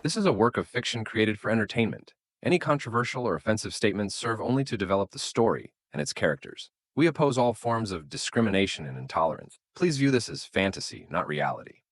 This is a work of fiction created for entertainment. Any controversial or offensive statements serve only to develop the story and its characters. We oppose all forms of discrimination and intolerance. Please view this as fantasy, not reality.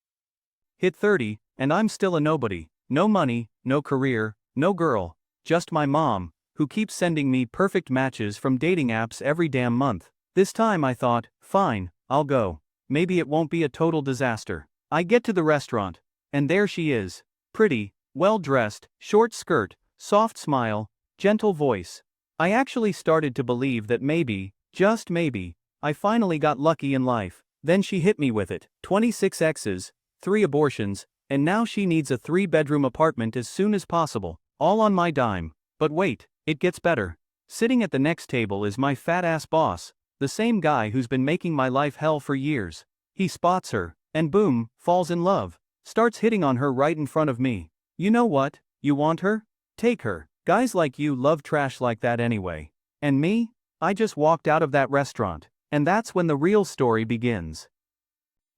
Hit 30, and I'm still a nobody. No money, no career, no girl. Just my mom, who keeps sending me perfect matches from dating apps every damn month. This time I thought, fine, I'll go. Maybe it won't be a total disaster. I get to the restaurant, and there she is. Pretty, well-dressed, short skirt, soft smile, gentle voice. I actually started to believe that maybe, just maybe, I finally got lucky in life. Then she hit me with it. 26 exes, 3 abortions, and now she needs a 3-bedroom apartment as soon as possible, all on my dime. But wait, it gets better. Sitting at the next table is my fat-ass boss, the same guy who's been making my life hell for years. He spots her, and boom, falls in love. Starts hitting on her right in front of me. You know what? You want her? Take her. Guys like you love trash like that anyway. And me? I just walked out of that restaurant. And that's when the real story begins.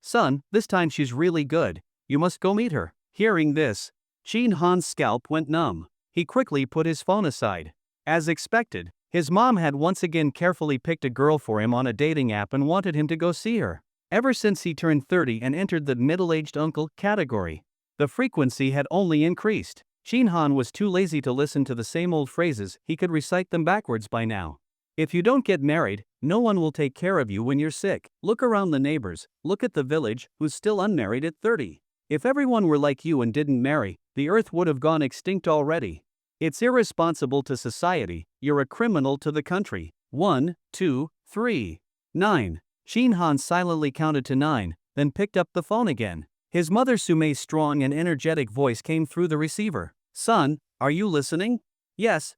Son, this time she's really good. You must go meet her. Hearing this, Shin Han's scalp went numb. He quickly put his phone aside. As expected, his mom had once again carefully picked a girl for him on a dating app and wanted him to go see her. Ever since he turned 30 and entered the middle-aged uncle category, the frequency had only increased. Shin Han was too lazy to listen to the same old phrases. He could recite them backwards by now. If you don't get married, no one will take care of you when you're sick. Look around the neighbors, look at the village, who's still unmarried at 30. If everyone were like you and didn't marry, the earth would have gone extinct already. It's irresponsible to society, you're a criminal to the country. 1, 2, 3, 9. Shin Han silently counted to 9, then picked up the phone again. His mother Sumei's strong and energetic voice came through the receiver. Son, are you listening? Yes,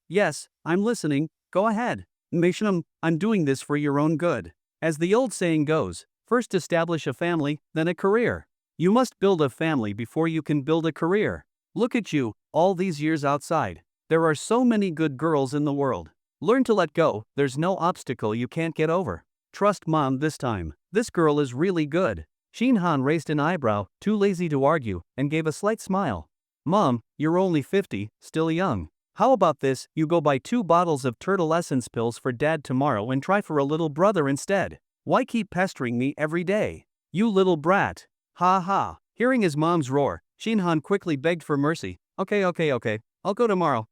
I'm listening, go ahead. Mishnam, I'm doing this for your own good. As the old saying goes, first establish a family, then a career. You must build a family before you can build a career. Look at you, all these years outside. There are so many good girls in the world. Learn to let go, there's no obstacle you can't get over. Trust mom this time, this girl is really good. Shin Han raised an eyebrow, too lazy to argue, and gave a slight smile. Mom, you're only 50, still young. How about this, you go buy 2 bottles of turtle essence pills for dad tomorrow and try for a little brother instead. Why keep pestering me every day? You little brat. Ha ha. Hearing his mom's roar, Shin Han quickly begged for mercy. Okay. I'll go tomorrow.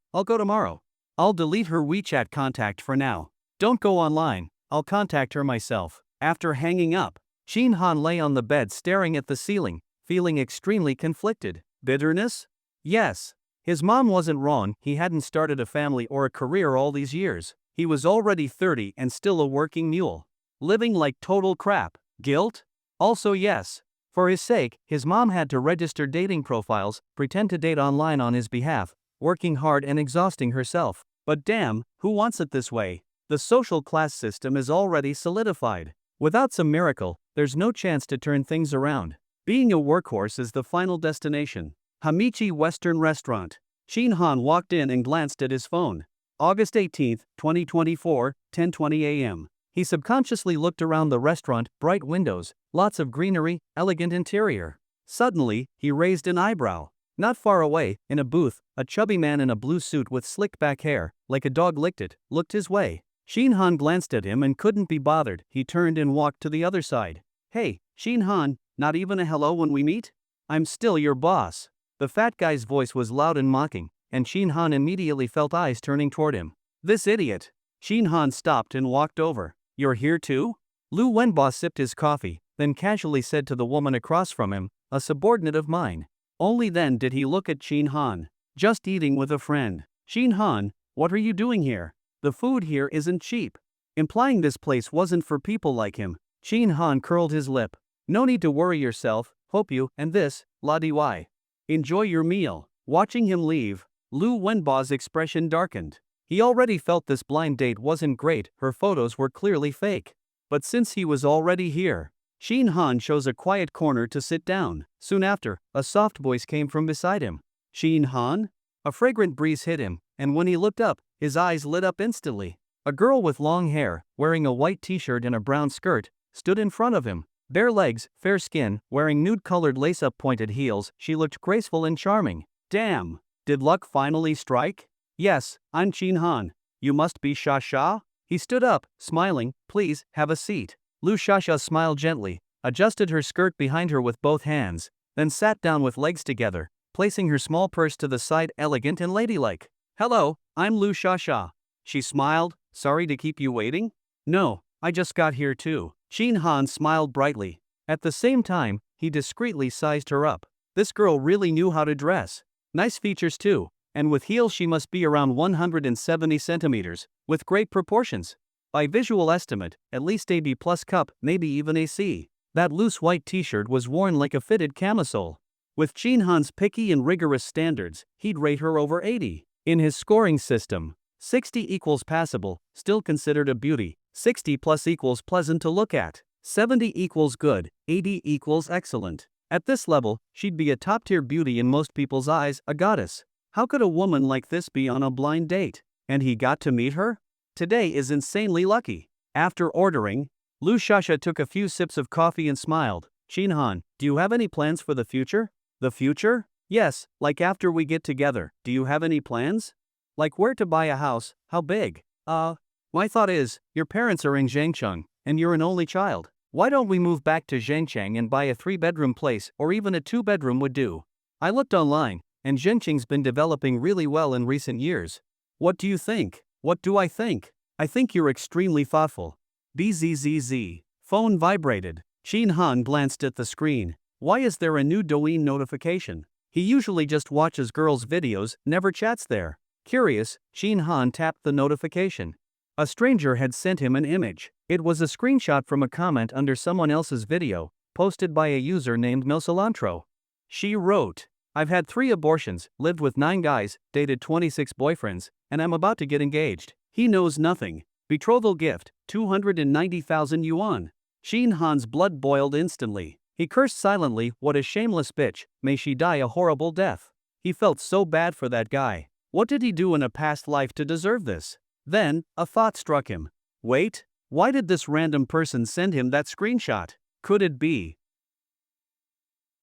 I'll delete her WeChat contact for now. Don't go online, I'll contact her myself. After hanging up, Shin Han lay on the bed staring at the ceiling, feeling extremely conflicted. Bitterness? Yes. His mom wasn't wrong, he hadn't started a family or a career all these years. He was already 30 and still a working mule. Living like total crap. Guilt? Also yes. For his sake, his mom had to register dating profiles, pretend to date online on his behalf, working hard and exhausting herself. But damn, who wants it this way? The social class system is already solidified. Without some miracle, there's no chance to turn things around. Being a workhorse is the final destination. Hamichi Western Restaurant. Shin Han walked in and glanced at his phone. August 18, 2024, 10:20 a.m. He subconsciously looked around the restaurant, bright windows, lots of greenery, elegant interior. Suddenly, he raised an eyebrow. Not far away, in a booth, a chubby man in a blue suit with slick back hair, like a dog licked it, looked his way. Shin Han glanced at him and couldn't be bothered. He turned and walked to the other side. Hey, Shin Han, not even a hello when we meet? I'm still your boss. The fat guy's voice was loud and mocking, and Shin Han immediately felt eyes turning toward him. This idiot. Shin Han stopped and walked over. You're here too? Lu Wenbo sipped his coffee, then casually said to the woman across from him, a subordinate of mine. Only then did he look at Shin Han. Just eating with a friend. Shin Han, what are you doing here? The food here isn't cheap. Implying this place wasn't for people like him. Shin Han curled his lip. No need to worry yourself, hope you, and this, la dy. Enjoy your meal. Watching him leave, Lu Wenbo's expression darkened. He already felt this blind date wasn't great, her photos were clearly fake. But since he was already here, Shin Han chose a quiet corner to sit down. Soon after, a soft voice came from beside him. Shin Han? A fragrant breeze hit him, and when he looked up, his eyes lit up instantly. A girl with long hair, wearing a white t-shirt and a brown skirt, stood in front of him. Bare legs, fair skin, wearing nude-colored lace-up pointed heels, she looked graceful and charming. Damn, did luck finally strike? Yes, I'm Chin Han. You must be Sha Sha? He stood up, smiling. Please, have a seat. Lu Shasha smiled gently, adjusted her skirt behind her with both hands, then sat down with legs together, placing her small purse to the side, elegant and ladylike. Hello, I'm Lu Shasha. She smiled. Sorry to keep you waiting? No, I just got here too. Chin Han smiled brightly. At the same time, he discreetly sized her up. This girl really knew how to dress. Nice features too, and with heels she must be around 170 centimeters, with great proportions. By visual estimate, at least a B+ cup, maybe even a C. That loose white t-shirt was worn like a fitted camisole. With Chin Han's picky and rigorous standards, he'd rate her over 80. In his scoring system, 60 equals passable, still considered a beauty, 60 plus equals pleasant to look at, 70 equals good, 80 equals excellent. At this level, she'd be a top-tier beauty in most people's eyes, a goddess. How could a woman like this be on a blind date? And he got to meet her? Today is insanely lucky. After ordering, Lu Shasha took a few sips of coffee and smiled. Chin Han, do you have any plans for the future? The future? Yes, like after we get together, do you have any plans? Like where to buy a house, how big? My thought is, your parents are in Zhangcheng, and you're an only child. Why don't we move back to Zhangcheng and buy a 3-bedroom place, or even a 2-bedroom would do? I looked online, and Zhangcheng's been developing really well in recent years. What do you think? What do I think? I think you're extremely thoughtful. Bzzz. Phone vibrated. Chin Han glanced at the screen. Why is there a new Douyin notification? He usually just watches girls' videos, never chats there. Curious, Chin Han tapped the notification. A stranger had sent him an image. It was a screenshot from a comment under someone else's video, posted by a user named Milcilantro. She wrote, I've had 3 abortions, lived with 9 guys, dated 26 boyfriends, and I'm about to get engaged. He knows nothing. Betrothal gift, 290,000 yuan. Chin Han's blood boiled instantly. He cursed silently, what a shameless bitch, may she die a horrible death. He felt so bad for that guy. What did he do in a past life to deserve this? Then, a thought struck him. Wait, why did this random person send him that screenshot? Could it be?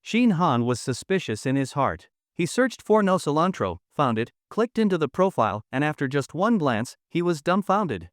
Chin Han was suspicious in his heart. He searched for no cilantro, found it, clicked into the profile, and after just one glance, he was dumbfounded.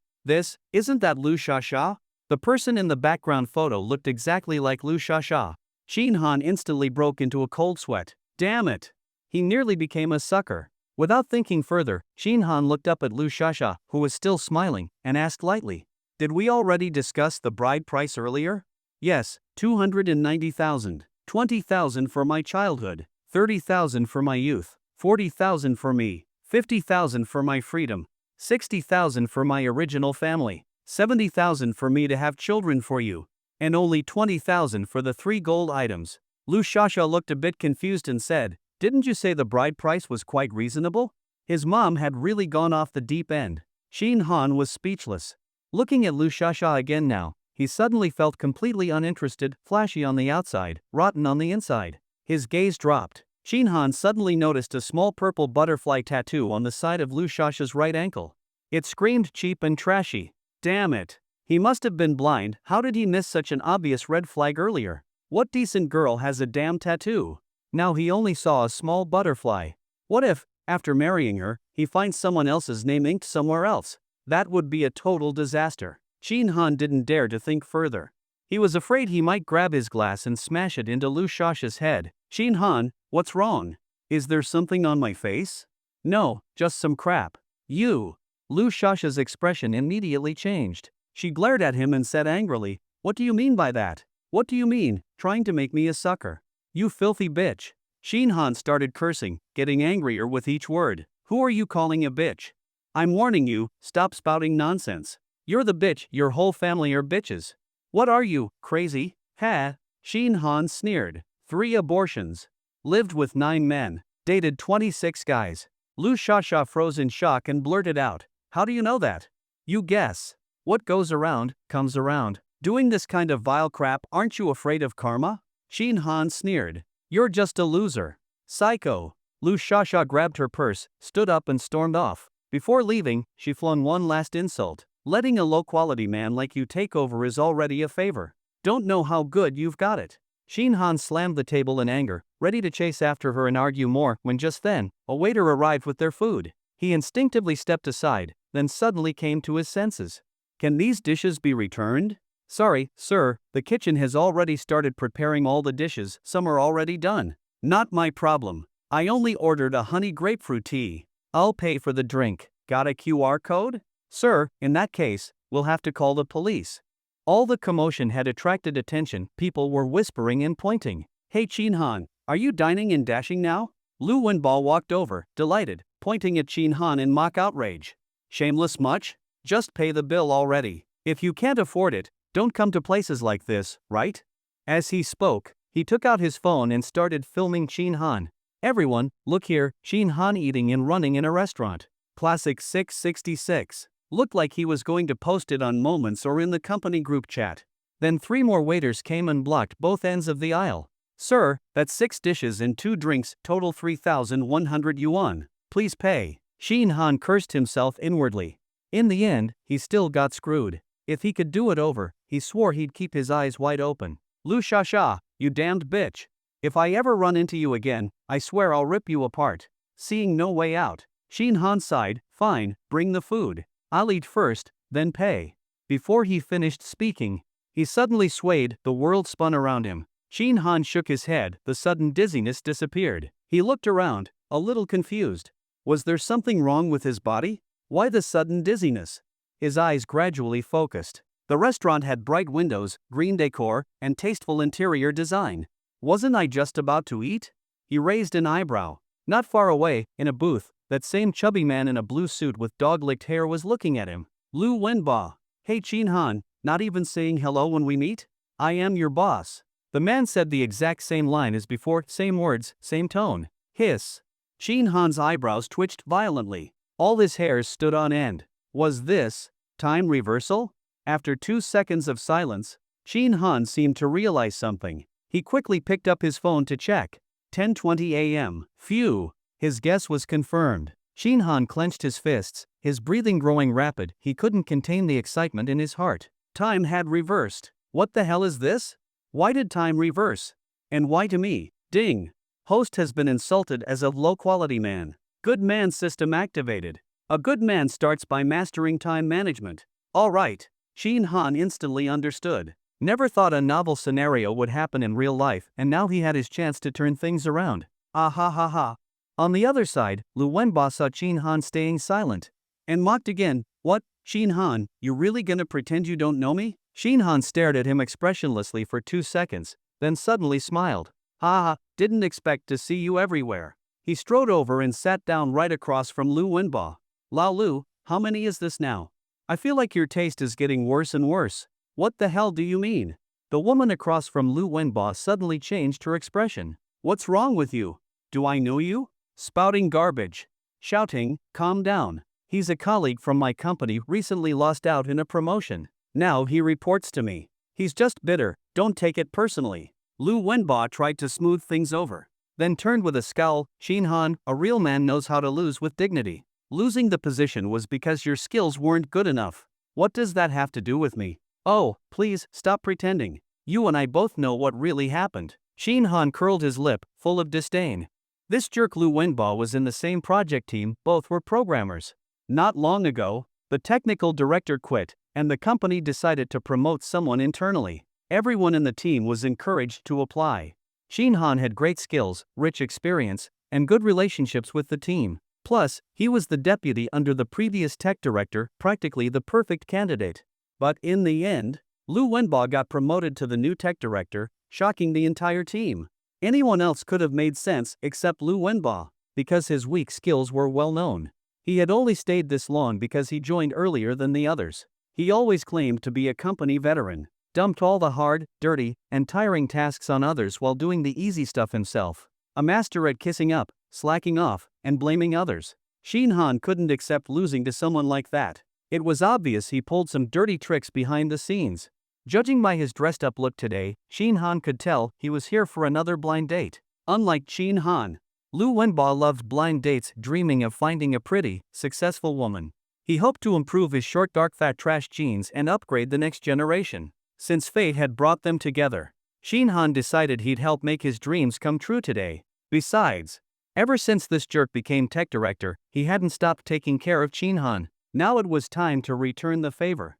Isn't that Lu Shasha? The person in the background photo looked exactly like Lu Shasha. Chin Han instantly broke into a cold sweat. Damn it! He nearly became a sucker. Without thinking further, Chin Han looked up at Lu Shasha, who was still smiling, and asked lightly, Did we already discuss the bride price earlier? Yes, 290,000. 20,000 for my childhood, 30,000 for my youth, 40,000 for me, 50,000 for my freedom, 60,000 for my original family, 70,000 for me to have children for you, and only 20,000 for the 3 gold items. Lu Shasha looked a bit confused and said, Didn't you say the bride price was quite reasonable? His mom had really gone off the deep end. Chin Han was speechless. Looking at Lu Shasha again now, he suddenly felt completely uninterested, flashy on the outside, rotten on the inside. His gaze dropped. Chin Han suddenly noticed a small purple butterfly tattoo on the side of Lu Shasha's right ankle. It screamed cheap and trashy. Damn it. He must have been blind. How did he miss such an obvious red flag earlier? What decent girl has a damn tattoo? Now he only saw a small butterfly. What if, after marrying her, he finds someone else's name inked somewhere else? That would be a total disaster. Chin Han didn't dare to think further. He was afraid he might grab his glass and smash it into Lu Shasha's head. Chin Han, what's wrong? Is there something on my face? No, just some crap. You. Lu Shasha's expression immediately changed. She glared at him and said angrily, What do you mean by that? What do you mean, trying to make me a sucker? You filthy bitch. Chin Han started cursing, getting angrier with each word. Who are you calling a bitch? I'm warning you, stop spouting nonsense. You're the bitch, your whole family are bitches. What are you, crazy? Ha? Chin Han sneered. 3 abortions. Lived with 9 men. Dated 26 guys. Lu Shasha froze in shock and blurted out, How do you know that? You guess. What goes around, comes around. Doing this kind of vile crap, aren't you afraid of karma? Chin Han sneered. You're just a loser. Psycho. Lu Shasha grabbed her purse, stood up and stormed off. Before leaving, she flung one last insult. Letting a low-quality man like you take over is already a favor. Don't know how good you've got it. Shin Han slammed the table in anger, ready to chase after her and argue more, when just then, a waiter arrived with their food. He instinctively stepped aside, then suddenly came to his senses. Can these dishes be returned? Sorry, sir, the kitchen has already started preparing all the dishes, some are already done. Not my problem. I only ordered a honey grapefruit tea. I'll pay for the drink. Got a QR code? Sir, in that case, we'll have to call the police. All the commotion had attracted attention, people were whispering and pointing. Hey Shin Han, are you dining and dashing now? Lu Wenbo walked over, delighted, pointing at Shin Han in mock outrage. Shameless much? Just pay the bill already. If you can't afford it, don't come to places like this, right? As he spoke, he took out his phone and started filming Shin Han. Everyone, look here, Shin Han eating and running in a restaurant. Classic 666. Looked like he was going to post it on Moments or in the company group chat. Then 3 more waiters came and blocked both ends of the aisle. Sir, that's 6 dishes and 2 drinks, total 3,100 yuan. Please pay. Shin Han cursed himself inwardly. In the end, he still got screwed. If he could do it over, he swore he'd keep his eyes wide open. Lu Shasha, you damned bitch. If I ever run into you again, I swear I'll rip you apart. Seeing no way out, Shin Han sighed, fine, bring the food. I'll eat first, then pay. Before he finished speaking, he suddenly swayed, the world spun around him. Shin Han shook his head, the sudden dizziness disappeared. He looked around, a little confused. Was there something wrong with his body? Why the sudden dizziness? His eyes gradually focused. The restaurant had bright windows, green decor, and tasteful interior design. Wasn't I just about to eat? He raised an eyebrow. Not far away, in a booth, that same chubby man in a blue suit with dog-licked hair was looking at him. Lu Wenbo. Hey Shin Han, not even saying hello when we meet? I am your boss. The man said the exact same line as before, same words, same tone. Hiss. Shin Han's eyebrows twitched violently. All his hairs stood on end. Was this time reversal? After 2 seconds of silence, Shin Han seemed to realize something. He quickly picked up his phone to check. 10:20 a.m. Phew. His guess was confirmed. Shin Han clenched his fists, his breathing growing rapid, he couldn't contain the excitement in his heart. Time had reversed. What the hell is this? Why did time reverse? And why to me? Ding. Host has been insulted as a low-quality man. Good man system activated. A good man starts by mastering time management. Alright. Shin Han instantly understood. Never thought a novel scenario would happen in real life, and now he had his chance to turn things around. Ah ha ha ha. On the other side, Lu Wenbo saw Shin Han staying silent. And mocked again. What, Shin Han, you really gonna pretend you don't know me? Shin Han stared at him expressionlessly for 2 seconds, then suddenly smiled. Ha, didn't expect to see you everywhere. He strode over and sat down right across from Lu Wenbo. Lao Lu, how many is this now? I feel like your taste is getting worse and worse. What the hell do you mean? The woman across from Lu Wenbo suddenly changed her expression. What's wrong with you? Do I know you? Spouting garbage. Shouting, calm down. He's a colleague from my company, recently lost out in a promotion. Now he reports to me. He's just bitter, don't take it personally. Lu Wenbo tried to smooth things over. Then turned with a scowl. Shin Han, a real man knows how to lose with dignity. Losing the position was because your skills weren't good enough. What does that have to do with me? Oh, please, stop pretending. You and I both know what really happened. Shin Han curled his lip, full of disdain. This jerk Lu Wenbo was in the same project team, both were programmers. Not long ago, the technical director quit, and the company decided to promote someone internally. Everyone in the team was encouraged to apply. Shin Han had great skills, rich experience, and good relationships with the team. Plus, he was the deputy under the previous tech director, practically the perfect candidate. But in the end, Lu Wenbo got promoted to the new tech director, shocking the entire team. Anyone else could have made sense except Lu Wenbo, because his weak skills were well known. He had only stayed this long because he joined earlier than the others. He always claimed to be a company veteran, dumped all the hard, dirty, and tiring tasks on others while doing the easy stuff himself. A master at kissing up, slacking off, and blaming others. Shin Han couldn't accept losing to someone like that. It was obvious he pulled some dirty tricks behind the scenes. Judging by his dressed-up look today, Shin Han could tell he was here for another blind date. Unlike Shin Han, Lu Wenbo loved blind dates, dreaming of finding a pretty, successful woman. He hoped to improve his short dark fat trash genes and upgrade the next generation. Since fate had brought them together, Shin Han decided he'd help make his dreams come true today. Besides, ever since this jerk became tech director, he hadn't stopped taking care of Shin Han. Now it was time to return the favor.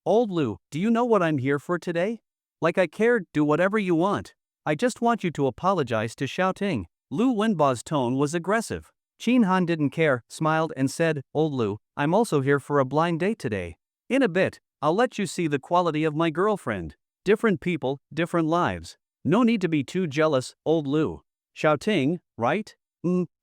Old Lu, do you know what I'm here for today? Like I cared, do whatever you want. I just want you to apologize to Xiaoting. Lu Wenba's tone was aggressive. Shin Han didn't care, smiled and said, Old Lu, I'm also here for a blind date today. In a bit, I'll let you see the quality of my girlfriend. Different people, different lives. No need to be too jealous, Old Lu. Xiaoting, right?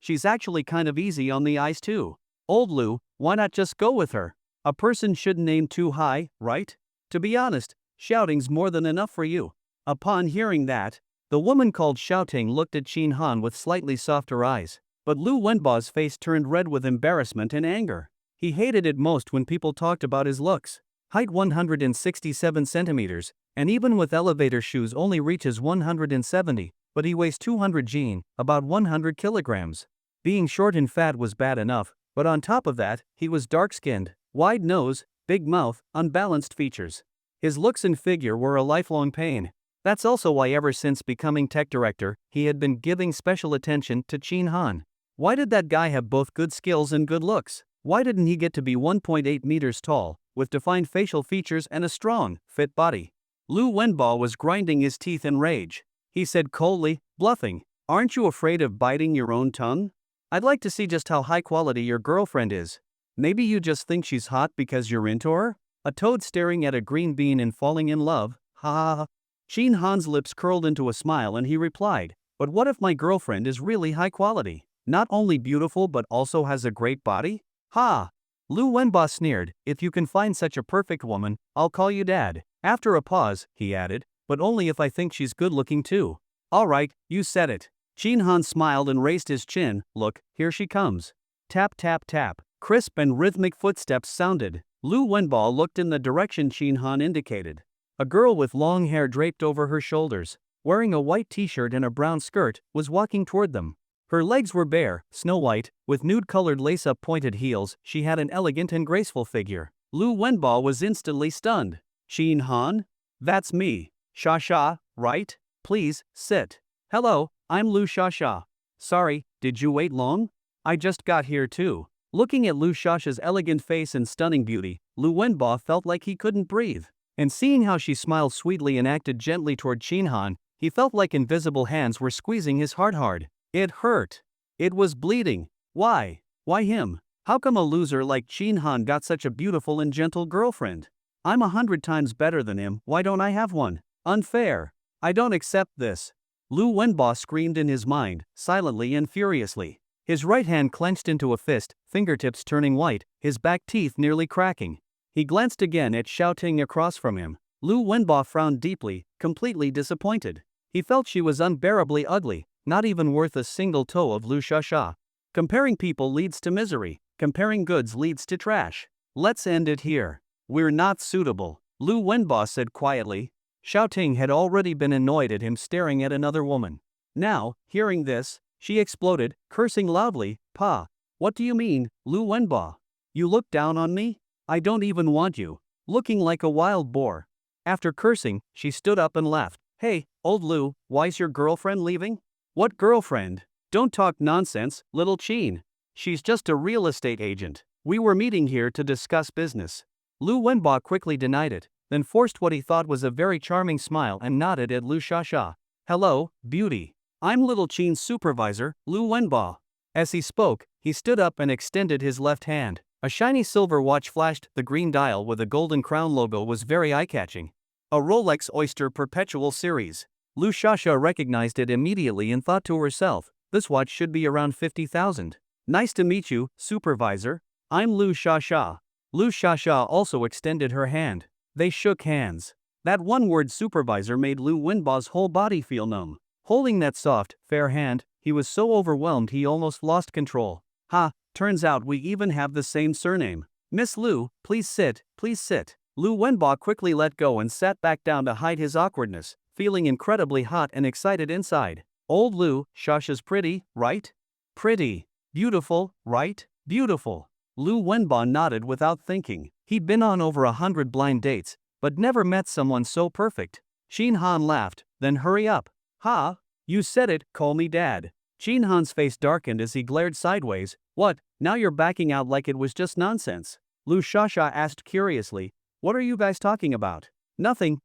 She's actually kind of easy on the eyes too. Old Lu, why not just go with her? A person shouldn't aim too high, right? To be honest, shouting's more than enough for you. Upon hearing that, the woman called Xiaoting looked at Shin Han with slightly softer eyes. But Lu Wenba's face turned red with embarrassment and anger. He hated it most when people talked about his looks. Height 167 centimeters, and even with elevator shoes only reaches 170, but he weighs 200 jin, about 100 kilograms. Being short and fat was bad enough, but on top of that, he was dark-skinned, wide nose, big mouth, unbalanced features. His looks and figure were a lifelong pain. That's also why ever since becoming tech director, he had been giving special attention to Shin Han. Why did that guy have both good skills and good looks? Why didn't he get to be 1.8 meters tall, with defined facial features and a strong, fit body? Lu Wenba was grinding his teeth in rage. He said coldly, bluffing, aren't you afraid of biting your own tongue? I'd like to see just how high quality your girlfriend is. Maybe you just think she's hot because you're into her? A toad staring at a green bean and falling in love, ha ha ha. Shin Han's lips curled into a smile and he replied, but what if my girlfriend is really high quality? Not only beautiful but also has a great body? Ha! Lu Wenba sneered, if you can find such a perfect woman, I'll call you dad. After a pause, he added, but only if I think she's good looking too. Alright, you said it. Shin Han smiled and raised his chin, look, here she comes. Tap tap tap, crisp and rhythmic footsteps sounded. Lu Wenba looked in the direction Shin Han indicated. A girl with long hair draped over her shoulders, wearing a white t-shirt and a brown skirt, was walking toward them. Her legs were bare, snow-white, with nude-colored lace-up pointed heels. She had an elegant and graceful figure. Lu Wenba was instantly stunned. Shin Han? That's me. Sha, right? Please, sit. Hello, I'm Lu Sha. Sorry, did you wait long? I just got here too. Looking at Lu Sha's elegant face and stunning beauty, Lu Wenba felt like he couldn't breathe. And seeing how she smiled sweetly and acted gently toward Shin Han, he felt like invisible hands were squeezing his heart hard. It hurt. It was bleeding. Why? Why him? How come a loser like Shin Han got such a beautiful and gentle girlfriend? I'm 100 times better than him, why don't I have one? Unfair. I don't accept this. Lu Wenba screamed in his mind, silently and furiously. His right hand clenched into a fist, fingertips turning white, his back teeth nearly cracking. He glanced again at Xiaoting across from him. Lu Wenba frowned deeply, completely disappointed. He felt she was unbearably ugly, not even worth a single toe of Lu Sha. Comparing people leads to misery, comparing goods leads to trash. Let's end it here. We're not suitable, Lu Wenba said quietly. Xiaoting had already been annoyed at him staring at another woman. Now, hearing this, she exploded, cursing loudly, Pa, what do you mean, Lu Wenba? You look down on me? I don't even want you. Looking like a wild boar. After cursing, she stood up and laughed. Hey, old Lu, why's your girlfriend leaving? What girlfriend? Don't talk nonsense, little Chin. She's just a real estate agent. We were meeting here to discuss business. Lu Wenba quickly denied it, then forced what he thought was a very charming smile and nodded at Lu Sha. Hello, beauty. I'm little Chin's supervisor, Lu Wenba. As he spoke, he stood up and extended his left hand. A shiny silver watch flashed. The green dial with a golden crown logo was very eye-catching. A Rolex Oyster Perpetual Series. Lu Sha recognized it immediately and thought to herself, this watch should be around 50,000. Nice to meet you, supervisor. I'm Lu Sha. Lu Sha also extended her hand. They shook hands. That one word supervisor made Lu Wenba's whole body feel numb. Holding that soft, fair hand, he was so overwhelmed he almost lost control. Ha, turns out we even have the same surname. Miss Lu, please sit, please sit. Lu Wenba quickly let go and sat back down to hide his awkwardness, feeling incredibly hot and excited inside. Old Lu Sha's pretty, right? Pretty. Beautiful, right? Beautiful. Lu Wenba nodded without thinking. He'd been on over 100 blind dates, but never met someone so perfect. Shin Han laughed, then hurry up. Ha! You said it, call me dad. Shin Han's face darkened as he glared sideways. What, now you're backing out like it was just nonsense? Lu Shasha asked curiously. What are you guys talking about? Nothing,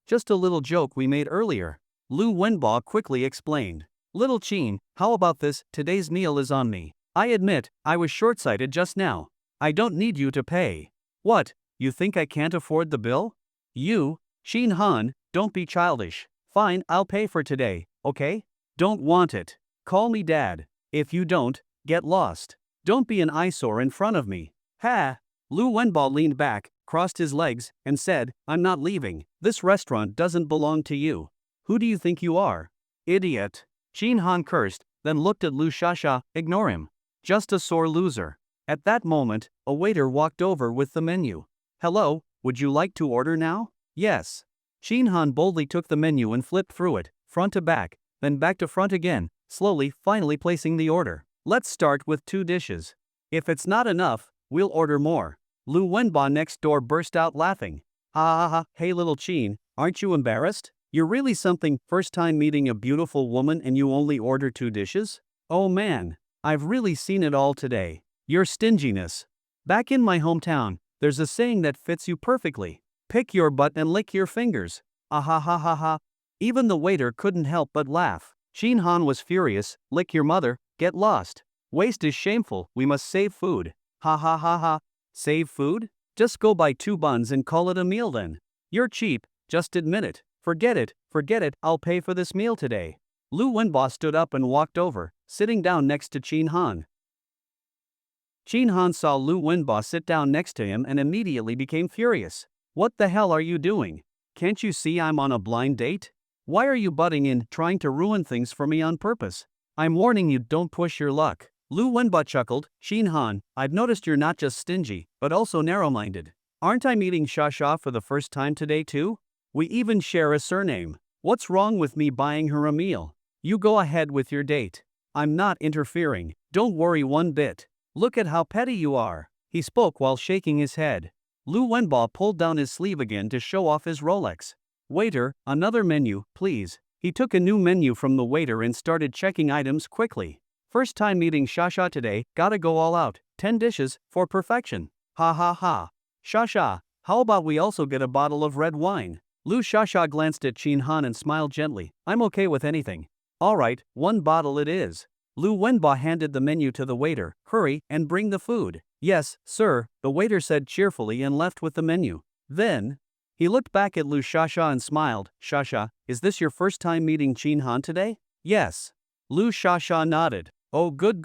just a little joke we made earlier. Lu Wenba quickly explained. Little Chin, how about this, today's meal is on me. I admit, I was short-sighted just now. I don't need you to pay. What, you think I can't afford the bill? You, Shin Han, don't be childish. Fine, I'll pay for today, okay? Don't want it. Call me dad. If you don't, get lost. Don't be an eyesore in front of me. Ha! Lu Wenba leaned back, crossed his legs, and said, I'm not leaving. This restaurant doesn't belong to you. Who do you think you are? Idiot. Shin Han cursed, then looked at Lu Shasha. Ignore him. Just a sore loser. At that moment, a waiter walked over with the menu. Hello, would you like to order now? Yes. Shin Han boldly took the menu and flipped through it, front to back, then back to front again, slowly, finally placing the order. Let's start with 2 dishes. If it's not enough, we'll order more. Lu Wenba next door burst out laughing. Ha ha ha, hey little Chin, aren't you embarrassed? You're really something, first time meeting a beautiful woman and you only order 2 dishes? Oh man, I've really seen it all today. Your stinginess. Back in my hometown, there's a saying that fits you perfectly. Pick your butt and lick your fingers. Ah ha ha ha ha. Even the waiter couldn't help but laugh. Shin Han was furious. Lick your mother, get lost. Waste is shameful, we must save food. Ha ha ha ha. Save food? Just go buy 2 buns and call it a meal then. You're cheap, just admit it. Forget it, I'll pay for this meal today. Lu Wenba stood up and walked over, sitting down next to Shin Han. Shin Han saw Lu Wenba sit down next to him and immediately became furious. What the hell are you doing? Can't you see I'm on a blind date? Why are you butting in, trying to ruin things for me on purpose? I'm warning you, don't push your luck. Lu Wenba chuckled. Shin Han, I've noticed you're not just stingy, but also narrow-minded. Aren't I meeting Shasha for the first time today too? We even share a surname. What's wrong with me buying her a meal? You go ahead with your date. I'm not interfering, don't worry one bit. Look at how petty you are. He spoke while shaking his head. Lu Wenba pulled down his sleeve again to show off his Rolex. Waiter, another menu, please. He took a new menu from the waiter and started checking items quickly. First time meeting Shasha today, gotta go all out. 10 dishes, for perfection. Ha ha ha. Shasha, how about we also get a bottle of red wine? Lu Shasha glanced at Shin Han and smiled gently. I'm okay with anything. Alright, 1 bottle it is. Lu Wenba handed the menu to the waiter. Hurry, and bring the food. Yes, sir, the waiter said cheerfully and left with the menu. Then, he looked back at Lu Shasha and smiled. Shasha, is this your first time meeting Shin Han today? Yes. Lu Shasha nodded. Oh good.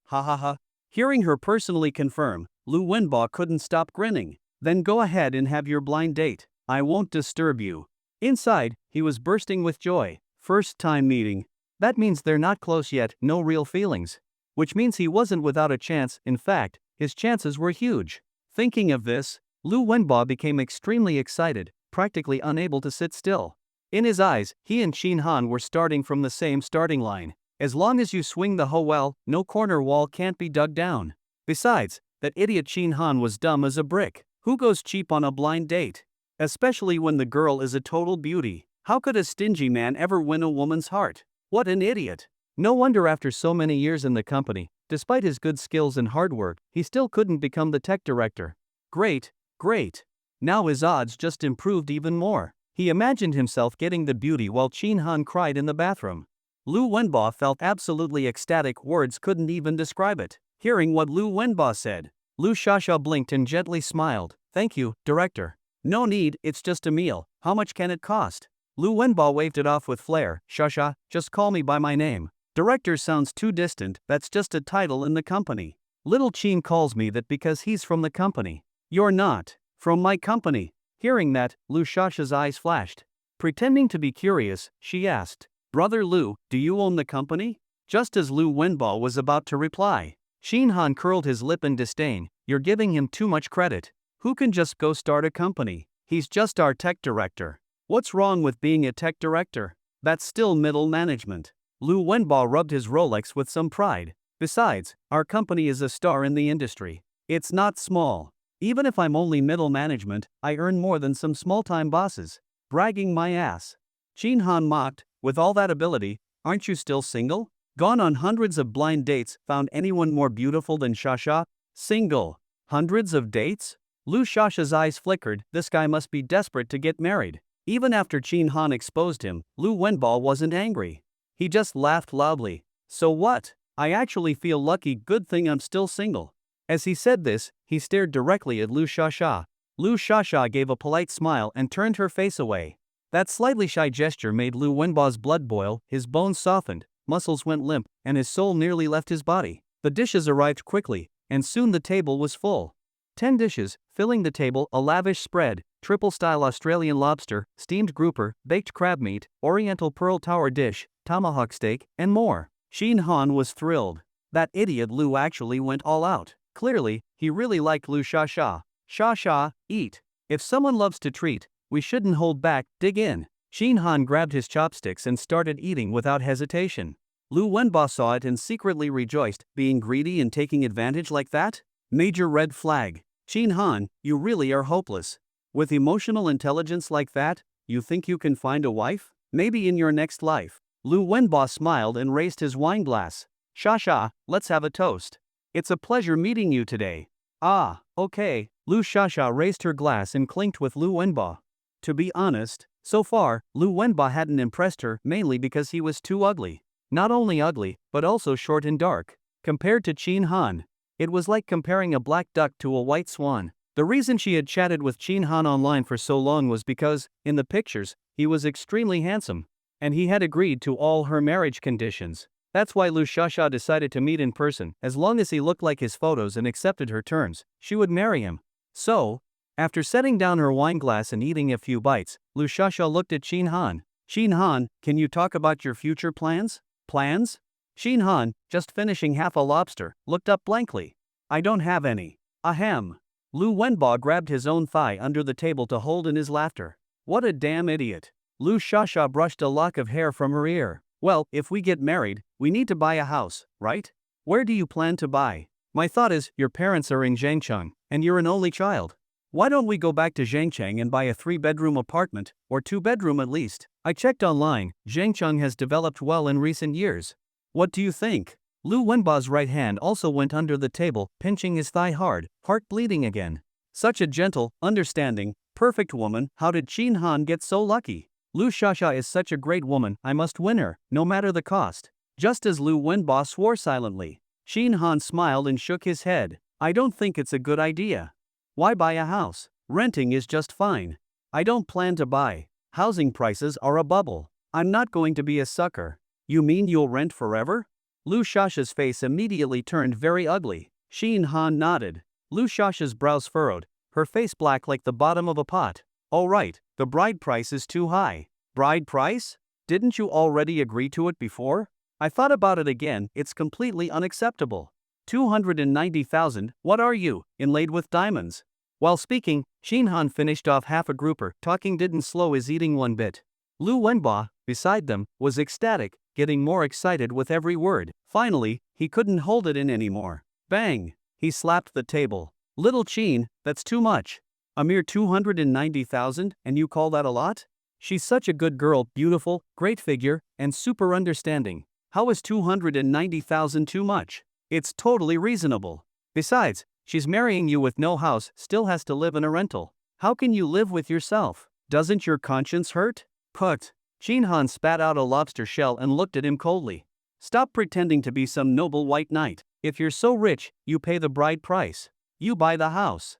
Ha ha ha. Hearing her personally confirm, Lu Wenba couldn't stop grinning. Then go ahead and have your blind date. I won't disturb you. Inside, he was bursting with joy. First time meeting. That means they're not close yet, no real feelings. Which means he wasn't without a chance, in fact, his chances were huge. Thinking of this, Lu Wenba became extremely excited, practically unable to sit still. In his eyes, he and Shin Han were starting from the same starting line. As long as you swing the hoe well, no corner wall can't be dug down. Besides, that idiot Shin Han was dumb as a brick. Who goes cheap on a blind date? Especially when the girl is a total beauty. How could a stingy man ever win a woman's heart? What an idiot. No wonder after so many years in the company, despite his good skills and hard work, he still couldn't become the tech director. Great. Now his odds just improved even more. He imagined himself getting the beauty while Shin Han cried in the bathroom. Lu Wenba felt absolutely ecstatic, words couldn't even describe it. Hearing what Lu Wenba said, Lu Shasha blinked and gently smiled. Thank you, director. No need, it's just a meal. How much can it cost? Lu Wenba waved it off with flair. Shasha, just call me by my name. Director sounds too distant, that's just a title in the company. Little Chin calls me that because he's from the company. You're not. From my company. Hearing that, Lu Shasha's eyes flashed. Pretending to be curious, she asked, Brother Lu, do you own the company? Just as Lu Wenba was about to reply, Shin Han curled his lip in disdain. You're giving him too much credit. Who can just go start a company? He's just our tech director. What's wrong with being a tech director? That's still middle management. Lu Wenba rubbed his Rolex with some pride. Besides, our company is a star in the industry. It's not small. Even if I'm only middle management, I earn more than some small-time bosses. bragging my ass. Shin Han mocked, with all that ability, aren't you still single? Gone on hundreds of blind dates, found anyone more beautiful than Shasha? Single. Hundreds of dates? Lu Shasha's eyes flickered, this guy must be desperate to get married. Even after Shin Han exposed him, Lu Wenbo wasn't angry. He just laughed loudly. So what? I actually feel lucky, good thing I'm still single. As he said this, he stared directly at Lu Shasha. Lu Shasha gave a polite smile and turned her face away. That slightly shy gesture made Lu Wenbo's blood boil, his bones softened, muscles went limp, and his soul nearly left his body. The dishes arrived quickly, and soon the table was full. 10 dishes, filling the table, a lavish spread, triple-style Australian lobster, steamed grouper, baked crab meat, oriental pearl tower dish, tomahawk steak, and more. Shin Han was thrilled. That idiot Lu actually went all out. Clearly, he really liked Lu Shasha. Shasha, eat. If someone loves to treat, we shouldn't hold back, dig in. Shin Han grabbed his chopsticks and started eating without hesitation. Lu Wenbo saw it and secretly rejoiced, being greedy and taking advantage like that? Major red flag. Shin Han, you really are hopeless. With emotional intelligence like that, you think you can find a wife? Maybe in your next life. Lu Wenbo smiled and raised his wine glass. Shasha, let's have a toast. It's a pleasure meeting you today. Ah, okay. Lu Shasha raised her glass and clinked with Lu Wenbo. To be honest, so far, Lu Wenbo hadn't impressed her mainly because he was too ugly. Not only ugly, but also short and dark. Compared to Shin Han, it was like comparing a black duck to a white swan. The reason she had chatted with Shin Han online for so long was because, in the pictures, he was extremely handsome. And he had agreed to all her marriage conditions. That's why Lu Shasha decided to meet in person. As long as he looked like his photos and accepted her terms, she would marry him. So, after setting down her wine glass and eating a few bites, Lu Shasha looked at Shin Han. Shin Han, can you talk about your future plans? Plans? Shin Han, just finishing half a lobster, looked up blankly. I don't have any. Ahem. Lu Wenbo grabbed his own thigh under the table to hold in his laughter. What a damn idiot. Lu Shasha brushed a lock of hair from her ear. Well, if we get married, we need to buy a house, right? Where do you plan to buy? My thought is, your parents are in Zhangcheng, and you're an only child. Why don't we go back to Zhangcheng and buy a 3-bedroom apartment, or 2-bedroom at least? I checked online, Zhangcheng has developed well in recent years. What do you think? Lu Wenbo's right hand also went under the table, pinching his thigh hard, heart bleeding again. Such a gentle, understanding, perfect woman, how did Shin Han get so lucky? Lu Shasha is such a great woman, I must win her, no matter the cost. Just as Lu Wenbo swore silently. Shin Han smiled and shook his head. I don't think it's a good idea. Why buy a house? Renting is just fine. I don't plan to buy. Housing prices are a bubble. I'm not going to be a sucker. You mean you'll rent forever? Lu Shasha's face immediately turned very ugly. Shin Han nodded. Lu Shasha's brows furrowed, her face black like the bottom of a pot. All right, the bride price is too high. Bride price? Didn't you already agree to it before? I thought about it again, it's completely unacceptable. 290,000, what are you, inlaid with diamonds? While speaking, Shin Han finished off half a grouper, talking didn't slow his eating one bit. Lu Wenbo, beside them, was ecstatic, getting more excited with every word. Finally, he couldn't hold it in anymore. Bang! He slapped the table. Little Shin, that's too much. A mere 290,000, and you call that a lot? She's such a good girl, beautiful, great figure, and super understanding. How is 290,000 too much? It's totally reasonable. Besides, she's marrying you with no house, still has to live in a rental. How can you live with yourself? Doesn't your conscience hurt? Put. Shin Han spat out a lobster shell and looked at him coldly. Stop pretending to be some noble white knight. If you're so rich, you pay the bride price. You buy the house.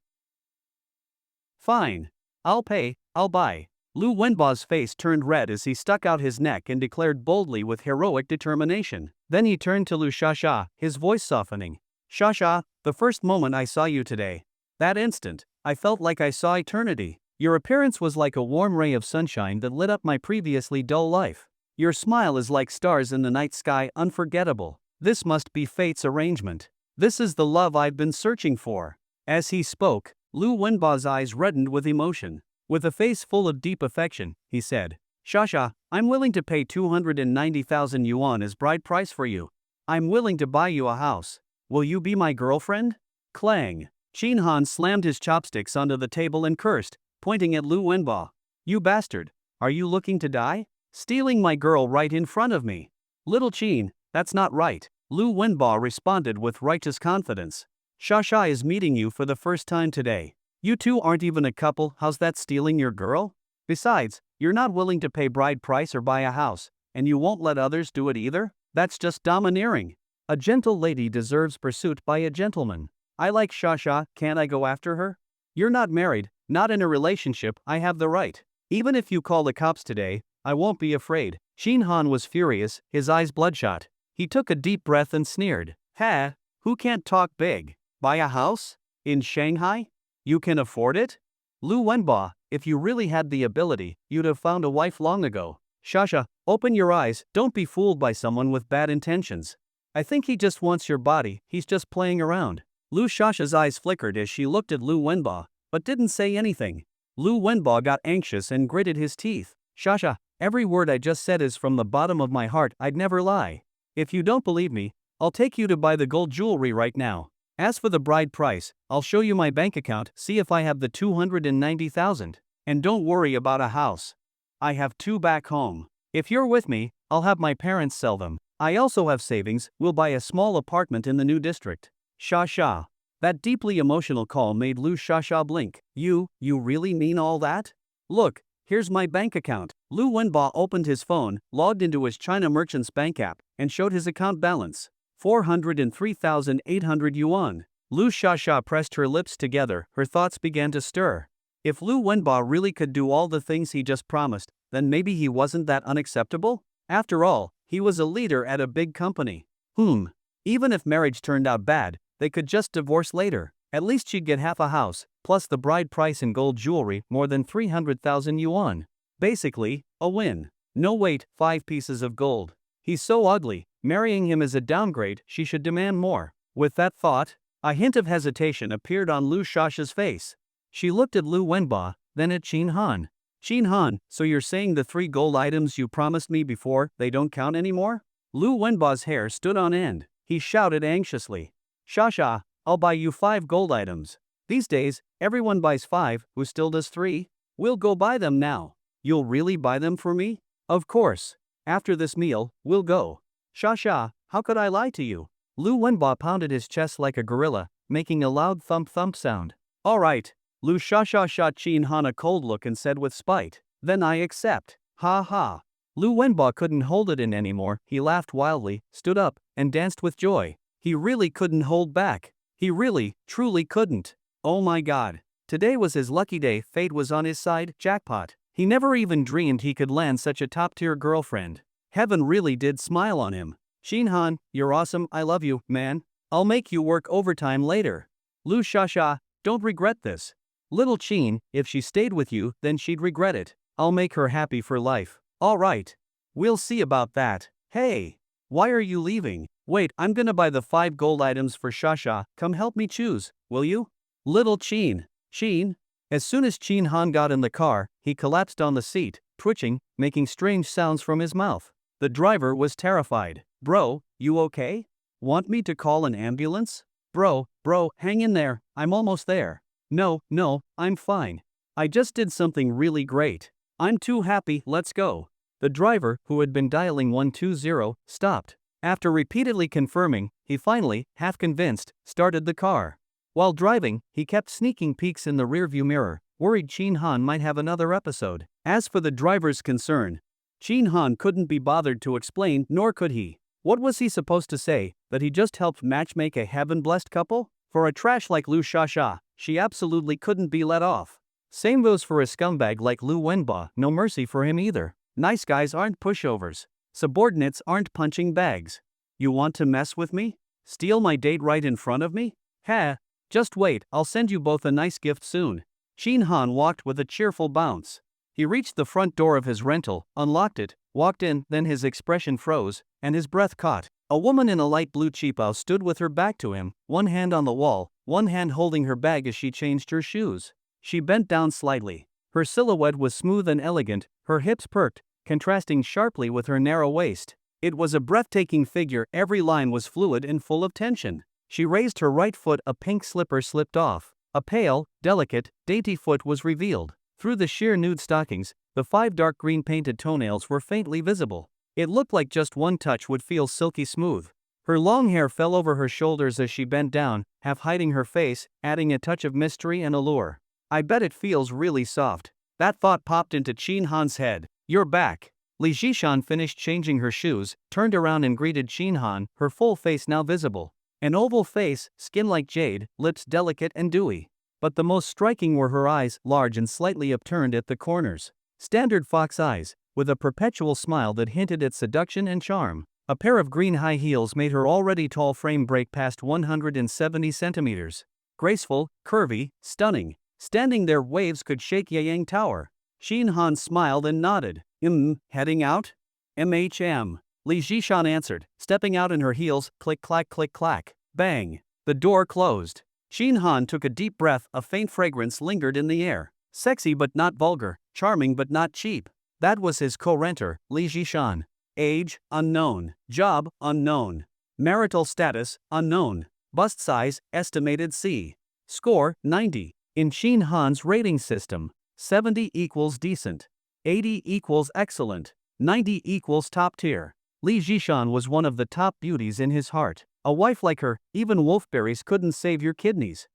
Fine. I'll pay, I'll buy. Lu Wenbo's face turned red as he stuck out his neck and declared boldly with heroic determination. Then he turned to Lu Shasha, his voice softening. Shasha, the first moment I saw you today. That instant, I felt like I saw eternity. Your appearance was like a warm ray of sunshine that lit up my previously dull life. Your smile is like stars in the night sky, unforgettable. This must be fate's arrangement. This is the love I've been searching for. As he spoke, Lu Wenbo's eyes reddened with emotion. With a face full of deep affection, he said, Shasha, I'm willing to pay 290,000 yuan as bride price for you. I'm willing to buy you a house. Will you be my girlfriend? Clang. Shin Han slammed his chopsticks onto the table and cursed, pointing at Lu Wenbo. You bastard. Are you looking to die? Stealing my girl right in front of me. Little Chin, that's not right. Lu Wenba responded with righteous confidence. Shasha is meeting you for the first time today. You two aren't even a couple, how's that stealing your girl? Besides, you're not willing to pay bride price or buy a house, and you won't let others do it either? That's just domineering. A gentle lady deserves pursuit by a gentleman. I like Shasha, can't I go after her? You're not married, not in a relationship, I have the right. Even if you call the cops today, I won't be afraid. Shin Han was furious, his eyes bloodshot. He took a deep breath and sneered. Ha, who can't talk big? Buy a house? In Shanghai? You can afford it? Lu Wenba, if you really had the ability, you'd have found a wife long ago. Shasha, open your eyes, don't be fooled by someone with bad intentions. I think he just wants your body, he's just playing around. Lu Shasha's eyes flickered as she looked at Lu Wenba, but didn't say anything. Lu Wenba got anxious and gritted his teeth. Shasha, every word I just said is from the bottom of my heart, I'd never lie. If you don't believe me, I'll take you to buy the gold jewelry right now. As for the bride price, I'll show you my bank account, see if I have the 290,000. And don't worry about a house. I have 2 back home. If you're with me, I'll have my parents sell them. I also have savings, we'll buy a small apartment in the new district. Shasha. That deeply emotional call made Lu Shasha blink. You really mean all that? Look, here's my bank account. Lu Wenba opened his phone, logged into his China Merchants Bank app, and showed his account balance. 403,800 yuan. Lu Shasha pressed her lips together, her thoughts began to stir. If Lu Wenba really could do all the things he just promised, then maybe he wasn't that unacceptable? After all, he was a leader at a big company. Even if marriage turned out bad, they could just divorce later. At least she'd get half a house, plus the bride price in gold jewelry, more than 300,000 yuan. Basically, a win. No wait, 5 pieces of gold. He's so ugly, marrying him is a downgrade, she should demand more. With that thought, a hint of hesitation appeared on Lu Shasha's face. She looked at Lu Wenba, then at Shin Han. Shin Han, so you're saying the 3 gold items you promised me before, they don't count anymore? Lu Wenba's hair stood on end. He shouted anxiously. Shasha, I'll buy you 5 gold items. These days, everyone buys 5, who still does 3? We'll go buy them now. You'll really buy them for me? Of course. After this meal, we'll go. Shasha, how could I lie to you? Lu Wenba pounded his chest like a gorilla, making a loud thump-thump sound. All right. Lu Shasha shot Shin Han a cold look and said with spite, then I accept. Ha ha. Lu Wenba couldn't hold it in anymore, he laughed wildly, stood up, and danced with joy. He really couldn't hold back. He really, truly couldn't. Oh my god. Today was his lucky day, fate was on his side, jackpot. He never even dreamed he could land such a top-tier girlfriend. Heaven really did smile on him. Shin Han, you're awesome, I love you, man. I'll make you work overtime later. Lu Shasha, don't regret this. Little Chin, if she stayed with you, then she'd regret it. I'll make her happy for life. All right. We'll see about that. Hey. Why are you leaving? Wait, I'm gonna buy the 5 gold items for Shasha, come help me choose, will you? Little Chin. Chin? As soon as Shin Han got in the car, he collapsed on the seat, twitching, making strange sounds from his mouth. The driver was terrified. Bro, you okay? Want me to call an ambulance? Bro, hang in there, I'm almost there. No, I'm fine. I just did something really great. I'm too happy, let's go. The driver, who had been dialing 120, stopped. After repeatedly confirming, he finally, half convinced, started the car. While driving, he kept sneaking peeks in the rearview mirror, worried Shin Han might have another episode. As for the driver's concern, Shin Han couldn't be bothered to explain, nor could he. What was he supposed to say, that he just helped matchmake a heaven-blessed couple? For a trash like Lu Shasha, she absolutely couldn't be let off. Same goes for a scumbag like Lu Wenba, no mercy for him either. Nice guys aren't pushovers. Subordinates aren't punching bags. You want to mess with me? Steal my date right in front of me? Ha! Just wait, I'll send you both a nice gift soon. Shin Han walked with a cheerful bounce. He reached the front door of his rental, unlocked it, walked in, then his expression froze, and his breath caught. A woman in a light blue cheapao stood with her back to him, one hand on the wall, one hand holding her bag as she changed her shoes. She bent down slightly. Her silhouette was smooth and elegant, her hips perked, contrasting sharply with her narrow waist. It was a breathtaking figure, every line was fluid and full of tension. She raised her right foot, a pink slipper slipped off. A pale, delicate, dainty foot was revealed. Through the sheer nude stockings, the 5 dark green painted toenails were faintly visible. It looked like just one touch would feel silky smooth. Her long hair fell over her shoulders as she bent down, half hiding her face, adding a touch of mystery and allure. I bet it feels really soft. That thought popped into Chin Han's head. You're back. Li Jishan finished changing her shoes, turned around and greeted Chin Han, her full face now visible. An oval face, skin like jade, lips delicate and dewy. But the most striking were her eyes, large and slightly upturned at the corners. Standard fox eyes, with a perpetual smile that hinted at seduction and charm. A pair of green high heels made her already tall frame break past 170 centimeters. Graceful, curvy, stunning. Standing there, waves could shake Yang Tower. Chin Han smiled and nodded. Heading out? MHM. Li Jishan answered, stepping out in her heels, click clack click clack. Bang. The door closed. Chin Han took a deep breath, a faint fragrance lingered in the air. Sexy but not vulgar, charming but not cheap. That was his co-renter, Li Jishan. Age, unknown. Job, unknown. Marital status, unknown. Bust size, estimated C. Score, 90. In Chin Han's rating system, 70 equals decent. 80 equals excellent. 90 equals top tier. Li Jishan was one of the top beauties in his heart. A wife like her, even wolfberries couldn't save your kidneys.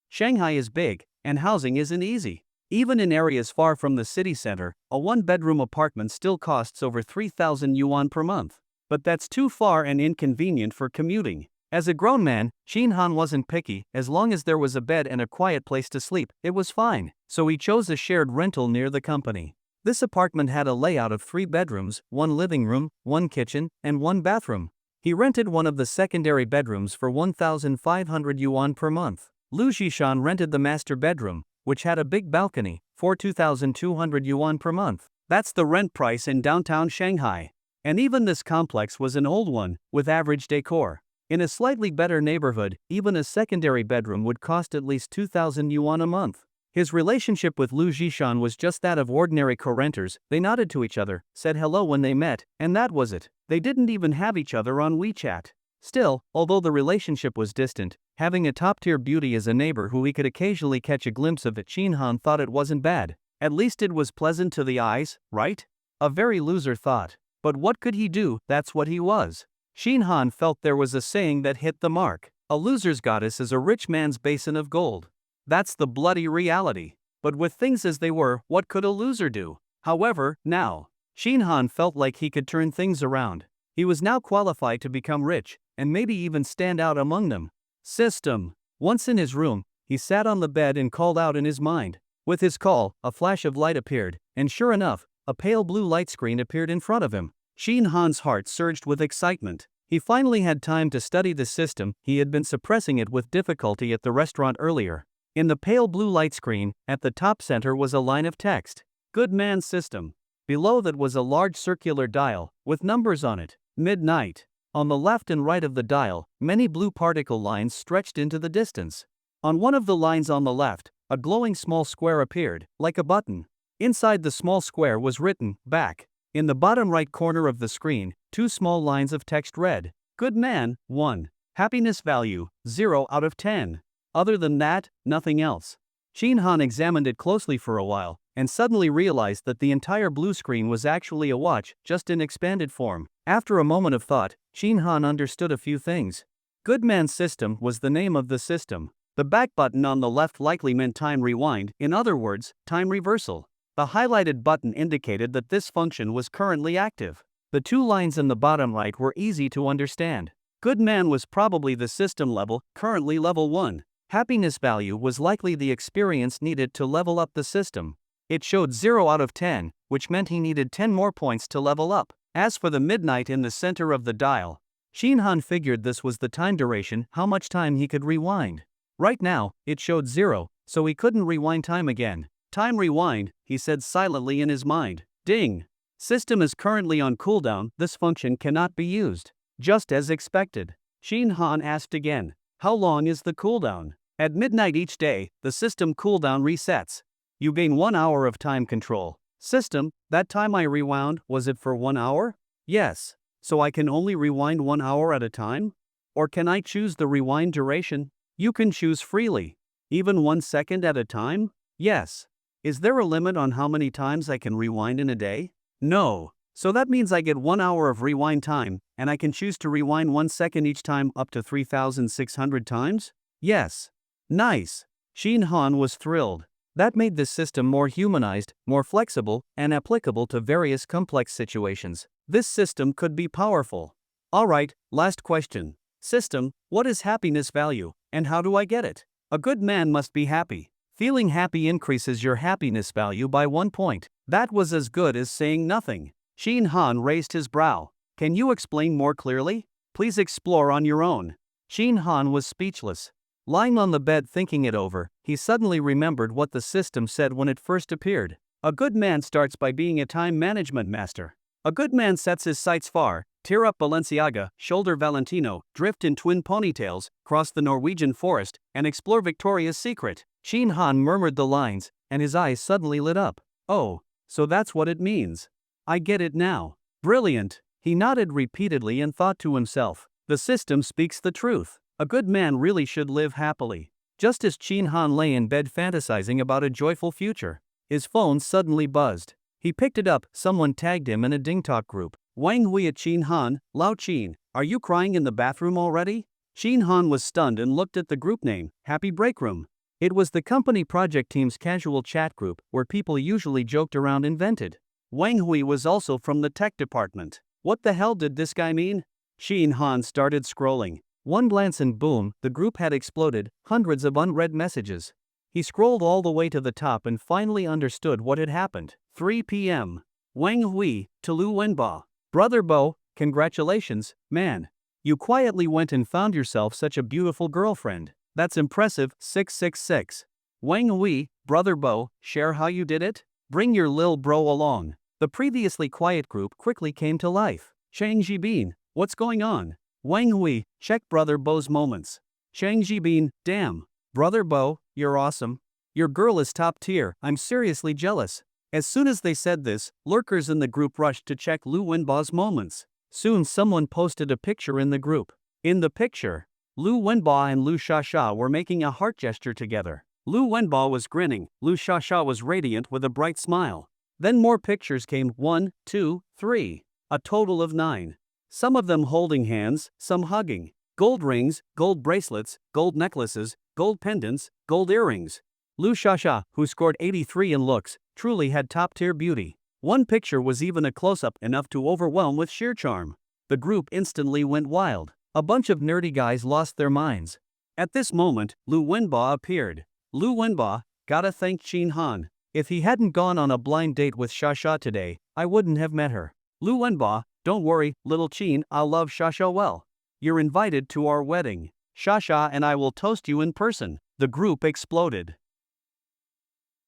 Shanghai is big, and housing isn't easy. Even in areas far from the city center, a one-bedroom apartment still costs over 3,000 yuan per month. But that's too far and inconvenient for commuting. As a grown man, Chin Han wasn't picky. As long as there was a bed and a quiet place to sleep, it was fine. So he chose a shared rental near the company. This apartment had a layout of 3 bedrooms, 1 living room, 1 kitchen, and 1 bathroom. He rented one of the secondary bedrooms for 1,500 yuan per month. Lu Jishan rented the master bedroom, which had a big balcony, for 2,200 yuan per month. That's the rent price in downtown Shanghai. And even this complex was an old one, with average decor. In a slightly better neighborhood, even a secondary bedroom would cost at least 2,000 yuan a month. His relationship with Lu Jishan was just that of ordinary co-renters. They nodded to each other, said hello when they met, and that was it. They didn't even have each other on WeChat. Still, although the relationship was distant, having a top-tier beauty as a neighbor who he could occasionally catch a glimpse of, Chin Han thought it wasn't bad. At least it was pleasant to the eyes, right? A very loser thought. But what could he do? That's what he was. Chin Han felt there was a saying that hit the mark. A loser's goddess is a rich man's basin of gold. That's the bloody reality. But with things as they were, what could a loser do? However, now, Chin Han felt like he could turn things around. He was now qualified to become rich, and maybe even stand out among them. System. Once in his room, he sat on the bed and called out in his mind. With his call, a flash of light appeared, and sure enough, a pale blue light screen appeared in front of him. Chin Han's heart surged with excitement. He finally had time to study the system. He had been suppressing it with difficulty at the restaurant earlier. In the pale blue light screen, at the top center was a line of text. Good man system. Below that was a large circular dial, with numbers on it. Midnight. On the left and right of the dial, many blue particle lines stretched into the distance. On one of the lines on the left, a glowing small square appeared, like a button. Inside the small square was written, back. In the bottom right corner of the screen, 2 small lines of text read, Good man, 1. Happiness value, 0 out of 10. Other than that, nothing else. Chin Han examined it closely for a while, and suddenly realized that the entire blue screen was actually a watch, just in expanded form. After a moment of thought, Chin Han understood a few things. Good man system was the name of the system. The back button on the left likely meant time rewind, in other words, time reversal. The highlighted button indicated that this function was currently active. The 2 lines in the bottom right were easy to understand. Good man was probably the system level, currently level 1. Happiness value was likely the experience needed to level up the system. It showed 0 out of 10, which meant he needed 10 more points to level up. As for the midnight in the center of the dial, Chin Han figured this was the time duration, how much time he could rewind. Right now, it showed 0, so he couldn't rewind time again. Time rewind, he said silently in his mind. Ding! System is currently on cooldown, this function cannot be used. Just as expected. Chin Han asked again, how long is the cooldown? At midnight each day, the system cooldown resets. You gain 1 hour of time control. System, that time I rewound, was it for 1 hour? Yes. So I can only rewind 1 hour at a time? Or can I choose the rewind duration? You can choose freely. Even 1 second at a time? Yes. Is there a limit on how many times I can rewind in a day? No. So that means I get 1 hour of rewind time, and I can choose to rewind 1 second each time up to 3,600 times? Yes. Nice. Shin Han was thrilled. That made this system more humanized, more flexible, and applicable to various complex situations. This system could be powerful. Alright, last question. System, what is happiness value, and how do I get it? A good man must be happy. Feeling happy increases your happiness value by 1 point. That was as good as saying nothing. Shin Han raised his brow. Can you explain more clearly? Please explore on your own. Shin Han was speechless. Lying on the bed thinking it over, he suddenly remembered what the system said when it first appeared. A good man starts by being a time management master. A good man sets his sights far, tear up Balenciaga, shoulder Valentino, drift in twin ponytails, cross the Norwegian forest, and explore Victoria's Secret. Shin Han murmured the lines, and his eyes suddenly lit up. Oh, so that's what it means. I get it now. Brilliant. He nodded repeatedly and thought to himself. The system speaks the truth. A good man really should live happily. Just as Shin Han lay in bed fantasizing about a joyful future, his phone suddenly buzzed. He picked it up. Someone tagged him in a DingTalk group. Wang Hui at Shin Han, Lao Chin, are you crying in the bathroom already? Shin Han was stunned and looked at the group name, Happy Break Room. It was the company project team's casual chat group where people usually joked around and vented. Wang Hui was also from the tech department. What the hell did this guy mean? Shin Han started scrolling. One glance and boom, the group had exploded, hundreds of unread messages. He scrolled all the way to the top and finally understood what had happened. 3 p.m. Wang Hui, to Lu Wenba. Brother Bo, congratulations, man. You quietly went and found yourself such a beautiful girlfriend. That's impressive, 666. Wang Hui, Brother Bo, share how you did it? Bring your lil bro along. The previously quiet group quickly came to life. Chang Jibin, what's going on? Wang Hui, check Brother Bo's moments. Chang Jibin, damn. Brother Bo, you're awesome. Your girl is top tier, I'm seriously jealous. As soon as they said this, lurkers in the group rushed to check Lu Wenba's moments. Soon someone posted a picture in the group. In the picture, Lu Wenba and Lu Shasha were making a heart gesture together. Lu Wenba was grinning, Lu Shasha was radiant with a bright smile. Then more pictures came, 1, 2, 3. A total of 9. Some of them holding hands, some hugging. Gold rings, gold bracelets, gold necklaces, gold pendants, gold earrings. Lu Shasha, who scored 83 in looks, truly had top-tier beauty. One picture was even a close-up enough to overwhelm with sheer charm. The group instantly went wild. A bunch of nerdy guys lost their minds. At this moment, Lu Wenba appeared. Lu Wenba, gotta thank Shin Han. If he hadn't gone on a blind date with Shasha today, I wouldn't have met her. Lu Wenba, don't worry, little Chin, I'll love Shasha well. You're invited to our wedding. Shasha and I will toast you in person. The group exploded.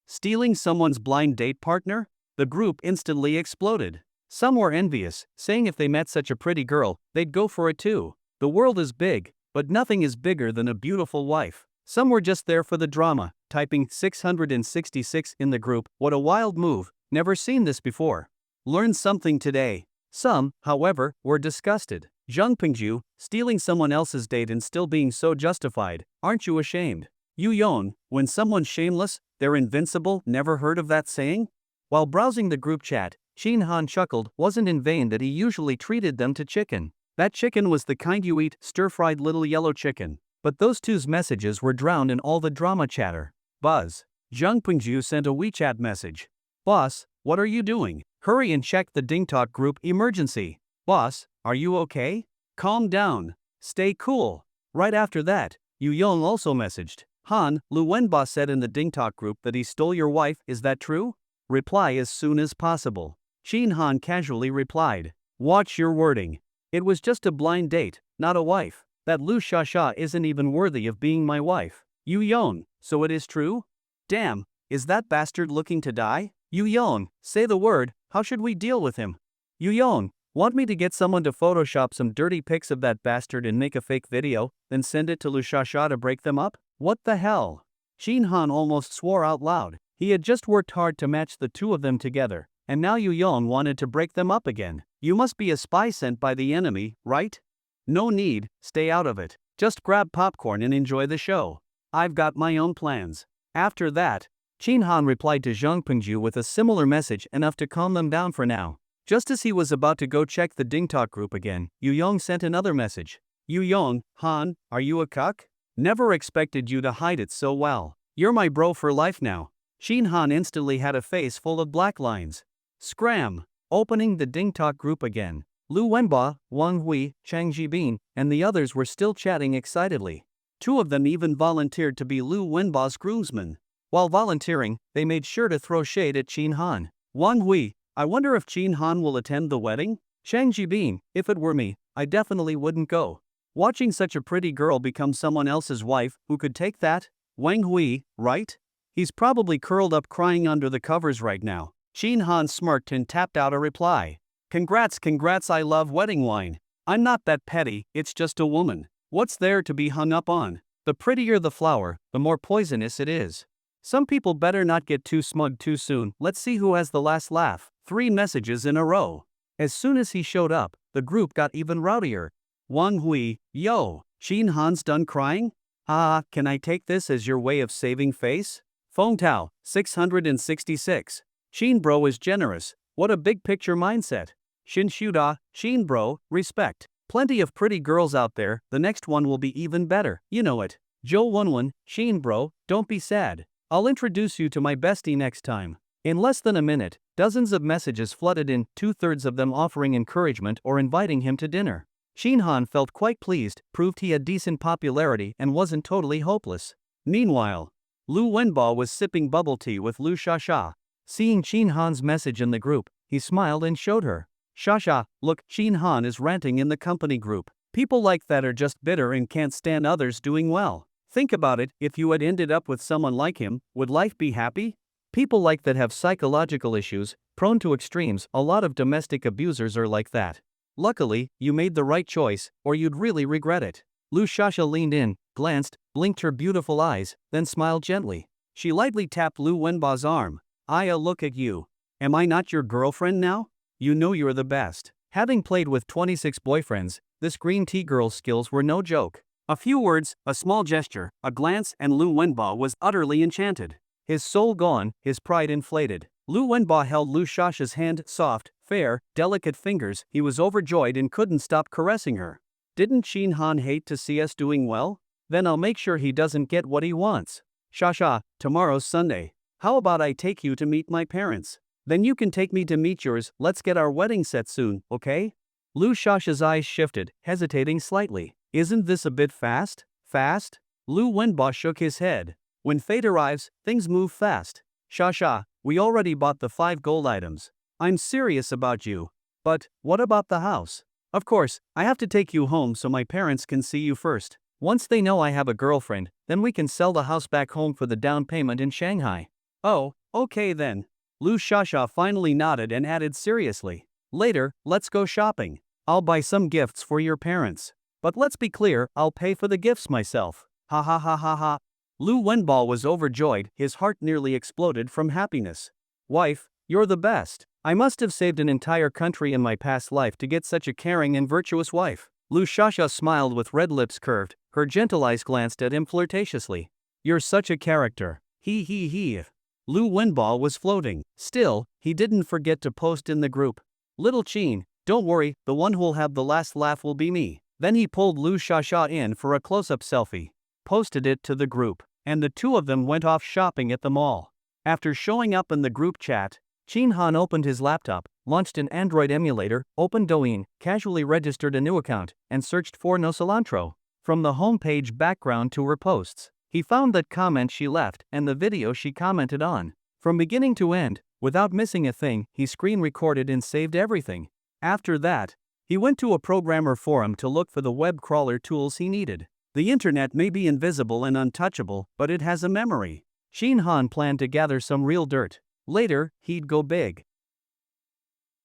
Stealing someone's blind date partner? The group instantly exploded. Some were envious, saying if they met such a pretty girl, they'd go for it too. The world is big, but nothing is bigger than a beautiful wife. Some were just there for the drama, typing 666 in the group. What a wild move, never seen this before. Learned something today. Some, however, were disgusted. Zheng Pingju, stealing someone else's date and still being so justified, aren't you ashamed? Yu Yon, when someone's shameless, they're invincible, never heard of that saying? While browsing the group chat, Shin Han chuckled, wasn't in vain that he usually treated them to chicken. That chicken was the kind you eat, stir-fried little yellow chicken. But those two's messages were drowned in all the drama chatter. Buzz. Zheng Pingju sent a WeChat message. Boss, what are you doing? Hurry and check the DingTalk group emergency. Boss, are you okay? Calm down. Stay cool. Right after that, Yu Yong also messaged. Han, Lu Wenba said in the DingTalk group that he stole your wife, is that true? Reply as soon as possible. Shin Han casually replied. Watch your wording. It was just a blind date, not a wife. That Lu Shasha isn't even worthy of being my wife. Yu Yong, so it is true? Damn, is that bastard looking to die? Yu Yong, say the word, how should we deal with him? Yu Yong, want me to get someone to Photoshop some dirty pics of that bastard and make a fake video, then send it to Lu Shasha to break them up? What the hell? Shin Han almost swore out loud. He had just worked hard to match the two of them together, and now Yu Yong wanted to break them up again. You must be a spy sent by the enemy, right? No need, stay out of it. Just grab popcorn and enjoy the show. I've got my own plans. After that, Chin Han replied to Zhang Pengju with a similar message, enough to calm them down for now. Just as he was about to go check the DingTalk group again, Yu Yong sent another message. Yu Yong, Han, are you a cuck? Never expected you to hide it so well. You're my bro for life now. Chin Han instantly had a face full of black lines. Scram! Opening the DingTalk group again. Lu Wenba, Wang Hui, Chang Jibin, and the others were still chatting excitedly. Two of them even volunteered to be Lu Wenba's groomsmen. While volunteering, they made sure to throw shade at Chin Han. Wang Hui, I wonder if Chin Han will attend the wedding? Chang Jibin, if it were me, I definitely wouldn't go. Watching such a pretty girl become someone else's wife, who could take that? Wang Hui, right? He's probably curled up crying under the covers right now. Chin Han smirked and tapped out a reply. Congrats, I love wedding wine. I'm not that petty, it's just a woman. What's there to be hung up on? The prettier the flower, the more poisonous it is. Some people better not get too smug too soon. Let's see who has the last laugh. 3 messages in a row. As soon as he showed up, the group got even rowdier. Wang Hui, yo, Chin Han's done crying? Can I take this as your way of saving face? Feng Tao, 666. Chin bro is generous, what a big picture mindset. Shin Shuda, Chin bro, respect. Plenty of pretty girls out there, the next one will be even better, you know it. Zhou Wenwen, Chin bro, don't be sad. I'll introduce you to my bestie next time. In less than a minute, dozens of messages flooded in, 2/3 of them offering encouragement or inviting him to dinner. Chin Han felt quite pleased, proved he had decent popularity and wasn't totally hopeless. Meanwhile, Lu Wenba was sipping bubble tea with Lu Shasha. Seeing Chin Han's message in the group, he smiled and showed her. Shasha, look, Chin Han is ranting in the company group. People like that are just bitter and can't stand others doing well. Think about it, if you had ended up with someone like him, would life be happy? People like that have psychological issues, prone to extremes. A lot of domestic abusers are like that. Luckily, you made the right choice, or you'd really regret it. Lu Shasha leaned in, glanced, blinked her beautiful eyes, then smiled gently. She lightly tapped Lu Wenba's arm. Aya, look at you. Am I not your girlfriend now? You know you're the best. Having played with 26 boyfriends, this green tea girl's skills were no joke. A few words, a small gesture, a glance, and Lu Wenba was utterly enchanted. His soul gone, his pride inflated. Lu Wenba held Lu Shasha's hand, soft, fair, delicate fingers. He was overjoyed and couldn't stop caressing her. Didn't Chin Han hate to see us doing well? Then I'll make sure he doesn't get what he wants. Shasha, tomorrow's Sunday. How about I take you to meet my parents? Then you can take me to meet yours. Let's get our wedding set soon, okay? Lu Shasha's eyes shifted, hesitating slightly. Isn't this a bit fast? Fast? Lu Wenba shook his head. When fate arrives, things move fast. Shasha, we already bought the 5 gold items. I'm serious about you. But, what about the house? Of course, I have to take you home so my parents can see you first. Once they know I have a girlfriend, then we can sell the house back home for the down payment in Shanghai. Oh, okay then. Lu Shasha finally nodded and added seriously. Later, let's go shopping. I'll buy some gifts for your parents. But let's be clear, I'll pay for the gifts myself. Ha ha ha ha ha. Lu Wenba was overjoyed, his heart nearly exploded from happiness. Wife, you're the best. I must have saved an entire country in my past life to get such a caring and virtuous wife. Lu Shasha smiled with red lips curved, her gentle eyes glanced at him flirtatiously. You're such a character. He. Lu Wenba was floating. Still, he didn't forget to post in the group. Little Chin, don't worry, the one who'll have the last laugh will be me. Then he pulled Lu Shasha in for a close-up selfie, posted it to the group, and the two of them went off shopping at the mall. After showing up in the group chat, Chin Han opened his laptop, launched an Android emulator, opened Douyin, casually registered a new account, and searched for No Cilantro. From the homepage background to her posts, he found that comment she left and the video she commented on. From beginning to end, without missing a thing, he screen recorded and saved everything. After that, he went to a programmer forum to look for the web crawler tools he needed. The internet may be invisible and untouchable, but it has a memory. Chin Han planned to gather some real dirt. Later, he'd go big.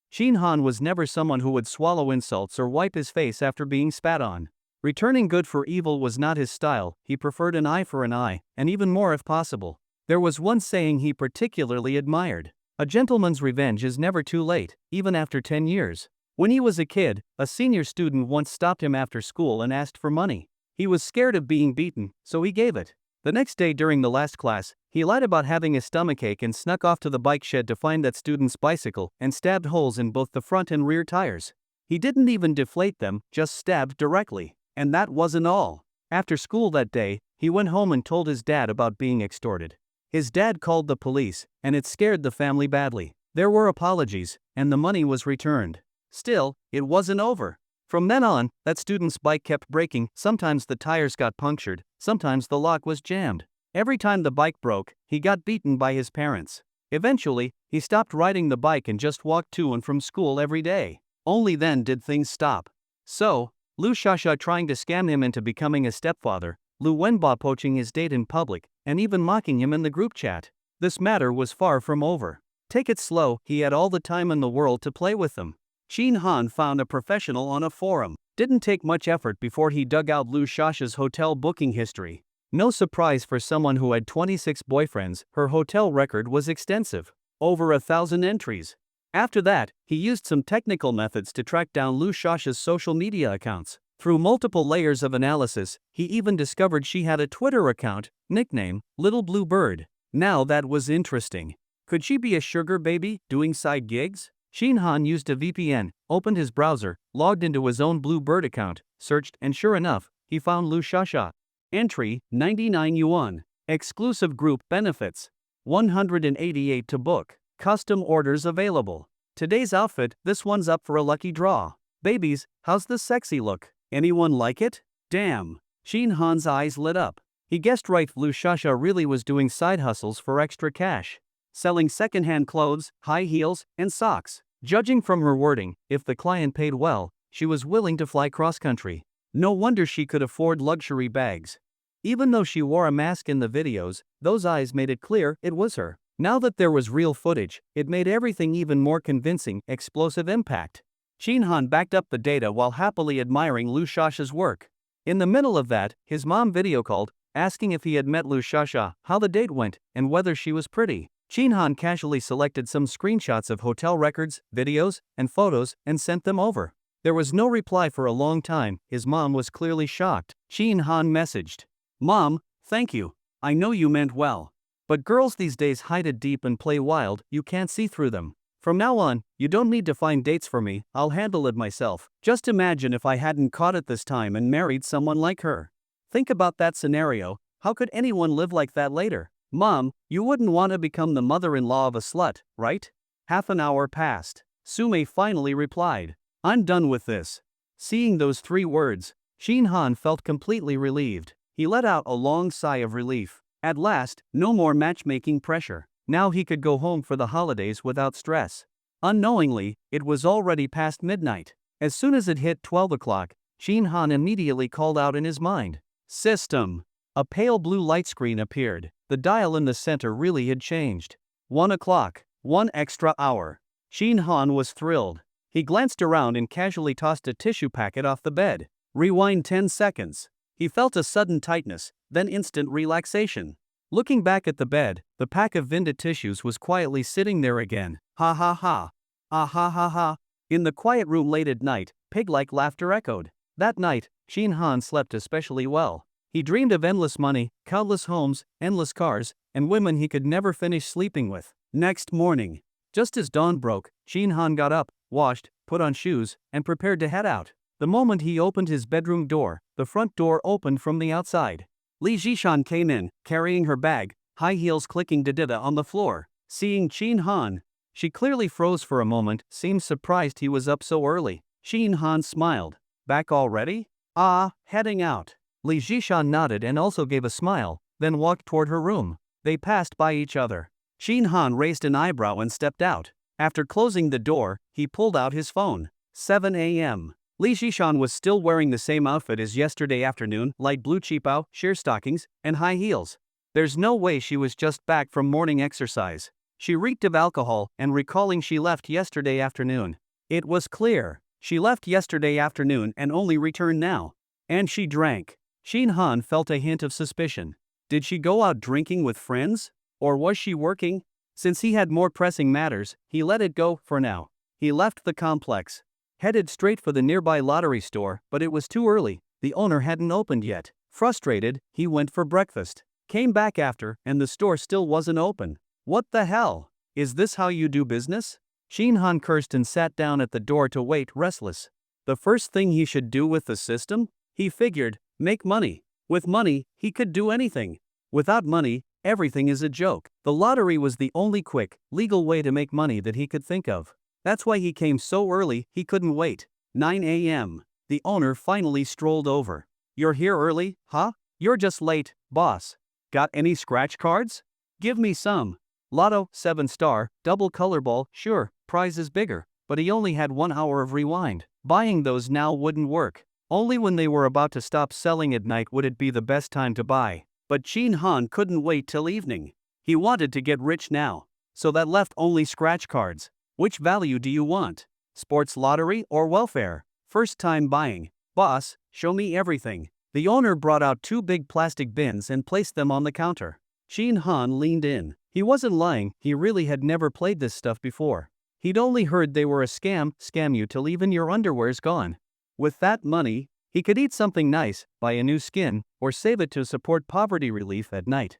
Chin Han was never someone who would swallow insults or wipe his face after being spat on. Returning good for evil was not his style. He preferred an eye for an eye, and even more if possible. There was one saying he particularly admired. A gentleman's revenge is never too late, even after 10 years. When he was a kid, a senior student once stopped him after school and asked for money. He was scared of being beaten, so he gave it. The next day during the last class, He lied about having a stomachache and snuck off to the bike shed to find that student's bicycle and stabbed holes in both the front and rear tires. He didn't even deflate them, just stabbed directly. And that wasn't all. After school that day, he went home and told his dad about being extorted. His dad called the police, and it scared the family badly. There were apologies, and the money was returned. Still, it wasn't over. From then on, that student's bike kept breaking. Sometimes the tires got punctured, sometimes the lock was jammed. Every time the bike broke, he got beaten by his parents. Eventually, he stopped riding the bike and just walked to and from school every day. Only then did things stop. So, Lu Shasha trying to scam him into becoming a stepfather, Lu Wenba poaching his date in public, and even mocking him in the group chat. This matter was far from over. Take it slow, he had all the time in the world to play with them. Shin Han found a professional on a forum. Didn't take much effort before he dug out Lu Shasha's hotel booking history. No surprise for someone who had 26 boyfriends, her hotel record was extensive. Over 1,000 entries. After that, he used some technical methods to track down Lu Shasha's social media accounts. Through multiple layers of analysis, he even discovered she had a Twitter account, nickname, Little Blue Bird. Now that was interesting. Could she be a sugar baby, doing side gigs? Shin Han used a VPN, opened his browser, logged into his own Blue Bird account, searched, and sure enough, he found Lu Shasha. Entry, 99 yuan. Exclusive group benefits. 188 to book. Custom orders available. Today's outfit, this one's up for a lucky draw. Babies, how's this sexy look? Anyone like it? Damn. Shin Han's eyes lit up. He guessed right, Lu Shasha really was doing side hustles for extra cash. Selling secondhand clothes, high heels, and socks. Judging from her wording, if the client paid well, she was willing to fly cross-country. No wonder she could afford luxury bags. Even though she wore a mask in the videos, those eyes made it clear it was her. Now that there was real footage, it made everything even more convincing. Explosive impact. Shin Han backed up the data while happily admiring Lu Shasha's work. In the middle of that, his mom video called, asking if he had met Lu Shasha, how the date went, and whether she was pretty. Shin Han casually selected some screenshots of hotel records, videos, and photos and sent them over. There was no reply for a long time. His mom was clearly shocked. Shin Han messaged, "Mom, thank you. I know you meant well. But girls these days hide it deep and play wild, you can't see through them. From now on, you don't need to find dates for me, I'll handle it myself. Just imagine if I hadn't caught it this time and married someone like her. Think about that scenario, how could anyone live like that later? Mom, you wouldn't want to become the mother-in-law of a slut, right?" Half an hour passed. Sume finally replied, "I'm done with this." Seeing those 3 words, Shin Han felt completely relieved. He let out a long sigh of relief. At last, no more matchmaking pressure. Now he could go home for the holidays without stress. Unknowingly, it was already past midnight. As soon as it hit 12 o'clock, Shin Han immediately called out in his mind, "System." A pale blue light screen appeared. The dial in the center really had changed. 1 o'clock, 1 extra hour. Shin Han was thrilled. He glanced around and casually tossed a tissue packet off the bed. Rewind 10 seconds. He felt a sudden tightness, then instant relaxation. Looking back at the bed, the pack of Vinda tissues was quietly sitting there again. Ha ha ha. Ah ha ha ha. In the quiet room late at night, pig-like laughter echoed. That night, Shin Han slept especially well. He dreamed of endless money, countless homes, endless cars, and women he could never finish sleeping with. Next morning, just as dawn broke, Shin Han got up, washed, put on shoes, and prepared to head out. The moment he opened his bedroom door, the front door opened from the outside. Li Jishan came in, carrying her bag, high heels clicking da-da-da on the floor. Seeing Shin Han, she clearly froze for a moment, seemed surprised he was up so early. Shin Han smiled. "Back already?" "Ah, heading out." Li Jishan nodded and also gave a smile, then walked toward her room. They passed by each other. Shin Han raised an eyebrow and stepped out. After closing the door, he pulled out his phone. 7 a.m. Li Jishan was still wearing the same outfit as yesterday afternoon, light blue cheapao, sheer stockings, and high heels. There's no way she was just back from morning exercise. She reeked of alcohol, and recalling she left yesterday afternoon. It was clear. She left yesterday afternoon and only returned now. And she drank. Shin Han felt a hint of suspicion. Did she go out drinking with friends? Or was she working? Since he had more pressing matters, he let it go for now. He left the complex. Headed straight for the nearby lottery store, but it was too early, the owner hadn't opened yet. Frustrated, he went for breakfast. Came back after, and the store still wasn't open. What the hell? Is this how you do business? Shin Han cursed and sat down at the door to wait, restless. The first thing he should do with the system? He figured, make money. With money, he could do anything. Without money, everything is a joke. The lottery was the only quick, legal way to make money that he could think of. That's why he came so early, he couldn't wait. 9 a.m. The owner finally strolled over. You're here early, huh? You're just late, boss. Got any scratch cards? Give me some. Lotto, 7-star, double color ball, sure, prize is bigger, but he only had 1 hour of rewind. Buying those now wouldn't work. Only when they were about to stop selling at night would it be the best time to buy. But Shin Han couldn't wait till evening. He wanted to get rich now. So that left only scratch cards. Which value do you want? Sports lottery or welfare? First time buying. Boss, show me everything. The owner brought out 2 big plastic bins and placed them on the counter. Shin Han leaned in. He wasn't lying, he really had never played this stuff before. He'd only heard they were a scam you till even your underwear's gone. With that money, he could eat something nice, buy a new skin, or save it to support poverty relief at night.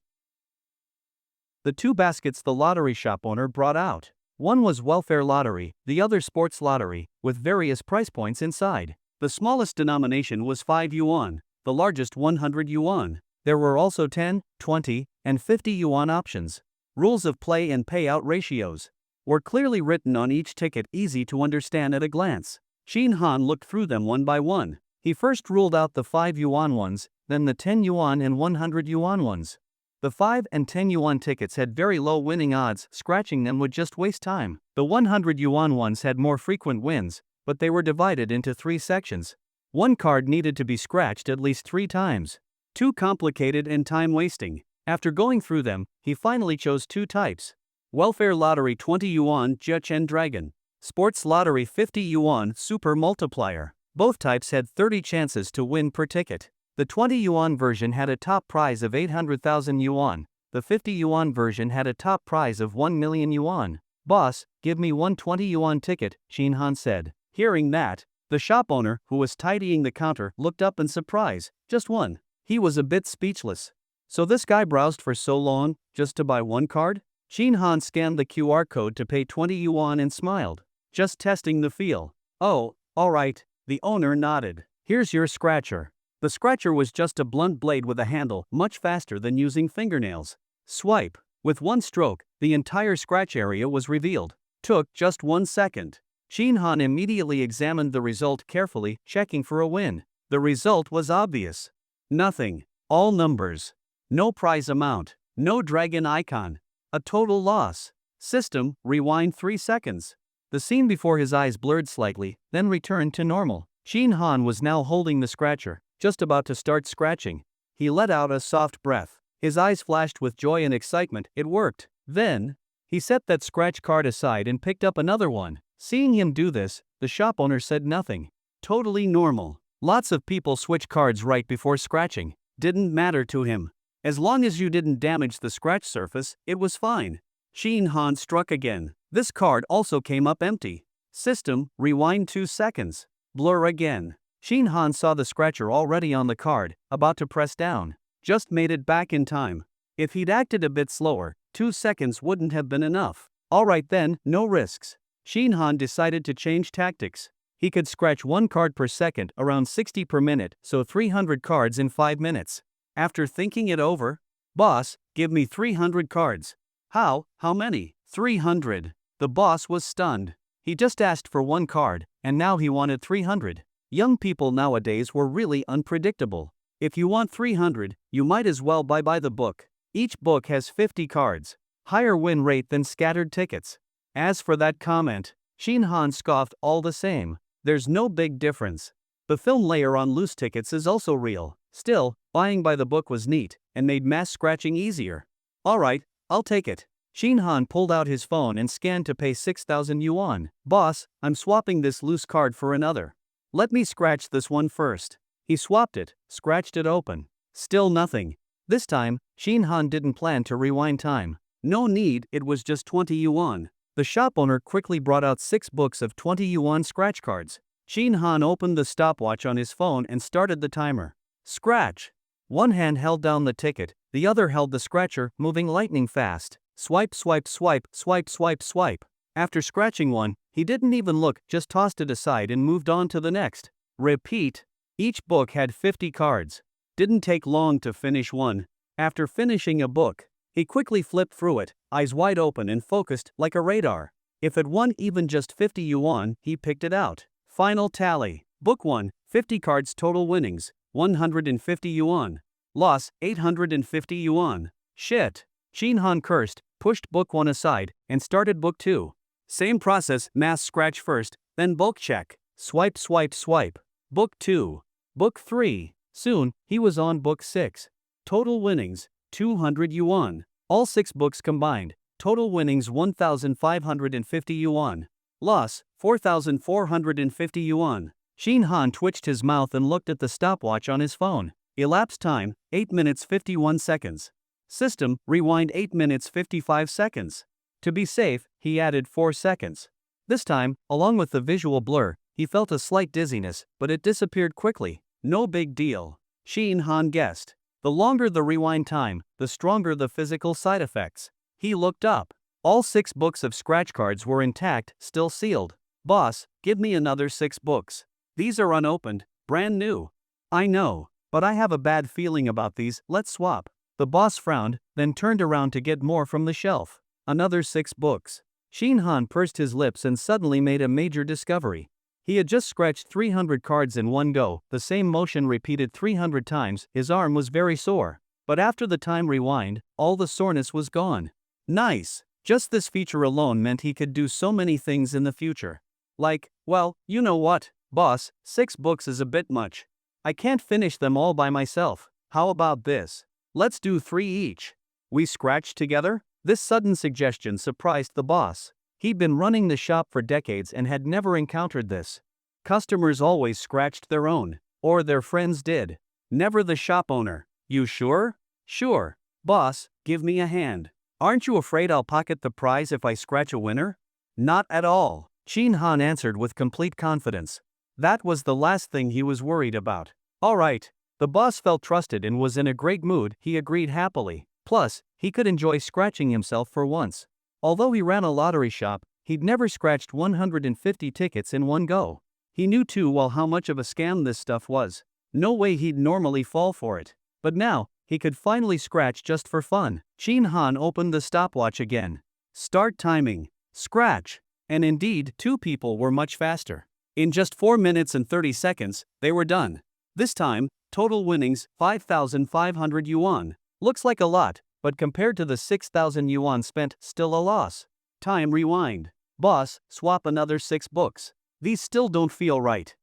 The 2 baskets the lottery shop owner brought out. One was welfare lottery, the other sports lottery, with various price points inside. The smallest denomination was 5 yuan, the largest 100 yuan. There were also 10, 20, and 50 yuan options. Rules of play and payout ratios were clearly written on each ticket, easy to understand at a glance. Shin Han looked through them one by one. He first ruled out the 5 yuan ones, then the 10 yuan and 100 yuan ones. The 5 and 10 yuan tickets had very low winning odds, scratching them would just waste time. The 100 yuan ones had more frequent wins, but they were divided into 3 sections. One card needed to be scratched at least 3 times. Too complicated and time-wasting. After going through them, he finally chose 2 types. Welfare lottery 20 yuan Juchen Dragon. Sports lottery 50 yuan Super Multiplier. Both types had 30 chances to win per ticket. The 20 yuan version had a top prize of 800,000 yuan. The 50 yuan version had a top prize of 1 million yuan. Boss, give me one 20 yuan ticket, Shin Han said. Hearing that, the shop owner, who was tidying the counter, looked up in surprise. Just one. He was a bit speechless. So this guy browsed for so long, just to buy one card? Shin Han scanned the QR code to pay 20 yuan and smiled. Just testing the feel. Oh, alright, the owner nodded. Here's your scratcher. The scratcher was just a blunt blade with a handle, much faster than using fingernails. Swipe. With one stroke, the entire scratch area was revealed. Took just 1 second. Shin Han immediately examined the result carefully, checking for a win. The result was obvious. Nothing. All numbers. No prize amount. No dragon icon. A total loss. System, rewind 3 seconds. The scene before his eyes blurred slightly, then returned to normal. Shin Han was now holding the scratcher, just about to start scratching. He let out a soft breath. His eyes flashed with joy and excitement. It worked. Then, he set that scratch card aside and picked up another one. Seeing him do this, the shop owner said nothing. Totally normal. Lots of people switch cards right before scratching. Didn't matter to him. As long as you didn't damage the scratch surface, it was fine. Shin Han struck again. This card also came up empty. System, rewind 2 seconds. Blur again. Shin Han saw the scratcher already on the card, about to press down. Just made it back in time. If he'd acted a bit slower, 2 seconds wouldn't have been enough. Alright then, no risks. Shin Han decided to change tactics. He could scratch 1 card per second, around 60 per minute, so 300 cards in 5 minutes. After thinking it over, boss, give me 300 cards. How many? 300. The boss was stunned. He just asked for 1 card, and now he wanted 300. Young people nowadays were really unpredictable. If you want 300, you might as well buy the book. Each book has 50 cards. Higher win rate than scattered tickets. As for that comment, Shin Han scoffed all the same. There's no big difference. The film layer on loose tickets is also real. Still, buying by the book was neat, and made mass scratching easier. Alright, I'll take it. Shin Han pulled out his phone and scanned to pay 6,000 yuan. Boss, I'm swapping this loose card for another. Let me scratch this one first. He swapped it, scratched it open. Still nothing. This time, Shin Han didn't plan to rewind time. No need, it was just 20 yuan. The shop owner quickly brought out 6 books of 20 yuan scratch cards. Shin Han opened the stopwatch on his phone and started the timer. Scratch. One hand held down the ticket, The other held the scratcher, moving lightning fast. Swipe, swipe, swipe, swipe, swipe, swipe. After scratching one, he didn't even look, just tossed it aside and moved on to the next. Repeat. Each book had 50 cards. Didn't take long to finish one. After finishing a book, he quickly flipped through it, eyes wide open and focused like a radar. If it won even just 50 yuan, he picked it out. Final tally. Book 1, 50 cards total winnings, 150 yuan. Loss, 850 yuan. Shit. Shin Han cursed, pushed book 1 aside, and started book 2. Same process, mass scratch first, then bulk check. Swipe, swipe, swipe. Book 2. Book 3. Soon, he was on book 6. Total winnings, 200 yuan. All 6 books combined. Total winnings 1,550 yuan. Loss, 4,450 yuan. Shin Han twitched his mouth and looked at the stopwatch on his phone. Elapsed time, 8 minutes 51 seconds. System, rewind 8 minutes 55 seconds. To be safe, he added 4 seconds. This time, along with the visual blur, he felt a slight dizziness, but it disappeared quickly. No big deal. Shin Han guessed. The longer the rewind time, the stronger the physical side effects. He looked up. All 6 books of scratch cards were intact, still sealed. Boss, give me another 6 books. These are unopened, brand new. I know, but I have a bad feeling about these, let's swap. The boss frowned, then turned around to get more from the shelf. Another 6 books. Shin Han pursed his lips and suddenly made a major discovery. He had just scratched 300 cards in one go, the same motion repeated 300 times, his arm was very sore. But after the time rewind, all the soreness was gone. Nice! Just this feature alone meant he could do so many things in the future. Like, well, you know what, boss, 6 books is a bit much. I can't finish them all by myself. How about this? Let's do 3 each. We scratch together? This sudden suggestion surprised the boss. He'd been running the shop for decades and had never encountered this. Customers always scratched their own, or their friends did. Never the shop owner. You sure? Sure. Boss, give me a hand. Aren't you afraid I'll pocket the prize if I scratch a winner? Not at all, Shin Han answered with complete confidence. That was the last thing he was worried about. All right. The boss felt trusted and was in a great mood, he agreed happily. Plus, he could enjoy scratching himself for once. Although he ran a lottery shop, he'd never scratched 150 tickets in one go. He knew too well how much of a scam this stuff was. No way he'd normally fall for it. But now, he could finally scratch just for fun. Shin Han opened the stopwatch again. Start timing. Scratch. And indeed, 2 people were much faster. In just 4 minutes and 30 seconds, they were done. This time, total winnings, 5,500 yuan. Looks like a lot, but compared to the 6,000 yuan spent, still a loss. Time rewind. Boss, swap another 6 books. These still don't feel right.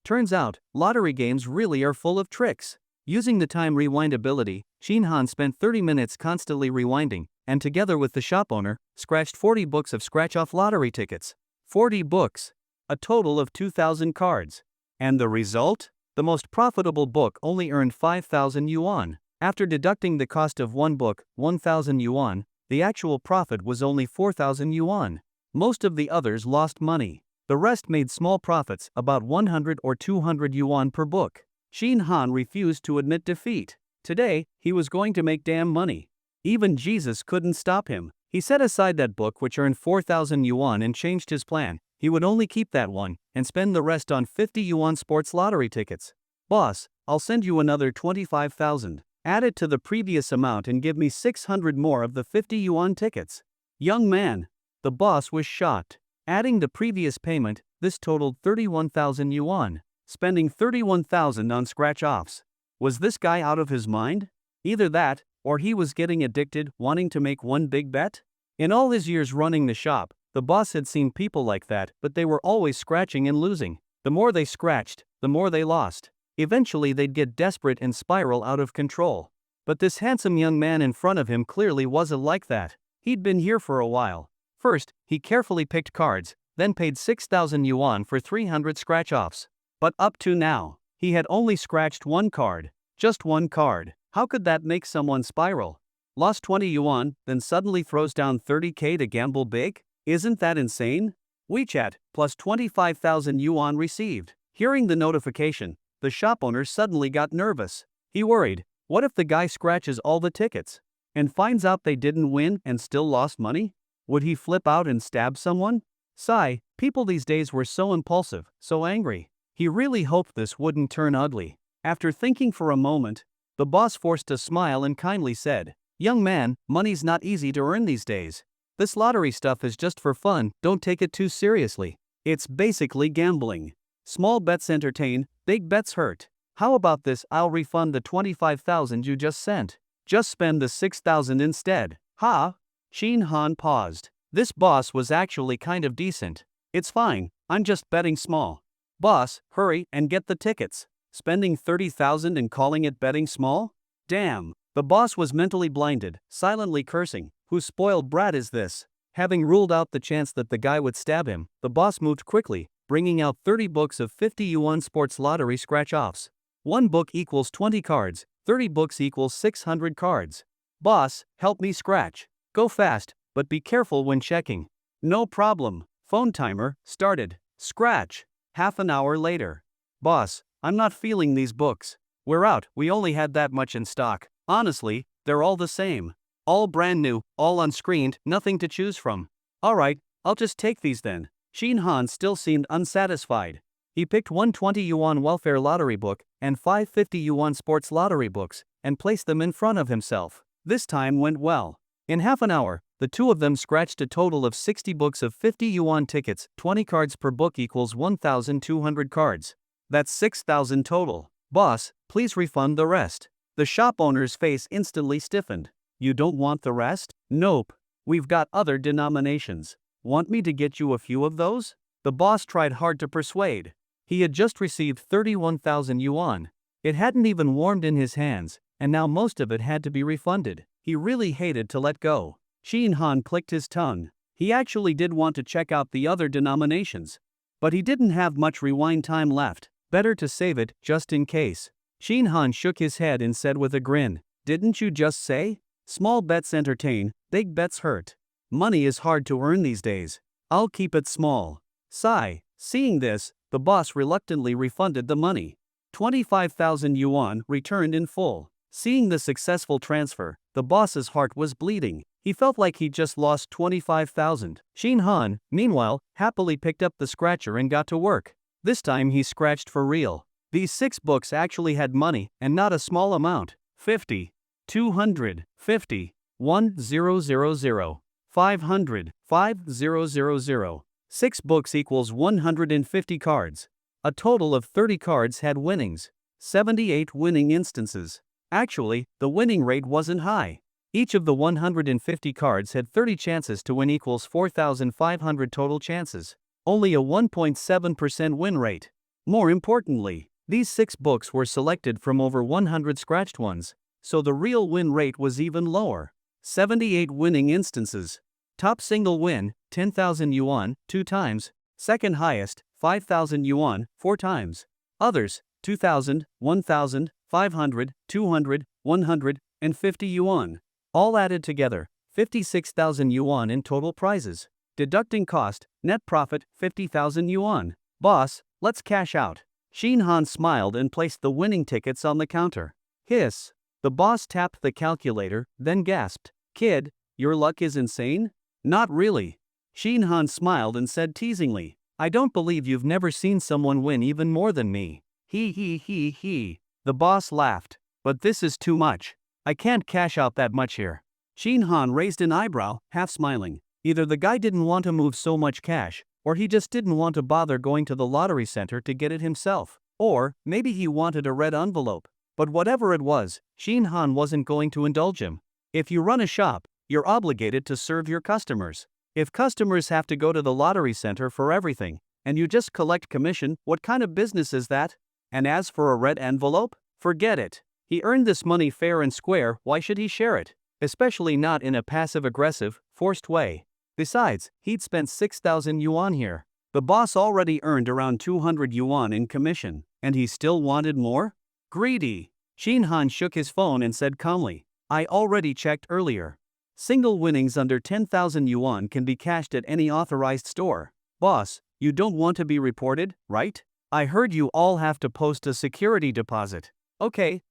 Turns out, lottery games really are full of tricks. Using the time rewind ability, Shin Han spent 30 minutes constantly rewinding, and together with the shop owner, scratched 40 books of scratch-off lottery tickets. 40 books. A total of 2,000 cards. And the result? The most profitable book only earned 5,000 yuan. After deducting the cost of one book, 1,000 yuan, the actual profit was only 4,000 yuan. Most of the others lost money. The rest made small profits, about 100 or 200 yuan per book. Shin Han refused to admit defeat. Today, he was going to make damn money. Even Jesus couldn't stop him. He set aside that book which earned 4,000 yuan and changed his plan. He would only keep that one, and spend the rest on 50 yuan sports lottery tickets. Boss, I'll send you another 25,000. Add it to the previous amount and give me 600 more of the 50 yuan tickets. Young man. The boss was shocked. Adding the previous payment, this totaled 31,000 yuan. Spending 31,000 on scratch-offs. Was this guy out of his mind? Either that, or he was getting addicted, wanting to make one big bet? In all his years running the shop, the boss had seen people like that, but they were always scratching and losing. The more they scratched, the more they lost. Eventually they'd get desperate and spiral out of control. But this handsome young man in front of him clearly wasn't like that. He'd been here for a while. First, he carefully picked cards, then paid 6,000 yuan for 300 scratch-offs. But up to now, he had only scratched one card. Just one card. How could that make someone spiral? Lost 20 yuan, then suddenly throws down 30k to gamble big? Isn't that insane? WeChat, plus 25,000 yuan received. Hearing the notification, the shop owner suddenly got nervous. He worried, What if the guy scratches all the tickets and finds out they didn't win and still lost money? Would he flip out and stab someone? Sigh, people these days were so impulsive, so angry. He really hoped this wouldn't turn ugly. After thinking for a moment, the boss forced a smile and kindly said, "Young man, money's not easy to earn these days. This lottery stuff is just for fun, don't take it too seriously. It's basically gambling. Small bets entertain, big bets hurt. How about this? I'll refund the 25,000 you just sent. Just spend the 6,000 instead." Ha! Shin Han paused. This boss was actually kind of decent. "It's fine, I'm just betting small." "Boss, hurry and get the tickets. Spending 30,000 and calling it betting small? Damn." The boss was mentally blinded, silently cursing. Whose spoiled brat is this? Having ruled out the chance that the guy would stab him, the boss moved quickly, bringing out 30 books of 50 yuan sports lottery scratch-offs. One book equals 20 cards, 30 books equals 600 cards. "Boss, help me scratch. Go fast, but be careful when checking." "No problem." Phone timer started. Scratch. Half an hour later. "Boss, I'm not feeling these books. We're out, we only had that much in stock. Honestly, they're all the same. All brand new, all unscreened, nothing to choose from." "Alright, I'll just take these then." Shin Han still seemed unsatisfied. He picked one 20 yuan welfare lottery book and 5 50 yuan sports lottery books and placed them in front of himself. This time went well. In half an hour, the two of them scratched a total of 60 books of 50 yuan tickets. 20 cards per book equals 1,200 cards. That's 6,000 total. "Boss, please refund the rest." The shop owner's face instantly stiffened. "You don't want the rest?" "Nope. We've got other denominations. Want me to get you a few of those?" The boss tried hard to persuade. He had just received 31,000 yuan. It hadn't even warmed in his hands, and now most of it had to be refunded. He really hated to let go. Shin Han clicked his tongue. He actually did want to check out the other denominations. But he didn't have much rewind time left. Better to save it, just in case. Shin Han shook his head and said with a grin, "Didn't you just say? Small bets entertain, big bets hurt. Money is hard to earn these days. I'll keep it small." Sigh. Seeing this, the boss reluctantly refunded the money. 25,000 yuan returned in full. Seeing the successful transfer, the boss's heart was bleeding. He felt like he just lost 25,000. Shin Han, meanwhile, happily picked up the scratcher and got to work. This time he scratched for real. These 6 books actually had money, and not a small amount. 50, 200, 50, 1000, 500, 5000. 6 books equals 150 cards. A total of 30 cards had winnings. 78 winning instances. Actually, the winning rate wasn't high. Each of the 150 cards had 30 chances to win equals 4,500 total chances. Only a 1.7% win rate. More importantly, these 6 books were selected from over 100 scratched ones, so the real win rate was even lower. 78 winning instances. Top single win, 10,000 yuan, 2 times. Second highest, 5,000 yuan, 4 times. Others, 2,000, 1,000, 500, 200, 100, and 50 yuan. All added together, 56,000 yuan in total prizes. Deducting cost, net profit, 50,000 yuan. "Boss, let's cash out." Shin Han smiled and placed the winning tickets on the counter. Hiss. The boss tapped the calculator, then gasped, "Kid, your luck is insane?" "Not really." Shin Han smiled and said teasingly, "I don't believe you've never seen someone win even more than me." He. The boss laughed. "But this is too much. I can't cash out that much here." Shin Han raised an eyebrow, half smiling. Either the guy didn't want to move so much cash, or he just didn't want to bother going to the lottery center to get it himself. Or, maybe he wanted a red envelope. But whatever it was, Shin Han wasn't going to indulge him. If you run a shop, you're obligated to serve your customers. If customers have to go to the lottery center for everything, and you just collect commission, what kind of business is that? And as for a red envelope? Forget it. He earned this money fair and square, why should he share it? Especially not in a passive-aggressive, forced way. Besides, he'd spent 6,000 yuan here. The boss already earned around 200 yuan in commission, and he still wanted more? Greedy. Shin Han shook his phone and said calmly, "I already checked earlier. Single winnings under 10,000 yuan can be cashed at any authorized store." "Boss, you don't want to be reported, right? I heard you all have to post a security deposit." Okay.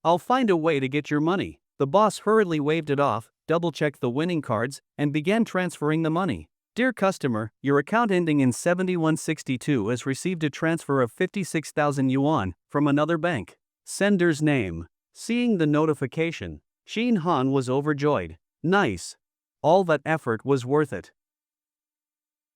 I'll find a way to get your money. The boss hurriedly waved it off, double-checked the winning cards, and began transferring the money. Dear customer, your account ending in 7162 has received a transfer of 56,000 yuan from another bank. Sender's name. Seeing the notification, Shin Han was overjoyed. Nice. All that effort was worth it.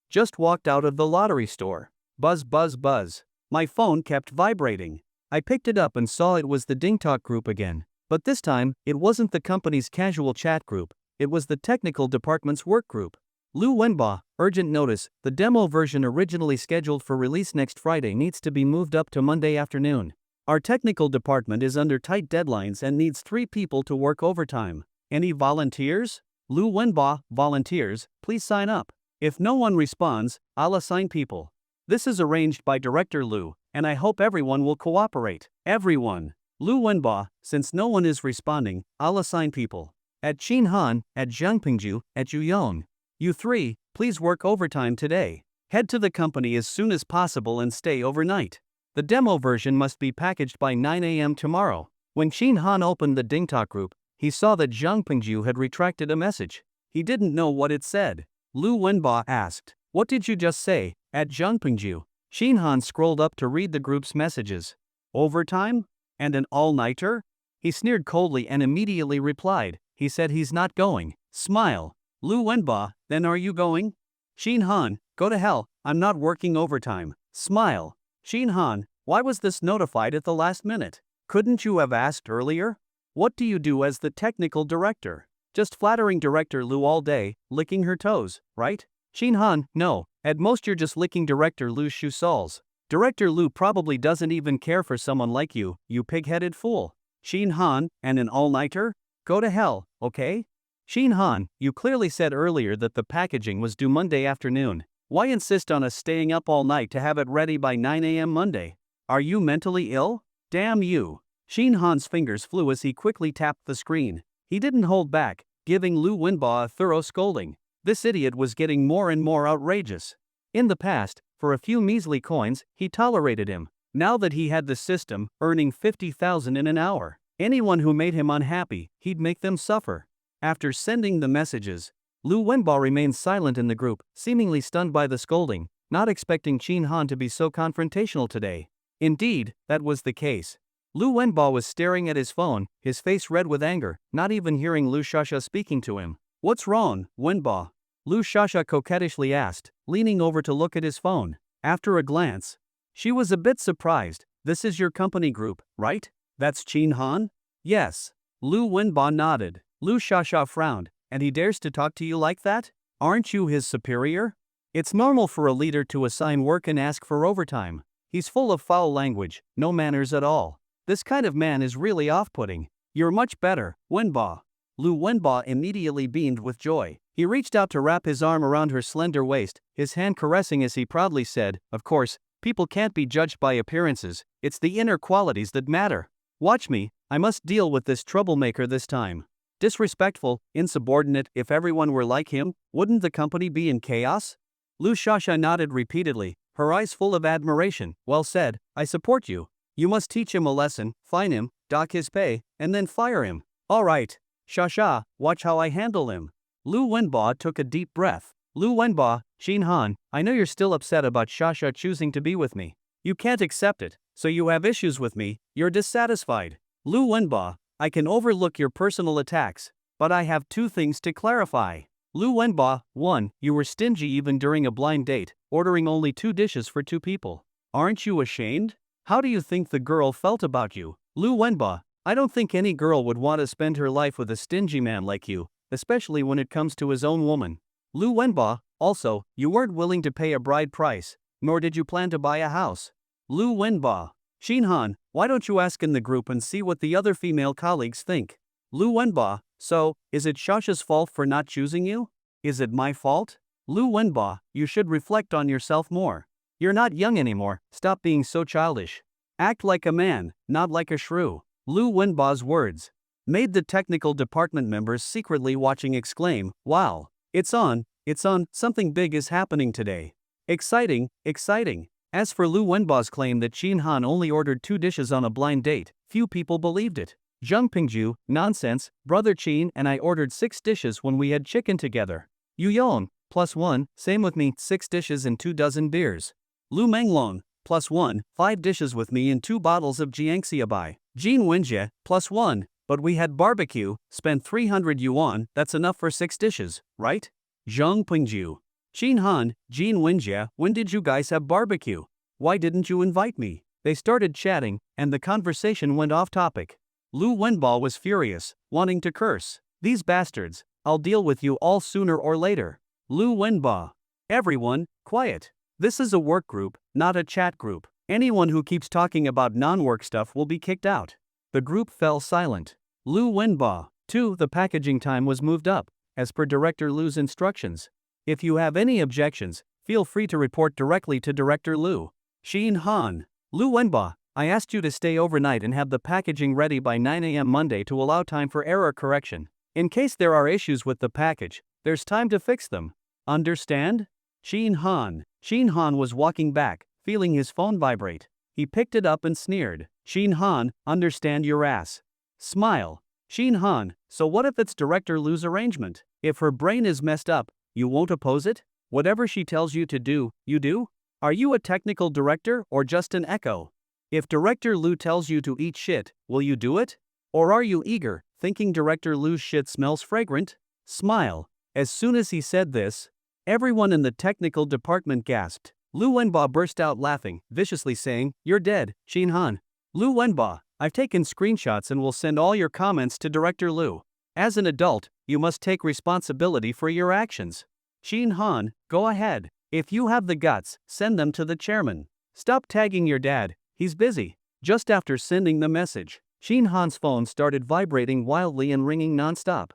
Just walked out of the lottery store. Buzz buzz buzz. My phone kept vibrating. I picked it up and saw it was the DingTalk group again. But this time, it wasn't the company's casual chat group, it was the technical department's work group. Lu Wenba, urgent notice, the demo version originally scheduled for release next Friday needs to be moved up to Monday afternoon. Our technical department is under tight deadlines and needs 3 people to work overtime. Any volunteers? Lu Wenba, volunteers, please sign up. If no one responds, I'll assign people. This is arranged by Director Lu, and I hope everyone will cooperate. Everyone. Lu Wenba, since no one is responding, I'll assign people. At Shin Han, at Jiangpingju, at Yuyong. You 3, please work overtime today. Head to the company as soon as possible and stay overnight. The demo version must be packaged by 9 a.m. tomorrow. When Shin Han opened the DingTalk group, he saw that Zhang Pingju had retracted a message. He didn't know what it said. Lu Wenba asked, "What did you just say?" At Zhang Pingju. Shin Han scrolled up to read the group's messages. Overtime? And an all-nighter? He sneered coldly and immediately replied, he said he's not going. Smile. Lu Wenba, then are you going? Shin Han, go to hell, I'm not working overtime. Smile. Shin Han, why was this notified at the last minute? Couldn't you have asked earlier? What do you do as the technical director? Just flattering Director Lu all day, licking her toes, right? Shin Han, no, at most you're just licking Director Lu's shoe soles. Director Lu probably doesn't even care for someone like you pig-headed fool. Shin Han, and an all-nighter? Go to hell, okay? Shin Han, you clearly said earlier that the packaging was due Monday afternoon. Why insist on us staying up all night to have it ready by 9 a.m. Monday? Are you mentally ill? Damn you. Shin Han's fingers flew as he quickly tapped the screen. He didn't hold back, giving Lu Wenba a thorough scolding. This idiot was getting more and more outrageous. In the past, for a few measly coins, he tolerated him. Now that he had the system, earning 50,000 in an hour, anyone who made him unhappy, he'd make them suffer. After sending the messages, Lu Wenba remained silent in the group, seemingly stunned by the scolding, not expecting Shin Han to be so confrontational today. Indeed, that was the case. Lu Wenba was staring at his phone, his face red with anger, not even hearing Lu Shasha speaking to him. What's wrong, Wenba? Lu Shasha coquettishly asked, leaning over to look at his phone. After a glance, she was a bit surprised. This is your company group, right? That's Shin Han? Yes. Lu Wenba nodded. Lu Shasha frowned. And he dares to talk to you like that? Aren't you his superior? It's normal for a leader to assign work and ask for overtime. He's full of foul language, no manners at all. This kind of man is really off-putting. You're much better, Wenba. Lu Wenba immediately beamed with joy. He reached out to wrap his arm around her slender waist, his hand caressing as he proudly said, of course, people can't be judged by appearances, it's the inner qualities that matter. Watch me, I must deal with this troublemaker this time. Disrespectful, insubordinate, if everyone were like him, wouldn't the company be in chaos? Lu Shasha nodded repeatedly, her eyes full of admiration. Well said, I support you. You must teach him a lesson, fine him, dock his pay, and then fire him. Alright. Shasha, watch how I handle him. Lu Wenba took a deep breath. Lu Wenba, Shin Han, I know you're still upset about Shasha choosing to be with me. You can't accept it, so you have issues with me, you're dissatisfied. Lu Wenba, I can overlook your personal attacks, but I have 2 things to clarify. Lu Wenba, 1, you were stingy even during a blind date, ordering only 2 dishes for 2 people. Aren't you ashamed? How do you think the girl felt about you? Lu Wenba, I don't think any girl would want to spend her life with a stingy man like you, especially when it comes to his own woman. Lu Wenba, also, you weren't willing to pay a bride price, nor did you plan to buy a house. Lu Wenba, Shin Han, why don't you ask in the group and see what the other female colleagues think? Lu Wenba, so, is it Shasha's fault for not choosing you? Is it my fault? Lu Wenba, you should reflect on yourself more. You're not young anymore, stop being so childish. Act like a man, not like a shrew. Lu Wenba's words made the technical department members secretly watching exclaim, wow, it's on, something big is happening today. Exciting, exciting. As for Lu Wenba's claim that Shin Han only ordered 2 dishes on a blind date, few people believed it. Zheng Pingju, nonsense, brother Qin and I ordered 6 dishes when we had chicken together. Yu Yong, +1, same with me, 6 dishes and 2 dozen beers. Lu Menglong, +1, 5 dishes with me and 2 bottles of Jiangxiabai. Jin Wenjie, +1, but we had barbecue, spent 300 yuan, that's enough for 6 dishes, right? Zhang Pingju. Qin Han, Jin Wenjie, when did you guys have barbecue? Why didn't you invite me? They started chatting, and the conversation went off topic. Lu Wenba was furious, wanting to curse. These bastards, I'll deal with you all sooner or later. Lu Wenba. Everyone, quiet. This is a work group, not a chat group. Anyone who keeps talking about non-work stuff will be kicked out. The group fell silent. Lu Wenba. 2. The packaging time was moved up, as per Director Lu's instructions. If you have any objections, feel free to report directly to Director Lu. Xin Han. Lu Wenba, I asked you to stay overnight and have the packaging ready by 9 a.m. Monday to allow time for error correction. In case there are issues with the package, there's time to fix them. Understand? Xin Han. Xin Han was walking back, feeling his phone vibrate. He picked it up and sneered. Xin Han, understand your ass. Smile. Xin Han, so what if it's Director Lu's arrangement? If her brain is messed up, you won't oppose it? Whatever she tells you to do, you do? Are you a technical director or just an echo? If Director Lu tells you to eat shit, will you do it? Or are you eager, thinking Director Lu's shit smells fragrant? Smile. As soon as he said this, everyone in the technical department gasped. Lu Wenba burst out laughing, viciously saying, "You're dead, Xin Han." Lu Wenba, I've taken screenshots and will send all your comments to Director Lu. As an adult, you must take responsibility for your actions. Xin Han, go ahead. If you have the guts, send them to the chairman. Stop tagging your dad, he's busy. Just after sending the message, Xin Han's phone started vibrating wildly and ringing non-stop.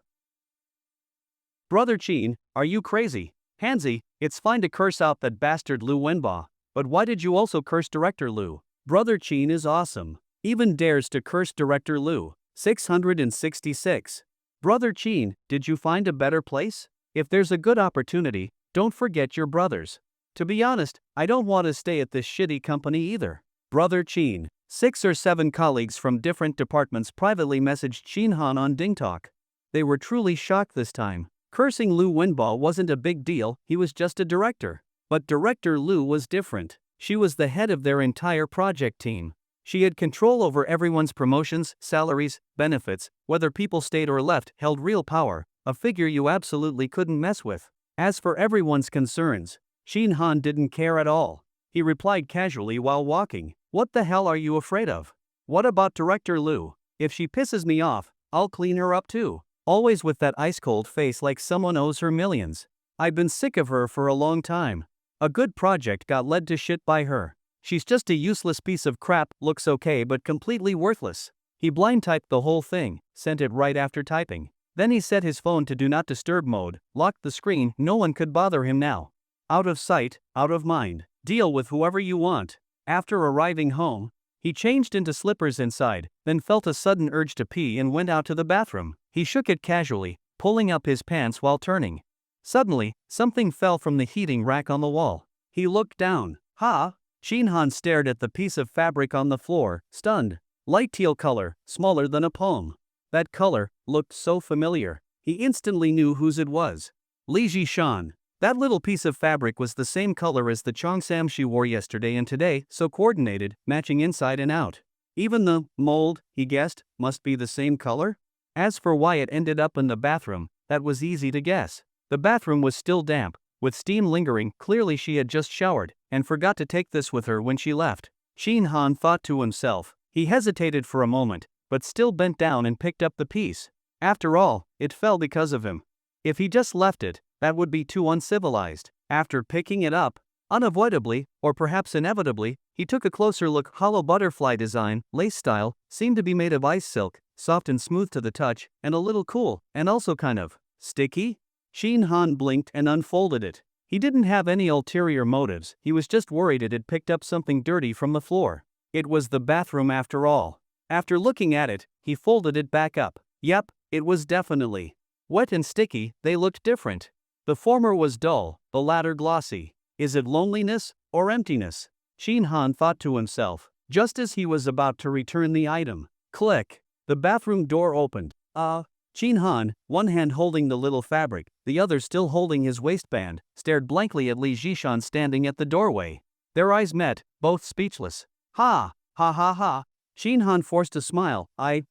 Brother Qin, are you crazy? Hansi, it's fine to curse out that bastard Lu Wenba, but why did you also curse Director Lu? Brother Qin is awesome. Even dares to curse Director Lu. 666. Brother Qin, did you find a better place? If there's a good opportunity, don't forget your brothers. To be honest, I don't want to stay at this shitty company either. Brother Qin. 6 or 7 colleagues from different departments privately messaged Qin Han on DingTalk. They were truly shocked this time. Cursing Lu Wenba wasn't a big deal, he was just a director. But Director Lu was different. She was the head of their entire project team. She had control over everyone's promotions, salaries, benefits, whether people stayed or left, held real power, a figure you absolutely couldn't mess with. As for everyone's concerns, Xin Han didn't care at all. He replied casually while walking, "What the hell are you afraid of? What about Director Lu? If she pisses me off, I'll clean her up too." Always with that ice-cold face like someone owes her millions. I've been sick of her for a long time. A good project got led to shit by her. She's just a useless piece of crap, looks okay but completely worthless. He blind typed the whole thing, sent it right after typing. Then he set his phone to do not disturb mode, locked the screen, no one could bother him now. Out of sight, out of mind. Deal with whoever you want. After arriving home, he changed into slippers inside, then felt a sudden urge to pee and went out to the bathroom. He shook it casually, pulling up his pants while turning. Suddenly, something fell from the heating rack on the wall. He looked down. Ha! Xin Han stared at the piece of fabric on the floor, stunned. Light teal color, smaller than a palm. That color looked so familiar. He instantly knew whose it was. Li Jishan. That little piece of fabric was the same color as the cheongsam she wore yesterday and today, so coordinated, matching inside and out. Even the mold, he guessed, must be the same color? As for why it ended up in the bathroom, that was easy to guess. The bathroom was still damp, with steam lingering, clearly she had just showered, and forgot to take this with her when she left. Xin Han thought to himself. He hesitated for a moment, but still bent down and picked up the piece. After all, it fell because of him. If he just left it, that would be too uncivilized. After picking it up, unavoidably, or perhaps inevitably, he took a closer look. Hollow butterfly design, lace style, seemed to be made of ice silk, soft and smooth to the touch, and a little cool, and also kind of sticky. Xin Han blinked and unfolded it. He didn't have any ulterior motives, he was just worried it had picked up something dirty from the floor. It was the bathroom after all. After looking at it, he folded it back up. Yep, it was definitely wet and sticky. They looked different. The former was dull, the latter glossy. Is it loneliness or emptiness? Xin Han thought to himself, just as he was about to return the item. Click. The bathroom door opened. Chin Han, one hand holding the little fabric, the other still holding his waistband, stared blankly at Li Zhishan standing at the doorway. Their eyes met, both speechless. Ha! Ha ha ha! Chin Han forced a smile. I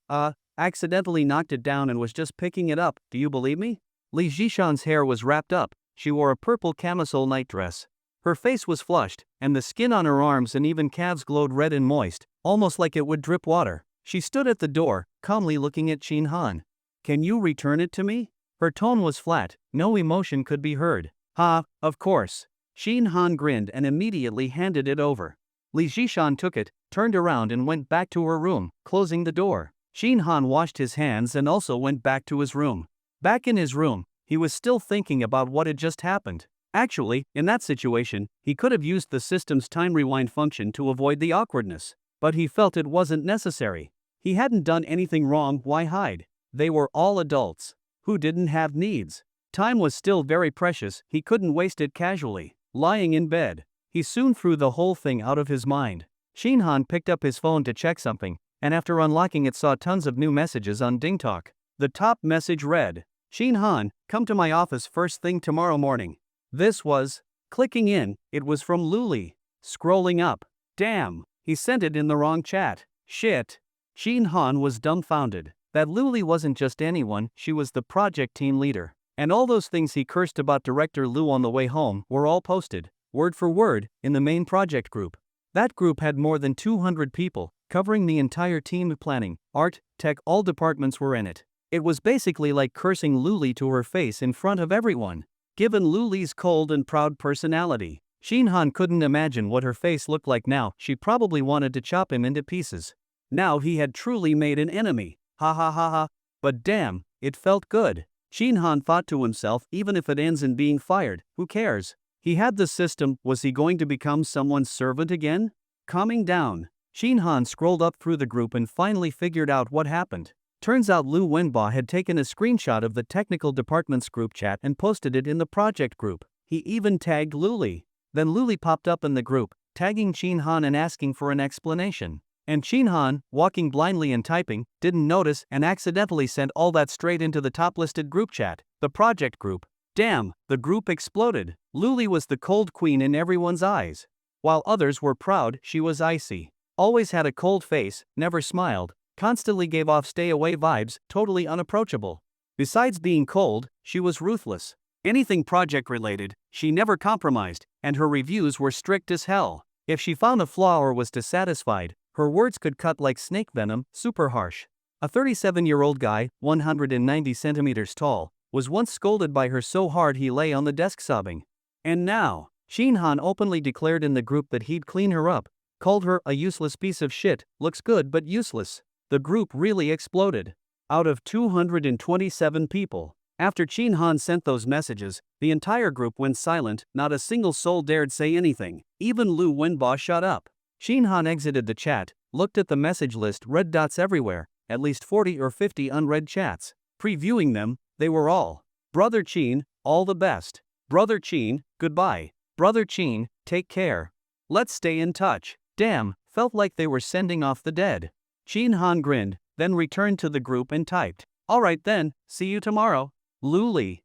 accidentally knocked it down and was just picking it up, do you believe me? Li Zhishan's hair was wrapped up, she wore a purple camisole nightdress. Her face was flushed, and the skin on her arms and even calves glowed red and moist, almost like it would drip water. She stood at the door, calmly looking at Chin Han. Can you return it to me? Her tone was flat, no emotion could be heard. Ha, of course. Chin Han grinned and immediately handed it over. Li Zhishan took it, turned around and went back to her room, closing the door. Chin Han washed his hands and also went back to his room. Back in his room, he was still thinking about what had just happened. Actually, in that situation, he could have used the system's time rewind function to avoid the awkwardness. But he felt it wasn't necessary. He hadn't done anything wrong, why hide? They were all adults who didn't have needs. Time was still very precious, he couldn't waste it casually. Lying in bed, he soon threw the whole thing out of his mind. Chin Han picked up his phone to check something, and after unlocking it saw tons of new messages on DingTalk. The top message read, Chin Han, come to my office first thing tomorrow morning. This was, clicking in, it was from Luli. Scrolling up, damn, he sent it in the wrong chat. Shit. Chin Han was dumbfounded. That Luli wasn't just anyone, she was the project team leader. And all those things he cursed about director Lu on the way home were all posted, word for word, in the main project group. That group had more than 200 people, covering the entire team. Planning, art, tech, all departments were in it. It was basically like cursing Luli to her face in front of everyone. Given Luli's cold and proud personality, Chin Han couldn't imagine what her face looked like now. She probably wanted to chop him into pieces. Now he had truly made an enemy. Ha ha ha ha. But damn, it felt good. Chin Han thought to himself, even if it ends in being fired, who cares? He had the system, was he going to become someone's servant again? Calming down, Chin Han scrolled up through the group and finally figured out what happened. Turns out Lu Wenba had taken a screenshot of the technical department's group chat and posted it in the project group. He even tagged Luli. Then Luli popped up in the group, tagging Chin Han and asking for an explanation. And Chin Han, walking blindly and typing, didn't notice and accidentally sent all that straight into the top-listed group chat, the project group. Damn, the group exploded. Luli was the cold queen in everyone's eyes. While others were proud, she was icy. Always had a cold face, never smiled, constantly gave off stay-away vibes, totally unapproachable. Besides being cold, she was ruthless. Anything project-related, she never compromised, and her reviews were strict as hell. If she found a flaw or was dissatisfied, her words could cut like snake venom, super harsh. A 37-year-old guy, 190 centimeters tall, was once scolded by her so hard he lay on the desk sobbing. And now, Chin Han openly declared in the group that he'd clean her up, called her a useless piece of shit, looks good but useless. The group really exploded. Out of 227 people, after Chin Han sent those messages, the entire group went silent, not a single soul dared say anything, even Lu Wenba shut up. Chin Han exited the chat, looked at the message list, red dots everywhere, at least 40 or 50 unread chats. Previewing them, they were all, Brother Chin, all the best. Brother Chin, goodbye. Brother Chin, take care. Let's stay in touch. Damn, felt like they were sending off the dead. Chin Han grinned, then returned to the group and typed, alright then, see you tomorrow. Luli.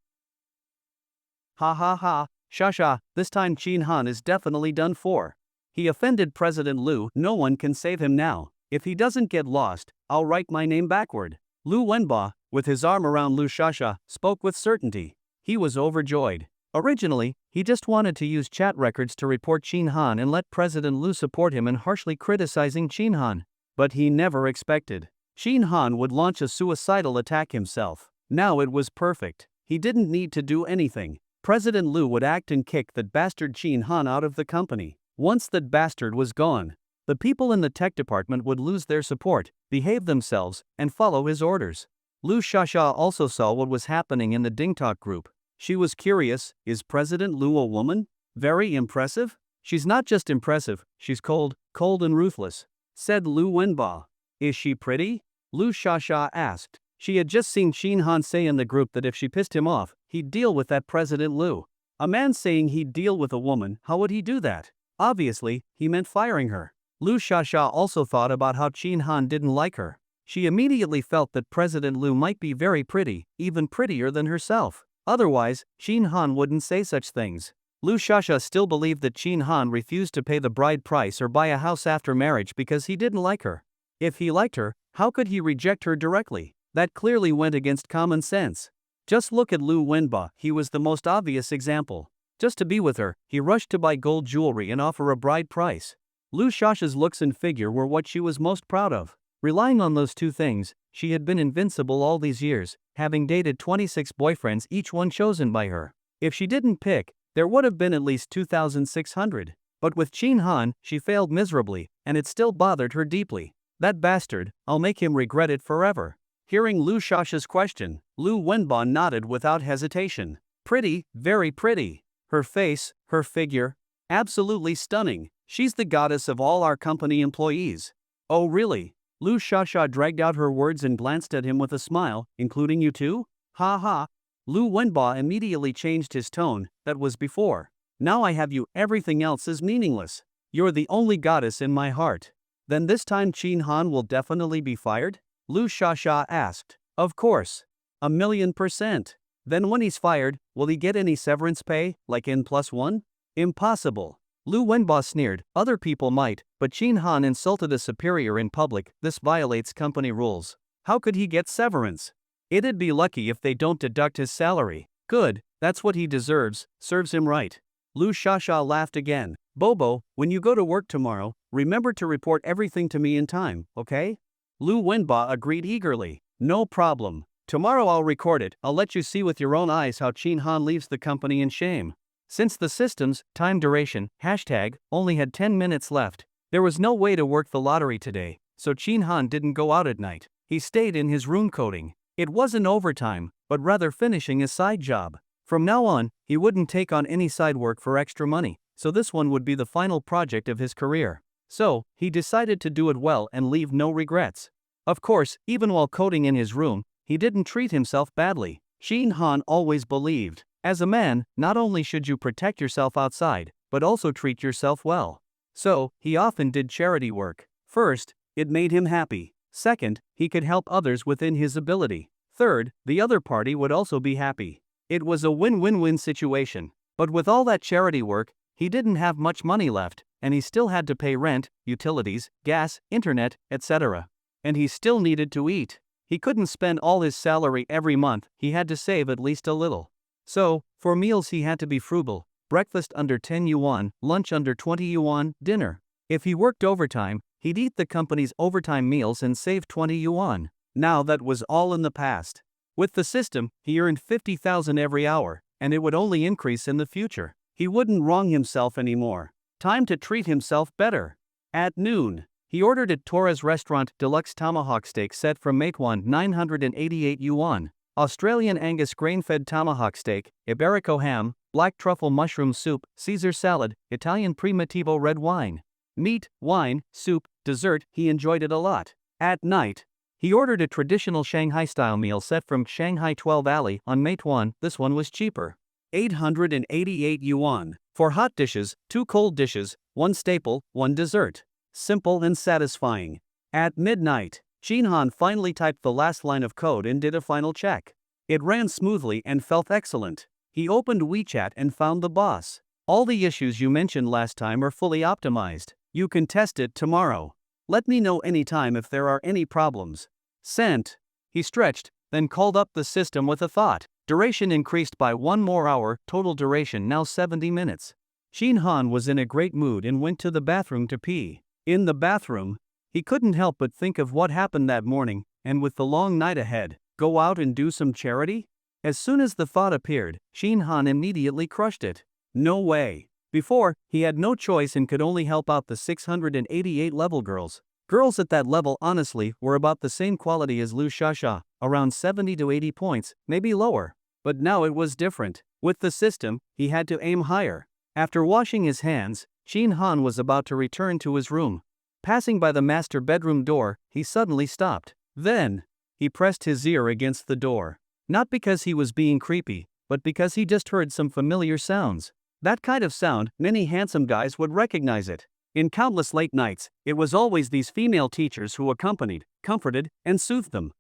Ha ha ha, shasha, this time Chin Han is definitely done for. He offended President Lu, no one can save him now. If he doesn't get lost, I'll write my name backward. Lu Wenba, with his arm around Lu Shasha, spoke with certainty. He was overjoyed. Originally, he just wanted to use chat records to report Chin Han and let President Lu support him in harshly criticizing Chin Han. But he never expected Chin Han would launch a suicidal attack himself. Now it was perfect. He didn't need to do anything. President Lu would act and kick that bastard Chin Han out of the company. Once that bastard was gone, the people in the tech department would lose their support, behave themselves, and follow his orders. Lu Shasha also saw what was happening in the DingTalk group. She was curious, is President Lu a woman? Very impressive? She's not just impressive, she's cold and ruthless, said Lu Wenba. Is she pretty? Lu Shasha asked. She had just seen Chin Han say in the group that if she pissed him off, he'd deal with that President Lu. A man saying he'd deal with a woman, how would he do that? Obviously, he meant firing her. Lu Shasha also thought about how Chin Han didn't like her. She immediately felt that President Lu might be very pretty, even prettier than herself. Otherwise, Shin Han wouldn't say such things. Lu Shasha still believed that Shin Han refused to pay the bride price or buy a house after marriage because he didn't like her. If he liked her, how could he reject her directly? That clearly went against common sense. Just look at Lu Wenba, he was the most obvious example. Just to be with her, he rushed to buy gold jewelry and offer a bride price. Lu Shasha's looks and figure were what she was most proud of. Relying on those two things, she had been invincible all these years, having dated 26 boyfriends, each one chosen by her. If she didn't pick, there would have been at least 2,600. But with Shin Han, she failed miserably, and it still bothered her deeply. That bastard, I'll make him regret it forever. Hearing Lu Shasha's question, Lu Wenba nodded without hesitation. Pretty, very pretty. Her face, her figure, absolutely stunning. She's the goddess of all our company employees. Oh really? Lu Shasha dragged out her words and glanced at him with a smile, including you too? Ha ha. Lu Wenba immediately changed his tone, that was before. Now I have you, everything else is meaningless. You're the only goddess in my heart. Then this time Shin Han will definitely be fired? Lu Shasha asked. Of course. 1,000,000%. Then when he's fired, will he get any severance pay, like N+1? Impossible. Lu Wenba sneered, other people might, but Shin Han insulted a superior in public, this violates company rules. How could he get severance? It'd be lucky if they don't deduct his salary. Good, that's what he deserves, serves him right. Lu Shasha laughed again. Bobo, when you go to work tomorrow, remember to report everything to me in time, okay? Lu Wenba agreed eagerly. No problem. Tomorrow I'll record it, I'll let you see with your own eyes how Shin Han leaves the company in shame. Since the system's time duration hashtag only had 10 minutes left, there was no way to work the lottery today, so Shin Han didn't go out at night. He stayed in his room coding. It wasn't overtime, but rather finishing a side job. From now on, he wouldn't take on any side work for extra money, so this one would be the final project of his career. So, he decided to do it well and leave no regrets. Of course, even while coding in his room, he didn't treat himself badly. Shin Han always believed, as a man, not only should you protect yourself outside, but also treat yourself well. So, he often did charity work. First, it made him happy. Second, he could help others within his ability. Third, the other party would also be happy. It was a win-win-win situation. But with all that charity work, he didn't have much money left, and he still had to pay rent, utilities, gas, internet, etc. And he still needed to eat. He couldn't spend all his salary every month, he had to save at least a little. So, for meals he had to be frugal, breakfast under 10 yuan, lunch under 20 yuan, dinner. If he worked overtime, he'd eat the company's overtime meals and save 20 yuan. Now that was all in the past. With the system, he earned 50,000 every hour, and it would only increase in the future. He wouldn't wrong himself anymore. Time to treat himself better. At noon, he ordered at Torres Restaurant deluxe tomahawk steak set from Meituan 988 yuan. Australian Angus grain-fed tomahawk steak, Iberico ham, black truffle mushroom soup, Caesar salad, Italian Primitivo red wine. Meat, wine, soup, dessert, he enjoyed it a lot. At night, he ordered a traditional Shanghai-style meal set from Shanghai 12 Alley on Meituan, this one was cheaper. 888 yuan. For hot dishes, 2 cold dishes, 1 staple, 1 dessert. Simple and satisfying. At midnight, Shin Han finally typed the last line of code and did a final check. It ran smoothly and felt excellent. He opened WeChat and found the boss. All the issues you mentioned last time are fully optimized. You can test it tomorrow. Let me know anytime if there are any problems. Sent. He stretched, then called up the system with a thought. Duration increased by 1 more hour, total duration now 70 minutes. Shin Han was in a great mood and went to the bathroom to pee. In the bathroom, he couldn't help but think of what happened that morning, and with the long night ahead, go out and do some charity? As soon as the thought appeared, Shin Han immediately crushed it. No way. Before, he had no choice and could only help out the 688 level girls. Girls at that level honestly were about the same quality as Lu Shasha, around 70 to 80 points, maybe lower. But now it was different. With the system, he had to aim higher. After washing his hands, Shin Han was about to return to his room. Passing by the master bedroom door, he suddenly stopped. Then, he pressed his ear against the door. Not because he was being creepy, but because he just heard some familiar sounds. That kind of sound, many handsome guys would recognize it. In countless late nights, it was always these female teachers who accompanied, comforted, and soothed them.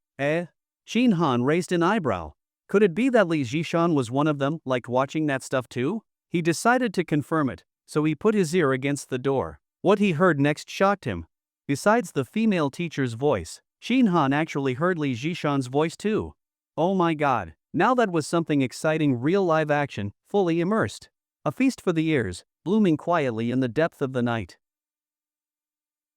Shin Han raised an eyebrow. Could it be that Li Jishan was one of them, like watching that stuff too? He decided to confirm it, so he put his ear against the door. What he heard next shocked him. Besides the female teacher's voice, Shin Han actually heard Li Jishan's voice too. Oh my god, now that was something exciting, real live action, fully immersed. A feast for the ears, blooming quietly in the depth of the night.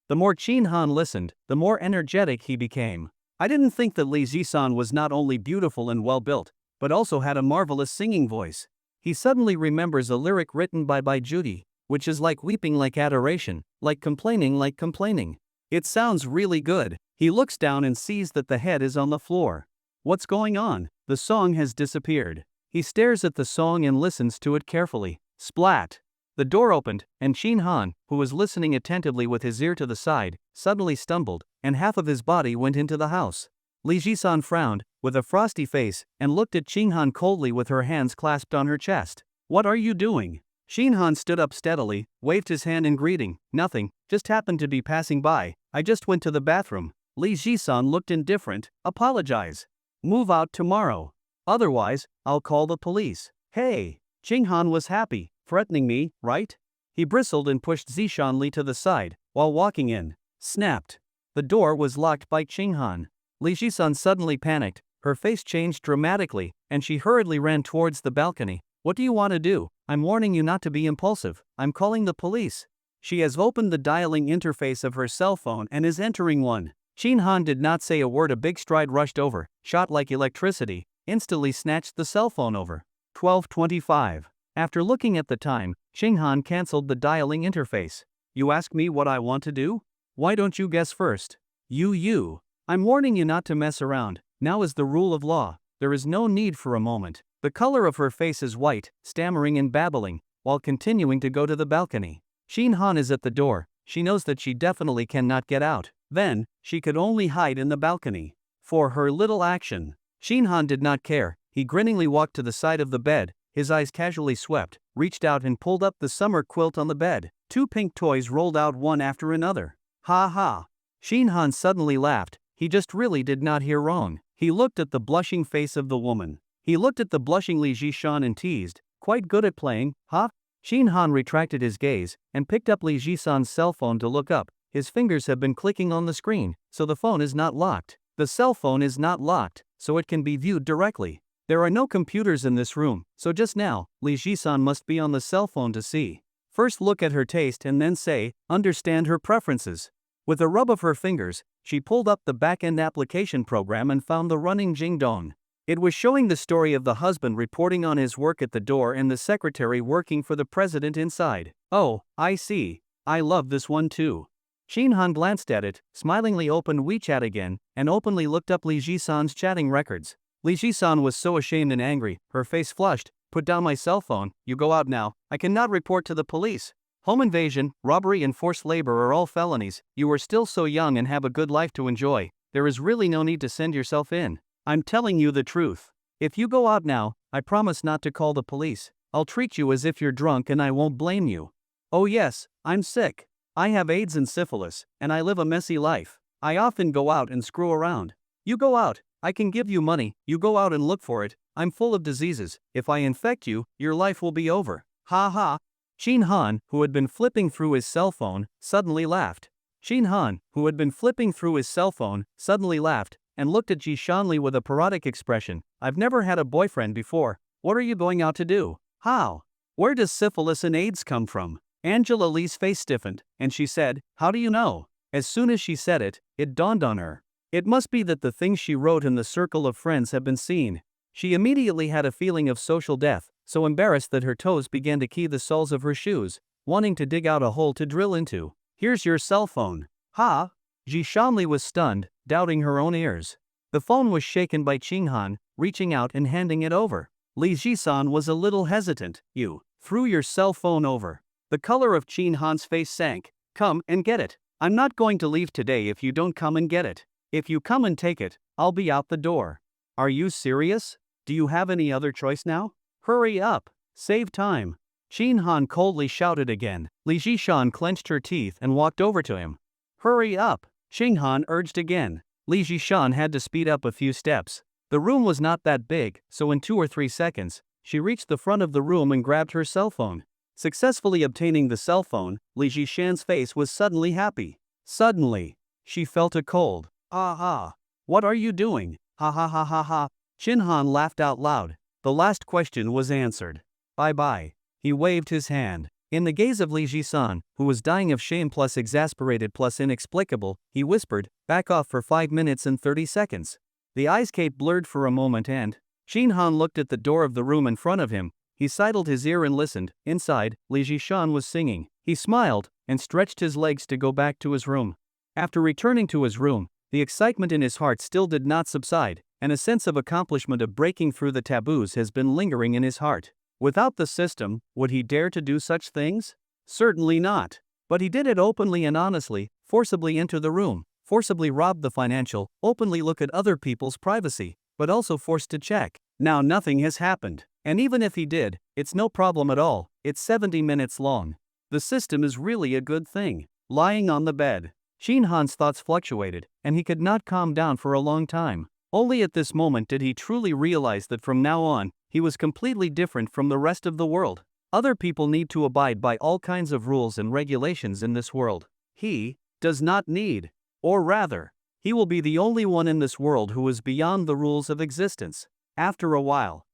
The more Shin Han listened, the more energetic he became. I didn't think that Li Jishan was not only beautiful and well-built, but also had a marvelous singing voice. He suddenly remembers a lyric written by Judy, which is like weeping like adoration, like complaining. It sounds really good. He looks down and sees that the head is on the floor. What's going on? The song has disappeared. He stares at the song and listens to it carefully. Splat! The door opened, and Shin Han, who was listening attentively with his ear to the side, suddenly stumbled, and half of his body went into the house. Li Jishan frowned, with a frosty face, and looked at Shin Han coldly with her hands clasped on her chest. What are you doing? Shin Han stood up steadily, waved his hand in greeting. Nothing, just happened to be passing by. I just went to the bathroom. Li Jishan looked indifferent. Apologize. Move out tomorrow. Otherwise, I'll call the police. Hey! Shin Han was happy. Threatening me, right? He bristled and pushed Zishan Li to the side, while walking in. Snapped. The door was locked by Shin Han. Li Jishan suddenly panicked, her face changed dramatically, and she hurriedly ran towards the balcony. What do you want to do? I'm warning you not to be impulsive. I'm calling the police. She has opened the dialing interface of her cell phone and is entering one. Shin Han did not say a word. A big stride rushed over, shot like electricity, instantly snatched the cell phone over. 12:25. After looking at the time, Shin Han cancelled the dialing interface. You ask me what I want to do? Why don't you guess first? You. I'm warning you not to mess around. Now is the rule of law. There is no need for a moment. The color of her face is white, stammering and babbling, while continuing to go to the balcony. Shin Han is at the door. She knows that she definitely cannot get out. Then, she could only hide in the balcony. For her little action, Shin Han did not care. He grinningly walked to the side of the bed, his eyes casually swept, reached out and pulled up the summer quilt on the bed. 2 pink toys rolled out one after another. Ha ha. Shin Han suddenly laughed. He just really did not hear wrong. He looked at the blushing face of the woman. He looked at the blushing Li Jishan and teased, quite good at playing, huh? Shin Han retracted his gaze and picked up Li Jishan's cell phone to look up. His fingers have been clicking on the screen, so the phone is not locked. The cell phone is not locked, so it can be viewed directly. There are no computers in this room, so just now, Li Jishan must be on the cell phone to see. First look at her taste and then say, understand her preferences. With a rub of her fingers, she pulled up the back-end application program and found the running jingdong. It was showing the story of the husband reporting on his work at the door and the secretary working for the president inside. Oh, I see. I love this one too. Shin Han glanced at it, smilingly opened WeChat again, and openly looked up Li Jishan's chatting records. Li Jishan was so ashamed and angry, her face flushed. Put down my cell phone, you go out now, I cannot report to the police. Home invasion, robbery and forced labor are all felonies. You are still so young and have a good life to enjoy. There is really no need to send yourself in. I'm telling you the truth. If you go out now, I promise not to call the police. I'll treat you as if you're drunk and I won't blame you. Oh yes, I'm sick. I have AIDS and syphilis, and I live a messy life. I often go out and screw around. You go out, I can give you money, you go out and look for it. I'm full of diseases. If I infect you, your life will be over. Ha ha. Shin Han, who had been flipping through his cell phone, suddenly laughed. Shin Han, who had been flipping through his cell phone, suddenly laughed, and looked at Ji Shanli with a parodic expression. I've never had a boyfriend before. What are you going out to do? How? Where does syphilis and AIDS come from? Angela Lee's face stiffened, and she said, how do you know? As soon as she said it, it dawned on her. It must be that the things she wrote in the circle of friends have been seen. She immediately had a feeling of social death, so embarrassed that her toes began to key the soles of her shoes, wanting to dig out a hole to drill into. Here's your cell phone. Ha! Ji Shanli was stunned, doubting her own ears. The phone was shaken by Shin Han, reaching out and handing it over. Li Jisan was a little hesitant. You threw your cell phone over. The color of Shin Han's face sank. Come and get it. I'm not going to leave today if you don't come and get it. If you come and take it, I'll be out the door. Are you serious? Do you have any other choice now? Hurry up. Save time. Shin Han coldly shouted again. Li Jishan clenched her teeth and walked over to him. Hurry up, Shin Han urged again. Li Jishan had to speed up a few steps. The room was not that big, so in 2 or 3 seconds, she reached the front of the room and grabbed her cell phone. Successfully obtaining the cell phone, Li Jishan's face was suddenly happy. Suddenly, she felt a cold. Ah. What are you doing? Ha ha ha ha ha. Shin Han laughed out loud. The last question was answered. Bye. He waved his hand. In the gaze of Li Jisan, who was dying of shame plus exasperated plus inexplicable, he whispered, back off for 5 minutes and 30 seconds. The eyes cape blurred for a moment and Shin Han looked at the door of the room in front of him. He sidled his ear and listened. Inside, Li Jishan was singing. He smiled and stretched his legs to go back to his room. After returning to his room, the excitement in his heart still did not subside, and a sense of accomplishment of breaking through the taboos has been lingering in his heart. Without the system, would he dare to do such things? Certainly not. But he did it openly and honestly, forcibly enter the room, forcibly rob the financial, openly look at other people's privacy, but also forced to check. Now nothing has happened. And even if he did, it's no problem at all. It's 70 minutes long. The system is really a good thing. Lying on the bed, Shin Han's thoughts fluctuated, and he could not calm down for a long time. Only at this moment did he truly realize that from now on, he was completely different from the rest of the world. Other people need to abide by all kinds of rules and regulations in this world. He does not need. Or rather, he will be the only one in this world who is beyond the rules of existence. After a while,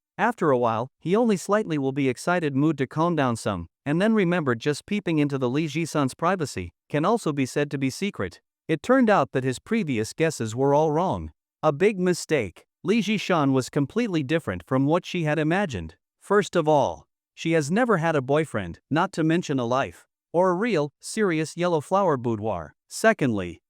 he only slightly will be excited mood to calm down some, and then remembered just peeping into the Li Jisan's privacy can also be said to be secret. It turned out that his previous guesses were all wrong. A big mistake. Li Jishan was completely different from what she had imagined. First of all, she has never had a boyfriend, not to mention a life, or a real, serious yellow flower boudoir. Secondly,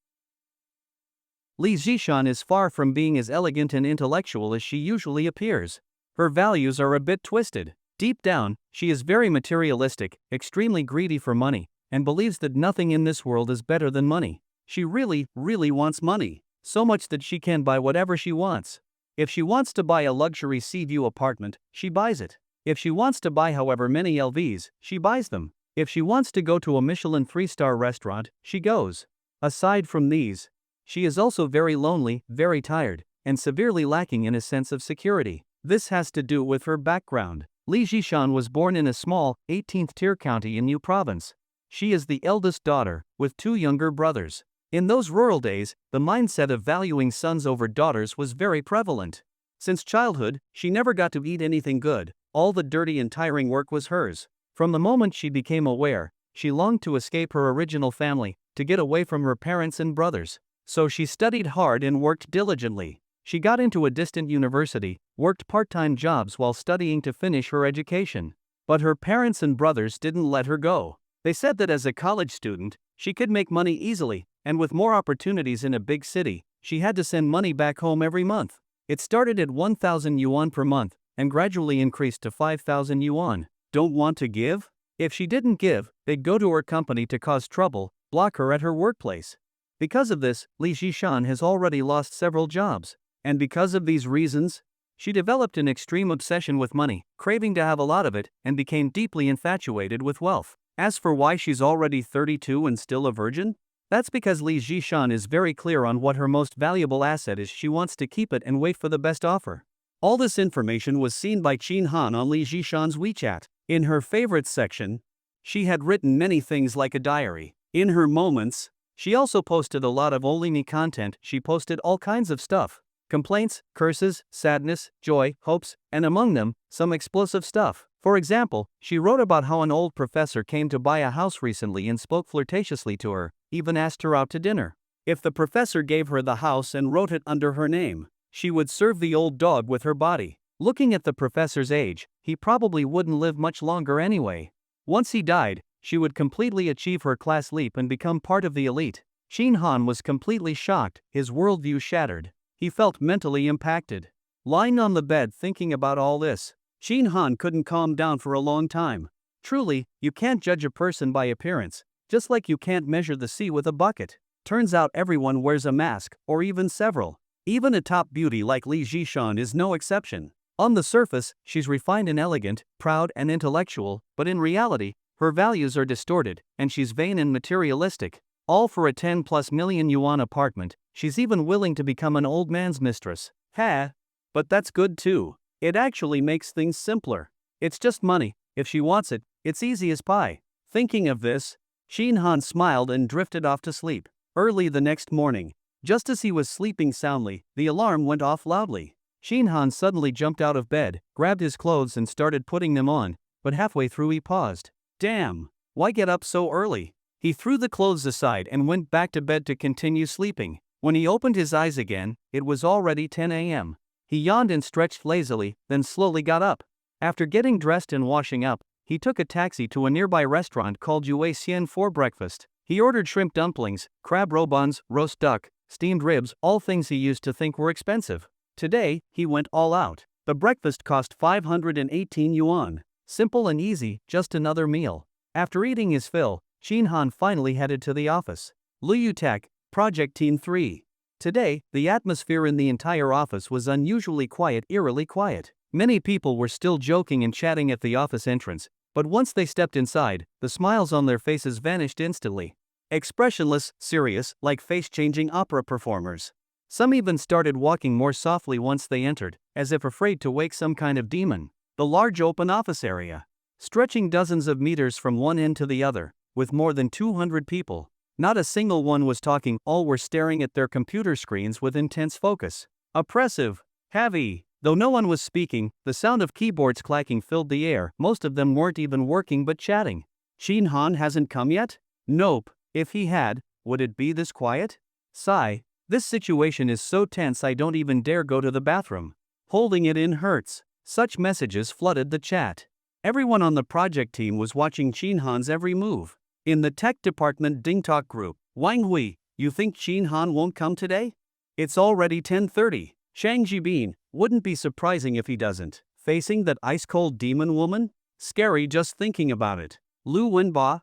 Li Jishan is far from being as elegant and intellectual as she usually appears. Her values are a bit twisted. Deep down, she is very materialistic, extremely greedy for money, and believes that nothing in this world is better than money. She really wants money. So much that she can buy whatever she wants. If she wants to buy a luxury sea view apartment, she buys it. If she wants to buy however many LVs, she buys them. If she wants to go to a Michelin 3-star restaurant, she goes. Aside from these, she is also very lonely, very tired, and severely lacking in a sense of security. This has to do with her background. Li Jishan was born in a small, 18th-tier county in New Province. She is the eldest daughter, with 2 younger brothers. In those rural days, the mindset of valuing sons over daughters was very prevalent. Since childhood, she never got to eat anything good. All the dirty and tiring work was hers. From the moment she became aware, she longed to escape her original family, to get away from her parents and brothers. So she studied hard and worked diligently. She got into a distant university, worked part-time jobs while studying to finish her education. But her parents and brothers didn't let her go. They said that as a college student, she could make money easily, and with more opportunities in a big city, she had to send money back home every month. It started at 1,000 yuan per month, and gradually increased to 5,000 yuan. Don't want to give? If she didn't give, they'd go to her company to cause trouble, block her at her workplace. Because of this, Li Jishan has already lost several jobs. And because of these reasons, she developed an extreme obsession with money, craving to have a lot of it, and became deeply infatuated with wealth. As for why she's already 32 and still a virgin, that's because Li Jishan is very clear on what her most valuable asset is. She wants to keep it and wait for the best offer. All this information was seen by Shin Han on Li Jishan's WeChat. In her favorites section, she had written many things like a diary. In her moments, she also posted a lot of only me content. She posted all kinds of stuff. Complaints, curses, sadness, joy, hopes, and among them, some explosive stuff. For example, she wrote about how an old professor came to buy a house recently and spoke flirtatiously to her, even asked her out to dinner. If the professor gave her the house and wrote it under her name, she would serve the old dog with her body. Looking at the professor's age, he probably wouldn't live much longer anyway. Once he died, she would completely achieve her class leap and become part of the elite. Shin Han was completely shocked, his worldview shattered. He felt mentally impacted. Lying on the bed thinking about all this, Shin Han couldn't calm down for a long time. Truly, you can't judge a person by appearance, just like you can't measure the sea with a bucket. Turns out everyone wears a mask, or even several. Even a top beauty like Li Jishan is no exception. On the surface, she's refined and elegant, proud and intellectual, but in reality, her values are distorted, and she's vain and materialistic. All for a 10 plus million yuan apartment. She's even willing to become an old man's mistress. But that's good too. It actually makes things simpler. It's just money. If she wants it, it's easy as pie. Thinking of this, Shin Han smiled and drifted off to sleep. Early the next morning, just as he was sleeping soundly, the alarm went off loudly. Shin Han suddenly jumped out of bed, grabbed his clothes and started putting them on, but halfway through he paused. Damn! Why get up so early? He threw the clothes aside and went back to bed to continue sleeping. When he opened his eyes again, it was already 10 a.m. He yawned and stretched lazily, then slowly got up. After getting dressed and washing up, he took a taxi to a nearby restaurant called Yue Xian for breakfast. He ordered shrimp dumplings, crab roe buns, roast duck, steamed ribs, all things he used to think were expensive. Today, he went all out. The breakfast cost 518 yuan. Simple and easy, just another meal. After eating his fill, Shin Han finally headed to the office. Luli, Project Team 3. Today, the atmosphere in the entire office was unusually quiet, eerily quiet. Many people were still joking and chatting at the office entrance, but once they stepped inside, the smiles on their faces vanished instantly. Expressionless, serious, like face-changing opera performers. Some even started walking more softly once they entered, as if afraid to wake some kind of demon. The large open office area, stretching dozens of meters from one end to the other, with more than 200 people. Not a single one was talking, all were staring at their computer screens with intense focus. Oppressive, heavy. Though no one was speaking, the sound of keyboards clacking filled the air. Most of them weren't even working but chatting. Shin Han hasn't come yet? Nope. If he had, would it be this quiet? Sigh. This situation is so tense I don't even dare go to the bathroom. Holding it in hurts. Such messages flooded the chat. Everyone on the project team was watching Shin Han's every move. In the tech department Ding Talk group, Wang Hui, you think Shin Han won't come today? It's already 10:30. Shang Jibin, wouldn't be surprising if he doesn't. Facing that ice-cold demon woman? Scary just thinking about it. Lu Wenba,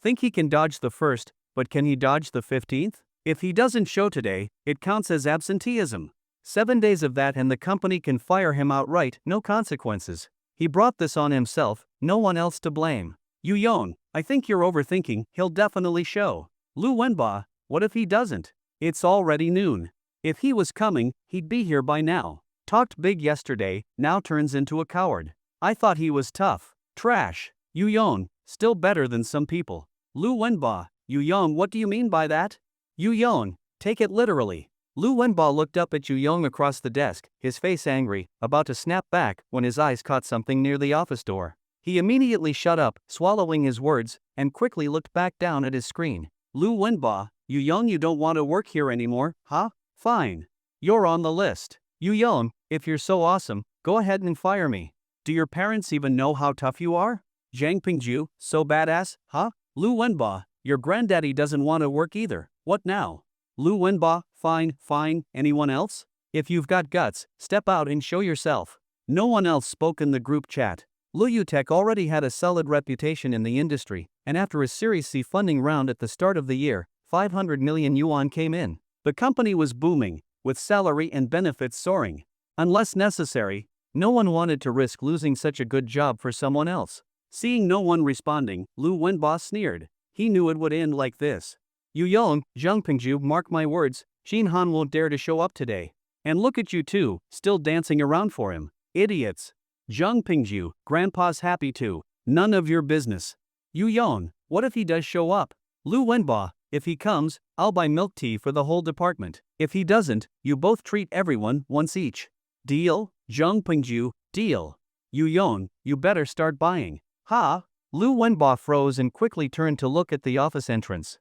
think he can dodge the first, but can he dodge the 15th? If he doesn't show today, it counts as absenteeism. 7 days of that and the company can fire him outright, no consequences. He brought this on himself, no one else to blame. Yu Yong, I think you're overthinking, he'll definitely show. Lu Wenba, what if he doesn't? It's already noon. If he was coming, he'd be here by now. Talked big yesterday, now turns into a coward. I thought he was tough. Trash. Yu Yong, still better than some people. Lu Wenba, Yu Yong, what do you mean by that? Yu Yong, take it literally. Lu Wenba looked up at Yu Yong across the desk, his face angry, about to snap back when his eyes caught something near the office door. He immediately shut up, swallowing his words, and quickly looked back down at his screen. Lu Wenba, Yu Yong, you don't want to work here anymore, huh? Fine. You're on the list. Yu Yong, if you're so awesome, go ahead and fire me. Do your parents even know how tough you are? Zhang Pingju, so badass, huh? Lu Wenba, your granddaddy doesn't want to work either, what now? Lu Wenba, fine, anyone else? If you've got guts, step out and show yourself. No one else spoke in the group chat. Luli already had a solid reputation in the industry, and after a Series C funding round at the start of the year, 500 million yuan came in. The company was booming, with salary and benefits soaring. Unless necessary, no one wanted to risk losing such a good job for someone else. Seeing no one responding, Lu Wenba sneered. He knew it would end like this. Yu Yong, Zhang Pingju, mark my words, Shin Han won't dare to show up today. And look at you two, still dancing around for him. Idiots. Zhang Pingju, Grandpa's happy too. None of your business. Yu Yong, what if he does show up? Lu Wenba, if he comes, I'll buy milk tea for the whole department. If he doesn't, you both treat everyone once each. Deal? Zhang Pingju, deal. Yu Yong, you better start buying. Ha! Lu Wenba froze and quickly turned to look at the office entrance.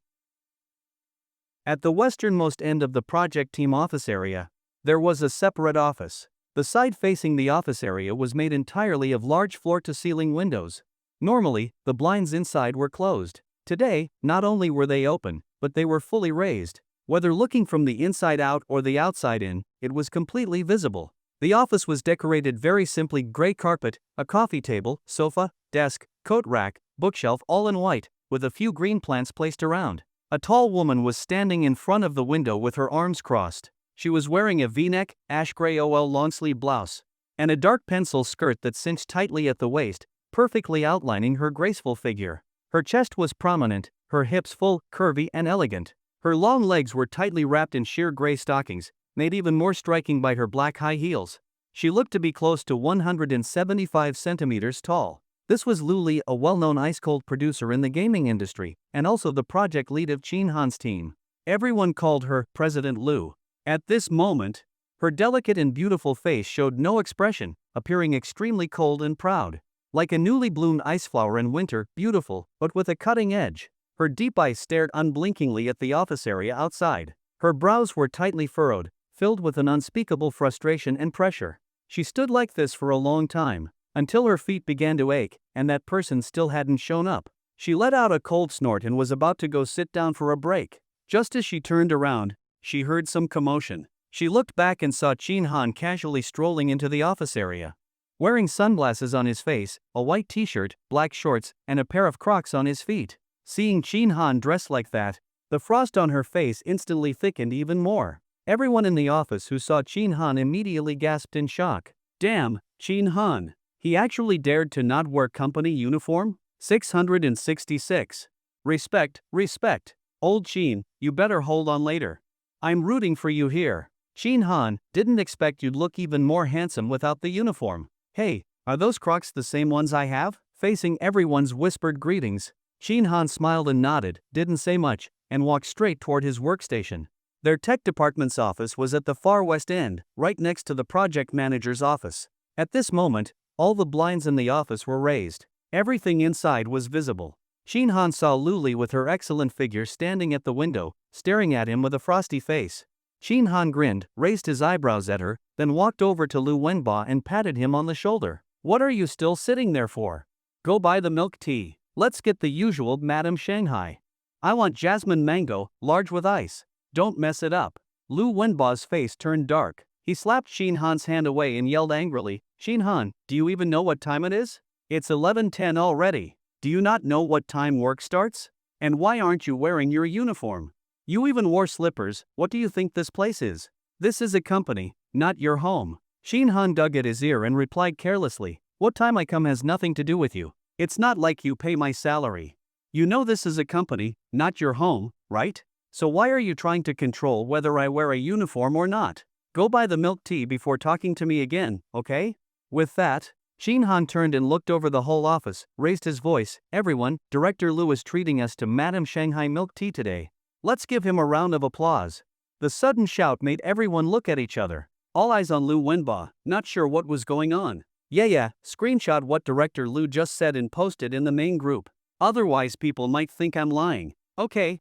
At the westernmost end of the project team office area, there was a separate office. The side facing the office area was made entirely of large floor-to-ceiling windows. Normally, the blinds inside were closed. Today, not only were they open, but they were fully raised. Whether looking from the inside out or the outside in, it was completely visible. The office was decorated very simply: gray carpet, a coffee table, sofa, desk, coat rack, bookshelf, all in white, with a few green plants placed around. A tall woman was standing in front of the window with her arms crossed. She was wearing a V-neck, ash gray OL long-sleeve blouse. and a dark pencil skirt that cinched tightly at the waist, perfectly outlining her graceful figure. Her chest was prominent, her hips full, curvy, and elegant. Her long legs were tightly wrapped in sheer gray stockings, made even more striking by her black high heels. She looked to be close to 175 centimeters tall. This was Luli, a well-known ice-cold producer in the gaming industry, and also the project lead of Shin Han's team. Everyone called her President Lu. At this moment, her delicate and beautiful face showed no expression, appearing extremely cold and proud. Like a newly bloomed ice flower in winter, beautiful, but with a cutting edge. Her deep eyes stared unblinkingly at the office area outside. Her brows were tightly furrowed, filled with an unspeakable frustration and pressure. She stood like this for a long time, until her feet began to ache, and that person still hadn't shown up. She let out a cold snort and was about to go sit down for a break. Just as she turned around, she heard some commotion. She looked back and saw Shin Han casually strolling into the office area. Wearing sunglasses on his face, a white t-shirt, black shorts, and a pair of Crocs on his feet. Seeing Shin Han dressed like that, the frost on her face instantly thickened even more. Everyone in the office who saw Shin Han immediately gasped in shock. Damn, Shin Han. He actually dared to not wear company uniform? 666. Respect, respect. Old Shin, you better hold on later. I'm rooting for you here. Shin Han, didn't expect you'd look even more handsome without the uniform. Hey, are those Crocs the same ones I have? Facing everyone's whispered greetings, Shin Han smiled and nodded, didn't say much, and walked straight toward his workstation. Their tech department's office was at the far west end, right next to the project manager's office. At this moment, all the blinds in the office were raised. Everything inside was visible. Shin Han saw Luli with her excellent figure standing at the window, staring at him with a frosty face. Shin Han grinned, raised his eyebrows at her, then walked over to Lu Wenba and patted him on the shoulder. What are you still sitting there for? Go buy the milk tea. Let's get the usual Madam Shanghai. I want jasmine mango, large with ice. Don't mess it up. Lu Wenba's face turned dark. He slapped Shin Han's hand away and yelled angrily, Shin Han, do you even know what time it is? It's 11:10 already. Do you not know what time work starts? And why aren't you wearing your uniform? You even wore slippers. What do you think this place is? This is a company, not your home. Shin Han dug at his ear and replied carelessly, what time I come has nothing to do with you. It's not like you pay my salary. You know this is a company, not your home, right? So why are you trying to control whether I wear a uniform or not? Go buy the milk tea before talking to me again, okay? With that, Shin Han turned and looked over the whole office, raised his voice, everyone, Director Lu is treating us to Madam Shanghai milk tea today. Let's give him a round of applause. The sudden shout made everyone look at each other. All eyes on Lu Wenba, not sure what was going on. Yeah, screenshot what Director Lu just said and post it in the main group. Otherwise people might think I'm lying. Okay.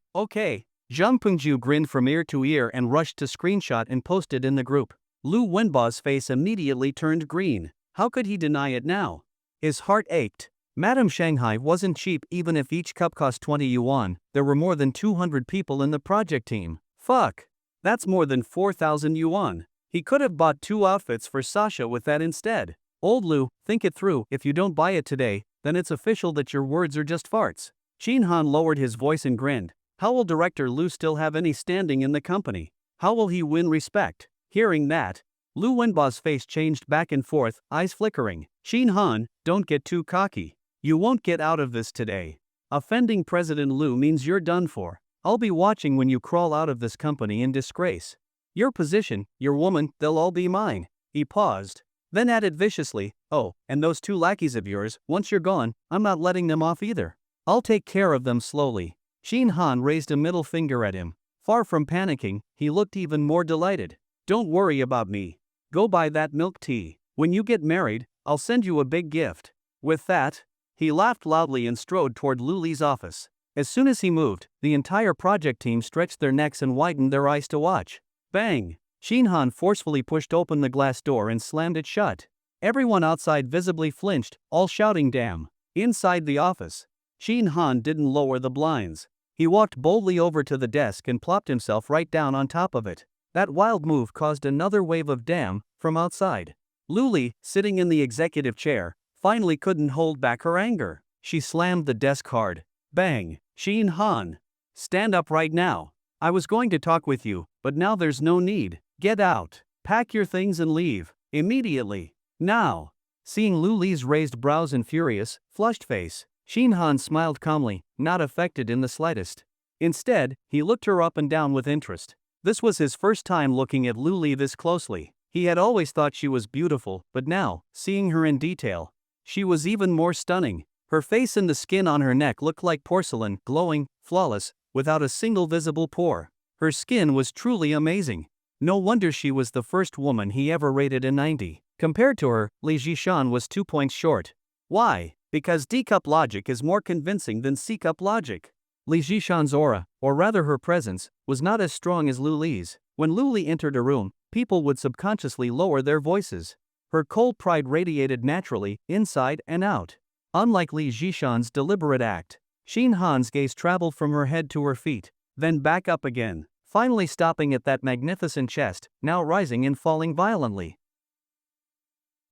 Zhang Pengju grinned from ear to ear and rushed to screenshot and post it in the group. Lu Wenba's face immediately turned green. How could he deny it now? His heart ached. Madam Shanghai wasn't cheap even if each cup cost 20 yuan, there were more than 200 people in the project team. Fuck. That's more than 4,000 yuan. He could have bought 2 outfits for Sasha with that instead. Old Lu, think it through, if you don't buy it today, then it's official that your words are just farts. Shin Han lowered his voice and grinned. How will Director Lu still have any standing in the company? How will he win respect? Hearing that, Lu Wenba's face changed back and forth, eyes flickering. Shin Han, don't get too cocky. You won't get out of this today. Offending President Lu means you're done for. I'll be watching when you crawl out of this company in disgrace. Your position, your woman, they'll all be mine. He paused, then added viciously, oh, and those 2 lackeys of yours, once you're gone, I'm not letting them off either. I'll take care of them slowly. Shin Han raised a middle finger at him. Far from panicking, he looked even more delighted. Don't worry about me. Go buy that milk tea. When you get married, I'll send you a big gift. With that, he laughed loudly and strode toward Luli's office. As soon as he moved, the entire project team stretched their necks and widened their eyes to watch. Bang! Shin Han forcefully pushed open the glass door and slammed it shut. Everyone outside visibly flinched, all shouting damn. Inside the office, Shin Han didn't lower the blinds. He walked boldly over to the desk and plopped himself right down on top of it. That wild move caused another wave of damn from outside. Luli, sitting in the executive chair, finally couldn't hold back her anger. She slammed the desk hard. Bang! Shin Han, stand up right now. I was going to talk with you, but now there's no need. Get out. Pack your things and leave. Immediately. Now. Seeing Luli's raised brows and furious, flushed face, Shinhan smiled calmly, not affected in the slightest. Instead, he looked her up and down with interest. This was his first time looking at Luli this closely. He had always thought she was beautiful, but now, seeing her in detail, she was even more stunning. Her face and the skin on her neck looked like porcelain, glowing, flawless, without a single visible pore. Her skin was truly amazing. No wonder she was the first woman he ever rated a 90. Compared to her, Li Jishan was 2 points short. Why? Because D-cup logic is more convincing than C-cup logic. Li Jishan's aura, or rather her presence, was not as strong as Luli's. When Luli entered a room, people would subconsciously lower their voices. Her cold pride radiated naturally, inside and out. Unlike Li Jishan's deliberate act, Shinhan's gaze traveled from her head to her feet, then back up again, finally stopping at that magnificent chest, now rising and falling violently.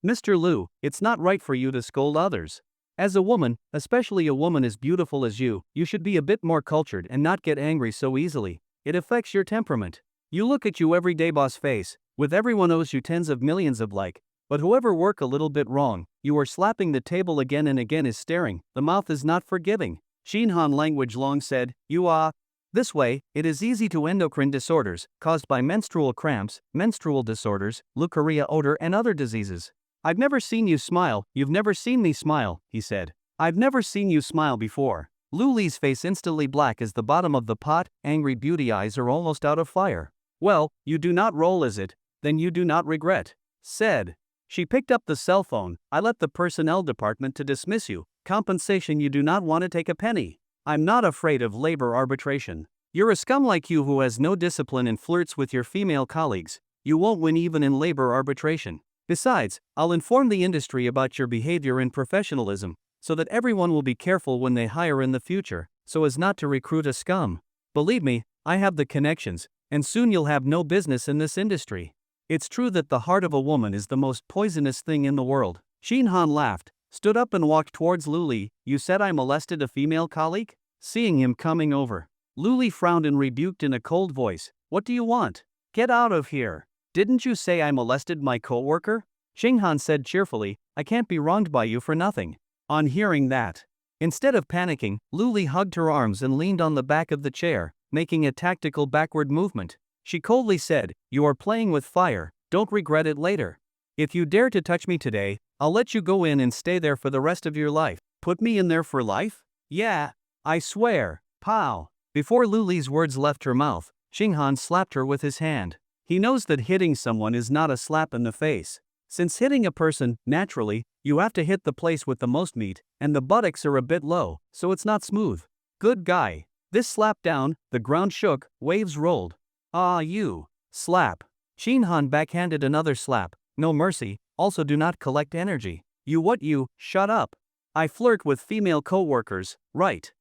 Mr. Lu, it's not right for you to scold others. As a woman, especially a woman as beautiful as you should be a bit more cultured and not get angry so easily. It affects your temperament. You look at you everyday boss face, with everyone owes you tens of millions of like, but whoever work a little bit wrong, you are slapping the table again and again is staring, the mouth is not forgiving. Shinhan language long said, you are. This way, it is easy to endocrine disorders, caused by menstrual cramps, menstrual disorders, leukorrhea odor and other diseases. I've never seen you smile, you've never seen me smile, he said. I've never seen you smile before. Luli's face instantly black as the bottom of the pot, angry beauty eyes are almost out of fire. Well, you do not roll is it? Then you do not regret. Said. She picked up the cell phone, I left the personnel department to dismiss you. Compensation you do not want to take a penny. I'm not afraid of labor arbitration. You're a scum like you who has no discipline and flirts with your female colleagues. You won't win even in labor arbitration. Besides, I'll inform the industry about your behavior and professionalism, so that everyone will be careful when they hire in the future, so as not to recruit a scum. Believe me, I have the connections, and soon you'll have no business in this industry. It's true that the heart of a woman is the most poisonous thing in the world. Shinhan laughed, stood up and walked towards Luli. You said I molested a female colleague? Seeing him coming over, Luli frowned and rebuked in a cold voice. What do you want? Get out of here. Didn't you say I molested my co-worker? Shinhan said cheerfully, I can't be wronged by you for nothing. On hearing that, instead of panicking, Luli hugged her arms and leaned on the back of the chair, making a tactical backward movement. She coldly said, you are playing with fire, don't regret it later. If you dare to touch me today, I'll let you go in and stay there for the rest of your life. Put me in there for life? Yeah. I swear. Pow. Before Luli's words left her mouth, Shinhan slapped her with his hand. He knows that hitting someone is not a slap in the face. Since hitting a person, naturally, you have to hit the place with the most meat, and the buttocks are a bit low, so it's not smooth. Good guy. This slap down, the ground shook, waves rolled. Ah, you. Slap. Shinhan backhanded another slap. No mercy, also do not collect energy. You shut up. I flirt with female co-workers, right?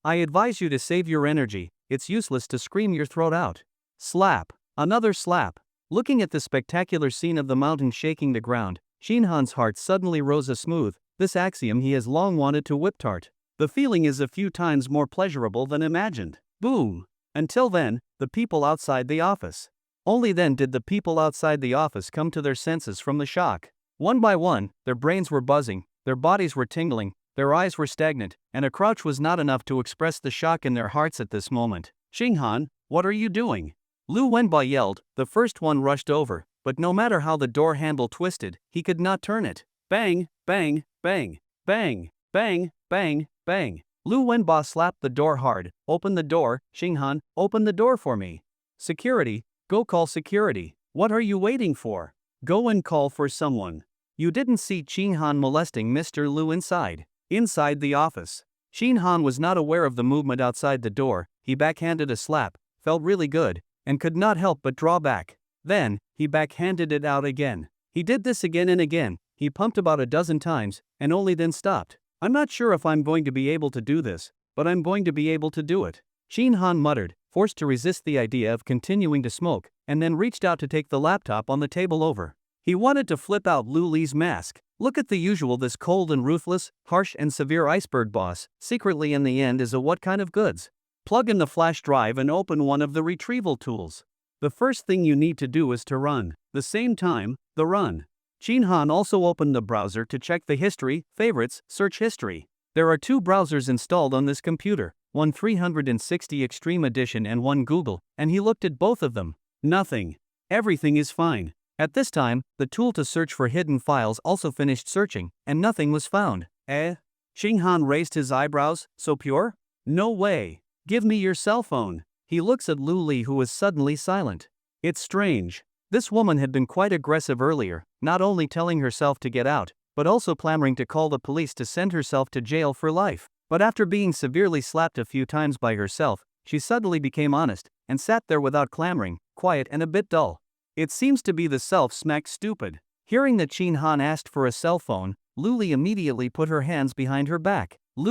I advise you to save your energy, it's useless to scream your throat out. Slap. Another slap. Looking at the spectacular scene of the mountain shaking the ground, Shinhan's heart suddenly rose a smooth, this axiom he has long wanted to whip-tart. The feeling is a few times more pleasurable than imagined. Boom. Until then, the people outside the office. Only then did the people outside the office come to their senses from the shock. One by one, their brains were buzzing, their bodies were tingling, their eyes were stagnant, and a crouch was not enough to express the shock in their hearts at this moment. Shinhan, what are you doing? Lu Wenba yelled. The first one rushed over, but no matter how the door handle twisted, he could not turn it. Bang, bang, bang, bang, bang, bang, bang. Lu Wenba slapped the door hard. Open the door, Shinhan, open the door for me. Security, go call security. What are you waiting for? Go and call for someone. You didn't see Shinhan molesting Mr. Lu inside the office. Shinhan was not aware of the movement outside the door. He backhanded a slap, felt really good, and could not help but draw back. Then, he backhanded it out again. He did this again and again. He pumped about a dozen times, and only then stopped. I'm not sure if I'm going to be able to do this, but I'm going to be able to do it. Shinhan muttered, forced to resist the idea of continuing to smoke, and then reached out to take the laptop on the table over. He wanted to flip out Luli's mask. Look at the usual, this cold and ruthless, harsh and severe iceberg boss, secretly in the end is a what kind of goods? Plug in the flash drive and open one of the retrieval tools. The first thing you need to do is to run. The same time, the run. Shin Han also opened the browser to check the history, favorites, search history. There are 2 browsers installed on this computer, one 360 Extreme Edition and one Google, and he looked at both of them. Nothing. Everything is fine. At this time, the tool to search for hidden files also finished searching, and nothing was found. Shin Han raised his eyebrows. So pure? No way. Give me your cell phone. He looks at Luli, who is suddenly silent. It's strange. This woman had been quite aggressive earlier, not only telling herself to get out, but also clamoring to call the police to send herself to jail for life. But after being severely slapped a few times by herself, she suddenly became honest, and sat there without clamoring, quiet and a bit dull. It seems to be the self-smacked stupid. Hearing that Shin Han asked for a cell phone, Luli immediately put her hands behind her back. And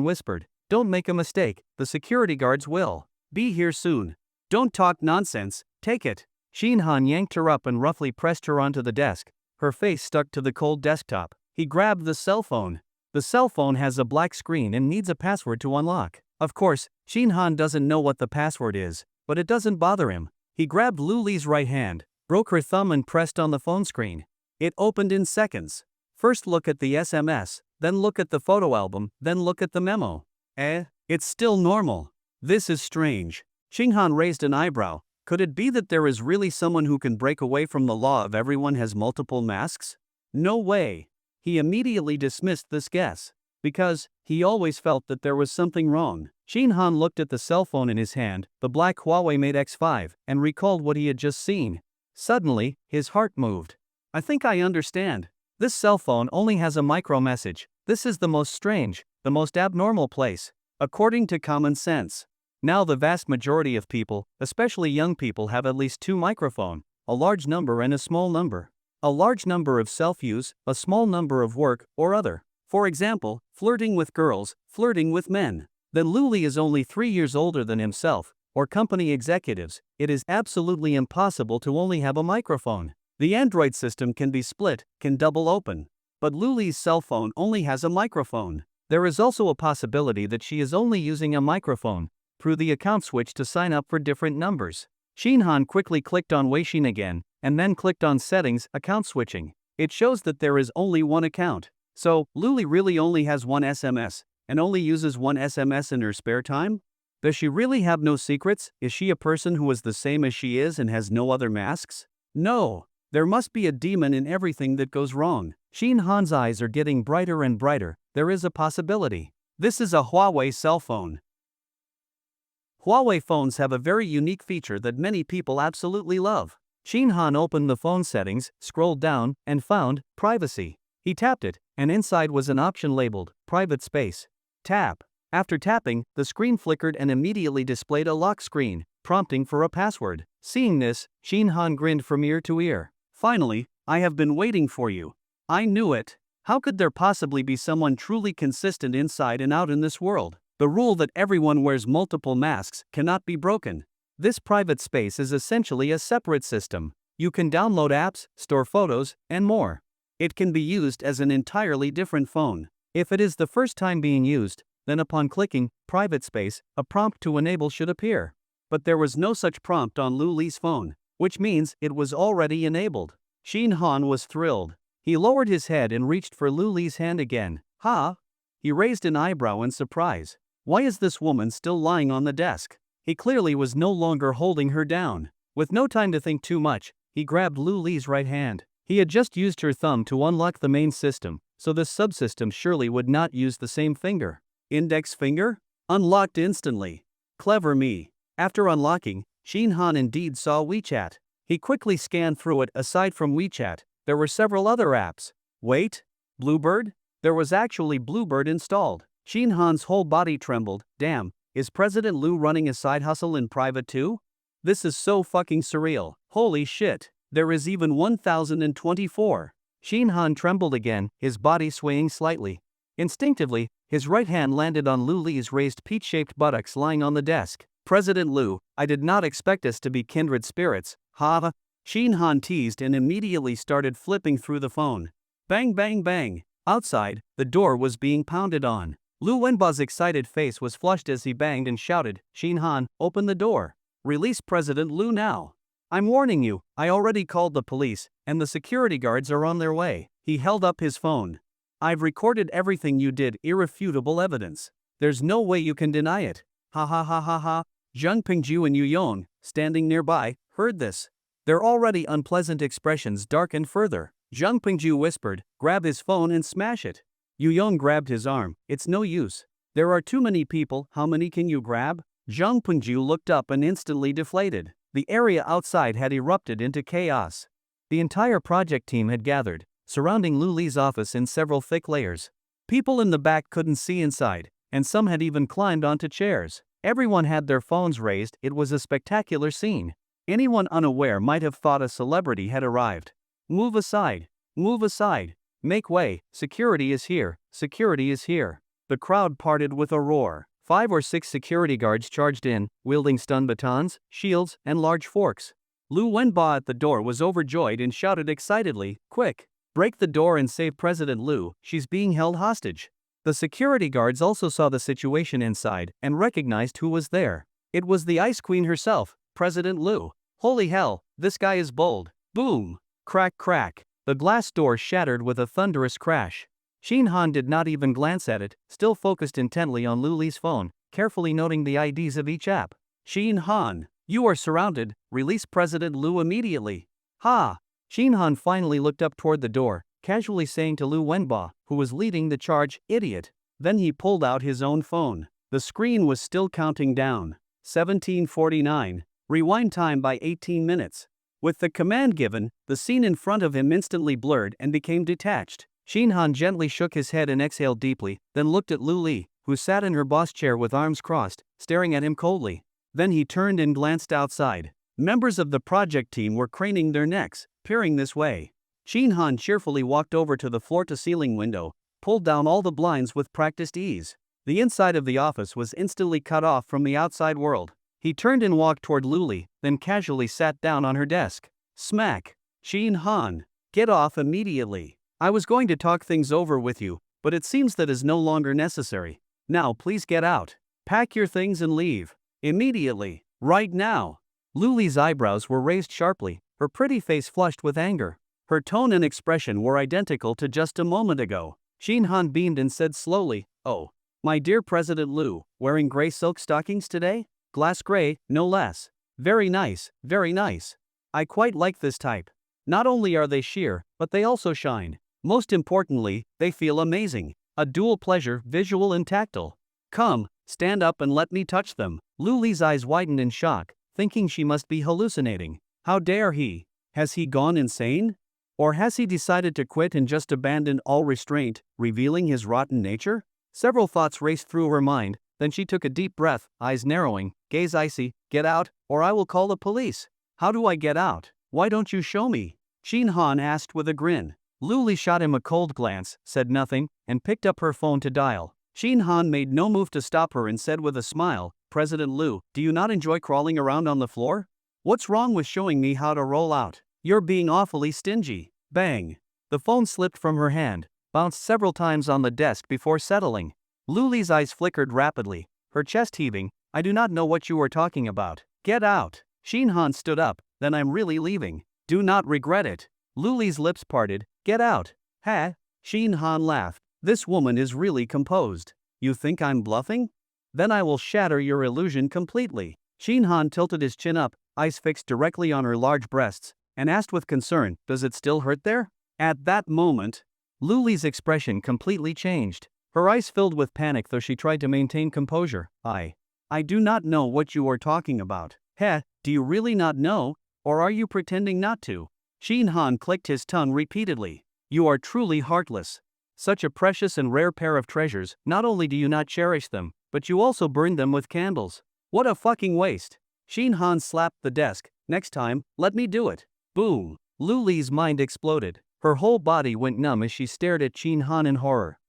whispered, "Don't make a mistake, the security guards will be here soon. Don't talk nonsense, take it." Shin Han yanked her up and roughly pressed her onto the desk. Her face stuck to the cold desktop. He grabbed the cell phone. The cell phone has a black screen and needs a password to unlock. Of course, Shin Han doesn't know what the password is, but it doesn't bother him. He grabbed Luli's right hand, broke her thumb and pressed on the phone screen. It opened in seconds. First look at the SMS, then look at the photo album, then look at the memo. It's still normal. This is strange. Shin Han raised an eyebrow. Could it be that there is really someone who can break away from the law of everyone has multiple masks? No way. He immediately dismissed this guess, because he always felt that there was something wrong. Shin Han looked at the cell phone in his hand, the black Huawei Mate X5, and recalled what he had just seen. Suddenly, his heart moved. I think I understand. This cell phone only has a micro message. This is the most strange, the most abnormal place, according to common sense. Now the vast majority of people, especially young people, have at least 2 microphones, a large number and a small number. A large number of self-use, a small number of work or other. For example, flirting with girls, flirting with men. Then Luli is only 3 years older than himself, or company executives. It is absolutely impossible to only have a microphone. The Android system can be split, can double open. But Luli's cell phone only has a microphone. There is also a possibility that she is only using a microphone through the account switch to sign up for different numbers. Shin Han quickly clicked on Weixin again, and then clicked on Settings, Account Switching. It shows that there is only one account. So, Luli really only has one SMS, and only uses one SMS in her spare time? Does she really have no secrets? Is she a person who is the same as she is and has no other masks? No. There must be a demon in everything that goes wrong. Shin Han's eyes are getting brighter and brighter. There is a possibility. This is a Huawei cell phone. Huawei phones have a very unique feature that many people absolutely love. Shin Han opened the phone settings, scrolled down, and found Privacy. He tapped it, and inside was an option labeled Private Space. Tap. After tapping, the screen flickered and immediately displayed a lock screen, prompting for a password. Seeing this, Shin Han grinned from ear to ear. Finally, I have been waiting for you. I knew it. How could there possibly be someone truly consistent inside and out in this world? The rule that everyone wears multiple masks cannot be broken. This private space is essentially a separate system. You can download apps, store photos, and more. It can be used as an entirely different phone. If it is the first time being used, then upon clicking Private Space, a prompt to enable should appear. But there was no such prompt on Luli's phone, which means it was already enabled. Shin Han was thrilled. He lowered his head and reached for Luli's hand again. Ha! He raised an eyebrow in surprise. Why is this woman still lying on the desk? He clearly was no longer holding her down. With no time to think too much, he grabbed Luli's right hand. He had just used her thumb to unlock the main system, so this subsystem surely would not use the same finger. Index finger? Unlocked instantly. Clever me. After unlocking, Shin Han indeed saw WeChat. He quickly scanned through it. Aside from WeChat, there were several other apps. Wait, Bluebird? There was actually Bluebird installed. Shin Han's whole body trembled. Damn, is President Lu running a side hustle in private too? This is so fucking surreal. Holy shit, there is even 1024. Shin Han trembled again, his body swaying slightly. Instinctively, his right hand landed on Luli's raised peach-shaped buttocks lying on the desk. President Lu, I did not expect us to be kindred spirits, ha. Shin Han teased and immediately started flipping through the phone. Bang bang bang. Outside, the door was being pounded on. Lu Wenba's excited face was flushed as he banged and shouted, Shin Han, open the door. Release President Lu now. I'm warning you, I already called the police, and the security guards are on their way. He held up his phone. I've recorded everything you did, irrefutable evidence. There's no way you can deny it. Ha ha ha ha ha. Zhang Pingju and Yu Yong, standing nearby, heard this. Their already unpleasant expressions darkened further. Zhang Pingju whispered, grab his phone and smash it. Yu Yong grabbed his arm, it's no use. There are too many people, how many can you grab? Zhang Pingju looked up and instantly deflated. The area outside had erupted into chaos. The entire project team had gathered, surrounding Luli's office in several thick layers. People in the back couldn't see inside, and some had even climbed onto chairs. Everyone had their phones raised, it was a spectacular scene. Anyone unaware might have thought a celebrity had arrived. Move aside. Move aside. Make way, security is here, security is here. The crowd parted with a roar. 5 or 6 security guards charged in, wielding stun batons, shields, and large forks. Lu Wenba at the door was overjoyed and shouted excitedly, quick! Break the door and save President Lu, she's being held hostage. The security guards also saw the situation inside and recognized who was there. It was the Ice Queen herself, President Lu. Holy hell, this guy is bold. Boom! Crack crack. The glass door shattered with a thunderous crash. Shin Han did not even glance at it, still focused intently on Luli's phone, carefully noting the IDs of each app. Shin Han, you are surrounded, release President Lu immediately. Ha! Shin Han finally looked up toward the door, casually saying to Lu Wenba, who was leading the charge, idiot. Then he pulled out his own phone. The screen was still counting down. 17:49. Rewind time by 18 minutes. With the command given, the scene in front of him instantly blurred and became detached. Shin Han gently shook his head and exhaled deeply, then looked at Luli, who sat in her boss chair with arms crossed, staring at him coldly. Then he turned and glanced outside. Members of the project team were craning their necks, peering this way. Shin Han cheerfully walked over to the floor-to-ceiling window, pulled down all the blinds with practiced ease. The inside of the office was instantly cut off from the outside world. He turned and walked toward Luli, then casually sat down on her desk. Smack! Shin Han, get off immediately. I was going to talk things over with you, but it seems that is no longer necessary. Now please get out. Pack your things and leave. Immediately. Right now. Luli's eyebrows were raised sharply, her pretty face flushed with anger. Her tone and expression were identical to just a moment ago. Shin Han beamed and said slowly, oh, my dear President Lu, wearing gray silk stockings today? Glass gray, no less. Very nice, very nice. I quite like this type. Not only are they sheer, but they also shine. Most importantly, they feel amazing. A dual pleasure, visual and tactile. Come, stand up and let me touch them. Luli's eyes widened in shock, thinking she must be hallucinating. How dare he? Has he gone insane? Or has he decided to quit and just abandon all restraint, revealing his rotten nature? Several thoughts raced through her mind, then she took a deep breath, eyes narrowing, gaze icy. Get out, or I will call the police. How do I get out? Why don't you show me? Shin Han asked with a grin. Luli shot him a cold glance, said nothing, and picked up her phone to dial. Shin Han made no move to stop her and said with a smile, President Lu, do you not enjoy crawling around on the floor? What's wrong with showing me how to roll out? You're being awfully stingy. Bang! The phone slipped from her hand, bounced several times on the desk before settling. Luli's eyes flickered rapidly, her chest heaving. I do not know what you are talking about. Get out! Shin Han stood up, then I'm really leaving. Do not regret it. Luli's lips parted. Get out. Ha! Shin Han laughed. This woman is really composed. You think I'm bluffing? Then I will shatter your illusion completely. Shin Han tilted his chin up, eyes fixed directly on her large breasts, and asked with concern, does it still hurt there? At that moment, Luli's expression completely changed. Her eyes filled with panic though she tried to maintain composure. I do not know what you are talking about. Heh, do you really not know? Or are you pretending not to? Shin Han clicked his tongue repeatedly. You are truly heartless. Such a precious and rare pair of treasures, not only do you not cherish them, but you also burn them with candles. What a fucking waste. Shin Han slapped the desk. Next time, let me do it. Boom. Luli's mind exploded. Her whole body went numb as she stared at Shin Han in horror.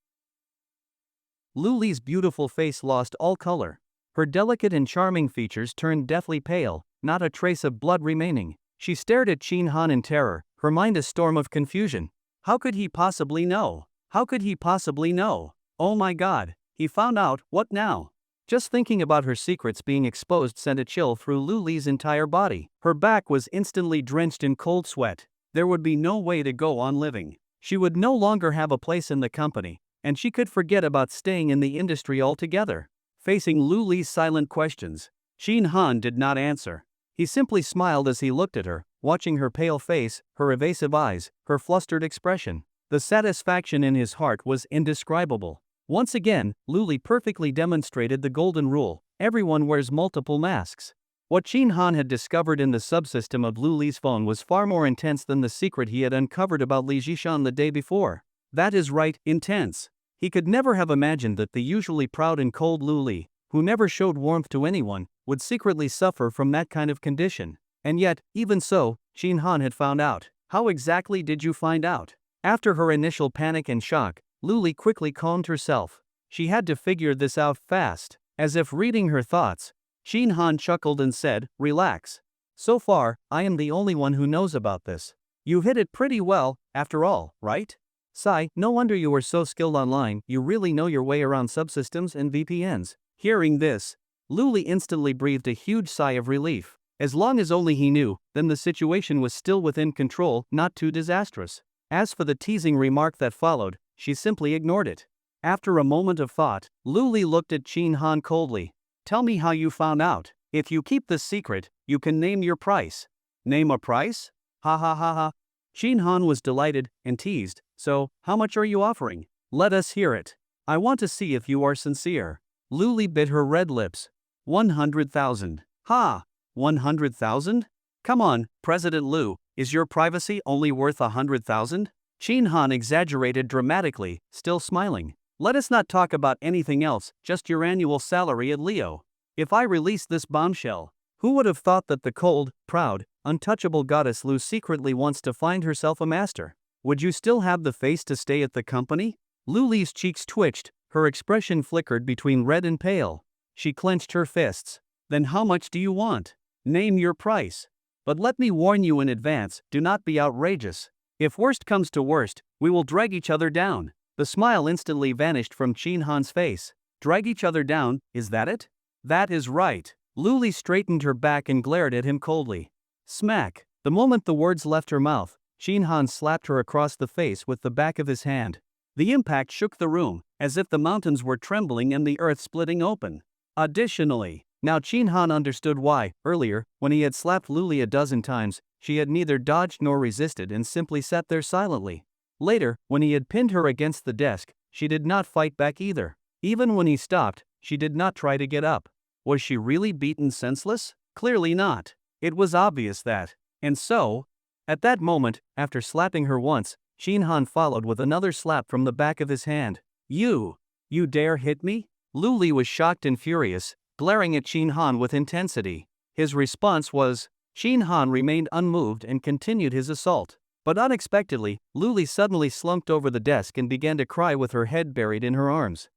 Luli's beautiful face lost all color. Her delicate and charming features turned deathly pale, not a trace of blood remaining. She stared at Shin Han in terror, her mind a storm of confusion. How could he possibly know? How could he possibly know? Oh my god, he found out, what now? Just thinking about her secrets being exposed sent a chill through Luli's entire body. Her back was instantly drenched in cold sweat. There would be no way to go on living. She would no longer have a place in the company, and she could forget about staying in the industry altogether. Facing Luli's silent questions, Shin Han did not answer. He simply smiled as he looked at her, watching her pale face, her evasive eyes, her flustered expression. The satisfaction in his heart was indescribable. Once again, Luli perfectly demonstrated the golden rule: everyone wears multiple masks. What Shin Han had discovered in the subsystem of Luli's phone was far more intense than the secret he had uncovered about Li Jishan the day before. That is right, intense. He could never have imagined that the usually proud and cold Luli, who never showed warmth to anyone, would secretly suffer from that kind of condition. And yet, even so, Shin Han had found out. How exactly did you find out? After her initial panic and shock, Luli quickly calmed herself. She had to figure this out fast. As if reading her thoughts, Shin Han chuckled and said, "Relax. So far, I am the only one who knows about this. You hit it pretty well, after all, right? Sigh, no wonder you are so skilled online, you really know your way around subsystems and VPNs." Hearing this, Luli instantly breathed a huge sigh of relief. As long as only he knew, then the situation was still within control, not too disastrous. As for the teasing remark that followed, she simply ignored it. After a moment of thought, Luli looked at Shin Han coldly. "Tell me how you found out. If you keep this secret, you can name your price." "Name a price? Ha ha ha ha." Shin Han was delighted and teased. "So, how much are you offering? Let us hear it. I want to see if you are sincere." Luli bit her red lips. 100,000. Ha! 100,000? Come on, President Lu, is your privacy only worth 100,000? Shin Han exaggerated dramatically, still smiling. "Let us not talk about anything else, just your annual salary at Leo. If I release this bombshell, who would have thought that the cold, proud, untouchable goddess Lu secretly wants to find herself a master? Would you still have the face to stay at the company?" Luli's cheeks twitched, her expression flickered between red and pale. She clenched her fists. "Then how much do you want? Name your price. But let me warn you in advance, do not be outrageous. If worst comes to worst, we will drag each other down." The smile instantly vanished from Shin Han's face. "Drag each other down, is that it?" "That is right." Luli straightened her back and glared at him coldly. Smack! The moment the words left her mouth, Shin Han slapped her across the face with the back of his hand. The impact shook the room, as if the mountains were trembling and the earth splitting open. Additionally, now Shin Han understood why, earlier, when he had slapped Luli a dozen times, she had neither dodged nor resisted and simply sat there silently. Later, when he had pinned her against the desk, she did not fight back either. Even when he stopped, she did not try to get up. Was she really beaten senseless? Clearly not. It was obvious that. And so, at that moment, after slapping her once, Shin Han followed with another slap from the back of his hand. You dare hit me?" Luli was shocked and furious, glaring at Shin Han with intensity. His response was, Shin Han remained unmoved and continued his assault. But unexpectedly, Luli suddenly slumped over the desk and began to cry with her head buried in her arms.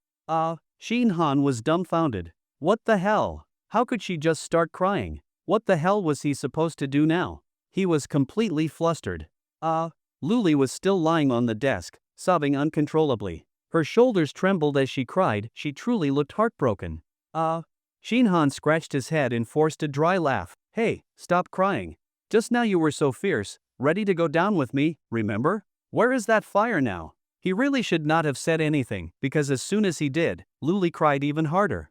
Shin Han was dumbfounded. What the hell? How could she just start crying? What the hell was he supposed to do now? He was completely flustered. Luli was still lying on the desk, sobbing uncontrollably. Her shoulders trembled as she cried, she truly looked heartbroken. Shin Han scratched his head and forced a dry laugh. "Hey, stop crying. Just now you were so fierce, ready to go down with me, remember? Where is that fire now?" He really should not have said anything, because as soon as he did, Luli cried even harder.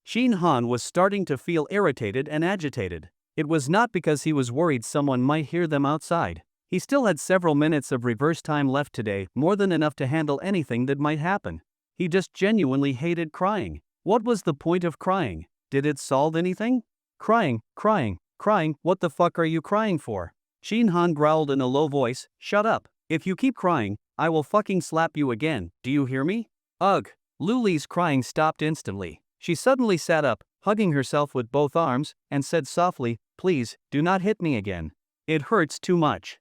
Shin Han was starting to feel irritated and agitated. It was not because he was worried someone might hear them outside. He still had several minutes of reverse time left today, more than enough to handle anything that might happen. He just genuinely hated crying. What was the point of crying? Did it solve anything? Crying, what the fuck are you crying for? Shin Han growled in a low voice, "Shut up. If you keep crying, I will fucking slap you again, do you hear me?" Ugh. Luli's crying stopped instantly. She suddenly sat up, hugging herself with both arms, and said softly, "Please, do not hit me again. It hurts too much."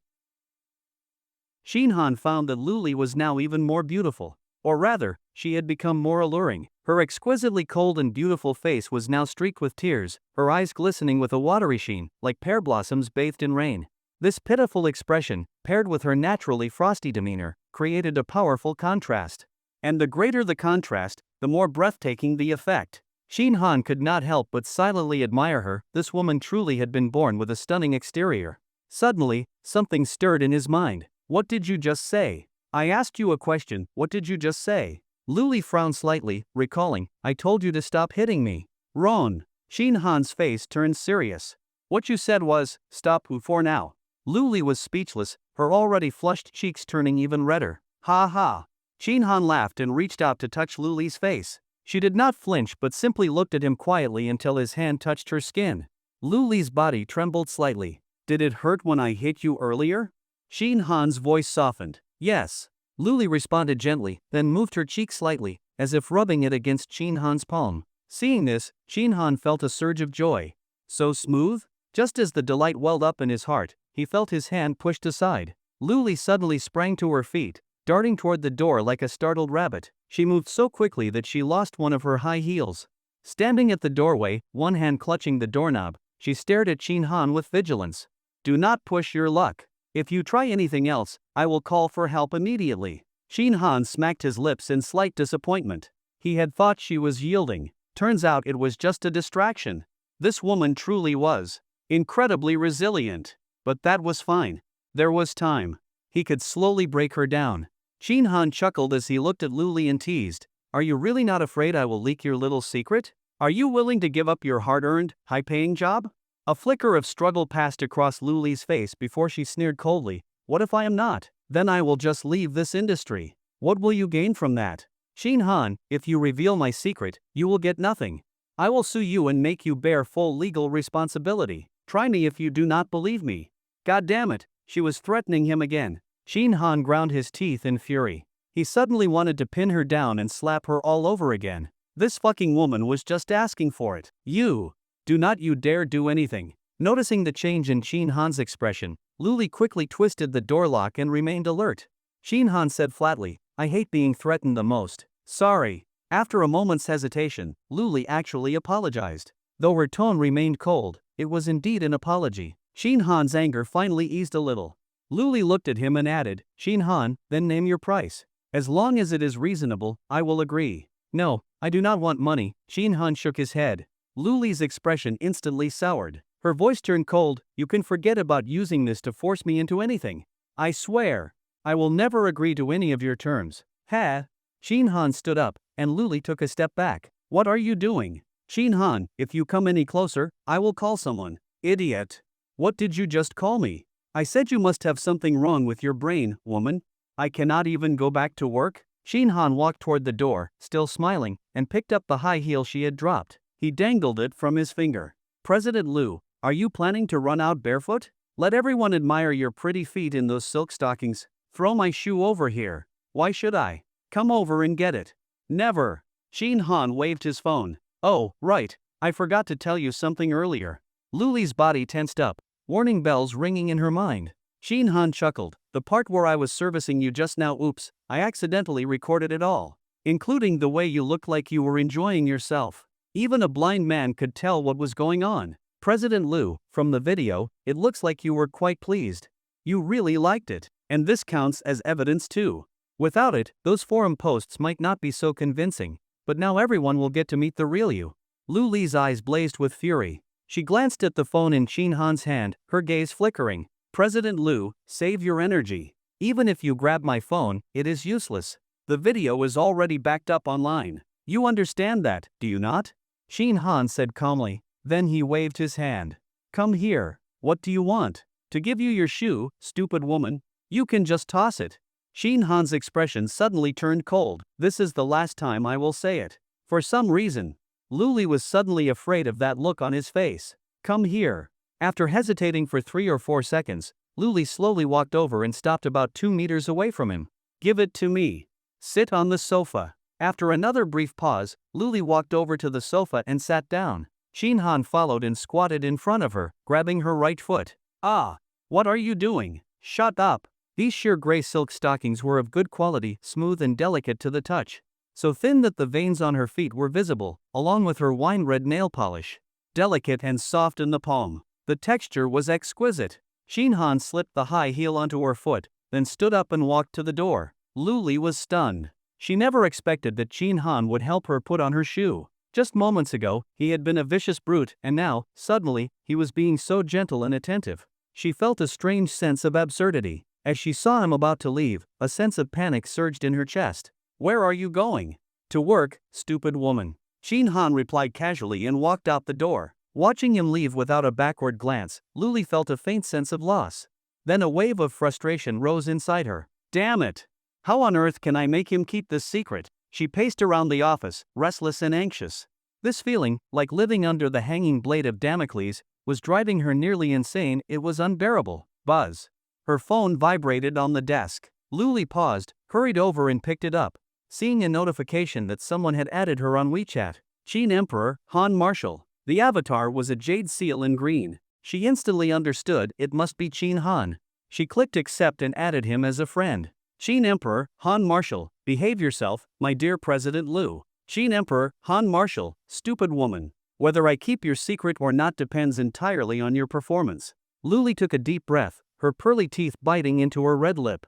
Shin Han found that Luli was now even more beautiful. Or rather, she had become more alluring. Her exquisitely cold and beautiful face was now streaked with tears, her eyes glistening with a watery sheen, like pear blossoms bathed in rain. This pitiful expression, paired with her naturally frosty demeanor, created a powerful contrast. And the greater the contrast, the more breathtaking the effect. Shin Han could not help but silently admire her. This woman truly had been born with a stunning exterior. Suddenly, something stirred in his mind. What did you just say? I asked you a question, what did you just say? Luli frowned slightly, recalling, I told you to stop hitting me. Ron. Shin Han's face turned serious. What you said was, stop for now. Luli was speechless, her already flushed cheeks turning even redder. Ha ha. Shin Han laughed and reached out to touch Luli's face. She did not flinch but simply looked at him quietly until his hand touched her skin. Luli's body trembled slightly. Did it hurt when I hit you earlier? Shin Han's voice softened. Yes. Luli responded gently, then moved her cheek slightly, as if rubbing it against Shin Han's palm. Seeing this, Shin Han felt a surge of joy. So smooth? Just as the delight welled up in his heart, he felt his hand pushed aside. Luli suddenly sprang to her feet, darting toward the door like a startled rabbit. She moved so quickly that she lost one of her high heels. Standing at the doorway, one hand clutching the doorknob, she stared at Shin Han with vigilance. Do not push your luck. If you try anything else, I will call for help immediately. Shin Han smacked his lips in slight disappointment. He had thought she was yielding. Turns out it was just a distraction. This woman truly was incredibly resilient. But that was fine. There was time. He could slowly break her down. Shin Han chuckled as he looked at Luli and teased, Are you really not afraid I will leak your little secret? Are you willing to give up your hard-earned, high-paying job? A flicker of struggle passed across Luli's face before she sneered coldly, What if I am not? Then I will just leave this industry. What will you gain from that? Shin Han, if you reveal my secret, you will get nothing. I will sue you and make you bear full legal responsibility. Try me if you do not believe me. God damn it, she was threatening him again. Shin Han ground his teeth in fury. He suddenly wanted to pin her down and slap her all over again. This fucking woman was just asking for it. You. Do not you dare do anything. Noticing the change in Shin Han's expression, Luli quickly twisted the door lock and remained alert. Shin Han said flatly, I hate being threatened the most. Sorry. After a moment's hesitation, Luli actually apologized. Though her tone remained cold, it was indeed an apology. Shin Han's anger finally eased a little. Luli looked at him and added, Shin Han, then name your price. As long as it is reasonable, I will agree. No, I do not want money. Shin Han shook his head. Luli's expression instantly soured. Her voice turned cold, You can forget about using this to force me into anything. I swear. I will never agree to any of your terms. Ha! Shin Han stood up, and Luli took a step back. What are you doing? Shin Han, if you come any closer, I will call someone. Idiot. What did you just call me? I said you must have something wrong with your brain, woman. I cannot even go back to work? Shin Han walked toward the door, still smiling, and picked up the high heel she had dropped. He dangled it from his finger. President Lu, are you planning to run out barefoot? Let everyone admire your pretty feet in those silk stockings. Throw my shoe over here. Why should I? Come over and get it. Never. Shin Han waved his phone. Oh, right. I forgot to tell you something earlier. Luli's body tensed up, warning bells ringing in her mind. Shin Han chuckled. The part where I was servicing you just now, oops, I accidentally recorded it all. Including the way you looked like you were enjoying yourself. Even a blind man could tell what was going on. President Lu, from the video, it looks like you were quite pleased. You really liked it. And this counts as evidence too. Without it, those forum posts might not be so convincing. But now everyone will get to meet the real you. Luli's eyes blazed with fury. She glanced at the phone in Shin Han's hand, her gaze flickering. President Lu, save your energy. Even if you grab my phone, it is useless. The video is already backed up online. You understand that, do you not? Shin Han said calmly. Then he waved his hand. Come here. What do you want? To give you your shoe, stupid woman? You can just toss it. Shin Han's expression suddenly turned cold. This is the last time I will say it. For some reason, Luli was suddenly afraid of that look on his face. Come here. After hesitating for 3 or 4 seconds, Luli slowly walked over and stopped about 2 meters away from him. Give it to me. Sit on the sofa. After another brief pause, Luli walked over to the sofa and sat down. Shin Han followed and squatted in front of her, grabbing her right foot. Ah! What are you doing? Shut up. These sheer gray silk stockings were of good quality, smooth and delicate to the touch. So thin that the veins on her feet were visible, along with her wine-red nail polish. Delicate and soft in the palm. The texture was exquisite. Shin Han slipped the high heel onto her foot, then stood up and walked to the door. Luli was stunned. She never expected that Shin Han would help her put on her shoe. Just moments ago, he had been a vicious brute, and now, suddenly, he was being so gentle and attentive. She felt a strange sense of absurdity. As she saw him about to leave, a sense of panic surged in her chest. "Where are you going?" "To work, stupid woman." Shin Han replied casually and walked out the door. Watching him leave without a backward glance, Luli felt a faint sense of loss. Then a wave of frustration rose inside her. Damn it! How on earth can I make him keep this secret? She paced around the office, restless and anxious. This feeling, like living under the hanging blade of Damocles, was driving her nearly insane. It was unbearable. Buzz. Her phone vibrated on the desk. Luli paused, hurried over and picked it up, seeing a notification that someone had added her on WeChat. Qin Emperor, Han Marshal. The avatar was a jade seal in green. She instantly understood it must be Qin Han. She clicked accept and added him as a friend. Qin Emperor, Han Marshal, behave yourself, my dear President Liu. Qin Emperor, Han Marshal, stupid woman. Whether I keep your secret or not depends entirely on your performance. Luli took a deep breath, her pearly teeth biting into her red lip.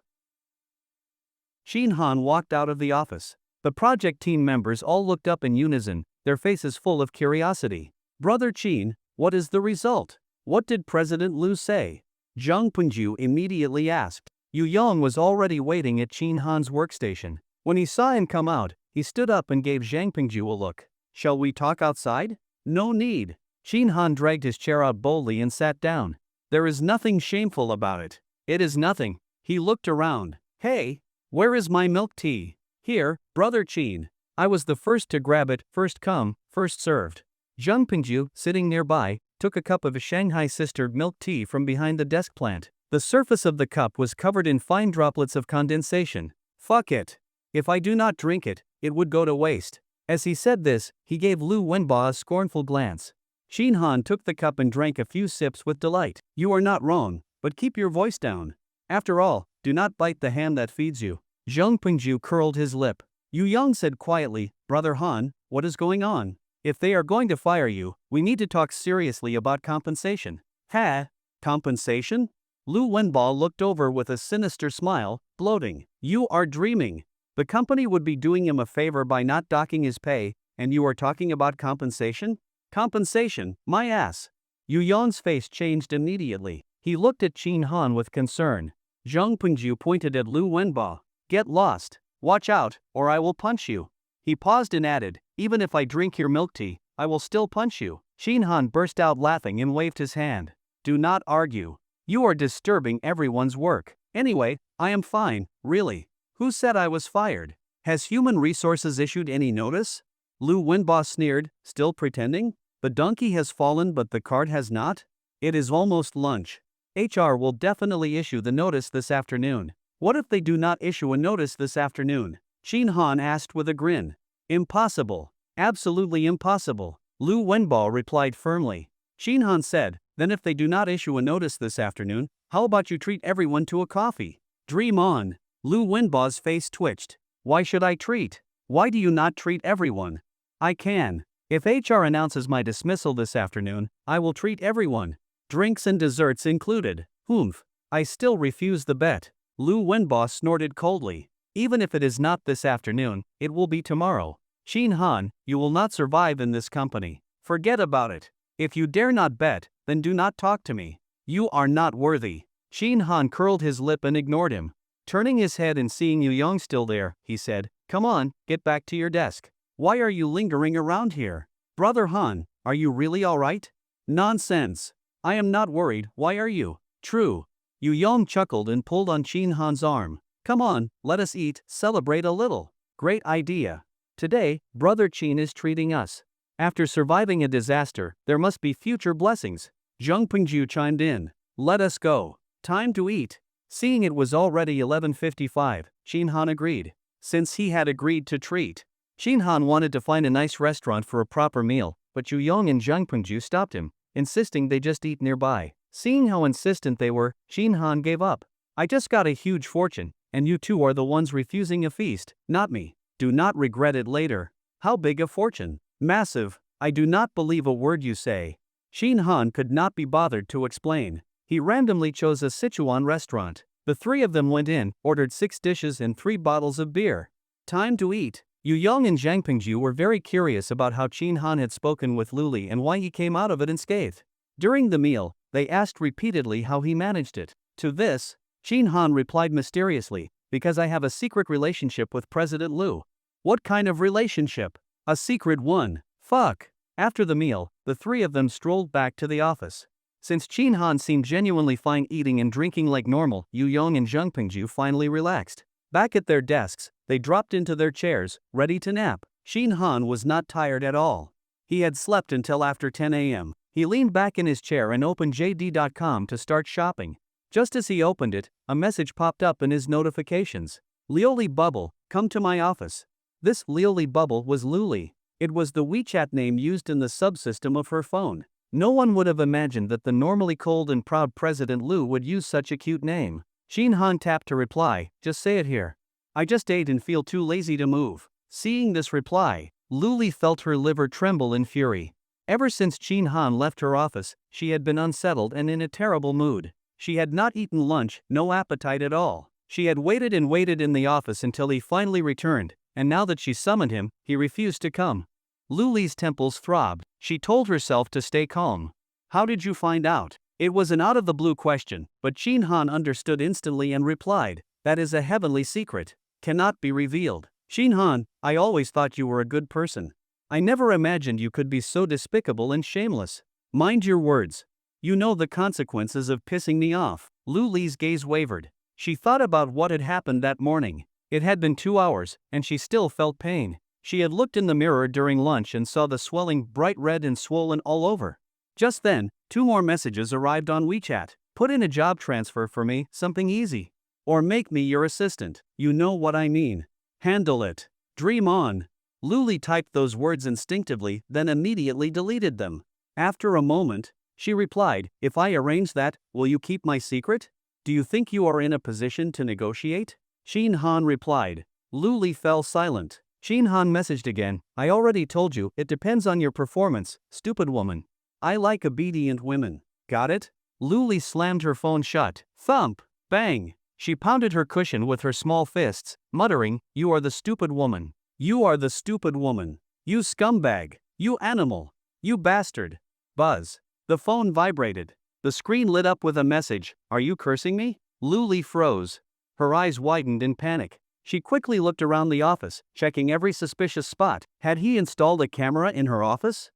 Qin Han walked out of the office. The project team members all looked up in unison, their faces full of curiosity. Brother Qin, what is the result? What did President Liu say? Zhang Pengju immediately asked. Yu Yong was already waiting at Qin Han's workstation. When he saw him come out, he stood up and gave Zhang Pengju a look. Shall we talk outside? No need. Qin Han dragged his chair out boldly and sat down. There is nothing shameful about it. It is nothing. He looked around. Hey, where is my milk tea? Here, Brother Qin. I was the first to grab it, first come, first served. Zhang Pengju, sitting nearby, took a cup of a Shanghai Sister milk tea from behind the desk plant. The surface of the cup was covered in fine droplets of condensation. Fuck it. If I do not drink it, it would go to waste. As he said this, he gave Lu Wenba a scornful glance. Qin Han took the cup and drank a few sips with delight. You are not wrong, but keep your voice down. After all, do not bite the hand that feeds you. Zhang Pengju curled his lip. Yu Yang said quietly, Brother Han, what is going on? If they are going to fire you, we need to talk seriously about compensation. Ha? Compensation? Lu Wenba looked over with a sinister smile, gloating. You are dreaming. The company would be doing him a favor by not docking his pay, and you are talking about compensation? Compensation, my ass. Yu Yang's face changed immediately. He looked at Qin Han with concern. Zhang Pengju pointed at Lu Wenba. Get lost. Watch out, or I will punch you. He paused and added, even if I drink your milk tea, I will still punch you. Qin Han burst out laughing and waved his hand. Do not argue. You are disturbing everyone's work. Anyway, I am fine, really. Who said I was fired? Has Human Resources issued any notice? Lu Wenba sneered, still pretending? The donkey has fallen but the cart has not? It is almost lunch. HR will definitely issue the notice this afternoon. What if they do not issue a notice this afternoon? Qin Han asked with a grin. Impossible. Absolutely impossible. Lu Wenba replied firmly. Qin Han said, then if they do not issue a notice this afternoon, how about you treat everyone to a coffee? Dream on. Lu Wenba's face twitched. Why should I treat? Why do you not treat everyone? I can. If HR announces my dismissal this afternoon, I will treat everyone. Drinks and desserts included. Humph. I still refuse the bet. Lu Wenba snorted coldly. Even if it is not this afternoon, it will be tomorrow. Qin Han, you will not survive in this company. Forget about it. If you dare not bet, then do not talk to me. You are not worthy. Qin Han curled his lip and ignored him. Turning his head and seeing Yu Yang still there, he said, come on, get back to your desk. Why are you lingering around here? Brother Han, are you really alright? Nonsense. I am not worried, why are you? True. Yu Yang chuckled and pulled on Qin Han's arm. Come on, let us eat, celebrate a little. Great idea. Today, Brother Qin is treating us. After surviving a disaster, there must be future blessings. Zhang Pengju chimed in. Let us go. Time to eat. Seeing it was already 11:55, Qin Han agreed. Since he had agreed to treat, Qin Han wanted to find a nice restaurant for a proper meal, but Yu Yang and Zhang Pengju stopped him, insisting they just eat nearby. Seeing how insistent they were, Qin Han gave up. I just got a huge fortune, and you two are the ones refusing a feast, not me. Do not regret it later. How big a fortune? Massive. I do not believe a word you say. Qin Han could not be bothered to explain. He randomly chose a Sichuan restaurant. The three of them went in, ordered 6 dishes and 3 bottles of beer. Time to eat. Yu Yong and Zhang Pingju were very curious about how Qin Han had spoken with Luli and why he came out of it unscathed. During the meal, they asked repeatedly how he managed it. To this, Qin Han replied mysteriously, "Because I have a secret relationship with President Liu." What kind of relationship? A secret one. Fuck. After the meal, the three of them strolled back to the office. Since Qin Han seemed genuinely fine eating and drinking like normal, Yu Yong and Zhang Pingju finally relaxed. Back at their desks, they dropped into their chairs, ready to nap. Qin Han was not tired at all. He had slept until after 10 a.m. He leaned back in his chair and opened JD.com to start shopping. Just as he opened it, a message popped up in his notifications. Luli Bubble, come to my office. This Luli Bubble was Luli. It was the WeChat name used in the subsystem of her phone. No one would have imagined that the normally cold and proud President Liu would use such a cute name. Qin Han tapped to reply, "Just say it here. I just ate and feel too lazy to move." Seeing this reply, Luli felt her liver tremble in fury. Ever since Qin Han left her office, she had been unsettled and in a terrible mood. She had not eaten lunch, no appetite at all. She had waited and waited in the office until he finally returned, and now that she summoned him, he refused to come. Luli's temples throbbed. She told herself to stay calm. "How did you find out?" It was an out-of-the-blue question, but Qin Han understood instantly and replied, "That is a heavenly secret. Cannot be revealed." "Qin Han, I always thought you were a good person. I never imagined you could be so despicable and shameless." "Mind your words. You know the consequences of pissing me off." Luli's gaze wavered. She thought about what had happened that morning. It had been 2 hours, and she still felt pain. She had looked in the mirror during lunch and saw the swelling bright red and swollen all over. Just then, 2 more messages arrived on WeChat. "Put in a job transfer for me, something easy. Or make me your assistant. You know what I mean. Handle it. Dream on." Luli typed those words instinctively, then immediately deleted them. After a moment, she replied, "If I arrange that, will you keep my secret? Do you think you are in a position to negotiate?" Qin Han replied. Luli fell silent. Qin Han messaged again, "I already told you, it depends on your performance, stupid woman. I like obedient women. Got it?" Luli slammed her phone shut. Thump! Bang! She pounded her cushion with her small fists, muttering, "You are the stupid woman. You are the stupid woman. You scumbag. You animal. You bastard." Buzz. The phone vibrated. The screen lit up with a message, "Are you cursing me?" Luli froze. Her eyes widened in panic. She quickly looked around the office, checking every suspicious spot. Had he installed a camera in her office?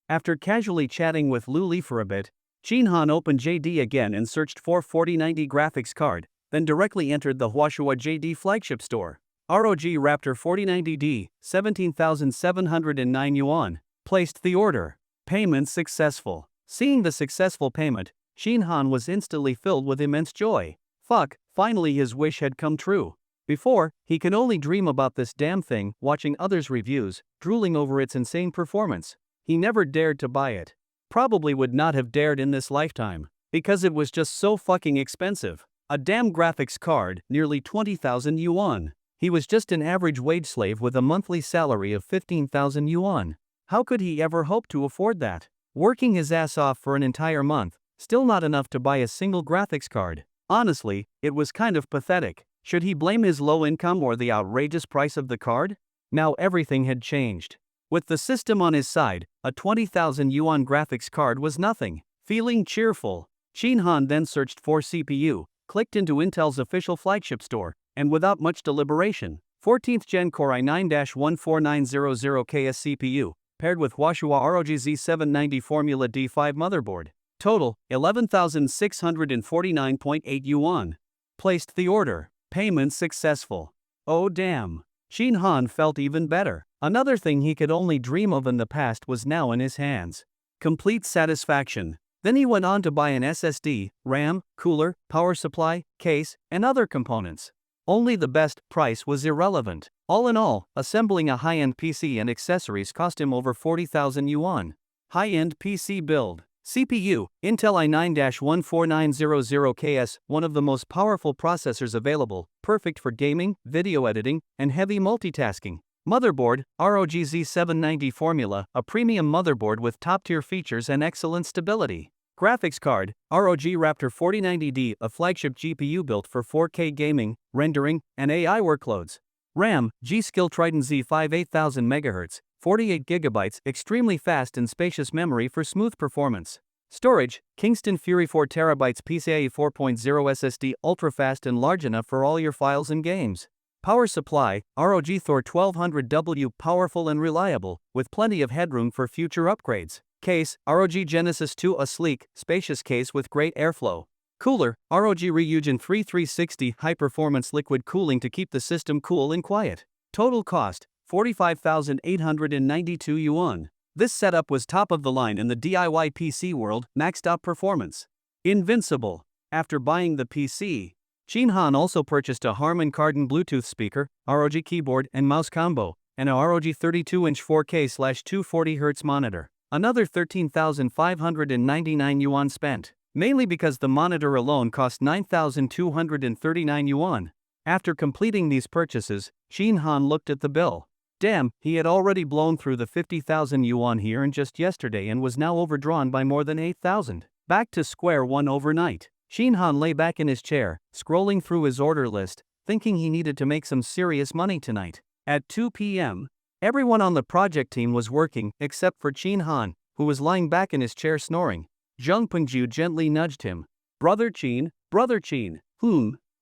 After casually chatting with Luli for a bit, Qin Han opened JD again and searched for 4090 graphics card, then directly entered the Huashua JD flagship store. ROG Raptor 4090D, 17,709 yuan. Placed the order. Payment successful. Seeing the successful payment, Qin Han was instantly filled with immense joy. Fuck, finally his wish had come true. Before, he could only dream about this damn thing, watching others' reviews, drooling over its insane performance. He never dared to buy it. Probably would not have dared in this lifetime. Because it was just so fucking expensive. A damn graphics card, nearly 20,000 yuan. He was just an average wage slave with a monthly salary of 15,000 yuan. How could he ever hope to afford that? Working his ass off for an entire month, still not enough to buy a single graphics card. Honestly, it was kind of pathetic. Should he blame his low income or the outrageous price of the card? Now everything had changed. With the system on his side, a 20,000 yuan graphics card was nothing. Feeling cheerful, Qin Han then searched for CPU, clicked into Intel's official flagship store, and without much deliberation, 14th Gen Core i9-14900KS CPU, paired with Huashua ROG Z790 Formula D5 motherboard. Total, 11,649.8 yuan. Placed the order. Payment successful. Oh damn. Qin Han felt even better. Another thing he could only dream of in the past was now in his hands. Complete satisfaction. Then he went on to buy an SSD, RAM, cooler, power supply, case, and other components. Only the best price was irrelevant. All in all, assembling a high-end PC and accessories cost him over 40,000 yuan. High-end PC build. CPU, Intel i9-14900KS, one of the most powerful processors available, perfect for gaming, video editing, and heavy multitasking. Motherboard, ROG Z790 Formula, a premium motherboard with top-tier features and excellent stability. Graphics card, ROG Raptor 4090D, a flagship GPU built for 4K gaming, rendering, and AI workloads. RAM, G-Skill Triton Z5 8000 MHz, 48 GB, extremely fast and spacious memory for smooth performance. Storage, Kingston Fury 4TB PCIe 4.0 SSD, ultra-fast and large enough for all your files and games. Power supply, ROG Thor 1200W, powerful and reliable, with plenty of headroom for future upgrades. Case, ROG Genesis 2, a sleek, spacious case with great airflow. Cooler, ROG Ryujin 3360, high-performance liquid cooling to keep the system cool and quiet. Total cost, 45,892 yuan. This setup was top of the line in the DIY PC world, maxed out performance. Invincible. After buying the PC, Shin Han also purchased a Harman Kardon Bluetooth speaker, ROG keyboard and mouse combo, and a ROG 32-inch 4K/240Hz monitor. Another 13,599 yuan spent, mainly because the monitor alone cost 9,239 yuan. After completing these purchases, Shin Han looked at the bill. Damn, he had already blown through the 50,000 yuan here and just yesterday and was now overdrawn by more than 8,000. Back to square one overnight. Shin Han lay back in his chair, scrolling through his order list, thinking he needed to make some serious money tonight. At 2 p.m., everyone on the project team was working, except for Shin Han, who was lying back in his chair snoring. Zhang Pengju gently nudged him. Brother Qin.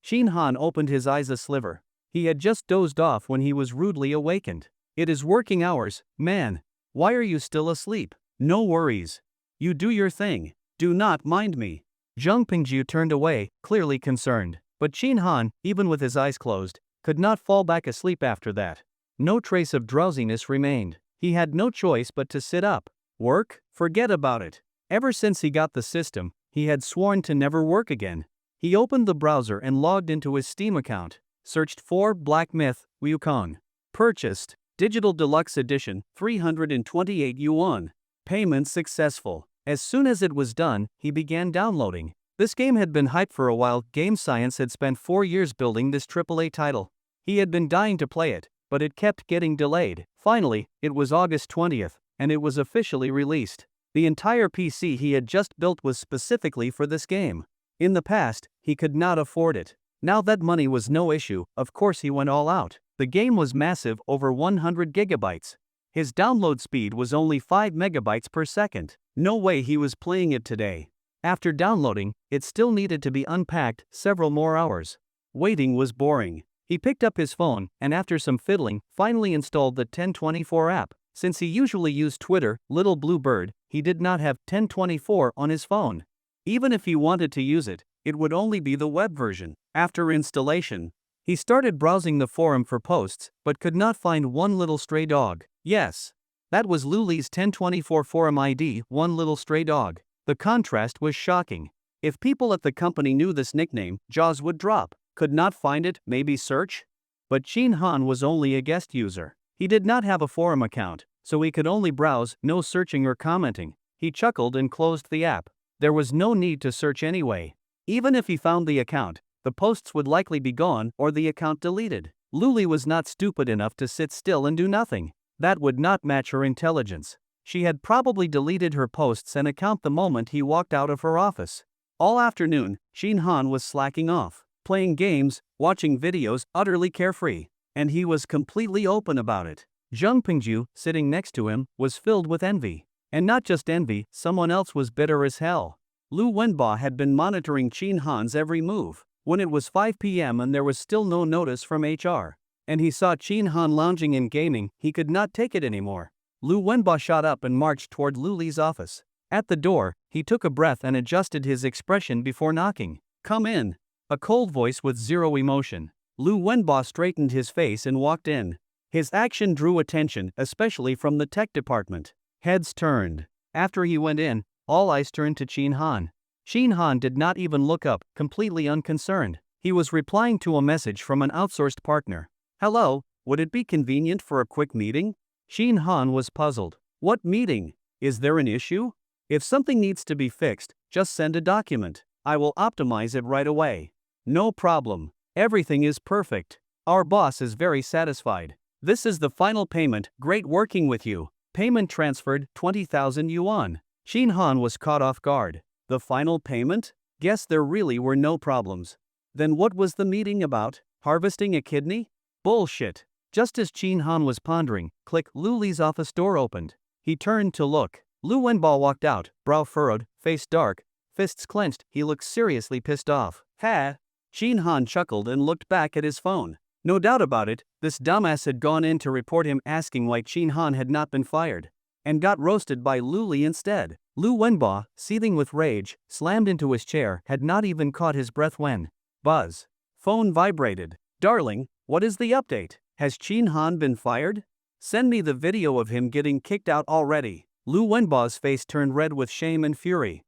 Shin Han opened his eyes a sliver. He had just dozed off when he was rudely awakened. It is working hours, man. Why are you still asleep? No worries. You do your thing. Do not mind me. Zhang Pengju turned away, clearly concerned. But Shin Han, even with his eyes closed, could not fall back asleep after that. No trace of drowsiness remained. He had no choice but to sit up. Work? Forget about it. Ever since he got the system, he had sworn to never work again. He opened the browser and logged into his Steam account. Searched for Black Myth, Wukong. Purchased. Digital Deluxe Edition, 328 yuan. Payment successful. As soon as it was done, he began downloading. This game had been hyped for a while. Game Science had spent 4 years building this AAA title. He had been dying to play it, but it kept getting delayed. Finally, it was August 20th, and it was officially released. The entire PC he had just built was specifically for this game. In the past, he could not afford it. Now that money was no issue, of course he went all out. The game was massive, over 100 gigabytes. His download speed was only 5 megabytes per second. No way he was playing it today. After downloading, it still needed to be unpacked several more hours. Waiting was boring. He picked up his phone and after some fiddling, finally installed the 1024 app. Since he usually used Twitter, Little Blue Bird, he did not have 1024 on his phone. Even if he wanted to use it, it would only be the web version. After installation, he started browsing the forum for posts, but could not find one little stray dog. Yes, that was Luli's 1024 forum ID, one little stray dog. The contrast was shocking. If people at the company knew this nickname, jaws would drop. Could not find it, maybe search? But Shin Han was only a guest user. He did not have a forum account, so he could only browse, no searching or commenting. He chuckled and closed the app. There was no need to search anyway. Even if he found the account, the posts would likely be gone or the account deleted. Luli was not stupid enough to sit still and do nothing. That would not match her intelligence. She had probably deleted her posts and account the moment he walked out of her office. All afternoon, Shin Han was slacking off, playing games, watching videos, utterly carefree. And he was completely open about it. Zhang Pengju, sitting next to him, was filled with envy. And not just envy, someone else was bitter as hell. Lu Wenba had been monitoring Shin Han's every move. When it was 5 p.m. and there was still no notice from HR, and he saw Shin Han lounging in gaming, he could not take it anymore. Lu Wenba shot up and marched toward Luli's office. At the door, he took a breath and adjusted his expression before knocking. Come in. A cold voice with zero emotion. Lu Wenba straightened his face and walked in. His action drew attention, especially from the tech department. Heads turned. After he went in, all eyes turned to Shin Han. Shin Han did not even look up, completely unconcerned. He was replying to a message from an outsourced partner. Hello, would it be convenient for a quick meeting? Shin Han was puzzled. What meeting? Is there an issue? If something needs to be fixed, just send a document. I will optimize it right away. No problem. Everything is perfect. Our boss is very satisfied. This is the final payment. Great working with you. Payment transferred, 20,000 yuan. Shin Han was caught off guard. The final payment? Guess there really were no problems. Then what was the meeting about? Harvesting a kidney? Bullshit. Just as Chin Han was pondering, click, Luli's office door opened. He turned to look. Lu Wenbo walked out, brow furrowed, face dark, fists clenched. He looked seriously pissed off. Ha! Chin Han chuckled and looked back at his phone. No doubt about it, this dumbass had gone in to report him, asking why Chin Han had not been fired, and got roasted by Luli instead. Lu Wenbo, seething with rage, slammed into his chair, had not even caught his breath when buzz. Phone vibrated. Darling, what is the update? Has Chin Han been fired? Send me the video of him getting kicked out already. Lu Wenbo's face turned red with shame and fury.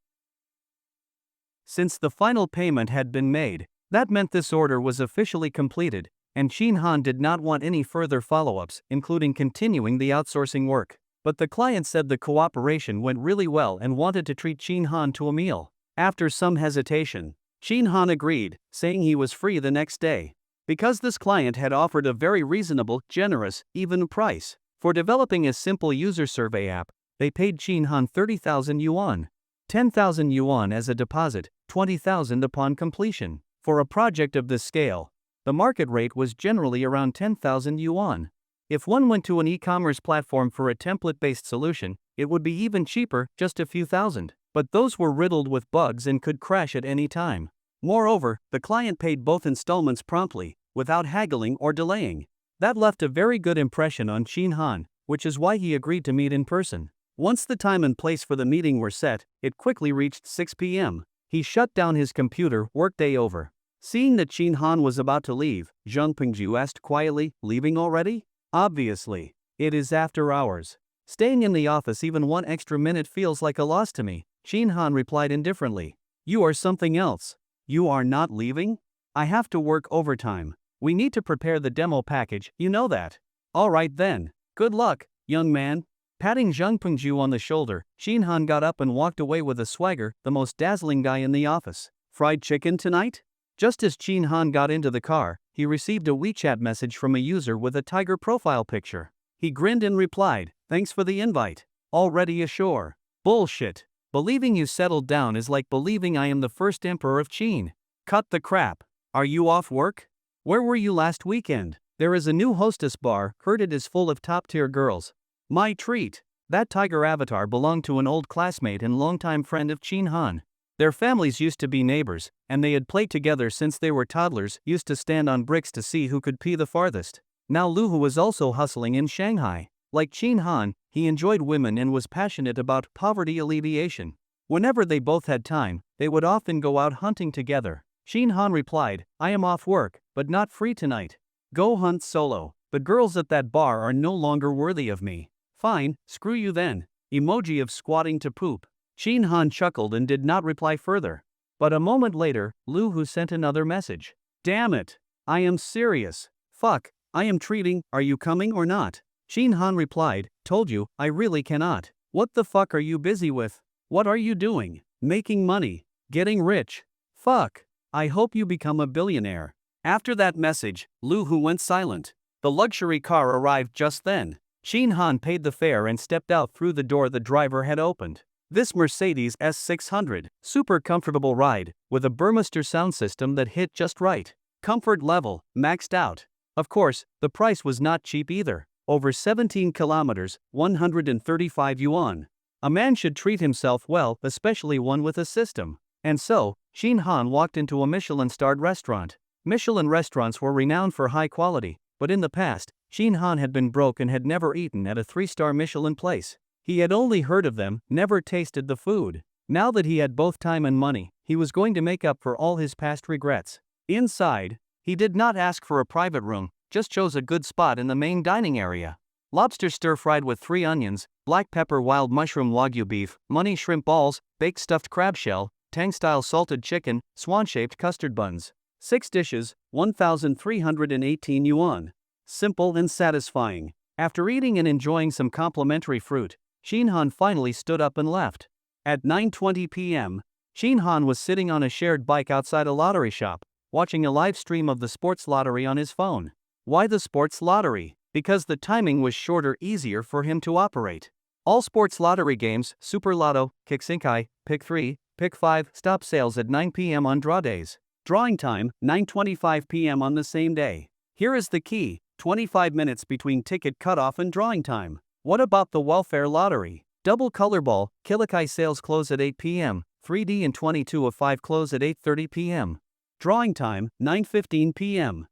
Since the final payment had been made, that meant this order was officially completed, and Chin Han did not want any further follow-ups, including continuing the outsourcing work. But the client said the cooperation went really well and wanted to treat Chin Han to a meal. After some hesitation, Chin Han agreed, saying he was free the next day. Because this client had offered a very reasonable, generous, even price for developing a simple user survey app, they paid Chin Han 30,000 yuan. 10,000 yuan as a deposit, 20,000 upon completion. For a project of this scale, the market rate was generally around 10,000 yuan. If one went to an e-commerce platform for a template-based solution, it would be even cheaper, just a few thousand. But those were riddled with bugs and could crash at any time. Moreover, the client paid both installments promptly, without haggling or delaying. That left a very good impression on Chin Han, which is why he agreed to meet in person. Once the time and place for the meeting were set, it quickly reached 6 p.m. He shut down his computer, workday over. Seeing that Chin Han was about to leave, Zhang Pengju asked quietly, "Leaving already?" "Obviously. It is after hours. Staying in the office even one extra minute feels like a loss to me," Chin Han replied indifferently. "You are something else. You are not leaving? I have to work overtime. We need to prepare the demo package, you know that." "Alright then. Good luck, young man." Patting Zhang Pengju on the shoulder, Chin Han got up and walked away with a swagger, the most dazzling guy in the office. "Fried chicken tonight?" Just as Chin Han got into the car, he received a WeChat message from a user with a tiger profile picture. He grinned and replied, "Thanks for the invite. Already ashore." "Bullshit. Believing you settled down is like believing I am the first emperor of Qin. Cut the crap. Are you off work? Where were you last weekend? There is a new hostess bar, heard it is full of top-tier girls. My treat." That tiger avatar belonged to an old classmate and longtime friend of Chin Han. Their families used to be neighbors, and they had played together since they were toddlers, used to stand on bricks to see who could pee the farthest. Now Luhu was also hustling in Shanghai. Like Chin Han, he enjoyed women and was passionate about poverty alleviation. Whenever they both had time, they would often go out hunting together. Chin Han replied, "I am off work, but not free tonight. Go hunt solo. The girls at that bar are no longer worthy of me." "Fine, screw you then." Emoji of squatting to poop. Chin Han chuckled and did not reply further. But a moment later, Luhu sent another message. "Damn it. I am serious. Fuck, I am treating, are you coming or not?" Chin Han replied, "Told you, I really cannot." "What the fuck are you busy with? What are you doing? Making money? Getting rich? Fuck. I hope you become a billionaire." After that message, Luhu went silent. The luxury car arrived just then. Chin Han paid the fare and stepped out through the door the driver had opened. This Mercedes S600, super comfortable ride, with a Burmester sound system that hit just right. Comfort level, maxed out. Of course, the price was not cheap either. Over 17 kilometers, 135 yuan. A man should treat himself well, especially one with a system. And so, Chin Han walked into a Michelin-starred restaurant. Michelin restaurants were renowned for high quality, but in the past, Chin Han had been broke and had never eaten at a 3-star Michelin place. He had only heard of them, never tasted the food. Now that he had both time and money, he was going to make up for all his past regrets. Inside, he did not ask for a private room, just chose a good spot in the main dining area. Lobster stir-fried with 3 onions, black pepper wild mushroom wagyu beef, money shrimp balls, baked stuffed crab shell, Tang-style salted chicken, swan-shaped custard buns. 6 dishes, 1,318 yuan. Simple and satisfying. After eating and enjoying some complimentary fruit, Chin Han finally stood up and left. At 9:20 p.m., Chin Han was sitting on a shared bike outside a lottery shop, watching a live stream of the sports lottery on his phone. Why the sports lottery? Because the timing was shorter, easier for him to operate. All sports lottery games, Super Lotto, Kick Sinkai, Pick 3, Pick 5, stop sales at 9 p.m. on draw days. Drawing time, 9:25 p.m. on the same day. Here is the key, 25 minutes between ticket cutoff and drawing time. What about the welfare lottery? Double color ball, Kilikai sales close at 8 p.m., 3D and 22 of 5 close at 8:30 p.m. Drawing time, 9:15 p.m.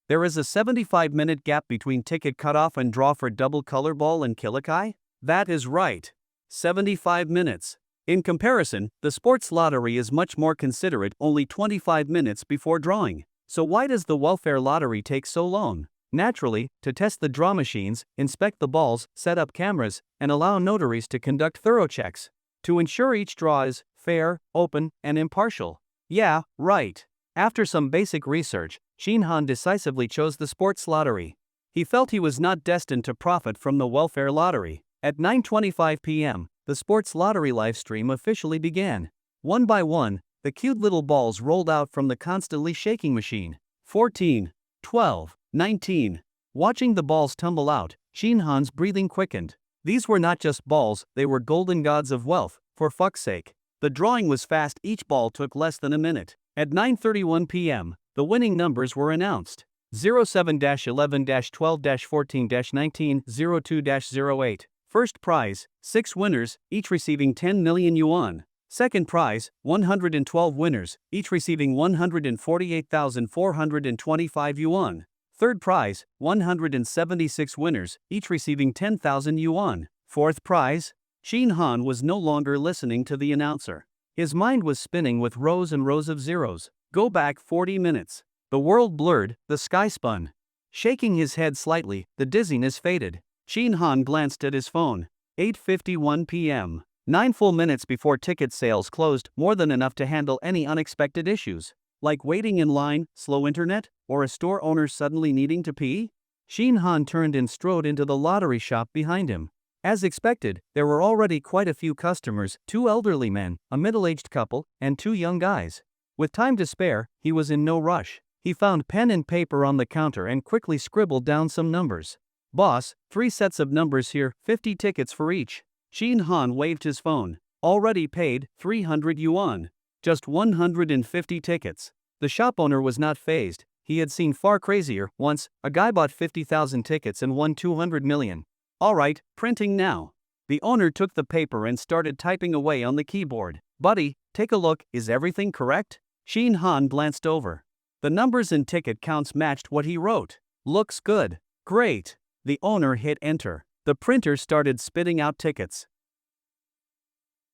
There is a 75-minute gap between ticket cutoff and draw for double color ball and Kilikai? That is right. 75 minutes. In comparison, the sports lottery is much more considerate, only 25 minutes before drawing. So why does the welfare lottery take so long? Naturally, to test the draw machines, inspect the balls, set up cameras, and allow notaries to conduct thorough checks. To ensure each draw is fair, open, and impartial. Yeah, right. After some basic research, Shinhan decisively chose the sports lottery. He felt he was not destined to profit from the welfare lottery. At 9:25 p.m., the sports lottery livestream officially began. One by one, the cute little balls rolled out from the constantly shaking machine. 14, 12, 19. Watching the balls tumble out, Shinhan's breathing quickened. These were not just balls, they were golden gods of wealth, for fuck's sake. The drawing was fast, each ball took less than a minute. At 9:31 p.m., the winning numbers were announced. 07-11-12-14-19, 02-08. First prize, 6 winners, each receiving 10 million yuan. Second prize, 112 winners, each receiving 148,425 yuan. Third prize, 176 winners, each receiving 10,000 yuan. Fourth prize? Shinhan was no longer listening to the announcer. His mind was spinning with rows and rows of zeros. Go back 40 minutes. The world blurred, the sky spun. Shaking his head slightly, the dizziness faded. Shinhan glanced at his phone. 8:51 p.m. 9 full minutes before ticket sales closed, more than enough to handle any unexpected issues. Like waiting in line, slow internet, or a store owner suddenly needing to pee? Shinhan turned and strode into the lottery shop behind him. As expected, there were already quite a few customers, 2 elderly men, a middle-aged couple, and 2 young guys. With time to spare, he was in no rush. He found pen and paper on the counter and quickly scribbled down some numbers. Boss, 3 sets of numbers here, 50 tickets for each. Shinhan waved his phone. Already paid, 300 yuan. Just 150 tickets. The shop owner was not fazed. He had seen far crazier. Once, a guy bought 50,000 tickets and won 200 million. Alright, printing now. The owner took the paper and started typing away on the keyboard. Buddy, take a look, is everything correct? Shinhan glanced over. The numbers and ticket counts matched what he wrote. Looks good. Great. The owner hit enter. The printer started spitting out tickets.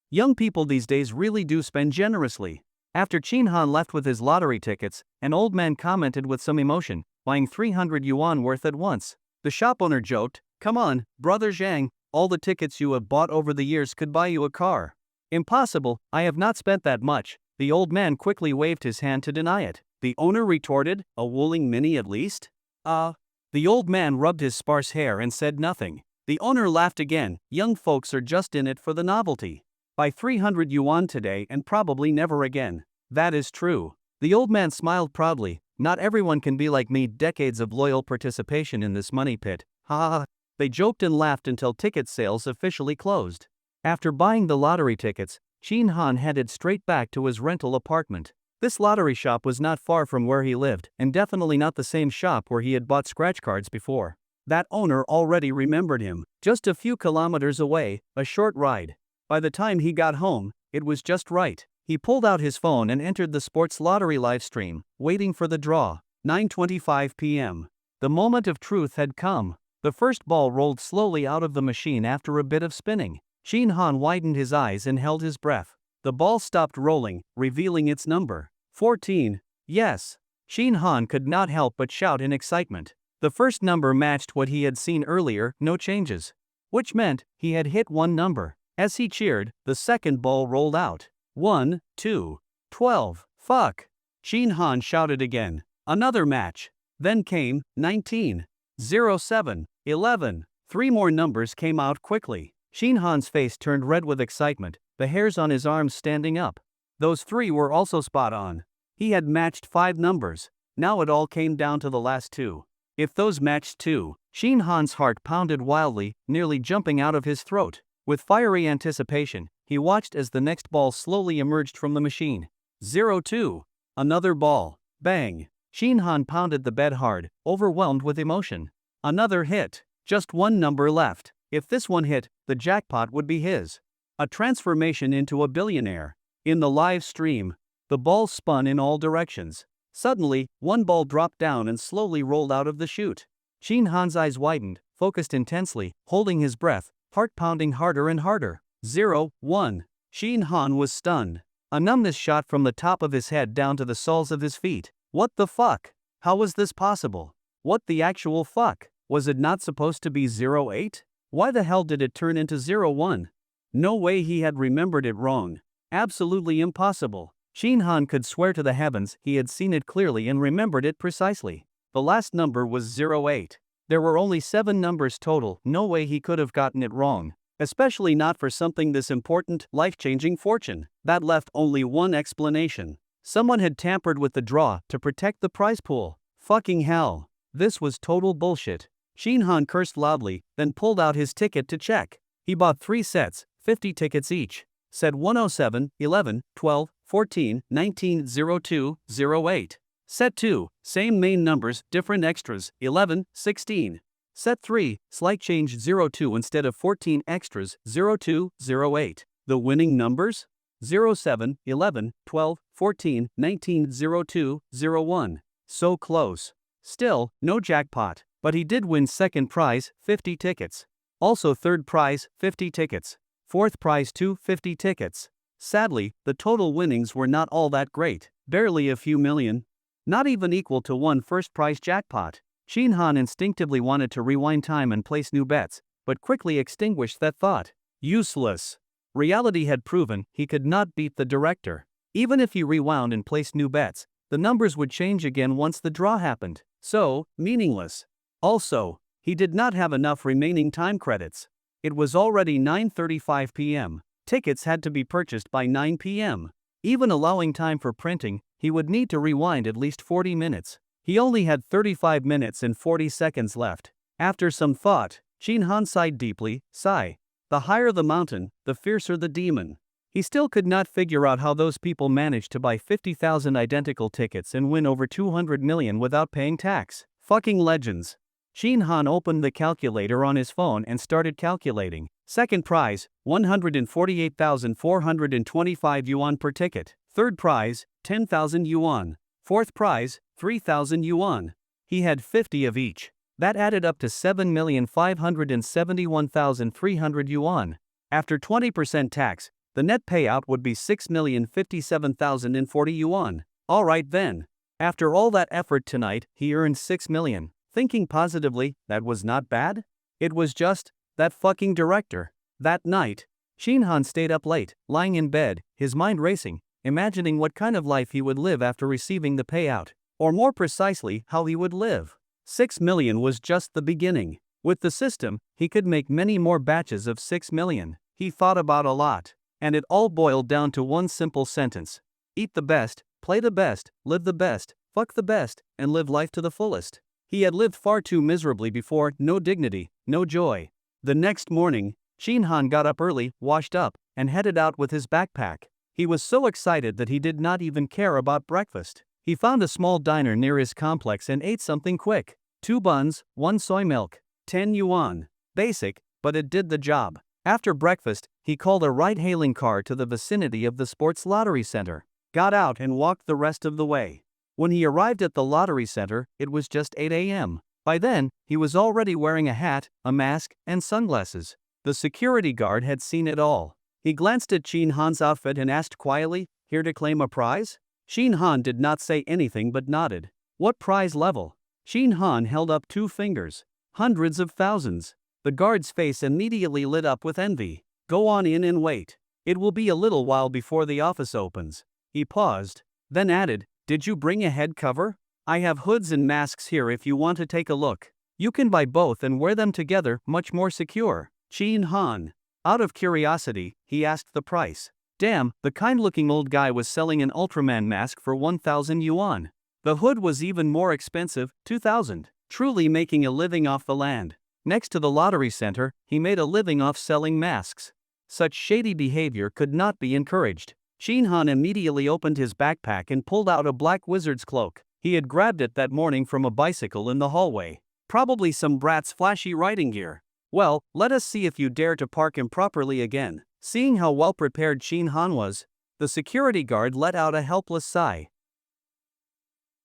Young people these days really do spend generously. After Shinhan left with his lottery tickets, an old man commented with some emotion, buying 300 yuan worth at once. The shop owner joked, "Come on, brother Zhang, all the tickets you have bought over the years could buy you a car." "Impossible, I have not spent that much." The old man quickly waved his hand to deny it. The owner retorted, "A Wuling Mini at least?" The old man rubbed his sparse hair and said nothing. The owner laughed again. "Young folks are just in it for the novelty. Buy 300 yuan today and probably never again." "That is true." The old man smiled proudly. "Not everyone can be like me, decades of loyal participation in this money pit. Ha ha." They joked and laughed until ticket sales officially closed. After buying the lottery tickets, Shinhan headed straight back to his rental apartment. This lottery shop was not far from where he lived, and definitely not the same shop where he had bought scratch cards before. That owner already remembered him. Just a few kilometers away, a short ride. By the time he got home, it was just right. He pulled out his phone and entered the sports lottery livestream, waiting for the draw. 9:25 p.m. The moment of truth had come. The first ball rolled slowly out of the machine after a bit of spinning. Shinhan widened his eyes and held his breath. The ball stopped rolling, revealing its number. 14. Yes. Shinhan could not help but shout in excitement. The first number matched what he had seen earlier, no changes. Which meant, he had hit one number. As he cheered, the second ball rolled out. 1, 2, 12. Fuck. Shinhan shouted again. Another match. Then came 19, 07, 11. 3 more numbers came out quickly. Shinhan's face turned red with excitement, the hairs on his arms standing up. Those 3 were also spot on. He had matched 5 numbers. Now it all came down to the last 2. If those matched too, Shinhan's heart pounded wildly, nearly jumping out of his throat. With fiery anticipation, he watched as the next ball slowly emerged from the machine. 02. Another ball. Bang. Shin Han pounded the bed hard, overwhelmed with emotion. Another hit. Just one number left. If this one hit, the jackpot would be his. A transformation into a billionaire. In the live stream, the ball spun in all directions. Suddenly, one ball dropped down and slowly rolled out of the chute. Shin Han's eyes widened, focused intensely, holding his breath, heart pounding harder and harder. 0, 1. Shin Han was stunned. A numbness shot from the top of his head down to the soles of his feet. What the fuck? How was this possible? What the actual fuck? Was it not supposed to be 08? Why the hell did it turn into 01? No way he had remembered it wrong. Absolutely impossible. Shin Han could swear to the heavens he had seen it clearly and remembered it precisely. The last number was 08. There were only 7 numbers total, no way he could have gotten it wrong. Especially not for something this important, life-changing fortune. That left only one explanation. Someone had tampered with the draw to protect the prize pool. Fucking hell. This was total bullshit. Shin Han cursed loudly, then pulled out his ticket to check. He bought 3 sets, 50 tickets each. Set 107, 11, 12, 14, 19, 02, 08. Set 2, same main numbers, different extras, 11, 16. Set 3, slight change 02 instead of 14 extras, 02, 08. The winning numbers? 07, 11, 12, 14, 19, 02, 01. So close. Still, no jackpot, but he did win second prize, 50 tickets. Also third prize, 50 tickets. Fourth prize 50 tickets. Sadly, the total winnings were not all that great, barely a few million. Not even equal to one first prize jackpot. Shin Han instinctively wanted to rewind time and place new bets, but quickly extinguished that thought. Useless. Reality had proven he could not beat the director. Even if he rewound and placed new bets, the numbers would change again once the draw happened. So, meaningless. Also, he did not have enough remaining time credits. It was already 9:35 p.m. Tickets had to be purchased by 9 p.m. Even allowing time for printing, he would need to rewind at least 40 minutes. He only had 35 minutes and 40 seconds left. After some thought, Shin Han sighed deeply. Sigh. The higher the mountain, the fiercer the demon. He still could not figure out how those people managed to buy 50,000 identical tickets and win over 200 million without paying tax. Fucking legends. Shin Han opened the calculator on his phone and started calculating. Second prize, 148,425 yuan per ticket. Third prize, 10,000 yuan. Fourth prize, 3,000 yuan. He had 50 of each. That added up to 7,571,300 yuan. After 20% tax, the net payout would be 6,057,040 yuan. Alright then. After all that effort tonight, he earned 6 million. Thinking positively, that was not bad? It was just, that fucking director. That night, Shin Han stayed up late, lying in bed, his mind racing, imagining what kind of life he would live after receiving the payout. Or more precisely, how he would live. 6 million was just the beginning. With the system, he could make many more batches of 6 million. He thought about a lot. And it all boiled down to one simple sentence. Eat the best, play the best, live the best, fuck the best, and live life to the fullest. He had lived far too miserably before, no dignity, no joy. The next morning, Shin Han got up early, washed up, and headed out with his backpack. He was so excited that he did not even care about breakfast. He found a small diner near his complex and ate something quick. 2 buns, 1 soy milk, 10 yuan. Basic, but it did the job. After breakfast, he called a ride-hailing car to the vicinity of the sports lottery center. Got out and walked the rest of the way. When he arrived at the lottery center, it was just 8 a.m. By then, he was already wearing a hat, a mask, and sunglasses. The security guard had seen it all. He glanced at Shin Han's outfit and asked quietly, "Here to claim a prize?" Shin Han did not say anything but nodded. "What prize level?" Shin Han held up 2 fingers. Hundreds of thousands. The guard's face immediately lit up with envy. "Go on in and wait. It will be a little while before the office opens." He paused, then added, "Did you bring a head cover? I have hoods and masks here if you want to take a look. You can buy both and wear them together, much more secure." Shin Han. Out of curiosity, he asked the price. Damn, the kind-looking old guy was selling an Ultraman mask for 1,000 yuan. The hood was even more expensive, 2,000. Truly making a living off the land. Next to the lottery center, he made a living off selling masks. Such shady behavior could not be encouraged. Shin Han immediately opened his backpack and pulled out a black wizard's cloak. He had grabbed it that morning from a bicycle in the hallway. Probably some brat's flashy riding gear. Well, let us see if you dare to park improperly again. Seeing how well prepared Shin Han was, the security guard let out a helpless sigh.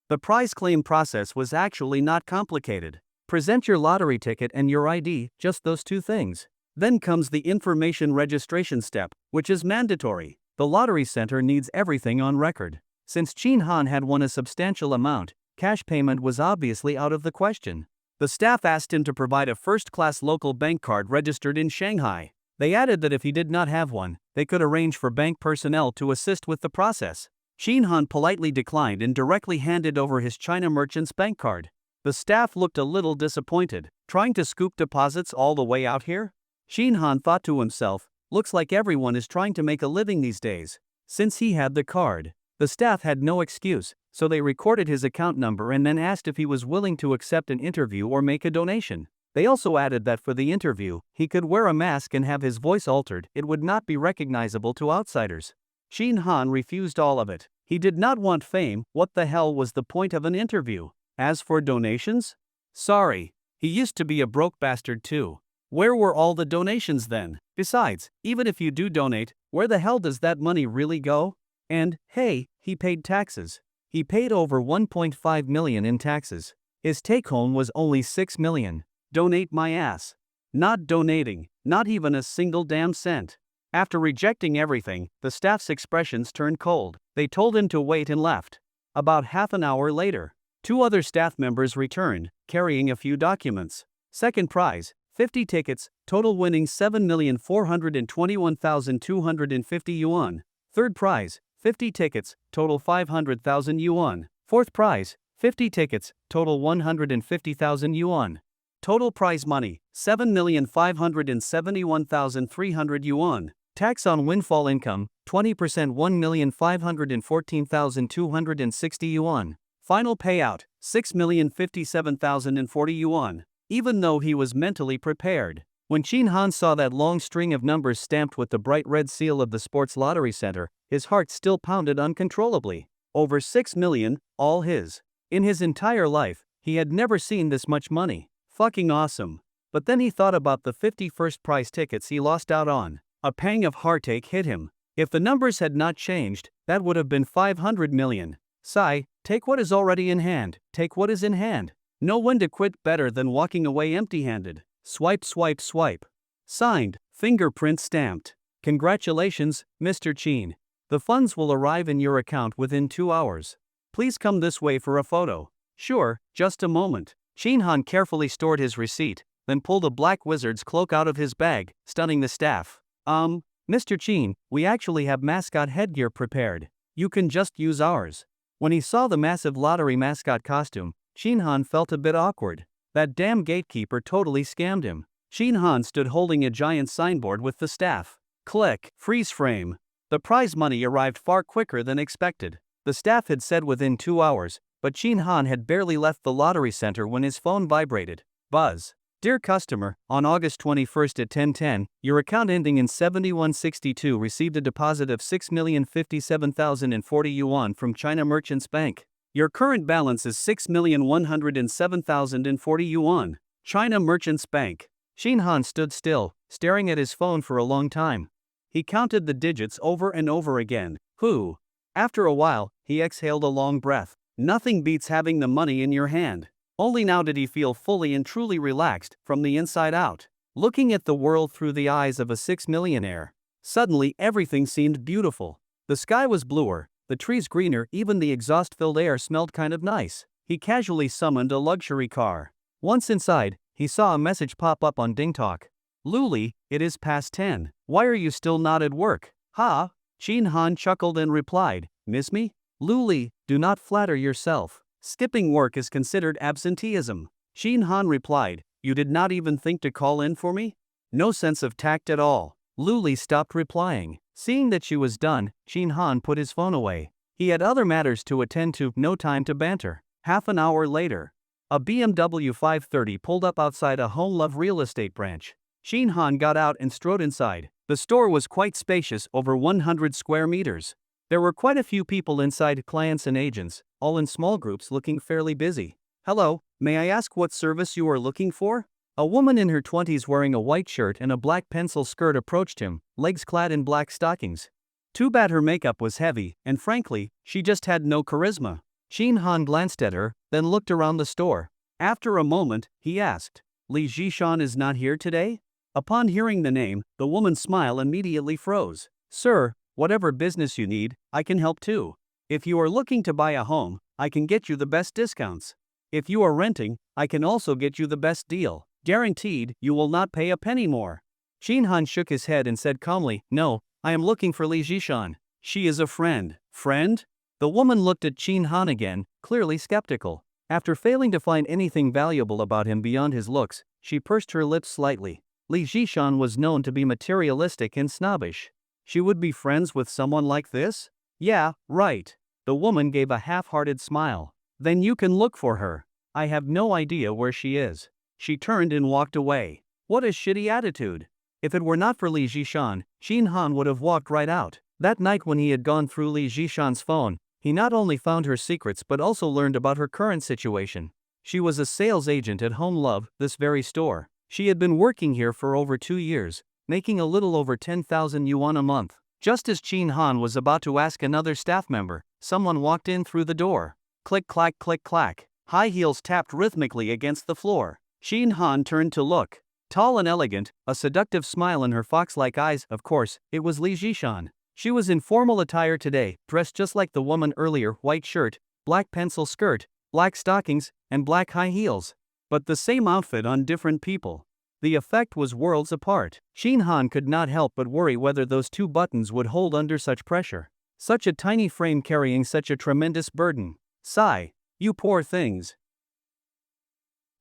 The prize claim process was actually not complicated. Present your lottery ticket and your ID, just those two things. Then comes the information registration step, which is mandatory. The lottery center needs everything on record. Since Shin Han had won a substantial amount, cash payment was obviously out of the question. The staff asked him to provide a first-class local bank card registered in Shanghai. They added that if he did not have one, they could arrange for bank personnel to assist with the process. Shin Han politely declined and directly handed over his China merchant's bank card. The staff looked a little disappointed. Trying to scoop deposits all the way out here? Shin Han thought to himself, looks like everyone is trying to make a living these days. Since he had the card, the staff had no excuse, so they recorded his account number and then asked if he was willing to accept an interview or make a donation. They also added that for the interview, he could wear a mask and have his voice altered. It would not be recognizable to outsiders. Shin Han refused all of it. He did not want fame. What the hell was the point of an interview? As for donations? Sorry. He used to be a broke bastard too. Where were all the donations then? Besides, even if you do donate, where the hell does that money really go? And, hey, he paid taxes. He paid over 1.5 million in taxes. His take-home was only 6 million. Donate my ass. Not donating, not even a single damn cent. After rejecting everything, the staff's expressions turned cold. They told him to wait and left. About half an hour later, 2 other staff members returned, carrying a few documents. Second prize, 50 tickets, total winning 7,421,250 yuan. Third prize, 50 tickets, total 500,000 yuan. Fourth prize, 50 tickets, total 150,000 yuan. Total prize money, 7,571,300 yuan. Tax on windfall income, 20% 1,514,260 yuan. Final payout, 6,057,040 yuan. Even though he was mentally prepared. When Shin Han saw that long string of numbers stamped with the bright red seal of the sports lottery center, his heart still pounded uncontrollably. Over 6 million, all his. In his entire life, he had never seen this much money. Fucking awesome. But then he thought about the 50 first prize tickets he lost out on. A pang of heartache hit him. If the numbers had not changed, that would have been 500 million. Sigh, take what is already in hand, take what is in hand. Know when to quit better than walking away empty-handed. Swipe, swipe, swipe. Signed, fingerprint stamped. Congratulations, Mr. Chin. The funds will arrive in your account within 2 hours. Please come this way for a photo. Sure, just a moment. Shin Han carefully stored his receipt, then pulled a black wizard's cloak out of his bag, stunning the staff. Mr. Chin, we actually have mascot headgear prepared. You can just use ours. When he saw the massive lottery mascot costume, Shin Han felt a bit awkward. That damn gatekeeper totally scammed him. Shin Han stood holding a giant signboard with the staff. Click, freeze frame. The prize money arrived far quicker than expected. The staff had said within 2 hours, but Shin Han had barely left the lottery center when his phone vibrated. Buzz. Dear customer, on August 21st at 10:10, your account ending in 7162 received a deposit of 6,057,040 yuan from China Merchants Bank. Your current balance is 6,107,040 yuan. China Merchants Bank. Shin Han stood still, staring at his phone for a long time. He counted the digits over and over again. Whew. After a while, he exhaled a long breath. Nothing beats having the money in your hand. Only now did he feel fully and truly relaxed, from the inside out. Looking at the world through the eyes of a 6-millionaire. Suddenly everything seemed beautiful. The sky was bluer, the trees greener, even the exhaust-filled air smelled kind of nice. He casually summoned a luxury car. Once inside, he saw a message pop up on DingTalk. Luli, it is past 10. Why are you still not at work? Ha? Shin Han chuckled and replied, miss me? Luli, do not flatter yourself. Skipping work is considered absenteeism. Shin Han replied, you did not even think to call in for me? No sense of tact at all. Luli stopped replying. Seeing that she was done, Shin Han put his phone away. He had other matters to attend to, no time to banter. Half an hour later, a BMW 530 pulled up outside a Home Love real estate branch. Shin Han got out and strode inside. The store was quite spacious, over 100 square meters. There were quite a few people inside, clients and agents, all in small groups looking fairly busy. Hello, may I ask what service you are looking for? A woman in her 20s wearing a white shirt and a black pencil skirt approached him, legs clad in black stockings. Too bad her makeup was heavy, and frankly, she just had no charisma. Shin Han glanced at her, then looked around the store. After a moment, he asked, Li Jishan is not here today? Upon hearing the name, the woman's smile immediately froze. Sir, whatever business you need, I can help too. If you are looking to buy a home, I can get you the best discounts. If you are renting, I can also get you the best deal. Guaranteed, you will not pay a penny more. Shin Han shook his head and said calmly, No, I am looking for Li Jishan. She is a friend. Friend? The woman looked at Shin Han again, clearly skeptical. After failing to find anything valuable about him beyond his looks, she pursed her lips slightly. Li Jishan was known to be materialistic and snobbish. She would be friends with someone like this? Yeah, right. The woman gave a half-hearted smile. Then you can look for her. I have no idea where she is. She turned and walked away. What a shitty attitude. If it were not for Li Jishan, Shin Han would have walked right out. That night when he had gone through Li Jishan's phone, he not only found her secrets but also learned about her current situation. She was a sales agent at Home Love, this very store. She had been working here for over 2 years, making a little over 10,000 yuan a month. Just as Shin Han was about to ask another staff member, someone walked in through the door. Click clack click clack. High heels tapped rhythmically against the floor. Shin Han turned to look. Tall and elegant, a seductive smile in her fox-like eyes, of course, it was Li Jishan. She was in formal attire today, dressed just like the woman earlier, white shirt, black pencil skirt, black stockings, and black high heels. But the same outfit on different people. The effect was worlds apart. Shin Han could not help but worry whether those 2 buttons would hold under such pressure. Such a tiny frame carrying such a tremendous burden. Sigh. You poor things.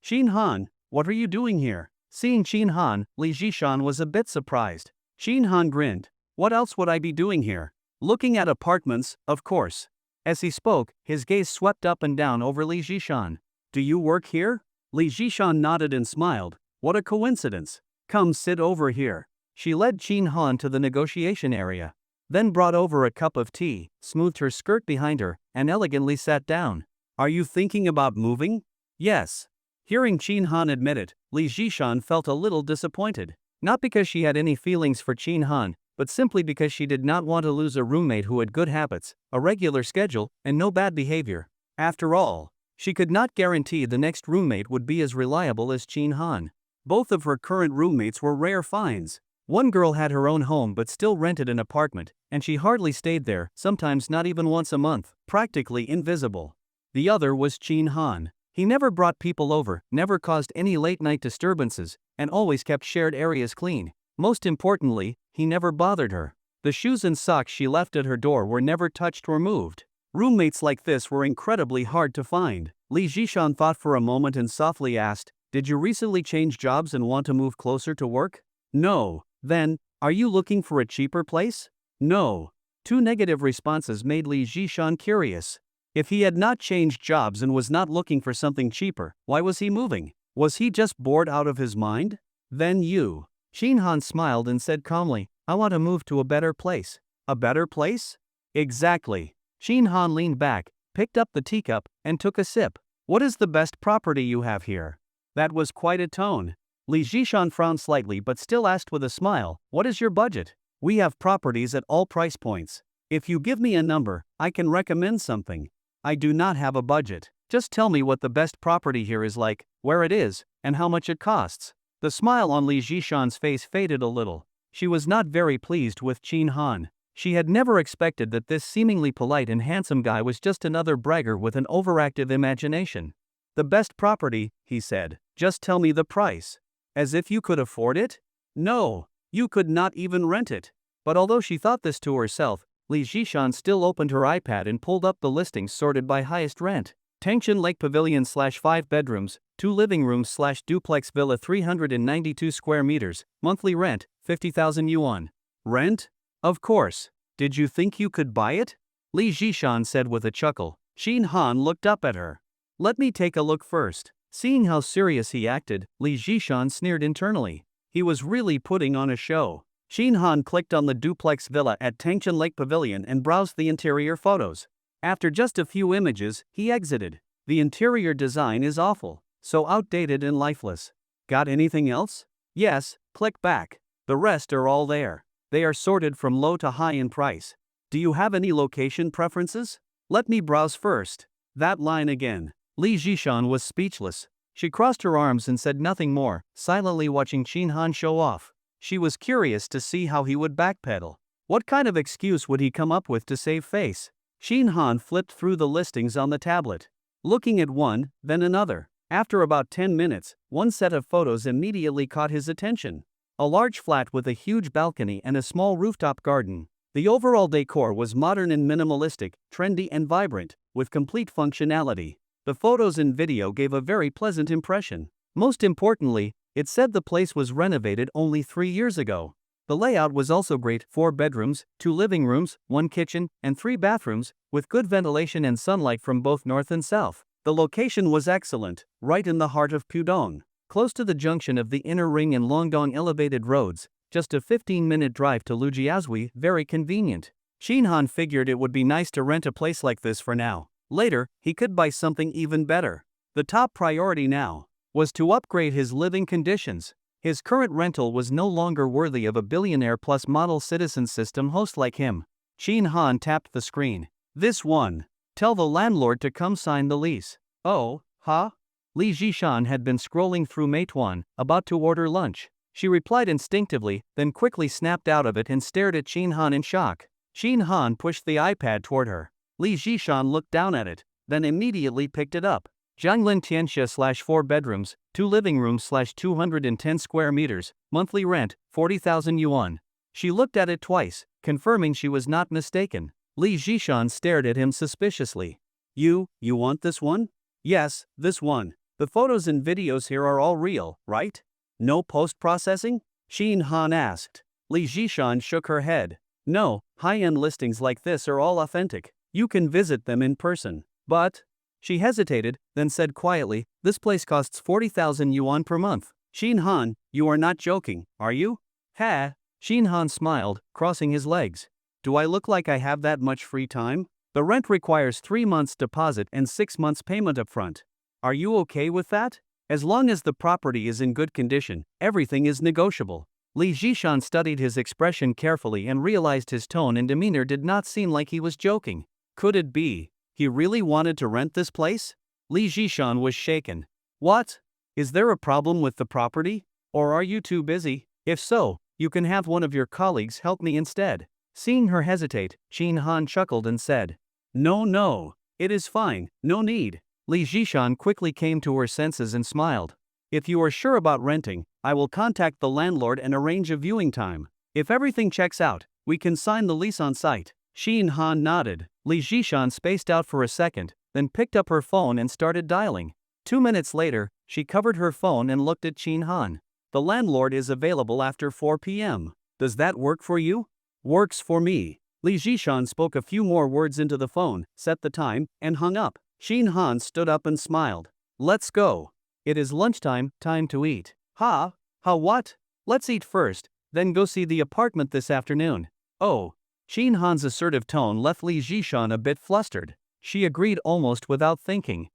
Shin Han, what are you doing here? Seeing Shin Han, Li Jishan was a bit surprised. Shin Han grinned. What else would I be doing here? Looking at apartments, of course. As he spoke, his gaze swept up and down over Li Jishan. Do you work here? Li Jishan nodded and smiled. What a coincidence. Come sit over here. She led Shin Han to the negotiation area. Then brought over a cup of tea, smoothed her skirt behind her, and elegantly sat down. Are you thinking about moving? Yes. Hearing Shin Han admit it, Li Jishan felt a little disappointed. Not because she had any feelings for Shin Han, but simply because she did not want to lose a roommate who had good habits, a regular schedule, and no bad behavior. After all, she could not guarantee the next roommate would be as reliable as Shin Han. Both of her current roommates were rare finds. One girl had her own home but still rented an apartment, and she hardly stayed there, sometimes not even once a month, practically invisible. The other was Shin Han. He never brought people over, never caused any late-night disturbances, and always kept shared areas clean. Most importantly, he never bothered her. The shoes and socks she left at her door were never touched or moved. Roommates like this were incredibly hard to find. Li Jishan thought for a moment and softly asked, Did you recently change jobs and want to move closer to work? No. Then, are you looking for a cheaper place? No. 2 negative responses made Li Jishan curious. If he had not changed jobs and was not looking for something cheaper, why was he moving? Was he just bored out of his mind? Then you. Shin Han smiled and said calmly, I want to move to a better place. A better place? Exactly. Shin Han leaned back, picked up the teacup, and took a sip. What is the best property you have here? That was quite a tone. Li Jishan frowned slightly but still asked with a smile, What is your budget? We have properties at all price points. If you give me a number, I can recommend something. I do not have a budget. Just tell me what the best property here is like, where it is, and how much it costs. The smile on Li Jishan's face faded a little. She was not very pleased with Shin Han. She had never expected that this seemingly polite and handsome guy was just another bragger with an overactive imagination. The best property, he said. Just tell me the price. As if you could afford it? No, you could not even rent it. But although she thought this to herself, Li Jishan still opened her iPad and pulled up the listings sorted by highest rent. Tangshan Lake Pavilion /5 bedrooms, 2 living rooms /duplex villa 392 square meters, monthly rent, 50,000 yuan. Rent? Of course. Did you think you could buy it? Li Jishan said with a chuckle. Shin Han looked up at her. Let me take a look first. Seeing how serious he acted, Li Jishan sneered internally. He was really putting on a show. Shin Han clicked on the duplex villa at Tangchen Lake Pavilion and browsed the interior photos. After just a few images, he exited. The interior design is awful, so outdated and lifeless. Got anything else? Yes, click back. The rest are all there. They are sorted from low to high in price. Do you have any location preferences? Let me browse first. That line again. Li Jishan was speechless. She crossed her arms and said nothing more, silently watching Shin Han show off. She was curious to see how he would backpedal. What kind of excuse would he come up with to save face? Shin Han flipped through the listings on the tablet, looking at one, then another. After about 10 minutes, one set of photos immediately caught his attention. A large flat with a huge balcony and a small rooftop garden. The overall decor was modern and minimalistic, trendy and vibrant, with complete functionality. The photos and video gave a very pleasant impression. Most importantly, it said the place was renovated only 3 years ago. The layout was also great: 4 bedrooms, 2 living rooms, 1 kitchen, and 3 bathrooms, with good ventilation and sunlight from both north and south. The location was excellent, right in the heart of Pudong, close to the junction of the Inner Ring and Longdong elevated roads, just a 15-minute drive to Lujiazui, very convenient. Shin Han figured it would be nice to rent a place like this for now. Later, he could buy something even better. The top priority now was to upgrade his living conditions. His current rental was no longer worthy of a billionaire plus model citizen system host like him. Shin Han tapped the screen. This one. Tell the landlord to come sign the lease. Oh, huh? Li Jishan had been scrolling through Meituan, about to order lunch. She replied instinctively, then quickly snapped out of it and stared at Shin Han in shock. Shin Han pushed the iPad toward her. Li Jishan looked down at it, then immediately picked it up. Jianglin Tianxia /4 bedrooms, 2 living rooms /210 square meters, monthly rent, 40,000 yuan. She looked at it twice, confirming she was not mistaken. Li Jishan stared at him suspiciously. You want this one? Yes, this one. The photos and videos here are all real, right? No post-processing? Shin Han asked. Li Jishan shook her head. No, high-end listings like this are all authentic. You can visit them in person. But... She hesitated, then said quietly, this place costs 40,000 yuan per month. Shin Han, you are not joking, are you? Ha! Shin Han smiled, crossing his legs. Do I look like I have that much free time? The rent requires 3 months deposit and 6 months payment upfront. Are you okay with that? As long as the property is in good condition, everything is negotiable. Li Jishan studied his expression carefully and realized his tone and demeanor did not seem like he was joking. Could it be he really wanted to rent this place? Li Jishan was shaken. What? Is there a problem with the property? Or are you too busy? If so, you can have one of your colleagues help me instead. Seeing her hesitate, Shin Han chuckled and said, No, it is fine, no need. Li Jishan quickly came to her senses and smiled. If you are sure about renting, I will contact the landlord and arrange a viewing time. If everything checks out, we can sign the lease on site. Shin Han nodded. Li Jishan spaced out for a second, then picked up her phone and started dialing. 2 minutes later, she covered her phone and looked at Shin Han. The landlord is available after 4 p.m. Does that work for you? Works for me. Li Jishan spoke a few more words into the phone, set the time, and hung up. Shin Han stood up and smiled. Let's go. It is lunchtime, time to eat. Ha? What? Let's eat first, then go see the apartment this afternoon. Oh. Shin Han's assertive tone left Li Jishan a bit flustered. She agreed almost without thinking.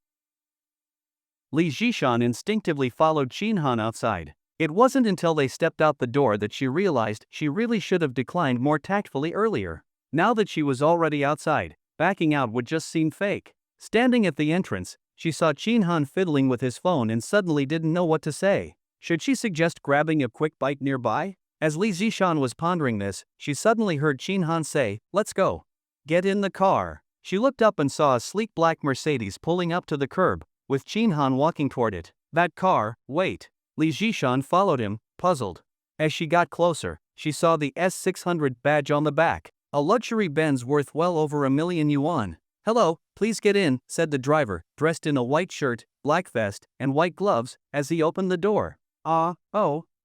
Li Jishan instinctively followed Shin Han outside. It wasn't until they stepped out the door that she realized she really should have declined more tactfully earlier. Now that she was already outside, backing out would just seem fake. Standing at the entrance, she saw Shin Han fiddling with his phone and suddenly didn't know what to say. Should she suggest grabbing a quick bite nearby? As Li Jishan was pondering this, she suddenly heard Shin Han say, let's go. Get in the car. She looked up and saw a sleek black Mercedes pulling up to the curb, with Shin Han walking toward it. That car, wait. Li Jishan followed him, puzzled. As she got closer, she saw the S600 badge on the back, a luxury Benz worth well over 1 million yuan. Hello, please get in, said the driver, dressed in a white shirt, black vest, and white gloves, as he opened the door. Oh,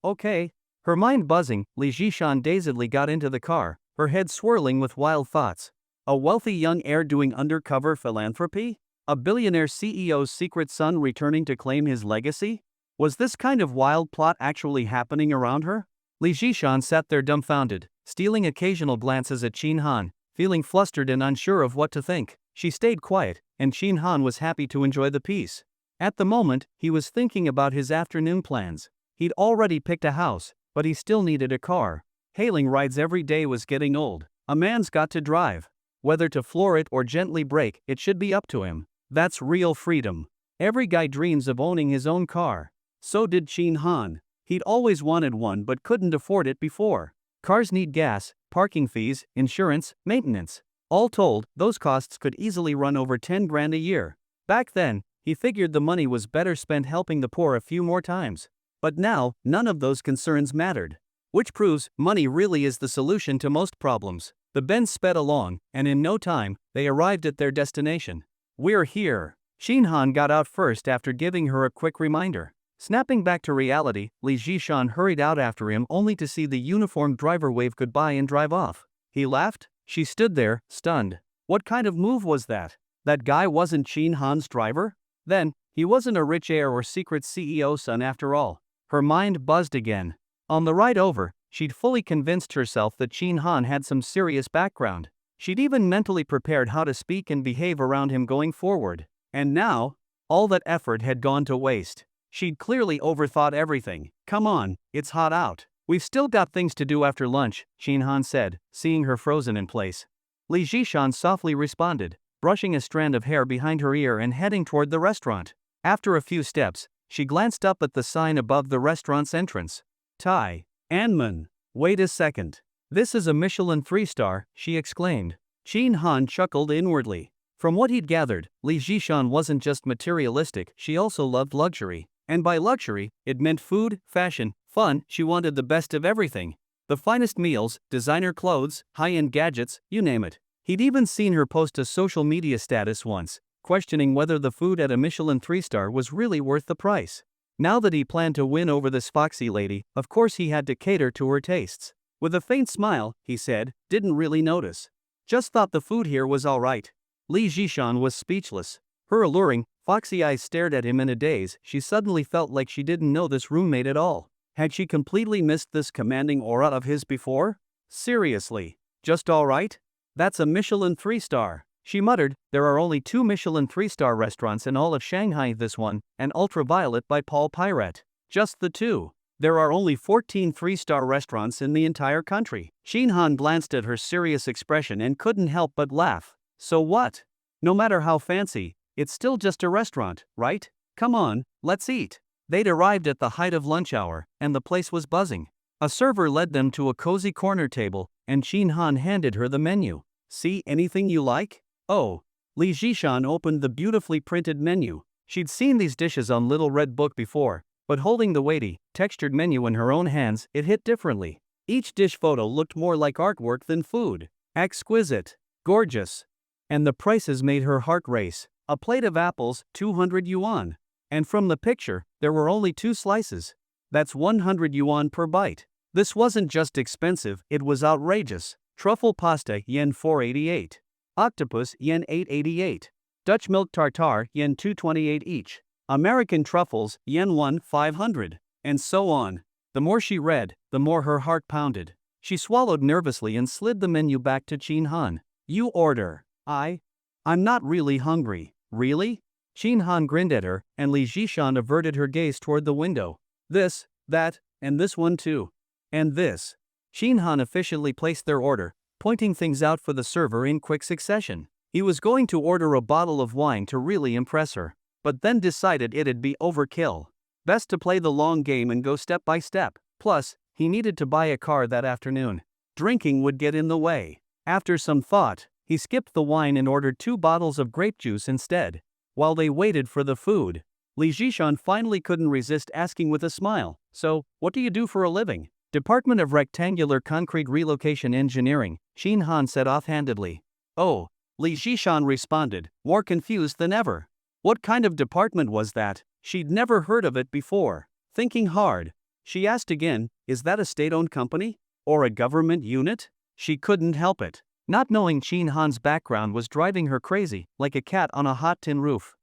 okay. Her mind buzzing, Li Jishan dazedly got into the car, her head swirling with wild thoughts. A wealthy young heir doing undercover philanthropy? A billionaire CEO's secret son returning to claim his legacy? Was this kind of wild plot actually happening around her? Li Jishan sat there dumbfounded, stealing occasional glances at Qin Han, feeling flustered and unsure of what to think. She stayed quiet, and Qin Han was happy to enjoy the peace. At the moment, he was thinking about his afternoon plans. He'd already picked a house, but he still needed a car. Hailing rides every day was getting old. A man's got to drive. Whether to floor it or gently brake, it should be up to him. That's real freedom. Every guy dreams of owning his own car. So did Qin Han. He'd always wanted one but couldn't afford it before. Cars need gas, parking fees, insurance, maintenance. All told, those costs could easily run over 10 grand a year. Back then, he figured the money was better spent helping the poor a few more times. But now, none of those concerns mattered. Which proves, money really is the solution to most problems. The Benz sped along, and in no time, they arrived at their destination. We're here. Qin Han got out first after giving her a quick reminder. Snapping back to reality, Li Jishan hurried out after him only to see the uniformed driver wave goodbye and drive off. He laughed. She stood there, stunned. What kind of move was that? That guy wasn't Qin Han's driver? Then, he wasn't a rich heir or secret CEO son after all. Her mind buzzed again. On the ride over, she'd fully convinced herself that Qin Han had some serious background. She'd even mentally prepared how to speak and behave around him going forward. And now, all that effort had gone to waste. She'd clearly overthought everything. Come on, it's hot out. We've still got things to do after lunch, Qin Han said, seeing her frozen in place. Li Jishan softly responded, brushing a strand of hair behind her ear and heading toward the restaurant. After a few steps, she glanced up at the sign above the restaurant's entrance. Thai. Anman. Wait a second. This is a Michelin 3-star, she exclaimed. Qin Han chuckled inwardly. From what he'd gathered, Li Jishan wasn't just materialistic, she also loved luxury. And by luxury, it meant food, fashion, fun. She wanted the best of everything. The finest meals, designer clothes, high-end gadgets, you name it. He'd even seen her post a social media status once, questioning whether the food at a Michelin 3-star was really worth the price. Now that he planned to win over this foxy lady, of course he had to cater to her tastes. With a faint smile, he said, didn't really notice. Just thought the food here was alright. Li Jishan was speechless. Her alluring, foxy eyes stared at him in a daze. She suddenly felt like she didn't know this roommate at all. Had she completely missed this commanding aura of his before? Seriously, just alright? That's a Michelin 3-star. She muttered, there are only 2 Michelin 3-star restaurants in all of Shanghai, this one, and Ultraviolet by Paul Pirate. Just the 2. There are only 14 3-star restaurants in the entire country. Qin Han glanced at her serious expression and couldn't help but laugh. So what? No matter how fancy, it's still just a restaurant, right? Come on, let's eat. They'd arrived at the height of lunch hour, and the place was buzzing. A server led them to a cozy corner table, and Qin Han handed her the menu. See anything you like? Oh. Li Jishan opened the beautifully printed menu. She'd seen these dishes on Little Red Book before, but holding the weighty, textured menu in her own hands, it hit differently. Each dish photo looked more like artwork than food. Exquisite. Gorgeous. And the prices made her heart race. A plate of apples, 200 yuan. And from the picture, there were only 2 slices. That's 100 yuan per bite. This wasn't just expensive, it was outrageous. Truffle pasta, yen 488. Octopus, yen 888. Dutch milk tartare, yen 228 each. American truffles, yen 500. And so on. The more she read, the more her heart pounded. She swallowed nervously and slid the menu back to Qin Han. You order. I'm not really hungry. Really? Qin Han grinned at her, and Li Jishan averted her gaze toward the window. This, that, and this one too. And this. Qin Han efficiently placed their order, pointing things out for the server in quick succession. He was going to order a bottle of wine to really impress her, but then decided it'd be overkill. Best to play the long game and go step by step. Plus, he needed to buy a car that afternoon. Drinking would get in the way. After some thought, he skipped the wine and ordered 2 bottles of grape juice instead. While they waited for the food, Li Jishan finally couldn't resist asking with a smile, so, what do you do for a living? Department of Rectangular Concrete Relocation Engineering, Qin Han said offhandedly. Oh, Li Jishan responded, more confused than ever. What kind of department was that? She'd never heard of it before. Thinking hard, she asked again, is that a state-owned company? Or a government unit? She couldn't help it. Not knowing Qin Han's background was driving her crazy, like a cat on a hot tin roof.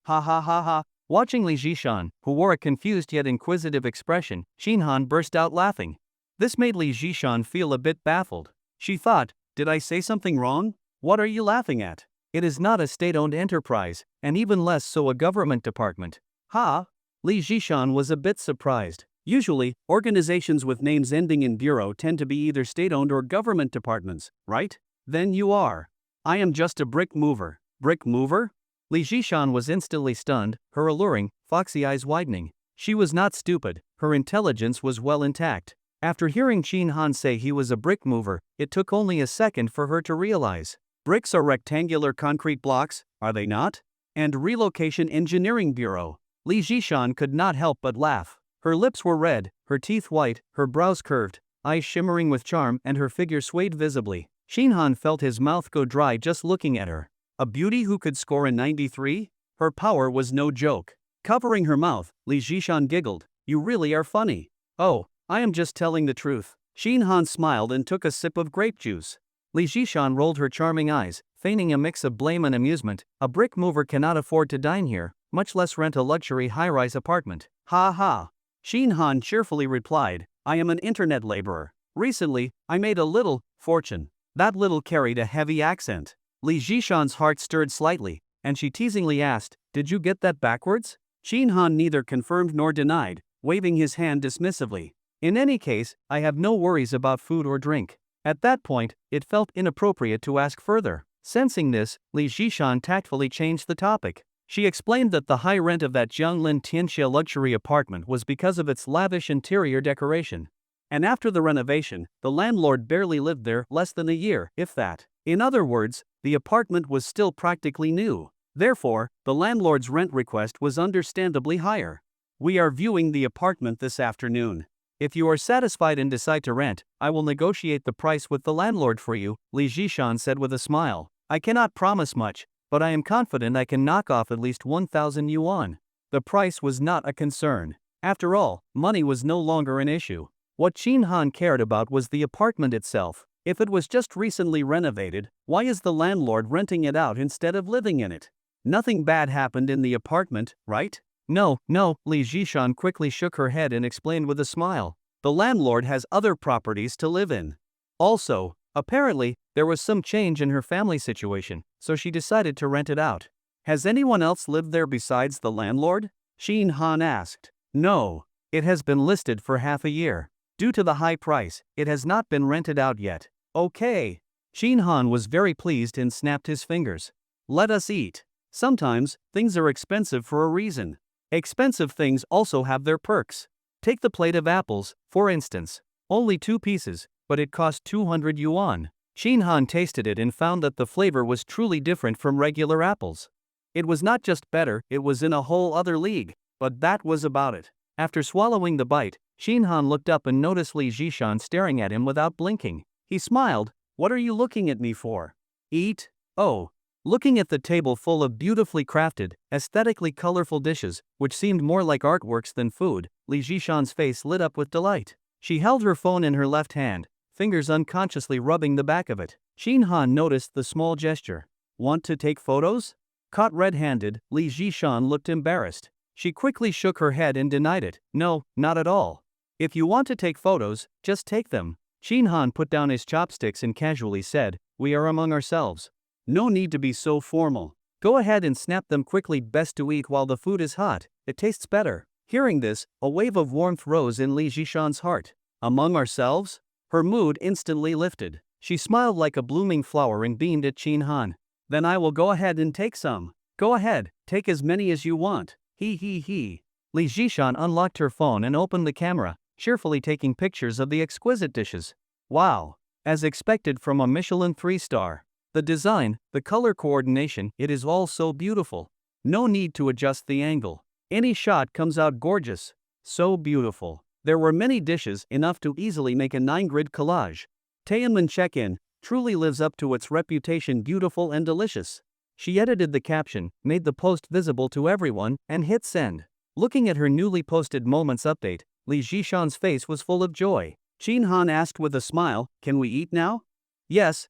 Ha ha ha ha, Watching Li Zhishan, who wore a confused yet inquisitive expression, Xinhan burst out laughing. This made Li Zhishan feel a bit baffled. She thought, did I say something wrong? What are you laughing at? It is not a state-owned enterprise, and even less so a government department. Ha! Li Zhishan was a bit surprised. Usually, organizations with names ending in bureau tend to be either state-owned or government departments, right? Then you are. I am just a brick mover. Brick mover? Li Zhishan was instantly stunned, her alluring, foxy eyes widening. She was not stupid, her intelligence was well intact. After hearing Qin Han say he was a brick mover, it took only a second for her to realize. Bricks are rectangular concrete blocks, are they not? And relocation engineering bureau. Li Zhishan could not help but laugh. Her lips were red, her teeth white, her brows curved, eyes shimmering with charm, and her figure swayed visibly. Xinhan felt his mouth go dry just looking at her. A beauty who could score a 93? Her power was no joke. Covering her mouth, Li Zhishan giggled. You really are funny. Oh, I am just telling the truth. Xinhan smiled and took a sip of grape juice. Li Zhishan rolled her charming eyes, feigning a mix of blame and amusement. A brick mover cannot afford to dine here, much less rent a luxury high-rise apartment. Ha ha. Xinhan cheerfully replied, I am an internet laborer. Recently, I made a little fortune. That little carried a heavy accent. Li Zhishan's heart stirred slightly, and she teasingly asked, did you get that backwards? Xinhan neither confirmed nor denied, waving his hand dismissively. In any case, I have no worries about food or drink. At that point, it felt inappropriate to ask further. Sensing this, Li Zhishan tactfully changed the topic. She explained that the high rent of that Jianglin Tianxia luxury apartment was because of its lavish interior decoration. And after the renovation, the landlord barely lived there less than a year, if that. In other words, the apartment was still practically new. Therefore, the landlord's rent request was understandably higher. We are viewing the apartment this afternoon. If you are satisfied and decide to rent, I will negotiate the price with the landlord for you, Li Zhishan said with a smile. I cannot promise much, but I am confident I can knock off at least 1,000 yuan. The price was not a concern. After all, money was no longer an issue. What Qin Han cared about was the apartment itself. If it was just recently renovated, why is the landlord renting it out instead of living in it? Nothing bad happened in the apartment, right? No, Li Zhishan quickly shook her head and explained with a smile. The landlord has other properties to live in. Also, apparently, there was some change in her family situation, so she decided to rent it out. Has anyone else lived there besides the landlord? Qin Han asked. No. It has been listed for half a year. Due to the high price, it has not been rented out yet. Okay. Qin Han was very pleased and snapped his fingers. Let us eat. Sometimes, things are expensive for a reason. Expensive things also have their perks. Take the plate of apples, for instance. Only 2 pieces, but it cost 200 yuan. Qin Han tasted it and found that the flavor was truly different from regular apples. It was not just better, it was in a whole other league, but that was about it. After swallowing the bite, Qin Han looked up and noticed Li Zhishan staring at him without blinking. He smiled. What are you looking at me for? Eat? Oh. Looking at the table full of beautifully crafted, aesthetically colorful dishes, which seemed more like artworks than food, Li Zhishan's face lit up with delight. She held her phone in her left hand, fingers unconsciously rubbing the back of it. Qin Han noticed the small gesture. Want to take photos? Caught red-handed, Li Zhishan looked embarrassed. She quickly shook her head and denied it. No, not at all. If you want to take photos, just take them. Qin Han put down his chopsticks and casually said, we are among ourselves. No need to be so formal. Go ahead and snap them quickly, best to eat while the food is hot, it tastes better. Hearing this, a wave of warmth rose in Li Zhishan's heart. Among ourselves? Her mood instantly lifted. She smiled like a blooming flower and beamed at Qin Han. Then I will go ahead and take some. Go ahead, take as many as you want. He. Li Zhishan unlocked her phone and opened the camera, cheerfully taking pictures of the exquisite dishes. Wow. As expected from a Michelin 3-star. The design, the color coordination, it is all so beautiful. No need to adjust the angle. Any shot comes out gorgeous. So beautiful. There were many dishes, enough to easily make a 9-grid collage. Taming check-in truly lives up to its reputation, beautiful and delicious. She edited the caption, made the post visible to everyone, and hit send. Looking at her newly posted Moments update, Li Zhishan's face was full of joy. Qin Han asked with a smile, can we eat now? Yes.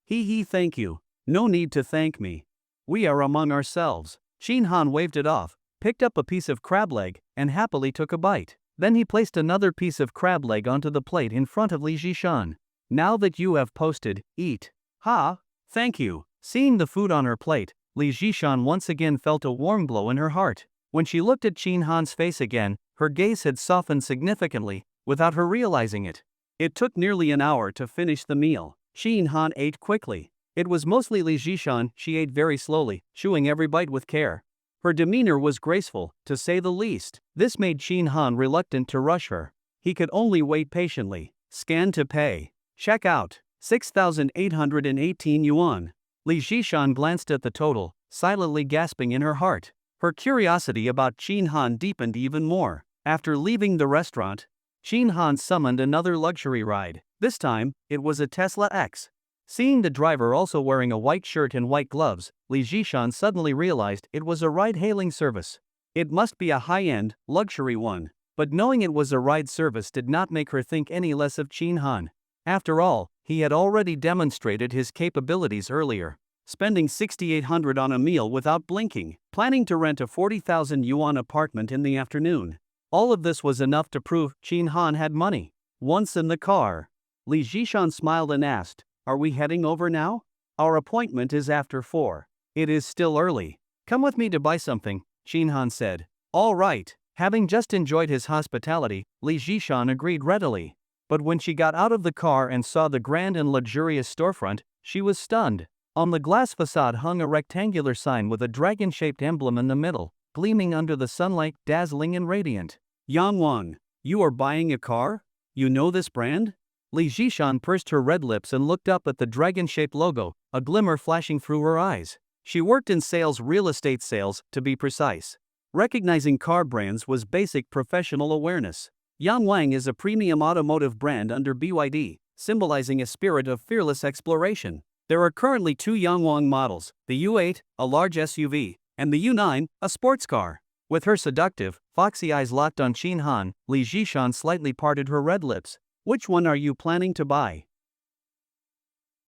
He, thank you. No need to thank me. We are among ourselves. Qin Han waved it off, picked up a piece of crab leg and happily took a bite. Then he placed another piece of crab leg onto the plate in front of Li Jishan. Now that you have posted, eat. Ha! Thank you. Seeing the food on her plate, Li Jishan once again felt a warm glow in her heart. When she looked at Qin Han's face again, her gaze had softened significantly, without her realizing it. It took nearly an hour to finish the meal. Qin Han ate quickly. It was mostly Li Jishan. She ate very slowly, chewing every bite with care. Her demeanor was graceful, to say the least. This made Qin Han reluctant to rush her. He could only wait patiently. Scan to pay. Check out. 6,818 yuan. Li Jishan glanced at the total, silently gasping in her heart. Her curiosity about Qin Han deepened even more. After leaving the restaurant, Qin Han summoned another luxury ride. This time, it was a Tesla X. Seeing the driver also wearing a white shirt and white gloves, Li Jishan suddenly realized it was a ride-hailing service. It must be a high-end, luxury one. But knowing it was a ride service did not make her think any less of Qin Han. After all, he had already demonstrated his capabilities earlier, spending 6,800 on a meal without blinking, planning to rent a 40,000 yuan apartment in the afternoon. All of this was enough to prove Qin Han had money. Once in the car, Li Jishan smiled and asked, "Are we heading over now? Our appointment is after 4. It is still early. Come with me to buy something," Qin Han said. All right. Having just enjoyed his hospitality, Li Jishan agreed readily. But when she got out of the car and saw the grand and luxurious storefront, she was stunned. On the glass facade hung a rectangular sign with a dragon-shaped emblem in the middle, gleaming under the sunlight, dazzling and radiant. Yang Wang, you are buying a car? You know this brand? Li Jishan pursed her red lips and looked up at the dragon-shaped logo, a glimmer flashing through her eyes. She worked in sales, real estate sales, to be precise. Recognizing car brands was basic professional awareness. Yang Wang is a premium automotive brand under BYD, symbolizing a spirit of fearless exploration. There are currently 2 Yangwang models, the U8, a large SUV, and the U9, a sports car. With her seductive, foxy eyes locked on Qin Han, Li Jishan slightly parted her red lips. Which one are you planning to buy?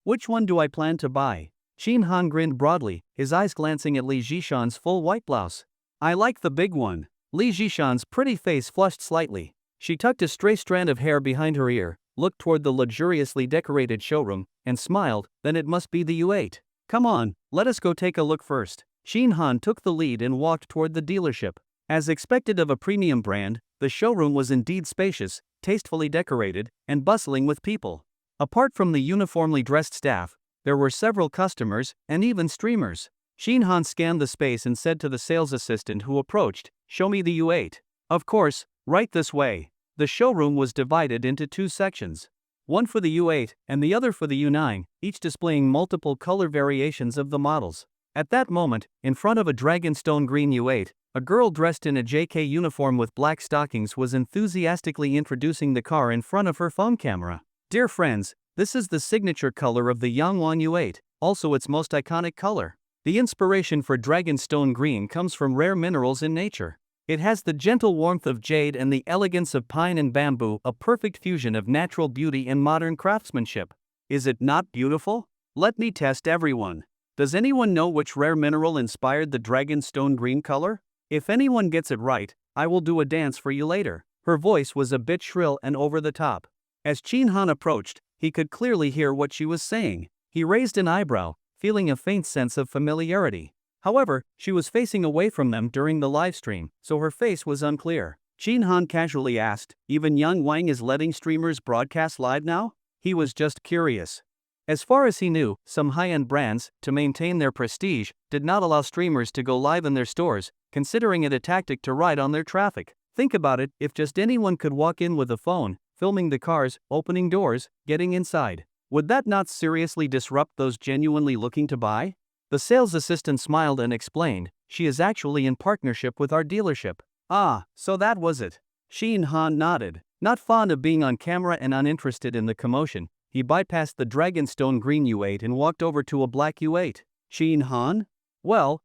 Which one do I plan to buy? Qin Han grinned broadly, his eyes glancing at Li Jishan's full white blouse. I like the big one. Li Jishan's pretty face flushed slightly. She tucked a stray strand of hair behind her ear, looked toward the luxuriously decorated showroom, and smiled. Then it must be the U8. Come on, let us go take a look first. Qin Han took the lead and walked toward the dealership. As expected of a premium brand, the showroom was indeed spacious, tastefully decorated, and bustling with people. Apart from the uniformly dressed staff, there were several customers, and even streamers. Qin Han scanned the space and said to the sales assistant who approached, "Show me the U8. Of course, right this way." The showroom was divided into 2 sections. One for the U8 and the other for the U9, each displaying multiple color variations of the models. At that moment, in front of a dragonstone green U8, a girl dressed in a JK uniform with black stockings was enthusiastically introducing the car in front of her phone camera. Dear friends, this is the signature color of the Yangwang U8, also its most iconic color. The inspiration for dragonstone green comes from rare minerals in nature. It has the gentle warmth of jade and the elegance of pine and bamboo, a perfect fusion of natural beauty and modern craftsmanship. Is it not beautiful? Let me test everyone. Does anyone know which rare mineral inspired the dragonstone green color? If anyone gets it right, I will do a dance for you later. Her voice was a bit shrill and over the top. As Qin Han approached, he could clearly hear what she was saying. He raised an eyebrow, feeling a faint sense of familiarity. However, she was facing away from them during the live stream, so her face was unclear. Qin Han casually asked, "Even Yang Wang is letting streamers broadcast live now?" He was just curious. As far as he knew, some high-end brands, to maintain their prestige, did not allow streamers to go live in their stores, considering it a tactic to ride on their traffic. Think about it, if just anyone could walk in with a phone, filming the cars, opening doors, getting inside. Would that not seriously disrupt those genuinely looking to buy? The sales assistant smiled and explained, "She is actually in partnership with our dealership." Ah, so that was it. Qin Han nodded. Not fond of being on camera and uninterested in the commotion, he bypassed the dragonstone green U8 and walked over to a black U8. Qin Han? Well,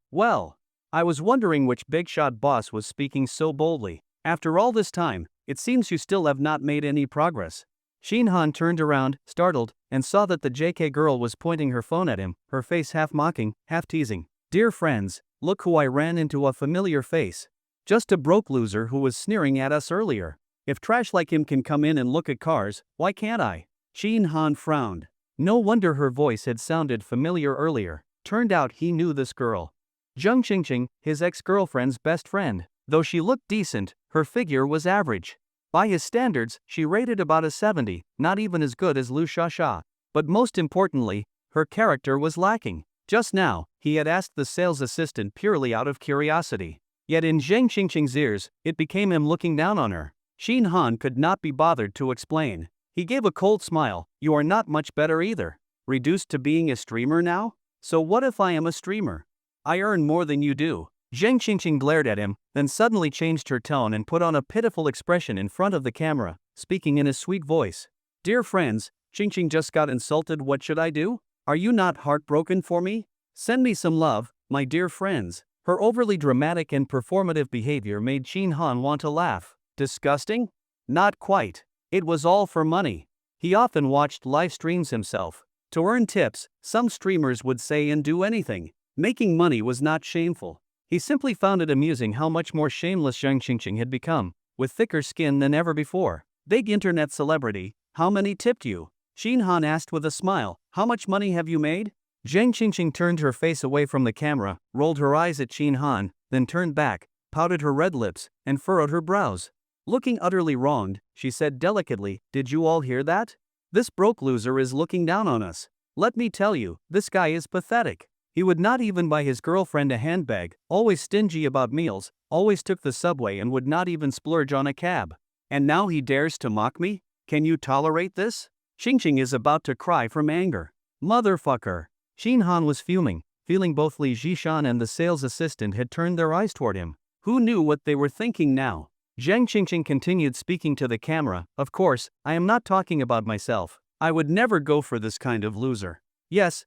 I was wondering which big shot boss was speaking so boldly. After all this time, it seems you still have not made any progress. Qin Han turned around, startled, and saw that the JK girl was pointing her phone at him, her face half mocking, half teasing. Dear friends, look who I ran into, a familiar face. Just a broke loser who was sneering at us earlier. If trash like him can come in and look at cars, why can't I? Shin Han frowned. No wonder her voice had sounded familiar earlier. Turned out he knew this girl. Zheng Qingqing, his ex-girlfriend's best friend. Though she looked decent, her figure was average. By his standards, she rated about a 70, not even as good as Lu Shasha. But most importantly, her character was lacking. Just now, he had asked the sales assistant purely out of curiosity. Yet in Zheng Qingqing's ears, it became him looking down on her. Shin Han could not be bothered to explain. He gave a cold smile. You are not much better either. Reduced to being a streamer now? So what if I am a streamer? I earn more than you do. Zheng Qingqing glared at him, then suddenly changed her tone and put on a pitiful expression in front of the camera, speaking in a sweet voice. Dear friends, Qingqing just got insulted. What should I do? Are you not heartbroken for me? Send me some love, my dear friends. Her overly dramatic and performative behavior made Shin Han want to laugh. Disgusting? Not quite. It was all for money. He often watched live streams himself. To earn tips, some streamers would say and do anything. Making money was not shameful. He simply found it amusing how much more shameless Zheng Qingqing had become, with thicker skin than ever before. Big internet celebrity, how many tipped you? Shin Han asked with a smile. How much money have you made? Zheng Qingqing turned her face away from the camera, rolled her eyes at Shin Han, then turned back, pouted her red lips, and furrowed her brows. Looking utterly wronged, she said delicately, Did you all hear that? This broke loser is looking down on us. Let me tell you, this guy is pathetic. He would not even buy his girlfriend a handbag, always stingy about meals, always took the subway and would not even splurge on a cab. And now he dares to mock me? Can you tolerate this? Qingqing is about to cry from anger. Motherfucker. Shin Han was fuming, feeling both Li Zhishan and the sales assistant had turned their eyes toward him. Who knew what they were thinking now? Zheng Qingqing continued speaking to the camera. Of course, I am not talking about myself. I would never go for this kind of loser. Yes,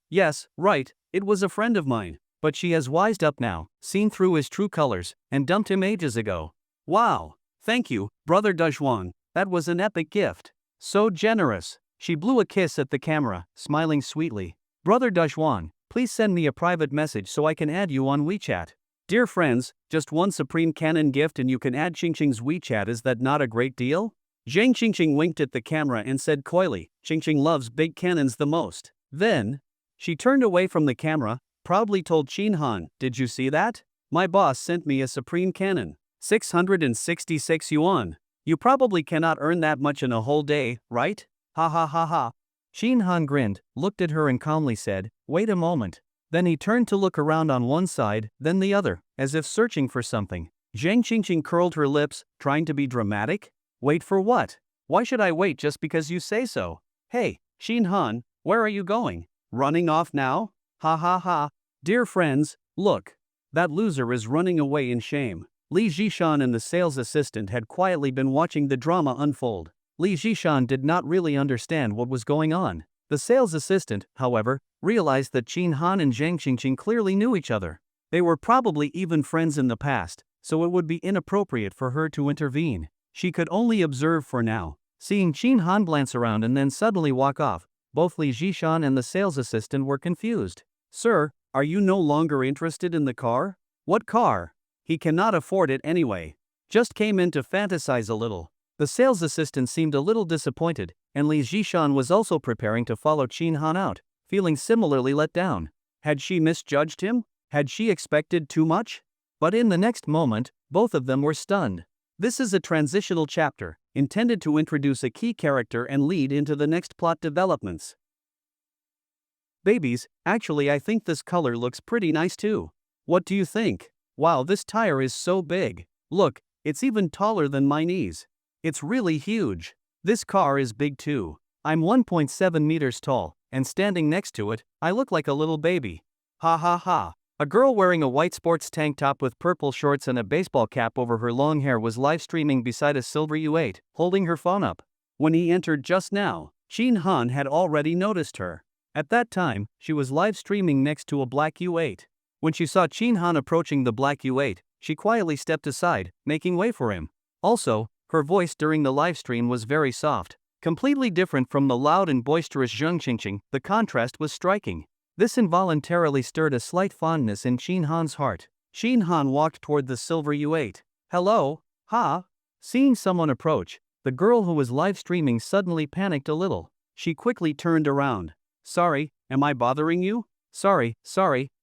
right, it was a friend of mine. But she has wised up now, seen through his true colors, and dumped him ages ago. Wow. Thank you, Brother Dazhuang. That was an epic gift. So generous. She blew a kiss at the camera, smiling sweetly. Brother Dazhuang, please send me a private message so I can add you on WeChat. Dear friends, just one Supreme Canon gift and you can add Qingqing's WeChat. Is that not a great deal? Zheng Qingqing winked at the camera and said coyly, Qingqing loves big cannons the most. Then, she turned away from the camera, proudly told Shin Han, Did you see that? My boss sent me a Supreme Canon. 666 yuan. You probably cannot earn that much in a whole day, right? Ha ha ha ha. Shin Han grinned, looked at her and calmly said, Wait a moment. Then he turned to look around on one side, then the other, as if searching for something. Zheng Qingqing curled her lips, trying to be dramatic. Wait for what? Why should I wait just because you say so? Hey, Shin Han, where are you going? Running off now? Ha ha ha. Dear friends, look. That loser is running away in shame. Li Zhishan and the sales assistant had quietly been watching the drama unfold. Li Zhishan did not really understand what was going on. The sales assistant, however, realized that Shin Han and Zheng Qingqing clearly knew each other. They were probably even friends in the past, so it would be inappropriate for her to intervene. She could only observe for now. Seeing Shin Han glance around and then suddenly walk off, both Li Zhishan and the sales assistant were confused. Sir, are you no longer interested in the car? What car? He cannot afford it anyway. Just came in to fantasize a little. The sales assistant seemed a little disappointed, and Li Zhishan was also preparing to follow Shin Han out, feeling similarly let down. Had she misjudged him? Had she expected too much? But in the next moment, both of them were stunned. This is a transitional chapter, intended to introduce a key character and lead into the next plot developments. Babies, actually I think this color looks pretty nice too. What do you think? Wow, this tire is so big. Look, it's even taller than my knees. It's really huge. This car is big too. I'm 1.7 meters tall, and standing next to it, I look like a little baby. Ha ha ha. A girl wearing a white sports tank top with purple shorts and a baseball cap over her long hair was live streaming beside a silver U8, holding her phone up. When he entered just now, Shin Han had already noticed her. At that time, she was live streaming next to a black U8. When she saw Shin Han approaching the black U8, she quietly stepped aside, making way for him. Also, her voice during the livestream was very soft, completely different from the loud and boisterous Zheng Qingqing. The contrast was striking. This involuntarily stirred a slight fondness in Shin Han's heart. Shin Han walked toward the silver U8. Hello? Ha? Seeing someone approach, the girl who was live streaming suddenly panicked a little. She quickly turned around. Sorry, am I bothering you? Sorry,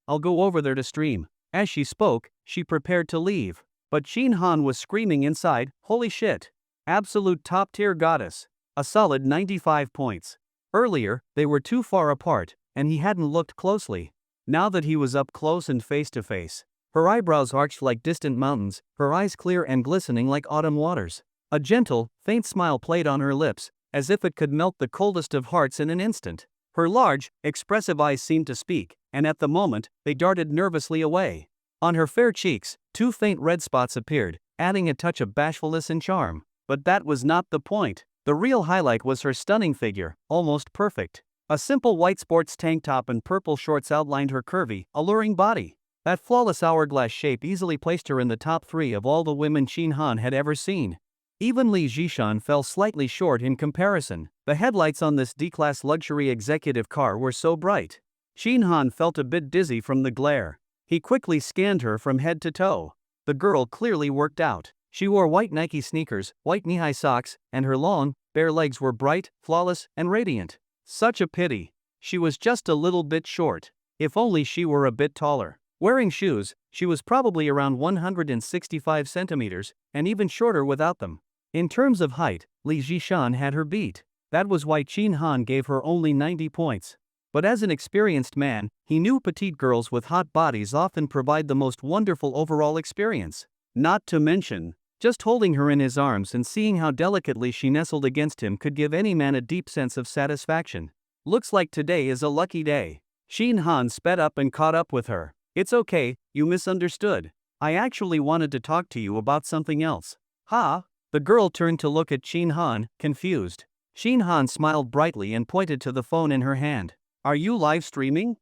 I'll go over there to stream. As she spoke, she prepared to leave. But Shin Han was screaming inside, holy shit. Absolute top tier goddess. A solid 95 points. Earlier, they were too far apart, and he hadn't looked closely. Now that he was up close and face to face, her eyebrows arched like distant mountains, her eyes clear and glistening like autumn waters. A gentle, faint smile played on her lips, as if it could melt the coldest of hearts in an instant. Her large, expressive eyes seemed to speak, and at the moment, they darted nervously away. On her fair cheeks, 2 faint red spots appeared, adding a touch of bashfulness and charm. But that was not the point. The real highlight was her stunning figure, almost perfect. A simple white sports tank top and purple shorts outlined her curvy, alluring body. That flawless hourglass shape easily placed her in the top 3 of all the women Shin Han had ever seen. Even Li Zhishan fell slightly short in comparison. The headlights on this D-class luxury executive car were so bright. Shin Han felt a bit dizzy from the glare. He quickly scanned her from head to toe. The girl clearly worked out. She wore white Nike sneakers, white knee-high socks, and her long, bare legs were bright, flawless, and radiant. Such a pity. She was just a little bit short. If only she were a bit taller. Wearing shoes, she was probably around 165 centimeters, and even shorter without them. In terms of height, Li Zhishan had her beat. That was why Shin Han gave her only 90 points. But as an experienced man, he knew petite girls with hot bodies often provide the most wonderful overall experience. Not to mention, just holding her in his arms and seeing how delicately she nestled against him could give any man a deep sense of satisfaction. Looks like today is a lucky day. Shin Han sped up and caught up with her. It's okay, you misunderstood. I actually wanted to talk to you about something else. Ha? The girl turned to look at Shin Han, confused. Shin Han smiled brightly and pointed to the phone in her hand. Are you live streaming?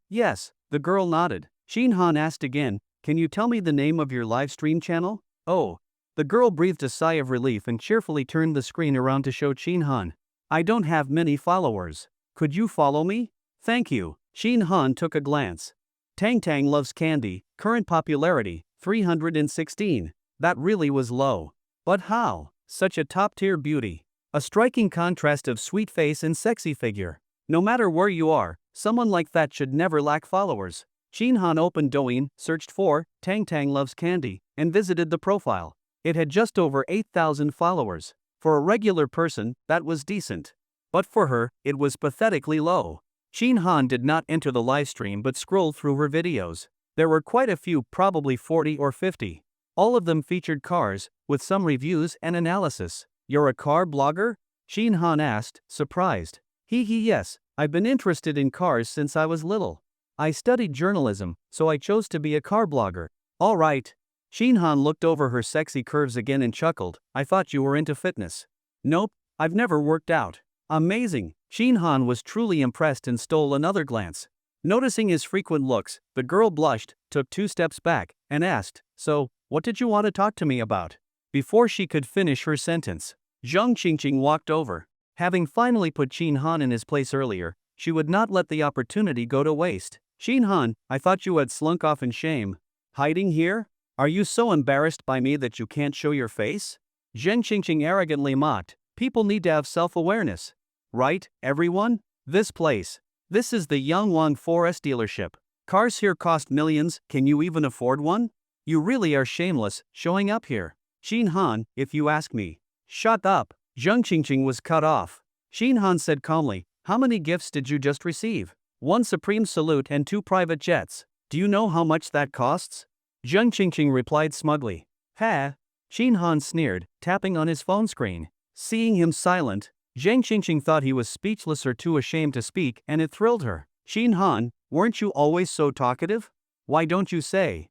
Yes, the girl nodded. Shin Han asked again, can you tell me the name of your live stream channel? Oh. The girl breathed a sigh of relief and cheerfully turned the screen around to show Shin Han. I don't have many followers. Could you follow me? Thank you. Shin Han took a glance. Tang loves candy, current popularity, 316. That really was low. But how? Such a top-tier beauty. A striking contrast of sweet face and sexy figure. No matter where you are, someone like that should never lack followers. Shin Han opened Douyin, searched for Tang loves candy, and visited the profile. It had just over 8,000 followers. For a regular person, that was decent. But for her, it was pathetically low. Shin Han did not enter the livestream but scrolled through her videos. There were quite a few, probably 40 or 50. All of them featured cars, with some reviews and analysis. You're a car blogger? Shin Han asked, surprised. Yes, I've been interested in cars since I was little. I studied journalism, so I chose to be a car blogger. Alright. Shin Han looked over her sexy curves again and chuckled, I thought you were into fitness. Nope, I've never worked out. Amazing. Shin Han was truly impressed and stole another glance. Noticing his frequent looks, the girl blushed, took 2 steps back, and asked, so, what did you want to talk to me about? Before she could finish her sentence, Zhang Qingqing walked over. Having finally put Shin Han in his place earlier, she would not let the opportunity go to waste. Shin Han, I thought you had slunk off in shame. Hiding here? Are you so embarrassed by me that you can't show your face? Zhang Qingqing arrogantly mocked. People need to have self-awareness. Right, everyone? This is the Yangwang Forest dealership. Cars here cost millions, can you even afford one? You really are shameless, showing up here. Shin Han, if you ask me. Shut up. Zhang Qingqing was cut off. Shin Han said calmly, how many gifts did you just receive? 1 supreme salute and 2 private jets. Do you know how much that costs? Zhang Qingqing replied smugly. Ha! Shin Han sneered, tapping on his phone screen. Seeing him silent, Zhang Qingqing thought he was speechless or too ashamed to speak, and it thrilled her. Shin Han, weren't you always so talkative? Why don't you say,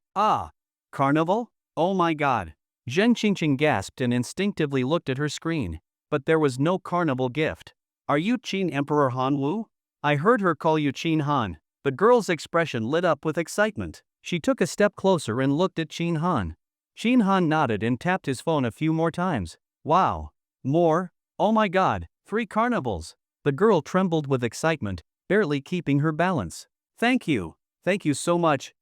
carnival? Oh my god. Zhang Qingqing gasped and instinctively looked at her screen. But there was no carnival gift. Are you Qin Emperor Hanwu? I heard her call you Shin Han. The girl's expression lit up with excitement. She took a step closer and looked at Shin Han. Shin Han nodded and tapped his phone a few more times. Wow. More? Oh my god, 3 carnivals. The girl trembled with excitement, barely keeping her balance. Thank you so much,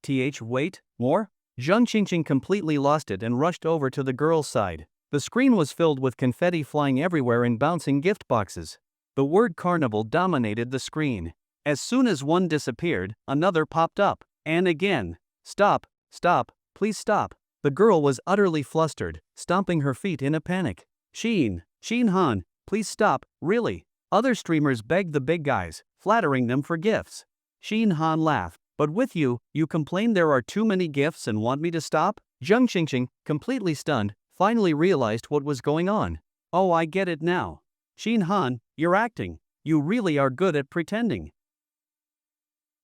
wait, more? Zhang Qingqing completely lost it and rushed over to the girl's side. The screen was filled with confetti flying everywhere and bouncing gift boxes. The word carnival dominated the screen. As soon as one disappeared, another popped up. And again. Stop, stop, please stop. The girl was utterly flustered, stomping her feet in a panic. Shin Han, please stop, really. Other streamers begged the big guys, flattering them for gifts. Shin Han laughed. But with you, you complain there are too many gifts and want me to stop? Zhang Qingqing, completely stunned, finally realized what was going on. Oh, I get it now. Shin Han, you're acting. You really are good at pretending.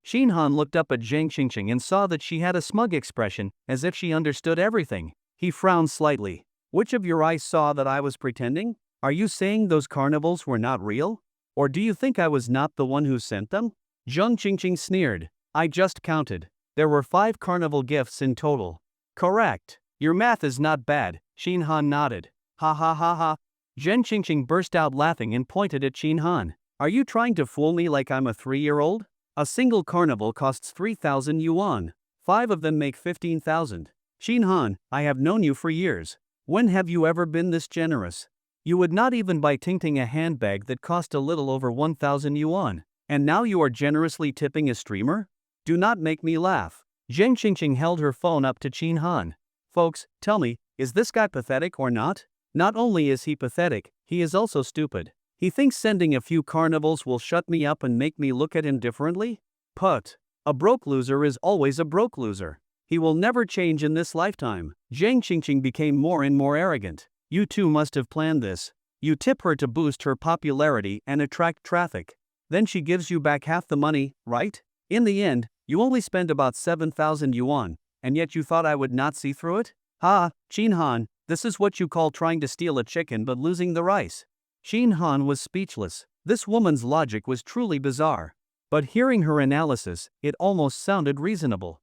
Shin Han looked up at Zhang Qingqing and saw that she had a smug expression, as if she understood everything. He frowned slightly. Which of your eyes saw that I was pretending? Are you saying those carnivals were not real? Or do you think I was not the one who sent them? Zhang Qingqing sneered. I just counted. There were 5 carnival gifts in total. Correct. Your math is not bad, Shin Han nodded. Ha ha ha ha. Zhang Qingqing burst out laughing and pointed at Shin Han. Are you trying to fool me like I'm a 3-year-old? A single carnival costs 3,000 yuan. 5 of them make 15,000. Shin Han, I have known you for years. When have you ever been this generous? You would not even buy Tingting a handbag that cost a little over 1,000 yuan. And now you are generously tipping a streamer? Do not make me laugh. Zhang Qingqing held her phone up to Shin Han. Folks, tell me, is this guy pathetic or not? Not only is he pathetic, he is also stupid. He thinks sending a few carnivals will shut me up and make me look at him differently? Put. A broke loser is always a broke loser. He will never change in this lifetime. Zhang Qingqing became more and more arrogant. You two must have planned this. You tip her to boost her popularity and attract traffic. Then she gives you back half the money, right? In the end, you only spend about 7,000 yuan, and yet you thought I would not see through it? Ha, Shin Han, this is what you call trying to steal a chicken but losing the rice. Shin Han was speechless. This woman's logic was truly bizarre. But hearing her analysis, it almost sounded reasonable.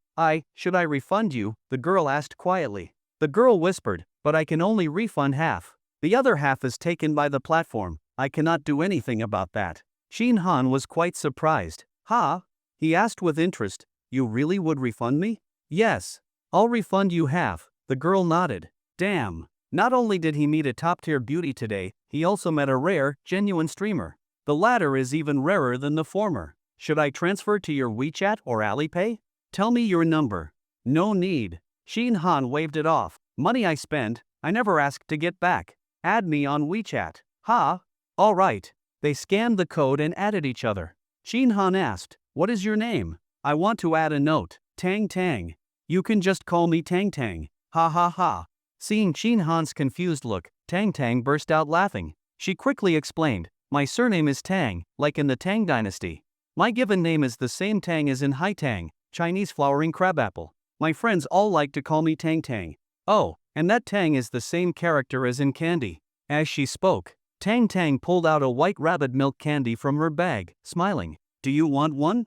Should I refund you? The girl asked quietly. The girl whispered, but I can only refund half. The other half is taken by the platform. I cannot do anything about that. Shin Han was quite surprised. Ha? He asked with interest. You really would refund me? Yes. I'll refund you half. The girl nodded. Damn. Not only did he meet a top-tier beauty today, he also met a rare, genuine streamer. The latter is even rarer than the former. Should I transfer to your WeChat or Alipay? Tell me your number. No need. Shin Han waved it off. Money I spent, I never asked to get back. Add me on WeChat. Ha? All right. They scanned the code and added each other. Shin Han asked, what is your name? I want to add a note. Tang Tang. You can just call me Tang Tang. Ha ha ha. Seeing Shin Han's confused look, Tang Tang burst out laughing. She quickly explained, my surname is Tang, like in the Tang dynasty. My given name is the same Tang as in Hai Tang, Chinese flowering crabapple. My friends all like to call me Tang Tang. Oh, and that Tang is the same character as in candy. As she spoke, Tang Tang pulled out a white rabbit milk candy from her bag, smiling. Do you want one?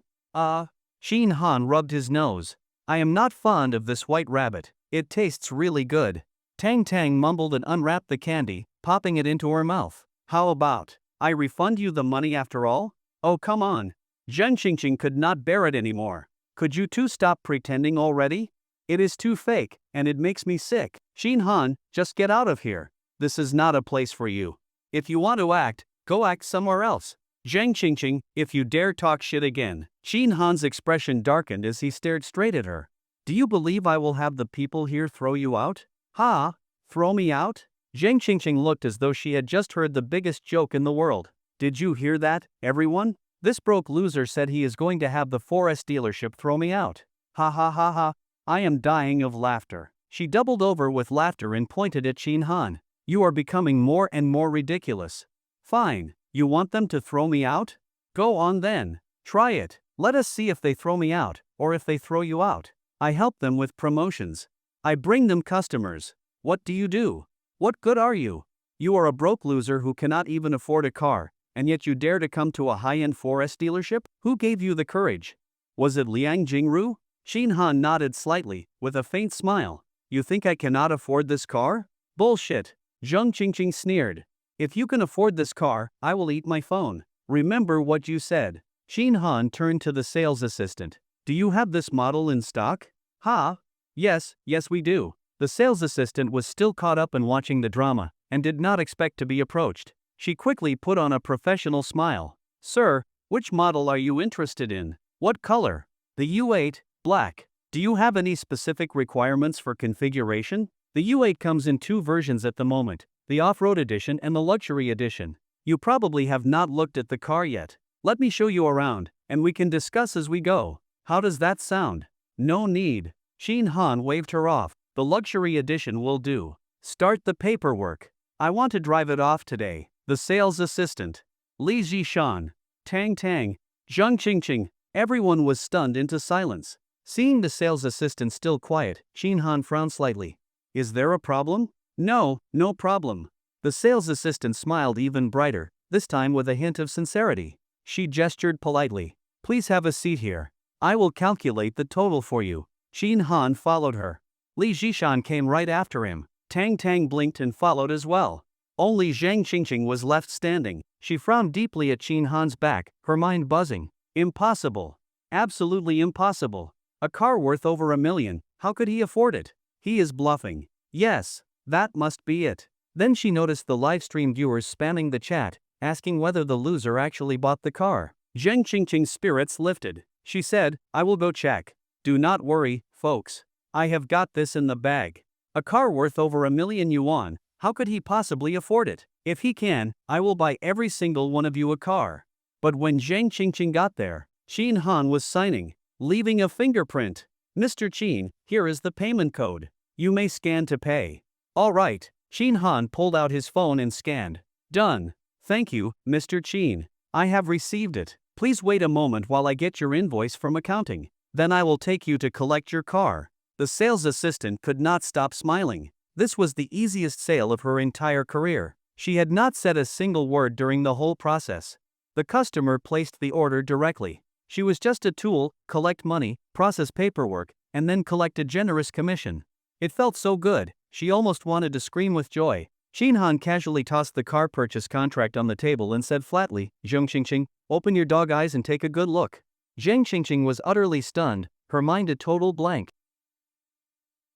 Shin Han rubbed his nose. I am not fond of this white rabbit. It tastes really good. Tang Tang mumbled and unwrapped the candy, popping it into her mouth. How about, I refund you the money after all? Oh come on. Zhang Qingqing could not bear it anymore. Could you two stop pretending already? It is too fake, and it makes me sick. Shin Han, just get out of here. This is not a place for you. If you want to act, go act somewhere else. Zhang Qingqing, if you dare talk shit again. Shin Han's expression darkened as he stared straight at her. Do you believe I will have the people here throw you out? Ha? Throw me out? Zhang Qingqing looked as though she had just heard the biggest joke in the world. Did you hear that, everyone? This broke loser said he is going to have the 4S dealership throw me out. Ha ha ha ha. I am dying of laughter. She doubled over with laughter and pointed at Shin Han. You are becoming more and more ridiculous. Fine. You want them to throw me out? Go on then. Try it. Let us see if they throw me out, or if they throw you out. I help them with promotions. I bring them customers. What do you do? What good are you? You are a broke loser who cannot even afford a car, and yet you dare to come to a high-end 4S dealership? Who gave you the courage? Was it Liang Jingru? Shin Han nodded slightly, with a faint smile. You think I cannot afford this car? Bullshit. Zhang Qingqing sneered. If you can afford this car, I will eat my phone. Remember what you said. Shin Han turned to the sales assistant. Do you have this model in stock? Ha? Yes, yes we do. The sales assistant was still caught up in watching the drama, and did not expect to be approached. She quickly put on a professional smile. Sir, which model are you interested in? What color? The U8, black. Do you have any specific requirements for configuration? The U8 comes in two versions at the moment, the off-road edition and the luxury edition. You probably have not looked at the car yet. Let me show you around, and we can discuss as we go. How does that sound? No need. Shin Han waved her off. The luxury edition will do. Start the paperwork. I want to drive it off today. The sales assistant. Li Zhishan. Tang Tang. Zhang Qingqing. Everyone was stunned into silence. Seeing the sales assistant still quiet, Shin Han frowned slightly. Is there a problem? No, no problem. The sales assistant smiled even brighter, this time with a hint of sincerity. She gestured politely. Please have a seat here. I will calculate the total for you. Shin Han followed her. Li Zhishan came right after him. Tang Tang blinked and followed as well. Only Zhang Qingqing was left standing. She frowned deeply at Shin Han's back, her mind buzzing. Impossible. Absolutely impossible. A car worth over $1 million, how could he afford it? He is bluffing. Yes, that must be it. Then she noticed the livestream viewers spamming the chat, asking whether the loser actually bought the car. Zhang Qingqing's spirits lifted. She said, I will go check. Do not worry, folks. I have got this in the bag. A car worth over $1 million yuan, how could he possibly afford it? If he can, I will buy every single one of you a car. But when Zhang Qingqing got there, Shin Han was signing, leaving a fingerprint. Mr. Qin, here is the payment code. You may scan to pay. All right. Shin Han pulled out his phone and scanned. Done. Thank you, Mr. Qin. I have received it. Please wait a moment while I get your invoice from accounting. Then I will take you to collect your car. The sales assistant could not stop smiling. This was the easiest sale of her entire career. She had not said a single word during the whole process. The customer placed the order directly. She was just a tool, collect money, process paperwork, and then collect a generous commission. It felt so good, she almost wanted to scream with joy. Shin Han casually tossed the car purchase contract on the table and said flatly, Zhang Qingqing, open your dog eyes and take a good look. Zhang Qingqing was utterly stunned, her mind a total blank.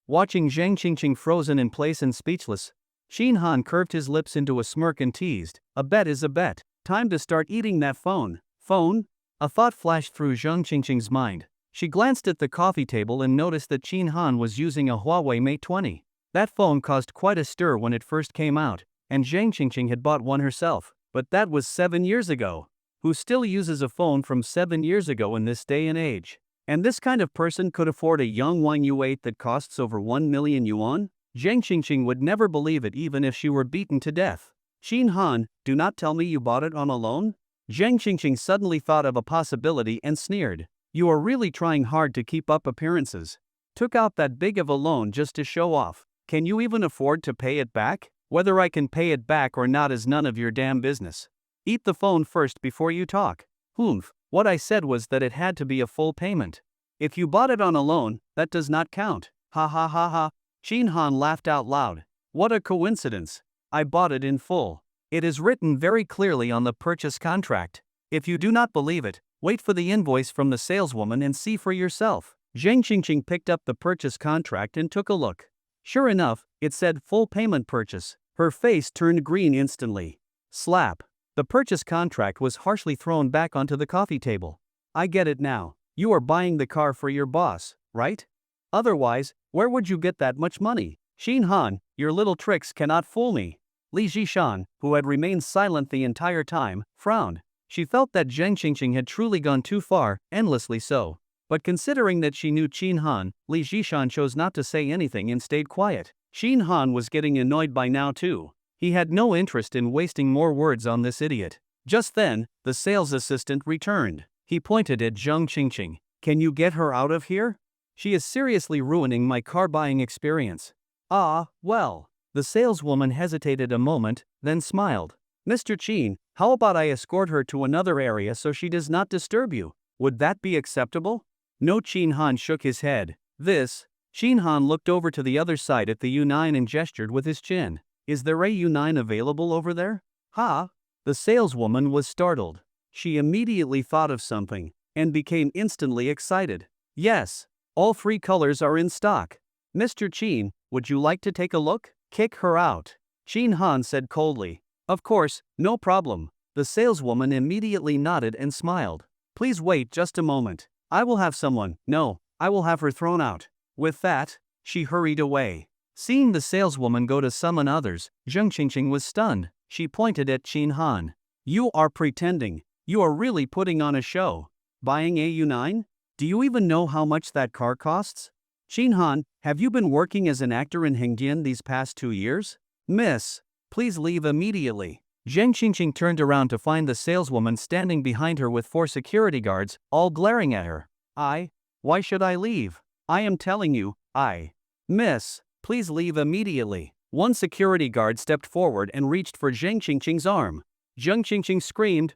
Watching Zhang Qingqing frozen in place and speechless, Shin Han curved his lips into a smirk and teased, a bet is a bet. Time to start eating that phone. Phone? A thought flashed through Zhang Qingqing's mind. She glanced at the coffee table and noticed that Shin Han was using a Huawei Mate 20. That phone caused quite a stir when it first came out, and Zhang Qingqing had bought one herself, but that was 7 years ago. Who still uses a phone from 7 years ago in this day and age? And this kind of person could afford a young One U8 that costs over 1 million yuan? Zhang Qingqing would never believe it even if she were beaten to death. Shin Han, do not tell me you bought it on a loan? Zhang Qingqing suddenly thought of a possibility and sneered. You are really trying hard to keep up appearances. Took out that big of a loan just to show off. Can you even afford to pay it back? Whether I can pay it back or not is none of your damn business. Eat the phone first before you talk. Humph, what I said was that it had to be a full payment. If you bought it on a loan, that does not count. Ha ha ha ha. Shin Han laughed out loud. What a coincidence. I bought it in full. It is written very clearly on the purchase contract. If you do not believe it, wait for the invoice from the saleswoman and see for yourself. Zhang Qingqing picked up the purchase contract and took a look. Sure enough, it said full payment purchase. Her face turned green instantly. Slap. The purchase contract was harshly thrown back onto the coffee table. I get it now. You are buying the car for your boss, right? Otherwise, where would you get that much money? Shin Han, your little tricks cannot fool me. Li Zhishan, who had remained silent the entire time, frowned. She felt that Zhang Qingqing had truly gone too far, endlessly so. But considering that she knew Shin Han, Li Zhishan chose not to say anything and stayed quiet. Shin Han was getting annoyed by now too. He had no interest in wasting more words on this idiot. Just then, the sales assistant returned. He pointed at Zhang Qingqing. Can you get her out of here? She is seriously ruining my car buying experience. Ah, well. The saleswoman hesitated a moment, then smiled. Mr. Qin, how about I escort her to another area so she does not disturb you? Would that be acceptable? No. Shin Han shook his head. Shin Han looked over to the other side at the U9 and gestured with his chin. Is there a U9 available over there? Ha! The saleswoman was startled. She immediately thought of something, and became instantly excited. Yes, all 3 colors are in stock. Mr. Chin, would you like to take a look? Kick her out. Chin Han said coldly. Of course, no problem. The saleswoman immediately nodded and smiled. Please wait just a moment. I will have someone. No, I will have her thrown out. With that, she hurried away. Seeing the saleswoman go to summon others, Zheng Qingqing was stunned. She pointed at Chin Han. You are pretending. You are really putting on a show. Buying a U9? Do you even know how much that car costs? Chin Han, have you been working as an actor in Hengdian these past 2 years? Miss, please leave immediately. Zheng Qingqing turned around to find the saleswoman standing behind her with 4 security guards, all glaring at her. Why should I leave? I am telling you, Miss, please leave immediately. One security guard stepped forward and reached for Zheng Qingqing's arm. Zheng Qingqing screamed,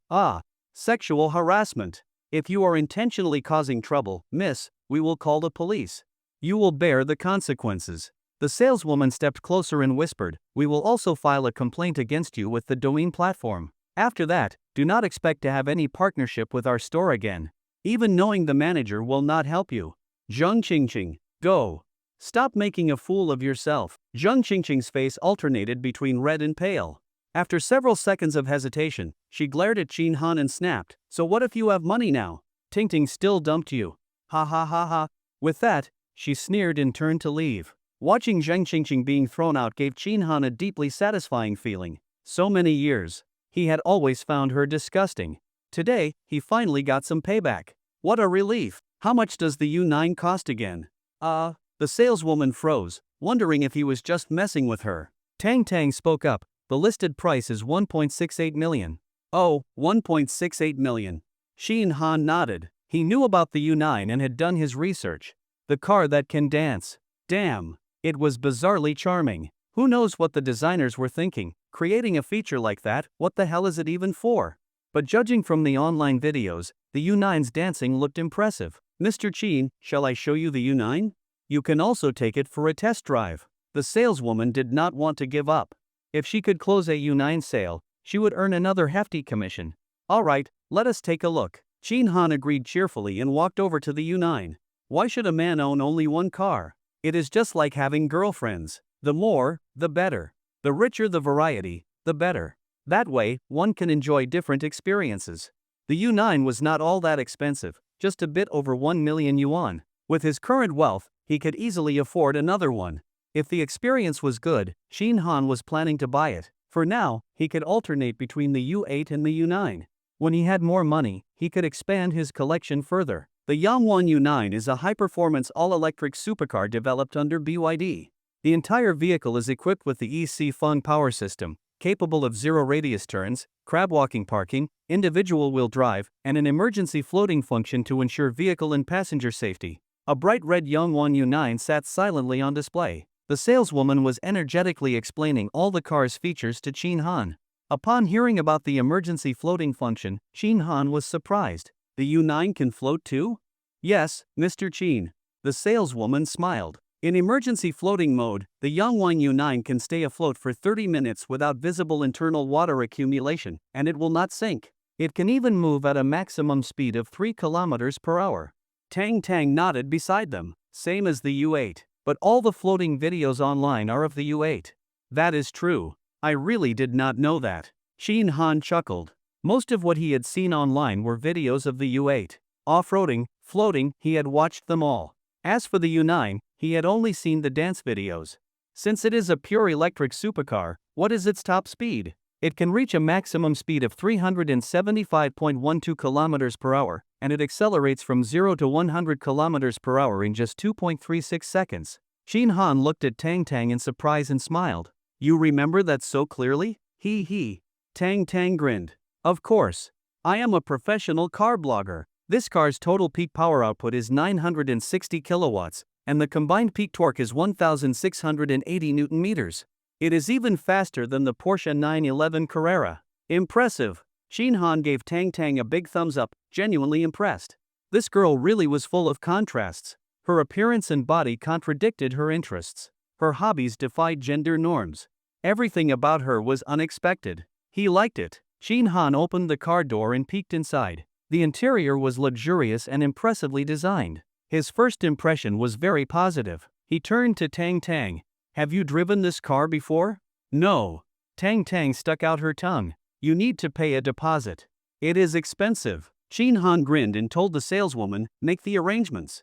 sexual harassment. If you are intentionally causing trouble, miss, we will call the police. You will bear the consequences. The saleswoman stepped closer and whispered, we will also file a complaint against you with the Douyin platform. After that, do not expect to have any partnership with our store again. Even knowing the manager will not help you. Zheng Qingqing, go. Stop making a fool of yourself. Zheng Qingqing's face alternated between red and pale. After several seconds of hesitation, she glared at Chin Han and snapped, so what if you have money now? Tingting still dumped you. Ha ha ha ha. With that, she sneered and turned to leave. Watching Zheng Qingqing being thrown out gave Chin Han a deeply satisfying feeling. So many years, he had always found her disgusting. Today, he finally got some payback. What a relief. How much does the U9 cost again? The saleswoman froze, wondering if he was just messing with her. Tang spoke up. The listed price is 1.68 million. Oh, 1.68 million. Chin Han nodded. He knew about the U9 and had done his research. The car that can dance. Damn. It was bizarrely charming. Who knows what the designers were thinking? Creating a feature like that, what the hell is it even for? But judging from the online videos, the U9's dancing looked impressive. Mr. Chin, shall I show you the U9? You can also take it for a test drive. The saleswoman did not want to give up. If she could close a U9 sale, she would earn another hefty commission. Alright, let us take a look. Chin Han agreed cheerfully and walked over to the U9. Why should a man own only one car? It is just like having girlfriends. The more, the better. The richer the variety, the better. That way, one can enjoy different experiences. The U9 was not all that expensive, just a bit over 1 million yuan. With his current wealth, he could easily afford another one. If the experience was good, Chin Han was planning to buy it. For now, he could alternate between the U8 and the U9. When he had more money, he could expand his collection further. The Yangwon U9 is a high-performance all-electric supercar developed under BYD. The entire vehicle is equipped with the EC Feng power system, capable of zero-radius turns, crab-walking parking, individual wheel drive, and an emergency floating function to ensure vehicle and passenger safety. A bright red Yangwon U9 sat silently on display. The saleswoman was energetically explaining all the car's features to Chin Han. Upon hearing about the emergency floating function, Chin Han was surprised. The U9 can float too? Yes, Mr. Chin. The saleswoman smiled. In emergency floating mode, the Yangwon U9 can stay afloat for 30 minutes without visible internal water accumulation, and it will not sink. It can even move at a maximum speed of 3 kilometers per hour. Tang nodded beside them. Same as the U8. But all the floating videos online are of the U8. That is true. I really did not know that. Chin Han chuckled. Most of what he had seen online were videos of the U8. Off-roading, floating, he had watched them all. As for the U9, he had only seen the dance videos. Since it is a pure electric supercar, what is its top speed? It can reach a maximum speed of 375.12 kilometers per hour, and it accelerates from 0 to 100 kilometers per hour in just 2.36 seconds. Chin Han looked at Tang in surprise and smiled. You remember that so clearly? He. Tang grinned. Of course. I am a professional car blogger. This car's total peak power output is 960 kilowatts, and the combined peak torque is 1,680 Newton meters. It is even faster than the Porsche 911 Carrera. Impressive. Chin Han gave Tang a big thumbs up, genuinely impressed. This girl really was full of contrasts. Her appearance and body contradicted her interests. Her hobbies defied gender norms. Everything about her was unexpected. He liked it. Chin Han opened the car door and peeked inside. The interior was luxurious and impressively designed. His first impression was very positive. He turned to Tang Tang. Have you driven this car before? No. Tang Tang stuck out her tongue. You need to pay a deposit. It is expensive. Shin Han grinned and told the saleswoman, make the arrangements.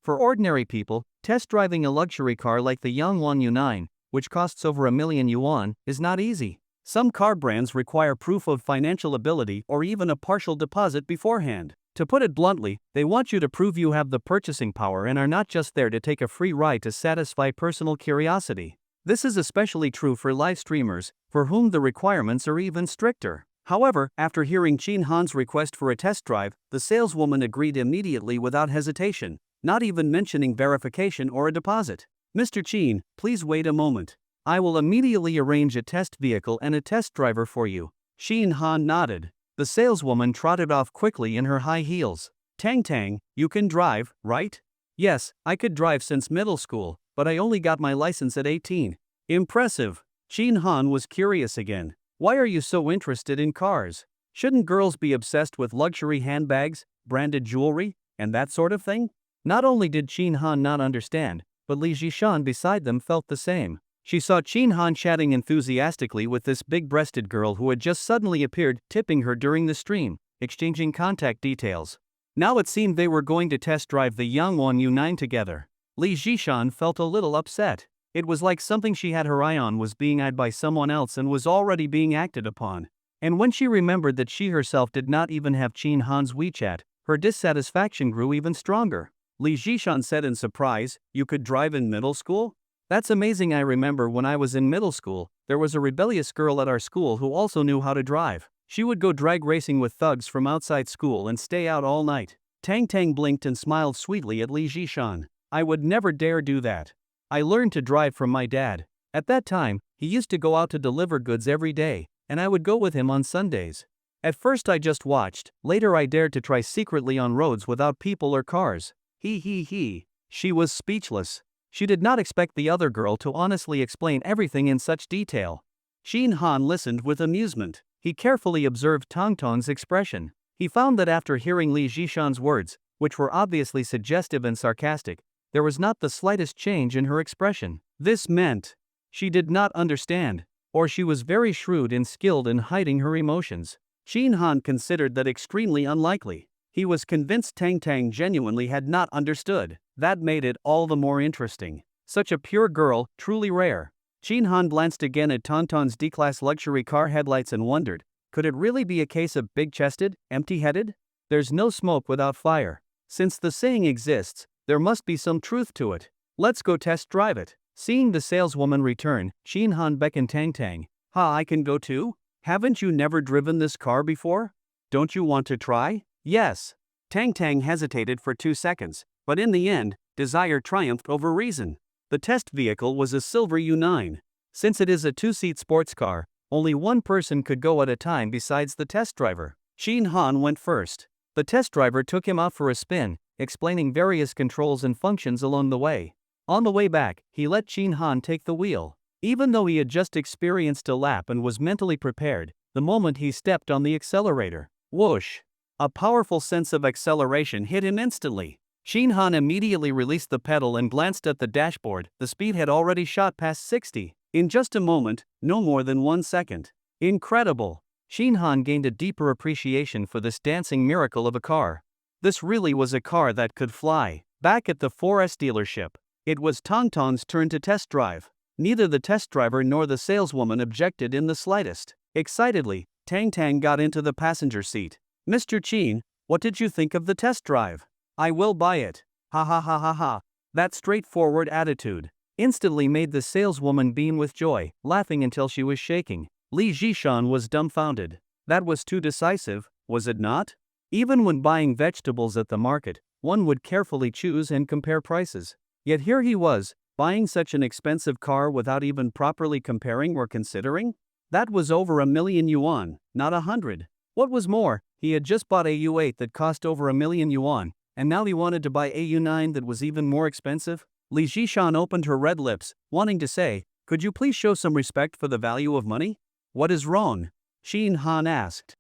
For ordinary people, test driving a luxury car like the Yangwon U9, which costs over $1,000,000, is not easy. Some car brands require proof of financial ability or even a partial deposit beforehand. To put it bluntly, they want you to prove you have the purchasing power and are not just there to take a free ride to satisfy personal curiosity. This is especially true for live streamers, for whom the requirements are even stricter. However, after hearing Shin Han's request for a test drive, the saleswoman agreed immediately without hesitation, not even mentioning verification or a deposit. Mr. Chin, please wait a moment. I will immediately arrange a test vehicle and a test driver for you. Shin Han nodded. The saleswoman trotted off quickly in her high heels. Tang Tang, you can drive, right? Yes, I could drive since middle school, but I only got my license at 18. Impressive. Shin Han was curious again. Why are you so interested in cars? Shouldn't girls be obsessed with luxury handbags, branded jewelry, and that sort of thing? Not only did Shin Han not understand, but Li Jishan beside them felt the same. She saw Shin Han chatting enthusiastically with this big-breasted girl who had just suddenly appeared, tipping her during the stream, exchanging contact details. Now it seemed they were going to test drive the Yangwon U9 together. Li Jishan felt a little upset. It was like something she had her eye on was being eyed by someone else and was already being acted upon. And when she remembered that she herself did not even have Shin Han's WeChat, her dissatisfaction grew even stronger. Li Jishan said in surprise, "You could drive in middle school? That's amazing. I remember when I was in middle school, there was a rebellious girl at our school who also knew how to drive. She would go drag racing with thugs from outside school and stay out all night." Tang Tang blinked and smiled sweetly at Li Jishan. "I would never dare do that. I learned to drive from my dad. At that time, he used to go out to deliver goods every day, and I would go with him on Sundays. At first I just watched, later I dared to try secretly on roads without people or cars." He. She was speechless. She did not expect the other girl to honestly explain everything in such detail. Shin Han listened with amusement. He carefully observed Tang Tang's expression. He found that after hearing Li Jishan's words, which were obviously suggestive and sarcastic, there was not the slightest change in her expression. This meant she did not understand, or she was very shrewd and skilled in hiding her emotions. Shin Han considered that extremely unlikely. He was convinced Tang Tang genuinely had not understood. That made it all the more interesting. Such a pure girl, truly rare. Shin Han glanced again at Tang Tang's D-class luxury car headlights and wondered, could it really be a case of big-chested, empty-headed? There's no smoke without fire. Since the saying exists, there must be some truth to it. Let's go test drive it. Seeing the saleswoman return, Shin Han beckoned Tang Tang. I can go too? Haven't you never driven this car before? Don't you want to try? Yes. Tang Tang hesitated for 2 seconds, but in the end, desire triumphed over reason. The test vehicle was a silver U9. Since it is a 2-seat sports car, only one person could go at a time besides the test driver. Shin Han went first. The test driver took him out for a spin, explaining various controls and functions along the way. On the way back, he let Shin Han take the wheel. Even though he had just experienced a lap and was mentally prepared, the moment he stepped on the accelerator, whoosh! A powerful sense of acceleration hit him instantly. Shin Han immediately released the pedal and glanced at the dashboard. The speed had already shot past 60. In just a moment, no more than 1 second. Incredible! Shin Han gained a deeper appreciation for this dancing miracle of a car. This really was a car that could fly. Back at the 4S dealership, it was Tang Tang's turn to test drive. Neither the test driver nor the saleswoman objected in the slightest. Excitedly, Tang Tang got into the passenger seat. "Mr. Chin, what did you think of the test drive?" "I will buy it." Ha. That straightforward attitude instantly made the saleswoman beam with joy, laughing until she was shaking. Li Jishan was dumbfounded. That was too decisive, was it not? Even when buying vegetables at the market, one would carefully choose and compare prices. Yet here he was, buying such an expensive car without even properly comparing or considering? That was over $1,000,000, not 100. What was more, he had just bought a U8 that cost over $1,000,000, and now he wanted to buy a U9 that was even more expensive? Li Jishan opened her red lips, wanting to say, "Could you please show some respect for the value of money?" "What is wrong?" Shin Han asked.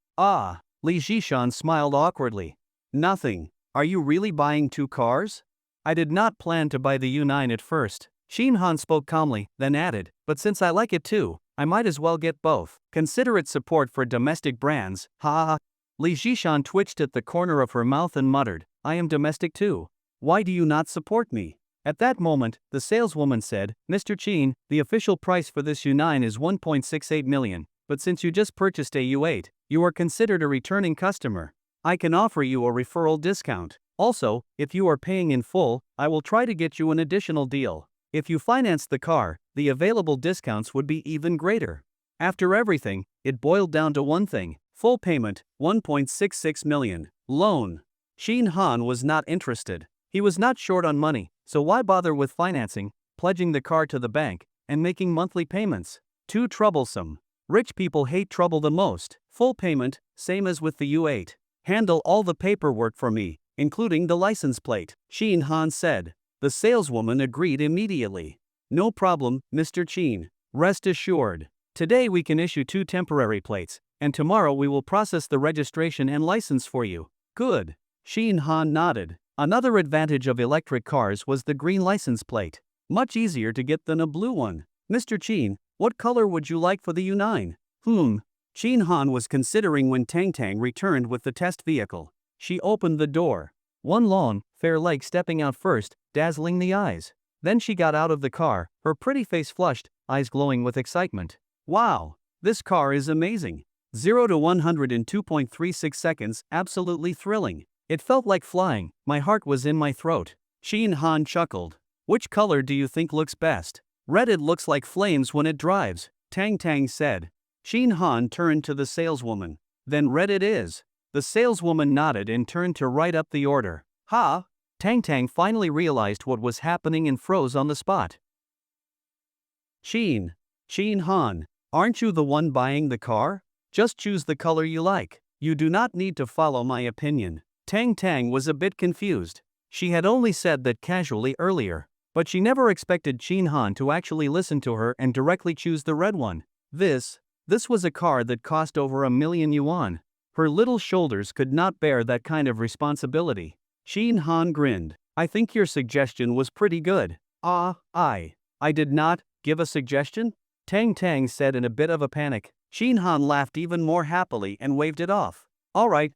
Li Jishan smiled awkwardly. "Nothing. Are you really buying 2 cars?" I did not plan to buy the U9 at first. Shin Han spoke calmly, then added, but since I like it too, I might as well get both. Consider it support for domestic brands, ha ha ha. Li Jishan twitched at the corner of her mouth and muttered, I am domestic too. Why do you not support me? At that moment, the saleswoman said, Mr. Chin, the official price for this U9 is 1.68 million, but since you just purchased a U8, you are considered a returning customer. I can offer you a referral discount. Also, if you are paying in full, I will try to get you an additional deal. If you finance the car, the available discounts would be even greater. After everything, it boiled down to one thing. Full payment, 1.66 million. Loan. Shin Han was not interested. He was not short on money, so why bother with financing, pledging the car to the bank, and making monthly payments? Too troublesome. Rich people hate trouble the most. Full payment, same as with the U8. Handle all the paperwork for me, including the license plate, Shin Han said. The saleswoman agreed immediately. No problem, Mr. Chin. Rest assured. Today we can issue 2 temporary plates, and tomorrow we will process the registration and license for you. Good. Shin Han nodded. Another advantage of electric cars was the green license plate. Much easier to get than a blue one. Mr. Chin, what color would you like for the U9? Shin Han was considering when Tang returned with the test vehicle. She opened the door. One long, fair leg stepping out first, dazzling the eyes. Then she got out of the car, her pretty face flushed, eyes glowing with excitement. Wow, this car is amazing. 0 to 100 in 2.36 seconds, absolutely thrilling. It felt like flying, my heart was in my throat. Shin Han chuckled. Which color do you think looks best? Red. It looks like flames when it drives, Tang said. Shin Han turned to the saleswoman. Then red it is. The saleswoman nodded and turned to write up the order. Ha! Tang finally realized what was happening and froze on the spot. Shin Han, aren't you the one buying the car? Just choose the color you like. You do not need to follow my opinion. Tang was a bit confused. She had only said that casually earlier, but she never expected Shin Han to actually listen to her and directly choose the red one. This was a car that cost over 1 million yuan. Her little shoulders could not bear that kind of responsibility. Shin Han grinned. I think your suggestion was pretty good. I did not give a suggestion? Tang said in a bit of a panic. Shin Han laughed even more happily and waved it off. Alright,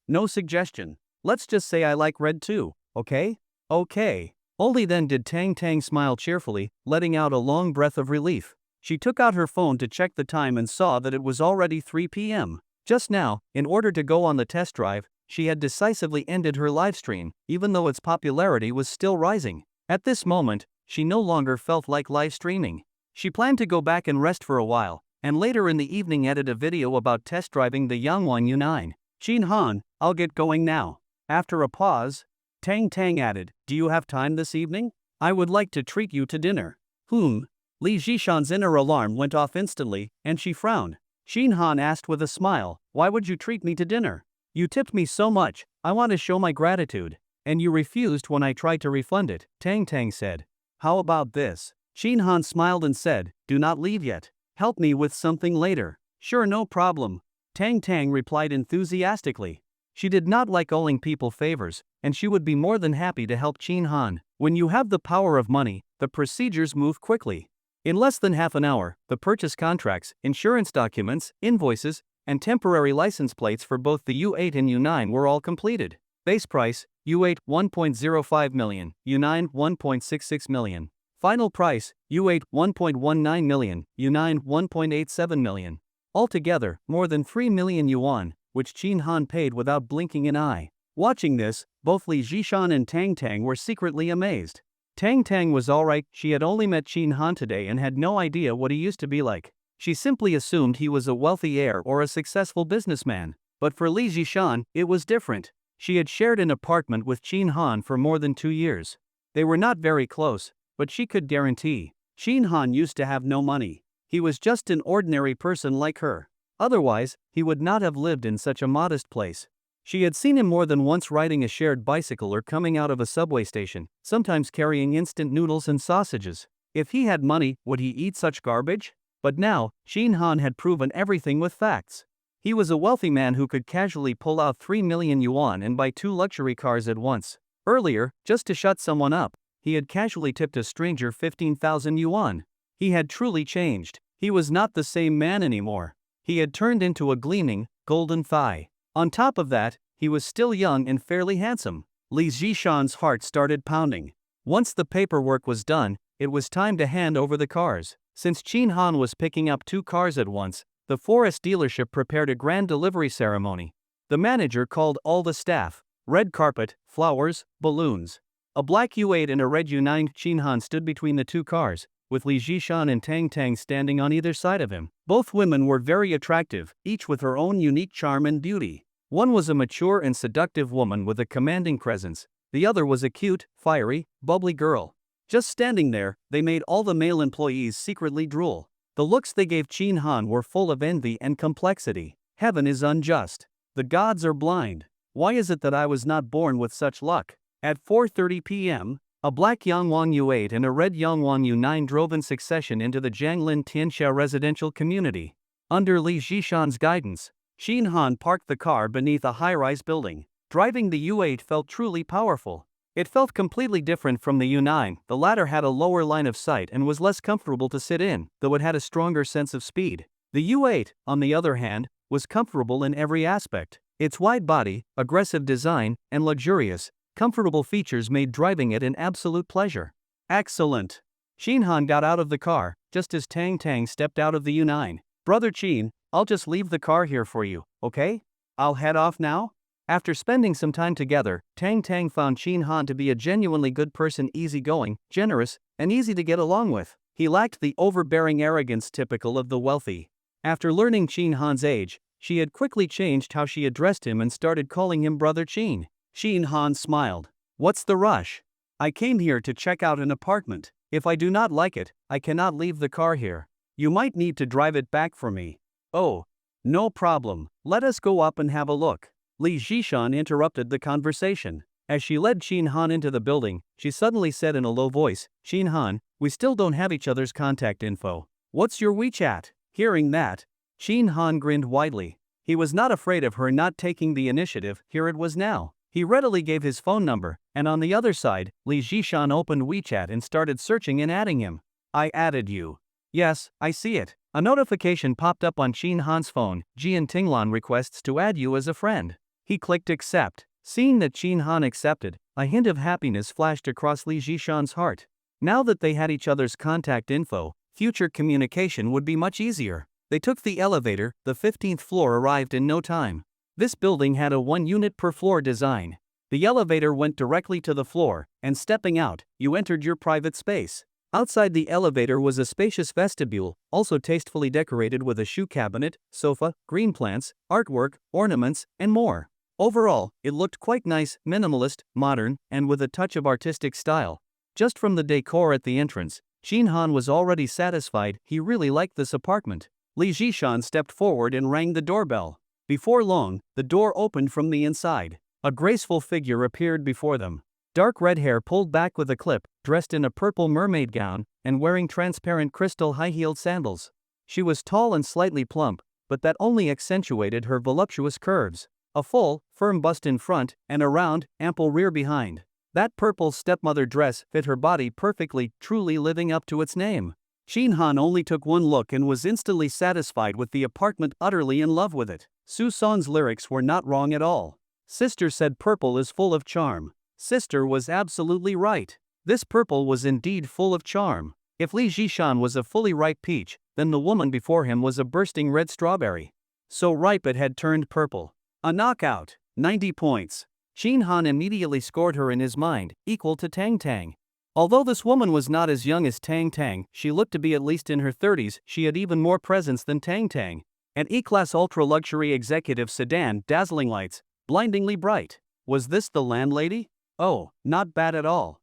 no suggestion. Let's just say I like red too, okay? Okay. Only then did Tang smile cheerfully, letting out a long breath of relief. She took out her phone to check the time and saw that it was already 3 p.m. Just now, in order to go on the test drive, she had decisively ended her livestream, even though its popularity was still rising. At this moment, she no longer felt like live streaming. She planned to go back and rest for a while, and later in the evening edit a video about test driving the Yangwan U9. Shin Han, I'll get going now. After a pause, Tang added, do you have time this evening? I would like to treat you to dinner. Li Jishan's inner alarm went off instantly, and she frowned. Shin Han asked with a smile, why would you treat me to dinner? You tipped me so much, I want to show my gratitude. And you refused when I tried to refund it, Tang said. How about this? Shin Han smiled and said, do not leave yet. Help me with something later. Sure, no problem. Tang replied enthusiastically. She did not like owing people favors, and she would be more than happy to help Shin Han. When you have the power of money, the procedures move quickly. In less than half an hour, the purchase contracts, insurance documents, invoices, and temporary license plates for both the U8 and U9 were all completed. Base price, U8 1.05 million, U9 1.66 million. Final price, U8 1.19 million, U9 1.87 million. Altogether, more than 3 million yuan, which Shin Han paid without blinking an eye. Watching this, both Li Jishan and Tang were secretly amazed. Tang was alright, she had only met Shin Han today and had no idea what he used to be like. She simply assumed he was a wealthy heir or a successful businessman. But for Li Jishan, it was different. She had shared an apartment with Shin Han for more than 2 years. They were not very close, but she could guarantee. Shin Han used to have no money. He was just an ordinary person like her. Otherwise, he would not have lived in such a modest place. She had seen him more than once riding a shared bicycle or coming out of a subway station, sometimes carrying instant noodles and sausages. If he had money, would he eat such garbage? But now, Shin Han had proven everything with facts. He was a wealthy man who could casually pull out 3 million yuan and buy 2 luxury cars at once. Earlier, just to shut someone up, he had casually tipped a stranger 15,000 yuan. He had truly changed. He was not the same man anymore. He had turned into a gleaming, golden thigh. On top of that, he was still young and fairly handsome. Li Zhishan's heart started pounding. Once the paperwork was done, it was time to hand over the cars. Since Qin Han was picking up 2 cars at once, the forest dealership prepared a grand delivery ceremony. The manager called all the staff. Red carpet, flowers, balloons. A black U8 and a red U9. Qin Han stood between the 2 cars, with Li Zhishan and Tang Tang standing on either side of him. Both women were very attractive, each with her own unique charm and beauty. One was a mature and seductive woman with a commanding presence. The other was a cute, fiery, bubbly girl. Just standing there, they made all the male employees secretly drool. The looks they gave Qin Han were full of envy and complexity. Heaven is unjust. The gods are blind. Why is it that I was not born with such luck? At 4:30 p.m., a black Yangwang U8 and a red Yangwang U9 drove in succession into the Jianglin Tianxia residential community. Under Li Zhishan's guidance, Qin Han parked the car beneath a high-rise building. Driving the U8 felt truly powerful. It felt completely different from the U9. The latter had a lower line of sight and was less comfortable to sit in, though it had a stronger sense of speed. The U8, on the other hand, was comfortable in every aspect. Its wide body, aggressive design, and luxurious, comfortable features made driving it an absolute pleasure. Excellent. Qin Han got out of the car, just as Tang Tang stepped out of the U9. Brother Qin, I'll just leave the car here for you, okay? I'll head off now? After spending some time together, Tang Tang found Qin Han to be a genuinely good person, easygoing, generous, and easy to get along with. He lacked the overbearing arrogance typical of the wealthy. After learning Qin Han's age, she had quickly changed how she addressed him and started calling him Brother Qin. Qin Han smiled. What's the rush? I came here to check out an apartment. If I do not like it, I cannot leave the car here. You might need to drive it back for me. Oh, no problem. Let us go up and have a look. Li Zhishan interrupted the conversation. As she led Qin Han into the building, she suddenly said in a low voice, Qin Han, we still don't have each other's contact info. What's your WeChat? Hearing that, Qin Han grinned widely. He was not afraid of her not taking the initiative. Here it was now. He readily gave his phone number, and on the other side, Li Zhishan opened WeChat and started searching and adding him. I added you. Yes, I see it. A notification popped up on Qin Han's phone. Jian Tinglan requests to add you as a friend. He clicked accept. Seeing that Qin Han accepted, a hint of happiness flashed across Li Zhishan's heart. Now that they had each other's contact info, future communication would be much easier. They took the elevator. The 15th floor arrived in no time. This building had a 1-unit per floor design. The elevator went directly to the floor, and stepping out, you entered your private space. Outside the elevator was a spacious vestibule, also tastefully decorated with a shoe cabinet, sofa, green plants, artwork, ornaments, and more. Overall, it looked quite nice, minimalist, modern, and with a touch of artistic style. Just from the decor at the entrance, Qin Han was already satisfied. He really liked this apartment. Li Zhishan stepped forward and rang the doorbell. Before long, the door opened from the inside. A graceful figure appeared before them. Dark red hair pulled back with a clip, dressed in a purple mermaid gown, and wearing transparent crystal high-heeled sandals. She was tall and slightly plump, but that only accentuated her voluptuous curves. A full, firm bust in front, and a round, ample rear behind. That purple stepmother dress fit her body perfectly, truly living up to its name. Qin Han only took one look and was instantly satisfied with the apartment, utterly in love with it. Su San's lyrics were not wrong at all. Sister said purple is full of charm. Sister was absolutely right. This purple was indeed full of charm. If Li Zhishan was a fully ripe peach, then the woman before him was a bursting red strawberry. So ripe it had turned purple. A knockout. 90 points. Qin Han immediately scored her in his mind, equal to Tang Tang. Although this woman was not as young as Tang Tang, she looked to be at least in her 30s. She had even more presence than Tang Tang. An E-Class ultra-luxury executive sedan, dazzling lights, blindingly bright. Was this the landlady? Oh, not bad at all.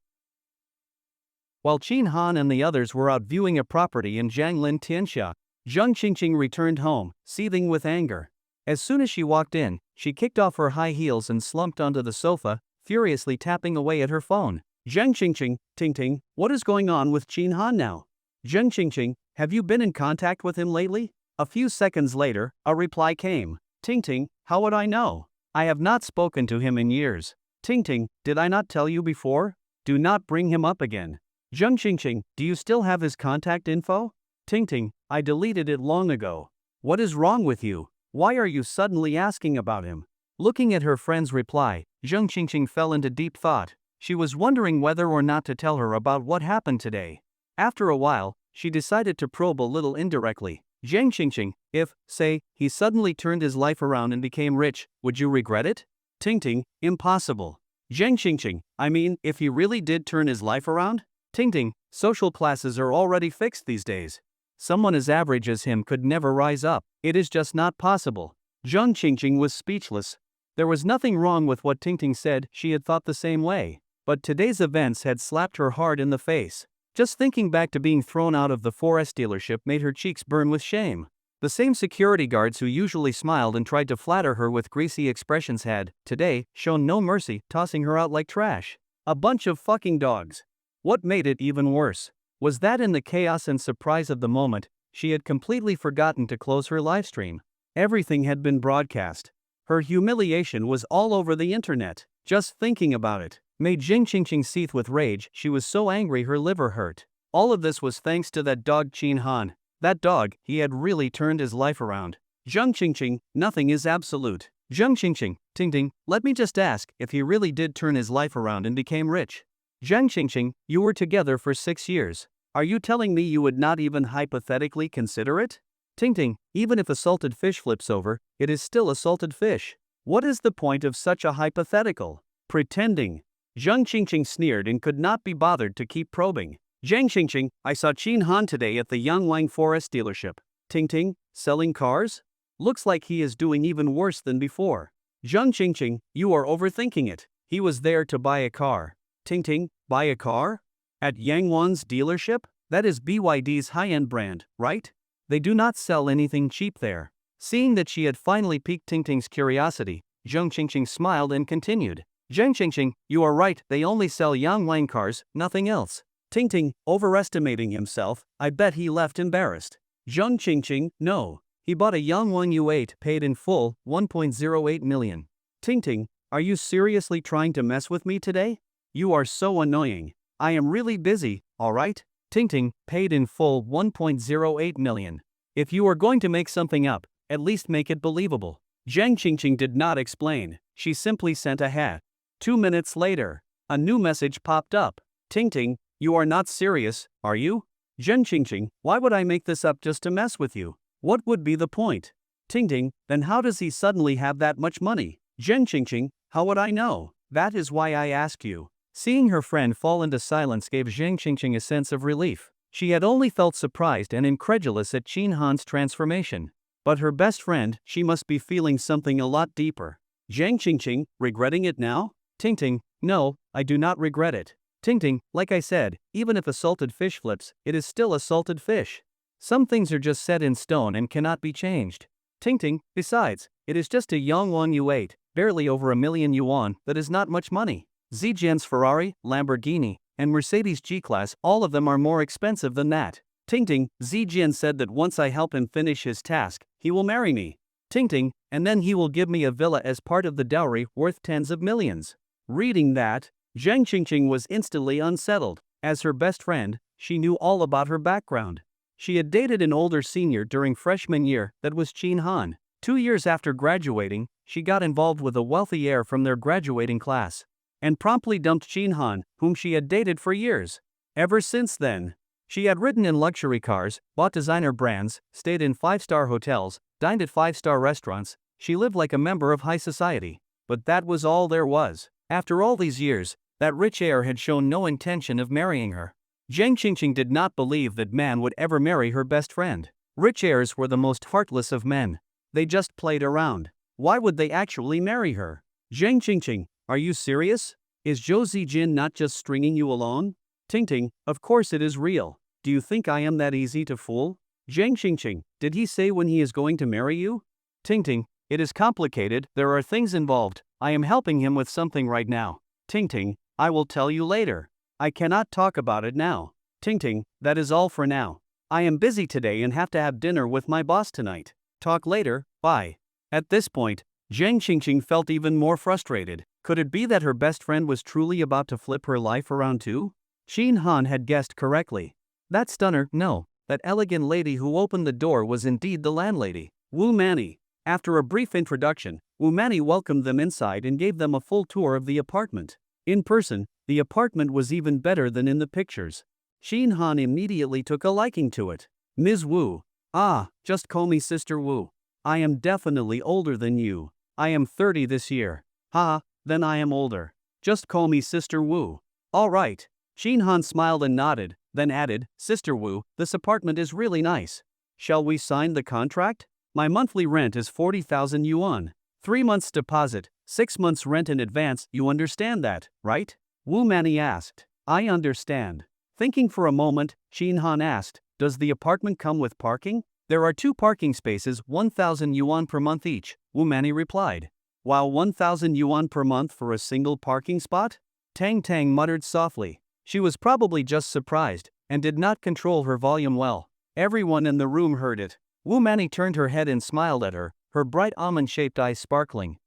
While Qin Han and the others were out viewing a property in Jianglin Tianxia, Zheng Qingqing returned home, seething with anger. As soon as she walked in, she kicked off her high heels and slumped onto the sofa, furiously tapping away at her phone. Zheng Qingqing, Ting, what is going on with Qin Han now? Zheng Qingqing, have you been in contact with him lately? A few seconds later, a reply came. Ting, how would I know? I have not spoken to him in years. Ting Ting, did I not tell you before? Do not bring him up again. Zheng Qingqing, do you still have his contact info? Ting Ting, I deleted it long ago. What is wrong with you? Why are you suddenly asking about him? Looking at her friend's reply, Zheng Qingqing fell into deep thought. She was wondering whether or not to tell her about what happened today. After a while, she decided to probe a little indirectly. Zheng Qingqing, if, say, he suddenly turned his life around and became rich, would you regret it? Ting Ting, impossible. Zheng Qingqing, I mean, if he really did turn his life around? Ting Ting, social classes are already fixed these days. Someone as average as him could never rise up. It is just not possible. Zheng Qingqing was speechless. There was nothing wrong with what Ting Ting said, she had thought the same way. But today's events had slapped her hard in the face. Just thinking back to being thrown out of the 4S dealership made her cheeks burn with shame. The same security guards who usually smiled and tried to flatter her with greasy expressions had, today, shown no mercy, tossing her out like trash. A bunch of fucking dogs. What made it even worse was that in the chaos and surprise of the moment, she had completely forgotten to close her livestream. Everything had been broadcast. Her humiliation was all over the internet. Just thinking about it made Zheng Qingqing seethe with rage. She was so angry her liver hurt. All of this was thanks to that dog Qin Han. That dog, he had really turned his life around. Zheng Qingqing, nothing is absolute. Zheng Qingqing, Ting Ting, let me just ask if he really did turn his life around and became rich. Zheng Qingqing, you were together for 6 years. Are you telling me you would not even hypothetically consider it? Ting Ting, even if a salted fish flips over, it is still a salted fish. What is the point of such a hypothetical? Pretending. Zheng Qingqing sneered and could not be bothered to keep probing. Zheng Qingqing, I saw Qin Han today at the Yangwang Forest dealership. Ting Ting, selling cars? Looks like he is doing even worse than before. Zheng Qingqing, you are overthinking it. He was there to buy a car. Ting Ting, buy a car? At Yangwang's dealership? That is BYD's high-end brand, right? They do not sell anything cheap there. Seeing that she had finally piqued Ting Ting's curiosity, Zheng Qingqing smiled and continued. Zheng Qingqing, you are right, they only sell Yangwang cars, nothing else. Ting Ting, overestimating himself, I bet he left embarrassed. Zheng Qingqing, no. He bought a Yangwang U8 paid in full, 1.08 million. Ting Ting, are you seriously trying to mess with me today? You are so annoying. I am really busy, alright? Ting Ting, paid in full 1.08 million. If you are going to make something up, at least make it believable. Zheng Qingqing did not explain, she simply sent a hat. 2 minutes later, a new message popped up. Ting Ting, you are not serious, are you? Zheng Qingqing, why would I make this up just to mess with you? What would be the point? Ting Ting, then how does he suddenly have that much money? Zheng Qingqing, how would I know? That is why I ask you. Seeing her friend fall into silence gave Zheng Qingqing a sense of relief. She had only felt surprised and incredulous at Qin Han's transformation. But her best friend, she must be feeling something a lot deeper. Zheng Qingqing, regretting it now? Ting Ting, no, I do not regret it. Ting Ting, like I said, even if a salted fish flips, it is still a salted fish. Some things are just set in stone and cannot be changed. Ting Ting, besides, it is just a Yangwang U8, barely over $1,000,000, that is not much money. Zijian's Ferrari, Lamborghini, and Mercedes G-Class, all of them are more expensive than that. Ting Ting, Zijian said that once I help him finish his task, he will marry me. Ting Ting, and then he will give me a villa as part of the dowry worth tens of millions. Reading that, Zheng Qingqing was instantly unsettled. As her best friend, she knew all about her background. She had dated an older senior during freshman year, that was Qin Han. 2 years after graduating, she got involved with a wealthy heir from their graduating class, and promptly dumped Qin Han, whom she had dated for years. Ever since then, she had ridden in luxury cars, bought designer brands, stayed in 5-star hotels, dined at 5-star restaurants. She lived like a member of high society. But that was all there was. After all these years, that rich heir had shown no intention of marrying her. Zheng Qingqing did not believe that man would ever marry her best friend. Rich heirs were the most heartless of men. They just played around. Why would they actually marry her? Zheng Qingqing, are you serious? Is Zhou Zijin not just stringing you along? Ting Ting, of course it is real. Do you think I am that easy to fool? Zheng Qingqing, did he say when he is going to marry you? Ting Ting, it is complicated, there are things involved. I am helping him with something right now. Ting Ting, I will tell you later. I cannot talk about it now. Ting Ting, that is all for now. I am busy today and have to have dinner with my boss tonight. Talk later, bye. At this point, Zhang Qingqing felt even more frustrated. Could it be that her best friend was truly about to flip her life around too? Shin Han had guessed correctly. That stunner, no, that elegant lady who opened the door was indeed the landlady, Wu Manny. After a brief introduction, Wu Manny welcomed them inside and gave them a full tour of the apartment. In person, the apartment was even better than in the pictures. Shin Han immediately took a liking to it. Ms. Wu. Ah, just call me Sister Wu. I am definitely older than you. I am 30 this year. Ha, then I am older. Just call me Sister Wu. All right. Shin Han smiled and nodded, then added, Sister Wu, this apartment is really nice. Shall we sign the contract? My monthly rent is 40,000 yuan. 3 months deposit, 6 months rent in advance, you understand that, right? Wu Manny asked. I understand. Thinking for a moment, Shin Han asked, does the apartment come with parking? There are 2 parking spaces, 1,000 yuan per month each, Wu Manny replied. Wow, 1,000 yuan per month for a single parking spot? Tang Tang muttered softly. She was probably just surprised, and did not control her volume well. Everyone in the room heard it. Wu Manny turned her head and smiled at her bright almond-shaped eyes sparkling.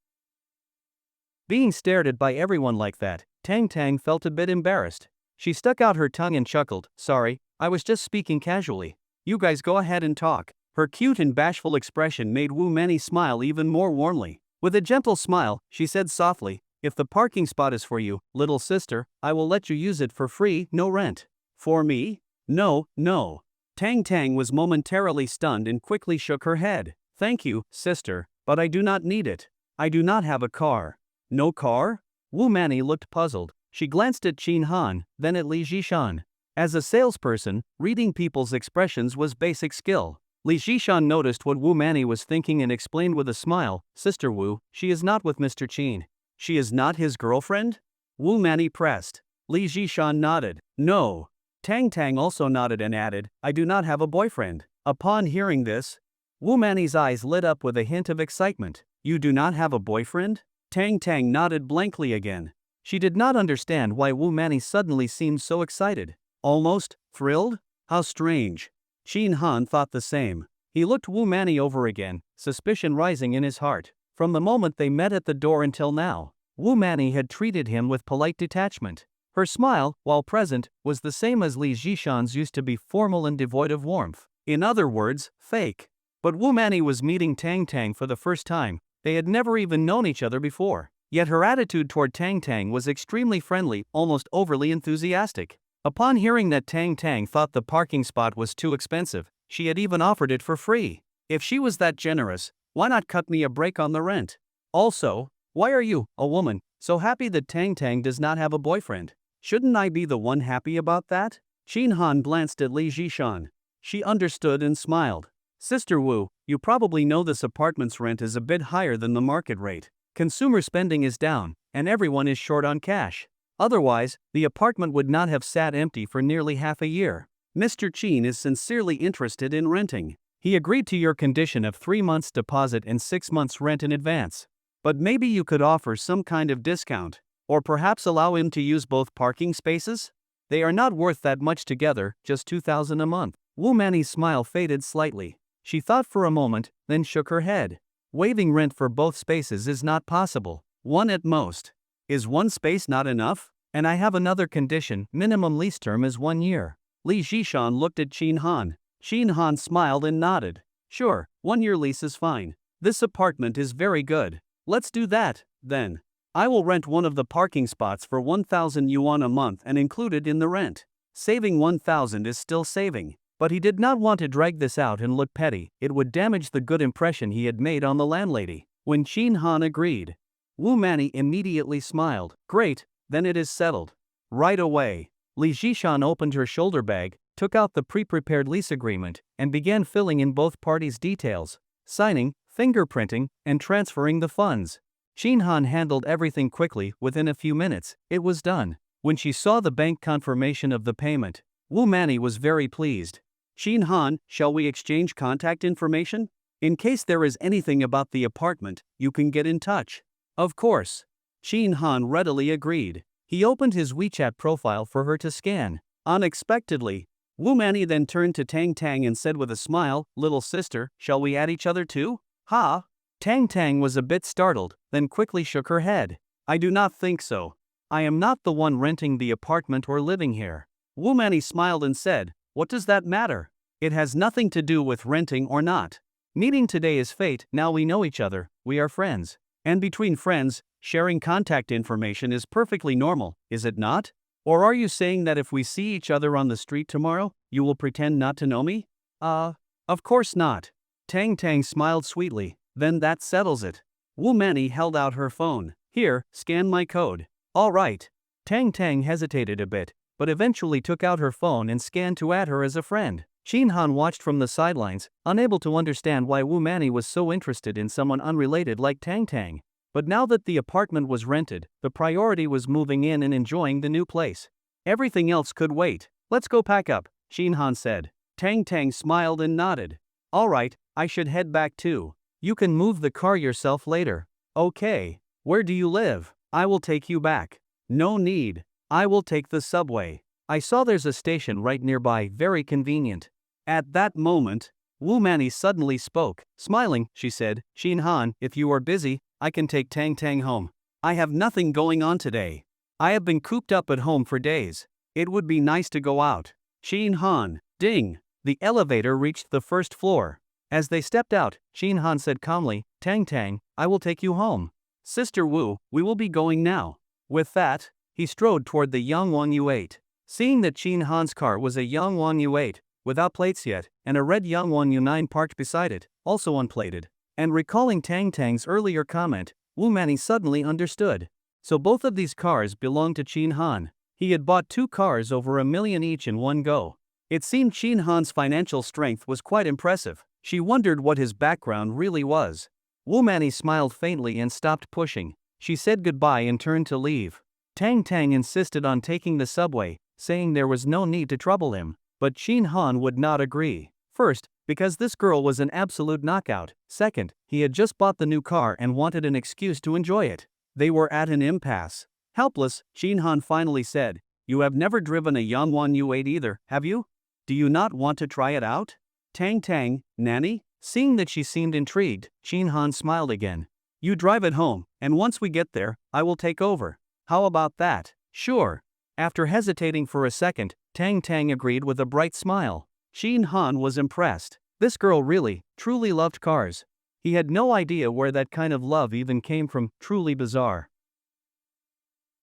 Being stared at by everyone like that, Tang Tang felt a bit embarrassed. She stuck out her tongue and chuckled, sorry, I was just speaking casually. You guys go ahead and talk. Her cute and bashful expression made Wu Manny smile even more warmly. With a gentle smile, she said softly, if the parking spot is for you, little sister, I will let you use it for free, no rent. For me? No, no. Tang Tang was momentarily stunned and quickly shook her head. Thank you, sister, but I do not need it. I do not have a car. No car? Wu Manny looked puzzled. She glanced at Shin Han, then at Li Zhishan. As a salesperson, reading people's expressions was basic skill. Li Zhishan noticed what Wu Manny was thinking and explained with a smile, Sister Wu, she is not with Mr. Qin. She is not his girlfriend? Wu Manny pressed. Li Zhishan nodded. No. Tang Tang also nodded and added, I do not have a boyfriend. Upon hearing this, Wu Manny's eyes lit up with a hint of excitement. You do not have a boyfriend? Tang Tang nodded blankly again. She did not understand why Wu Manny suddenly seemed so excited. Almost thrilled? How strange. Shin Han thought the same. He looked Wu Manny over again, suspicion rising in his heart. From the moment they met at the door until now, Wu Manny had treated him with polite detachment. Her smile, while present, was the same as Li Zhishan's used to be formal and devoid of warmth. In other words, fake. But Wu Manny was meeting Tang Tang for the first time. They had never even known each other before. Yet her attitude toward Tang Tang was extremely friendly, almost overly enthusiastic. Upon hearing that Tang Tang thought the parking spot was too expensive, she had even offered it for free. If she was that generous, why not cut me a break on the rent? Also, why are you, a woman, so happy that Tang Tang does not have a boyfriend? Shouldn't I be the one happy about that? Shin Han glanced at Li Zhishan. She understood and smiled. Sister Wu, you probably know this apartment's rent is a bit higher than the market rate. Consumer spending is down, and everyone is short on cash. Otherwise, the apartment would not have sat empty for nearly half a year. Mr. Qin is sincerely interested in renting. He agreed to your condition of 3 months deposit and 6 months rent in advance. But maybe you could offer some kind of discount, or perhaps allow him to use both parking spaces? They are not worth that much together, just 2,000 a month. Wu Manny's smile faded slightly. She thought for a moment, then shook her head. Waiving rent for both spaces is not possible. One at most. Is one space not enough? And I have another condition, minimum lease term is 1 year. Li Zhishan looked at Shin Han. Shin Han smiled and nodded. Sure, 1-year lease is fine. This apartment is very good. Let's do that, then. I will rent one of the parking spots for 1,000 yuan a month and include it in the rent. Saving 1,000 is still saving. But he did not want to drag this out and look petty, it would damage the good impression he had made on the landlady. When Shin Han agreed, Wu Manny immediately smiled. Great, then it is settled. Right away, Li Zhishan opened her shoulder bag, took out the pre-prepared lease agreement, and began filling in both parties' details, signing, fingerprinting, and transferring the funds. Shin Han handled everything quickly. Within a few minutes, it was done. When she saw the bank confirmation of the payment, Wu Manny was very pleased. Shin Han, shall we exchange contact information? In case there is anything about the apartment, you can get in touch. Of course. Shin Han readily agreed. He opened his WeChat profile for her to scan. Unexpectedly, Wu Manny then turned to Tang Tang and said with a smile, little sister, shall we add each other too? Ha! Tang Tang was a bit startled, then quickly shook her head. I do not think so. I am not the one renting the apartment or living here. Wu Mani smiled and said, what does that matter? It has nothing to do with renting or not. Meeting today is fate, now we know each other, we are friends. And between friends, sharing contact information is perfectly normal, is it not? Or are you saying that if we see each other on the street tomorrow, you will pretend not to know me? Of course not. Tang Tang smiled sweetly, then that settles it. Wu Mani held out her phone. Here, scan my code. All right. Tang Tang hesitated a bit, but eventually took out her phone and scanned to add her as a friend. Shin Han watched from the sidelines, unable to understand why Wu Mani was so interested in someone unrelated like Tang Tang. But now that the apartment was rented, the priority was moving in and enjoying the new place. Everything else could wait. Let's go pack up, Shin Han said. Tang Tang smiled and nodded. All right, I should head back too. You can move the car yourself later. Okay. Where do you live? I will take you back. No need. I will take the subway. I saw there's a station right nearby, very convenient. At that moment, Wu Mani suddenly spoke. Smiling, she said, Shin Han, if you are busy, I can take Tang Tang home. I have nothing going on today. I have been cooped up at home for days. It would be nice to go out. Shin Han, ding. The elevator reached the first floor. As they stepped out, Shin Han said calmly, Tang Tang, I will take you home. Sister Wu, we will be going now. With that, he strode toward the Yangwang U8. Seeing that Shin Han's car was a Yangwang U8, without plates yet, and a red Yangwang U9 parked beside it, also unplated, and recalling Tang Tang's earlier comment, Wu Mani suddenly understood. So both of these cars belonged to Shin Han. He had bought 2 cars over $1 million each in one go. It seemed Shin Han's financial strength was quite impressive. She wondered what his background really was. Wu Mani smiled faintly and stopped pushing. She said goodbye and turned to leave. Tang Tang insisted on taking the subway, saying there was no need to trouble him, but Shin Han would not agree. First, because this girl was an absolute knockout. Second, he had just bought the new car and wanted an excuse to enjoy it. They were at an impasse. Helpless, Shin Han finally said, You have never driven a Yangwang U8 either, have you? Do you not want to try it out? Tang Tang, nanny? Seeing that she seemed intrigued, Shin Han smiled again. You drive it home, and once we get there, I will take over. How about that? Sure. After hesitating for a second, Tang Tang agreed with a bright smile. Shin Han was impressed. This girl really, truly loved cars. He had no idea where that kind of love even came from, truly bizarre.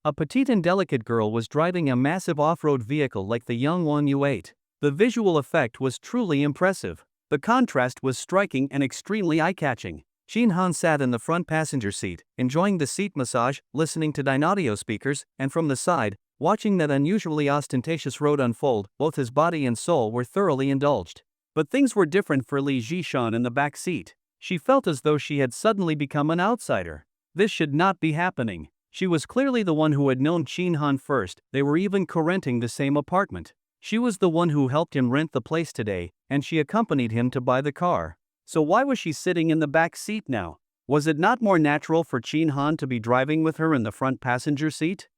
A petite and delicate girl was driving a massive off-road vehicle like the Yangwang U8. The visual effect was truly impressive. The contrast was striking and extremely eye-catching. Shin Han sat in the front passenger seat, enjoying the seat massage, listening to Dynaudio speakers, and from the side, watching that unusually ostentatious road unfold. Both his body and soul were thoroughly indulged. But things were different for Li Jishan in the back seat. She felt as though she had suddenly become an outsider. This should not be happening. She was clearly the one who had known Shin Han first. They were even co-renting the same apartment. She was the one who helped him rent the place today, and she accompanied him to buy the car. So why was she sitting in the back seat now? Was it not more natural for Shin Han to be driving with her in the front passenger seat?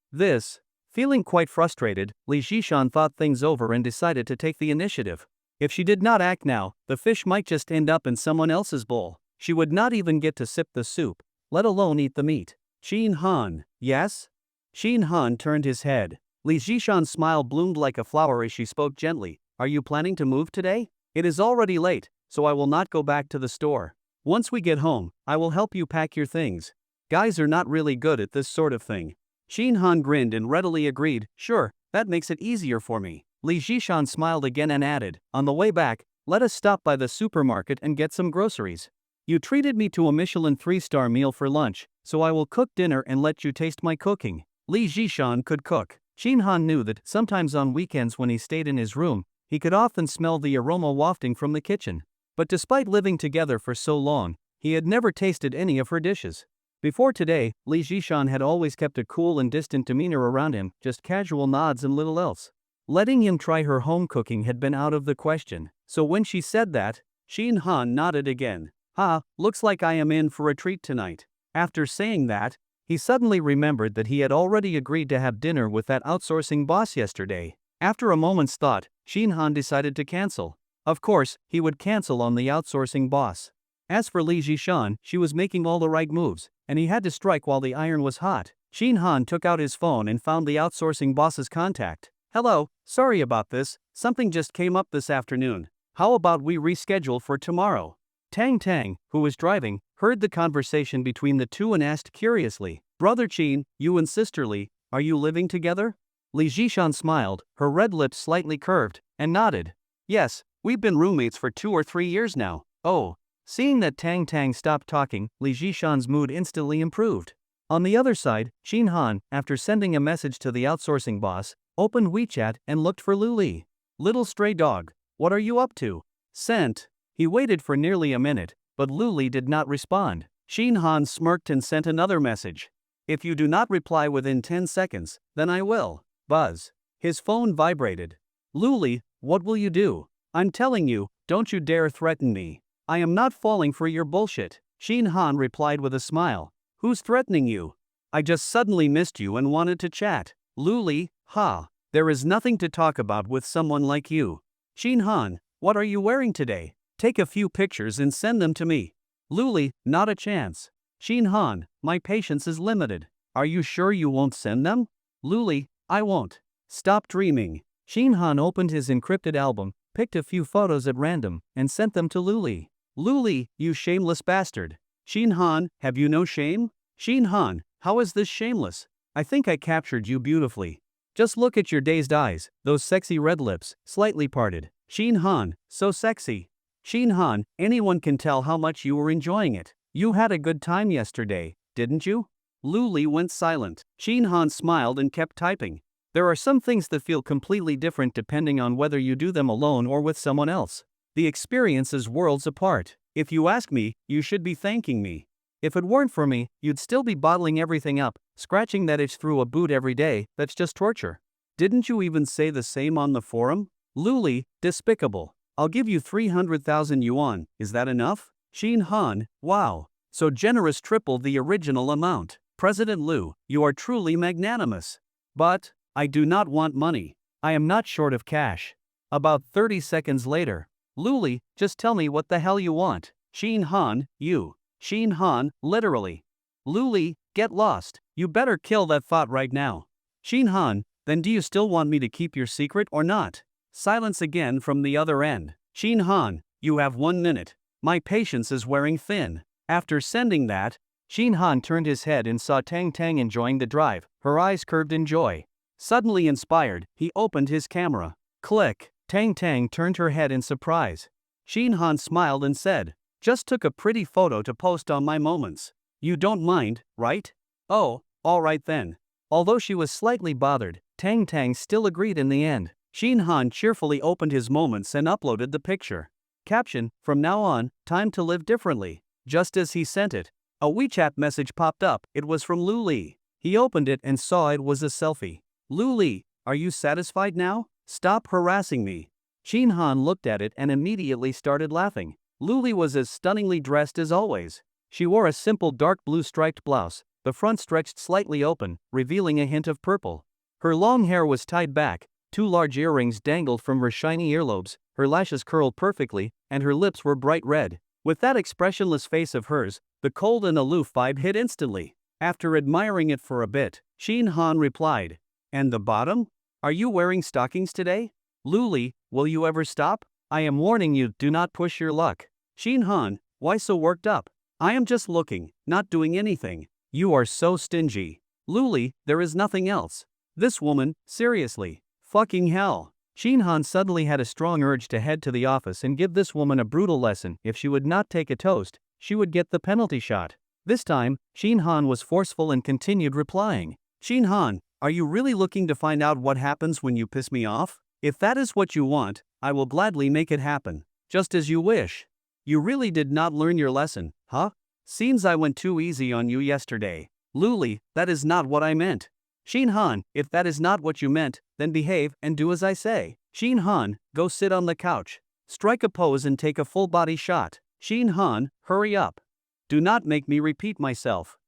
Feeling quite frustrated, Li Jishan thought things over and decided to take the initiative. If she did not act now, the fish might just end up in someone else's bowl. She would not even get to sip the soup, let alone eat the meat. Shin Han, yes? Shin Han turned his head. Li Jishan's smile bloomed like a flower as she spoke gently. Are you planning to move today? It is already late, so I will not go back to the store. Once we get home, I will help you pack your things. Guys are not really good at this sort of thing. Shin Han grinned and readily agreed, sure, that makes it easier for me. Li Jishan smiled again and added, on the way back, let us stop by the supermarket and get some groceries. You treated me to a Michelin 3-star meal for lunch, so I will cook dinner and let you taste my cooking. Li Jishan could cook. Shin Han knew that sometimes on weekends when he stayed in his room, he could often smell the aroma wafting from the kitchen. But despite living together for so long, he had never tasted any of her dishes. Before today, Li Jishan had always kept a cool and distant demeanor around him, just casual nods and little else. Letting him try her home cooking had been out of the question, so when she said that, Shin Han nodded again. Looks like I am in for a treat tonight. After saying that, he suddenly remembered that he had already agreed to have dinner with that outsourcing boss yesterday. After a moment's thought, Shin Han decided to cancel. Of course, he would cancel on the outsourcing boss. As for Li Jishan, she was making all the right moves, and he had to strike while the iron was hot. Shin Han took out his phone and found the outsourcing boss's contact. "Hello, sorry about this, something just came up this afternoon. How about we reschedule for tomorrow?" Tang, who was driving, heard the conversation between the two and asked curiously, "Brother Chin, you and Sister Li, are you living together?" Li Jishan smiled, her red lips slightly curved, and nodded. "Yes, we've been roommates for 2 or 3 years now." "Oh." Seeing that Tang stopped talking, Li Jishan's mood instantly improved. On the other side, Shin Han, after sending a message to the outsourcing boss, opened WeChat and looked for Luli. "Little stray dog, what are you up to?" "Sent." He waited for nearly a minute, but Luli did not respond. Shin Han smirked and sent another message. "If you do not reply within 10 seconds, then I will." Buzz. His phone vibrated. "Luli, what will you do? I'm telling you, don't you dare threaten me. I am not falling for your bullshit." Shin Han replied with a smile. "Who's threatening you? I just suddenly missed you and wanted to chat." Luli, ha. There is nothing to talk about with someone like you. Shin Han, what are you wearing today? Take a few pictures and send them to me. Luli, not a chance. Shin Han, my patience is limited. Are you sure you won't send them? Luli, I won't. Stop dreaming. Shin Han opened his encrypted album, picked a few photos at random, and sent them to Luli. "Luli, you shameless bastard. Shin Han, have you no shame?" Shin Han, how is this shameless? I think I captured you beautifully. Just look at your dazed eyes, those sexy red lips, slightly parted. Shin Han, so sexy. Shin Han, anyone can tell how much you were enjoying it. You had a good time yesterday, didn't you? Luli went silent. Shin Han smiled and kept typing. There are some things that feel completely different depending on whether you do them alone or with someone else. The experience is worlds apart. If you ask me, you should be thanking me. If it weren't for me, you'd still be bottling everything up, scratching that itch through a boot every day. That's just torture. Didn't you even say the same on the forum? Luli, despicable. I'll give you 300,000 yuan, is that enough? Shin Han, wow. So generous, triple the original amount. President Liu, you are truly magnanimous. But, I do not want money. I am not short of cash. About 30 seconds later. Luli, just tell me what the hell you want. Shin Han, you. Shin Han, literally. Luli, get lost. You better kill that thought right now. Shin Han, then do you still want me to keep your secret or not? Silence again from the other end. Shin Han, you have 1 minute. My patience is wearing thin. After sending that, Shin Han turned his head and saw Tang enjoying the drive, her eyes curved in joy. Suddenly inspired, he opened his camera. Click. Tang turned her head in surprise. Shin Han smiled and said, "Just took a pretty photo to post on my moments. You don't mind, right?" "Oh, alright then." Although she was slightly bothered, Tang still agreed in the end. Shin Han cheerfully opened his moments and uploaded the picture. Caption, "From now on, time to live differently." Just as he sent it, a WeChat message popped up. It was from Luli. He opened it and saw it was a selfie. "Luli, are you satisfied now? Stop harassing me." Shin Han looked at it and immediately started laughing. Luli was as stunningly dressed as always. She wore a simple dark blue striped blouse, the front stretched slightly open, revealing a hint of purple. Her long hair was tied back, 2 large earrings dangled from her shiny earlobes, her lashes curled perfectly, and her lips were bright red. With that expressionless face of hers, the cold and aloof vibe hit instantly. After admiring it for a bit, Shin Han replied, "And the bottom? Are you wearing stockings today? Luli, will you ever stop? I am warning you, do not push your luck." Shin Han, why so worked up? I am just looking, not doing anything. You are so stingy. Luli, there is nothing else. This woman, seriously. Fucking hell. Shin Han suddenly had a strong urge to head to the office and give this woman a brutal lesson. If she would not take a toast, she would get the penalty shot. This time, Shin Han was forceful and continued replying. "Shin Han, are you really looking to find out what happens when you piss me off? If that is what you want, I will gladly make it happen. Just as you wish. You really did not learn your lesson, huh? Seems I went too easy on you yesterday. Luli, that is not what I meant." Shin Han, if that is not what you meant, then behave and do as I say. Shin Han, go sit on the couch. Strike a pose and take a full body shot. Shin Han, hurry up. Do not make me repeat myself.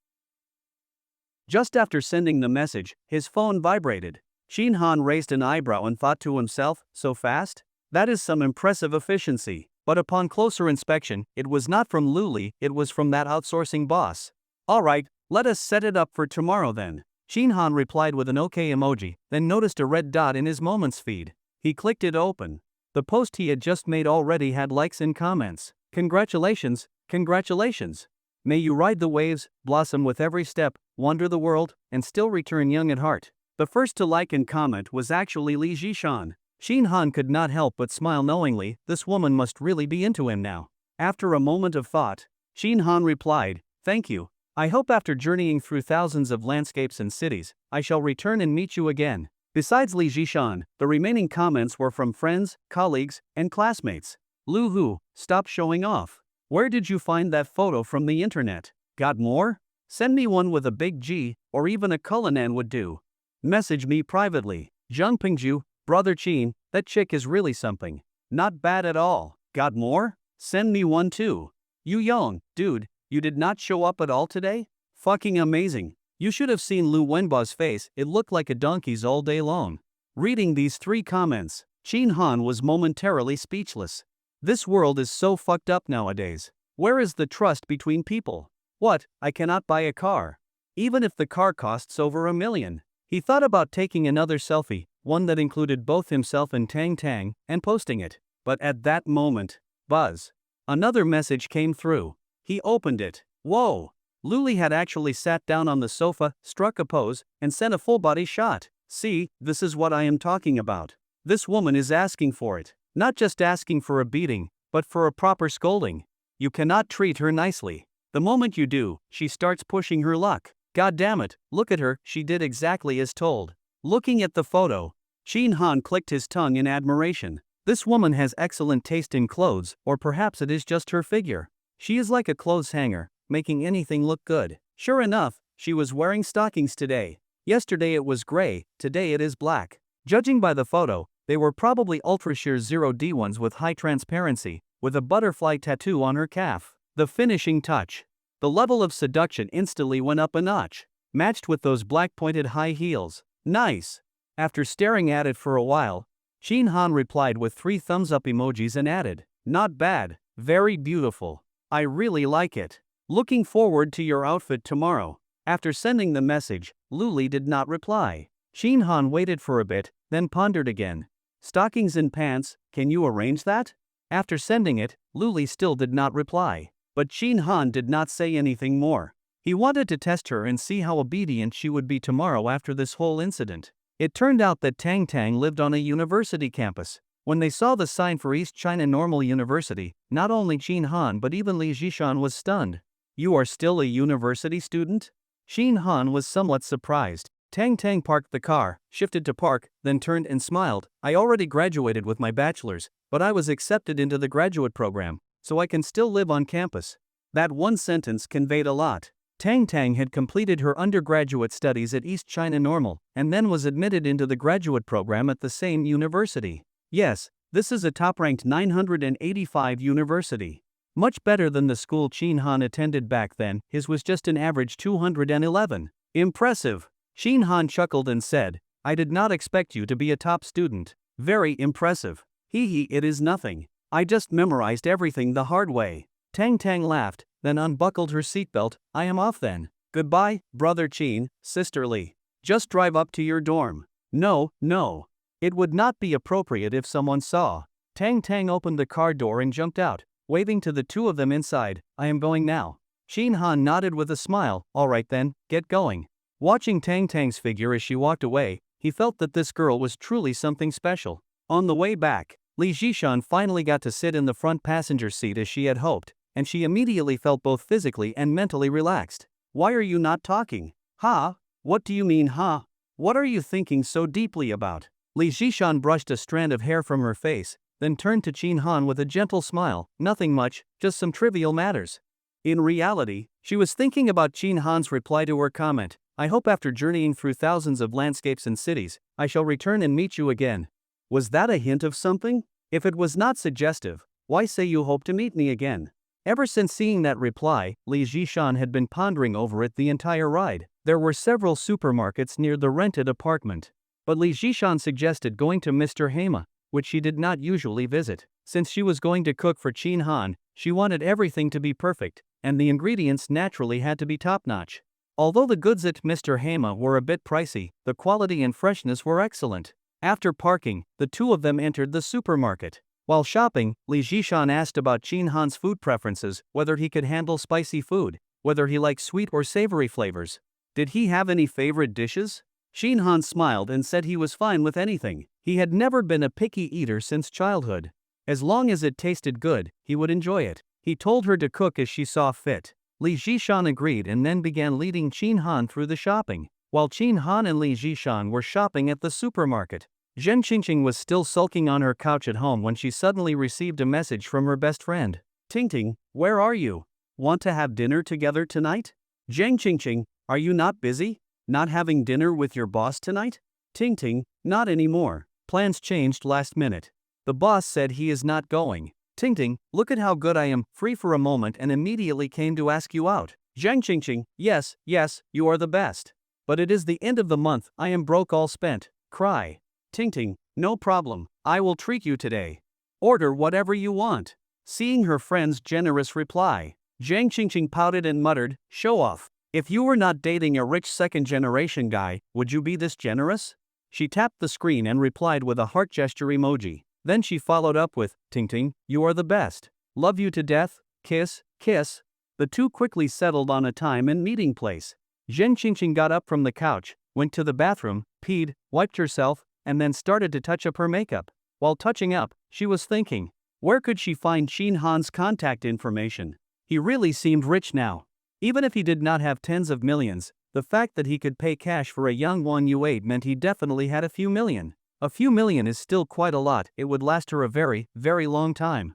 Just after sending the message, his phone vibrated. Shin Han raised an eyebrow and thought to himself, so fast? That is some impressive efficiency. But upon closer inspection, it was not from Luli, it was from that outsourcing boss. Alright, let us set it up for tomorrow then. Shinhan replied with an OK emoji, then noticed a red dot in his Moments feed. He clicked it open. The post he had just made already had likes and comments. Congratulations, congratulations. May you ride the waves, blossom with every step, wander the world, and still return young at heart. The first to like and comment was actually Li Jishan. Shinhan could not help but smile knowingly, this woman must really be into him now. After a moment of thought, Shinhan replied, thank you. I hope after journeying through thousands of landscapes and cities, I shall return and meet you again. Besides Li Jishan, the remaining comments were from friends, colleagues, and classmates. Lu Hu, stop showing off. Where did you find that photo from the internet? Got more? Send me one with a big G, or even a Cullinan would do. Message me privately. Zhang Pingju, brother Qin, that chick is really something. Not bad at all. Got more? Send me one too. Yu Yong, dude, you did not show up at all today? Fucking amazing. You should have seen Lu Wenba's face, it looked like a donkey's all day long. Reading these 3 comments, Qin Han was momentarily speechless. This world is so fucked up nowadays. Where is the trust between people? What, I cannot buy a car. Even if the car costs over $1 million. He thought about taking another selfie, one that included both himself and Tang Tang, and posting it. But at that moment, buzz. Another message came through. He opened it. Whoa! Luli had actually sat down on the sofa, struck a pose, and sent a full-body shot. See, this is what I am talking about. This woman is asking for it. Not just asking for a beating, but for a proper scolding. You cannot treat her nicely. The moment you do, she starts pushing her luck. God damn it, look at her, she did exactly as told. Looking at the photo, Qin Han clicked his tongue in admiration. This woman has excellent taste in clothes, or perhaps it is just her figure. She is like a clothes hanger, making anything look good. Sure enough, she was wearing stockings today. Yesterday it was gray, today it is black. Judging by the photo, they were probably ultra sheer 0D ones with high transparency, with a butterfly tattoo on her calf. The finishing touch. The level of seduction instantly went up a notch. Matched with those black pointed high heels. Nice. After staring at it for a while, Qin Han replied with 3 thumbs up emojis and added, not bad, very beautiful. I really like it. Looking forward to your outfit tomorrow. After sending the message, Luli did not reply. Qin Han waited for a bit, then pondered again. Stockings and pants, can you arrange that? After sending it, Luli still did not reply. But Qin Han did not say anything more. He wanted to test her and see how obedient she would be tomorrow after this whole incident. It turned out that Tang Tang lived on a university campus. When they saw the sign for East China Normal University, not only Qin Han but even Li Jishan was stunned. You are still a university student? Qin Han was somewhat surprised. Tang Tang parked the car, shifted to park, then turned and smiled. I already graduated with my bachelor's, but I was accepted into the graduate program, so I can still live on campus. That one sentence conveyed a lot. Tang Tang had completed her undergraduate studies at East China Normal, and then was admitted into the graduate program at the same university. Yes, this is a top-ranked 985 university. Much better than the school Qin Han attended back then, his was just an average 211. Impressive. Qin Han chuckled and said, I did not expect you to be a top student. Very impressive. Hee hee, it is nothing. I just memorized everything the hard way. Tang Tang laughed, then unbuckled her seatbelt. I am off then. Goodbye, brother Qin, sister Li. Just drive up to your dorm. No, no. It would not be appropriate if someone saw. Tang Tang opened the car door and jumped out, waving to the 2 of them inside. I am going now. Qin Han nodded with a smile. Alright then, get going. Watching Tang Tang's figure as she walked away, he felt that this girl was truly something special. On the way back, Li Jishan finally got to sit in the front passenger seat as she had hoped, and she immediately felt both physically and mentally relaxed. Why are you not talking? Ha? What do you mean, ha? What are you thinking so deeply about? Li Jishan brushed a strand of hair from her face, then turned to Qin Han with a gentle smile. Nothing much, just some trivial matters. In reality, she was thinking about Qin Han's reply to her comment. I hope after journeying through thousands of landscapes and cities, I shall return and meet you again. Was that a hint of something? If it was not suggestive, why say you hope to meet me again? Ever since seeing that reply, Li Jishan had been pondering over it the entire ride. There were several supermarkets near the rented apartment. But Li Jishan suggested going to Mr. Hema, which she did not usually visit. Since she was going to cook for Chin Han, she wanted everything to be perfect, and the ingredients naturally had to be top-notch. Although the goods at Mr. Hama were a bit pricey, the quality and freshness were excellent. After parking, the two of them entered the supermarket. While shopping, Li Jishan asked about Chin Han's food preferences, whether he could handle spicy food, whether he liked sweet or savory flavors. Did he have any favorite dishes? Chin Han smiled and said he was fine with anything. He had never been a picky eater since childhood. As long as it tasted good, he would enjoy it. He told her to cook as she saw fit. Li Jishan agreed and then began leading Chin Han through the shopping. While Chin Han and Li Jishan were shopping at the supermarket, Zhen Qingqing was still sulking on her couch at home when she suddenly received a message from her best friend. Tingting, where are you? Want to have dinner together tonight? Zheng Qingqing, are you not busy? Not having dinner with your boss tonight? Tingting, not anymore. Plans changed last minute. The boss said he is not going. Tingting, look at how good I am, free for a moment and immediately came to ask you out. Zheng Qingqing, yes, you are the best. But it is the end of the month, I am broke all spent. Cry. Tingting, no problem, I will treat you today. Order whatever you want. Seeing her friend's generous reply, Zhang Qingqing pouted and muttered, show off. If you were not dating a rich second-generation guy, would you be this generous? She tapped the screen and replied with a heart gesture emoji. Then she followed up with, Tingting, you are the best. Love you to death, kiss, kiss. The two quickly settled on a time and meeting place. Zhen Qingqing got up from the couch, went to the bathroom, peed, wiped herself, and then started to touch up her makeup. While touching up, she was thinking, where could she find Chin Han's contact information? He really seemed rich now. Even if he did not have tens of millions, the fact that he could pay cash for a young Wan Yue meant he definitely had a few million. A few million is still quite a lot, it would last her a very, very long time.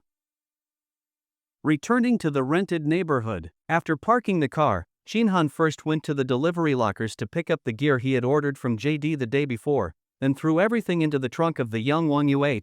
Returning to the rented neighborhood. After parking the car, Chin Han first went to the delivery lockers to pick up the gear he had ordered from JD the day before, then threw everything into the trunk of the young Wan Yue.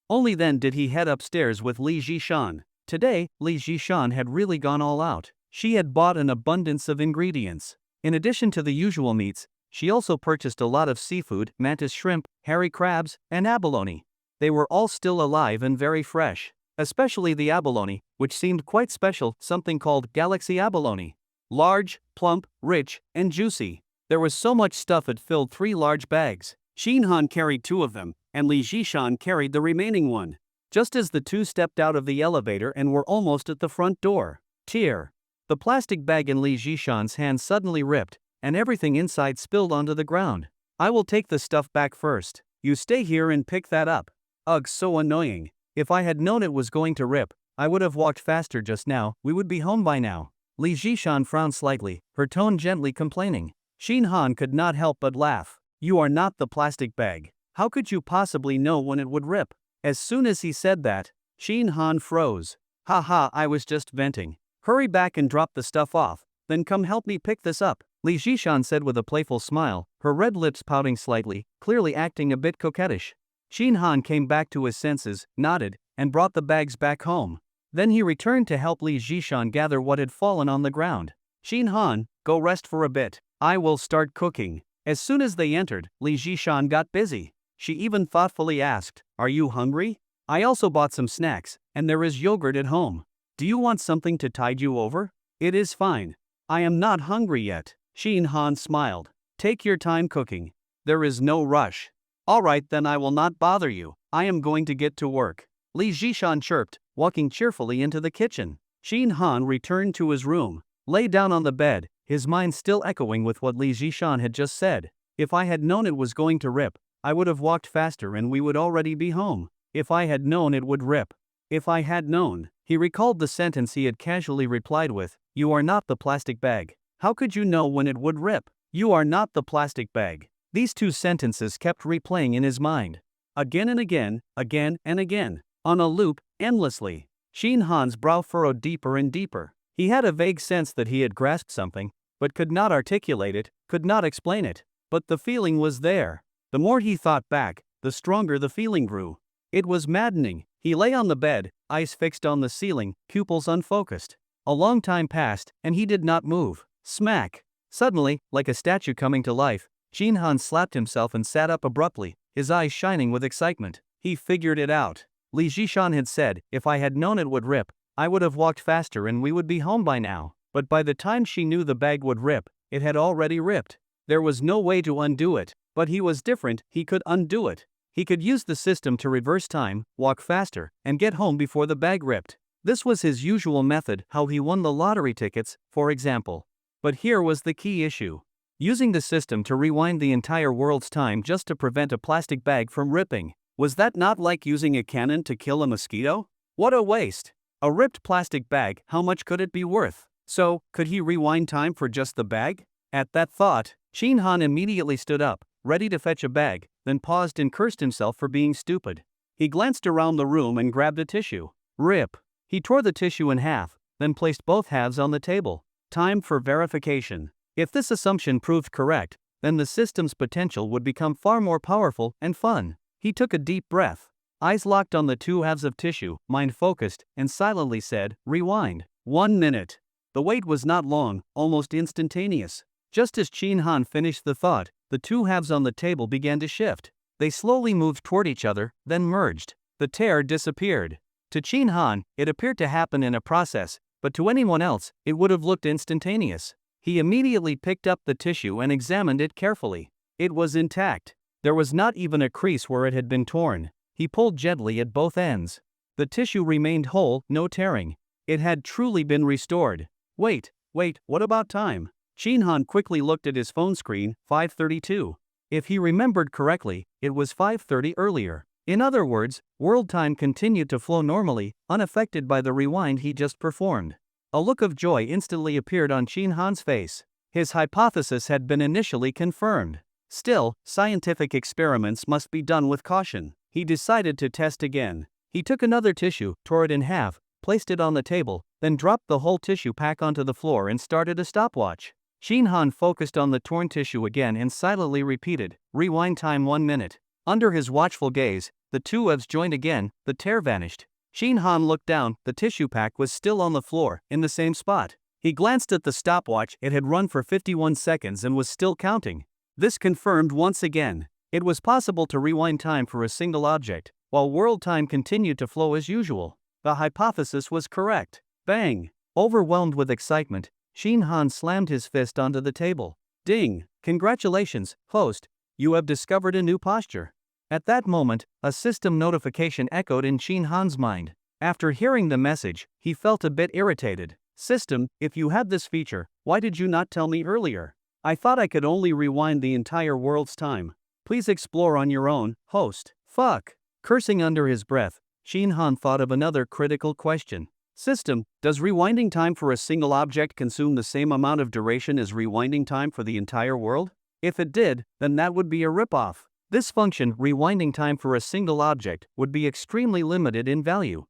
Only then did he head upstairs with Li Jishan. Today, Li Jishan had really gone all out. She had bought an abundance of ingredients. In addition to the usual meats, she also purchased a lot of seafood, mantis shrimp, hairy crabs, and abalone. They were all still alive and very fresh. Especially the abalone, which seemed quite special, something called galaxy abalone. Large, plump, rich, and juicy. There was so much stuff it filled 3 large bags. Chin Han carried 2 of them, and Li Jishan carried the remaining one. Just as the two stepped out of the elevator and were almost at the front door. Tear. The plastic bag in Li Jishan's hand suddenly ripped, and everything inside spilled onto the ground. I will take the stuff back first. You stay here and pick that up. Ugh, so annoying. If I had known it was going to rip, I would have walked faster just now, we would be home by now. Li Jishan frowned slightly, her tone gently complaining. Chin Han could not help but laugh. You are not the plastic bag. How could you possibly know when it would rip? As soon as he said that, Chin Han froze. Haha, I was just venting. Hurry back and drop the stuff off, then come help me pick this up, Li Jishan said with a playful smile, her red lips pouting slightly, clearly acting a bit coquettish. Chin Han came back to his senses, nodded, and brought the bags back home. Then he returned to help Li Jishan gather what had fallen on the ground. Chin Han, go rest for a bit, I will start cooking. As soon as they entered, Li Jishan got busy. She even thoughtfully asked, are you hungry? I also bought some snacks, and there is yogurt at home. Do you want something to tide you over? It is fine. I am not hungry yet. Chin Han smiled. Take your time cooking. There is no rush. Alright, then I will not bother you. I am going to get to work. Li Jishan chirped, walking cheerfully into the kitchen. Chin Han returned to his room, lay down on the bed, his mind still echoing with what Li Jishan had just said. If I had known it was going to rip, I would have walked faster and we would already be home. If I had known it would rip. If I had known. He recalled the sentence he had casually replied with, you are not the plastic bag. How could you know when it would rip? You are not the plastic bag. These 2 sentences kept replaying in his mind. Again and again, again and again. On a loop, endlessly. Chin Han's brow furrowed deeper and deeper. He had a vague sense that he had grasped something, but could not articulate it, could not explain it. But the feeling was there. The more he thought back, the stronger the feeling grew. It was maddening. He lay on the bed, eyes fixed on the ceiling, pupils unfocused. A long time passed, and he did not move. Smack! Suddenly, like a statue coming to life, Chin Han slapped himself and sat up abruptly, his eyes shining with excitement. He figured it out. Li Zhishan had said, if I had known it would rip, I would have walked faster and we would be home by now. But by the time she knew the bag would rip, it had already ripped. There was no way to undo it, but he was different, he could undo it. He could use the system to reverse time, walk faster, and get home before the bag ripped. This was his usual method, how he won the lottery tickets, for example. But here was the key issue. Using the system to rewind the entire world's time just to prevent a plastic bag from ripping. Was that not like using a cannon to kill a mosquito? What a waste! A ripped plastic bag, how much could it be worth? So, could he rewind time for just the bag? At that thought, Shin Han immediately stood up, ready to fetch a bag, then paused and cursed himself for being stupid. He glanced around the room and grabbed a tissue. Rip! He tore the tissue in half, then placed both halves on the table. Time for verification. If this assumption proved correct, then the system's potential would become far more powerful and fun. He took a deep breath. Eyes locked on the two halves of tissue, mind focused, and silently said, rewind. 1 minute. The wait was not long, almost instantaneous. Just as Shin Han finished the thought, the two halves on the table began to shift. They slowly moved toward each other, then merged. The tear disappeared. To Shin Han, it appeared to happen in a process, but to anyone else, it would have looked instantaneous. He immediately picked up the tissue and examined it carefully. It was intact. There was not even a crease where it had been torn. He pulled gently at both ends. The tissue remained whole, no tearing. It had truly been restored. Wait, what about time? Shin Han quickly looked at his phone screen, 5:32. If he remembered correctly, it was 5:30 earlier. In other words, world time continued to flow normally, unaffected by the rewind he just performed. A look of joy instantly appeared on Shin Han's face. His hypothesis had been initially confirmed. Still, scientific experiments must be done with caution. He decided to test again. He took another tissue, tore it in half, placed it on the table, then dropped the whole tissue pack onto the floor and started a stopwatch. Shin Han focused on the torn tissue again and silently repeated, rewind time 1 minute. Under his watchful gaze, the two halves joined again, the tear vanished. Shin Han looked down, the tissue pack was still on the floor, in the same spot. He glanced at the stopwatch, it had run for 51 seconds and was still counting. This confirmed once again, it was possible to rewind time for a single object, while world time continued to flow as usual. The hypothesis was correct. Bang! Overwhelmed with excitement, Shin Han slammed his fist onto the table. Ding! Congratulations, host, you have discovered a new posture. At that moment, a system notification echoed in Shin Han's mind. After hearing the message, he felt a bit irritated. System, if you had this feature, why did you not tell me earlier? I thought I could only rewind the entire world's time. Please explore on your own, host. Fuck. Cursing under his breath, Shin Han thought of another critical question. System, does rewinding time for a single object consume the same amount of duration as rewinding time for the entire world? If it did, then that would be a ripoff. This function, rewinding time for a single object, would be extremely limited in value.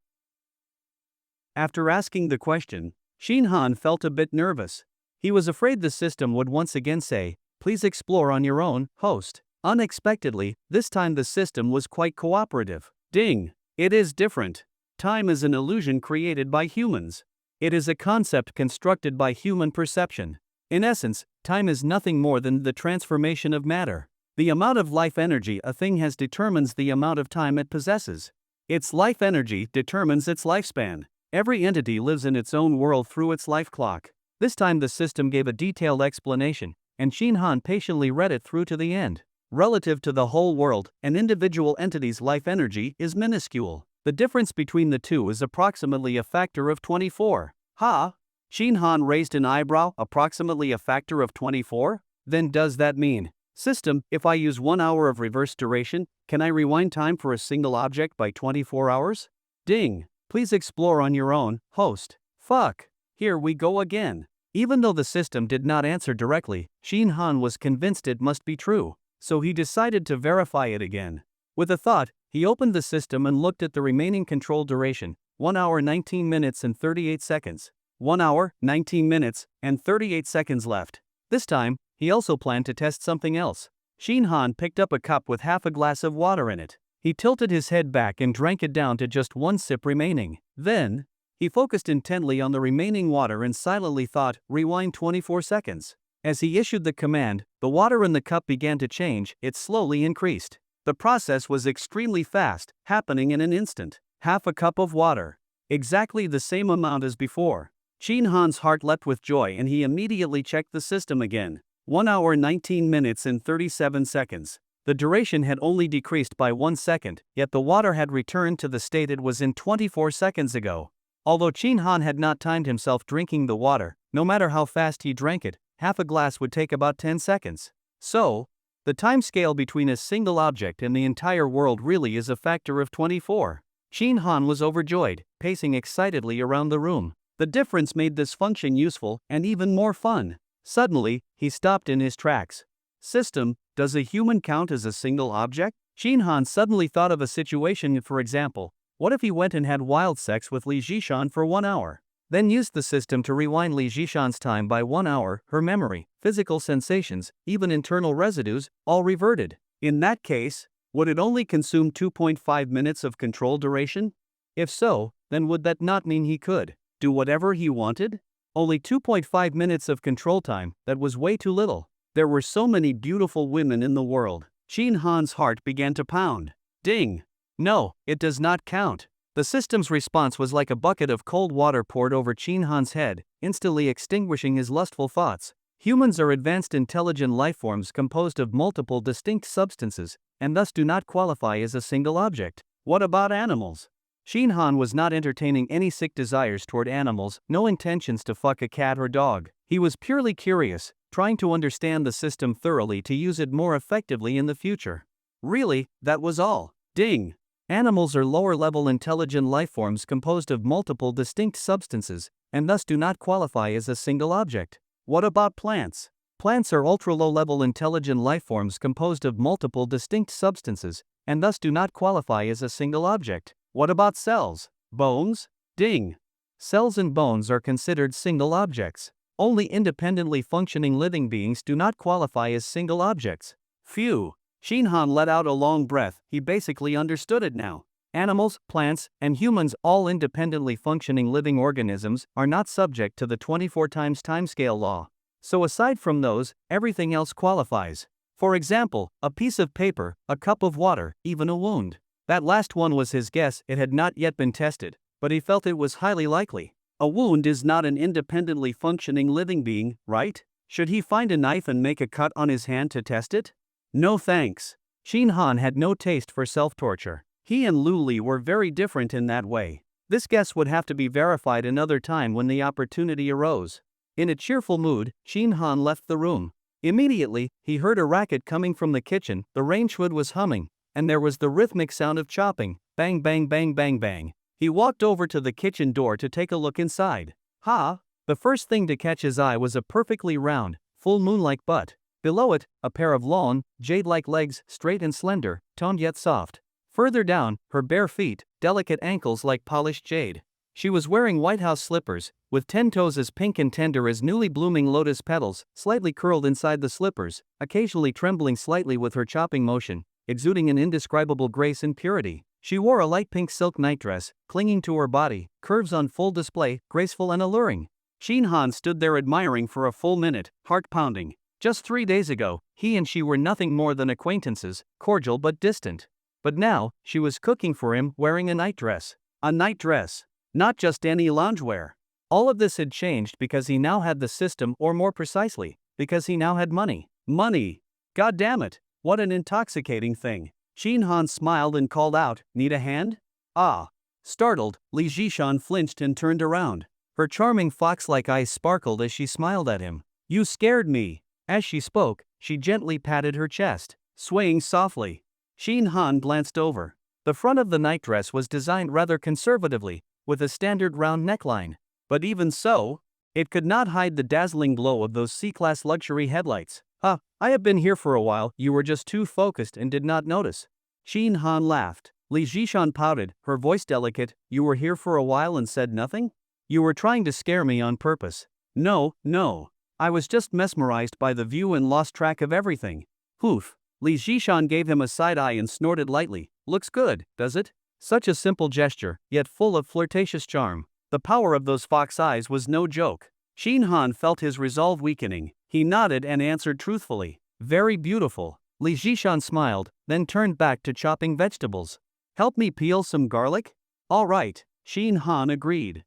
After asking the question, Shin Han felt a bit nervous. He was afraid the system would once again say, please explore on your own, host. Unexpectedly, this time the system was quite cooperative. Ding! It is different. Time is an illusion created by humans. It is a concept constructed by human perception. In essence, time is nothing more than the transformation of matter. The amount of life energy a thing has determines the amount of time it possesses. Its life energy determines its lifespan. Every entity lives in its own world through its life clock. This time the system gave a detailed explanation, and Shin Han patiently read it through to the end. Relative to the whole world, an individual entity's life energy is minuscule. The difference between the two is approximately a factor of 24. Ha! Shin Han raised an eyebrow, approximately a factor of 24? Then does that mean, system, if I use 1 hour of reverse duration, can I rewind time for a single object by 24 hours? Ding! Please explore on your own, host. Fuck! Here we go again. Even though the system did not answer directly, Shin Han was convinced it must be true, so he decided to verify it again. With a thought, he opened the system and looked at the remaining control duration, 1 hour 19 minutes and 38 seconds. 1 hour, 19 minutes, and 38 seconds left. This time, he also planned to test something else. Shin Han picked up a cup with half a glass of water in it. He tilted his head back and drank it down to just 1 sip remaining. Then, he focused intently on the remaining water and silently thought, rewind 24 seconds. As he issued the command, the water in the cup began to change, it slowly increased. The process was extremely fast, happening in an instant. Half a cup of water. Exactly the same amount as before. Shin Han's heart leapt with joy and he immediately checked the system again. 1 hour 19 minutes and 37 seconds. The duration had only decreased by 1 second, yet the water had returned to the state it was in 24 seconds ago. Although Shin Han had not timed himself drinking the water, no matter how fast he drank it, half a glass would take about 10 seconds. So, the time scale between a single object and the entire world really is a factor of 24. Shin Han was overjoyed, pacing excitedly around the room. The difference made this function useful and even more fun. Suddenly, he stopped in his tracks. System, does a human count as a single object? Shin Han suddenly thought of a situation, for example, what if he went and had wild sex with Li Zhishan for 1 hour? Then used the system to rewind Li Zhishan's time by 1 hour, her memory, physical sensations, even internal residues, all reverted. In that case, would it only consume 2.5 minutes of control duration? If so, then would that not mean he could do whatever he wanted? Only 2.5 minutes of control time, that was way too little. There were so many beautiful women in the world. Shin Han's heart began to pound. Ding! No, it does not count. The system's response was like a bucket of cold water poured over Shin Han's head, instantly extinguishing his lustful thoughts. Humans are advanced intelligent lifeforms composed of multiple distinct substances, and thus do not qualify as a single object. What about animals? Shin Han was not entertaining any sick desires toward animals, no intentions to fuck a cat or dog. He was purely curious, trying to understand the system thoroughly to use it more effectively in the future. Really, that was all. Ding! Animals are lower-level intelligent lifeforms composed of multiple distinct substances, and thus do not qualify as a single object. What about plants? Plants are ultra-low-level intelligent lifeforms composed of multiple distinct substances, and thus do not qualify as a single object. What about cells? Bones? Ding! Cells and bones are considered single objects. Only independently functioning living beings do not qualify as single objects. Phew! Shin Han let out a long breath. He basically understood it now. Animals, plants, and humans, all independently functioning living organisms, are not subject to the 24 times timescale law. So aside from those, everything else qualifies. For example, a piece of paper, a cup of water, even a wound. That last one was his guess. It had not yet been tested, but he felt it was highly likely. A wound is not an independently functioning living being, right? Should he find a knife and make a cut on his hand to test it? No thanks. Shin Han had no taste for self-torture. He and Luli were very different in that way. This guess would have to be verified another time when the opportunity arose. In a cheerful mood, Shin Han left the room. Immediately, he heard a racket coming from the kitchen. The range hood was humming, and there was the rhythmic sound of chopping. Bang bang bang bang bang. He walked over to the kitchen door to take a look inside. Ha! The first thing to catch his eye was a perfectly round, full moon-like butt. Below it, a pair of long, jade-like legs, straight and slender, toned yet soft. Further down, her bare feet, delicate ankles like polished jade. She was wearing White House slippers, with 10 toes as pink and tender as newly blooming lotus petals, slightly curled inside the slippers, occasionally trembling slightly with her chopping motion, exuding an indescribable grace and purity. She wore a light pink silk nightdress, clinging to her body, curves on full display, graceful and alluring. Shin Han stood there admiring for a full minute, heart pounding. Just 3 days ago, he and she were nothing more than acquaintances, cordial but distant. But now, she was cooking for him wearing a nightdress. A nightdress. Not just any loungewear. All of this had changed because he now had the system, or more precisely, because he now had money. Money! God damn it, what an intoxicating thing. Shin Han smiled and called out, "Need a hand?" Ah! Startled, Li Zhishan flinched and turned around. Her charming fox-like eyes sparkled as she smiled at him. "You scared me." As she spoke, she gently patted her chest, swaying softly. Shin Han glanced over. The front of the nightdress was designed rather conservatively, with a standard round neckline. But even so, it could not hide the dazzling glow of those C-class luxury headlights. I have been here for a while, you were just too focused and did not notice." Shin Han laughed. Li Zhishan pouted, her voice delicate. "You were here for a while and said nothing? You were trying to scare me on purpose." No. I was just mesmerized by the view and lost track of everything." Hoof. Li Zhishan gave him a side eye and snorted lightly. "Looks good, does it?" Such a simple gesture, yet full of flirtatious charm. The power of those fox eyes was no joke. Shin Han felt his resolve weakening. He nodded and answered truthfully. "Very beautiful." Li Zhishan smiled, then turned back to chopping vegetables. "Help me peel some garlic?" All right, Shin Han agreed.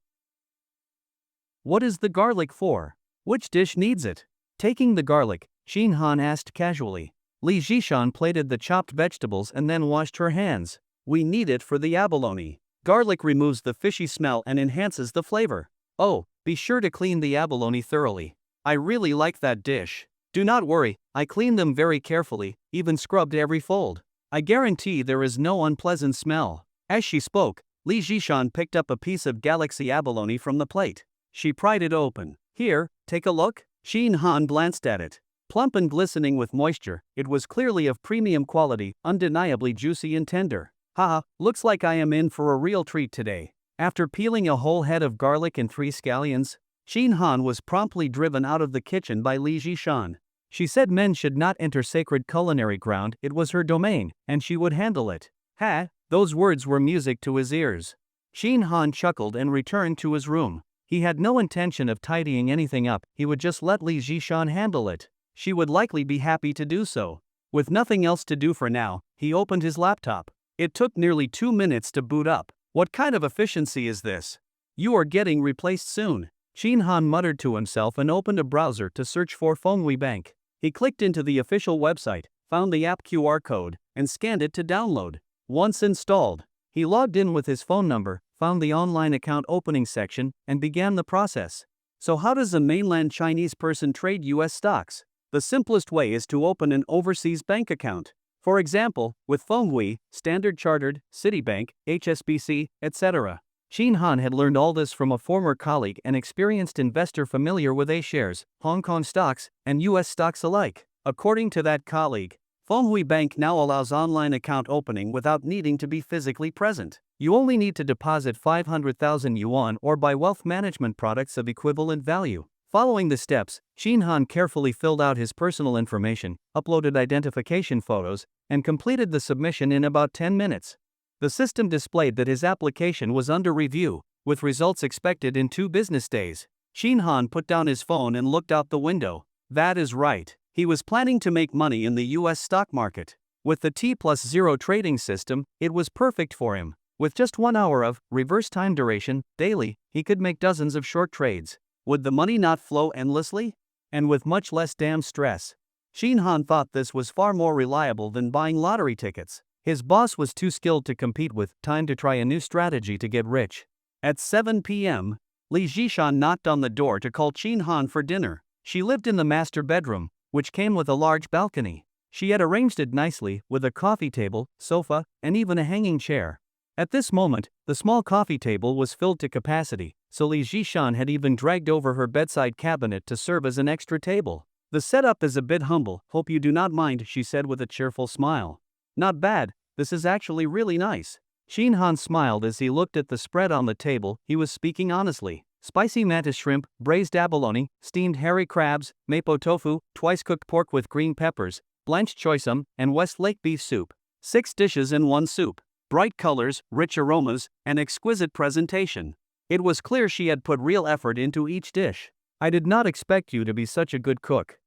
What is the garlic for? Which dish needs it? Taking the garlic, Shin Han asked casually. Li Jishan plated the chopped vegetables and then washed her hands. We need it for the abalone. Garlic removes the fishy smell and enhances the flavor. Oh, be sure to clean the abalone thoroughly. I really like that dish. Do not worry, I cleaned them very carefully, even scrubbed every fold. I guarantee there is no unpleasant smell. As she spoke, Li Jishan picked up a piece of galaxy abalone from the plate. She pried it open. Here, take a look. Shin Han glanced at it. Plump and glistening with moisture, it was clearly of premium quality, undeniably juicy and tender. Haha, looks like I am in for a real treat today. After peeling a whole head of garlic and 3 scallions, Shin Han was promptly driven out of the kitchen by Li Jishan. She said men should not enter sacred culinary ground, it was her domain, and she would handle it. Ha, those words were music to his ears. Shin Han chuckled and returned to his room. He had no intention of tidying anything up, he would just let Li Jishan handle it. She would likely be happy to do so. With nothing else to do for now, he opened his laptop. It took nearly 2 minutes to boot up. What kind of efficiency is this? You are getting replaced soon. Shin Han muttered to himself and opened a browser to search for Fenghui Bank. He clicked into the official website, found the app QR code, and scanned it to download. Once installed, he logged in with his phone number, found the online account opening section, and began the process. So how does a mainland Chinese person trade US stocks? The simplest way is to open an overseas bank account. For example, with Fenghui, Standard Chartered, Citibank, HSBC, etc. Shin Han had learned all this from a former colleague and experienced investor familiar with A-shares, Hong Kong stocks, and US stocks alike. According to that colleague, Fenghui Bank now allows online account opening without needing to be physically present. You only need to deposit 500,000 yuan or buy wealth management products of equivalent value. Following the steps, Shin Han carefully filled out his personal information, uploaded identification photos, and completed the submission in about 10 minutes. The system displayed that his application was under review, with results expected in 2 business days. Shin Han put down his phone and looked out the window. That is right. He was planning to make money in the US stock market. With the T+0 trading system, it was perfect for him. With just 1 hour of reverse time duration daily, he could make dozens of short trades. Would the money not flow endlessly? And with much less damn stress. Shin Han thought this was far more reliable than buying lottery tickets. His boss was too skilled to compete with. Time to try a new strategy to get rich. At 7 p.m., Li Jishan knocked on the door to call Shin Han for dinner. She lived in the master bedroom, which came with a large balcony. She had arranged it nicely, with a coffee table, sofa, and even a hanging chair. At this moment, the small coffee table was filled to capacity, so Li Jishan had even dragged over her bedside cabinet to serve as an extra table. The setup is a bit humble, hope you do not mind, she said with a cheerful smile. Not bad, this is actually really nice. Shin Han smiled as he looked at the spread on the table, he was speaking honestly. Spicy mantis shrimp, braised abalone, steamed hairy crabs, mapo tofu, twice-cooked pork with green peppers, blanched choysum, and Westlake beef soup. 6 dishes in one soup. Bright colors, rich aromas, and exquisite presentation. It was clear she had put real effort into each dish. I did not expect you to be such a good cook.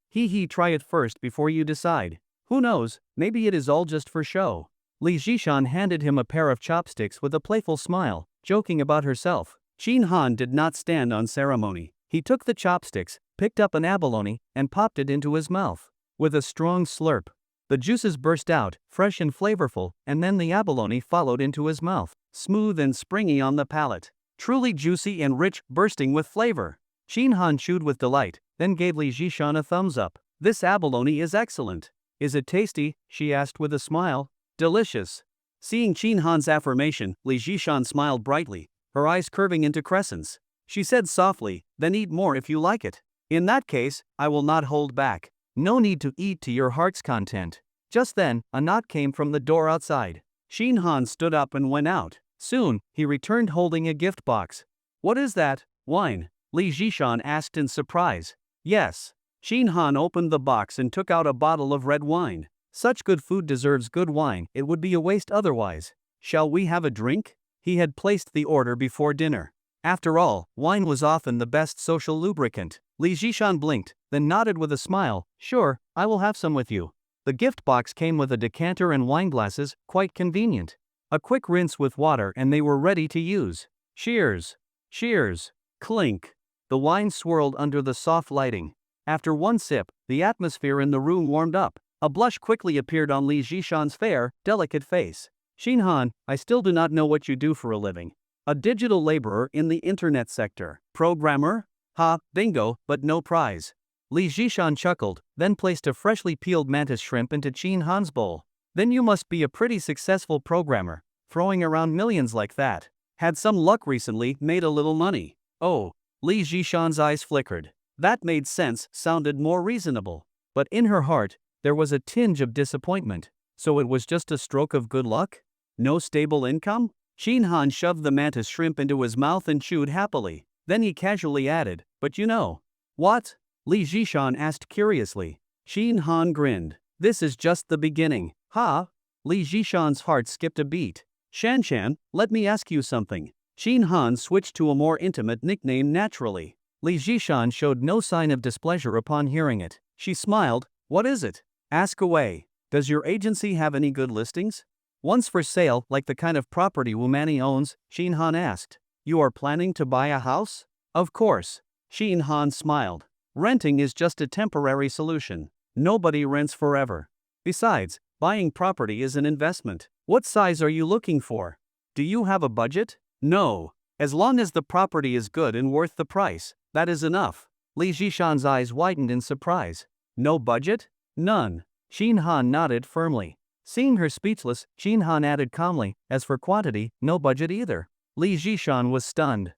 Try it first before you decide. Who knows, maybe it is all just for show. Li Jishan handed him a pair of chopsticks with a playful smile, joking about herself. Shin Han did not stand on ceremony. He took the chopsticks, picked up an abalone, and popped it into his mouth. With a strong slurp, the juices burst out, fresh and flavorful, and then the abalone followed into his mouth, smooth and springy on the palate. Truly juicy and rich, bursting with flavor. Shin Han chewed with delight, then gave Li Jishan a thumbs up. This abalone is excellent. Is it tasty? She asked with a smile. Delicious. Seeing Shin Han's affirmation, Li Jishan smiled brightly, her eyes curving into crescents. She said softly, then eat more if you like it. In that case, I will not hold back. No need to eat to your heart's content. Just then, a knock came from the door outside. Shin Han stood up and went out. Soon, he returned holding a gift box. What is that? Wine? Li Jishan asked in surprise. Yes. Shin Han opened the box and took out a bottle of red wine. Such good food deserves good wine, it would be a waste otherwise. Shall we have a drink? He had placed the order before dinner. After all, wine was often the best social lubricant. Li Jishan blinked, then nodded with a smile. Sure, I will have some with you. The gift box came with a decanter and wine glasses, quite convenient. A quick rinse with water and they were ready to use. Cheers. Cheers. Clink. The wine swirled under the soft lighting. After one sip, the atmosphere in the room warmed up. A blush quickly appeared on Li Zhishan's fair, delicate face. Shinhan, I still do not know what you do for a living. A digital laborer in the internet sector. Programmer? Ha, bingo, but no prize. Li Zhishan chuckled, then placed a freshly peeled mantis shrimp into Shinhan's bowl. Then you must be a pretty successful programmer, throwing around millions like that. Had some luck recently, made a little money. Oh, Li Zhishan's eyes flickered. That made sense, sounded more reasonable. But in her heart, there was a tinge of disappointment. So it was just a stroke of good luck? No stable income? Shinhan shoved the mantis shrimp into his mouth and chewed happily. Then he casually added, but you know. What? Li Zhishan asked curiously. Shinhan grinned. This is just the beginning. Ha? Li Zhishan's heart skipped a beat. Shanshan, let me ask you something. Shinhan switched to a more intimate nickname naturally. Li Zhishan showed no sign of displeasure upon hearing it. She smiled. What is it? Ask away. Does your agency have any good listings? Ones for sale, like the kind of property Wumani owns, Shinhan asked. You are planning to buy a house? Of course. Shinhan smiled. Renting is just a temporary solution. Nobody rents forever. Besides, buying property is an investment. What size are you looking for? Do you have a budget? No. As long as the property is good and worth the price, that is enough. Li Zhishan's eyes widened in surprise. No budget? None. Shinhan nodded firmly. Seeing her speechless, Shinhan added calmly, as for quantity, no budget either. Li Zhishan was stunned.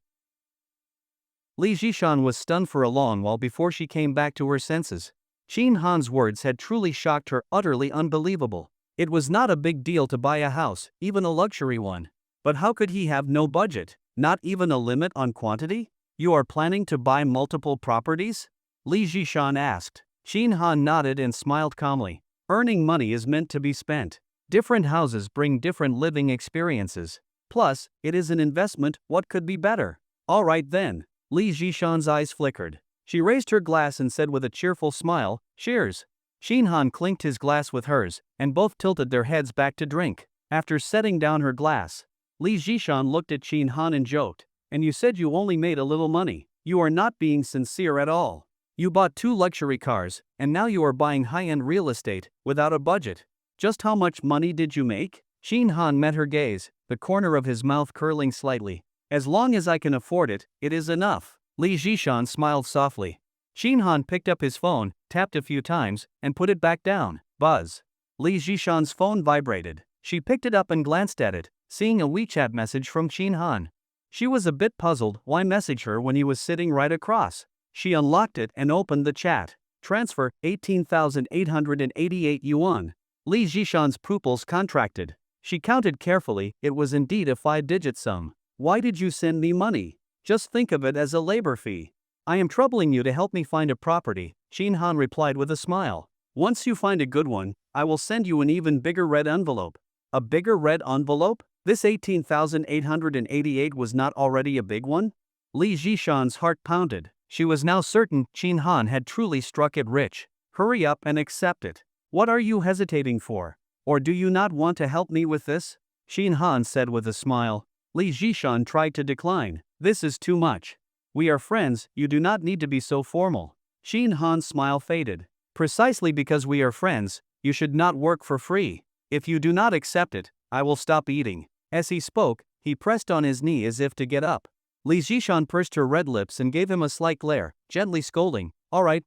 Li Zhishan was stunned for a long while before she came back to her senses. Shinhan's words had truly shocked her, utterly unbelievable. It was not a big deal to buy a house, even a luxury one. But how could he have no budget? Not even a limit on quantity? You are planning to buy multiple properties? Li Zhishan asked. Shinhan nodded and smiled calmly. Earning money is meant to be spent. Different houses bring different living experiences. Plus, it is an investment, what could be better? All right then. Li Zhishan's eyes flickered. She raised her glass and said with a cheerful smile, cheers. Shinhan clinked his glass with hers, and both tilted their heads back to drink. After setting down her glass, Li Zhishan looked at Shinhan and joked, and you said you only made a little money. You are not being sincere at all. You bought 2 luxury cars, and now you are buying high-end real estate, without a budget. Just how much money did you make? Shinhan met her gaze, the corner of his mouth curling slightly. As long as I can afford it, it is enough. Li Zhishan smiled softly. Shinhan picked up his phone, tapped a few times, and put it back down. Buzz. Li Zhishan's phone vibrated. She picked it up and glanced at it, seeing a WeChat message from Shinhan. She was a bit puzzled why message her when he was sitting right across. She unlocked it and opened the chat. Transfer, 18,888 yuan. Li Zhishan's pupils contracted. She counted carefully, it was indeed a 5-digit sum. Why did you send me money? Just think of it as a labor fee. I am troubling you to help me find a property, Shinhan replied with a smile. Once you find a good one, I will send you an even bigger red envelope. A bigger red envelope? This 18,888 was not already a big one? Li Zhishan's heart pounded. She was now certain Shinhan had truly struck it rich. Hurry up and accept it. What are you hesitating for? Or do you not want to help me with this? Shinhan said with a smile. Li Zhishan tried to decline. This is too much. We are friends, you do not need to be so formal. Shinhan's smile faded. Precisely because we are friends, you should not work for free. If you do not accept it, I will stop eating. As he spoke, he pressed on his knee as if to get up. Li Zhishan pursed her red lips and gave him a slight glare, gently scolding. All right,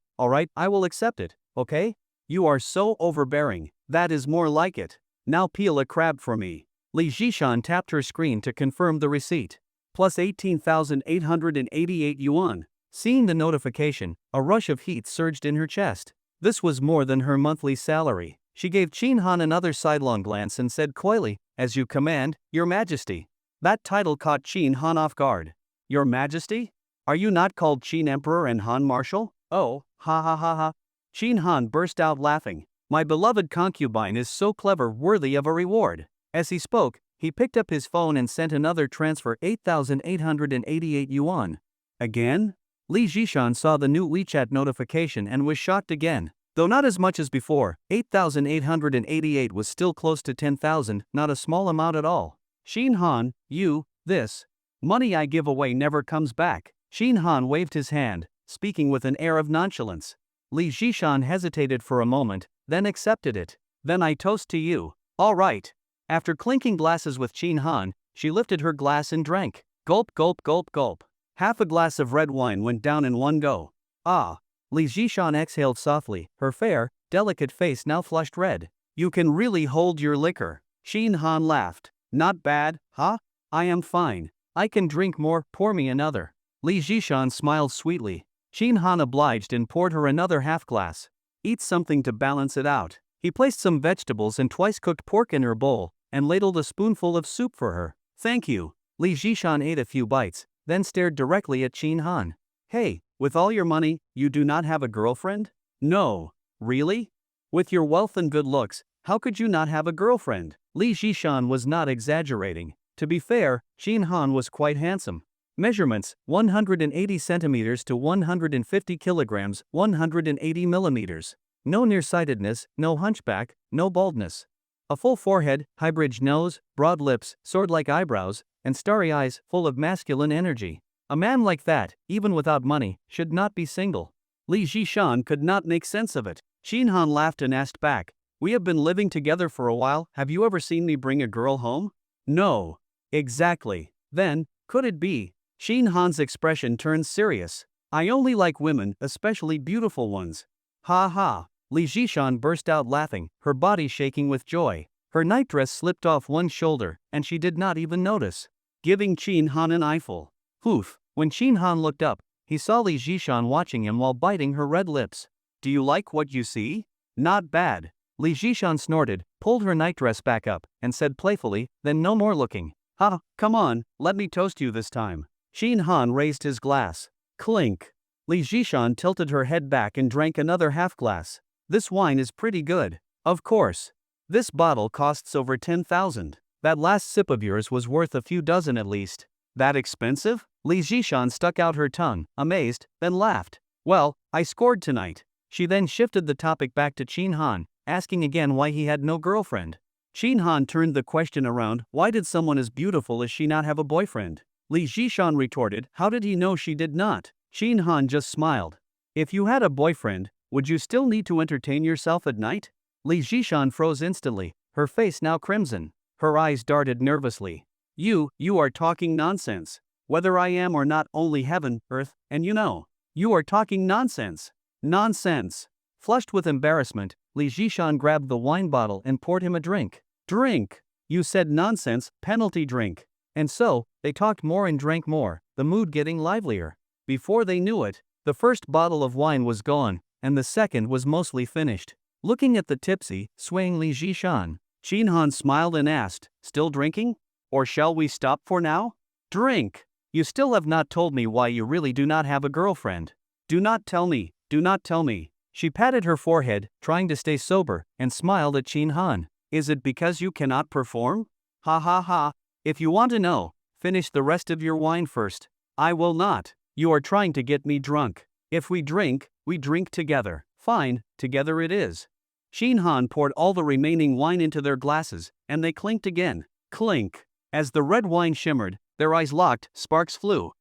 I will accept it, okay? You are so overbearing. That is more like it. Now peel a crab for me. Li Zhishan tapped her screen to confirm the receipt. Plus 18,888 yuan. Seeing the notification, a rush of heat surged in her chest. This was more than her monthly salary. She gave Shinhan another sidelong glance and said coyly, as you command, Your Majesty. That title caught Shinhan off guard. Your Majesty? Are you not called Qin Emperor and Han Marshal? Oh, ha ha ha ha. Shinhan burst out laughing. My beloved concubine is so clever, worthy of a reward. As he spoke, he picked up his phone and sent another transfer 8,888 yuan. Again? Li Zhishan saw the new WeChat notification and was shocked again. Though not as much as before, 8,888 was still close to 10,000, not a small amount at all. Shin Han, this money I give away never comes back. Shin Han waved his hand, speaking with an air of nonchalance. Li Zhishan hesitated for a moment, then accepted it. Then I toast to you. All right. After clinking glasses with Shin Han, she lifted her glass and drank. Gulp, gulp, gulp, gulp. Half a glass of red wine went down in one go. Ah. Li Zhishan exhaled softly, her fair, delicate face now flushed red. You can really hold your liquor. Shin Han laughed. Not bad, huh? I am fine. I can drink more, pour me another. Li Zhishan smiled sweetly. Shin Han obliged and poured her another half glass. Eat something to balance it out. He placed some vegetables and twice-cooked pork in her bowl, and ladled a spoonful of soup for her. Thank you. Li Zhishan ate a few bites, then stared directly at Shin Han. Hey, with all your money, you do not have a girlfriend? No. Really? With your wealth and good looks, how could you not have a girlfriend? Li Zhishan was not exaggerating. To be fair, Shin Han was quite handsome. Measurements, 180 centimeters to 150 kilograms, 180 millimeters. No nearsightedness, no hunchback, no baldness. A full forehead, high-bridged nose, broad lips, sword-like eyebrows, and starry eyes full of masculine energy. A man like that, even without money, should not be single. Li Zhishan could not make sense of it. Shin Han laughed and asked back, we have been living together for a while, have you ever seen me bring a girl home? No. Exactly. Then, could it be? Shin Han's expression turned serious. I only like women, especially beautiful ones. Ha ha. Li Zhishan burst out laughing, her body shaking with joy. Her nightdress slipped off one shoulder, and she did not even notice. Giving Shin Han an eyeful. Hoof. When Shin Han looked up, he saw Li Zhishan watching him while biting her red lips. Do you like what you see? Not bad. Li Zhishan snorted, pulled her nightdress back up, and said playfully, then no more looking. Ha, come on, let me toast you this time. Shin Han raised his glass. Clink. Li Zhishan tilted her head back and drank another half glass. This wine is pretty good. Of course. This bottle costs over 10,000. That last sip of yours was worth a few dozen at least. That expensive? Li Zhishan stuck out her tongue, amazed, then laughed. Well, I scored tonight. She then shifted the topic back to Shin Han, asking again why he had no girlfriend. Shin Han turned the question around, why did someone as beautiful as she not have a boyfriend? Li Zhishan retorted, how did he know she did not? Shin Han just smiled. If you had a boyfriend, would you still need to entertain yourself at night? Li Zhishan froze instantly, her face now crimson. Her eyes darted nervously. You are talking nonsense. Whether I am or not, only heaven, earth, and you know. You are talking nonsense. Nonsense. Flushed with embarrassment, Li Zhishan grabbed the wine bottle and poured him a drink. Drink. You said nonsense, penalty drink. And so, they talked more and drank more, the mood getting livelier. Before they knew it, the first bottle of wine was gone, and the second was mostly finished. Looking at the tipsy, swaying Li Zhishan, Shin Han smiled and asked, still drinking? Or shall we stop for now? Drink. You still have not told me why you really do not have a girlfriend. Do not tell me, do not tell me. She patted her forehead, trying to stay sober, and smiled at Shin Han. Is it because you cannot perform? Ha ha ha. If you want to know, finish the rest of your wine first. I will not. You are trying to get me drunk. If we drink together. Fine, together it is. Shin Han poured all the remaining wine into their glasses, and they clinked again. Clink. As the red wine shimmered, their eyes locked, sparks flew.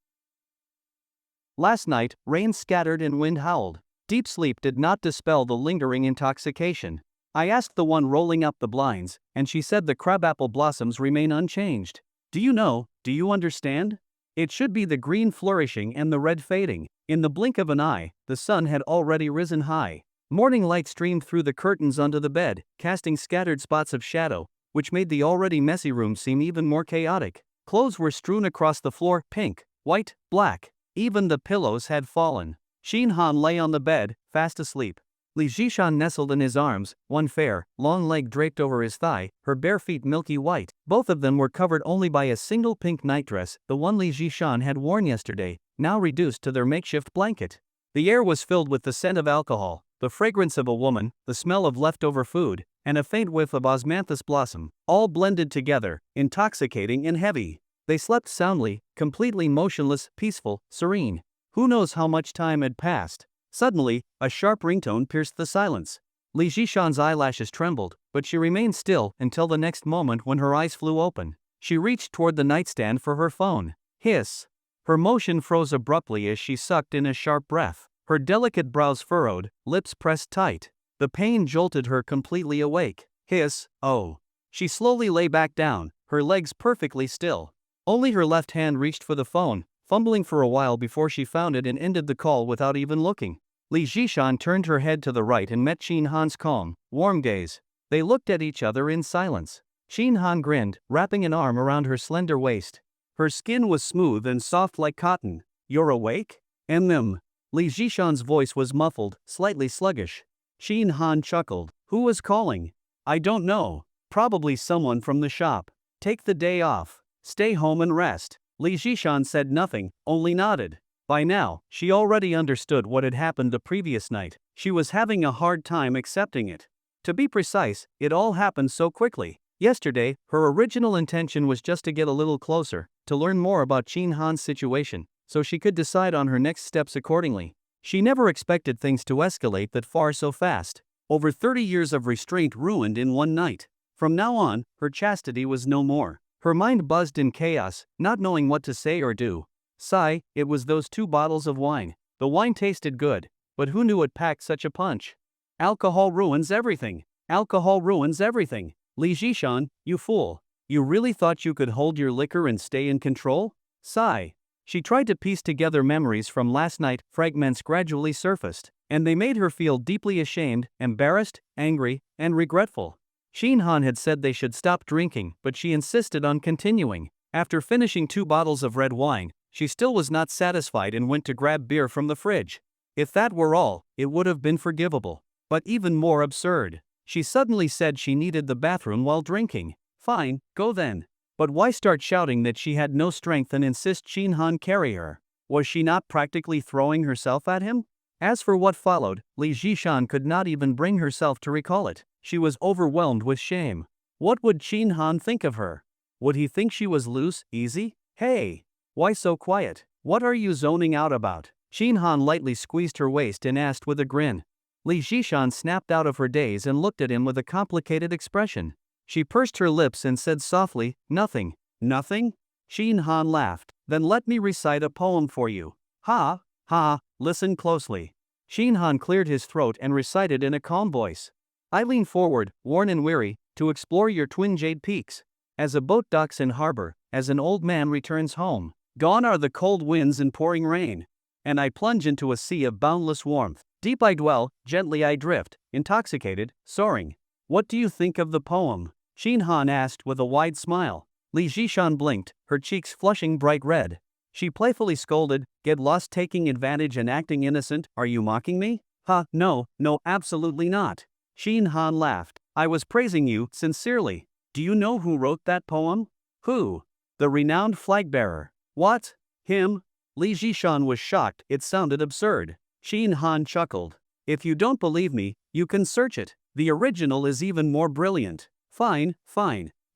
Last night, rain scattered and wind howled. Deep sleep did not dispel the lingering intoxication. I asked the one rolling up the blinds, and she said the crabapple blossoms remain unchanged. Do you know, do you understand? It should be the green flourishing and the red fading. In the blink of an eye, the sun had already risen high. Morning light streamed through the curtains onto the bed, casting scattered spots of shadow, which made the already messy room seem even more chaotic. Clothes were strewn across the floor, pink, white, black. Even the pillows had fallen. Shin Han lay on the bed, fast asleep. Li Zhishan nestled in his arms, one fair, long leg draped over his thigh, her bare feet milky white. Both of them were covered only by a single pink nightdress, the one Li Zhishan had worn yesterday, now reduced to their makeshift blanket. The air was filled with the scent of alcohol, the fragrance of a woman, the smell of leftover food, and a faint whiff of osmanthus blossom, all blended together, intoxicating and heavy. They slept soundly, completely motionless, peaceful, serene. Who knows how much time had passed? Suddenly, a sharp ringtone pierced the silence. Li Jishan's eyelashes trembled, but she remained still until the next moment when her eyes flew open. She reached toward the nightstand for her phone. Hiss! Her motion froze abruptly as she sucked in a sharp breath. Her delicate brows furrowed, lips pressed tight. The pain jolted her completely awake. Hiss! Oh! She slowly lay back down, her legs perfectly still. Only her left hand reached for the phone, fumbling for a while before she found it and ended the call without even looking. Li Jishan turned her head to the right and met Shin Han's calm, warm gaze. They looked at each other in silence. Shin Han grinned, wrapping an arm around her slender waist. Her skin was smooth and soft like cotton. "You're awake?" "Mm." Li Jishan's voice was muffled, slightly sluggish. Shin Han chuckled. "Who was calling?" "I don't know. Probably someone from the shop. Take the day off. Stay home and rest." Li Jishan said nothing, only nodded. By now, she already understood what had happened the previous night. She was having a hard time accepting it. To be precise, it all happened so quickly. Yesterday, her original intention was just to get a little closer, to learn more about Shin Han's situation, so she could decide on her next steps accordingly. She never expected things to escalate that far so fast. Over 30 years of restraint ruined in one night. From now on, her chastity was no more. Her mind buzzed in chaos, not knowing what to say or do. Sigh, it was those 2 bottles of wine. The wine tasted good, but who knew it packed such a punch? Alcohol ruins everything. Alcohol ruins everything. Li Jishan, you fool. You really thought you could hold your liquor and stay in control? Sigh. She tried to piece together memories from last night. Fragments gradually surfaced, and they made her feel deeply ashamed, embarrassed, angry, and regretful. Shin Han had said they should stop drinking, but she insisted on continuing. After finishing 2 bottles of red wine, she still was not satisfied and went to grab beer from the fridge. If that were all, it would have been forgivable. But even more absurd. She suddenly said she needed the bathroom while drinking. Fine, go then. But why start shouting that she had no strength and insist Shin Han carry her? Was she not practically throwing herself at him? As for what followed, Li Jishan could not even bring herself to recall it. She was overwhelmed with shame. What would Shin Han think of her? Would he think she was loose, easy? Hey! Why so quiet? What are you zoning out about? Shin Han lightly squeezed her waist and asked with a grin. Li Jishan snapped out of her daze and looked at him with a complicated expression. She pursed her lips and said softly, "Nothing." "Nothing?" Shin Han laughed. "Then let me recite a poem for you." "Ha, ha, listen closely." Shin Han cleared his throat and recited in a calm voice. "I lean forward, worn and weary, to explore your twin jade peaks. As a boat docks in harbor, as an old man returns home. Gone are the cold winds and pouring rain. And I plunge into a sea of boundless warmth. Deep I dwell, gently I drift, intoxicated, soaring. What do you think of the poem?" Shin Han asked with a wide smile. Li Jishan blinked, her cheeks flushing bright red. She playfully scolded, "Get lost taking advantage and acting innocent, are you mocking me?" "Ha, no, absolutely not." Shin Han laughed. "I was praising you, sincerely. Do you know who wrote that poem?" "Who?" "The renowned flag-bearer." "What? Him?" Li Jishan was shocked, it sounded absurd. Shin Han chuckled. "If you don't believe me, you can search it. The original is even more brilliant." Fine.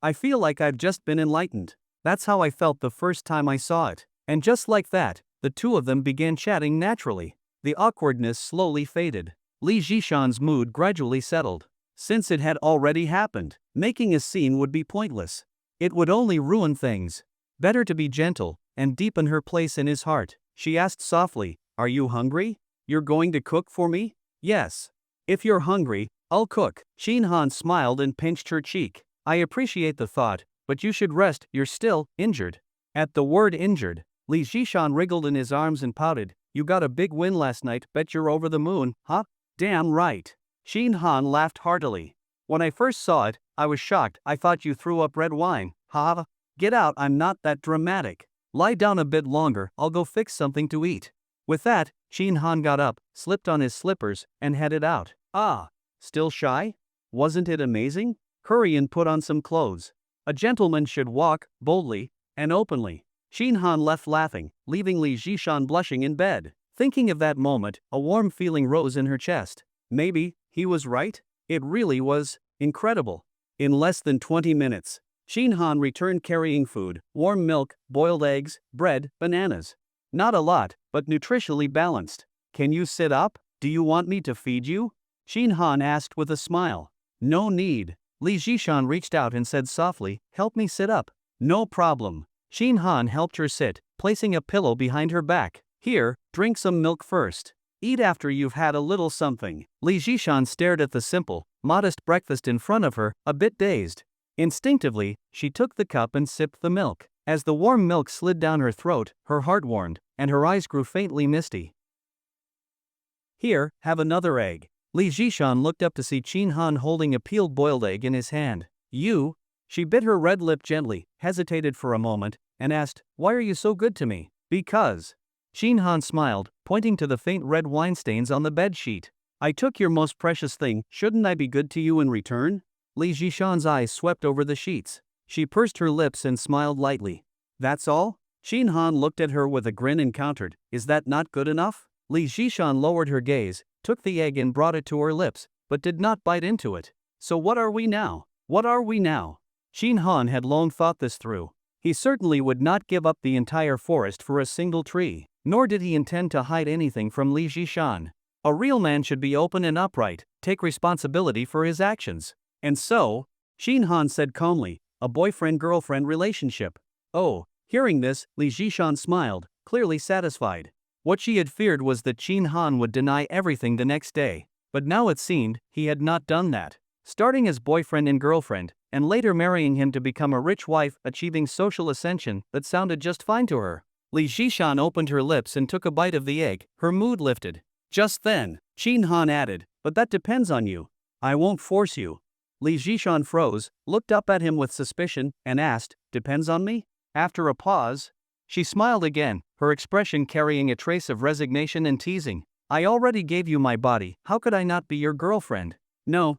I feel like I've just been enlightened. That's how I felt the first time I saw it." And just like that, the 2 of them began chatting naturally. The awkwardness slowly faded. Li Jishan's mood gradually settled. Since it had already happened, making a scene would be pointless. It would only ruin things. Better to be gentle and deepen her place in his heart. She asked softly, "Are you hungry? You're going to cook for me?" "Yes. If you're hungry, I'll cook." Shin Han smiled and pinched her cheek. "I appreciate the thought, but you should rest, you're still injured." At the word injured, Li Jishan wriggled in his arms and pouted. "You got a big win last night, bet you're over the moon, huh?" "Damn right." Shin Han laughed heartily. "When I first saw it, I was shocked. I thought you threw up red wine. Ha! Get out, I'm not that dramatic. Lie down a bit longer, I'll go fix something to eat." With that, Shin Han got up, slipped on his slippers, and headed out. "Ah, still shy? Wasn't it amazing? Hurry and put on some clothes. A gentleman should walk boldly and openly." Shin Han left laughing, leaving Li Jishan blushing in bed. Thinking of that moment, a warm feeling rose in her chest. Maybe he was right? It really was incredible. In less than 20 minutes, Shin Han returned carrying food: warm milk, boiled eggs, bread, bananas. Not a lot, but nutritionally balanced. "Can you sit up?" Do you want me to feed you? Shin Han asked with a smile. No need. Li Jishan reached out and said softly, help me sit up. No problem. Shin Han helped her sit, placing a pillow behind her back. Here, drink some milk first. Eat after you've had a little something. Li Jishan stared at the simple, modest breakfast in front of her, a bit dazed. Instinctively, she took the cup and sipped the milk. As the warm milk slid down her throat, her heart warmed, and her eyes grew faintly misty. Here, have another egg. Li Jishan looked up to see Shin Han holding a peeled boiled egg in his hand. You? She bit her red lip gently, hesitated for a moment, and asked, why are you so good to me? Because. Shin Han smiled, pointing to the faint red wine stains on the bed sheet. I took your most precious thing, shouldn't I be good to you in return? Li Jishan's eyes swept over the sheets. She pursed her lips and smiled lightly. That's all? Shin Han looked at her with a grin and countered, is that not good enough? Li Jishan lowered her gaze, took the egg and brought it to her lips, but did not bite into it. So what are we now? What are we now? Shin Han had long thought this through. He certainly would not give up the entire forest for a single tree, nor did he intend to hide anything from Li Jishan. A real man should be open and upright, take responsibility for his actions. And so, Shin Han said calmly, a boyfriend-girlfriend relationship. Oh, hearing this, Li Jishan smiled, clearly satisfied. What she had feared was that Shin Han would deny everything the next day, but now it seemed he had not done that. Starting as boyfriend and girlfriend, and later marrying him to become a rich wife, achieving social ascension, that sounded just fine to her. Li Jishan opened her lips and took a bite of the egg, her mood lifted. Just then, Shin Han added, but that depends on you. I won't force you. Li Jishan froze, looked up at him with suspicion, and asked, depends on me? After a pause, she smiled again, her expression carrying a trace of resignation and teasing. I already gave you my body, how could I not be your girlfriend? No,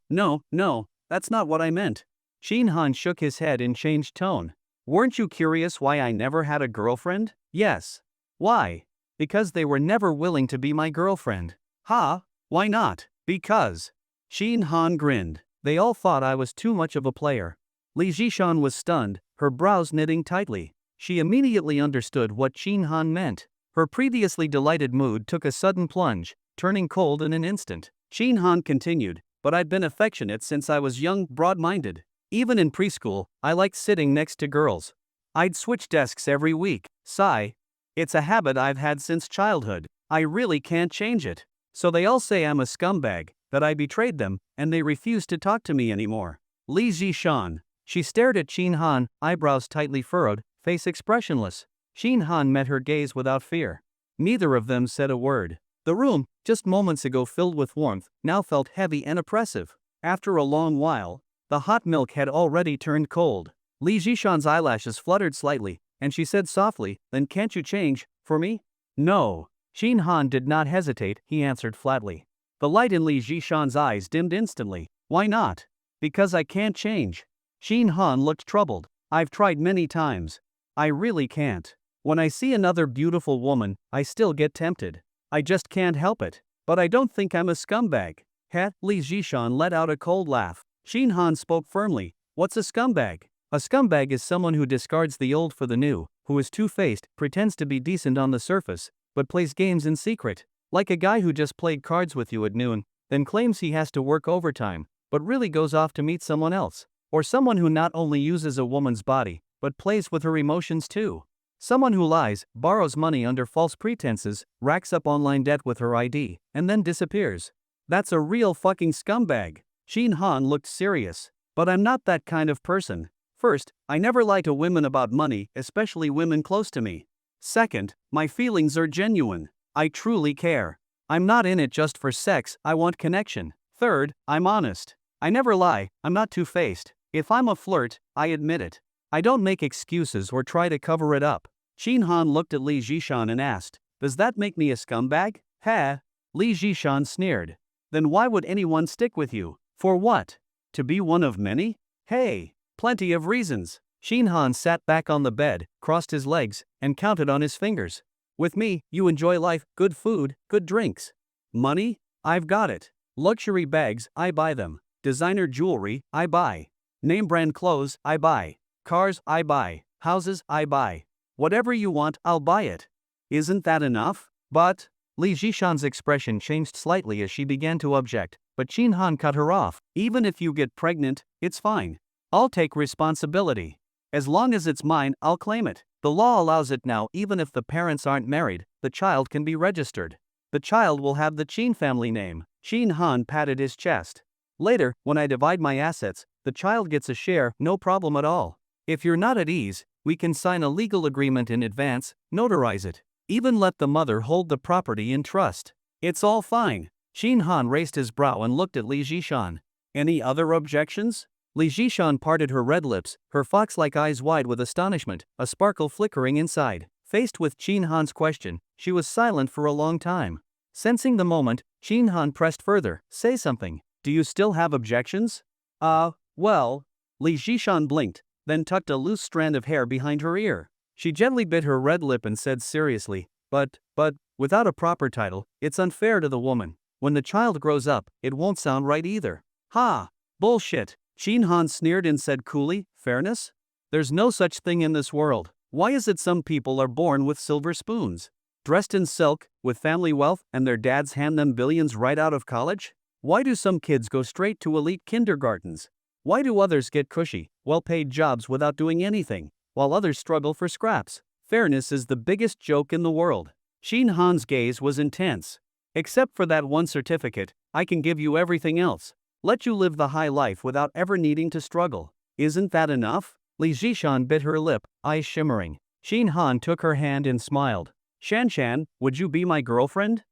that's not what I meant. Shin Han shook his head in changed tone. Weren't you curious why I never had a girlfriend? Yes. Why? Because they were never willing to be my girlfriend. Ha? Why not? Because. Shin Han grinned. They all thought I was too much of a player. Li Jishan was stunned, her brows knitting tightly. She immediately understood what Shin Han meant. Her previously delighted mood took a sudden plunge, turning cold in an instant. Shin Han continued, but I'd been affectionate since I was young, broad-minded. Even in preschool, I liked sitting next to girls. I'd switch desks every week. Sigh. It's a habit I've had since childhood. I really can't change it. So they all say I'm a scumbag, that I betrayed them, and they refuse to talk to me anymore. Li Jishan. She stared at Shin Han, eyebrows tightly furrowed, face expressionless. Shin Han met her gaze without fear. Neither of them said a word. The room, just moments ago filled with warmth, now felt heavy and oppressive. After a long while, the hot milk had already turned cold. Li Jishan's eyelashes fluttered slightly, and she said softly, then can't you change, for me? No. Shin Han did not hesitate, he answered flatly. The light in Li Jishan's eyes dimmed instantly. Why not? Because I can't change. Shin Han looked troubled. I've tried many times. I really can't. When I see another beautiful woman, I still get tempted. I just can't help it. But I don't think I'm a scumbag. Heh? Li Jishan let out a cold laugh. Shin Han spoke firmly. What's a scumbag? A scumbag is someone who discards the old for the new, who is two-faced, pretends to be decent on the surface, but plays games in secret. Like a guy who just played cards with you at noon, then claims he has to work overtime, but really goes off to meet someone else. Or someone who not only uses a woman's body, but plays with her emotions too. Someone who lies, borrows money under false pretenses, racks up online debt with her ID, and then disappears. That's a real fucking scumbag. Shin Han looked serious. But I'm not that kind of person. First, I never lie to women about money, especially women close to me. Second, my feelings are genuine. I truly care. I'm not in it just for sex, I want connection. Third, I'm honest. I never lie, I'm not two-faced. If I'm a flirt, I admit it. I don't make excuses or try to cover it up. Shin Han looked at Li Jishan and asked, does that make me a scumbag? Heh? Li Jishan sneered. Then why would anyone stick with you? For what? To be one of many? Hey, plenty of reasons. Shin Han sat back on the bed, crossed his legs, and counted on his fingers. With me, you enjoy life, good food, good drinks. Money? I've got it. Luxury bags, I buy them. Designer jewelry, I buy. Name brand clothes, I buy. Cars, I buy. Houses, I buy. Whatever you want, I'll buy it. Isn't that enough? But, Li Zhishan's expression changed slightly as she began to object, but Qin Han cut her off. Even if you get pregnant, it's fine. I'll take responsibility. As long as it's mine, I'll claim it. The law allows it now. Even if the parents aren't married, the child can be registered. The child will have the Qin family name. Qin Han patted his chest. Later, when I divide my assets, the child gets a share, no problem at all. If you're not at ease, we can sign a legal agreement in advance, notarize it. Even let the mother hold the property in trust. It's all fine. Qin Han raised his brow and looked at Li Zhishan. Any other objections? Li Zhishan parted her red lips, her fox-like eyes wide with astonishment, a sparkle flickering inside. Faced with Qin Han's question, she was silent for a long time. Sensing the moment, Qin Han pressed further. Say something. Do you still have objections? Well. Li Zhishan blinked, then tucked a loose strand of hair behind her ear. She gently bit her red lip and said seriously, but, without a proper title, it's unfair to the woman. When the child grows up, it won't sound right either. Ha! Bullshit. Qin Han sneered and said coolly, fairness? There's no such thing in this world. Why is it some people are born with silver spoons? Dressed in silk, with family wealth, and their dads hand them billions right out of college? Why do some kids go straight to elite kindergartens? Why do others get cushy, well-paid jobs without doing anything, while others struggle for scraps? Fairness is the biggest joke in the world. Qin Han's gaze was intense. Except for that one certificate, I can give you everything else. Let you live the high life without ever needing to struggle. Isn't that enough? Li Zhishan bit her lip, eyes shimmering. Qin Han took her hand and smiled. Shanshan, would you be my girlfriend?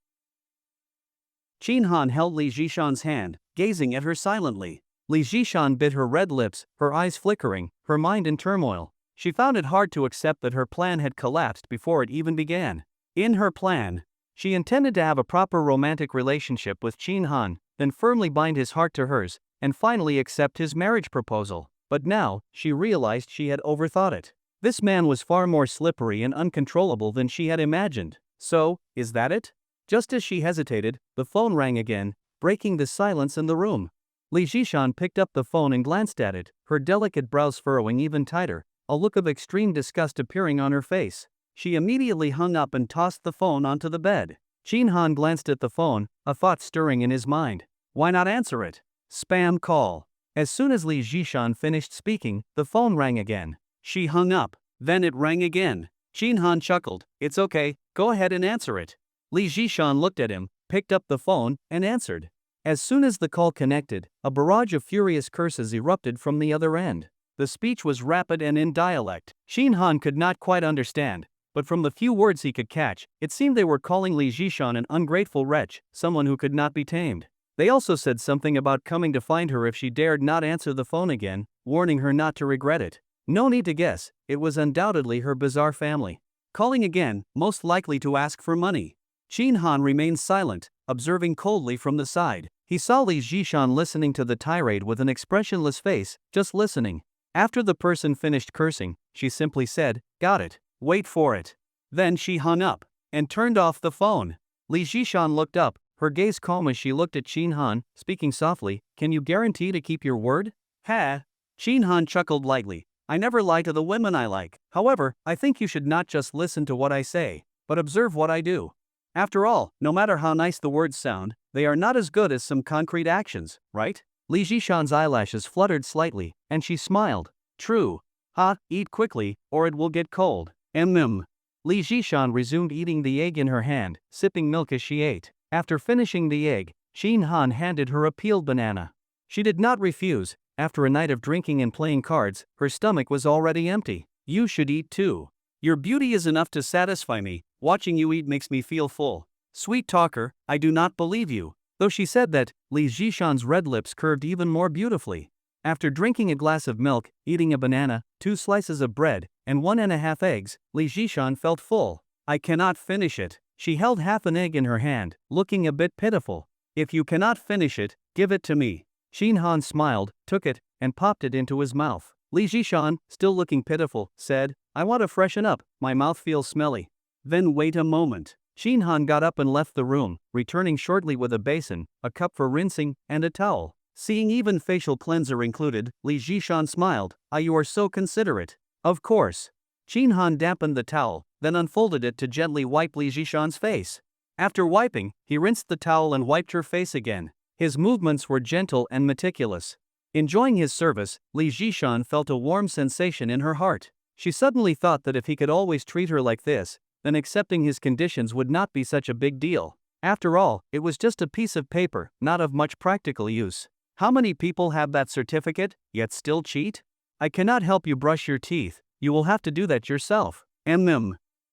Qin Han held Li Zhishan's hand, gazing at her silently. Li Zhishan bit her red lips, her eyes flickering, her mind in turmoil. She found it hard to accept that her plan had collapsed before it even began. In her plan, she intended to have a proper romantic relationship with Qin Han, then firmly bind his heart to hers, and finally accept his marriage proposal. But now, she realized she had overthought it. This man was far more slippery and uncontrollable than she had imagined. So, is that it? Just as she hesitated, the phone rang again, breaking the silence in the room. Li Zhishan picked up the phone and glanced at it, her delicate brows furrowing even tighter, a look of extreme disgust appearing on her face. She immediately hung up and tossed the phone onto the bed. Qin Han glanced at the phone, a thought stirring in his mind. Why not answer it? Spam call. As soon as Li Zhishan finished speaking, the phone rang again. She hung up. Then it rang again. Qin Han chuckled. It's okay, go ahead and answer it. Li Zhishan looked at him, picked up the phone, and answered. As soon as the call connected, a barrage of furious curses erupted from the other end. The speech was rapid and in dialect. Qin Han could not quite understand, but from the few words he could catch, it seemed they were calling Li Zhishan an ungrateful wretch, someone who could not be tamed. They also said something about coming to find her if she dared not answer the phone again, warning her not to regret it. No need to guess, it was undoubtedly her bizarre family. Calling again, most likely to ask for money. Qin Han remained silent, observing coldly from the side. He saw Li Zhishan listening to the tirade with an expressionless face, just listening. After the person finished cursing, she simply said, "Got it. Wait for it." Then she hung up and turned off the phone. Li Zhishan looked up, her gaze calm as she looked at Qin Han, speaking softly, "Can you guarantee to keep your word?" Ha! Qin Han chuckled lightly. "I never lie to the women I like. However, I think you should not just listen to what I say, but observe what I do. After all, no matter how nice the words sound, they are not as good as some concrete actions, right?" Li Zhishan's eyelashes fluttered slightly, and she smiled. "True. Ha, eat quickly, or it will get cold." Li Zhishan resumed eating the egg in her hand, sipping milk as she ate. After finishing the egg, Qin Han handed her a peeled banana. She did not refuse. After a night of drinking and playing cards, her stomach was already empty. "You should eat too. Your beauty is enough to satisfy me. Watching you eat makes me feel full." Sweet talker, I do not believe you. Though she said that, Li Zhishan's red lips curved even more beautifully. After drinking a glass of milk, eating a banana, 2 slices of bread, and 1.5 eggs, Li Zhishan felt full. "I cannot finish it." She held half an egg in her hand, looking a bit pitiful. "If you cannot finish it, give it to me." Qin Han smiled, took it, and popped it into his mouth. Li Zhishan, still looking pitiful, said, "I want to freshen up, my mouth feels smelly." "Then wait a moment." Qin Han got up and left the room, returning shortly with a basin, a cup for rinsing, and a towel. Seeing even facial cleanser included, Li Zhishan smiled. "Ah, you are so considerate." "Of course." Qin Han dampened the towel, then unfolded it to gently wipe Li Zhishan's face. After wiping, he rinsed the towel and wiped her face again. His movements were gentle and meticulous. Enjoying his service, Li Jishan felt a warm sensation in her heart. She suddenly thought that if he could always treat her like this, then accepting his conditions would not be such a big deal. After all, it was just a piece of paper, not of much practical use. How many people have that certificate, yet still cheat? I cannot help you brush your teeth, you will have to do that yourself.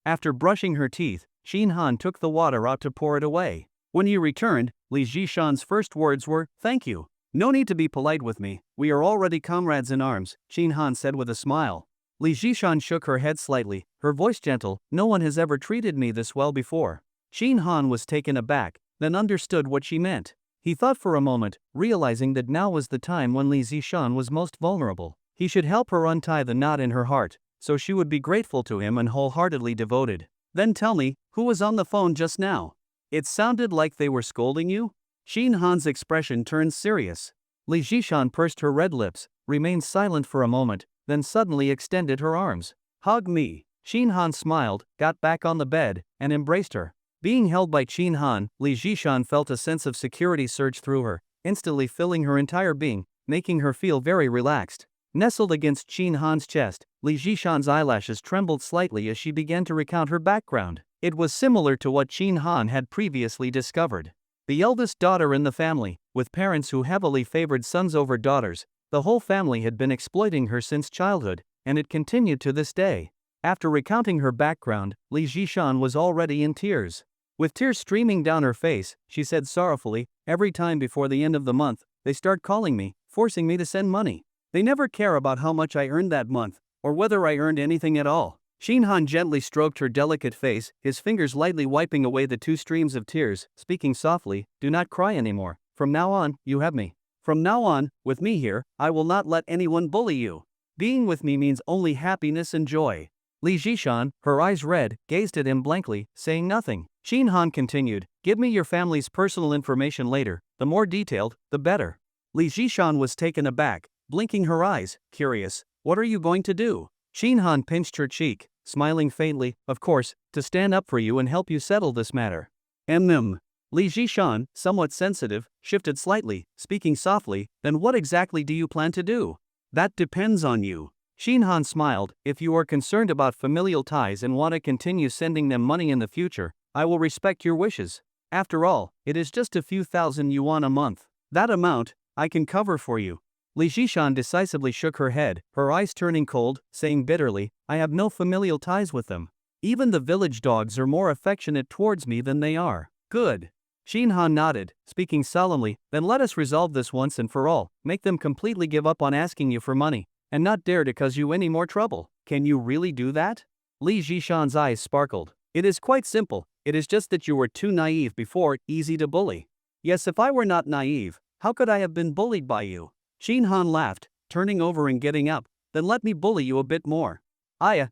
After brushing her teeth, Shin Han took the water out to pour it away. When he returned, Li Jishan's first words were, "Thank you. No need to be polite with me, we are already comrades in arms," Shin Han said with a smile. Li Jishan shook her head slightly, her voice gentle, "No one has ever treated me this well before." Shin Han was taken aback, then understood what she meant. He thought for a moment, realizing that now was the time when Li Jishan was most vulnerable. He should help her untie the knot in her heart, so she would be grateful to him and wholeheartedly devoted. "Then tell me, who was on the phone just now? It sounded like they were scolding you?" Shin Han's expression turned serious. Li Jishan pursed her red lips, remained silent for a moment, then suddenly extended her arms. "Hug me." Shin Han smiled, got back on the bed, and embraced her. Being held by Shin Han, Li Jishan felt a sense of security surge through her, instantly filling her entire being, making her feel very relaxed. Nestled against Shin Han's chest, Li Jishan's eyelashes trembled slightly as she began to recount her background. It was similar to what Shin Han had previously discovered. The eldest daughter in the family, with parents who heavily favored sons over daughters, the whole family had been exploiting her since childhood, and it continued to this day. After recounting her background, Li Jishan was already in tears. With tears streaming down her face, she said sorrowfully, "Every time before the end of the month, they start calling me, forcing me to send money. They never care about how much I earned that month, or whether I earned anything at all." Shin Han gently stroked her delicate face, his fingers lightly wiping away the two streams of tears, speaking softly, "Do not cry anymore. From now on, you have me. From now on, with me here, I will not let anyone bully you. Being with me means only happiness and joy." Li Jishan, her eyes red, gazed at him blankly, saying nothing. Shin Han continued, "Give me your family's personal information later, the more detailed, the better." Li Jishan was taken aback, blinking her eyes, curious. "What are you going to do?" Shin Han pinched her cheek, smiling faintly, "Of course, to stand up for you and help you settle this matter." Li Jishan, somewhat sensitive, shifted slightly, speaking softly, "Then what exactly do you plan to do?" "That depends on you." Shin Han smiled, "If you are concerned about familial ties and want to continue sending them money in the future, I will respect your wishes. After all, it is just a few thousand yuan a month. That amount, I can cover for you." Li Jishan decisively shook her head, her eyes turning cold, saying bitterly, "I have no familial ties with them. Even the village dogs are more affectionate towards me than they are." "Good." Shin Han nodded, speaking solemnly, "Then let us resolve this once and for all, make them completely give up on asking you for money, and not dare to cause you any more trouble." "Can you really do that?" Li Jishan's eyes sparkled. "It is quite simple, it is just that you were too naive before, easy to bully." "Yes, if I were not naive, how could I have been bullied by you?" Shin Han laughed, turning over and getting up. "Then let me bully you a bit more."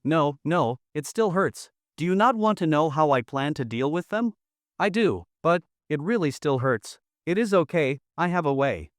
No, it still hurts." "Do you not want to know how I plan to deal with them?" "I do, but it really still hurts." "It is okay, I have a way."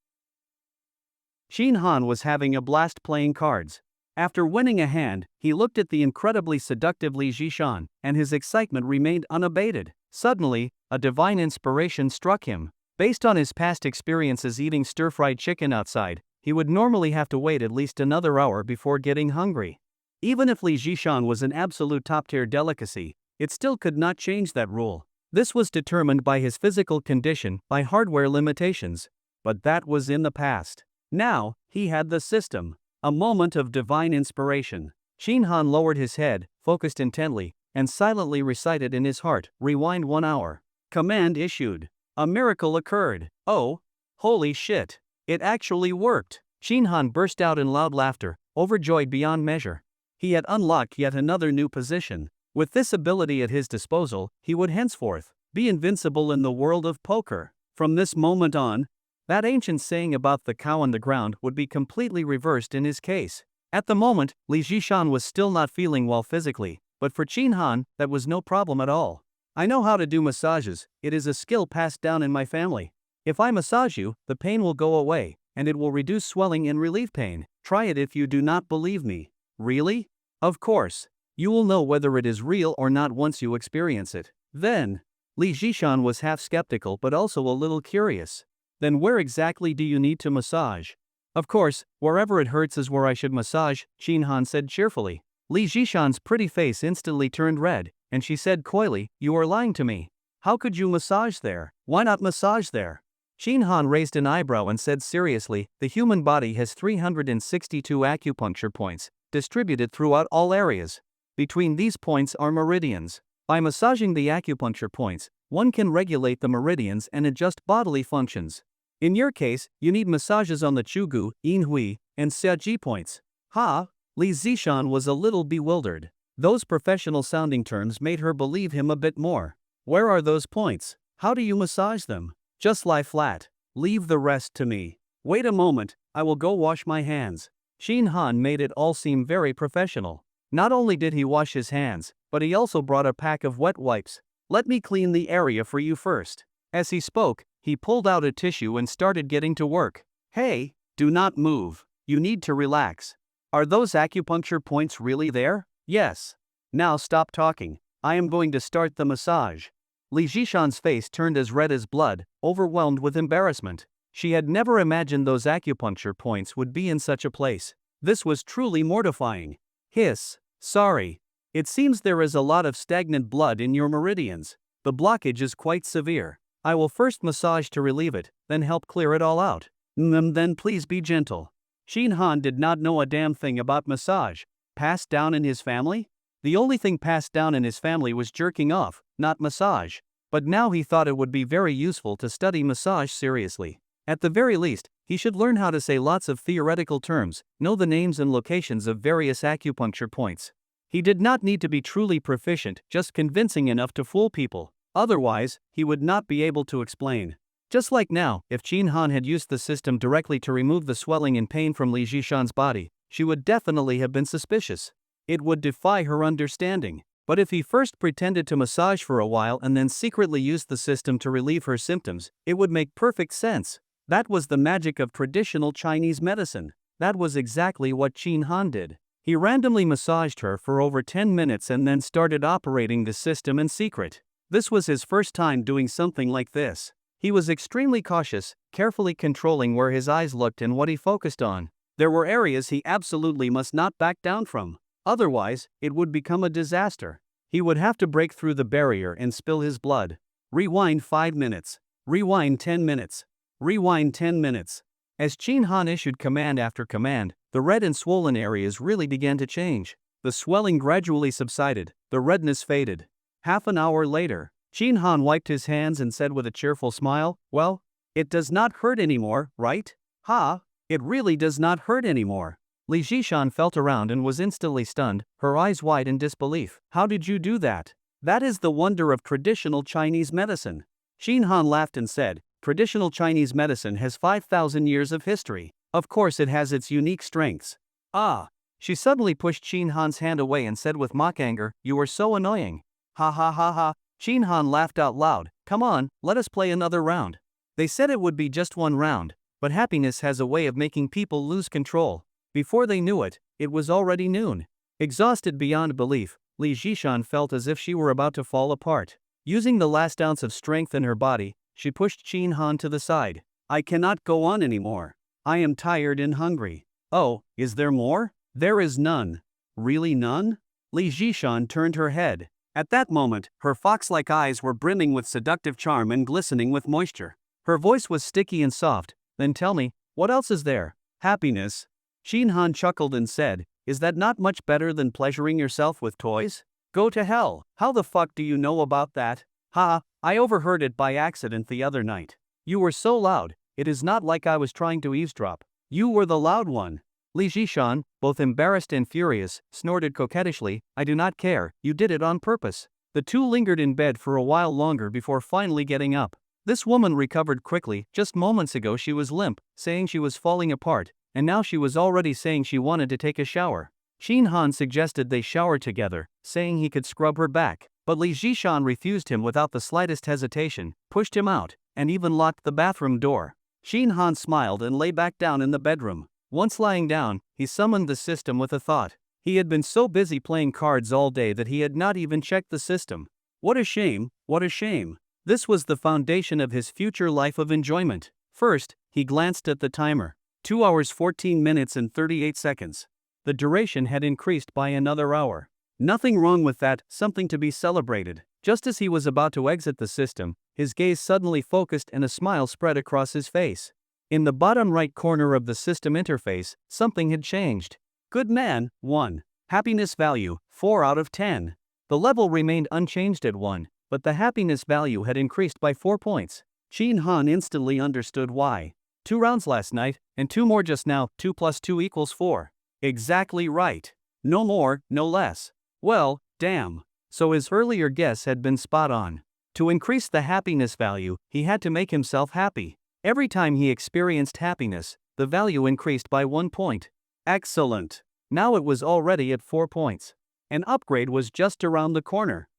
Shin Han was having a blast playing cards. After winning a hand, he looked at the incredibly seductive Li Jishan, and his excitement remained unabated. Suddenly, a divine inspiration struck him. Based on his past experiences eating stir-fried chicken outside, he would normally have to wait at least another hour before getting hungry. Even if Li Jishan was an absolute top-tier delicacy, it still could not change that rule. This was determined by his physical condition, by hardware limitations. But that was in the past. Now, he had the system. A moment of divine inspiration. Shin Han lowered his head, focused intently, and silently recited in his heart, "Rewind 1 hour." Command issued. A miracle occurred. "Oh, holy shit. It actually worked." Shin Han burst out in loud laughter, overjoyed beyond measure. He had unlocked yet another new position. With this ability at his disposal, he would henceforth be invincible in the world of poker. From this moment on, that ancient saying about the cow on the ground would be completely reversed in his case. At the moment, Li Jishan was still not feeling well physically, but for Shin Han, that was no problem at all. "I know how to do massages, it is a skill passed down in my family. If I massage you, the pain will go away, and it will reduce swelling and relieve pain. Try it if you do not believe me." "Really?" "Of course. You will know whether it is real or not once you experience it. Then." Li Zhishan was half skeptical but also a little curious. Then where exactly do you need to massage? Of course, wherever it hurts is where I should massage, Qin said cheerfully. Li Zhishan's pretty face instantly turned red, and she said coyly, you are lying to me. How could you massage there? Why not massage there? Qin raised an eyebrow and said seriously, the human body has 362 acupuncture points, distributed throughout all areas. Between these points are meridians. By massaging the acupuncture points, one can regulate the meridians and adjust bodily functions. In your case, you need massages on the Chugu, Yinhui, and Xiaji points. Ha! Li Zishan was a little bewildered. Those professional-sounding terms made her believe him a bit more. Where are those points? How do you massage them? Just lie flat. Leave the rest to me. Wait a moment, I will go wash my hands. Qin made it all seem very professional. Not only did he wash his hands, but he also brought a pack of wet wipes. Let me clean the area for you first. As he spoke, he pulled out a tissue and started getting to work. Hey, do not move. You need to relax. Are those acupuncture points really there? Yes. Now stop talking. I am going to start the massage. Li Zhishan's face turned as red as blood, overwhelmed with embarrassment. She had never imagined those acupuncture points would be in such a place. This was truly mortifying. Hiss. Sorry. It seems there is a lot of stagnant blood in your meridians. The blockage is quite severe. I will first massage to relieve it, then help clear it all out. Then please be gentle. Qin did not know a damn thing about massage. Passed down in his family? The only thing passed down in his family was jerking off, not massage. But now he thought it would be very useful to study massage seriously. At the very least, he should learn how to say lots of theoretical terms, know the names and locations of various acupuncture points. He did not need to be truly proficient, just convincing enough to fool people. Otherwise, he would not be able to explain. Just like now, if Qin had used the system directly to remove the swelling and pain from Li Zhishan's body, she would definitely have been suspicious. It would defy her understanding. But if he first pretended to massage for a while and then secretly used the system to relieve her symptoms, it would make perfect sense. That was the magic of traditional Chinese medicine. That was exactly what Qin did. He randomly massaged her for over 10 minutes and then started operating the system in secret. This was his first time doing something like this. He was extremely cautious, carefully controlling where his eyes looked and what he focused on. There were areas he absolutely must not back down from. Otherwise, it would become a disaster. He would have to break through the barrier and spill his blood. Rewind 5 minutes. Rewind 10 minutes. Rewind 10 minutes. As Qin issued command after command, the red and swollen areas really began to change. The swelling gradually subsided, the redness faded. Half an hour later, Qin wiped his hands and said with a cheerful smile, well, it does not hurt anymore, right? Ha! It really does not hurt anymore. Li Zhishan felt around and was instantly stunned, her eyes wide in disbelief. How did you do that? That is the wonder of traditional Chinese medicine. Qin laughed and said, traditional Chinese medicine has 5,000 years of history. Of course it has its unique strengths. Ah! She suddenly pushed Qin hand away and said with mock anger, you are so annoying. Ha ha ha ha. Qin laughed out loud. Come on, let us play another round. They said it would be just one round, but happiness has a way of making people lose control. Before they knew it, it was already noon. Exhausted beyond belief, Li Zhishan felt as if she were about to fall apart. Using the last ounce of strength in her body, she pushed Qin to the side. I cannot go on anymore. I am tired and hungry. Oh, is there more? There is none. Really none? Li Zhishan turned her head. At that moment, her fox-like eyes were brimming with seductive charm and glistening with moisture. Her voice was sticky and soft. Then tell me, what else is there? Happiness. Qin chuckled and said, is that not much better than pleasuring yourself with toys? Go to hell. How the fuck do you know about that? Ha, I overheard it by accident the other night. You were so loud, it is not like I was trying to eavesdrop. You were the loud one. Li Zhishan, both embarrassed and furious, snorted coquettishly, I do not care, you did it on purpose. The two lingered in bed for a while longer before finally getting up. This woman recovered quickly. Just moments ago she was limp, saying she was falling apart, and now she was already saying she wanted to take a shower. Qin suggested they shower together, saying he could scrub her back, but Li Zhishan refused him without the slightest hesitation, pushed him out, and even locked the bathroom door. Qin smiled and lay back down in the bedroom. Once lying down, he summoned the system with a thought. He had been so busy playing cards all day that he had not even checked the system. What a shame, what a shame. This was the foundation of his future life of enjoyment. First, he glanced at the timer. 2 hours 14 minutes and 38 seconds. The duration had increased by another hour. Nothing wrong with that, something to be celebrated. Just as he was about to exit the system, his gaze suddenly focused and a smile spread across his face. In the bottom right corner of the system interface, something had changed. Good man, 1. Happiness value, 4 out of 10. The level remained unchanged at 1, but the happiness value had increased by 4 points. Shin Han instantly understood why. 2 rounds last night, and 2 more just now, 2 plus 2 equals 4. Exactly right. No more, no less. Well, damn. So his earlier guess had been spot on. To increase the happiness value, he had to make himself happy. Every time he experienced happiness, the value increased by 1 point. Excellent. Now it was already at 4 points. An upgrade was just around the corner.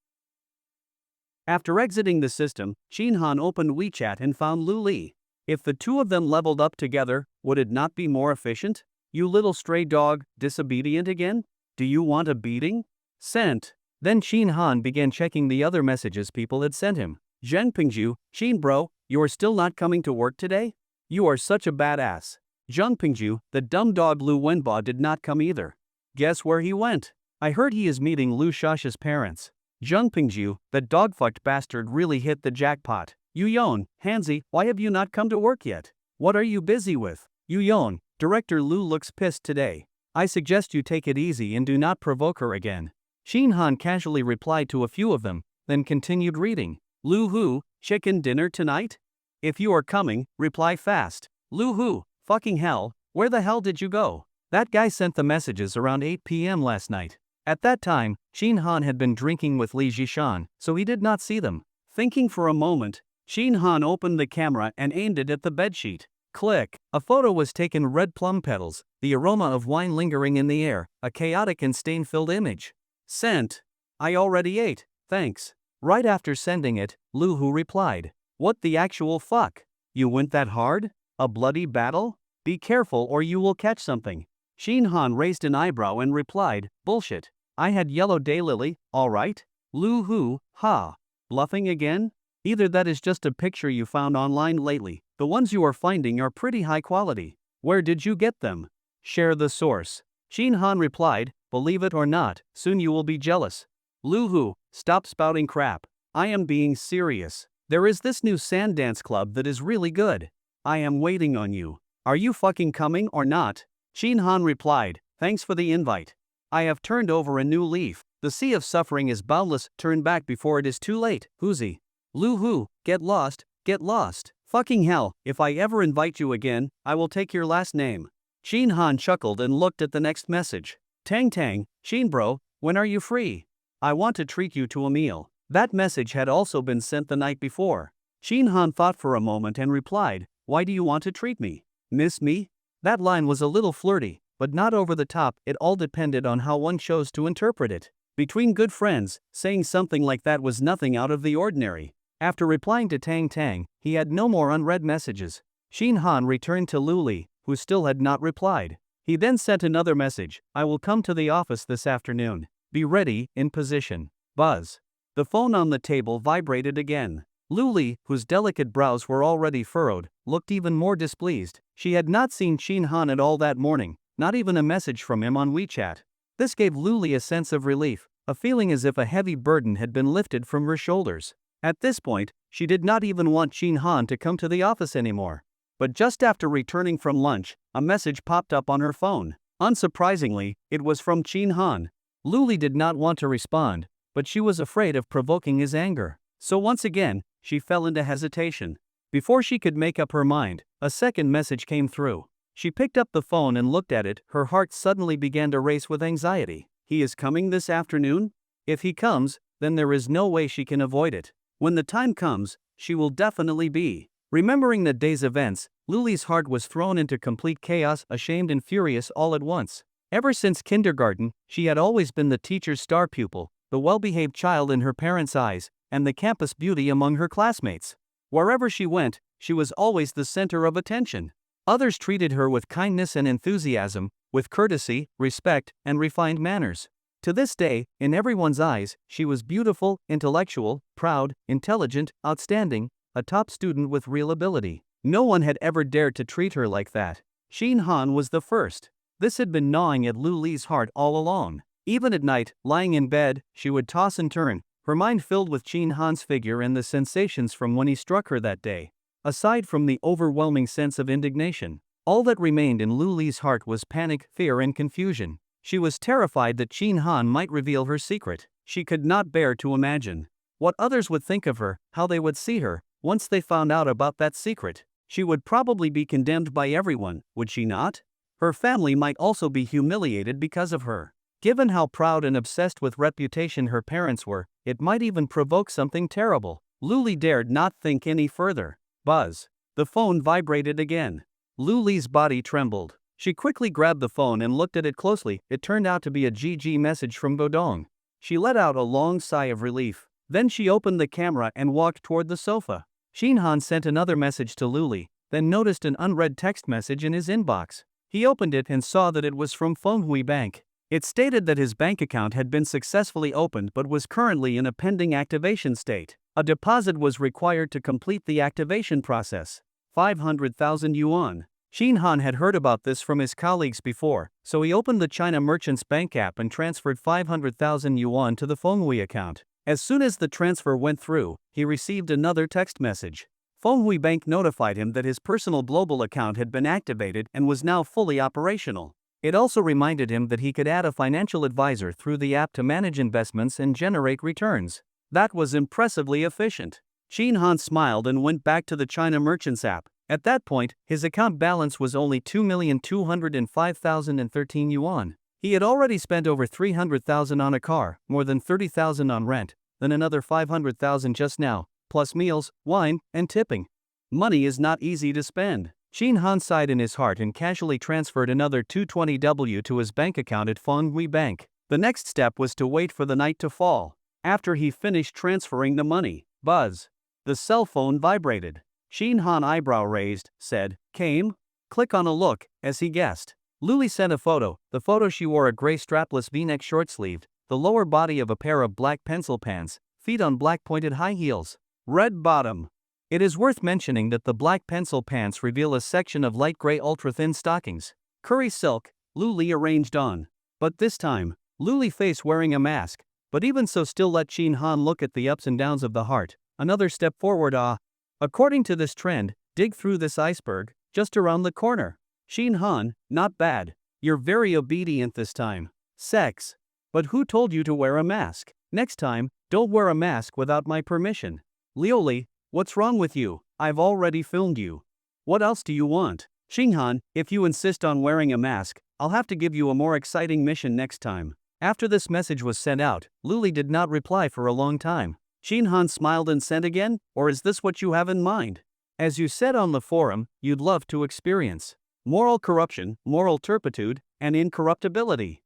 After exiting the system, Shin Han opened WeChat and found Luli. If the two of them leveled up together, would it not be more efficient? You little stray dog, disobedient again? Do you want a beating? Sent. Then Shin Han began checking the other messages people had sent him. Zheng Pingju, Shin bro, you are still not coming to work today? You are such a badass. Zheng Pingju, the dumb dog Lu Wenba did not come either. Guess where he went? I heard he is meeting Lu Shasha's parents. Zheng Pingju, the dog-fucked bastard really hit the jackpot. Yuyon, Hanzi, why have you not come to work yet? What are you busy with? Yuyon, Director Lu looks pissed today. I suggest you take it easy and do not provoke her again. Shin Han casually replied to a few of them, then continued reading. Lu Hu, chicken dinner tonight? If you are coming, reply fast. Lu Hu, fucking hell, where the hell did you go? That guy sent the messages around 8 p.m. last night. At that time, Shin Han had been drinking with Li Jishan, so he did not see them. Thinking for a moment, Shin Han opened the camera and aimed it at the bedsheet. Click. A photo was taken. Red plum petals, the aroma of wine lingering in the air, a chaotic and stain-filled image. Sent. I already ate, thanks. Right after sending it, Lu Hu replied. What the actual fuck? You went that hard? A bloody battle? Be careful or you will catch something. Shin Han raised an eyebrow and replied, bullshit. I had yellow daylily, alright? Lu Hu, ha. Bluffing again? Either that is just a picture you found online lately. The ones you are finding are pretty high quality. Where did you get them? Share the source. Shin Han replied, believe it or not, soon you will be jealous. Lu Hu, stop spouting crap. I am being serious. There is this new sand dance club that is really good. I am waiting on you. Are you fucking coming or not? Shin Han replied, thanks for the invite. I have turned over a new leaf. The sea of suffering is boundless, turn back before it is too late. Whoozy. Lu Hu, get lost, get lost. Fucking hell, if I ever invite you again, I will take your last name. Shin Han chuckled and looked at the next message. Tang Tang, Shin bro, when are you free? I want to treat you to a meal. That message had also been sent the night before. Shin Han thought for a moment and replied, why do you want to treat me? Miss me? That line was a little flirty, but not over the top. It all depended on how one chose to interpret it. Between good friends, saying something like that was nothing out of the ordinary. After replying to Tang Tang, he had no more unread messages. Shin Han returned to Luli, who still had not replied. He then sent another message, I will come to the office this afternoon. Be ready, in position. Buzz. The phone on the table vibrated again. Luli, whose delicate brows were already furrowed, looked even more displeased. She had not seen Shin Han at all that morning, not even a message from him on WeChat. This gave Luli a sense of relief, a feeling as if a heavy burden had been lifted from her shoulders. At this point, she did not even want Shin Han to come to the office anymore. But just after returning from lunch, a message popped up on her phone. Unsurprisingly, it was from Shin Han. Luli did not want to respond, but she was afraid of provoking his anger. So once again, she fell into hesitation. Before she could make up her mind, a second message came through. She picked up the phone and looked at it. Her heart suddenly began to race with anxiety. He is coming this afternoon? If he comes, then there is no way she can avoid it. When the time comes, she will definitely be. Remembering that day's events, Luli's heart was thrown into complete chaos, ashamed and furious all at once. Ever since kindergarten, she had always been the teacher's star pupil, the well-behaved child in her parents' eyes, and the campus beauty among her classmates. Wherever she went, she was always the center of attention. Others treated her with kindness and enthusiasm, with courtesy, respect, and refined manners. To this day, in everyone's eyes, she was beautiful, intellectual, proud, intelligent, outstanding, a top student with real ability. No one had ever dared to treat her like that. Shin Han was the first. This had been gnawing at Luli's heart all along. Even at night, lying in bed, she would toss and turn, her mind filled with Shin Han's figure and the sensations from when he struck her that day. Aside from the overwhelming sense of indignation, all that remained in Luli's heart was panic, fear, and confusion. She was terrified that Shin Han might reveal her secret. She could not bear to imagine what others would think of her, how they would see her, once they found out about that secret. She would probably be condemned by everyone, would she not? Her family might also be humiliated because of her. Given how proud and obsessed with reputation her parents were, it might even provoke something terrible. Luli dared not think any further. Buzz. The phone vibrated again. Luli's body trembled. She quickly grabbed the phone and looked at it closely. It turned out to be a GG message from Bodong. She let out a long sigh of relief. Then she opened the camera and walked toward the sofa. Shin Han sent another message to Luli, then noticed an unread text message in his inbox. He opened it and saw that it was from Fenghui Bank. It stated that his bank account had been successfully opened but was currently in a pending activation state. A deposit was required to complete the activation process. 500,000 yuan. Shin Han had heard about this from his colleagues before, so he opened the China Merchants Bank app and transferred 500,000 yuan to the Fenghui account. As soon as the transfer went through, he received another text message. Fenghui Bank notified him that his personal global account had been activated and was now fully operational. It also reminded him that he could add a financial advisor through the app to manage investments and generate returns. That was impressively efficient. Shin Han smiled and went back to the China Merchants app. At that point, his account balance was only 2,205,013 yuan. He had already spent over 300,000 on a car, more than 30,000 on rent, then another 500,000 just now, plus meals, wine, and tipping. Money is not easy to spend. Shin Han sighed in his heart and casually transferred another 220W to his bank account at Fenghui Bank. The next step was to wait for the night to fall. After he finished transferring the money, buzz. The cell phone vibrated. Shin Han, eyebrow raised, said, "Came?" Click on a look, as he guessed. Luli sent a photo. The photo, she wore a gray strapless v-neck short-sleeved, the lower body of a pair of black pencil pants, feet on black pointed high heels, red bottom. It is worth mentioning that the black pencil pants reveal a section of light gray ultra-thin stockings. Curry silk, Luli arranged on. But this time, Luli face wearing a mask, but even so still let Shin Han look at the ups and downs of the heart. Another step forward, According to this trend, dig through this iceberg, just around the corner. Shin Han, not bad. You're very obedient this time. Sex. But who told you to wear a mask? Next time, don't wear a mask without my permission. Luli, what's wrong with you? I've already filmed you. What else do you want? Shin Han, if you insist on wearing a mask, I'll have to give you a more exciting mission next time. After this message was sent out, Luli did not reply for a long time. Shin Han smiled and sent again, or is this what you have in mind? As you said on the forum, you'd love to experience moral corruption, moral turpitude, and incorruptibility.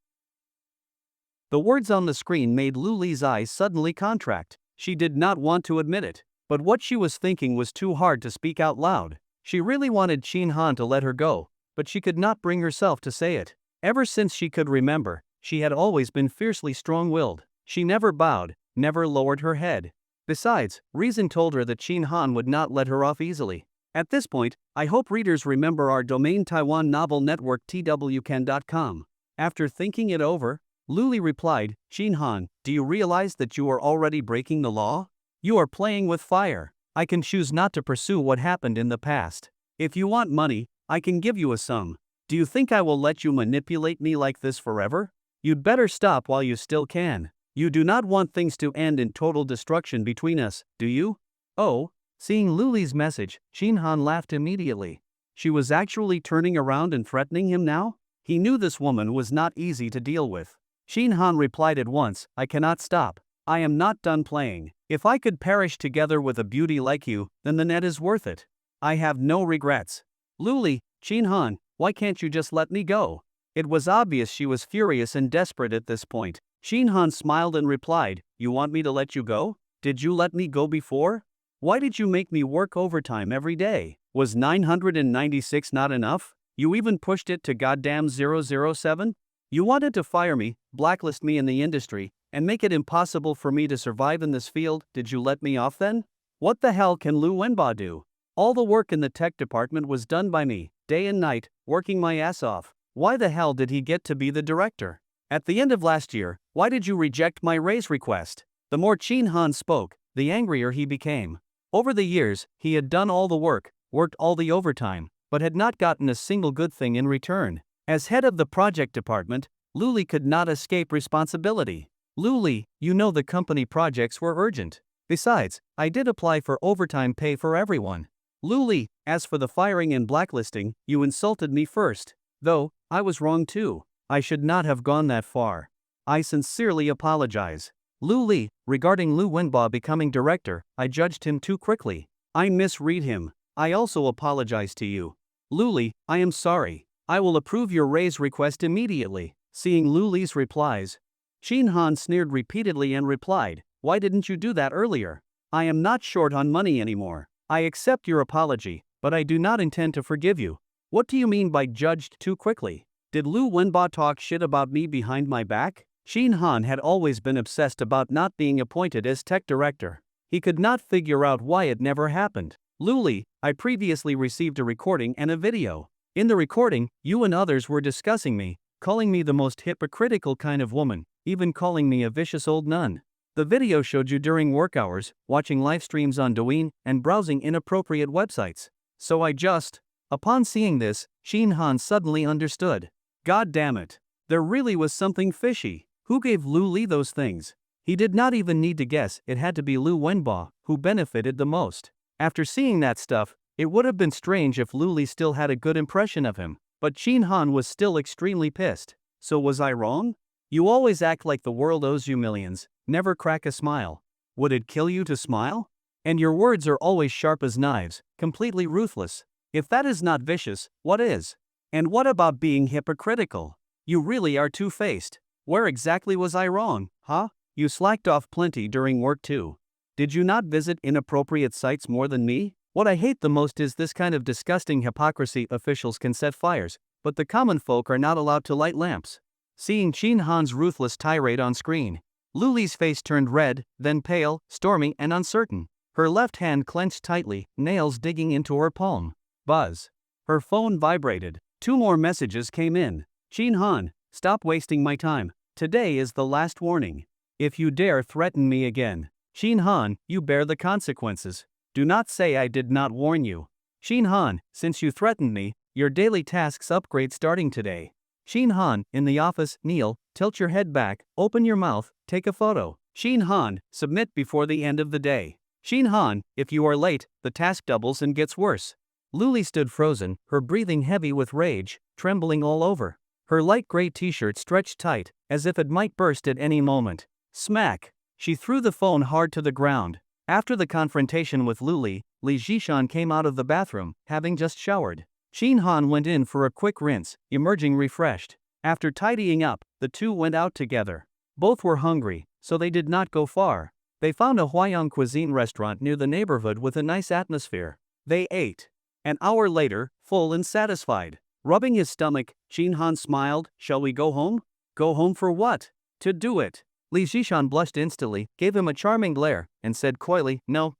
The words on the screen made Luli's eyes suddenly contract. She did not want to admit it, but what she was thinking was too hard to speak out loud. She really wanted Shin Han to let her go, but she could not bring herself to say it. Ever since she could remember, she had always been fiercely strong-willed. She never bowed, never lowered her head. Besides, reason told her that Shin Han would not let her off easily. At this point, I hope readers remember our domain Taiwan Novel Network twcan.com. After thinking it over, Luli replied, Shin Han, do you realize that you are already breaking the law? You are playing with fire. I can choose not to pursue what happened in the past. If you want money, I can give you a sum. Do you think I will let you manipulate me like this forever? You'd better stop while you still can. You do not want things to end in total destruction between us, do you? Oh, seeing Luli's message, Shin Han laughed immediately. She was actually turning around and threatening him now? He knew this woman was not easy to deal with. Shin Han replied at once, I cannot stop. I am not done playing. If I could perish together with a beauty like you, then the net is worth it. I have no regrets. Luli, Shin Han, why can't you just let me go? It was obvious she was furious and desperate at this point. Shin Han smiled and replied, you want me to let you go? Did you let me go before? Why did you make me work overtime every day? Was 996 not enough? You even pushed it to goddamn 007? You wanted to fire me, blacklist me in the industry, and make it impossible for me to survive in this field. Did you let me off then? What the hell can Lu Wenba do? All the work in the tech department was done by me, day and night, working my ass off. Why the hell did he get to be the director? At the end of last year, why did you reject my raise request? The more Chin Han spoke, the angrier he became. Over the years, he had done all the work, worked all the overtime, but had not gotten a single good thing in return. As head of the project department, Luli could not escape responsibility. Luli, you know the company projects were urgent. Besides, I did apply for overtime pay for everyone. Luli, as for the firing and blacklisting, you insulted me first. Though, I was wrong too. I should not have gone that far. I sincerely apologize. Luli, regarding Lu Wenba becoming director, I judged him too quickly. I misread him. I also apologize to you. Luli, I am sorry. I will approve your raise request immediately. Seeing Luli's replies, Chin Han sneered repeatedly and replied, why didn't you do that earlier? I am not short on money anymore. I accept your apology, but I do not intend to forgive you. What do you mean by judged too quickly? Did Lu Wenba talk shit about me behind my back? Chin Han had always been obsessed about not being appointed as tech director. He could not figure out why it never happened. Luli, I previously received a recording and a video. In the recording, you and others were discussing me, calling me the most hypocritical kind of woman, even calling me a vicious old nun. The video showed you during work hours, watching live streams on Douyin, and browsing inappropriate websites. So I just. Upon seeing this, Chin Han suddenly understood. God damn it. There really was something fishy. Who gave Luli those things? He did not even need to guess, it had to be Lu Wenba, who benefited the most. After seeing that stuff, it would have been strange if Luli still had a good impression of him, but Chin Han was still extremely pissed. So was I wrong? You always act like the world owes you millions, never crack a smile. Would it kill you to smile? And your words are always sharp as knives, completely ruthless. If that is not vicious, what is? And what about being hypocritical? You really are two-faced. Where exactly was I wrong, huh? You slacked off plenty during work too. Did you not visit inappropriate sites more than me? What I hate the most is this kind of disgusting hypocrisy. Officials can set fires, but the common folk are not allowed to light lamps. Seeing Chin Han's ruthless tirade on screen, Luli's face turned red, then pale, stormy and uncertain. Her left hand clenched tightly, nails digging into her palm. Buzz. Her phone vibrated. 2 more messages came in. Chin Han, stop wasting my time. Today is the last warning. If you dare threaten me again, Chin Han, you bear the consequences. Do not say I did not warn you. Chin Han, since you threatened me, your daily tasks upgrade starting today. Chin Han, in the office, kneel, tilt your head back, open your mouth, take a photo. Chin Han, submit before the end of the day. Chin Han, if you are late, the task doubles and gets worse. Luli stood frozen, her breathing heavy with rage, trembling all over. Her light gray t-shirt stretched tight, as if it might burst at any moment. Smack! She threw the phone hard to the ground. After the confrontation with Luli, Li Zhishan came out of the bathroom, having just showered. Chin Han went in for a quick rinse, emerging refreshed. After tidying up, the two went out together. Both were hungry, so they did not go far. They found a Huayang cuisine restaurant near the neighborhood with a nice atmosphere. They ate. An hour later, full and satisfied. Rubbing his stomach, Chin Han smiled. Shall we go home? Go home for what? To do it. Li Zhishan blushed instantly, gave him a charming glare, and said coyly, No,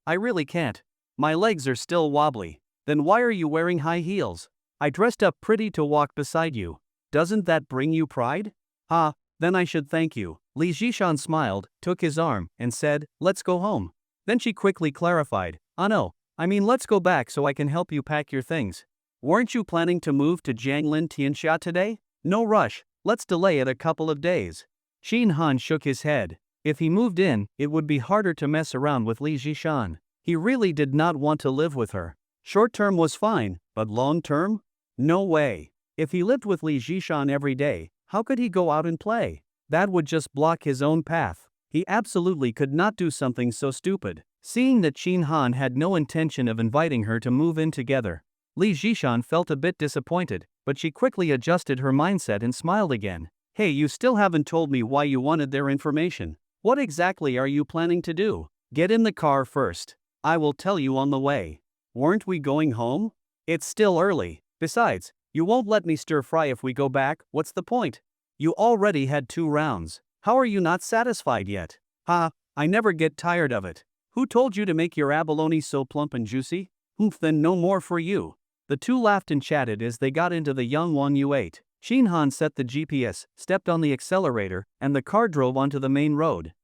I really can't. My legs are still wobbly. Then why are you wearing high heels? I dressed up pretty to walk beside you. Doesn't that bring you pride? Then I should thank you. Li Zhishan smiled, took his arm, and said, Let's go home. Then she quickly clarified, no. I mean, let's go back so I can help you pack your things. Weren't you planning to move to Jianglin Tianxia today? No rush, let's delay it a couple of days. Chin Han shook his head. If he moved in, it would be harder to mess around with Li Zhishan. He really did not want to live with her. Short term was fine, but long term? No way. If he lived with Li Zhishan every day, how could he go out and play? That would just block his own path. He absolutely could not do something so stupid. Seeing that Chin Han had no intention of inviting her to move in together, Li Zhishan felt a bit disappointed, but she quickly adjusted her mindset and smiled again. Hey, you still haven't told me why you wanted their information. What exactly are you planning to do? Get in the car first. I will tell you on the way. Weren't we going home? It's still early. Besides, you won't let me stir fry if we go back. What's the point? You already had 2 rounds. How are you not satisfied yet? Ha, I never get tired of it. Who told you to make your abalone so plump and juicy? Oomph, then no more for you. The two laughed and chatted as they got into the young one you ate. Shinhan set the GPS, stepped on the accelerator, and the car drove onto the main road.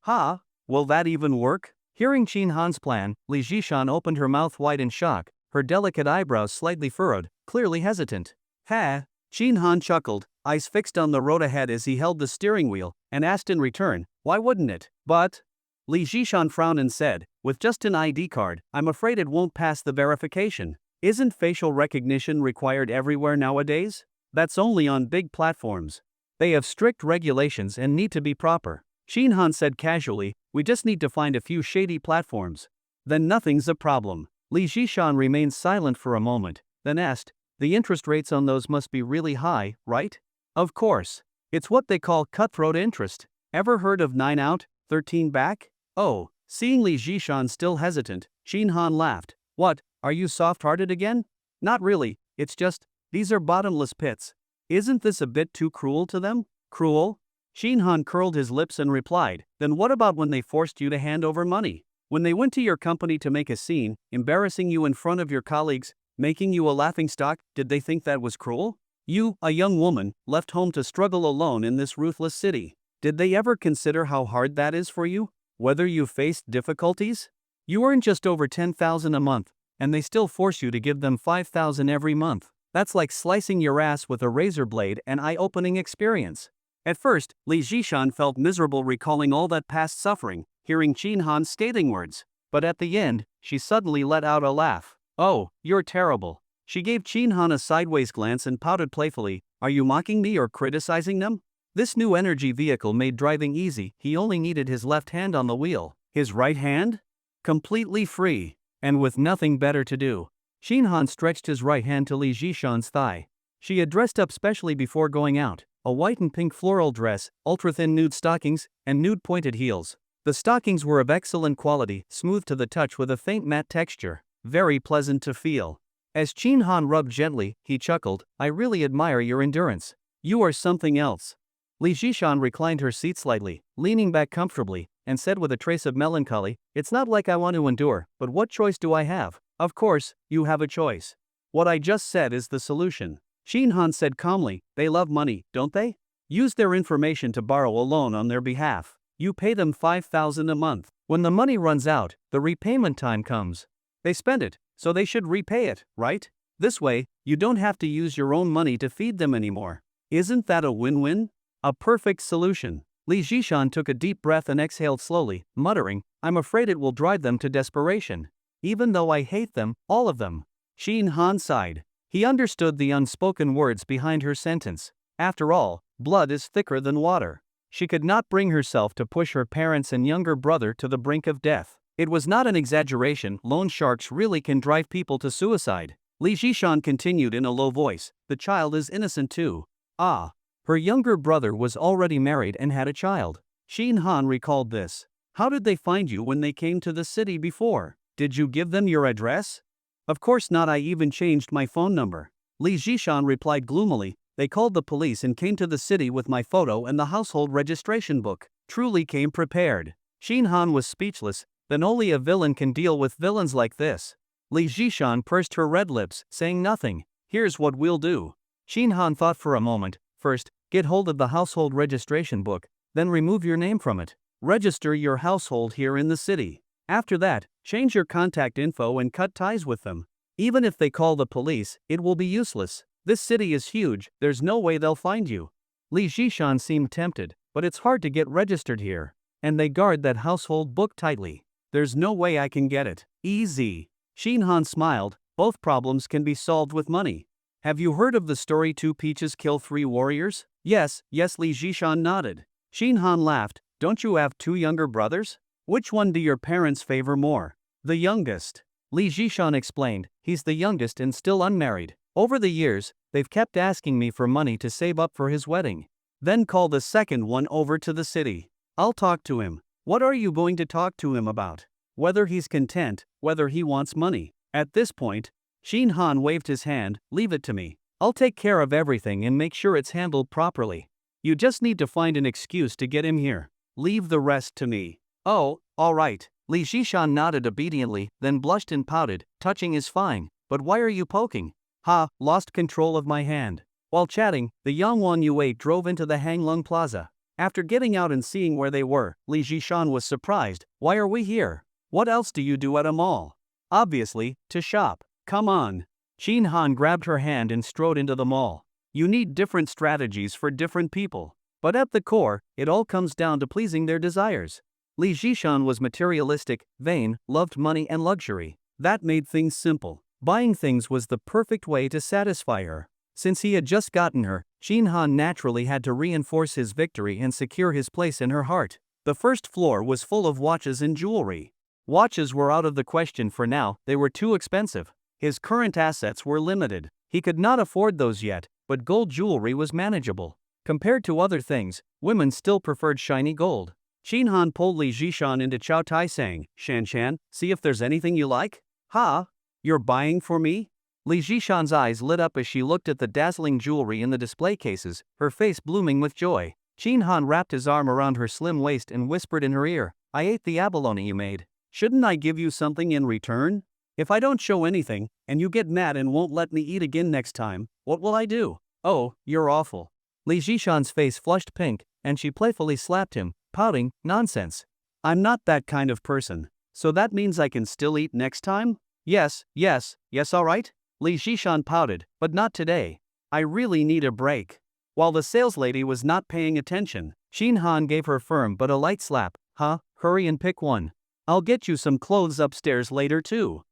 Ha, will that even work? Hearing Shinhan's plan, Li Jishan opened her mouth wide in shock, her delicate eyebrows slightly furrowed, clearly hesitant. Ha! Shinhan chuckled, eyes fixed on the road ahead as he held the steering wheel, and asked in return, why wouldn't it? But Li Jishan frowned and said, with just an ID card, I'm afraid it won't pass the verification. Isn't facial recognition required everywhere nowadays? That's only on big platforms. They have strict regulations and need to be proper. Shinhan said casually, we just need to find a few shady platforms. Then nothing's a problem. Li Jishan remained silent for a moment, then asked, the interest rates on those must be really high, right? Of course. It's what they call cutthroat interest. Ever heard of 9 out, 13 back? Oh, seeing Li Jishan still hesitant, Shinhan laughed. What, are you soft-hearted again? Not really, it's just, these are bottomless pits. Isn't this a bit too cruel to them? Cruel? Shinhan curled his lips and replied, then what about when they forced you to hand over money? When they went to your company to make a scene, embarrassing you in front of your colleagues, making you a laughingstock, did they think that was cruel? You, a young woman, left home to struggle alone in this ruthless city. Did they ever consider how hard that is for you? Whether you faced difficulties? You earn just over 10,000 a month, and they still force you to give them 5,000 every month. That's like slicing your ass with a razor blade, an eye-opening experience. At first, Li Jishan felt miserable recalling all that past suffering, hearing Shinhan's scathing words. But at the end, she suddenly let out a laugh. Oh, you're terrible. She gave Shinhan a sideways glance and pouted playfully, are you mocking me or criticizing them? This new energy vehicle made driving easy, he only needed his left hand on the wheel. His right hand? Completely free. And with nothing better to do. Shinhan stretched his right hand to Li Jishan's thigh. She had dressed up specially before going out, a white and pink floral dress, ultra-thin nude stockings, and nude pointed heels. The stockings were of excellent quality, smooth to the touch with a faint matte texture, very pleasant to feel. As Shinhan rubbed gently, he chuckled, I really admire your endurance. You are something else. Li Jishan reclined her seat slightly, leaning back comfortably, and said with a trace of melancholy, it's not like I want to endure, but what choice do I have? Of course, you have a choice. What I just said is the solution. Shinhan said calmly, they love money, don't they? Use their information to borrow a loan on their behalf. You pay them 5,000 a month. When the money runs out, the repayment time comes. They spend it, so they should repay it, right? This way, you don't have to use your own money to feed them anymore. Isn't that a win-win? A perfect solution. Li Jishan took a deep breath and exhaled slowly, muttering, I'm afraid it will drive them to desperation. Even though I hate them, all of them. Shinhan sighed. He understood the unspoken words behind her sentence. After all, blood is thicker than water. She could not bring herself to push her parents and younger brother to the brink of death. It was not an exaggeration, loan sharks really can drive people to suicide. Li Jishan continued in a low voice, the child is innocent too. Ah. Her younger brother was already married and had a child. Shinhan recalled this. How did they find you when they came to the city before? Did you give them your address? Of course not, I even changed my phone number. Li Jishan replied gloomily, they called the police and came to the city with my photo and the household registration book. Truly came prepared. Shinhan was speechless, then only a villain can deal with villains like this. Li Jishan pursed her red lips, saying nothing. Here's what we'll do. Shinhan thought for a moment. First, get hold of the household registration book, then remove your name from it. Register your household here in the city. After that, change your contact info and cut ties with them. Even if they call the police, it will be useless. This city is huge, there's no way they'll find you. Li Jishan seemed tempted, but it's hard to get registered here. And they guard that household book tightly. There's no way I can get it. Easy. Shinhan smiled, both problems can be solved with money. Have you heard of the story Two Peaches Kill Three Warriors? Yes, Li Jishan nodded. Shinhan laughed, don't you have 2 younger brothers? Which one do your parents favor more? The youngest. Li Jishan explained, he's the youngest and still unmarried. Over the years, they've kept asking me for money to save up for his wedding. Then call the second one over to the city. I'll talk to him. What are you going to talk to him about? Whether he's content, whether he wants money. At this point, Shinhan waved his hand, leave it to me. I'll take care of everything and make sure it's handled properly. You just need to find an excuse to get him here. Leave the rest to me. Oh, alright. Li Zhishan nodded obediently, then blushed and pouted. Touching is fine, but why are you poking? Ha, lost control of my hand. While chatting, the Yangwon Yue drove into the Hanglung Plaza. After getting out and seeing where they were, Li Zhishan was surprised. Why are we here? What else do you do at a mall? Obviously, to shop. Come on. Qin Han grabbed her hand and strode into the mall. You need different strategies for different people. But at the core, it all comes down to pleasing their desires. Li Zhishan was materialistic, vain, loved money and luxury. That made things simple. Buying things was the perfect way to satisfy her. Since he had just gotten her, Qin Han naturally had to reinforce his victory and secure his place in her heart. The first floor was full of watches and jewelry. Watches were out of the question for now, they were too expensive. His current assets were limited. He could not afford those yet, but gold jewelry was manageable. Compared to other things, women still preferred shiny gold. Qin Han pulled Li Zhishan into Chow Tai saying, Shan, see if there's anything you like? Ha? You're buying for me? Li Zhishan's eyes lit up as she looked at the dazzling jewelry in the display cases, her face blooming with joy. Qin Han wrapped his arm around her slim waist and whispered in her ear, I ate the abalone you made. Shouldn't I give you something in return? If I don't show anything, and you get mad and won't let me eat again next time, what will I do? Oh, you're awful. Li Zhishan's face flushed pink, and she playfully slapped him, pouting, nonsense. I'm not that kind of person. So that means I can still eat next time? Yes, alright? Li Zhishan pouted, but not today. I really need a break. While the saleslady was not paying attention, Qin Han gave her firm but a light slap. Huh, hurry and pick one. I'll get you some clothes upstairs later too.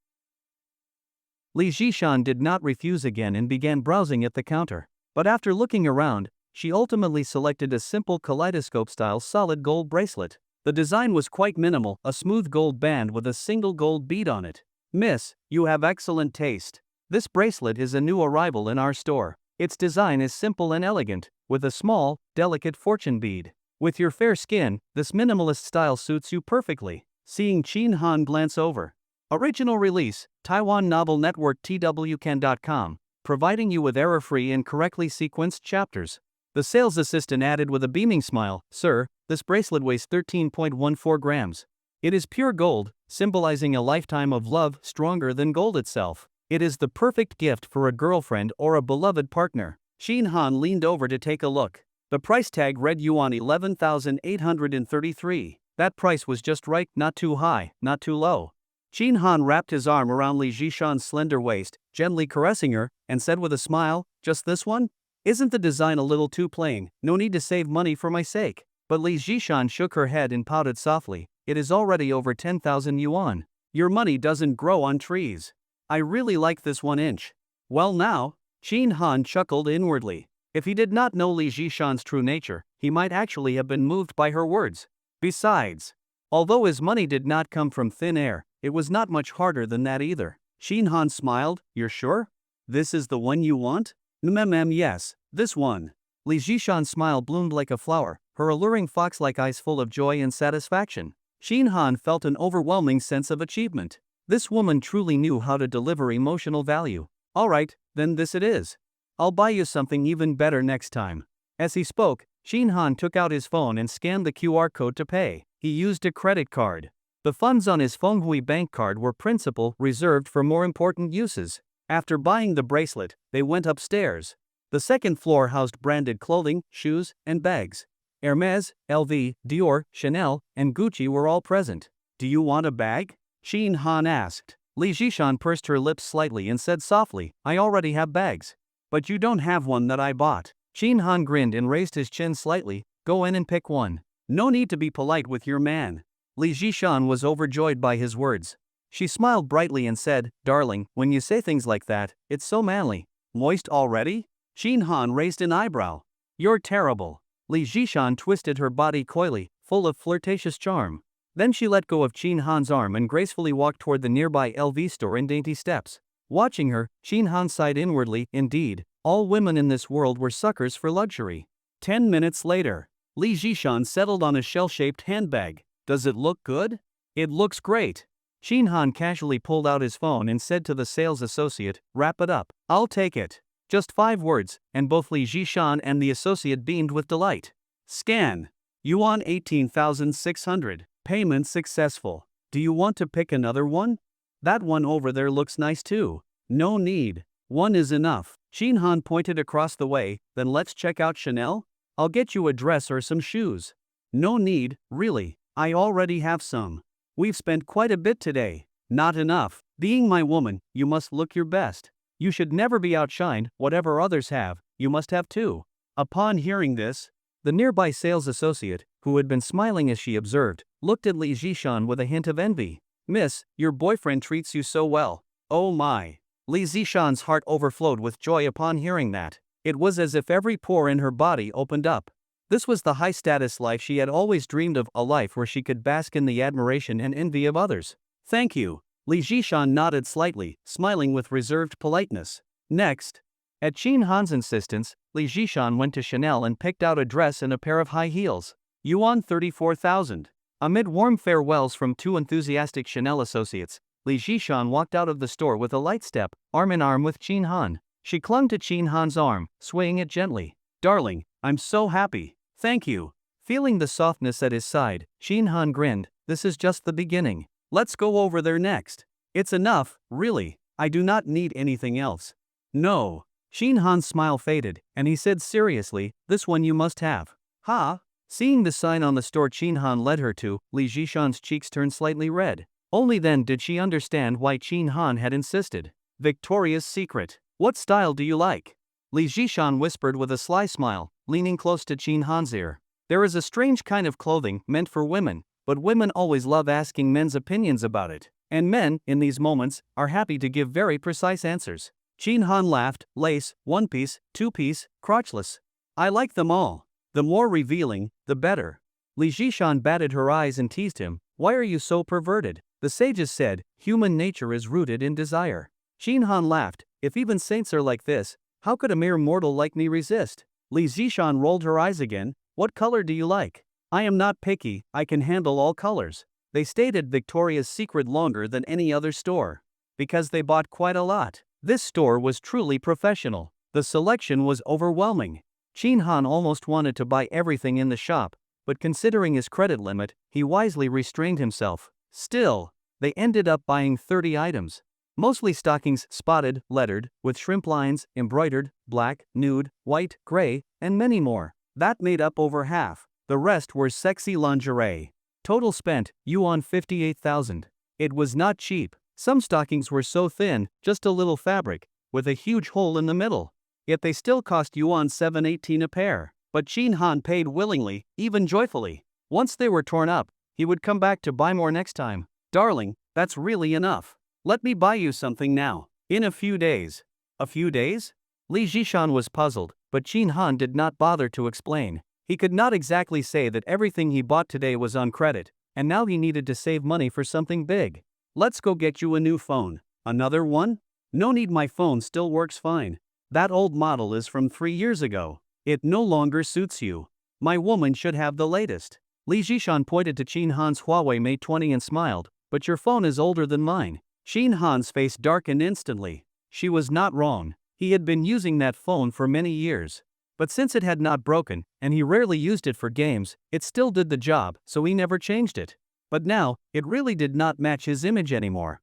Li Zhishan did not refuse again and began browsing at the counter. But after looking around, she ultimately selected a simple kaleidoscope-style solid gold bracelet. The design was quite minimal, a smooth gold band with a single gold bead on it. Miss, you have excellent taste. This bracelet is a new arrival in our store. Its design is simple and elegant, with a small, delicate fortune bead. With your fair skin, this minimalist style suits you perfectly. Seeing Qin Han glance over. Original release, Taiwan Novel Network twcan.com, providing you with error-free and correctly sequenced chapters. The sales assistant added with a beaming smile, Sir, this bracelet weighs 13.14 grams. It is pure gold, symbolizing a lifetime of love stronger than gold itself. It is the perfect gift for a girlfriend or a beloved partner. Qin Han leaned over to take a look. The price tag read yuan 11,833. That price was just right, not too high, not too low. Qin Han wrapped his arm around Li Zhishan's slender waist, gently caressing her, and said with a smile, just this one? Isn't the design a little too plain? No need to save money for my sake. But Li Zhishan shook her head and pouted softly. It is already over 10,000 yuan. Your money doesn't grow on trees. I really like this 1 inch. Well now, Qin Han chuckled inwardly. If he did not know Li Zhishan's true nature, he might actually have been moved by her words. Besides, although his money did not come from thin air, it was not much harder than that either. Qin Han smiled, you're sure? This is the one you want? Yes, this one. Li Zhishan's smile bloomed like a flower, her alluring fox-like eyes full of joy and satisfaction. Qin Han felt an overwhelming sense of achievement. This woman truly knew how to deliver emotional value. Alright, then this it is. I'll buy you something even better next time. As he spoke, Qin Han took out his phone and scanned the QR code to pay. He used a credit card. The funds on his Fenghui bank card were principal reserved for more important uses. After buying the bracelet, they went upstairs. The second floor housed branded clothing, shoes, and bags. Hermes, LV, Dior, Chanel, and Gucci were all present. Do you want a bag? Qin Han asked. Li Zhishan pursed her lips slightly and said softly, I already have bags. But you don't have one that I bought. Qin Han grinned and raised his chin slightly. Go in and pick one. No need to be polite with your man. Li Zhishan was overjoyed by his words. She smiled brightly and said, Darling, when you say things like that, it's so manly. Moist already? Qin Han raised an eyebrow. You're terrible. Li Zhishan twisted her body coyly, full of flirtatious charm. Then she let go of Qin Han's arm and gracefully walked toward the nearby LV store in dainty steps. Watching her, Qin Han sighed inwardly, indeed, all women in this world were suckers for luxury. 10 minutes later, Li Zhishan settled on a shell-shaped handbag. Does it look good? It looks great. Qin Han casually pulled out his phone and said to the sales associate, wrap it up. I'll take it. Just 5 words, and both Li Zhishan and the associate beamed with delight. Scan. Yuan 18,600. Payment successful. Do you want to pick another one? That one over there looks nice too. No need. One is enough. Shin Han pointed across the way, then let's check out Chanel? I'll get you a dress or some shoes. No need, really. I already have some. We've spent quite a bit today. Not enough. Being my woman, you must look your best. You should never be outshined, whatever others have, you must have too. Upon hearing this, the nearby sales associate, who had been smiling as she observed, looked at Li Zhishan with a hint of envy. Miss, your boyfriend treats you so well. Oh my. Li Zhishan's heart overflowed with joy upon hearing that. It was as if every pore in her body opened up. This was the high-status life she had always dreamed of, a life where she could bask in the admiration and envy of others. Thank you. Li Zhishan nodded slightly, smiling with reserved politeness. Next, at Shin Han's insistence, Li Zhishan went to Chanel and picked out a dress and a pair of high heels. Yuan 34,000. Amid warm farewells from 2 enthusiastic Chanel associates, Li Zhishan walked out of the store with a light step, arm in arm with Shin Han. She clung to Shin Han's arm, swaying it gently. Darling, I'm so happy. Thank you. Feeling the softness at his side, Shin Han grinned. This is just the beginning. Let's go over there next. It's enough, really. I do not need anything else. No. Shin Han's smile faded, and he said seriously, this one you must have. Ha? Seeing the sign on the store Shin Han led her to, Li Zhishan's cheeks turned slightly red. Only then did she understand why Shin Han had insisted. Victoria's Secret. What style do you like? Li Zhishan whispered with a sly smile, leaning close to Shin Han's ear. There is a strange kind of clothing meant for women, but women always love asking men's opinions about it. And men, in these moments, are happy to give very precise answers. Shin Han laughed. Lace, one-piece, two-piece, crotchless. I like them all. The more revealing, the better. Li Zhishan batted her eyes and teased him. Why are you so perverted? The sages said, human nature is rooted in desire. Shin Han laughed. If even saints are like this, how could a mere mortal like me resist? Li Zhishan rolled her eyes again. What color do you like? I am not picky, I can handle all colors. They stayed at Victoria's Secret longer than any other store. Because they bought quite a lot. This store was truly professional. The selection was overwhelming. Shin Han almost wanted to buy everything in the shop, but considering his credit limit, he wisely restrained himself. Still, they ended up buying 30 items. Mostly stockings spotted, lettered, with shrimp lines, embroidered, black, nude, white, gray, and many more. That made up over half. The rest were sexy lingerie. Total spent, Yuan 58,000. It was not cheap. Some stockings were so thin, just a little fabric, with a huge hole in the middle. Yet they still cost Yuan 718 a pair. But Shin Han paid willingly, even joyfully. Once they were torn up, he would come back to buy more next time. Darling, that's really enough. Let me buy you something now. In a few days. A few days? Li Zhishan was puzzled, but Shin Han did not bother to explain. He could not exactly say that everything he bought today was on credit, and now he needed to save money for something big. Let's go get you a new phone. Another one? No need, my phone still works fine. That old model is from 3 years ago. It no longer suits you. My woman should have the latest. Li Zhishan pointed to Shin Han's Huawei Mate 20 and smiled, but your phone is older than mine. Shin Han's face darkened instantly. She was not wrong. He had been using that phone for many years. But since it had not broken, and he rarely used it for games, it still did the job, so he never changed it. But now, it really did not match his image anymore.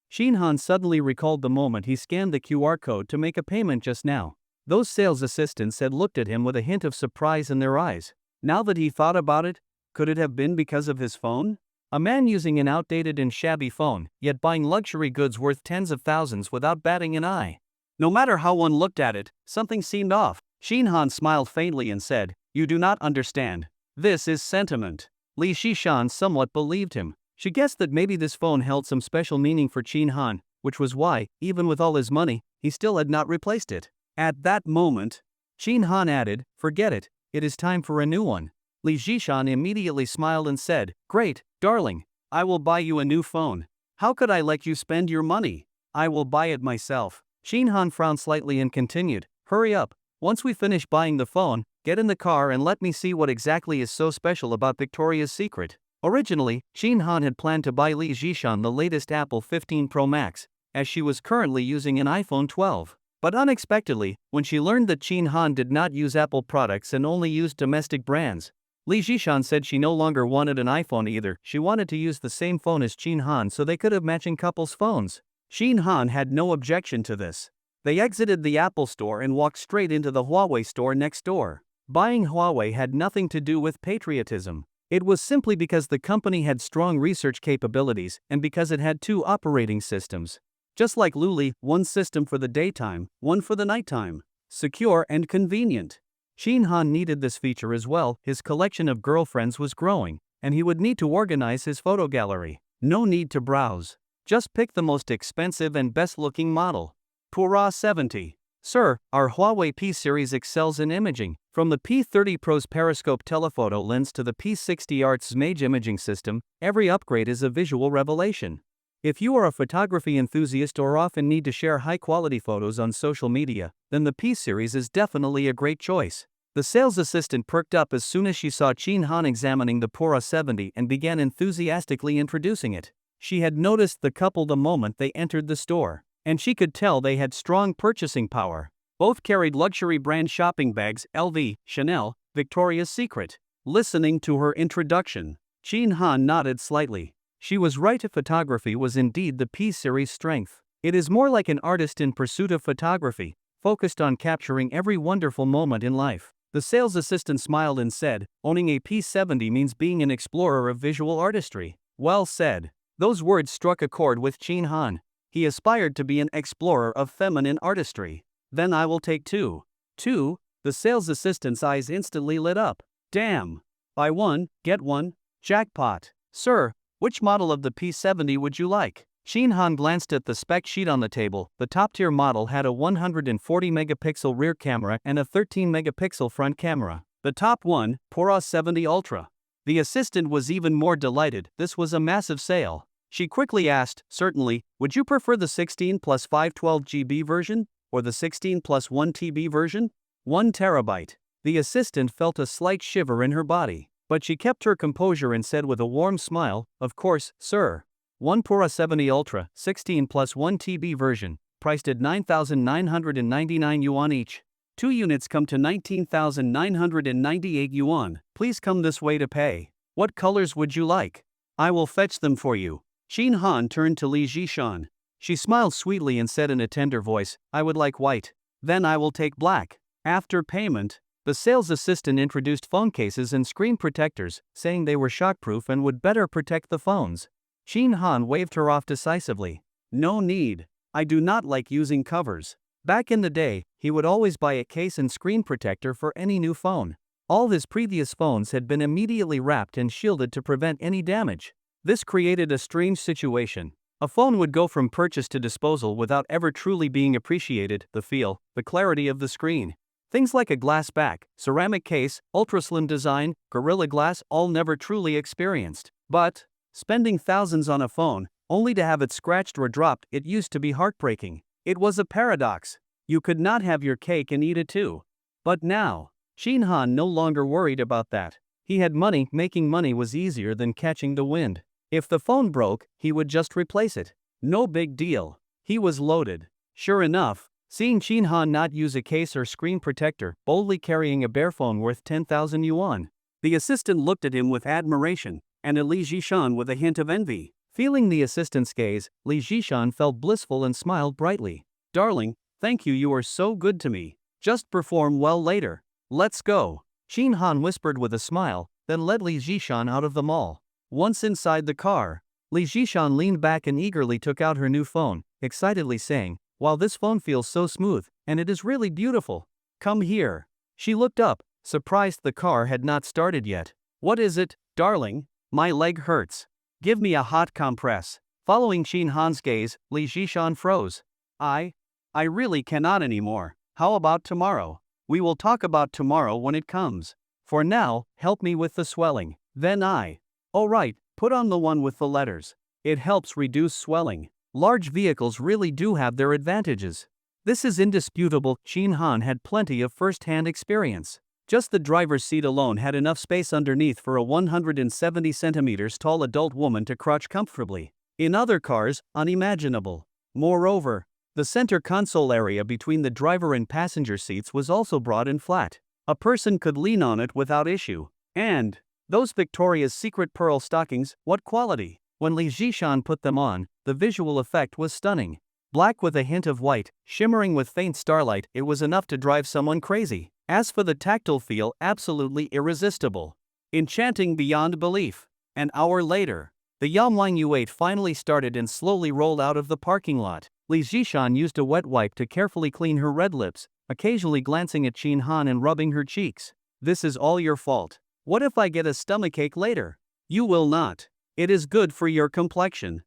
Shin Han suddenly recalled the moment he scanned the QR code to make a payment just now. Those sales assistants had looked at him with a hint of surprise in their eyes. Now that he thought about it, could it have been because of his phone? A man using an outdated and shabby phone, yet buying luxury goods worth tens of thousands without batting an eye. No matter how one looked at it, something seemed off. Shin Han smiled faintly and said, "You do not understand. This is sentiment." Li Zhishan somewhat believed him. She guessed that maybe this phone held some special meaning for Shin Han, which was why, even with all his money, he still had not replaced it. At that moment, Shin Han added, "Forget it, it is time for a new one." Li Zhishan immediately smiled and said, "Great, darling, I will buy you a new phone. How could I let you spend your money? I will buy it myself." Shin Han frowned slightly and continued, "Hurry up. Once we finish buying the phone, get in the car and let me see what exactly is so special about Victoria's Secret." Originally, Shin Han had planned to buy Li Zhishan the latest Apple 15 Pro Max, as she was currently using an iPhone 12. But unexpectedly, when she learned that Chin Han did not use Apple products and only used domestic brands, Li Jishan said she no longer wanted an iPhone either, she wanted to use the same phone as Chin Han so they could have matching couples' phones. Chin Han had no objection to this. They exited the Apple store and walked straight into the Huawei store next door. Buying Huawei had nothing to do with patriotism. It was simply because the company had strong research capabilities and because it had two operating systems. Just like Luli, one system for the daytime, one for the nighttime. Secure and convenient. Chin Han needed this feature as well, his collection of girlfriends was growing, and he would need to organize his photo gallery. No need to browse. Just pick the most expensive and best-looking model. Pura 70. Sir, our Huawei P series excels in imaging. From the P30 Pro's periscope telephoto lens to the P60 Art's Mage imaging system, every upgrade is a visual revelation. If you are a photography enthusiast or often need to share high-quality photos on social media, then the P series is definitely a great choice. The sales assistant perked up as soon as she saw Chin Han examining the Pura 70 and began enthusiastically introducing it. She had noticed the couple the moment they entered the store, and she could tell they had strong purchasing power. Both carried luxury brand shopping bags, LV, Chanel, Victoria's Secret. Listening to her introduction, Chin Han nodded slightly. She was right, photography was indeed the P-series strength. It is more like an artist in pursuit of photography, focused on capturing every wonderful moment in life. The sales assistant smiled and said, owning a P70 means being an explorer of visual artistry. Well said. Those words struck a chord with Chin Han. He aspired to be an explorer of feminine artistry. Then I will take two. Two? The sales assistant's eyes instantly lit up. Damn. Buy one, get one. Jackpot. Sir, which model of the P70 would you like? Chin Han glanced at the spec sheet on the table. The top-tier model had a 140-megapixel rear camera and a 13-megapixel front camera. The top one, Pura 70 Ultra. The assistant was even more delighted. This was a massive sale. She quickly asked, certainly, would you prefer the 16 plus 512 GB version, or the 16 plus 1 TB version? 1 terabyte. The assistant felt a slight shiver in her body. But she kept her composure and said with a warm smile, of course, sir. 1 Pura 70 Ultra, 16 plus 1 TB version, priced at 9,999 yuan each. 2 units come to 19,998 yuan. Please come this way to pay. What colors would you like? I will fetch them for you. Chin Han turned to Li Jishan. She smiled sweetly and said in a tender voice, I would like white. Then I will take black. After payment, the sales assistant introduced phone cases and screen protectors, saying they were shockproof and would better protect the phones. Chin Han waved her off decisively. No need. I do not like using covers. Back in the day, he would always buy a case and screen protector for any new phone. All his previous phones had been immediately wrapped and shielded to prevent any damage. This created a strange situation. A phone would go from purchase to disposal without ever truly being appreciated, the feel, the clarity of the screen. Things like a glass back, ceramic case, ultra-slim design, Gorilla Glass, all never truly experienced. But spending thousands on a phone, only to have it scratched or dropped, it used to be heartbreaking. It was a paradox. You could not have your cake and eat it too. But now, Chin Han no longer worried about that. He had money, making money was easier than catching the wind. If the phone broke, he would just replace it. No big deal. He was loaded. Sure enough, seeing Chin Han not use a case or screen protector, boldly carrying a bare phone worth 10,000 yuan, the assistant looked at him with admiration, and at Li Jishan with a hint of envy. Feeling the assistant's gaze, Li Jishan felt blissful and smiled brightly. Darling, thank you, you are so good to me. Just perform well later. Let's go. Chin Han whispered with a smile, then led Li Jishan out of the mall. Once inside the car, Li Jishan leaned back and eagerly took out her new phone, excitedly saying, wow, this phone feels so smooth, and it is really beautiful. Come here. She looked up, surprised the car had not started yet. What is it, darling? My leg hurts. Give me a hot compress. Following Chin Han's gaze, Li Jishan froze. I really cannot anymore. How about tomorrow? We will talk about tomorrow when it comes. For now, help me with the swelling. Then all right, put on the one with the letters. It helps reduce swelling. Large vehicles really do have their advantages. This is indisputable. Chin Han had plenty of first-hand experience. Just the driver's seat alone had enough space underneath for a 170 centimeters tall adult woman to crouch comfortably. In other cars, unimaginable. Moreover, The center console area between the driver and passenger seats was also broad and flat. A person could lean on it without issue. And those Victoria's Secret pearl stockings, what quality! When Li Zhishan put them on, the visual effect was stunning. Black with a hint of white, shimmering with faint starlight, it was enough to drive someone crazy. As for the tactile feel, absolutely irresistible. Enchanting beyond belief. An hour later, the Yamlang U8 finally started and slowly rolled out of the parking lot. Li Zhishan used a wet wipe to carefully clean her red lips, occasionally glancing at Qin Han and rubbing her cheeks. This is all your fault. What if I get a stomachache later? You will not. It is good for your complexion.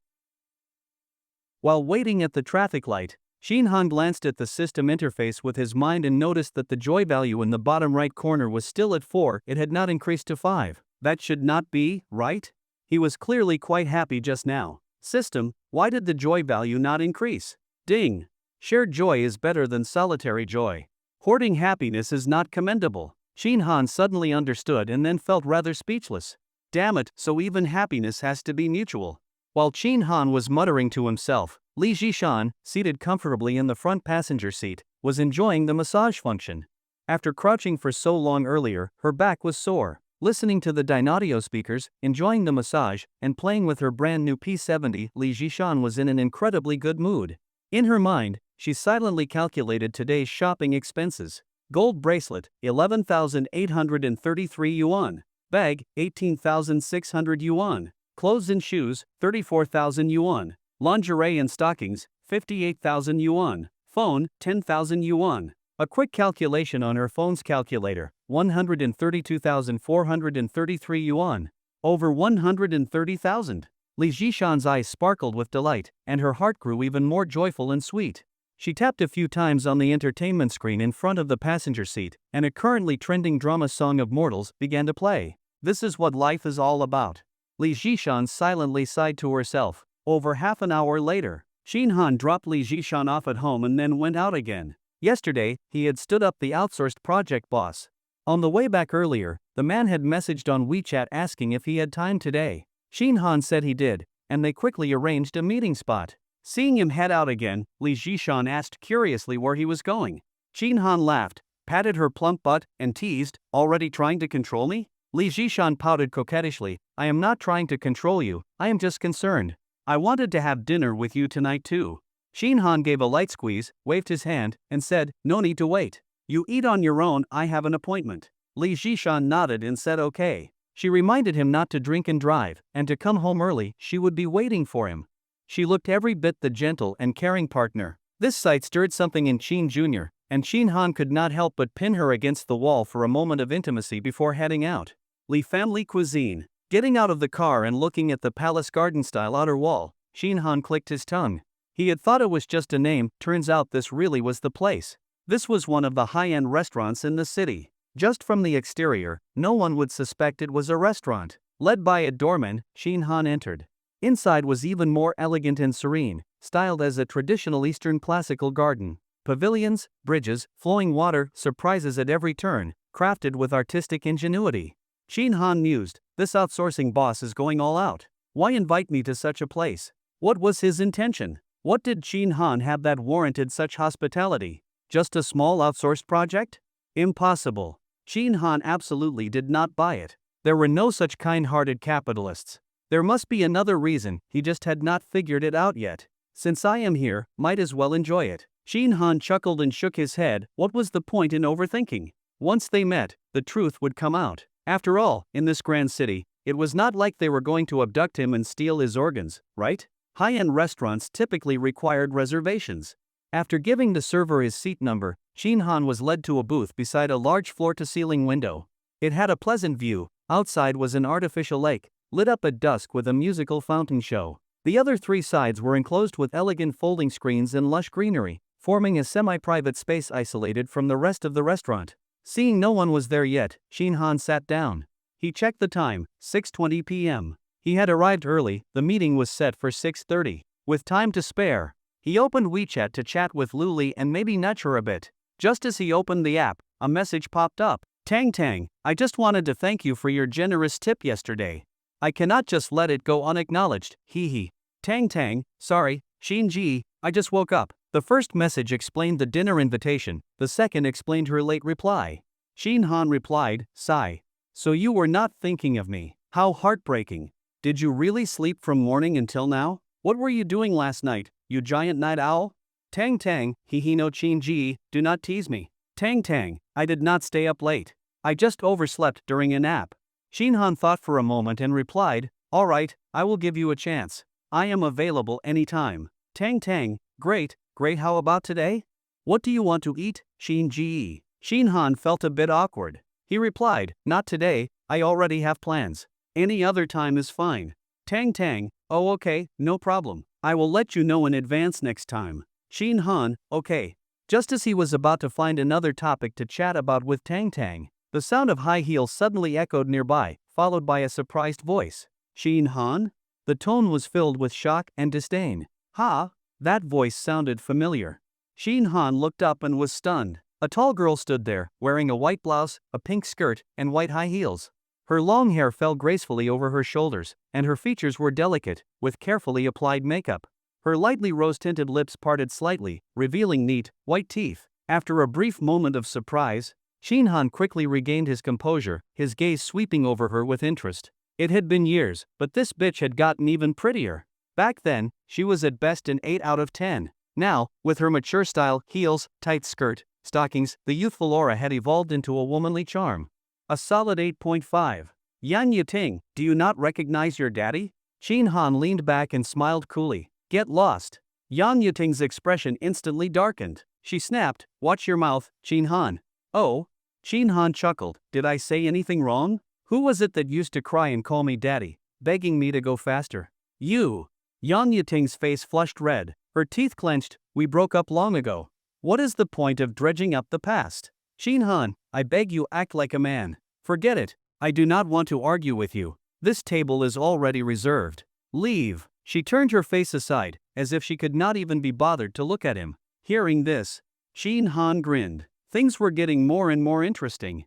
While waiting at the traffic light, Qin Han glanced at the system interface with his mind and noticed that the joy value in the bottom right corner was still at 4, it had not increased to 5. That should not be, right? He was clearly quite happy just now. System, why did the joy value not increase? Ding! Shared joy is better than solitary joy. Hoarding happiness is not commendable. Qin Han suddenly understood and then felt rather speechless. Damn it, so even happiness has to be mutual. While Qin Han was muttering to himself, Li Zhishan, seated comfortably in the front passenger seat, was enjoying the massage function. After crouching for so long earlier, her back was sore. Listening to the Dynadio speakers, enjoying the massage, and playing with her brand new P70, Li Zhishan was in an incredibly good mood. In her mind, she silently calculated today's shopping expenses. Gold bracelet, 11,833 yuan. Bag, 18,600 yuan. Clothes and shoes, 34,000 yuan. Lingerie and stockings, 58,000 yuan. Phone, 10,000 yuan. A quick calculation on her phone's calculator, 132,433 yuan. Over 130,000. Li Zhishan's eyes sparkled with delight, and her heart grew even more joyful and sweet. She tapped a few times on the entertainment screen in front of the passenger seat, and a currently trending drama Song of Mortals began to play. This is what life is all about. Li Zhishan silently sighed to herself. Over half an hour later, Qin Han dropped Li Zhishan off at home and then went out again. Yesterday, he had stood up the outsourced project boss. On the way back earlier, the man had messaged on WeChat asking if he had time today. Qin Han said he did, and they quickly arranged a meeting spot. Seeing him head out again, Li Zhishan asked curiously where he was going. Qin Han laughed, patted her plump butt, and teased, "Already trying to control me?" Li Zhishan pouted coquettishly, "I am not trying to control you, I am just concerned. I wanted to have dinner with you tonight too." Qin Han gave a light squeeze, waved his hand, and said, "No need to wait. You eat on your own, I have an appointment." Li Zhishan nodded and said okay. She reminded him not to drink and drive, and to come home early, she would be waiting for him. She looked every bit the gentle and caring partner. This sight stirred something in Qin Jr., and Qin Han could not help but pin her against the wall for a moment of intimacy before heading out. Li Family Cuisine. Getting out of the car and looking at the palace garden-style outer wall, Qin Han clicked his tongue. He had thought it was just a name, turns out this really was the place. This was one of the high-end restaurants in the city. Just from the exterior, no one would suspect it was a restaurant. Led by a doorman, Qin Han entered. Inside was even more elegant and serene, styled as a traditional Eastern classical garden. Pavilions, bridges, flowing water, surprises at every turn, crafted with artistic ingenuity. Qin Han mused, this outsourcing boss is going all out. Why invite me to such a place? What was his intention? What did Qin Han have that warranted such hospitality? Just a small outsourced project? Impossible. Qin Han absolutely did not buy it. There were no such kind-hearted capitalists. There must be another reason, he just had not figured it out yet. Since I am here, might as well enjoy it. Qin Han chuckled and shook his head, what was the point in overthinking? Once they met, the truth would come out. After all, in this grand city, it was not like they were going to abduct him and steal his organs, right? High-end restaurants typically required reservations. After giving the server his seat number, Qin Han was led to a booth beside a large floor-to-ceiling window. It had a pleasant view. Outside was an artificial lake, lit up at dusk with a musical fountain show. The other three sides were enclosed with elegant folding screens and lush greenery, forming a semi-private space isolated from the rest of the restaurant. Seeing no one was there yet, Qin Han sat down. He checked the time, 6:20 p.m. He had arrived early, the meeting was set for 6:30. With time to spare, he opened WeChat to chat with Luli and maybe nudge her a bit. Just as he opened the app, a message popped up. Tang, I just wanted to thank you for your generous tip yesterday. I cannot just let it go unacknowledged, hee. Tang, sorry, Xinji, I just woke up. The first message explained the dinner invitation, the second explained her late reply. Shin Han replied, sigh. So you were not thinking of me. How heartbreaking. Did you really sleep from morning until now? What were you doing last night, you giant night owl? Tang Tang, he no chin ji, do not tease me. Tang Tang, I did not stay up late. I just overslept during a nap. Shin Han thought for a moment and replied, alright, I will give you a chance. I am available anytime. Tang Tang, great, how about today? What do you want to eat, Shin ji? Shin Han felt a bit awkward. He replied, not today, I already have plans. Any other time is fine. Tang Tang, oh okay, no problem. I will let you know in advance next time. Shin Han, okay. Just as he was about to find another topic to chat about with Tang Tang, the sound of high heels suddenly echoed nearby, followed by a surprised voice. Shin Han? The tone was filled with shock and disdain. Ha? That voice sounded familiar. Shin Han looked up and was stunned. A tall girl stood there, wearing a white blouse, a pink skirt, and white high heels. Her long hair fell gracefully over her shoulders, and her features were delicate, with carefully applied makeup. Her lightly rose-tinted lips parted slightly, revealing neat, white teeth. After a brief moment of surprise, Shin Han quickly regained his composure, his gaze sweeping over her with interest. It had been years, but this bitch had gotten even prettier. Back then, she was at best an 8 out of 10. Now, with her mature style, heels, tight skirt, stockings, the youthful aura had evolved into a womanly charm. A solid 8.5. Yan Yiting, do you not recognize your daddy? Shin Han leaned back and smiled coolly. Get lost. Yan Yiting's expression instantly darkened. She snapped, watch your mouth, Shin Han. Oh? Shin Han chuckled, did I say anything wrong? Who was it that used to cry and call me daddy, begging me to go faster? You. Yan Yiting's face flushed red, her teeth clenched, we broke up long ago. What is the point of dredging up the past? Shin Han, I beg you act like a man. Forget it, I do not want to argue with you. This table is already reserved. Leave. She turned her face aside, as if she could not even be bothered to look at him. Hearing this, Shin Han grinned. Things were getting more and more interesting.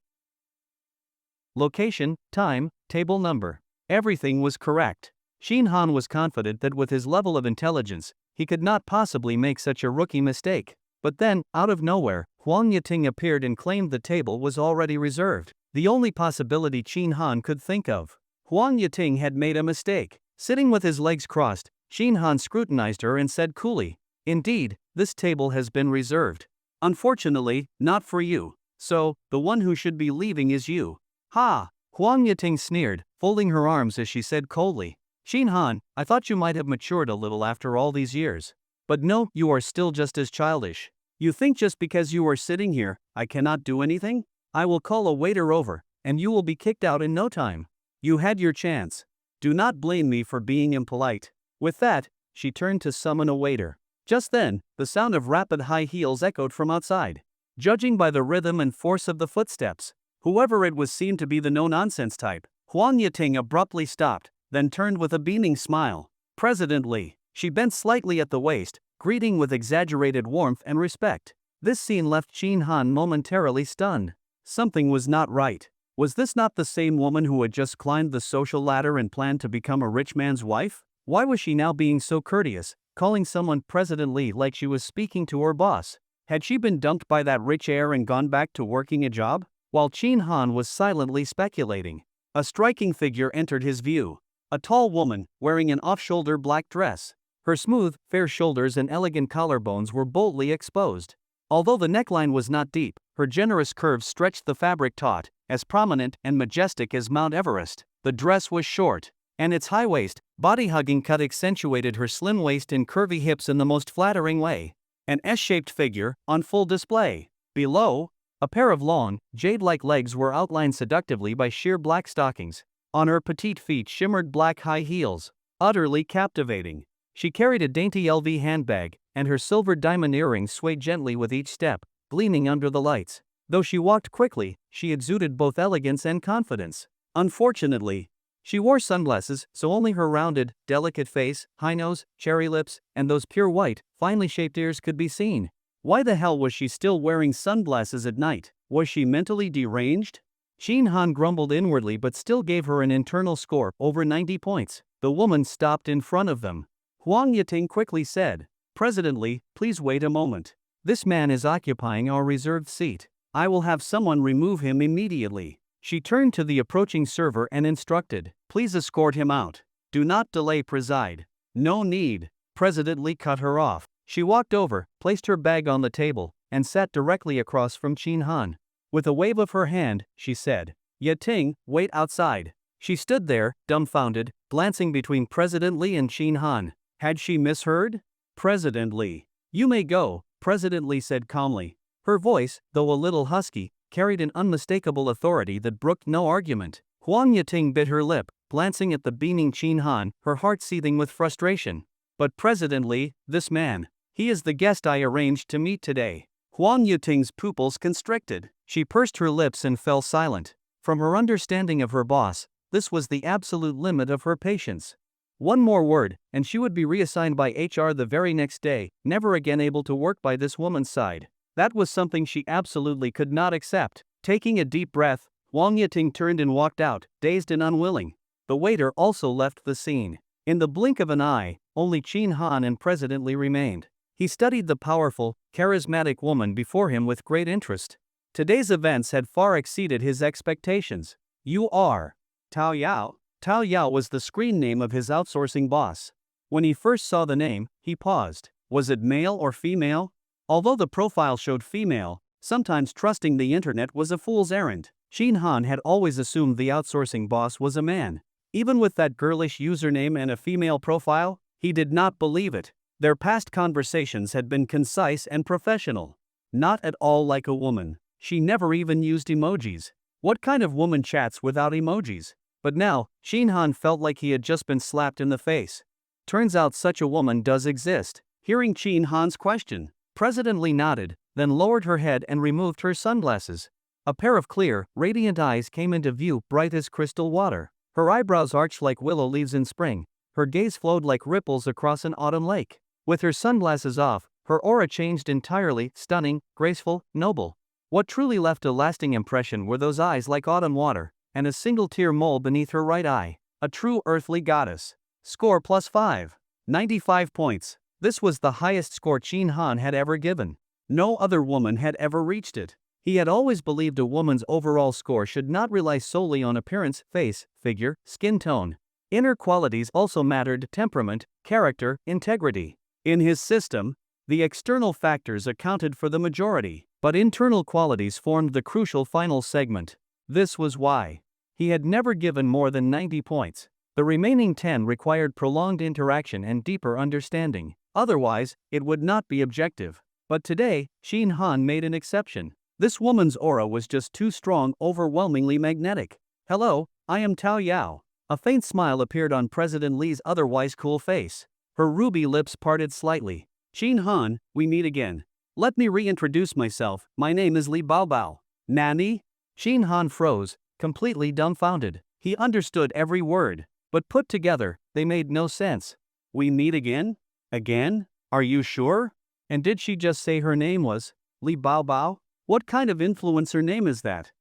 Location, time, table number. Everything was correct. Shin Han was confident that with his level of intelligence, he could not possibly make such a rookie mistake. But then, out of nowhere, Huang Yiting appeared and claimed the table was already reserved. The only possibility Shin Han could think of. Huang Yiting had made a mistake. Sitting with his legs crossed, Shin Han scrutinized her and said coolly, indeed, this table has been reserved. Unfortunately, not for you. So, the one who should be leaving is you. Ha! Huang Yiting sneered, folding her arms as she said coldly. Shin Han, I thought you might have matured a little after all these years. But no, you are still just as childish. You think just because you are sitting here, I cannot do anything? I will call a waiter over, and you will be kicked out in no time. You had your chance. Do not blame me for being impolite. With that, she turned to summon a waiter. Just then, the sound of rapid high heels echoed from outside. Judging by the rhythm and force of the footsteps, whoever it was seemed to be the no-nonsense type. Huang Yiting abruptly stopped, then turned with a beaming smile. President Li. She bent slightly at the waist, greeting with exaggerated warmth and respect. This scene left Shin Han momentarily stunned. Something was not right. Was this not the same woman who had just climbed the social ladder and planned to become a rich man's wife? Why was she now being so courteous, calling someone President Li like she was speaking to her boss? Had she been dumped by that rich heir and gone back to working a job? While Shin Han was silently speculating, a striking figure entered his view. A tall woman, wearing an off-shoulder black dress. Her smooth, fair shoulders and elegant collarbones were boldly exposed. Although the neckline was not deep, her generous curves stretched the fabric taut, as prominent and majestic as Mount Everest. The dress was short, and its high waist, body-hugging cut accentuated her slim waist and curvy hips in the most flattering way. An S-shaped figure, on full display. Below, a pair of long, jade-like legs were outlined seductively by sheer black stockings. On her petite feet shimmered black high heels, utterly captivating. She carried a dainty LV handbag, and her silver diamond earrings swayed gently with each step, gleaming under the lights. Though she walked quickly, she exuded both elegance and confidence. Unfortunately, she wore sunglasses, so only her rounded, delicate face, high nose, cherry lips, and those pure white, finely shaped ears could be seen. Why the hell was she still wearing sunglasses at night? Was she mentally deranged? Shin Han grumbled inwardly but still gave her an internal score over 90 points. The woman stopped in front of them. Huang Yiting quickly said, President Lee, please wait a moment. This man is occupying our reserved seat. I will have someone remove him immediately. She turned to the approaching server and instructed, please escort him out. Do not delay, preside. No need. President Lee cut her off. She walked over, placed her bag on the table, and sat directly across from Chin Han. With a wave of her hand, she said, Ting, wait outside. She stood there, dumbfounded, glancing between President Lee and Chin Han. Had she misheard? President Lee. You may go, President Lee said calmly. Her voice, though a little husky, carried an unmistakable authority that brooked no argument. Huang Yating bit her lip, glancing at the beaming Chin Han, her heart seething with frustration. But President Lee, this man, he is the guest I arranged to meet today. Huang Yating's pupils constricted. She pursed her lips and fell silent. From her understanding of her boss, this was the absolute limit of her patience. One more word, and she would be reassigned by HR the very next day, never again able to work by this woman's side. That was something she absolutely could not accept. Taking a deep breath, Huang Yating turned and walked out, dazed and unwilling. The waiter also left the scene. In the blink of an eye, only Chin Han and President Lee remained. He studied the powerful, charismatic woman before him with great interest. Today's events had far exceeded his expectations. You are Tao Yao. Tao Yao was the screen name of his outsourcing boss. When he first saw the name, he paused. Was it male or female? Although the profile showed female, sometimes trusting the internet was a fool's errand. Chin Han had always assumed the outsourcing boss was a man. Even with that girlish username and a female profile, he did not believe it. Their past conversations had been concise and professional. Not at all like a woman. She never even used emojis. What kind of woman chats without emojis? But now, Chin Han felt like he had just been slapped in the face. Turns out such a woman does exist. Hearing Chin Han's question, President Lee nodded, then lowered her head and removed her sunglasses. A pair of clear, radiant eyes came into view, bright as crystal water. Her eyebrows arched like willow leaves in spring. Her gaze flowed like ripples across an autumn lake. With her sunglasses off, her aura changed entirely, stunning, graceful, noble. What truly left a lasting impression were those eyes like autumn water, and a single tear mole beneath her right eye. A true earthly goddess. Score +5. 95 points. This was the highest score Chin Han had ever given. No other woman had ever reached it. He had always believed a woman's overall score should not rely solely on appearance, face, figure, skin tone. Inner qualities also mattered: temperament, character, integrity. In his system, the external factors accounted for the majority, but internal qualities formed the crucial final segment. This was why he had never given more than 90 points. The remaining 10 required prolonged interaction and deeper understanding. Otherwise, it would not be objective. But today, Chin Han made an exception. This woman's aura was just too strong, overwhelmingly magnetic. Hello, I am Tao Yao. A faint smile appeared on President Lee's otherwise cool face. Her ruby lips parted slightly. Chin Han, we meet again. Let me reintroduce myself. My name is Li Baobao. Nani? Chin Han froze, completely dumbfounded. He understood every word, but put together, they made no sense. We meet again? Again? Are you sure? And did she just say her name was Li Baobao? What kind of influencer name is that?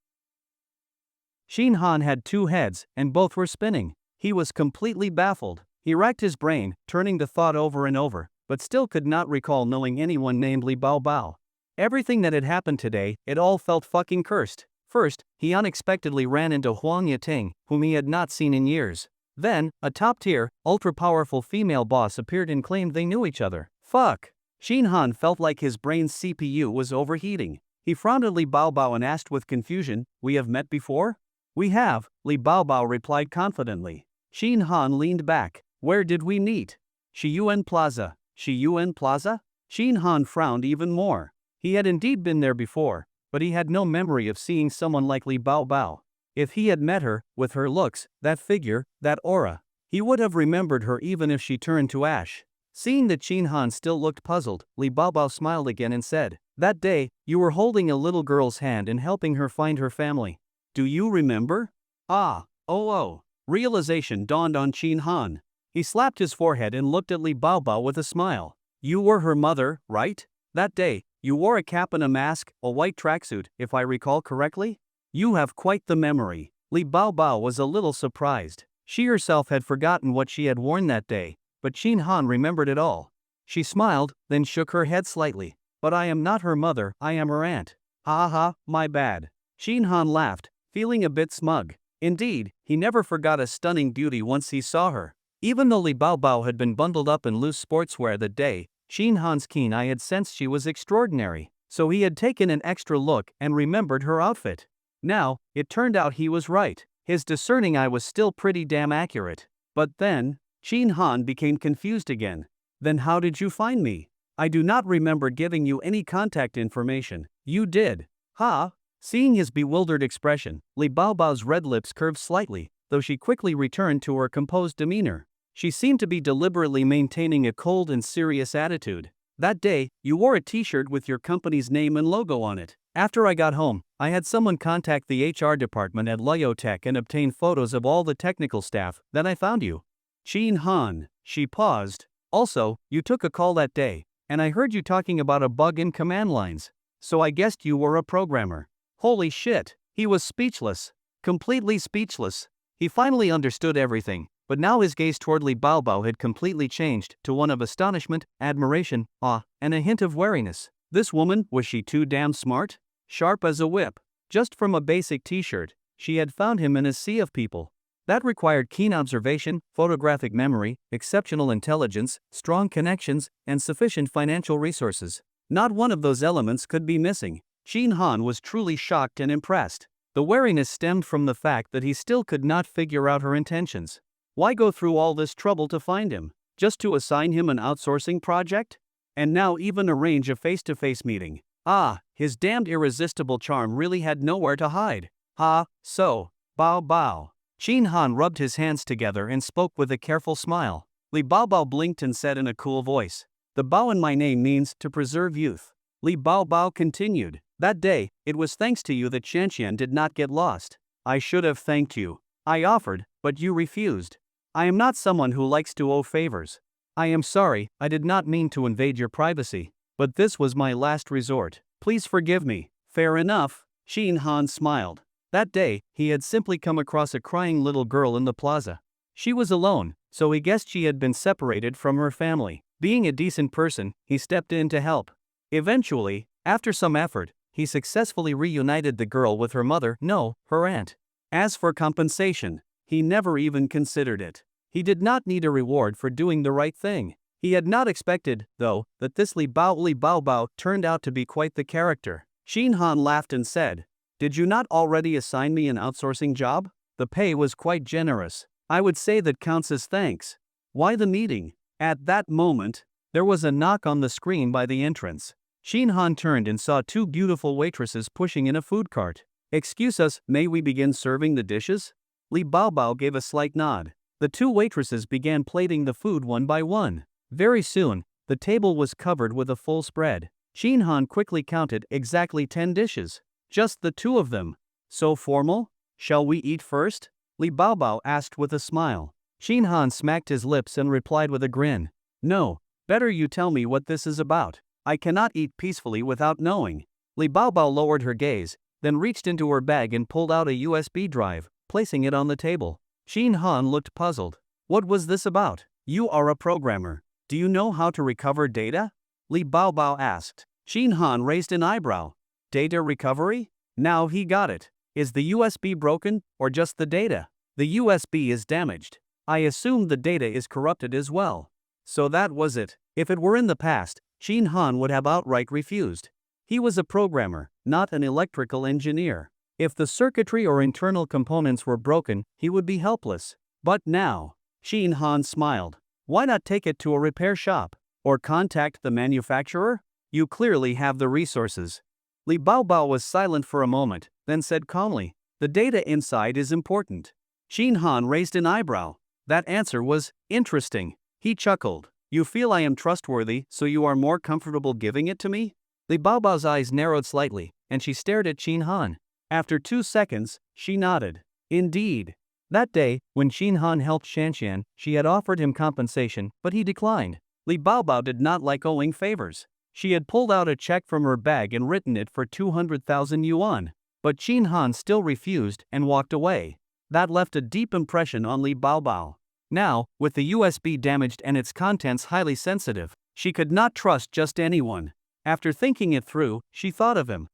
Chin Han had two heads, and both were spinning. He was completely baffled. He racked his brain, turning the thought over and over, but still could not recall knowing anyone named Li Baobao. Everything that had happened today, it all felt fucking cursed. First, he unexpectedly ran into Huang Yating, whom he had not seen in years. Then, a top-tier, ultra-powerful female boss appeared and claimed they knew each other. Fuck! Chin Han felt like his brain's CPU was overheating. He frowned at Li Baobao and asked with confusion, "We have met before?" "We have," Li Baobao replied confidently. Chin Han leaned back. "Where did we meet?" "Shiyuan Plaza." "Shiyuan Plaza?" Chin Han frowned even more. He had indeed been there before, but he had no memory of seeing someone like Li Baobao. If he had met her, with her looks, that figure, that aura, he would have remembered her even if she turned to ash. Seeing that Chin Han still looked puzzled, Li Baobao smiled again and said, "That day, you were holding a little girl's hand and helping her find her family. Do you remember?" Oh. Realization dawned on Chin Han. He slapped his forehead and looked at Li Baobao with a smile. "You were her mother, right? That day, you wore a cap and a mask, a white tracksuit, if I recall correctly? You have quite the memory." Li Baobao was a little surprised. She herself had forgotten what she had worn that day, but Chin Han remembered it all. She smiled, then shook her head slightly. But I am not her mother, I am her aunt. Ha ha, my bad. Shin Han laughed, feeling a bit smug. Indeed, he never forgot a stunning beauty once he saw her. Even though Li Baobao had been bundled up in loose sportswear that day, Shin Han's keen eye had sensed she was extraordinary, so he had taken an extra look and remembered her outfit. Now, it turned out he was right. His discerning eye was still pretty damn accurate. But then, Shin Han became confused again. Then how did you find me? I do not remember giving you any contact information. You did. Ha? Seeing his bewildered expression, Li Baobao's red lips curved slightly, though she quickly returned to her composed demeanor. She seemed to be deliberately maintaining a cold and serious attitude. That day, you wore a t-shirt with your company's name and logo on it. After I got home, I had someone contact the HR department at Tech and obtain photos of all the technical staff. Then I found you. Shin Han. She paused. Also, you took a call that day, and I heard you talking about a bug in command lines. So I guessed you were a programmer. Holy shit. He was speechless. Completely speechless. He finally understood everything, but now his gaze toward Li Baobao had completely changed to one of astonishment, admiration, awe, and a hint of wariness. This woman, was she too damn smart? Sharp as a whip. Just from a basic t-shirt, she had found him in a sea of people. That required keen observation, photographic memory, exceptional intelligence, strong connections, and sufficient financial resources. Not one of those elements could be missing. Shin Han was truly shocked and impressed. The wariness stemmed from the fact that he still could not figure out her intentions. Why go through all this trouble to find him? Just to assign him an outsourcing project? And now even arrange a face-to-face meeting. Ah, his damned irresistible charm really had nowhere to hide. Ha, so, Bao Bao. Shin Han rubbed his hands together and spoke with a careful smile. Li Baobao blinked and said in a cool voice, "The Bao in my name means to preserve youth." Li Baobao continued, "That day, it was thanks to you that Shanxian did not get lost. I should have thanked you. I offered, but you refused. I am not someone who likes to owe favors. I am sorry, I did not mean to invade your privacy, but this was my last resort. Please forgive me." Fair enough, Shin Han smiled. That day, he had simply come across a crying little girl in the plaza. She was alone, so he guessed she had been separated from her family. Being a decent person, he stepped in to help. Eventually, after some effort, he successfully reunited the girl with her mother, no, her aunt. As for compensation, he never even considered it. He did not need a reward for doing the right thing. He had not expected, though, that this Li Baobao turned out to be quite the character. Shin Han laughed and said, "Did you not already assign me an outsourcing job? The pay was quite generous. I would say that counts as thanks. Why the meeting?" At that moment, there was a knock on the screen by the entrance. Shin Han turned and saw two beautiful waitresses pushing in a food cart. "Excuse us, may we begin serving the dishes?" Li Baobao gave a slight nod. The two waitresses began plating the food one by one. Very soon, the table was covered with a full spread. Shin Han quickly counted exactly 10 dishes. Just the two of them. So formal? Shall we eat first? Li Baobao asked with a smile. Shin Han smacked his lips and replied with a grin. "No, better you tell me what this is about. I cannot eat peacefully without knowing." Li Baobao lowered her gaze, then reached into her bag and pulled out a USB drive, placing it on the table. Shin Han looked puzzled. What was this about? "You are a programmer. Do you know how to recover data?" Li Baobao asked. Shin Han raised an eyebrow. Data recovery? Now he got it. Is the USB broken, or just the data? The USB is damaged. I assume the data is corrupted as well. So that was it. If it were in the past, Shin Han would have outright refused. He was a programmer, not an electrical engineer. If the circuitry or internal components were broken, he would be helpless. But now, Shin Han smiled. Why not take it to a repair shop? Or contact the manufacturer? You clearly have the resources. Li Baobao was silent for a moment, then said calmly, "The data inside is important." Shin Han raised an eyebrow. That answer was interesting. He chuckled. "You feel I am trustworthy, so you are more comfortable giving it to me?" Li Baobao's eyes narrowed slightly, and she stared at Shin Han. After 2 seconds, she nodded. Indeed. That day, when Shin Han helped Shanxian, she had offered him compensation, but he declined. Li Baobao did not like owing favors. She had pulled out a check from her bag and written it for 200,000 yuan. But Shin Han still refused and walked away. That left a deep impression on Li Baobao. Now, with the USB damaged and its contents highly sensitive, She could not trust just anyone. After thinking it through, she thought of him.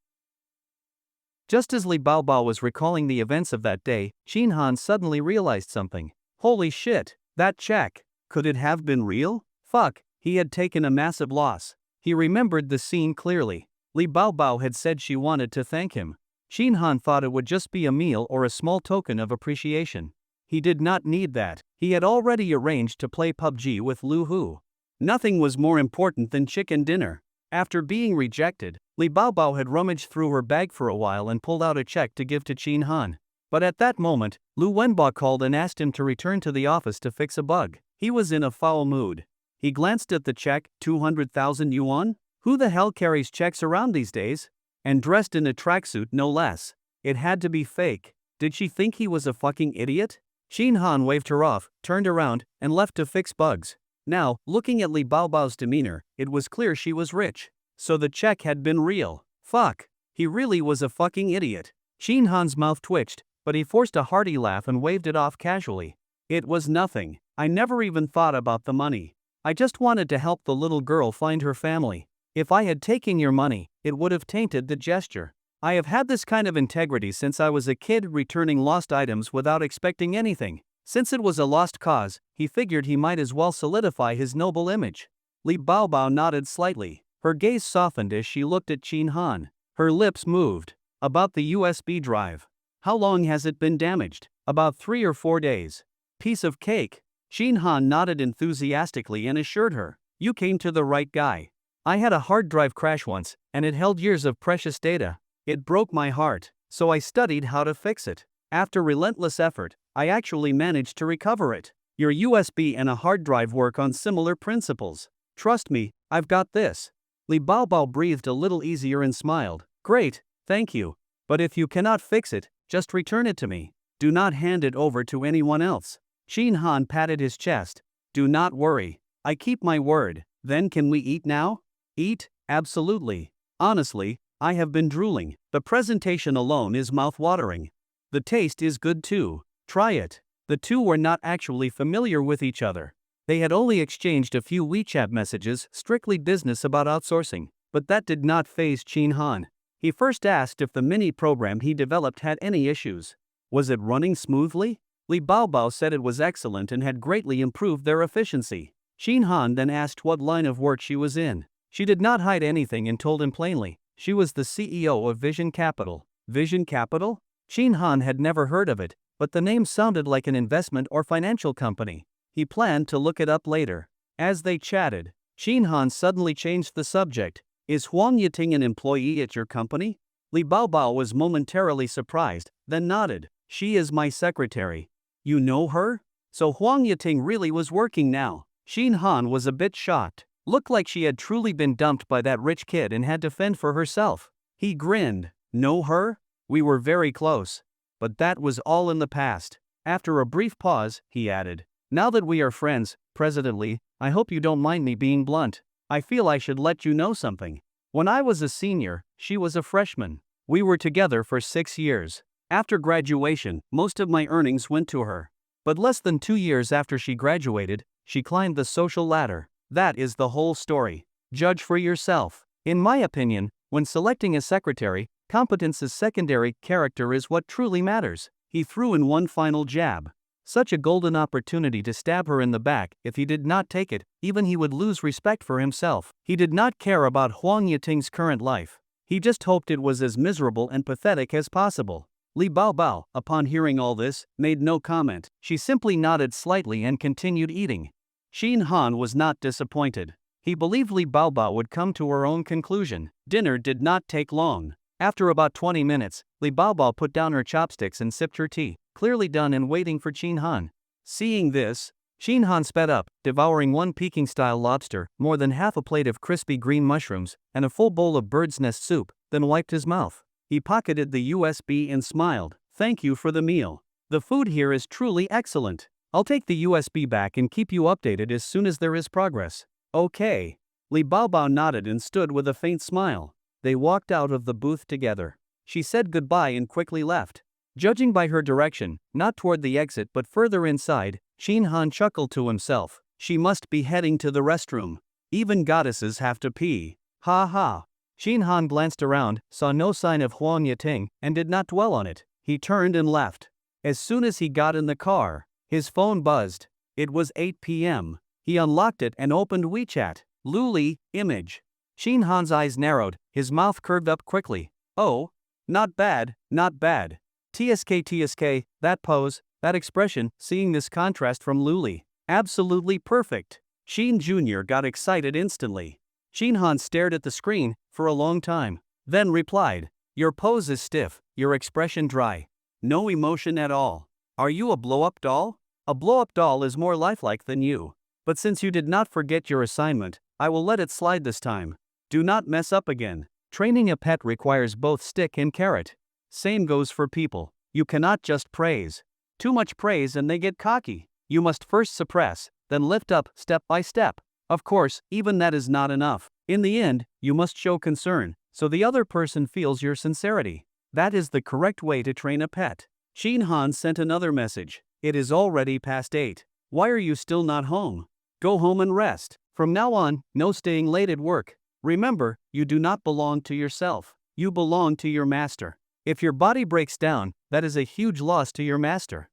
Just as Li Baobao was recalling the events of that day, Shin Han suddenly realized something. Holy shit, that check. Could it have been real? Fuck, he had taken a massive loss. He remembered the scene clearly. Li Baobao had said she wanted to thank him. Shin Han thought it would just be a meal or a small token of appreciation. He did not need that. He had already arranged to play PUBG with Lu Hu. Nothing was more important than chicken dinner. After being rejected, Li Baobao had rummaged through her bag for a while and pulled out a check to give to Shin Han. But at that moment, Lu Wenba called and asked him to return to the office to fix a bug. He was in a foul mood. He glanced at the check, 200,000 yuan? Who the hell carries checks around these days? And dressed in a tracksuit no less. It had to be fake. Did she think he was a fucking idiot? Shin Han waved her off, turned around, and left to fix bugs. Now, looking at Li Baobao's demeanor, it was clear she was rich. So the check had been real. Fuck. He really was a fucking idiot. Shin Han's mouth twitched, but he forced a hearty laugh and waved it off casually. It was nothing. I never even thought about the money. I just wanted to help the little girl find her family. If I had taken your money, it would have tainted the gesture. I have had this kind of integrity since I was a kid, returning lost items without expecting anything. Since it was a lost cause, he figured he might as well solidify his noble image. Li Baobao nodded slightly. Her gaze softened as she looked at Shin Han. Her lips moved. About the USB drive. How long has it been damaged? About 3 or 4 days. Piece of cake. Shin Han nodded enthusiastically and assured her, "You came to the right guy. I had a hard drive crash once, and it held years of precious data. It broke my heart, so I studied how to fix it. After relentless effort, I actually managed to recover it. Your USB and a hard drive work on similar principles. Trust me, I've got this." Li Baobao breathed a little easier and smiled. "Great, thank you. But if you cannot fix it, just return it to me. Do not hand it over to anyone else." Shin Han patted his chest. "Do not worry. I keep my word. Then can we eat now?" "Eat? Absolutely. Honestly, I have been drooling. The presentation alone is mouth-watering. The taste is good too. Try it." The two were not actually familiar with each other. They had only exchanged a few WeChat messages, strictly business about outsourcing, but that did not faze Shin Han. He first asked if the mini program he developed had any issues. Was it running smoothly? Li Baobao said it was excellent and had greatly improved their efficiency. Shin Han then asked what line of work she was in. She did not hide anything and told him plainly. She was the CEO of Vision Capital. Vision Capital? Shin Han had never heard of it, but the name sounded like an investment or financial company. He planned to look it up later. As they chatted, Shin Han suddenly changed the subject. "Is Huang Yiting an employee at your company?" Li Baobao was momentarily surprised, then nodded. "She is my secretary." "You know her?" So Huang Yiting really was working now. Shin Han was a bit shocked. Looked like she had truly been dumped by that rich kid and had to fend for herself. He grinned. "Know her? We were very close. But that was all in the past." After a brief pause, he added, "Now that we are friends, President Lee, I hope you don't mind me being blunt. I feel I should let you know something. When I was a senior, she was a freshman. We were together for 6 years. After graduation, most of my earnings went to her. But less than 2 years after she graduated, she climbed the social ladder. That is the whole story. Judge for yourself. In my opinion, when selecting a secretary, competence is secondary, character is what truly matters." He threw in one final jab. Such a golden opportunity to stab her in the back. If he did not take it, even he would lose respect for himself. He did not care about Huang Yiting's current life. He just hoped it was as miserable and pathetic as possible. Li Baobao, upon hearing all this, made no comment. She simply nodded slightly and continued eating. Shin Han was not disappointed. He believed Li Baobao would come to her own conclusion. Dinner did not take long. After about 20 minutes, Li Baobao put down her chopsticks and sipped her tea, clearly done and waiting for Shin Han. Seeing this, Shin Han sped up, devouring one Peking-style lobster, more than half a plate of crispy green mushrooms, and a full bowl of bird's nest soup, then wiped his mouth. He pocketed the USB and smiled. "Thank you for the meal. The food here is truly excellent. I'll take the USB back and keep you updated as soon as there is progress." "Okay." Li Baobao nodded and stood with a faint smile. They walked out of the booth together. She said goodbye and quickly left. Judging by her direction, not toward the exit but further inside, Shin Han chuckled to himself. She must be heading to the restroom. Even goddesses have to pee. Ha ha. Shin Han glanced around, saw no sign of Huang Yating, and did not dwell on it. He turned and left. As soon as he got in the car, his phone buzzed. It was 8 p.m. He unlocked it and opened WeChat. Luli, image. Shin Han's eyes narrowed, his mouth curved up quickly. Oh, not bad, not bad. TSK, that pose, that expression, seeing this contrast from Luli. Absolutely perfect. Shin Jr. got excited instantly. Shin Han stared at the screen for a long time, then replied, "Your pose is stiff, your expression dry. No emotion at all. Are you a blow-up doll? A blow-up doll is more lifelike than you. But since you did not forget your assignment, I will let it slide this time. Do not mess up again. Training a pet requires both stick and carrot. Same goes for people. You cannot just praise. Too much praise and they get cocky. You must first suppress, then lift up step by step. Of course, even that is not enough. In the end, you must show concern, so the other person feels your sincerity. That is the correct way to train a pet." Shin Han sent another message. "It is already past 8. Why are you still not home? Go home and rest. From now on, no staying late at work. Remember, you do not belong to yourself. You belong to your master. If your body breaks down, that is a huge loss to your master."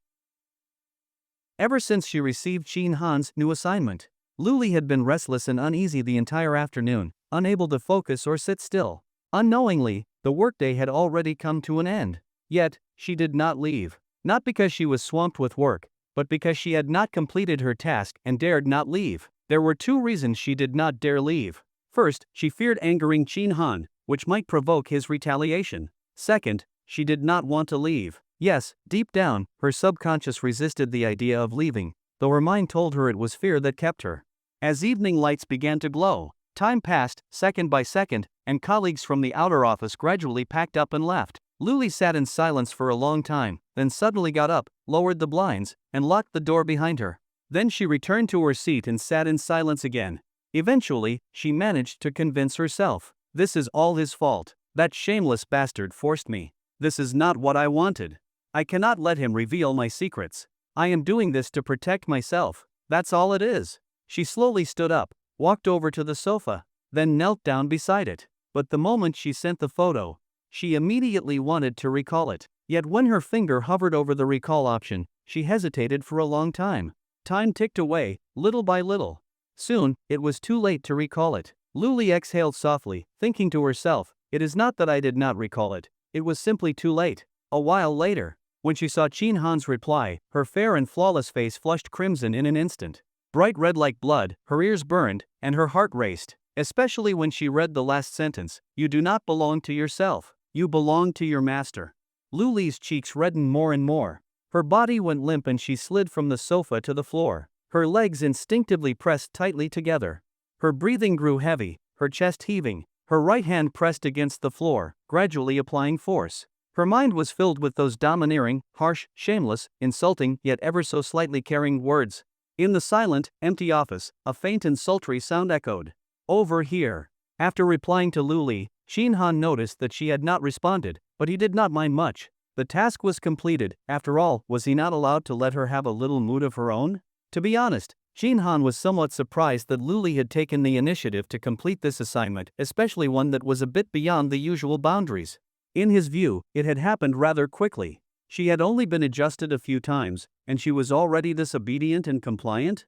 Ever since she received Shin Han's new assignment, Luli had been restless and uneasy the entire afternoon, unable to focus or sit still. Unknowingly, the workday had already come to an end. Yet, she did not leave. Not because she was swamped with work, but because she had not completed her task and dared not leave. There were 2 reasons she did not dare leave. First, she feared angering Shin Han, which might provoke his retaliation. Second, she did not want to leave. Yes, deep down, her subconscious resisted the idea of leaving, though her mind told her it was fear that kept her. As evening lights began to glow, time passed, second by second, and colleagues from the outer office gradually packed up and left. Luli sat in silence for a long time, then suddenly got up, lowered the blinds, and locked the door behind her. Then she returned to her seat and sat in silence again. Eventually, she managed to convince herself. This is all his fault. That shameless bastard forced me. This is not what I wanted. I cannot let him reveal my secrets. I am doing this to protect myself. That's all it is. She slowly stood up, walked over to the sofa, then knelt down beside it. But the moment she sent the photo, she immediately wanted to recall it. Yet when her finger hovered over the recall option, she hesitated for a long time. Time ticked away, little by little. Soon, it was too late to recall it. Luli exhaled softly, thinking to herself, "It is not that I did not recall it, it was simply too late." A while later, when she saw Shin Han's reply, her fair and flawless face flushed crimson in an instant. Bright red like blood, her ears burned, and her heart raced, especially when she read the last sentence, "You do not belong to yourself, you belong to your master." Luli's cheeks reddened more and more. Her body went limp and she slid from the sofa to the floor. Her legs instinctively pressed tightly together. Her breathing grew heavy, her chest heaving, her right hand pressed against the floor, gradually applying force. Her mind was filled with those domineering, harsh, shameless, insulting, yet ever so slightly caring words. In the silent, empty office, a faint and sultry sound echoed. "Over here." After replying to Luli, Shin Han noticed that she had not responded, but he did not mind much. The task was completed. After all, was he not allowed to let her have a little mood of her own? To be honest, Shin Han was somewhat surprised that Luli had taken the initiative to complete this assignment, especially one that was a bit beyond the usual boundaries. In his view, it had happened rather quickly. She had only been adjusted a few times, and she was already this obedient and compliant?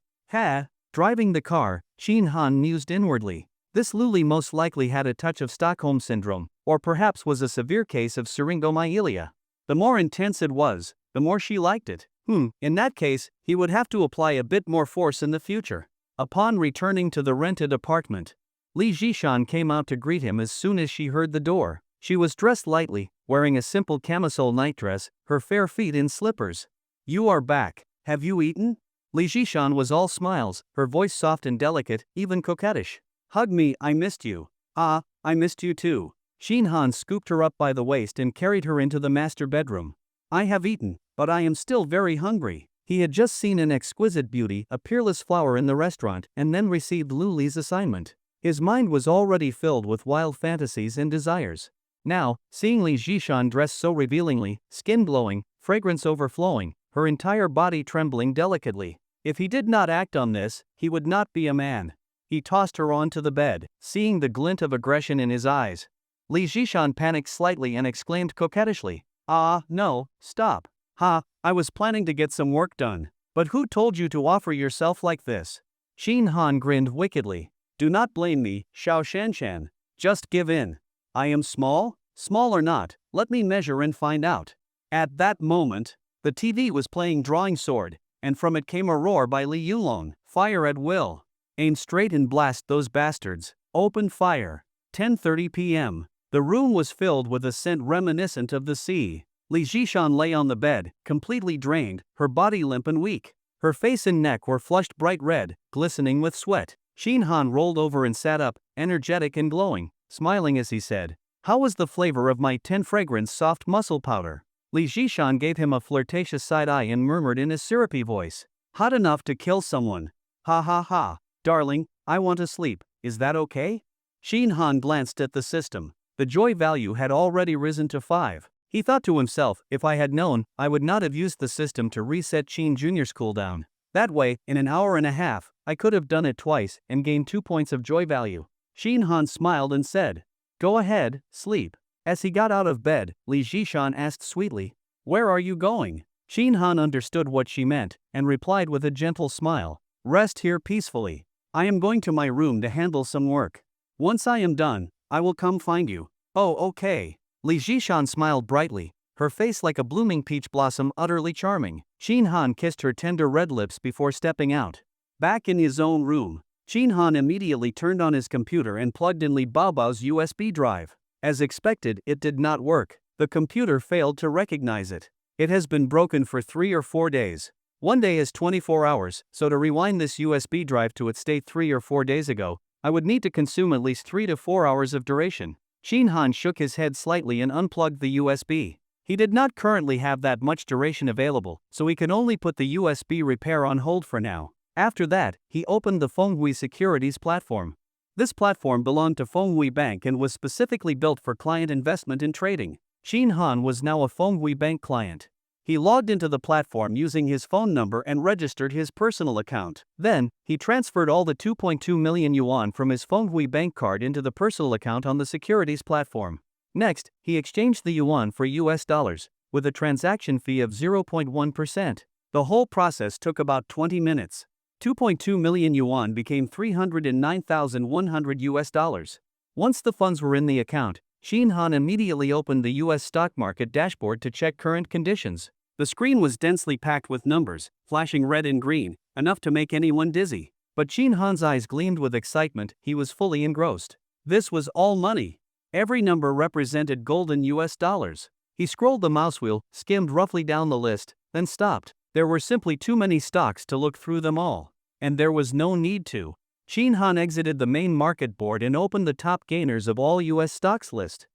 Driving the car, Shin Han mused inwardly. This Luli most likely had a touch of Stockholm Syndrome, or perhaps was a severe case of syringomyelia. The more intense it was, the more she liked it. In that case, he would have to apply a bit more force in the future. Upon returning to the rented apartment, Li Jishan came out to greet him as soon as she heard the door. She was dressed lightly, wearing a simple camisole nightdress, her fair feet in slippers. "You are back. Have you eaten?" Li Jishan was all smiles, her voice soft and delicate, even coquettish. "Hug me, I missed you." "Ah, I missed you too." Shin Han scooped her up by the waist and carried her into the master bedroom. "I have eaten, but I am still very hungry." He had just seen an exquisite beauty, a peerless flower in the restaurant, and then received Luli's assignment. His mind was already filled with wild fantasies and desires. Now, seeing Li Jishan dressed so revealingly, skin glowing, fragrance overflowing, her entire body trembling delicately. If he did not act on this, he would not be a man. he tossed her onto the bed, seeing the glint of aggression in his eyes. Li Zhishan panicked slightly and exclaimed coquettishly, "Ah, no, stop. Ha, I was planning to get some work done. But who told you to offer yourself like this?" Xin Han grinned wickedly. "Do not blame me, Xiao Shanshan. Just give in. I am small? Small or not, let me measure and find out." At that moment, the TV was playing Drawing Sword, and from it came a roar by Li Yulong, "Fire at will. Aim straight and blast those bastards. Open fire." 10:30 p.m. The room was filled with a scent reminiscent of the sea. Li Zhishan lay on the bed, completely drained, her body limp and weak. Her face and neck were flushed bright red, glistening with sweat. Xin Han rolled over and sat up, energetic and glowing, smiling as he said, "How was the flavor of my 10 fragrance soft muscle powder?" Li Zhishan gave him a flirtatious side eye and murmured in a syrupy voice, "Hot enough to kill someone. Ha ha ha. Darling, I want to sleep, is that okay?" Xin Han glanced at the system. The joy value had already risen to 5. He thought to himself, if I had known, I would not have used the system to reset Qin Jr.'s cooldown. That way, in an hour and a half, I could have done it twice and gained 2 points of joy value. Xin Han smiled and said, "Go ahead, sleep." As he got out of bed, Li Zhishan asked sweetly, "Where are you going?" Xin Han understood what she meant, and replied with a gentle smile, "Rest here peacefully. I am going to my room to handle some work. Once I am done, I will come find you." "Oh, okay." Li Zhishan smiled brightly, her face like a blooming peach blossom utterly charming. Xin Han kissed her tender red lips before stepping out. Back in his own room, Xin Han immediately turned on his computer and plugged in Li Baobao's USB drive. As expected, it did not work. The computer failed to recognize it. It has been broken for 3 or 4 days. One day is 24 hours, so to rewind this USB drive to its state 3 or 4 days ago, I would need to consume at least 3 to 4 hours of duration. Xin Han shook his head slightly and unplugged the USB. He did not currently have that much duration available, so he could only put the USB repair on hold for now. After that, he opened the Fenghui Securities platform. This platform belonged to Fenghui Bank and was specifically built for client investment and trading. Xin Han was now a Fenghui Bank client. He logged into the platform using his phone number and registered his personal account. Then, he transferred all the 2.2 million yuan from his Fenghui Bank card into the personal account on the securities platform. Next, he exchanged the yuan for US dollars, with a transaction fee of 0.1%. The whole process took about 20 minutes. 2.2 million yuan became 309,100 US dollars. Once the funds were in the account, Xin Han immediately opened the US stock market dashboard to check current conditions. The screen was densely packed with numbers, flashing red and green, enough to make anyone dizzy. But Xin Han's eyes gleamed with excitement, he was fully engrossed. This was all money. Every number represented golden US dollars. He scrolled the mouse wheel, skimmed roughly down the list, then stopped. There were simply too many stocks to look through them all. And there was no need to. Xin Han exited the main market board and opened the top gainers of all US stocks list.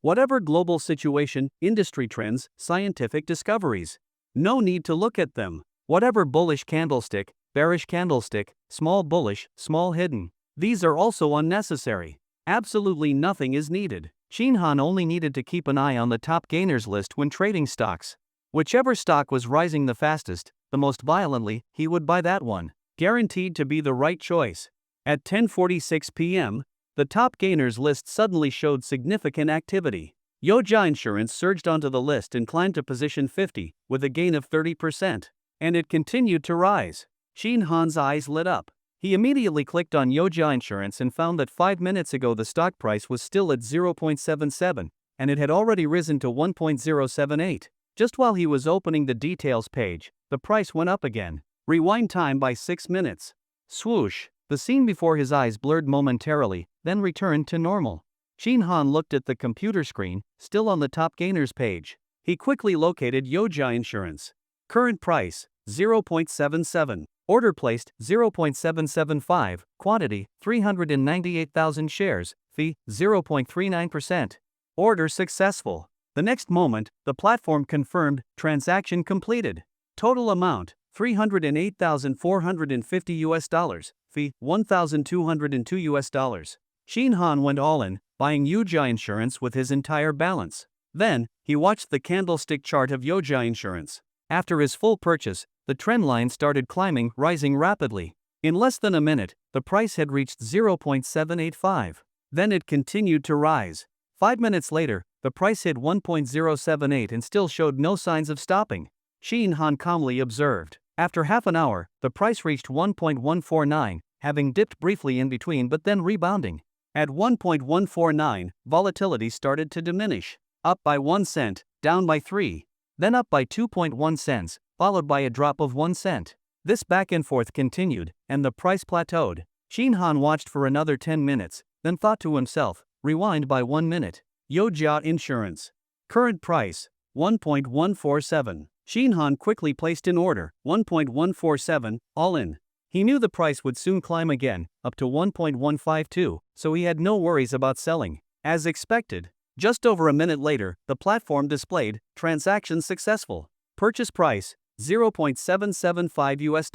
Whatever global situation, industry trends, scientific discoveries. No need to look at them. Whatever bullish candlestick, bearish candlestick, small bullish, small hidden. These are also unnecessary. Absolutely nothing is needed. Xin Han only needed to keep an eye on the top gainers list when trading stocks. Whichever stock was rising the fastest, the most violently, he would buy that one. Guaranteed to be the right choice. At 10:46 p.m., the top gainers list suddenly showed significant activity. Yoja Insurance surged onto the list and climbed to position 50, with a gain of 30%. And it continued to rise. Xin Han's eyes lit up. He immediately clicked on Yoja Insurance and found that 5 minutes ago the stock price was still at 0.77, and it had already risen to 1.078. Just while he was opening the details page, the price went up again. Rewind time by 6 minutes. Swoosh, the scene before his eyes blurred momentarily, then returned to normal. Xin Han looked at the computer screen, still on the top gainers page. He quickly located Yoja Insurance. Current price, 0.77. Order placed, 0.775. Quantity, 398,000 shares. Fee, 0.39%. Order successful. The next moment, the platform confirmed, transaction completed. Total amount, 308,450 US dollars. Fee, 1,202 US dollars. Xin Han went all in, buying Yoja Insurance with his entire balance. Then, he watched the candlestick chart of Yoja Insurance. After his full purchase, the trend line started climbing, rising rapidly. In less than a minute, the price had reached 0.785. Then it continued to rise. 5 minutes later, the price hit 1.078 and still showed no signs of stopping. Shin Han calmly observed. After half an hour, the price reached 1.149, having dipped briefly in between but then rebounding. At 1.149, volatility started to diminish. Up by 1 cent, down by 3. Then up by 2.1 cents, followed by a drop of 1 cent. This back and forth continued, and the price plateaued. Shin Han watched for another 10 minutes, then thought to himself, rewind by 1 minute. Yojia Insurance. Current price, 1.147. Shin Han quickly placed in order, 1.147, all in. He knew the price would soon climb again, up to 1.152, so he had no worries about selling. As expected, just over a minute later, the platform displayed, transaction successful. Purchase price, $0.775 US.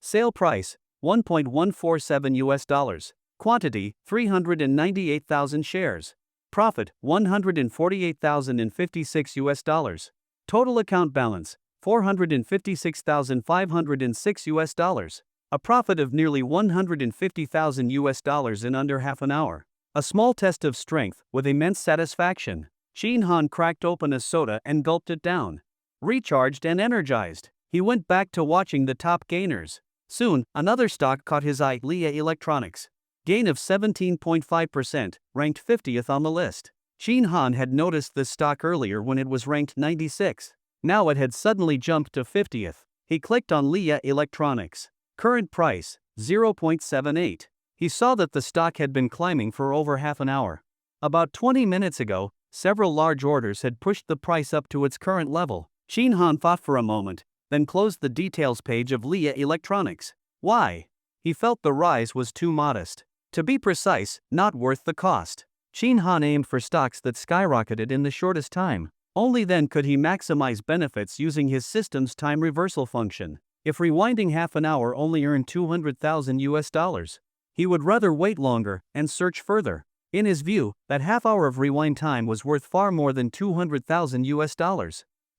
Sale price, $1.147 US. Quantity, 398,000 shares. Profit, $148,056 US. Total account balance, $456,506 US. A profit of nearly $150,000 US in under half an hour. A small test of strength with immense satisfaction. Shin Han cracked open a soda and gulped it down. Recharged and energized, he went back to watching the top gainers. Soon, another stock caught his eye, Lia Electronics. Gain of 17.5%, ranked 50th on the list. Shin Han had noticed this stock earlier when it was ranked 96. Now it had suddenly jumped to 50th. He clicked on Lia Electronics. Current price, 0.78. He saw that the stock had been climbing for over half an hour. About 20 minutes ago, several large orders had pushed the price up to its current level. Shin Han thought for a moment, then closed the details page of Lia Electronics. Why? He felt the rise was too modest. To be precise, not worth the cost. Shin Han aimed for stocks that skyrocketed in the shortest time. Only then could he maximize benefits using his system's time reversal function. If rewinding half an hour only earned $200,000 US, he would rather wait longer and search further. In his view, that half hour of rewind time was worth far more than $200,000 US.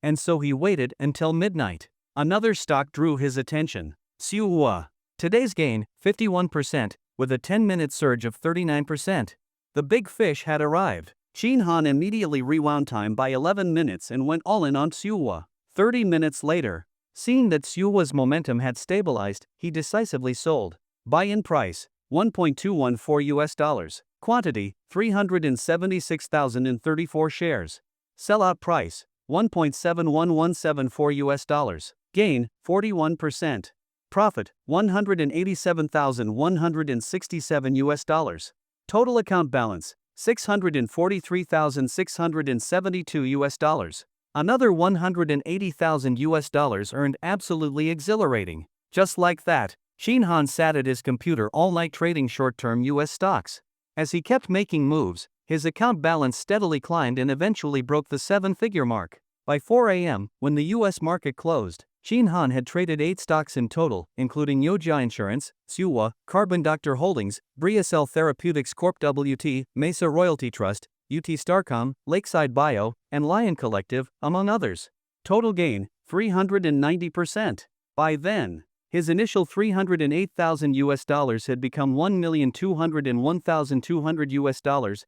And so he waited until midnight. Another stock drew his attention. Manhwa. Today's gain, 51%, with a 10-minute surge of 39%. The big fish had arrived. Shin Han immediately rewound time by 11 minutes and went all in on Manhwa. 30 minutes later, seeing that Manhwa's momentum had stabilized, he decisively sold. Buy-in price, $1.214 US. Quantity, 376,034 shares. Sellout price, $1.71174 US. Gain, 41%. Profit, $187,167 US. Total account balance, $643,672 US. Another $180,000 US earned, absolutely exhilarating. Just like that, Shin Han sat at his computer all night trading short-term US stocks. As he kept making moves, his account balance steadily climbed and eventually broke the 7-figure mark. By 4 a.m., when the US market closed, Shin Han had traded 8 stocks in total, including Yojia Insurance, Manhwa, Carbon Doctor Holdings, Briacell Therapeutics Corp. WT, Mesa Royalty Trust, UT Starcom, Lakeside Bio, and Lion Collective, among others. Total gain, 390%. By then, his initial $308,000 US had become $1,201,200 US,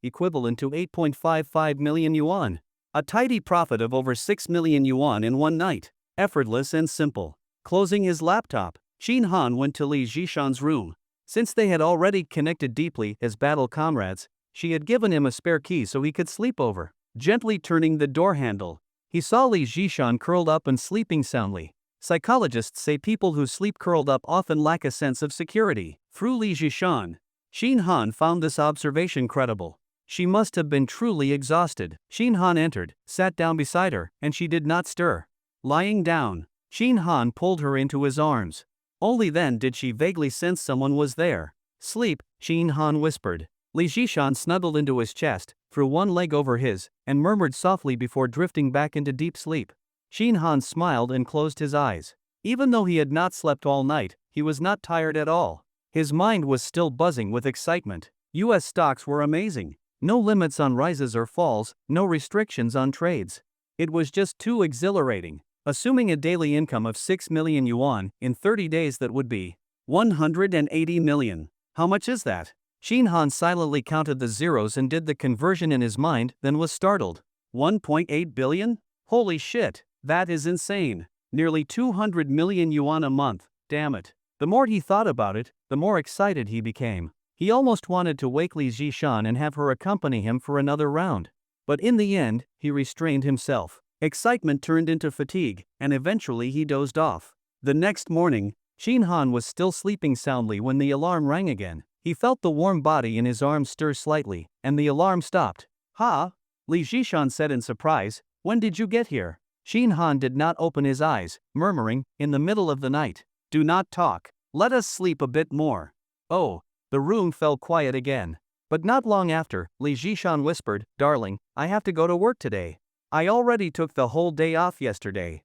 equivalent to 8.55 million yuan. A tidy profit of over 6 million yuan in one night. Effortless and simple. Closing his laptop, Shin Han went to Li Zhishan's room. Since they had already connected deeply as battle comrades, she had given him a spare key so he could sleep over. Gently turning the door handle, he saw Li Zhishan curled up and sleeping soundly. Psychologists say people who sleep curled up often lack a sense of security. Through Li Zhishan, Shin Han found this observation credible. She must have been truly exhausted. Shin Han entered, sat down beside her, and she did not stir. Lying down, Shin Han pulled her into his arms. Only then did she vaguely sense someone was there. Sleep, Shin Han whispered. Li Zhishan snuggled into his chest, threw one leg over his, and murmured softly before drifting back into deep sleep. Shin Han smiled and closed his eyes. Even though he had not slept all night, he was not tired at all. His mind was still buzzing with excitement. US stocks were amazing. No limits on rises or falls, no restrictions on trades. It was just too exhilarating. Assuming a daily income of 6 million yuan, in 30 days that would be 180 million. How much is that? Shin Han silently counted the zeros and did the conversion in his mind, then was startled. 1.8 billion? Holy shit, that is insane. Nearly 200 million yuan a month, damn it. The more he thought about it, the more excited he became. He almost wanted to wake Li Zhishan and have her accompany him for another round. But in the end, he restrained himself. Excitement turned into fatigue, and eventually he dozed off. The next morning, Shin Han was still sleeping soundly when the alarm rang again. He felt the warm body in his arms stir slightly, and the alarm stopped. "Ha?" Li Zhishan said in surprise, "When did you get here?" Shin Han did not open his eyes, murmuring, "In the middle of the night. Do not talk. Let us sleep a bit more." Oh, the room fell quiet again. But not long after, Li Zhishan whispered, "Darling, I have to go to work today. I already took the whole day off yesterday."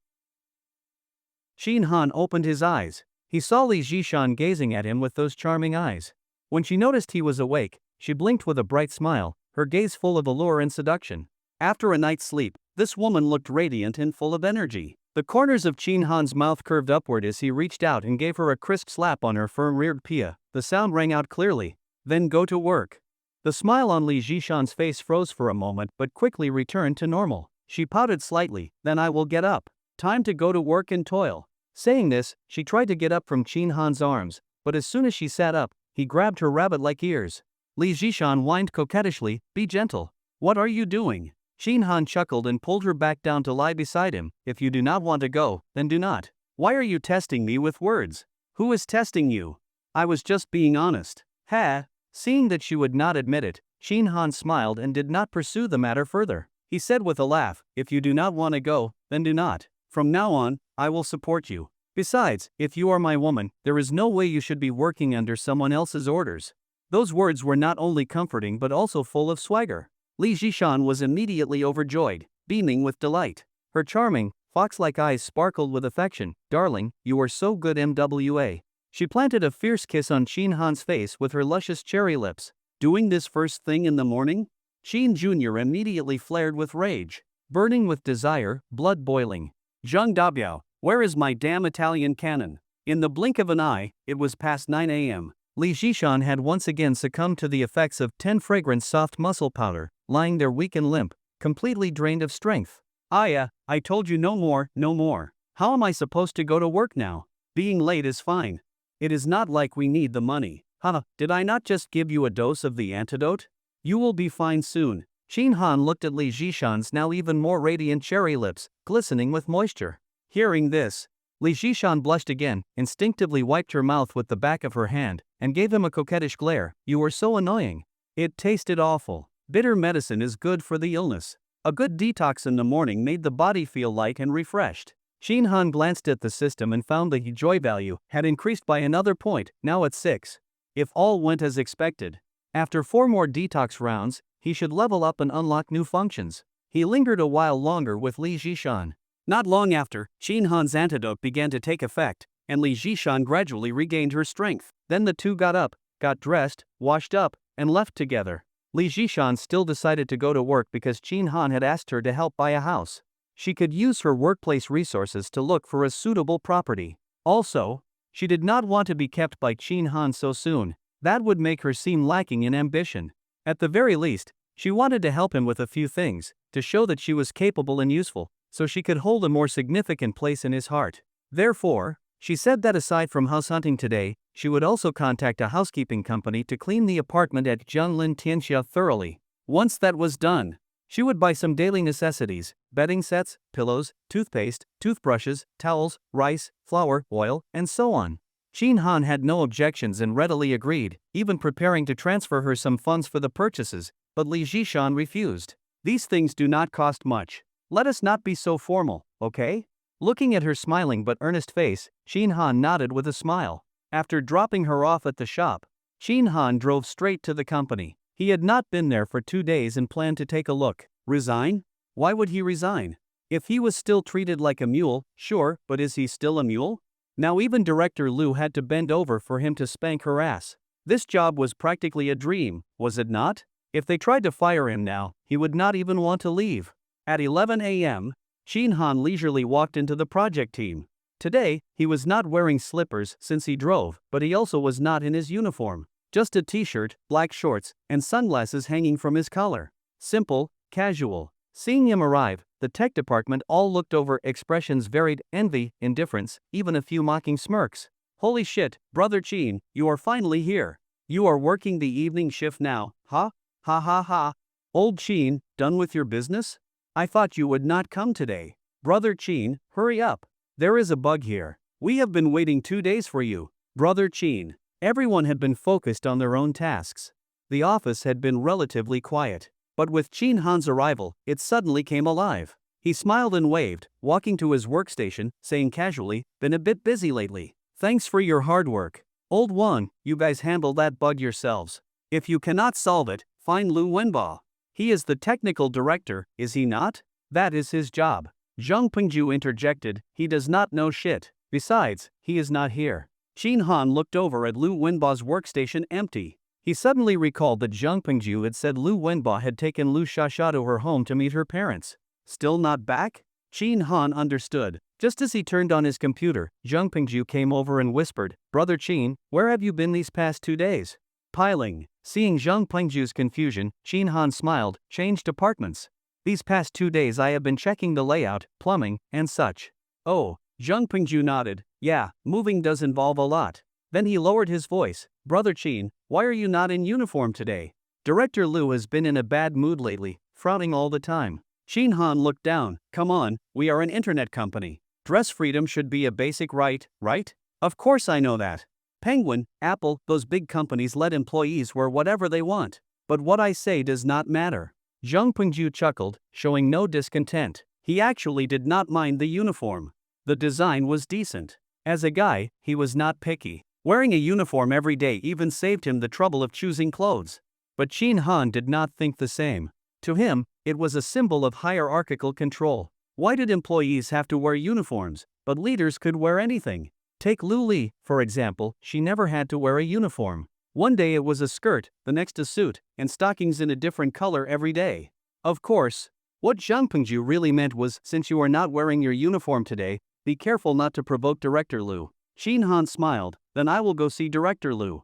Shin Han opened his eyes. He saw Li Zhishan gazing at him with those charming eyes. When she noticed he was awake, she blinked with a bright smile, her gaze full of allure and seduction. After a night's sleep, this woman looked radiant and full of energy. The corners of Shin Han's mouth curved upward as he reached out and gave her a crisp slap on her firm reared pia. The sound rang out clearly. "Then go to work." The smile on Li Zhishan's face froze for a moment but quickly returned to normal. She pouted slightly, "Then I will get up. Time to go to work and toil." Saying this, she tried to get up from Shin Han's arms, but as soon as she sat up, he grabbed her rabbit-like ears. Li Zhishan whined coquettishly, "Be gentle." "What are you doing?" Shin Han chuckled and pulled her back down to lie beside him. "If you do not want to go, then do not. Why are you testing me with words?" "Who is testing you?" "I was just being honest." "Ha?" Seeing that she would not admit it, Shin Han smiled and did not pursue the matter further. He said with a laugh, "If you do not want to go, then do not. From now on, I will support you. Besides, if you are my woman, there is no way you should be working under someone else's orders." Those words were not only comforting but also full of swagger. Li Zhishan was immediately overjoyed, beaming with delight. Her charming, fox-like eyes sparkled with affection. "Darling, you are so good MWA." She planted a fierce kiss on Shin Han's face with her luscious cherry lips. "Doing this first thing in the morning?" Shin Jr. immediately flared with rage. Burning with desire, blood boiling. "Zhang Dabiao, where is my damn Italian cannon?" In the blink of an eye, it was past 9 a.m. Li Zhishan had once again succumbed to the effects of 10 fragrant soft muscle powder, lying there weak and limp, completely drained of strength. "Aya, I told you no more, no more. How am I supposed to go to work now? Being late is fine. It is not like we need the money." "Huh, did I not just give you a dose of the antidote? You will be fine soon." Shin Han looked at Li Zhishan's now even more radiant cherry lips, glistening with moisture. Hearing this, Li Zhishan blushed again, instinctively wiped her mouth with the back of her hand, and gave him a coquettish glare. "You are so annoying." It tasted awful. Bitter medicine is good for the illness. A good detox in the morning made the body feel light and refreshed. Shin Han glanced at the system and found the joy value had increased by another point, now at 6. If all went as expected, after 4 more detox rounds, he should level up and unlock new functions. He lingered a while longer with Li Zhishan. Not long after, Shin Han's antidote began to take effect, and Li Zhishan gradually regained her strength. Then the two got up, got dressed, washed up, and left together. Li Zhishan still decided to go to work because Shin Han had asked her to help buy a house. She could use her workplace resources to look for a suitable property. Also, she did not want to be kept by Shin Han so soon. That would make her seem lacking in ambition. At the very least, she wanted to help him with a few things, to show that she was capable and useful, so she could hold a more significant place in his heart. Therefore, she said that aside from house hunting today, she would also contact a housekeeping company to clean the apartment at Jianlin Tianxia thoroughly. Once that was done, she would buy some daily necessities, bedding sets, pillows, toothpaste, toothbrushes, towels, rice, flour, oil, and so on. Shin Han had no objections and readily agreed, even preparing to transfer her some funds for the purchases, but Li Zhishan refused. "These things do not cost much. Let us not be so formal, okay?" Looking at her smiling but earnest face, Shin Han nodded with a smile. After dropping her off at the shop, Shin Han drove straight to the company. He had not been there for 2 days and planned to take a look. Resign? Why would he resign? If he was still treated like a mule, sure, but is he still a mule? Now even Director Lu had to bend over for him to spank her ass. This job was practically a dream, was it not? If they tried to fire him now, he would not even want to leave. At 11 a.m., Shin Han leisurely walked into the project team. Today, he was not wearing slippers since he drove, but he also was not in his uniform. Just a t-shirt, black shorts, and sunglasses hanging from his collar. Simple, casual. Seeing him arrive, the tech department all looked over, expressions varied: envy, indifference, even a few mocking smirks. Holy shit, Brother Chin, you are finally here. You are working the evening shift now, huh? Ha ha ha. Old Chin, done with your business? I thought you would not come today. Brother Chin, hurry up. There is a bug here. We have been waiting 2 days for you. Brother Chin. Everyone had been focused on their own tasks. The office had been relatively quiet. But with Chin Han's arrival, it suddenly came alive. He smiled and waved, walking to his workstation, saying casually, "Been a bit busy lately. Thanks for your hard work. Old one, you guys handle that bug yourselves. If you cannot solve it, find Lu Wenba. He is the technical director, is he not? That is his job." Zhang Pengju interjected, "He does not know shit. Besides, he is not here." Chin Han looked over at Lu Wenba's workstation empty. He suddenly recalled that Zhang Pengju had said Lu Wenba had taken Lu Shasha to her home to meet her parents. Still not back? Chin Han understood. Just as he turned on his computer, Zhang Pengju came over and whispered, "Brother Chin, where have you been these past 2 days?" Piling. Seeing Zhang Pengju's confusion, Chin Han smiled, "Changed apartments. These past 2 days I have been checking the layout, plumbing, and such." Oh, Zhang Pengju nodded. "Yeah, moving does involve a lot." Then he lowered his voice, "Brother Chin, why are you not in uniform today? Director Lu has been in a bad mood lately, frowning all the time." Chin Han looked down. "Come on, we are an internet company. Dress freedom should be a basic right, right? Of course I know that. Penguin, Apple, those big companies let employees wear whatever they want. But what I say does not matter." Zhang Pengju chuckled, showing no discontent. He actually did not mind the uniform. The design was decent. As a guy, he was not picky. Wearing a uniform every day even saved him the trouble of choosing clothes. But Chin Han did not think the same. To him, it was a symbol of hierarchical control. Why did employees have to wear uniforms, but leaders could wear anything? Take Luli, for example, she never had to wear a uniform. One day it was a skirt, the next a suit, and stockings in a different color every day. Of course. What Zhang Pengju really meant was, since you are not wearing your uniform today, be careful not to provoke Director Lu. Chin Han smiled, "Then I will go see Director Lu."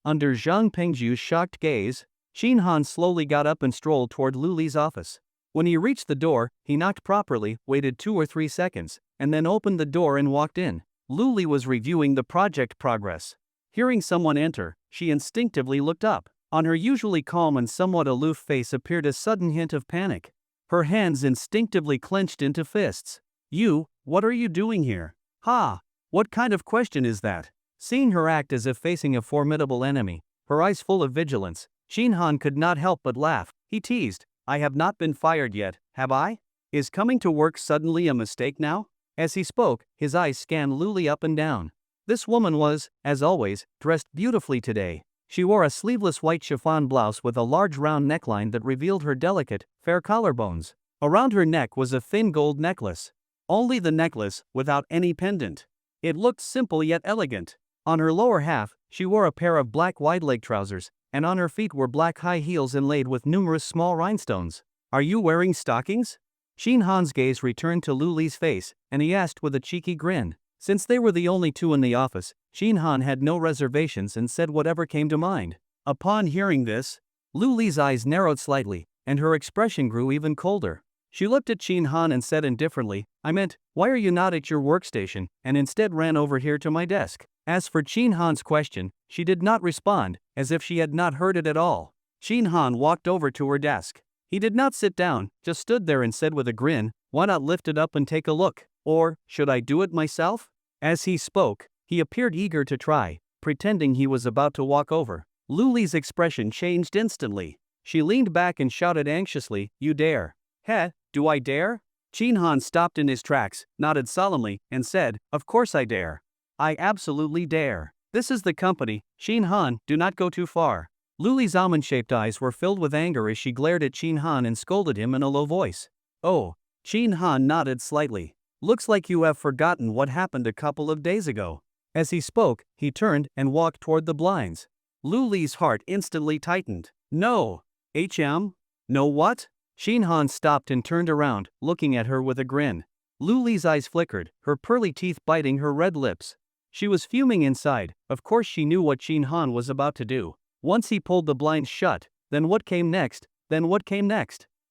Under Zhang Pengju's shocked gaze, Chin Han slowly got up and strolled toward Luli's office. When he reached the door, he knocked properly, waited 2 or 3 seconds, and then opened the door and walked in. Luli was reviewing the project progress. Hearing someone enter, she instinctively looked up. On her usually calm and somewhat aloof face appeared a sudden hint of panic. Her hands instinctively clenched into fists. "You, what are you doing here? Ha! What kind of question is that?" Seeing her act as if facing a formidable enemy, her eyes full of vigilance, Chin Han could not help but laugh. He teased, "I have not been fired yet, have I? Is coming to work suddenly a mistake now?" As he spoke, his eyes scanned Luli up and down. This woman was, as always, dressed beautifully today. She wore a sleeveless white chiffon blouse with a large round neckline that revealed her delicate, fair collarbones. Around her neck was a thin gold necklace. Only the necklace, without any pendant. It looked simple yet elegant. On her lower half, she wore a pair of black wide-leg trousers, and on her feet were black high heels inlaid with numerous small rhinestones. "Are you wearing stockings?" Chin Han's gaze returned to Luli's face, and he asked with a cheeky grin. Since they were the only two in the office, Chin Han had no reservations and said whatever came to mind. Upon hearing this, Luli's eyes narrowed slightly, and her expression grew even colder. She looked at Chin Han and said indifferently, "I meant, why are you not at your workstation, and instead ran over here to my desk?" As for Chin Han's question, she did not respond, as if she had not heard it at all. Chin Han walked over to her desk. He did not sit down, just stood there and said with a grin, "Why not lift it up and take a look? Or, should I do it myself?" As he spoke, he appeared eager to try, pretending he was about to walk over. Luli's expression changed instantly. She leaned back and shouted anxiously, "You dare?" "Heh, do I dare?" Chin Han stopped in his tracks, nodded solemnly, and said, "Of course I dare. I absolutely dare. This is the company, Chin Han, do not go too far." Luli's almond-shaped eyes were filled with anger as she glared at Chin Han and scolded him in a low voice. "Oh." Chin Han nodded slightly. "Looks like you have forgotten what happened a couple of days ago." As he spoke, he turned and walked toward the blinds. Luli's heart instantly tightened. "No. HM? No what?" Chin Han stopped and turned around, looking at her with a grin. Luli's eyes flickered, her pearly teeth biting her red lips. She was fuming inside. Of course she knew what Shin Han was about to do. Once he pulled the blinds shut, then what came next?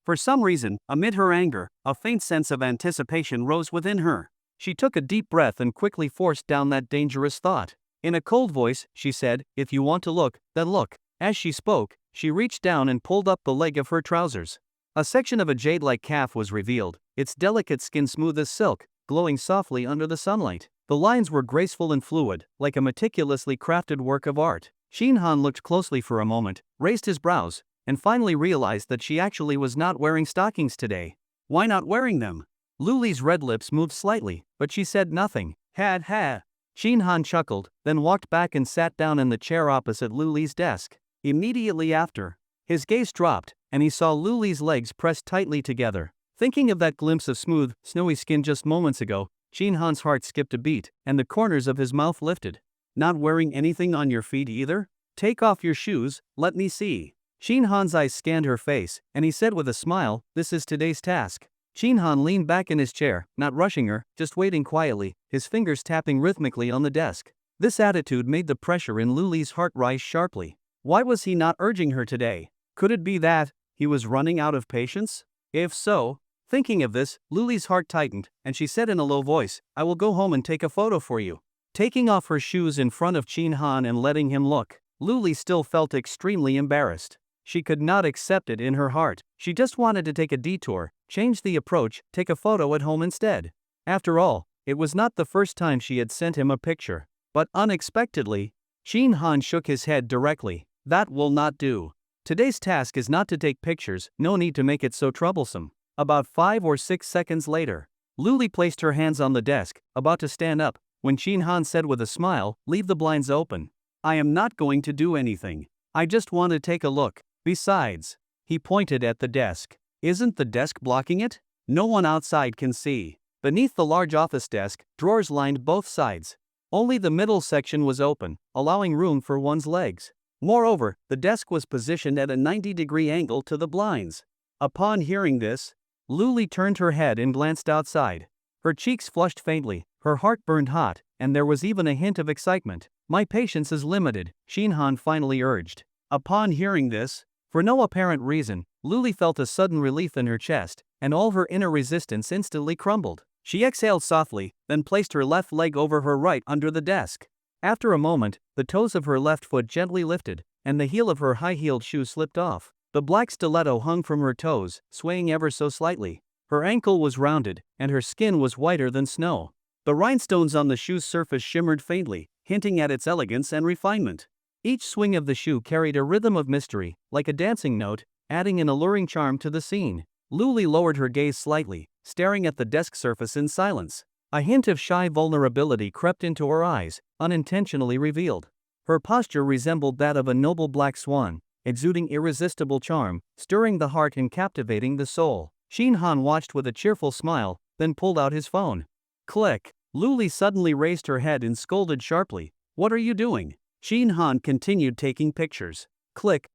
For some reason, amid her anger, a faint sense of anticipation rose within her. She took a deep breath and quickly forced down that dangerous thought. In a cold voice, she said, "If you want to look, then look." As she spoke, she reached down and pulled up the leg of her trousers. A section of a jade-like calf was revealed, its delicate skin smooth as silk, glowing softly under the sunlight. The lines were graceful and fluid, like a meticulously crafted work of art. Shin Han looked closely for a moment, raised his brows, and finally realized that she actually was not wearing stockings today. Why not wearing them? Luli's red lips moved slightly, but she said nothing. Ha. Shin Han chuckled, then walked back and sat down in the chair opposite Luli's desk. Immediately after, his gaze dropped, and he saw Luli's legs pressed tightly together. Thinking of that glimpse of smooth, snowy skin just moments ago, Shin Han's heart skipped a beat, and the corners of his mouth lifted. Not wearing anything on your feet either? Take off your shoes, let me see. Shin Han's eyes scanned her face, and he said with a smile, "This is today's task." Shin Han leaned back in his chair, not rushing her, just waiting quietly, his fingers tapping rhythmically on the desk. This attitude made the pressure in Luli's heart rise sharply. Why was he not urging her today? Could it be that he was running out of patience? If so, thinking of this, Luli's heart tightened, and she said in a low voice, "I will go home and take a photo for you." Taking off her shoes in front of Shin Han and letting him look, Luli still felt extremely embarrassed. She could not accept it in her heart. She just wanted to take a detour, change the approach, take a photo at home instead. After all, it was not the first time she had sent him a picture. But unexpectedly, Shin Han shook his head directly. "That will not do. Today's task is not to take pictures, no need to make it so troublesome." About 5 or 6 seconds later, Luli placed her hands on the desk, about to stand up, when Shin Han said with a smile, "Leave the blinds open. I am not going to do anything. I just want to take a look. Besides," he pointed at the desk, "isn't the desk blocking it? No one outside can see." Beneath the large office desk, drawers lined both sides. Only the middle section was open, allowing room for one's legs. Moreover, the desk was positioned at a 90-degree angle to the blinds. Upon hearing this, Luli turned her head and glanced outside. Her cheeks flushed faintly, her heart burned hot, and there was even a hint of excitement. "My patience is limited," Shin Han finally urged. Upon hearing this, for no apparent reason, Luli felt a sudden relief in her chest, and all her inner resistance instantly crumbled. She exhaled softly, then placed her left leg over her right under the desk. After a moment, the toes of her left foot gently lifted, and the heel of her high-heeled shoe slipped off. The black stiletto hung from her toes, swaying ever so slightly. Her ankle was rounded, and her skin was whiter than snow. The rhinestones on the shoe's surface shimmered faintly, hinting at its elegance and refinement. Each swing of the shoe carried a rhythm of mystery, like a dancing note, adding an alluring charm to the scene. Luli lowered her gaze slightly, staring at the desk surface in silence. A hint of shy vulnerability crept into her eyes, unintentionally revealed. Her posture resembled that of a noble black swan, exuding irresistible charm, stirring the heart and captivating the soul. Shin Han watched with a cheerful smile, then pulled out his phone. Click. Luli suddenly raised her head and scolded sharply. "What are you doing?" Shin Han continued taking pictures. Click.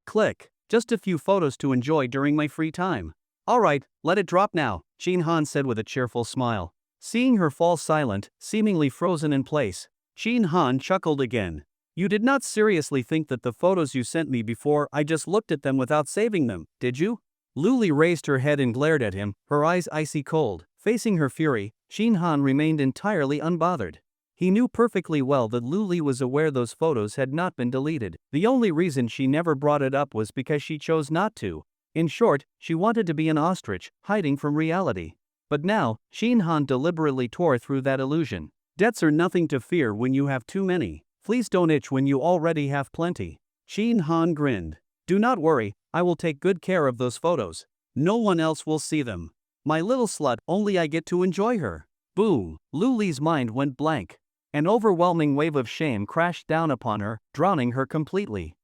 Just a few photos to enjoy during my free time. "Alright, let it drop now," Shin Han said with a cheerful smile. Seeing her fall silent, seemingly frozen in place, Shin Han chuckled again. "You did not seriously think that the photos you sent me before I just looked at them without saving them, did you?" Luli raised her head and glared at him, her eyes icy cold. Facing her fury, Shin Han remained entirely unbothered. He knew perfectly well that Luli was aware those photos had not been deleted. The only reason she never brought it up was because she chose not to. In short, she wanted to be an ostrich, hiding from reality. But now, Shin Han deliberately tore through that illusion. "Debts are nothing to fear when you have too many. Please don't itch when you already have plenty." Shin Han grinned. "Do not worry, I will take good care of those photos. No one else will see them. My little slut, only I get to enjoy her." Boom! Luli's mind went blank. An overwhelming wave of shame crashed down upon her, drowning her completely.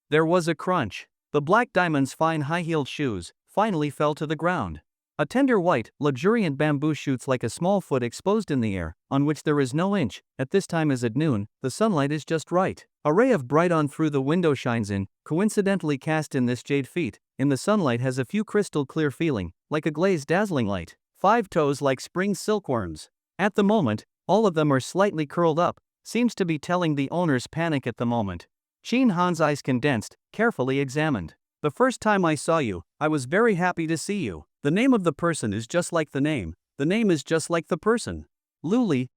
There was a crunch. The Black Diamond's fine high-heeled shoes finally fell to the ground. A tender white, luxuriant bamboo shoots like a small foot exposed in the air, on which there is no inch. At this time as at noon, the sunlight is just right. A ray of bright on through the window shines in, coincidentally cast in this jade feet. In the sunlight has a few crystal clear feeling, like a glazed dazzling light. 5 toes like spring silkworms. At the moment, all of them are slightly curled up, seems to be telling the owner's panic at the moment. Shin Han's eyes condensed, carefully examined. The first time I saw you, I was very happy to see you. The name of the person is just like the name. The name is just like the person. Luli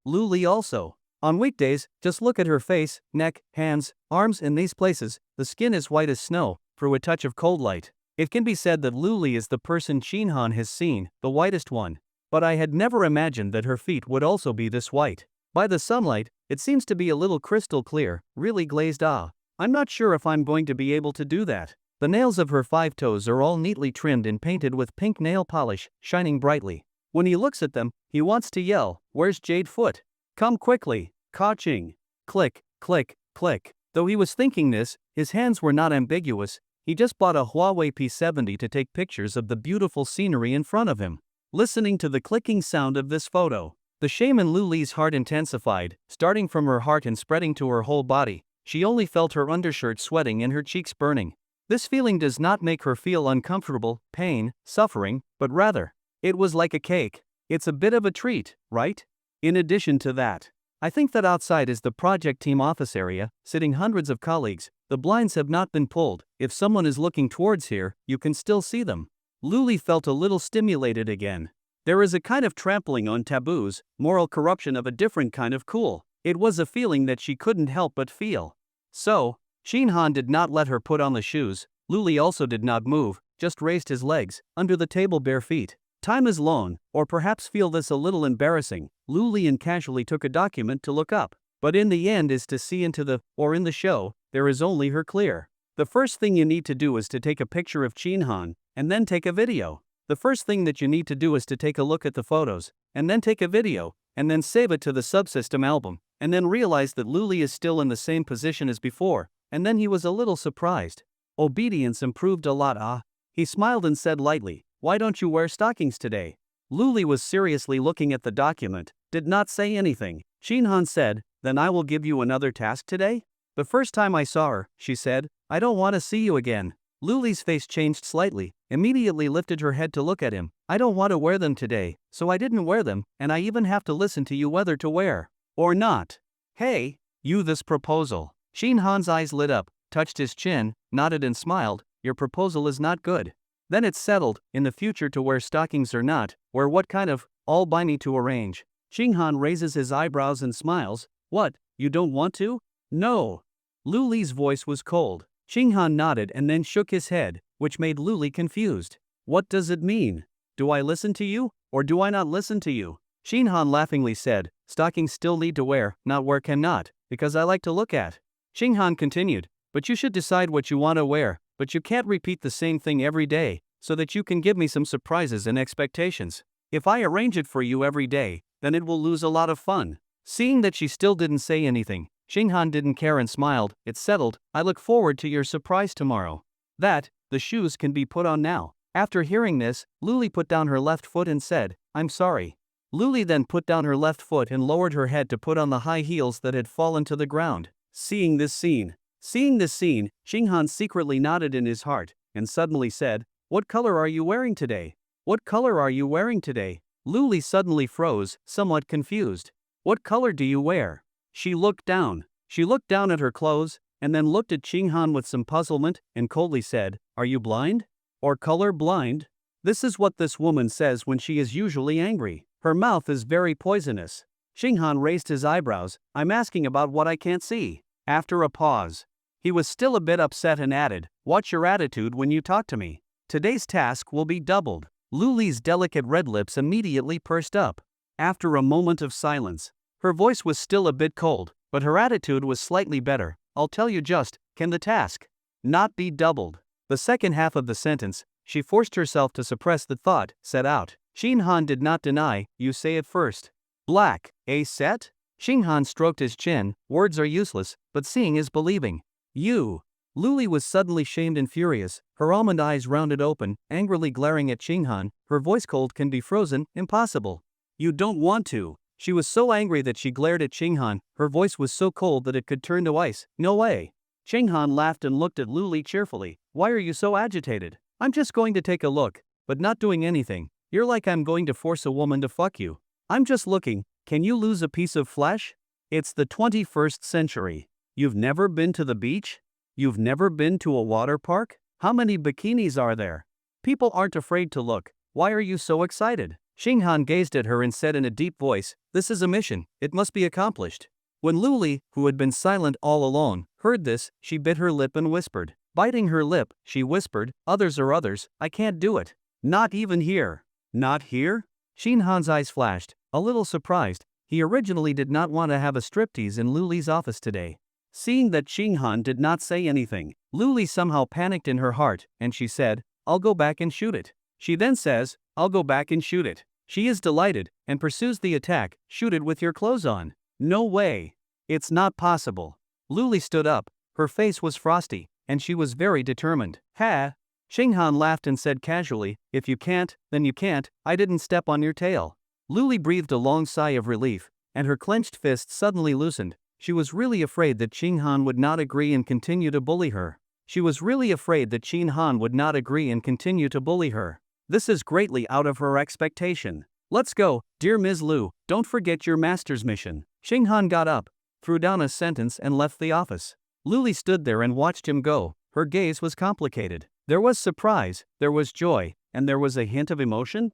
also. On weekdays, just look at her face, neck, hands, arms in these places, the skin is white as snow, through a touch of cold light. It can be said that Luli is the person Shinhan has seen, the whitest one. But I had never imagined that her feet would also be this white. By the sunlight, it seems to be a little crystal clear, really glazed. I'm not sure if I'm going to be able to do that. The nails of her 5 toes are all neatly trimmed and painted with pink nail polish, shining brightly. When he looks at them, he wants to yell, "Where's Jade Foot? Come quickly, Ka-ching." Click, click, click. Though he was thinking this, his hands were not ambiguous. He just bought a Huawei P70 to take pictures of the beautiful scenery in front of him. Listening to the clicking sound of this photo, the shame in Luli's heart intensified, starting from her heart and spreading to her whole body. She only felt her undershirt sweating and her cheeks burning. This feeling does not make her feel uncomfortable, pain, suffering, but rather, it was like a cake. It's a bit of a treat, right? In addition to that, I think that outside is the project team office area, sitting hundreds of colleagues. The blinds have not been pulled. If someone is looking towards here, you can still see them. Luli felt a little stimulated again. There is a kind of trampling on taboos, moral corruption of a different kind of cool. It was a feeling that she couldn't help but feel. So, Shinhan did not let her put on the shoes. Luli also did not move, just raised his legs, under the table bare feet. Time is long, or perhaps feel this a little embarrassing. Luli and casually took a document to look up. But in the end is to see into the, or in the show, there is only her clear. The first thing you need to do is to take a picture of Shinhan, and then take a video. The first thing that you need to do is to take a look at the photos, and then take a video, and then save it to the subsystem album, and then realize that Luli is still in the same position as before, and then he was a little surprised. Obedience improved a lot. He smiled and said lightly, "Why don't you wear stockings today?" Luli was seriously looking at the document, did not say anything. Shinhan said, "Then I will give you another task today?" "The first time I saw her," she said, "I don't want to see you again." Luli's face changed slightly, immediately lifted her head to look at him. "I don't want to wear them today, so I didn't wear them, and I even have to listen to you whether to wear or not." "Hey, you, this proposal." Shinhan's eyes lit up, touched his chin, nodded and smiled. "Your proposal is not good. Then it's settled, in the future to wear stockings or not, or what kind of, all by need to arrange." Shinhan raises his eyebrows and smiles. "What, you don't want to?" "No." Luli's voice was cold. Shinhan nodded and then shook his head, which made Luli confused. "What does it mean? Do I listen to you, or do I not listen to you?" Shinhan laughingly said, "Stockings still need to wear, not wear cannot, because I like to look at." Shinhan continued, "But you should decide what you want to wear, but you can't repeat the same thing every day, so that you can give me some surprises and expectations. If I arrange it for you every day, then it will lose a lot of fun." Seeing that she still didn't say anything, Shinhan didn't care and smiled. "It's settled. I look forward to your surprise tomorrow." The shoes can be put on now. After hearing this, Luli put down her left foot and said, "I'm sorry." Luli then put down her left foot and lowered her head to put on the high heels that had fallen to the ground. Seeing this scene, Shinhan secretly nodded in his heart, and suddenly said, "What color are you wearing today? What color are you wearing today?" Luli suddenly froze, somewhat confused. "What color do you wear?" She looked down. She looked down at her clothes, and then looked at Shinhan with some puzzlement, and coldly said, "Are you blind? Or color blind?" This is what this woman says when she is usually angry. Her mouth is very poisonous. Shinhan raised his eyebrows. "I'm asking about what I can't see." After a pause, he was still a bit upset and added, "Watch your attitude when you talk to me. Today's task will be doubled." Luli's delicate red lips immediately pursed up. After a moment of silence, her voice was still a bit cold, but her attitude was slightly better. "I'll tell you just, can the task not be doubled?" The second half of the sentence, she forced herself to suppress the thought, set out. Shinhan did not deny, "You say it first." "Black, a set?" Shinhan stroked his chin. "Words are useless, but seeing is believing." "You." Luli was suddenly shamed and furious, her almond eyes rounded open, angrily glaring at Shinhan. Her voice cold can be frozen, impossible. "You don't want to." She was so angry that she glared at Shinhan, her voice was so cold that it could turn to ice. "No way." Shinhan laughed and looked at Luli cheerfully. "Why are you so agitated?" "I'm just going to take a look, but not doing anything. You're like I'm going to force a woman to fuck you. I'm just looking, can you lose a piece of flesh? It's the 21st century. You've never been to the beach? You've never been to a water park? How many bikinis are there? People aren't afraid to look. Why are you so excited? Xinghan gazed at her and said in a deep voice, "This is a mission, it must be accomplished." When Luli, who had been silent all along, heard this, she bit her lip and whispered. Biting her lip, she whispered, "Others are others, I can't do it. Not even here." Not here? Xinghan's eyes flashed, a little surprised. He originally did not want to have a striptease in Luli's office today. Seeing that Xinghan did not say anything, Luli somehow panicked in her heart, and she said, "I'll go back and shoot it." She then says, "I'll go back and shoot it." She is delighted, and pursues the attack, "Shoot it with your clothes on." No way. It's not possible. Luli stood up, her face was frosty, and she was very determined. Ha! Xinghan laughed and said casually, "If you can't, then you can't, I didn't step on your tail." Luli breathed a long sigh of relief, and her clenched fist suddenly loosened. She was really afraid that Xinghan would not agree and continue to bully her. This is greatly out of her expectation. "Let's go, dear Ms. Lu, don't forget your master's mission." Xinghan got up, threw down a sentence and left the office. Luli stood there and watched him go. Her gaze was complicated. There was surprise, there was joy, and there was a hint of emotion.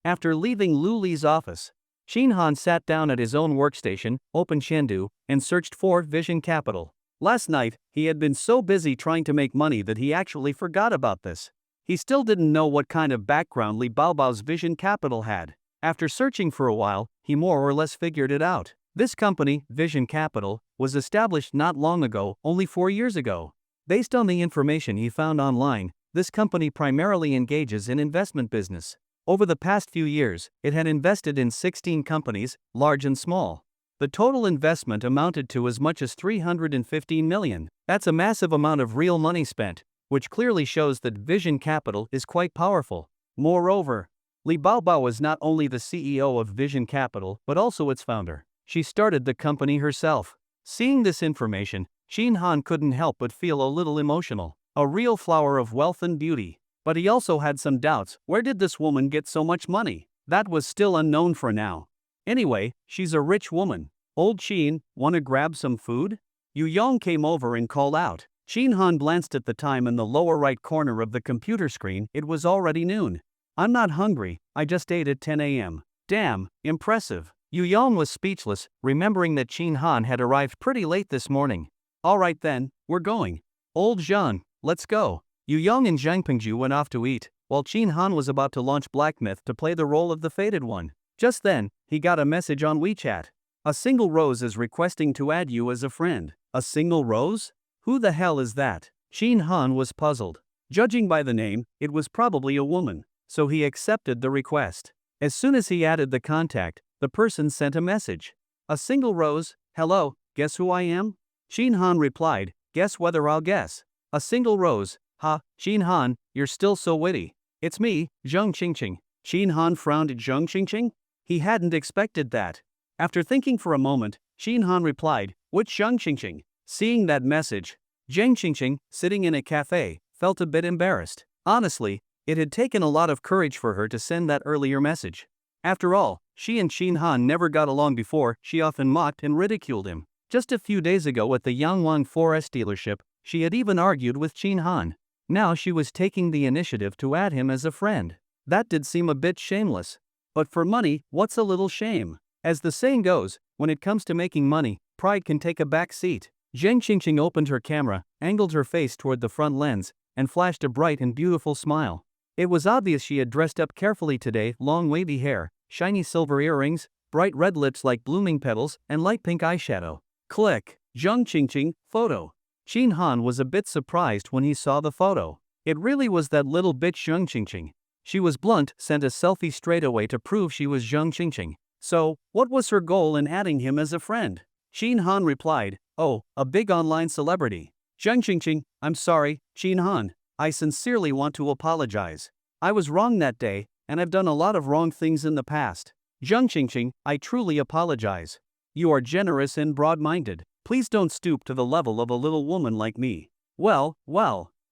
After leaving Luli's office, Xinghan sat down at his own workstation, opened Shendu, and searched for Vision Capital. Last night, he had been so busy trying to make money that he actually forgot about this. He still didn't know what kind of background Li Baobao's Vision Capital had. After searching for a while, he more or less figured it out. This company, Vision Capital, was established not long ago, only 4 years ago. Based on the information he found online, this company primarily engages in investment business. Over the past few years, it had invested in 16 companies, large and small. The total investment amounted to as much as 315 million. That's a massive amount of real money spent, which clearly shows that Vision Capital is quite powerful. Moreover, Li Baobao was not only the CEO of Vision Capital but also its founder. She started the company herself. Seeing this information, Xinghan couldn't help but feel a little emotional. A real flower of wealth and beauty. But he also had some doubts. Where did this woman get so much money? That was still unknown for now. Anyway, she's a rich woman. "Old Qin, wanna grab some food?" Yu Yong came over and called out. Xinghan glanced at the time in the lower right corner of the computer screen. It was already noon. "I'm not hungry, I just ate at 10 a.m. Damn, impressive. Yu Yong was speechless, remembering that Xinghan had arrived pretty late this morning. "Alright then, we're going. Old Zhang, let's go." Yu Yong and Zhang Pengju went off to eat, while Xinghan was about to launch Black Myth to play the role of the fated one. Just then, he got a message on WeChat. "A single rose is requesting to add you as a friend." A single rose? Who the hell is that? Xinghan was puzzled. Judging by the name, it was probably a woman, so he accepted the request. As soon as he added the contact, the person sent a message. "A single rose, hello, guess who I am?" Xinghan replied, "Guess whether I'll guess." "A single rose, ha, Xinghan, you're still so witty." "It's me, Zheng Qingqing." Xinghan frowned at Zheng Qingqing. He hadn't expected that. After thinking for a moment, Xinghan replied, "Which Zheng Qingqing?" Seeing that message, Zheng Qingqing, sitting in a cafe, felt a bit embarrassed. Honestly, it had taken a lot of courage for her to send that earlier message. After all, she and Xinghan never got along before. She often mocked and ridiculed him. Just a few days ago at the Yangwang Forest dealership, she had even argued with Xinghan. Now she was taking the initiative to add him as a friend. That did seem a bit shameless. But for money, what's a little shame? As the saying goes, when it comes to making money, pride can take a back seat. Zheng Qingqing opened her camera, angled her face toward the front lens, and flashed a bright and beautiful smile. It was obvious she had dressed up carefully today. Long wavy hair, shiny silver earrings, bright red lips like blooming petals, and light pink eyeshadow. Click. Zheng Qingqing, photo. Xinghan was a bit surprised when he saw the photo. It really was that little bitch Zheng Qingqing. She was blunt, sent a selfie straight away to prove she was Zheng Qingqing. So, what was her goal in adding him as a friend? Xinghan replied, "Oh, a big online celebrity." Zheng Qingqing, "I'm sorry, Xinghan. I sincerely want to apologize. I was wrong that day, and I've done a lot of wrong things in the past. Zheng Qingqing, I truly apologize. You are generous and broad-minded. Please don't stoop to the level of a little woman like me." Well,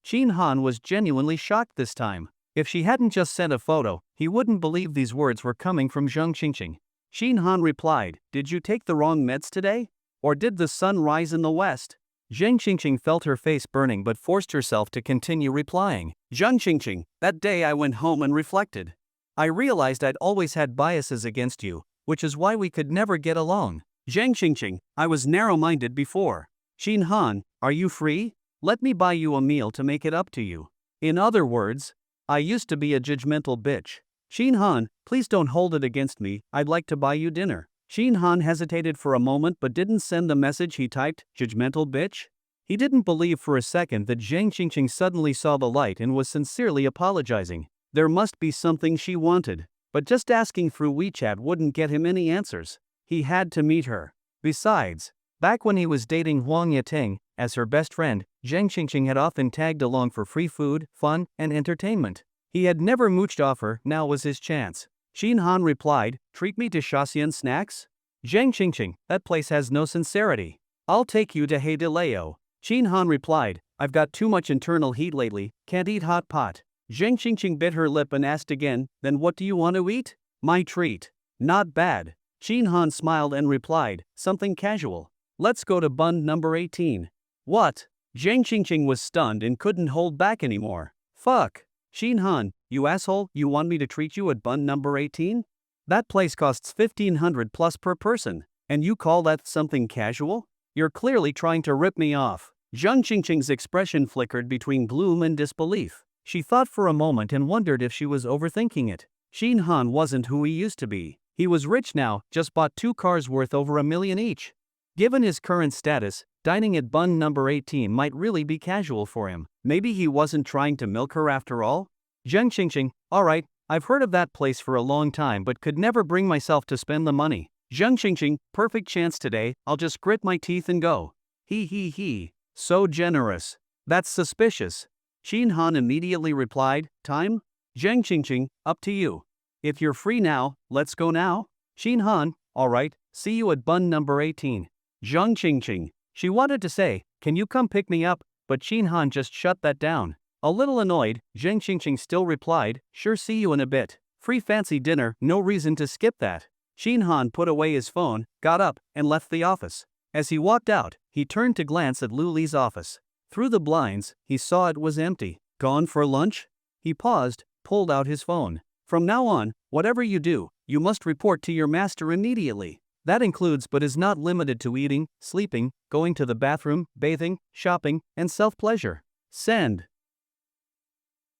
Xinghan was genuinely shocked this time. If she hadn't just sent a photo, he wouldn't believe these words were coming from Zhang Qingqing. Shin Han replied, "Did you take the wrong meds today? Or did the sun rise in the west?" Zhang Qingqing felt her face burning but forced herself to continue replying. "Zhang Qingqing, that day I went home and reflected. I realized I'd always had biases against you, which is why we could never get along. Zhang Qingqing, I was narrow-minded before. Shin Han, are you free? Let me buy you a meal to make it up to you. In other words, I used to be a judgmental bitch. Shin Han, please don't hold it against me, I'd like to buy you dinner." Shin Han hesitated for a moment but didn't send the message he typed, "Judgmental bitch?" He didn't believe for a second that Zhang Qingqing suddenly saw the light and was sincerely apologizing. There must be something she wanted. But just asking through WeChat wouldn't get him any answers. He had to meet her. Besides, back when he was dating Huang Yating, as her best friend, Zhang Qingqing had often tagged along for free food, fun, and entertainment. He had never mooched off her, now was his chance. Shin Han replied, "Treat me to Shaxian snacks?" Zhang Qingqing, that place has no sincerity. "I'll take you to Hey De Leo." Shin Han replied, "I've got too much internal heat lately, can't eat hot pot." Zhang Qingqing bit her lip and asked again, "Then what do you want to eat?" "My treat." "Not bad." Shin Han smiled and replied, "Something casual. Let's go to bun number 18. "What?" Zhang Qingqing was stunned and couldn't hold back anymore. "Fuck. Shin Han, you asshole, you want me to treat you at bun number 18? That place costs 1,500 plus per person, and you call that something casual? You're clearly trying to rip me off." Zhang Qingqing's expression flickered between gloom and disbelief. She thought for a moment and wondered if she was overthinking it. Shin Han wasn't who he used to be. He was rich now, just bought 2 cars worth over $1 million each. Given his current status, dining at bun number 18 might really be casual for him. Maybe he wasn't trying to milk her after all? Zhang Qingqing, alright, I've heard of that place for a long time but could never bring myself to spend the money. Zhang Qingqing, perfect chance today, I'll just grit my teeth and go. He. So generous. That's suspicious. Shin Han immediately replied, "Time?" Zhang Qingqing, up to you. If you're free now, let's go now. Shin Han, alright, see you at bun number 18. Zhang Qingqing. She wanted to say, "Can you come pick me up?" but Shin Han just shut that down. A little annoyed, Zhang Qingqing still replied, "Sure, see you in a bit. Free fancy dinner, no reason to skip that." Shin Han put away his phone, got up, and left the office. As he walked out, he turned to glance at Luli's office. Through the blinds, he saw it was empty. Gone for lunch? He paused, pulled out his phone. "From now on, whatever you do, you must report to your master immediately. That includes but is not limited to eating, sleeping, going to the bathroom, bathing, shopping, and self-pleasure. Send."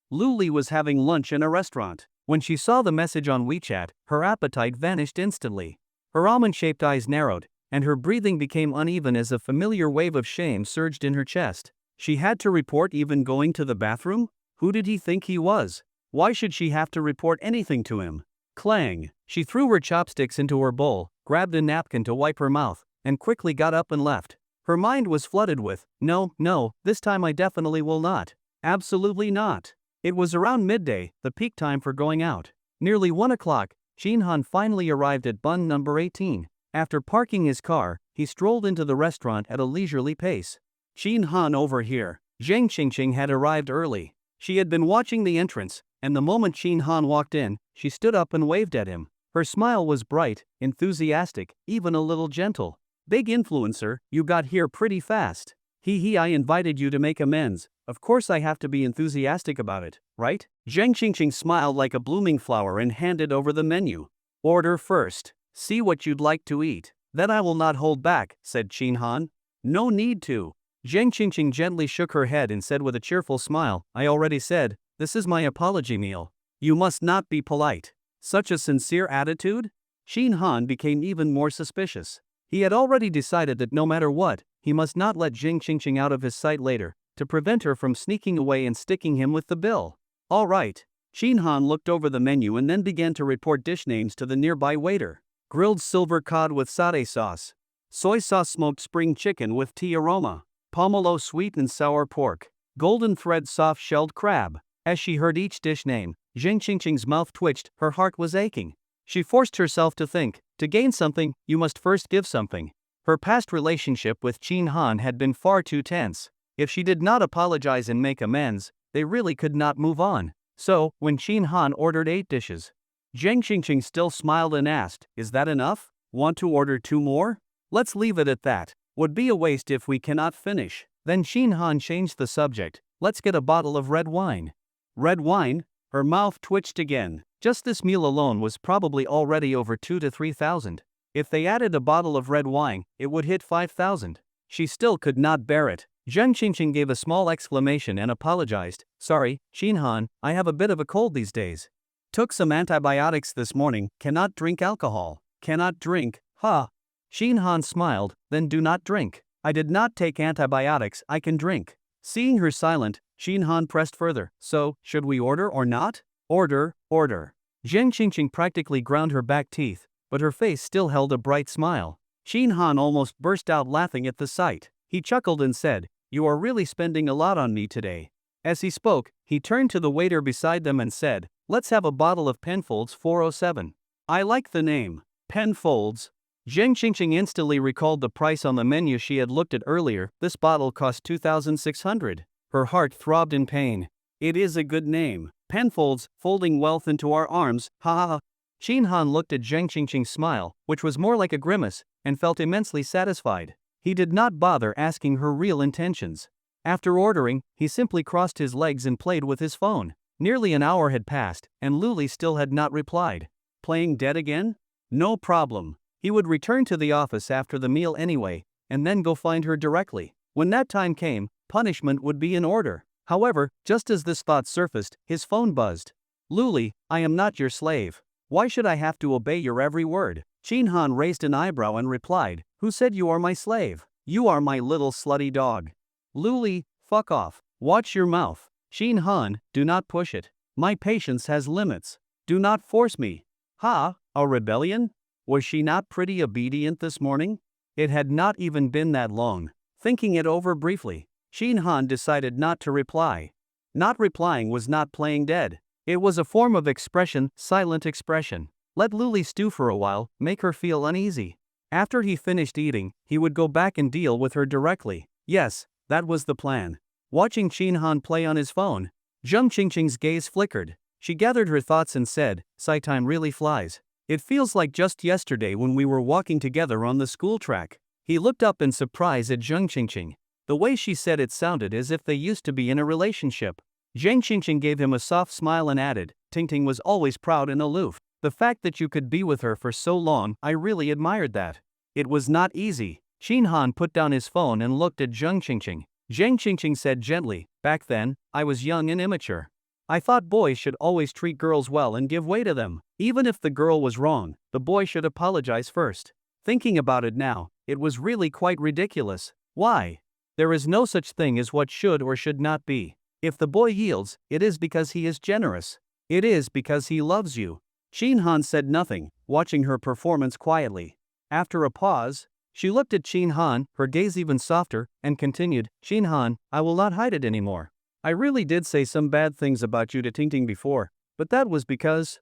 Luli was having lunch in a restaurant. When she saw the message on WeChat, her appetite vanished instantly. Her almond-shaped eyes narrowed, and her breathing became uneven as a familiar wave of shame surged in her chest. She had to report even going to the bathroom? Who did he think he was? Why should she have to report anything to him? Clang! She threw her chopsticks into her bowl, grabbed a napkin to wipe her mouth, and quickly got up and left. Her mind was flooded with, no, this time I definitely will not. Absolutely not. It was around midday, the peak time for going out. Nearly 1 o'clock, Shin Han finally arrived at bun number 18. After parking his car, he strolled into the restaurant at a leisurely pace. "Shin Han over here." Zhang Qingqing had arrived early. She had been watching the entrance, and the moment Shin Han walked in, she stood up and waved at him. Her smile was bright, enthusiastic, even a little gentle. "Big influencer, you got here pretty fast." I invited you to make amends. Of course I have to be enthusiastic about it, right?" Zhang Qingqing smiled like a blooming flower and handed over the menu. "Order first. See what you'd like to eat. Then I will not hold back," said Shin Han. "No need to." Zhang Qingqing gently shook her head and said with a cheerful smile, "I already said, this is my apology meal. You must not be polite." Such a sincere attitude? Shin Han became even more suspicious. He had already decided that no matter what, he must not let Zhang Qingqing out of his sight later, to prevent her from sneaking away and sticking him with the bill. "All right." Shin Han looked over the menu and then began to report dish names to the nearby waiter. Grilled silver cod with satay sauce. Soy sauce smoked spring chicken with tea aroma. Pomelo sweet and sour pork. Golden thread soft shelled crab. As she heard each dish name, Zhang Qingqing's mouth twitched, her heart was aching. She forced herself to think, to gain something, you must first give something. Her past relationship with Shin Han had been far too tense. If she did not apologize and make amends, they really could not move on. So, when Shin Han ordered 8 dishes, Zhang Xingqing still smiled and asked, "Is that enough? Want to order 2 more? Let's leave it at that. Would be a waste if we cannot finish." Then Shin Han changed the subject. "Let's get a bottle of red wine." Red wine? Her mouth twitched again. Just this meal alone was probably already over 2 to 3,000. If they added a bottle of red wine, it would hit 5,000. She still could not bear it. Zhang Qingqing gave a small exclamation and apologized. "Sorry, Shin Han, I have a bit of a cold these days. Took some antibiotics this morning, cannot drink alcohol." "Cannot drink, huh?" Shin Han smiled, "Then do not drink." "I did not take antibiotics, I can drink." Seeing her silent, Shin Han pressed further. "So, should we order or not?" "Order, order." Zhang Qingqing practically ground her back teeth, but her face still held a bright smile. Shin Han almost burst out laughing at the sight. He chuckled and said, "You are really spending a lot on me today." As he spoke, he turned to the waiter beside them and said, "Let's have a bottle of Penfolds 407. I like the name. Penfolds." Zhang Qingqing instantly recalled the price on the menu she had looked at earlier. This bottle cost 2,600. Her heart throbbed in pain. "It is a good name. Penfolds, folding wealth into our arms, ha ha ha." Shin Han looked at Zhang Qingqing's smile, which was more like a grimace, and felt immensely satisfied. He did not bother asking her real intentions. After ordering, he simply crossed his legs and played with his phone. Nearly an hour had passed, and Luli still had not replied. Playing dead again? No problem. He would return to the office after the meal anyway, and then go find her directly. When that time came, punishment would be in order. However, just as this thought surfaced, his phone buzzed. "Luli, I am not your slave. Why should I have to obey your every word?" Shin Han raised an eyebrow and replied, "Who said you are my slave? You are my little slutty dog." "Luli, fuck off. Watch your mouth." "Shin Han, do not push it. My patience has limits. Do not force me." "Ha, a rebellion? Was she not pretty obedient this morning?" It had not even been that long. Thinking it over briefly, Shin Han decided not to reply. Not replying was not playing dead. It was a form of expression, silent expression. Let Luli stew for a while, make her feel uneasy. After he finished eating, he would go back and deal with her directly. Yes, that was the plan. Watching Shin Han play on his phone, Zhang Qingqing's gaze flickered. She gathered her thoughts and said, "Time really flies. It feels like just yesterday when we were walking together on the school track." He looked up in surprise at Zhang Qingqing. The way she said it sounded as if they used to be in a relationship. Zhang Qingqing gave him a soft smile and added, "Tingting was always proud and aloof. The fact that you could be with her for so long, I really admired that." "It was not easy." Shin Han put down his phone and looked at Zhang Qingqing. Zhang Qingqing said gently, "Back then, I was young and immature. I thought boys should always treat girls well and give way to them. Even if the girl was wrong, the boy should apologize first." Thinking about it now, it was really quite ridiculous. Why? There is no such thing as what should or should not be. If the boy yields, it is because he is generous. It is because he loves you. Shin Han said nothing, watching her performance quietly. After a pause, she looked at Shin Han, her gaze even softer, and continued, "Shin Han, I will not hide it anymore. I really did say some bad things about you to Tingting before, but that was because,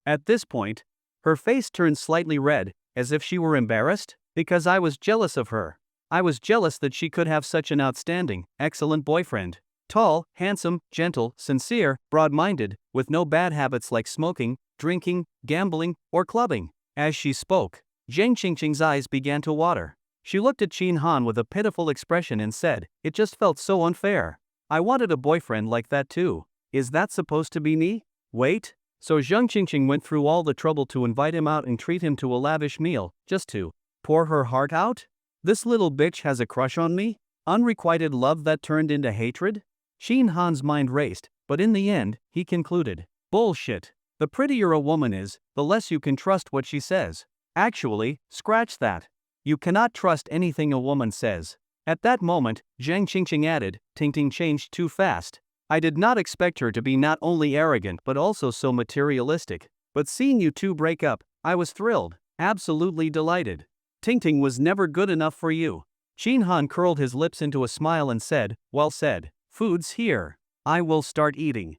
at this point, her face turned slightly red, as if she were embarrassed, because I was jealous of her. I was jealous that she could have such an outstanding, excellent boyfriend. Tall, handsome, gentle, sincere, broad-minded, with no bad habits like smoking, drinking, gambling, or clubbing." As she spoke, Zhang Qingqing's eyes began to water. She looked at Shin Han with a pitiful expression and said, "It just felt so unfair. I wanted a boyfriend like that too. Is that supposed to be me?" Wait. So Zhang Qingqing went through all the trouble to invite him out and treat him to a lavish meal, just to pour her heart out? This little bitch has a crush on me? Unrequited love that turned into hatred? Shin Han's mind raced, but in the end, he concluded, "Bullshit. The prettier a woman is, the less you can trust what she says. Actually, scratch that. You cannot trust anything a woman says." At that moment, Zhang Qingqing added, "Tingting changed too fast. I did not expect her to be not only arrogant but also so materialistic. But seeing you two break up, I was thrilled, absolutely delighted. Tingting was never good enough for you." Shin Han curled his lips into a smile and said, "Well said. Food's here. I will start eating."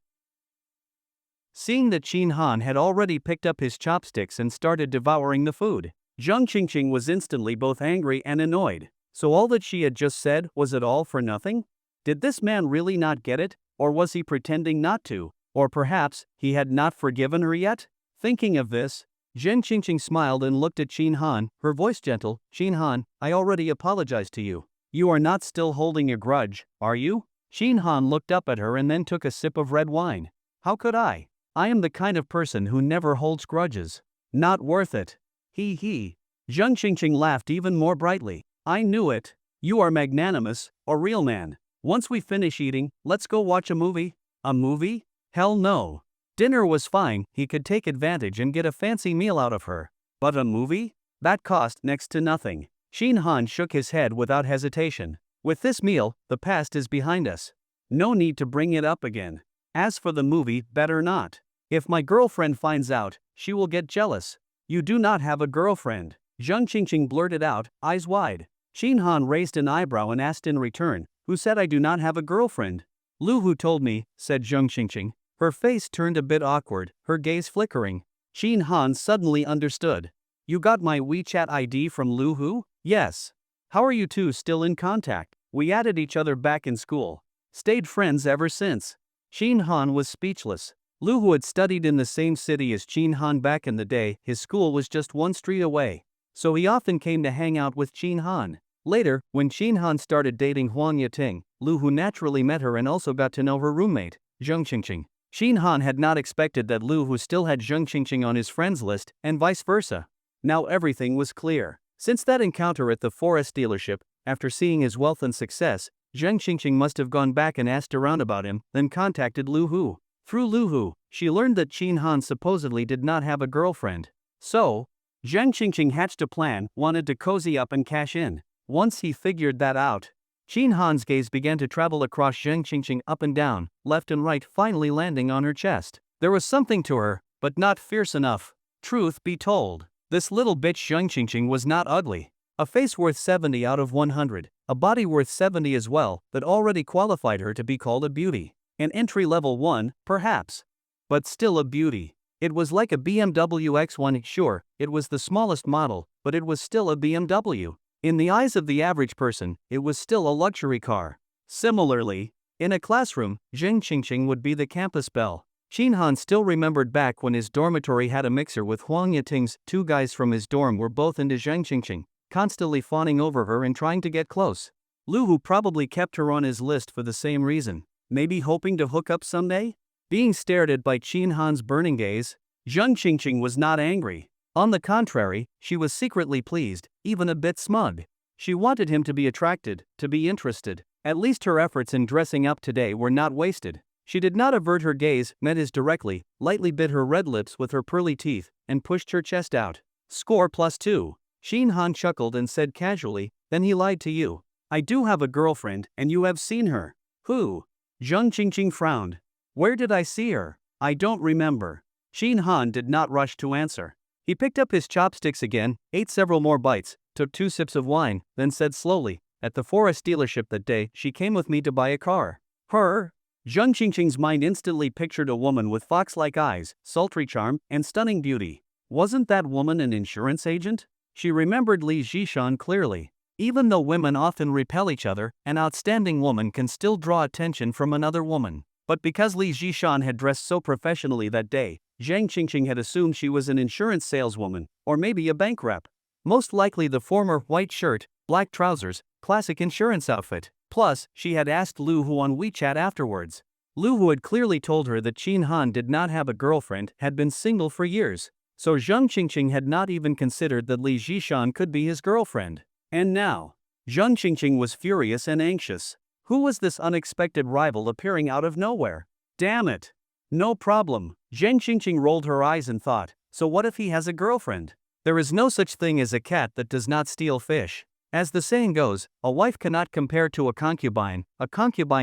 Seeing that Shin Han had already picked up his chopsticks and started devouring the food, Zhang Qingqing was instantly both angry and annoyed. So all that she had just said, was it all for nothing? Did this man really not get it, or was he pretending not to? Or perhaps he had not forgiven her yet? Thinking of this, Zheng Qingqing smiled and looked at Qin Han, her voice gentle. Qin Han, I already apologized to you. You are not still holding a grudge, are you? Qin Han looked up at her and then took a sip of red wine. How could I? I am the kind of person who never holds grudges. Not worth it. He. Zheng Qingqing laughed even more brightly. I knew it. You are magnanimous, a real man. Once we finish eating, let's go watch a movie. A movie? Hell no. Dinner was fine, he could take advantage and get a fancy meal out of her. But a movie? That cost next to nothing. Qin Han shook his head without hesitation. With this meal, the past is behind us. No need to bring it up again. As for the movie, better not. If my girlfriend finds out, she will get jealous. You do not have a girlfriend. Zheng Qingqing blurted out, eyes wide. Qin Han raised an eyebrow and asked in return, who said I do not have a girlfriend? Lu Hu told me, said Zheng Qingqing. Her face turned a bit awkward, her gaze flickering. Qin Han suddenly understood. You got my WeChat ID from Lu Hu? Yes. How are you two still in contact? We added each other back in school. Stayed friends ever since. Qin Han was speechless. Lu Hu had studied in the same city as Qin Han back in the day, his school was just one street away. So he often came to hang out with Qin Han. Later, when Qin Han started dating Huang Yating, Lu Hu naturally met her and also got to know her roommate, Zheng Qingqing. Qin Han had not expected that Lu Hu still had Zheng Qingqing on his friends list, and vice versa. Now everything was clear. Since that encounter at the forest dealership, after seeing his wealth and success, Zheng Qingqing must have gone back and asked around about him, then contacted Lu Hu. Through Lu Hu, she learned that Qin Han supposedly did not have a girlfriend. So, Zheng Qingqing hatched a plan, wanted to cozy up and cash in. Once he figured that out, Qin Han's gaze began to travel across Zheng Qingqing up and down, left and right, finally landing on her chest. There was something to her, but not fierce enough. Truth be told, this little bitch Zheng Qingqing was not ugly. A face worth 70 out of 100, a body worth 70 as well, that already qualified her to be called a beauty. An entry-level one, perhaps. But still a beauty. It was like a BMW X1, sure, it was the smallest model, but it was still a BMW. In the eyes of the average person, it was still a luxury car. Similarly, in a classroom, Zheng Qingqing would be the campus belle. Qin Han still remembered back when his dormitory had a mixer with Huang Yating's. Two guys from his dorm were both into Zheng Qingqing, constantly fawning over her and trying to get close. Lu Hu probably kept her on his list for the same reason. Maybe hoping to hook up someday? Being stared at by Qin Han's burning gaze, Zheng Qingqing was not angry. On the contrary, she was secretly pleased, even a bit smug. She wanted him to be attracted, to be interested. At least her efforts in dressing up today were not wasted. She did not avert her gaze, met his directly, lightly bit her red lips with her pearly teeth, and pushed her chest out. Score +2. Qin Han chuckled and said casually, then he lied to you. I do have a girlfriend, and you have seen her. Who? Zheng Qingqing frowned. Where did I see her? I don't remember. Qin Han did not rush to answer. He picked up his chopsticks again, ate several more bites, took 2 sips of wine, then said slowly, at the forest dealership that day, she came with me to buy a car. Her? Zheng Qingqing's mind instantly pictured a woman with fox-like eyes, sultry charm, and stunning beauty. Wasn't that woman an insurance agent? She remembered Li Zhishan clearly. Even though women often repel each other, an outstanding woman can still draw attention from another woman. But because Li Zhishan had dressed so professionally that day, Zheng Qingqing had assumed she was an insurance saleswoman, or maybe a bank rep. Most likely the former white shirt, black trousers, classic insurance outfit. Plus, she had asked Lu Hu on WeChat afterwards. Lu Hu had clearly told her that Qin Han did not have a girlfriend, had been single for years. So Zheng Qingqing had not even considered that Li Zhishan could be his girlfriend. And now, Zheng Qingqing was furious and anxious. Who was this unexpected rival appearing out of nowhere? Damn it. No problem. Zheng Qingqing rolled her eyes and thought, so what if he has a girlfriend? There is no such thing as a cat that does not steal fish. As the saying goes, a wife cannot compare to a concubine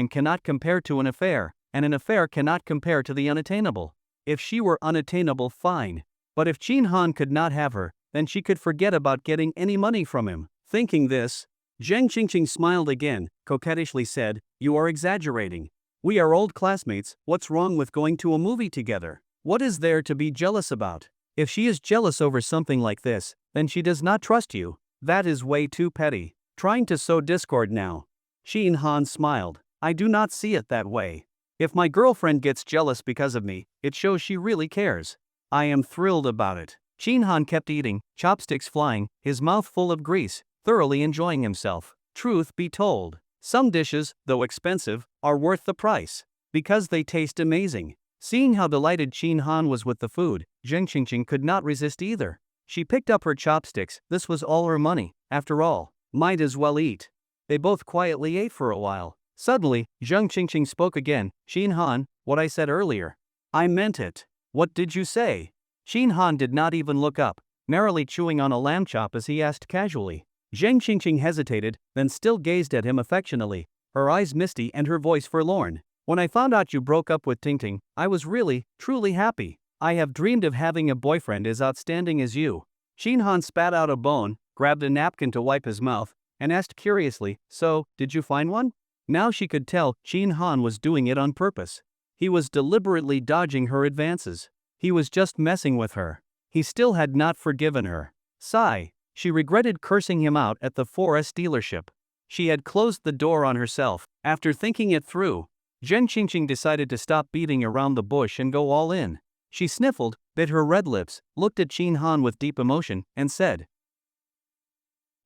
cannot compare to an affair, and an affair cannot compare to the unattainable. If she were unattainable, fine. But if Qin Han could not have her, then she could forget about getting any money from him. Thinking this, Zheng Qingqing smiled again, coquettishly said, you are exaggerating. We are old classmates, what's wrong with going to a movie together? What is there to be jealous about? If she is jealous over something like this, then she does not trust you. That is way too petty. Trying to sow discord now. Qin Han smiled. I do not see it that way. If my girlfriend gets jealous because of me, it shows she really cares. I am thrilled about it. Shin Han kept eating, chopsticks flying, his mouth full of grease, thoroughly enjoying himself. Truth be told, some dishes, though expensive, are worth the price. Because they taste amazing. Seeing how delighted Shin Han was with the food, Zheng Qingqing could not resist either. She picked up her chopsticks, this was all her money, after all. Might as well eat. They both quietly ate for a while. Suddenly, Zheng Qingqing spoke again. Shin Han, what I said earlier. I meant it. What did you say? Shin Han did not even look up, merrily chewing on a lamb chop as he asked casually. Zheng Qingqing hesitated, then still gazed at him affectionately, her eyes misty and her voice forlorn. When I found out you broke up with Tingting, I was really, truly happy. I have dreamed of having a boyfriend as outstanding as you. Shin Han spat out a bone, grabbed a napkin to wipe his mouth, and asked curiously, so, did you find one? Now she could tell Shin Han was doing it on purpose. He was deliberately dodging her advances. He was just messing with her. He still had not forgiven her. Sigh. She regretted cursing him out at the 4S dealership. She had closed the door on herself. After thinking it through, Zheng Qingqing decided to stop beating around the bush and go all in. She sniffled, bit her red lips, looked at Shin Han with deep emotion, and said,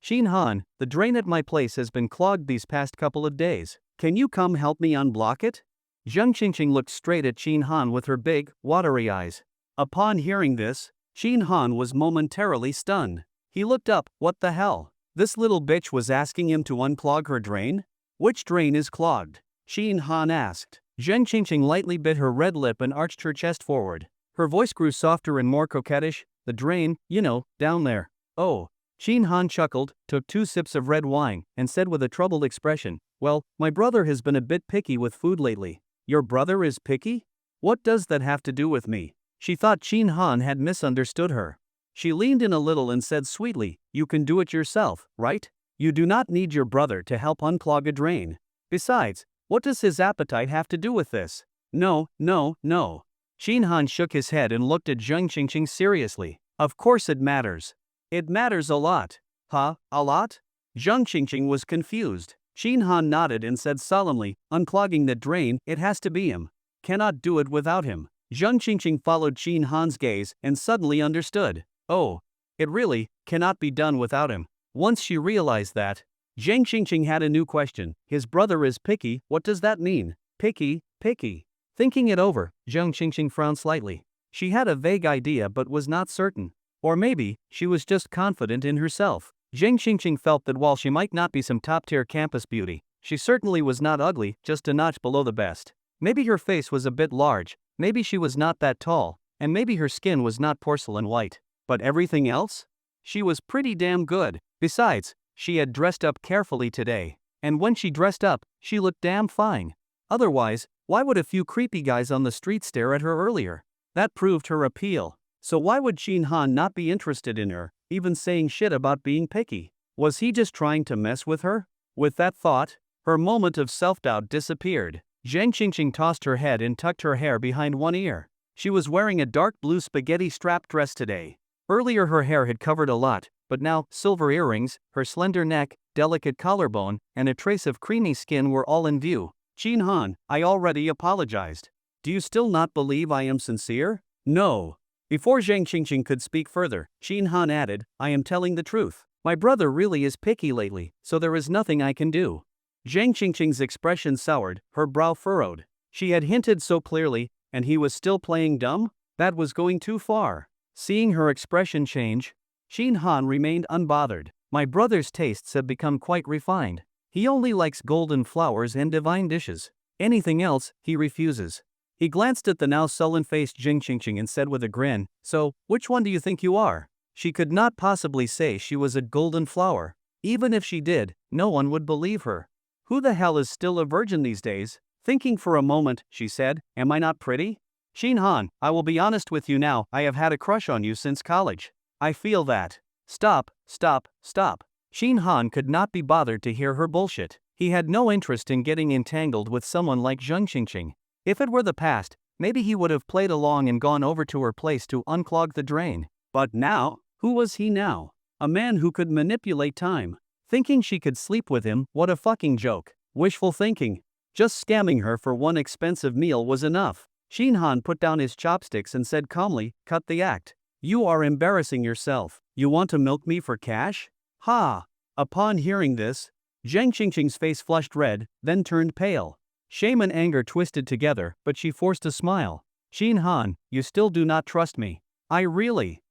Shin Han, the drain at my place has been clogged these past couple of days. Can you come help me unblock it? Zheng Qingqing looked straight at Shin Han with her big, watery eyes. Upon hearing this, Shin Han was momentarily stunned. He looked up, what the hell? This little bitch was asking him to unclog her drain? Which drain is clogged? Shin Han asked. Zheng Qingqing lightly bit her red lip and arched her chest forward. Her voice grew softer and more coquettish. The drain, you know, down there. Oh. Shin Han chuckled, took 2 sips of red wine, and said with a troubled expression, well, my brother has been a bit picky with food lately. Your brother is picky? What does that have to do with me? She thought Shin Han had misunderstood her. She leaned in a little and said sweetly, you can do it yourself, right? You do not need your brother to help unclog a drain. Besides, what does his appetite have to do with this? No, no, no. Shin Han shook his head and looked at Zheng Qingqing seriously. Of course it matters. It matters a lot. Huh, a lot? Zheng Qingqing was confused. Shin Han nodded and said solemnly, unclogging the drain, it has to be him. Cannot do it without him. Zheng Qingqing followed Shin Han's gaze and suddenly understood. Oh, it really cannot be done without him. Once she realized that, Zheng Qingqing had a new question. His brother is picky, what does that mean? Picky, picky. Thinking it over, Zheng Qingqing frowned slightly. She had a vague idea but was not certain. Or maybe, she was just confident in herself. Zheng Qingqing felt that while she might not be some top-tier campus beauty, she certainly was not ugly, just a notch below the best. Maybe her face was a bit large, maybe she was not that tall, and maybe her skin was not porcelain white. But everything else? She was pretty damn good. Besides, she had dressed up carefully today. And when she dressed up, she looked damn fine. Otherwise, why would a few creepy guys on the street stare at her earlier? That proved her appeal. So why would Shin Han not be interested in her, even saying shit about being picky? Was he just trying to mess with her? With that thought, her moment of self-doubt disappeared. Zheng Qingqing tossed her head and tucked her hair behind one ear. She was wearing a dark blue spaghetti strap dress today. Earlier her hair had covered a lot, but now silver earrings, her slender neck, delicate collarbone, and a trace of creamy skin were all in view. Shin Han, I already apologized. Do you still not believe I am sincere? No. Before Zheng Qingqing could speak further, Shin Han added, I am telling the truth. My brother really is picky lately, so there is nothing I can do. Zheng Qingqing's expression soured, her brow furrowed. She had hinted so clearly, and he was still playing dumb? That was going too far. Seeing her expression change, Shin Han remained unbothered. My brother's tastes have become quite refined. He only likes golden flowers and divine dishes. Anything else, he refuses. He glanced at the now sullen-faced Zheng Qingqing and said with a grin, so, which one do you think you are? She could not possibly say she was a golden flower. Even if she did, no one would believe her. Who the hell is still a virgin these days? Thinking for a moment, she said, am I not pretty? Shin Han, I will be honest with you now, I have had a crush on you since college. I feel that. Stop, stop, stop. Shin Han could not be bothered to hear her bullshit. He had no interest in getting entangled with someone like Zheng Qingqing. If it were the past, maybe he would have played along and gone over to her place to unclog the drain. But now, who was he now? A man who could manipulate time. Thinking she could sleep with him, what a fucking joke. Wishful thinking. Just scamming her for one expensive meal was enough. Shin Han put down his chopsticks and said calmly, "Cut the act. You are embarrassing yourself. You want to milk me for cash? Ha!" Upon hearing this, Zhang Qingqing's face flushed red, then turned pale. Shame and anger twisted together, but she forced a smile. "Shin Han, you still do not trust me."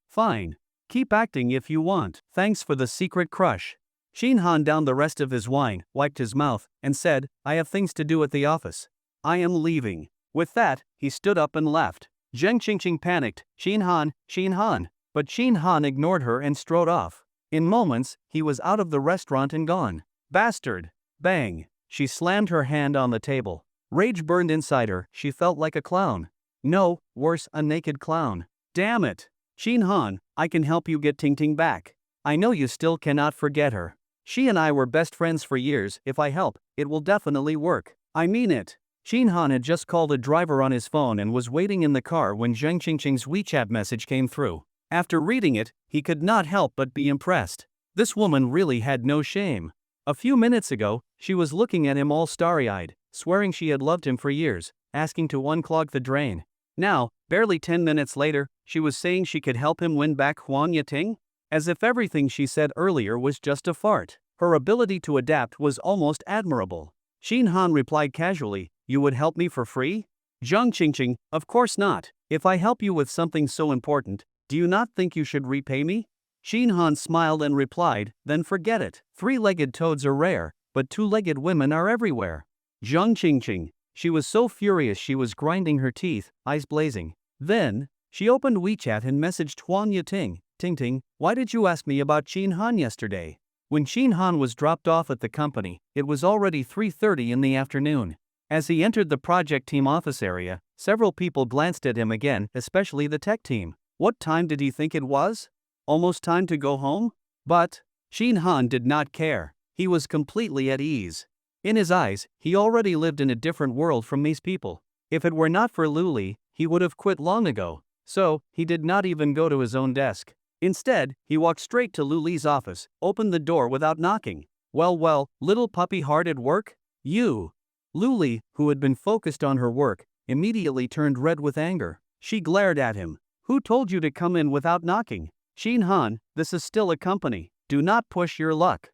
Fine. Keep acting if you want. Thanks for the secret crush." Shin Han downed the rest of his wine, wiped his mouth, and said, "I have things to do at the office. I am leaving." With that, he stood up and left. Zhang Qingqing panicked, Shin Han. But Shin Han ignored her and strode off. In moments, he was out of the restaurant and gone. Bastard! Bang! She slammed her hand on the table. Rage burned inside her, she felt like a clown. No, worse, a naked clown. Damn it! Shin Han, I can help you get Ting Ting back. I know you still cannot forget her. She and I were best friends for years. If I help, it will definitely work. I mean it. Shin Han had just called a driver on his phone and was waiting in the car when Zhang Qingqing's WeChat message came through. After reading it, he could not help but be impressed. This woman really had no shame. A few minutes ago, she was looking at him all starry-eyed, swearing she had loved him for years, asking to unclog the drain. Now, barely 10 minutes later, she was saying she could help him win back Huang Yating? As if everything she said earlier was just a fart. Her ability to adapt was almost admirable. Shin Han replied casually, "You would help me for free?" Zhang Qingqing, "Of course not. If I help you with something so important, do you not think you should repay me?" Shin Han smiled and replied, "Then forget it. Three-legged toads are rare, but two-legged women are everywhere." Zhang Qingqing. She was so furious she was grinding her teeth, eyes blazing. Then, she opened WeChat and messaged Huang Yating, "Ting, why did you ask me about Shin Han yesterday?" When Shin Han was dropped off at the company, it was already 3:30 in the afternoon. As he entered the project team office area, several people glanced at him again, especially the tech team. What time did he think it was? Almost time to go home? But Shin Han did not care. He was completely at ease. In his eyes, he already lived in a different world from these people. If it were not for Luli, he would have quit long ago. So, he did not even go to his own desk. Instead, he walked straight to Luli's office, opened the door without knocking. Well, little puppy hard at work? You. Luli, who had been focused on her work, immediately turned red with anger. She glared at him. "Who told you to come in without knocking? Shin Han, this is still a company. Do not push your luck."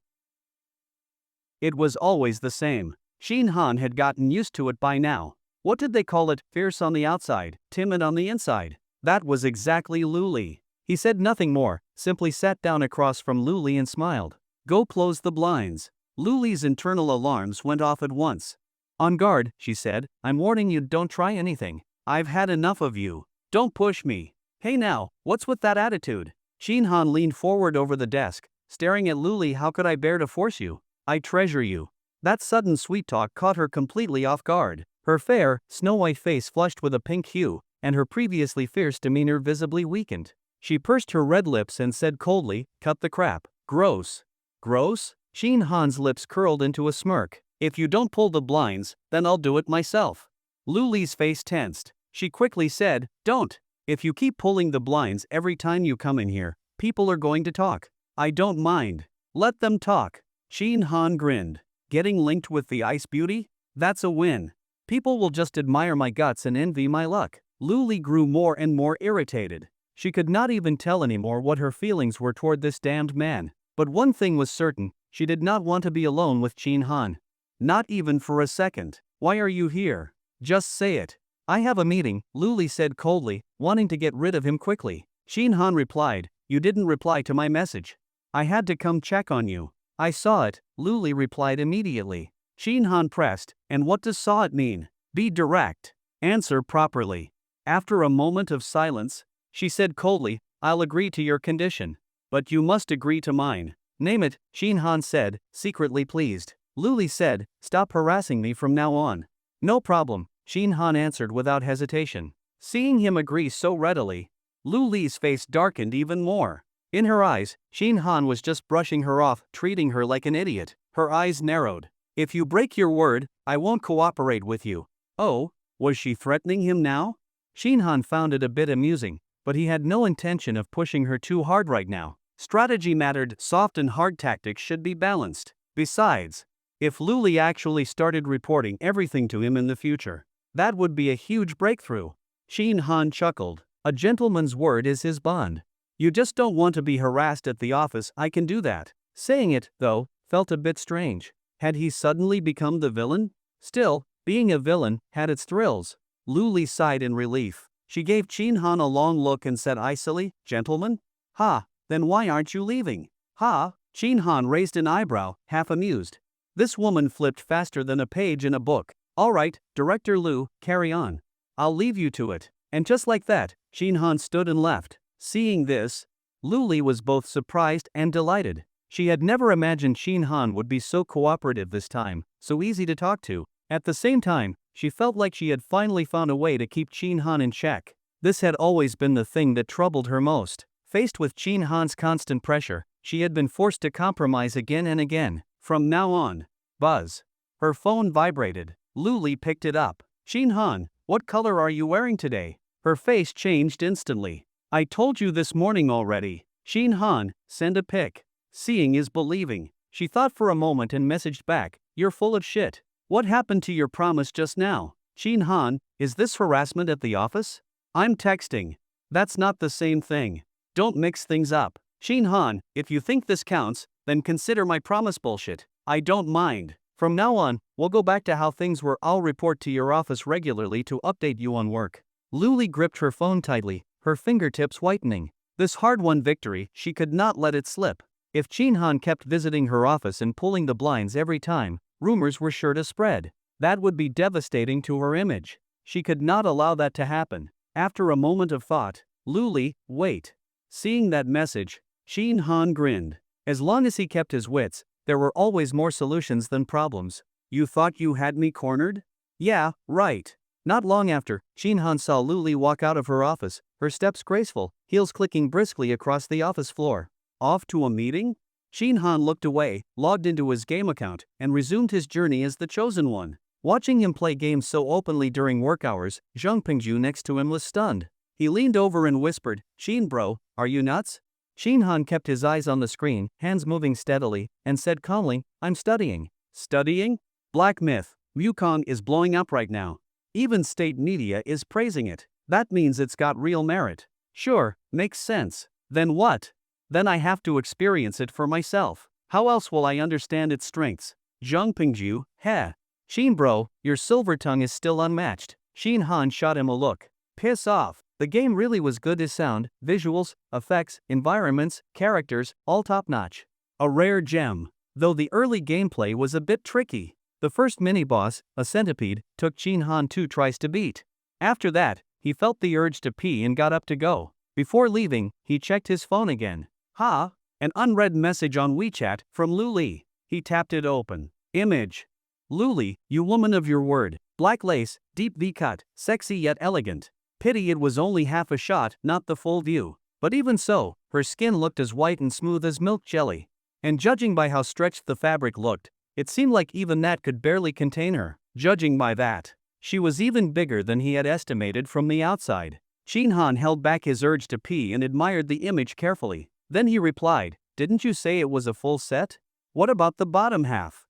It was always the same. Shin Han had gotten used to it by now. What did they call it? Fierce on the outside, timid on the inside. That was exactly Luli. He said nothing more, simply sat down across from Luli and smiled. "Go close the blinds." Luli's internal alarms went off at once. "On guard," she said, "I'm warning you, don't try anything. I've had enough of you. Don't push me." "Hey now, what's with that attitude?" Shin Han leaned forward over the desk, staring at Luli. "How could I bear to force you? I treasure you." That sudden sweet talk caught her completely off guard. Her fair, snow-white face flushed with a pink hue, and her previously fierce demeanor visibly weakened. She pursed her red lips and said coldly, "Cut the crap." "Gross." "Gross?" Shin Han's lips curled into a smirk. "If you don't pull the blinds, then I'll do it myself." Luli's face tensed. She quickly said, "Don't. If you keep pulling the blinds every time you come in here, people are going to talk. I don't mind. Let them talk." Shin Han grinned. "Getting linked with the ice beauty? That's a win. People will just admire my guts and envy my luck." Luli grew more and more irritated. She could not even tell anymore what her feelings were toward this damned man. But one thing was certain, she did not want to be alone with Shin Han. Not even for a second. "Why are you here? Just say it." "I have a meeting," Luli said coldly, wanting to get rid of him quickly. Shin Han replied, "You didn't reply to my message. I had to come check on you." "I saw it," Luli replied immediately. Shin Han pressed, "And what does saw it mean? Be direct. Answer properly." After a moment of silence, she said coldly, "I'll agree to your condition. But you must agree to mine." "Name it," Shin Han said, secretly pleased. Luli said, "Stop harassing me from now on." "No problem," Shin Han answered without hesitation. Seeing him agree so readily, Luli's face darkened even more. In her eyes, Shin Han was just brushing her off, treating her like an idiot. Her eyes narrowed. "If you break your word, I won't cooperate with you." Oh, was she threatening him now? Shin Han found it a bit amusing, but he had no intention of pushing her too hard right now. Strategy mattered, soft and hard tactics should be balanced. Besides, If Luli actually started reporting everything to him in the future, that would be a huge breakthrough. Shin Han chuckled. A gentleman's word is his bond. You just don't want to be harassed at the office, I can do that. Saying it, though, felt a bit strange. Had he suddenly become the villain? Still, being a villain had its thrills. Luli sighed in relief. She gave Shin Han a long look and said icily, "Gentlemen? Ha, then why aren't you leaving?" Ha? Shin Han raised an eyebrow, half amused. This woman flipped faster than a page in a book. "All right, Director Lu, carry on. I'll leave you to it." And just like that, Shin Han stood and left. Seeing this, Luli was both surprised and delighted. She had never imagined Shin Han would be so cooperative this time, so easy to talk to. At the same time, she felt like she had finally found a way to keep Shin Han in check. This had always been the thing that troubled her most. Faced with Shin Han's constant pressure, she had been forced to compromise again and again. From now on. Buzz. Her phone vibrated. Luli picked it up. "Shin Han, what color are you wearing today?" Her face changed instantly. "I told you this morning already." Shin Han, send a pic. Seeing is believing. She thought for a moment and messaged back, "You're full of shit. What happened to your promise just now?" Shin Han, is this harassment at the office? I'm texting. That's not the same thing. Don't mix things up. Shin Han, if you think this counts, then consider my promise bullshit. I don't mind. From now on, we'll go back to how things were. I'll report to your office regularly to update you on work. Luli gripped her phone tightly, her fingertips whitening. This hard-won victory, she could not let it slip. If Shin Han kept visiting her office and pulling the blinds every time, rumors were sure to spread. That would be devastating to her image. She could not allow that to happen. After a moment of thought, "Luli, wait." Seeing that message, Shin Han grinned. As long as he kept his wits, there were always more solutions than problems. "You thought you had me cornered?" "Yeah, right." Not long after, Shin Han saw Luli walk out of her office, her steps graceful, heels clicking briskly across the office floor. Off to a meeting? Shin Han looked away, logged into his game account, and resumed his journey as the chosen one. Watching him play games so openly during work hours, Zhang Pingju next to him was stunned. He leaned over and whispered, "Shin bro, are you nuts?" Shin Han kept his eyes on the screen, hands moving steadily, and said calmly, "I'm studying." "Studying? Black Myth, Wukong is blowing up right now. Even state media is praising it. That means it's got real merit." "Sure, makes sense. Then what?" "Then I have to experience it for myself. How else will I understand its strengths?" Zhang Pingju, heh. "Shin bro, your silver tongue is still unmatched." Shin Han shot him a look. "Piss off. The game really was good as sound, visuals, effects, environments, characters, all top-notch. A rare gem. Though the early gameplay was a bit tricky. The first mini-boss, a centipede, took Shin Han 2 tries to beat. After that, he felt the urge to pee and got up to go. Before leaving, he checked his phone again. Ha! An unread message on WeChat from Luli. He tapped it open. Image. "Luli, you woman of your word. Black lace, deep V-cut, sexy yet elegant. Pity it was only half a shot, not the full view. But even so, her skin looked as white and smooth as milk jelly. And judging by how stretched the fabric looked, it seemed like even that could barely contain her. Judging by that, she was even bigger than he had estimated from the outside." Shin Han held back his urge to pee and admired the image carefully. Then he replied, "Didn't you say it was a full set? What about the bottom half?"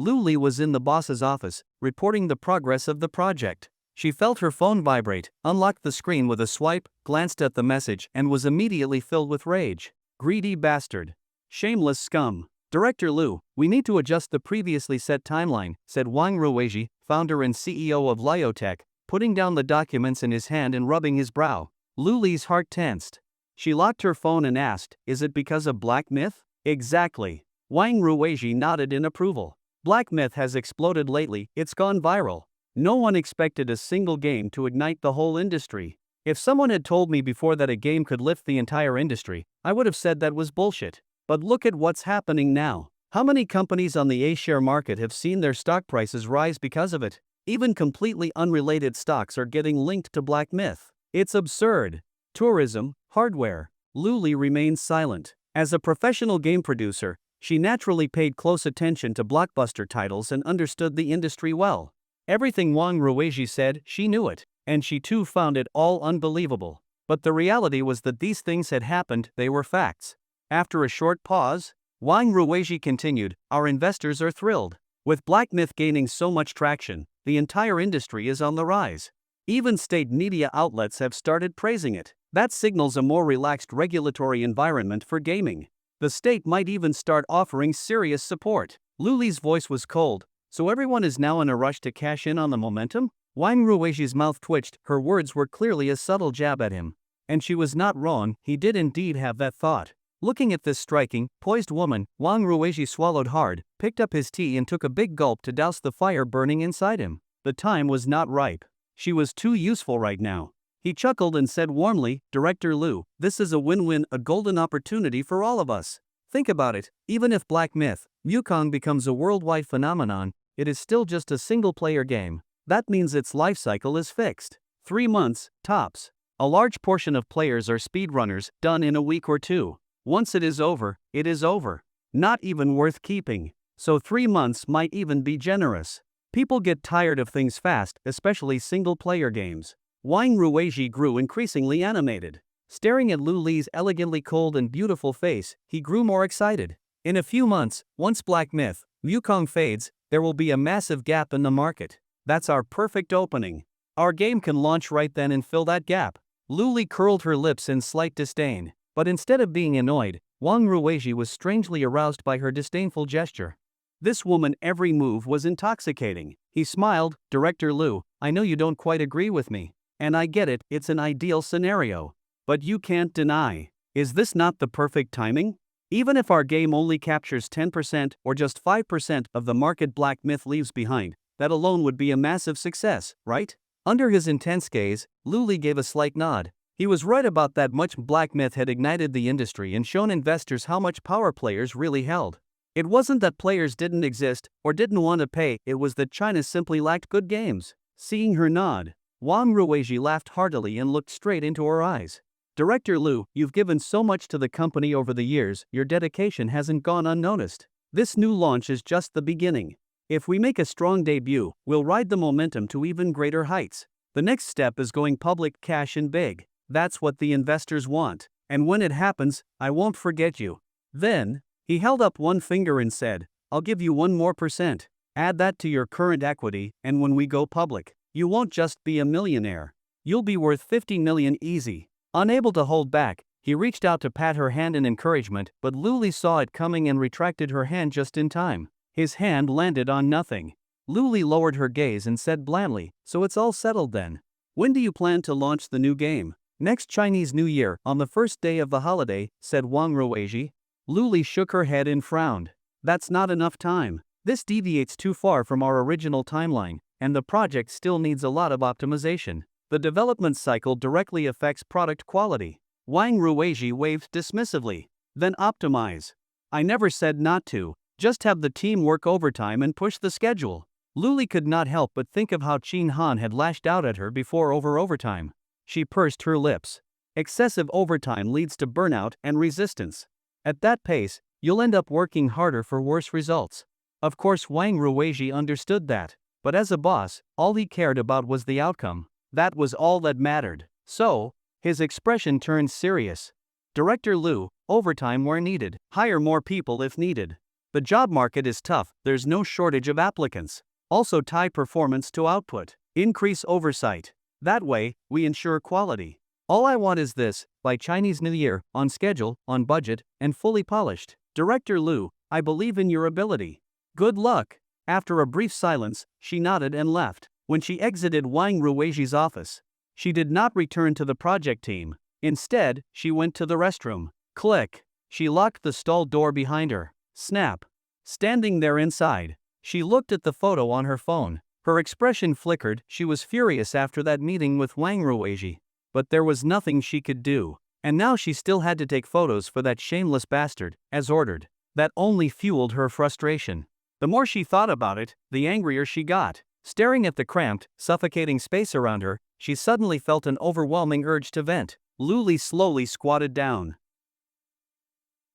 Luli was in the boss's office, reporting the progress of the project. She felt her phone vibrate, unlocked the screen with a swipe, glanced at the message, and was immediately filled with rage. Greedy bastard. Shameless scum. "Director Lu, we need to adjust the previously set timeline," said Wang Ruizhi, founder and CEO of Liotech, putting down the documents in his hand and rubbing his brow. Luli's heart tensed. She locked her phone and asked, "Is it because of Black Myth?" "Exactly." Wang Ruizhi nodded in approval. "Black Myth has exploded lately, it's gone viral. No one expected a single game to ignite the whole industry. If someone had told me before that a game could lift the entire industry, I would have said that was bullshit. But look at what's happening now. How many companies on the A-share market have seen their stock prices rise because of it? Even completely unrelated stocks are getting linked to Black Myth. It's absurd." Tourism, hardware. Luli remained silent. As a professional game producer, she naturally paid close attention to blockbuster titles and understood the industry well. Everything Wang Ruizhi said, she knew it, and she too found it all unbelievable. But the reality was that these things had happened, they were facts. After a short pause, Wang Ruiji continued, our investors are thrilled. With Black Myth gaining so much traction, the entire industry is on the rise. Even state media outlets have started praising it. That signals a more relaxed regulatory environment for gaming. The state might even start offering serious support. Luli's voice was cold, so everyone is now in a rush to cash in on the momentum? Wang Ruiji's mouth twitched, her words were clearly a subtle jab at him. And she was not wrong, he did indeed have that thought. Looking at this striking, poised woman, Wang Ruiji swallowed hard, picked up his tea and took a big gulp to douse the fire burning inside him. The time was not ripe. She was too useful right now. He chuckled and said warmly, Director Lu, this is a win-win, a golden opportunity for all of us. Think about it, even if Black Myth, Wukong becomes a worldwide phenomenon, it is still just a single-player game. That means its life cycle is fixed. 3 months, tops. A large portion of players are speedrunners, done in a week or two. Once it is over, it is over. Not even worth keeping. So 3 months might even be generous. People get tired of things fast, especially single-player games. Wang Ruiji grew increasingly animated. Staring at Luli's elegantly cold and beautiful face, he grew more excited. In a few months, once Black Myth, Wukong fades, there will be a massive gap in the market. That's our perfect opening. Our game can launch right then and fill that gap. Luli curled her lips in slight disdain. But instead of being annoyed, Wang Ruiji was strangely aroused by her disdainful gesture. This woman, every move was intoxicating. He smiled, Director Lu, I know you don't quite agree with me. And I get it, it's an ideal scenario. But you can't deny. Is this not the perfect timing? Even if our game only captures 10% or just 5% of the market Black Myth leaves behind, that alone would be a massive success, right? Under his intense gaze, Luli gave a slight nod. He was right about that much. Black Myth had ignited the industry and shown investors how much power players really held. It wasn't that players didn't exist or didn't want to pay, it was that China simply lacked good games. Seeing her nod, Wang Ruiji laughed heartily and looked straight into her eyes. Director Lu, you've given so much to the company over the years, your dedication hasn't gone unnoticed. This new launch is just the beginning. If we make a strong debut, we'll ride the momentum to even greater heights. The next step is going public, cash in big. That's what the investors want. And when it happens, I won't forget you. Then, he held up one finger and said, I'll give you 1 more %. Add that to your current equity, and when we go public, you won't just be a millionaire. You'll be worth 50 million easy. Unable to hold back, he reached out to pat her hand in encouragement, but Luli saw it coming and retracted her hand just in time. His hand landed on nothing. Luli lowered her gaze and said blandly, so it's all settled then. When do you plan to launch the new game? Next Chinese New Year, on the first day of the holiday, said Wang Ruiji. Luli shook her head and frowned. That's not enough time. This deviates too far from our original timeline, and the project still needs a lot of optimization. The development cycle directly affects product quality. Wang Ruiji waved dismissively. Then optimize. I never said not to, just have the team work overtime and push the schedule. Luli could not help but think of how Qin Han had lashed out at her before over overtime. She pursed her lips. Excessive overtime leads to burnout and resistance. At that pace, you'll end up working harder for worse results. Of course, Wang Ruiji understood that, but as a boss, all he cared about was the outcome. That was all that mattered. So, his expression turned serious. Director Lu, overtime where needed, hire more people if needed. The job market is tough, there's no shortage of applicants. Also tie performance to output. Increase oversight. That way, we ensure quality. All I want is this, by Chinese New Year, on schedule, on budget, and fully polished. Director Lu, I believe in your ability. Good luck. After a brief silence, she nodded and left. When she exited Wang Ruiji's office, she did not return to the project team. Instead, she went to the restroom. Click. She locked the stall door behind her. Snap. Standing there inside, she looked at the photo on her phone. Her expression flickered. She was furious after that meeting with Wang Ruiji. But there was nothing she could do. And now she still had to take photos for that shameless bastard, as ordered. That only fueled her frustration. The more she thought about it, the angrier she got. Staring at the cramped, suffocating space around her, she suddenly felt an overwhelming urge to vent. Luli slowly squatted down.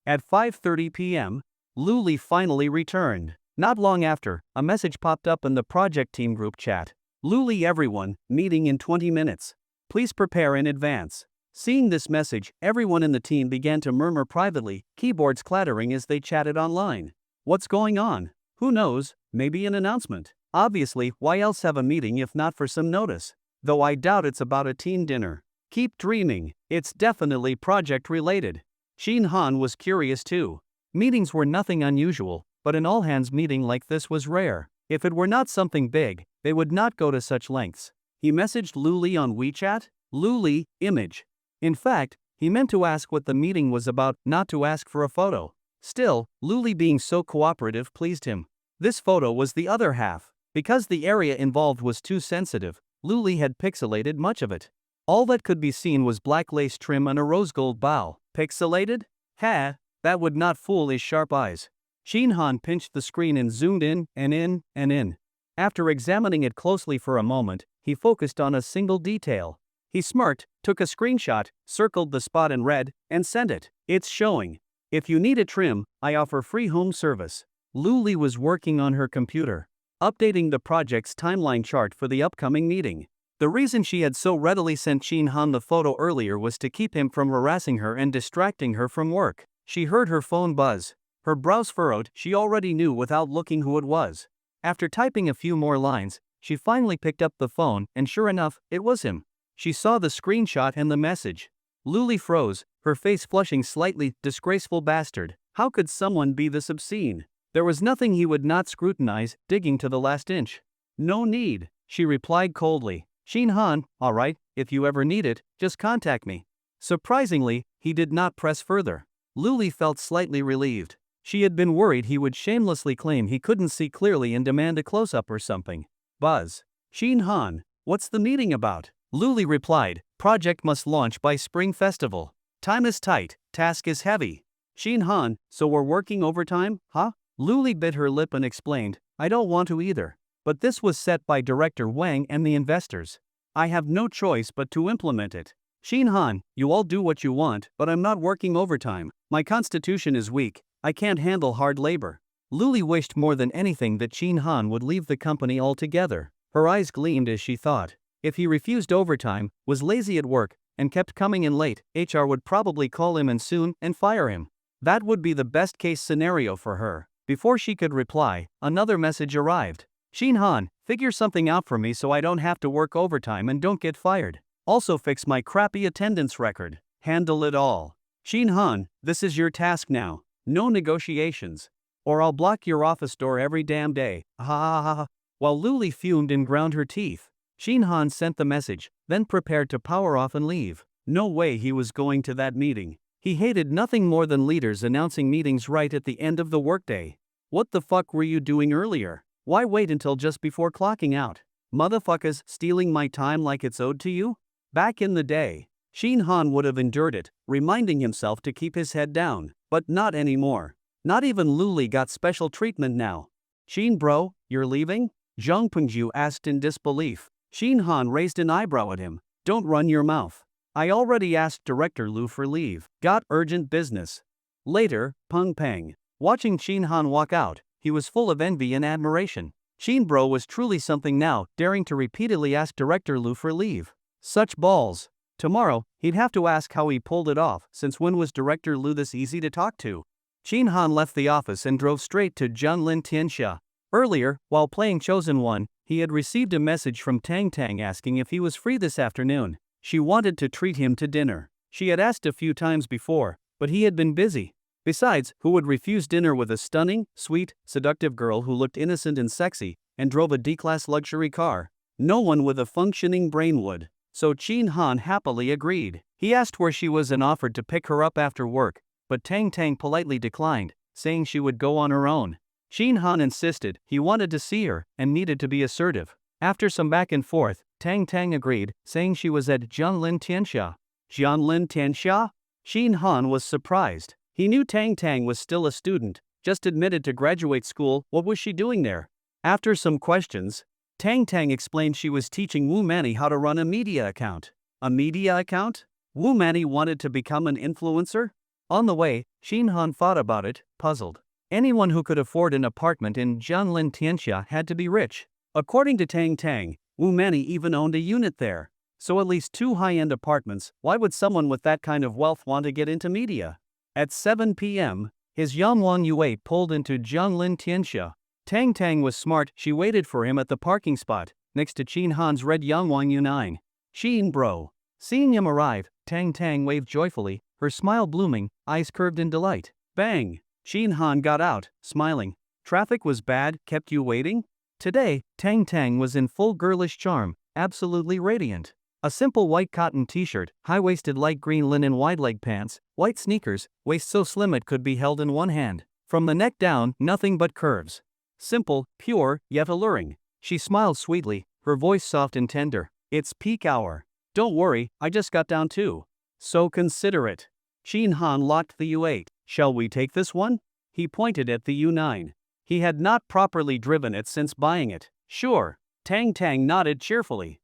At 5:30 p.m., Luli finally returned. Not long after, a message popped up in the project team group chat. Luli everyone, meeting in 20 minutes. Please prepare in advance. Seeing this message, everyone in the team began to murmur privately, keyboards clattering as they chatted online. What's going on? Who knows, maybe an announcement. Obviously, why else have a meeting if not for some notice? Though I doubt it's about a teen dinner. Keep dreaming, it's definitely project related. Shin Han was curious too. Meetings were nothing unusual, but an all-hands meeting like this was rare. If it were not something big, they would not go to such lengths. He messaged Luli on WeChat. Luli, image. In fact, he meant to ask what the meeting was about, not to ask for a photo. Still, Luli being so cooperative pleased him. This photo was the other half. Because the area involved was too sensitive, Luli had pixelated much of it. All that could be seen was black lace trim and a rose gold bow. Pixelated? Ha, that would not fool his sharp eyes. Shin Han pinched the screen and zoomed in, and in, and in. After examining it closely for a moment, he focused on a single detail. He smirked, took a screenshot, circled the spot in red, and sent it. It's showing. If you need a trim, I offer free home service. Luli was working on her computer, updating the project's timeline chart for the upcoming meeting. The reason she had so readily sent Shin Han the photo earlier was to keep him from harassing her and distracting her from work. She heard her phone buzz. Her brows furrowed, she already knew without looking who it was. After typing a few more lines, she finally picked up the phone, and sure enough, it was him. She saw the screenshot and the message. Luli froze, her face flushing slightly. Disgraceful bastard. How could someone be this obscene? There was nothing he would not scrutinize, digging to the last inch. No need, she replied coldly. Shin Han, alright, if you ever need it, just contact me. Surprisingly, he did not press further. Luli felt slightly relieved. She had been worried he would shamelessly claim he couldn't see clearly and demand a close-up or something. Buzz. Shin Han, what's the meeting about? Luli replied, project must launch by spring festival. Time is tight, task is heavy. Shin Han, so we're working overtime, huh? Luli bit her lip and explained, I don't want to either. But this was set by Director Wang and the investors. I have no choice but to implement it. Shin Han, you all do what you want, but I'm not working overtime. My constitution is weak, I can't handle hard labor. Luli wished more than anything that Shin Han would leave the company altogether. Her eyes gleamed as she thought. If he refused overtime, was lazy at work, and kept coming in late, HR would probably call him in soon and fire him. That would be the best case scenario for her. Before she could reply, another message arrived. Shin Han, figure something out for me so I don't have to work overtime and don't get fired. Also fix my crappy attendance record. Handle it all. Shin Han, this is your task now. No negotiations. Or I'll block your office door every damn day. Ha ha ha ha. While Luli fumed and ground her teeth, Shin Han sent the message, then prepared to power off and leave. No way he was going to that meeting. He hated nothing more than leaders announcing meetings right at the end of the workday. What the fuck were you doing earlier? Why wait until just before clocking out? Motherfuckers stealing my time like it's owed to you? Back in the day, Shin Han would have endured it, reminding himself to keep his head down, but not anymore. Not even Luli got special treatment now. Shin bro, you're leaving? Zhang Pengju asked in disbelief. Shin Han raised an eyebrow at him. Don't run your mouth. I already asked Director Lu for leave. Got urgent business. Later, Peng Peng. Watching Shin Han walk out, he was full of envy and admiration. Shin bro was truly something now, daring to repeatedly ask Director Lu for leave. Such balls. Tomorrow, he'd have to ask how he pulled it off, since when was Director Lu this easy to talk to? Shin Han left the office and drove straight to Junlin Tianxia. Earlier, while playing Chosen One, he had received a message from Tang Tang asking if he was free this afternoon. She wanted to treat him to dinner. She had asked a few times before, but he had been busy. Besides, who would refuse dinner with a stunning, sweet, seductive girl who looked innocent and sexy, and drove a D-class luxury car? No one with a functioning brain would. So Shin Han happily agreed. He asked where she was and offered to pick her up after work, but Tang Tang politely declined, saying she would go on her own. Shin Han insisted he wanted to see her and needed to be assertive. After some back and forth, Tang Tang agreed, saying she was at Junlin Tianxia. Junlin Tianxia? Shin Han was surprised. He knew Tang Tang was still a student, just admitted to graduate school. What was she doing there? After some questions, Tang Tang explained she was teaching Wu Manny how to run a media account. A media account? Wu Manny wanted to become an influencer? On the way, Shin Han thought about it, puzzled. Anyone who could afford an apartment in Junlin Tianxia had to be rich. According to Tang Tang, Wu Manny even owned a unit there. So at least 2 high-end apartments. Why would someone with that kind of wealth want to get into media? At 7 p.m., his Yangwang Yue pulled into Jianglin Tianxia. Tang Tang was smart, she waited for him at the parking spot, next to Qin Han's red Yangwang Yu9. Sheen bro. Seeing him arrive, Tang Tang waved joyfully, her smile blooming, eyes curved in delight. Bang! Qin Han got out, smiling. Traffic was bad, kept you waiting? Today, Tang Tang was in full girlish charm, absolutely radiant. A simple white cotton t-shirt, high-waisted light green linen wide-leg pants, white sneakers, waist so slim it could be held in one hand. From the neck down, nothing but curves. Simple, pure, yet alluring. She smiled sweetly, her voice soft and tender. It's peak hour. Don't worry, I just got down too. So considerate. Qin Han locked the U8. Shall we take this one? He pointed at the U9. He had not properly driven it since buying it. Sure. Tang Tang nodded cheerfully.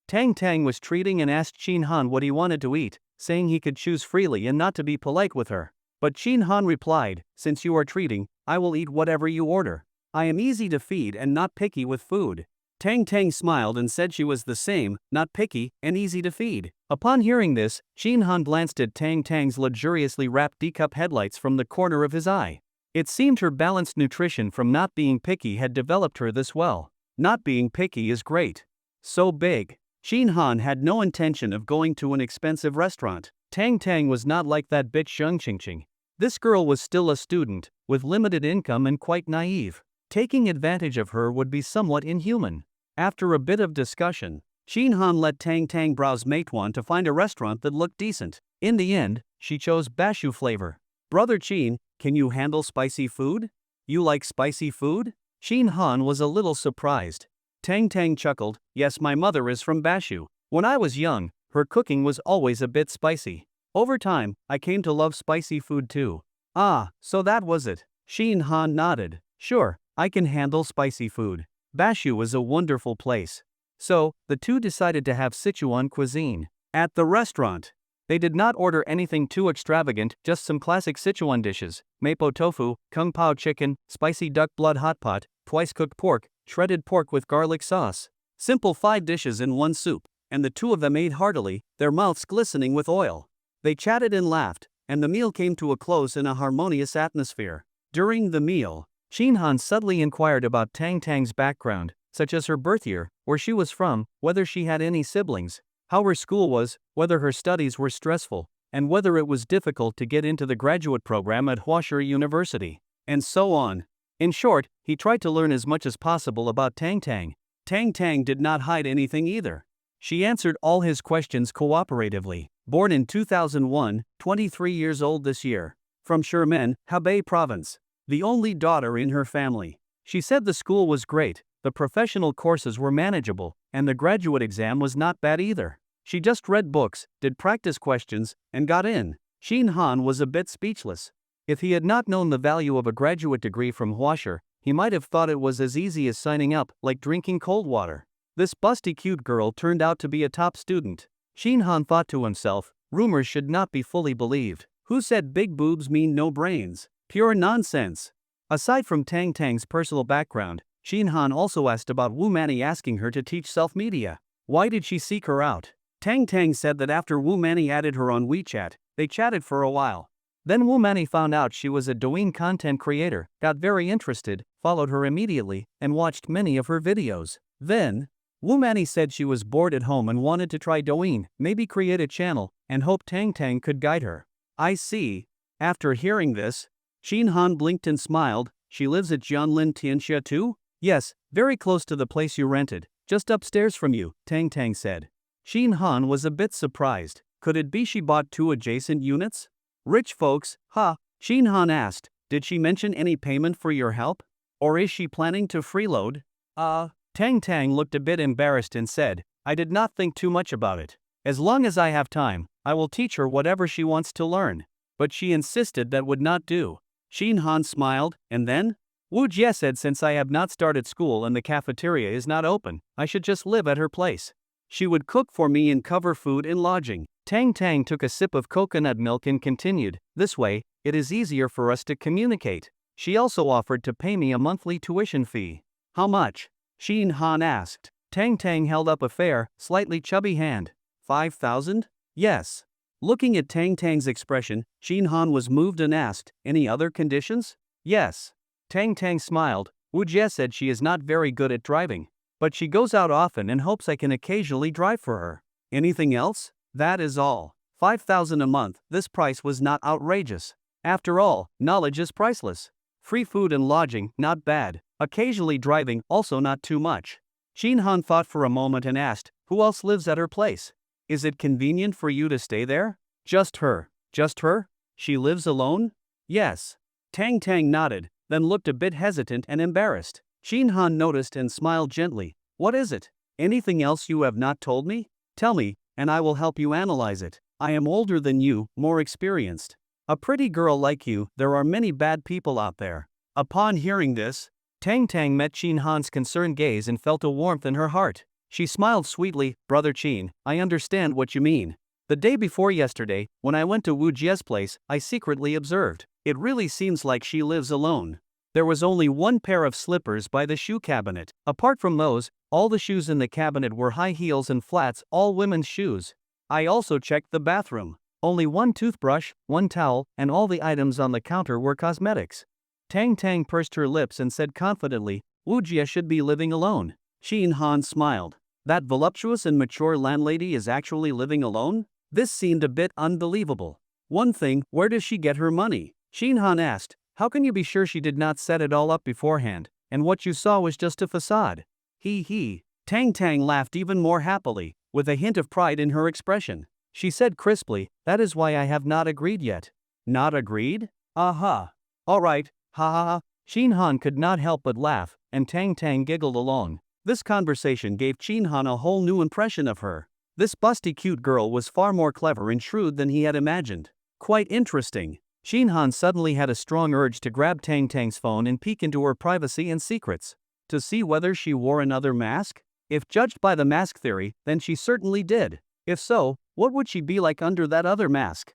Tang Tang was treating and asked Qin Han what he wanted to eat, saying he could choose freely and not to be polite with her. But Qin Han replied, since you are treating, I will eat whatever you order. I am easy to feed and not picky with food. Tang Tang smiled and said she was the same, not picky, and easy to feed. Upon hearing this, Qin Han glanced at Tang Tang's luxuriously wrapped D-cup headlights from the corner of his eye. It seemed her balanced nutrition from not being picky had developed her this well. Not being picky is great. So big. Qin Han had no intention of going to an expensive restaurant. Tang Tang was not like that bitch Zheng Qingqing. This girl was still a student, with limited income and quite naive. Taking advantage of her would be somewhat inhuman. After a bit of discussion, Qin Han let Tang Tang browse Meituan to find a restaurant that looked decent. In the end, she chose bashu flavor. Brother Qin, can you handle spicy food? You like spicy food? Qin Han was a little surprised. Tang Tang chuckled, yes, my mother is from Bashu. When I was young, her cooking was always a bit spicy. Over time, I came to love spicy food too. Ah, so that was it. Qin Han nodded. Sure, I can handle spicy food. Bashu is a wonderful place. So, the two decided to have Sichuan cuisine. At the restaurant, they did not order anything too extravagant, just some classic Sichuan dishes: mapo tofu, kung pao chicken, spicy duck blood hot pot, twice-cooked pork, shredded pork with garlic sauce. Simple 5 dishes in one soup, and the two of them ate heartily, their mouths glistening with oil. They chatted and laughed, and the meal came to a close in a harmonious atmosphere. During the meal, Qin Han subtly inquired about Tang Tang's background, such as her birth year, where she was from, whether she had any siblings, how her school was, whether her studies were stressful, and whether it was difficult to get into the graduate program at Huashi University, and so on. In short, he tried to learn as much as possible about Tang Tang. Tang Tang did not hide anything either. She answered all his questions cooperatively. Born in 2001, 23 years old this year. From Shimen, Hebei Province. The only daughter in her family. She said the school was great, the professional courses were manageable, and the graduate exam was not bad either. She just read books, did practice questions, and got in. Qin Han was a bit speechless. If he had not known the value of a graduate degree from Huashi, he might have thought it was as easy as signing up, like drinking cold water. This busty cute girl turned out to be a top student. Qin Han thought to himself, rumors should not be fully believed. Who said big boobs mean no brains? Pure nonsense. Aside from Tang Tang's personal background, Qin Han also asked about Wu Mani asking her to teach self-media. Why did she seek her out? Tang Tang said that after Wu Mani added her on WeChat, they chatted for a while. Then Wu Mani found out she was a Douyin content creator, got very interested, followed her immediately, and watched many of her videos. Then, Wu Mani said she was bored at home and wanted to try Douyin, maybe create a channel, and hoped Tang Tang could guide her. I see. After hearing this, Qin Han blinked and smiled. She lives at Jianlin Tianxia too? Yes, very close to the place you rented, just upstairs from you, Tang Tang said. Qin Han was a bit surprised. Could it be she bought 2 adjacent units? Rich folks, huh? Qin Han asked, did she mention any payment for your help? Or is she planning to freeload? Tang Tang looked a bit embarrassed and said, I did not think too much about it. As long as I have time, I will teach her whatever she wants to learn. But she insisted that would not do. Qin Han smiled, and then? Wu Jie said since I have not started school and the cafeteria is not open, I should just live at her place. She would cook for me and cover food and lodging. Tang Tang took a sip of coconut milk and continued, this way, it is easier for us to communicate. She also offered to pay me a monthly tuition fee. How much? Qin Han asked. Tang Tang held up a fair, slightly chubby hand. 5,000? Yes. Looking at Tang Tang's expression, Shin Han was moved and asked, any other conditions? Yes. Tang Tang smiled. Wu Jie said she is not very good at driving, but she goes out often and hopes I can occasionally drive for her. Anything else? That is all. 5,000 a month, this price was not outrageous. After all, knowledge is priceless. Free food and lodging, not bad. Occasionally driving, also not too much. Shin Han thought for a moment and asked, who else lives at her place? Is it convenient for you to stay there? Just her. Just her? She lives alone? Yes. Tang Tang nodded, then looked a bit hesitant and embarrassed. Shin Han noticed and smiled gently. What is it? Anything else you have not told me? Tell me, and I will help you analyze it. I am older than you, more experienced. A pretty girl like you, there are many bad people out there. Upon hearing this, Tang Tang met Shin Han's concerned gaze and felt a warmth in her heart. She smiled sweetly. Brother Chin, I understand what you mean. The day before yesterday, when I went to Wu Jie's place, I secretly observed. It really seems like she lives alone. There was only one pair of slippers by the shoe cabinet. Apart from those, all the shoes in the cabinet were high heels and flats, all women's shoes. I also checked the bathroom. Only one toothbrush, one towel, and all the items on the counter were cosmetics. Tang Tang pursed her lips and said confidently, Wu Jie should be living alone. Shin Han smiled. That voluptuous and mature landlady is actually living alone? This seemed a bit unbelievable. One thing, where does she get her money? Shin Han asked, how can you be sure she did not set it all up beforehand, and what you saw was just a facade? He. Tang Tang laughed even more happily, with a hint of pride in her expression. She said crisply, that is why I have not agreed yet. Not agreed? Aha. Alright, ha ha ha. Shin Han could not help but laugh, and Tang Tang giggled along. This conversation gave Shin Han a whole new impression of her. This busty cute girl was far more clever and shrewd than he had imagined. Quite interesting. Shin Han suddenly had a strong urge to grab Tang Tang's phone and peek into her privacy and secrets. To see whether she wore another mask? If judged by the mask theory, then she certainly did. If so, what would she be like under that other mask?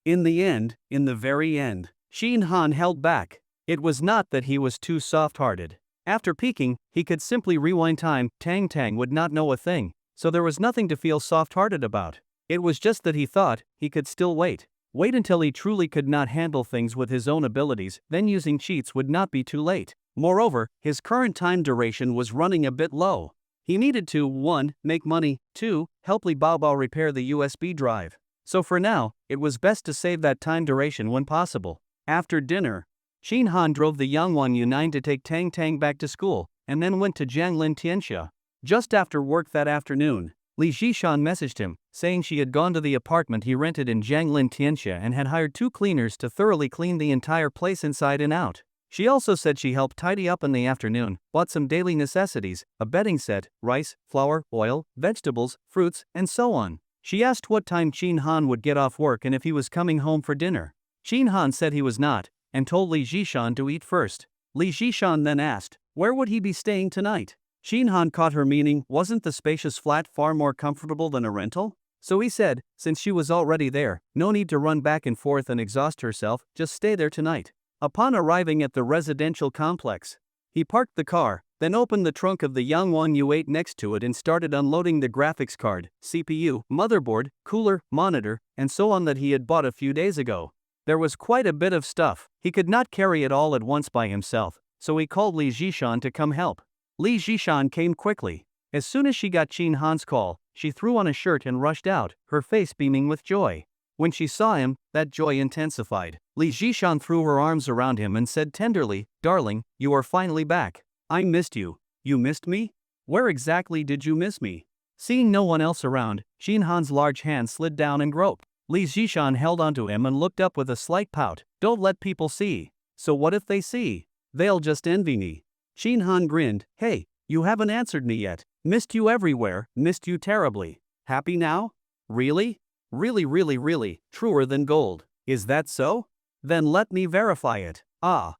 In the very end, Shin Han held back. It was not that he was too soft-hearted. After peeking, he could simply rewind time. Tang Tang would not know a thing, so there was nothing to feel soft-hearted about. It was just that he thought he could still wait. Wait until he truly could not handle things with his own abilities, then using cheats would not be too late. Moreover, his current time duration was running a bit low. He needed to 1. Make money, 2. Help Li Baobao repair the USB drive. So for now, it was best to save that time duration when possible. After dinner, Shin Han drove the Yangwang U9 to take Tang Tang back to school, and then went to Jianglin Tianxia. Just after work that afternoon, Li Zhishan messaged him, saying she had gone to the apartment he rented in Jianglin Tianxia and had hired 2 cleaners to thoroughly clean the entire place inside and out. She also said she helped tidy up in the afternoon, bought some daily necessities, a bedding set, rice, flour, oil, vegetables, fruits, and so on. She asked what time Shin Han would get off work and if he was coming home for dinner. Shin Han said he was not, and told Li Zhishan to eat first. Li Zhishan then asked, where would he be staying tonight? Shin Han caught her meaning, wasn't the spacious flat far more comfortable than a rental? So he said, since she was already there, no need to run back and forth and exhaust herself, just stay there tonight. Upon arriving at the residential complex, he parked the car, then opened the trunk of the Yangwang U8 next to it and started unloading the graphics card, CPU, motherboard, cooler, monitor, and so on that he had bought a few days ago. There was quite a bit of stuff. He could not carry it all at once by himself, so he called Li Zhishan to come help. Li Zhishan came quickly. As soon as she got Shin Han's call, she threw on a shirt and rushed out, her face beaming with joy. When she saw him, that joy intensified. Li Zhishan threw her arms around him and said tenderly, darling, you are finally back. I missed you. You missed me? Where exactly did you miss me? Seeing no one else around, Shin Han's large hand slid down and groped. Li Zhishan held onto him and looked up with a slight pout. Don't let people see. So what if they see? They'll just envy me. Shin Han grinned. Hey, you haven't answered me yet. Missed you everywhere, missed you terribly. Happy now? Really? Really, truer than gold. Is that so? Then let me verify it. Ah.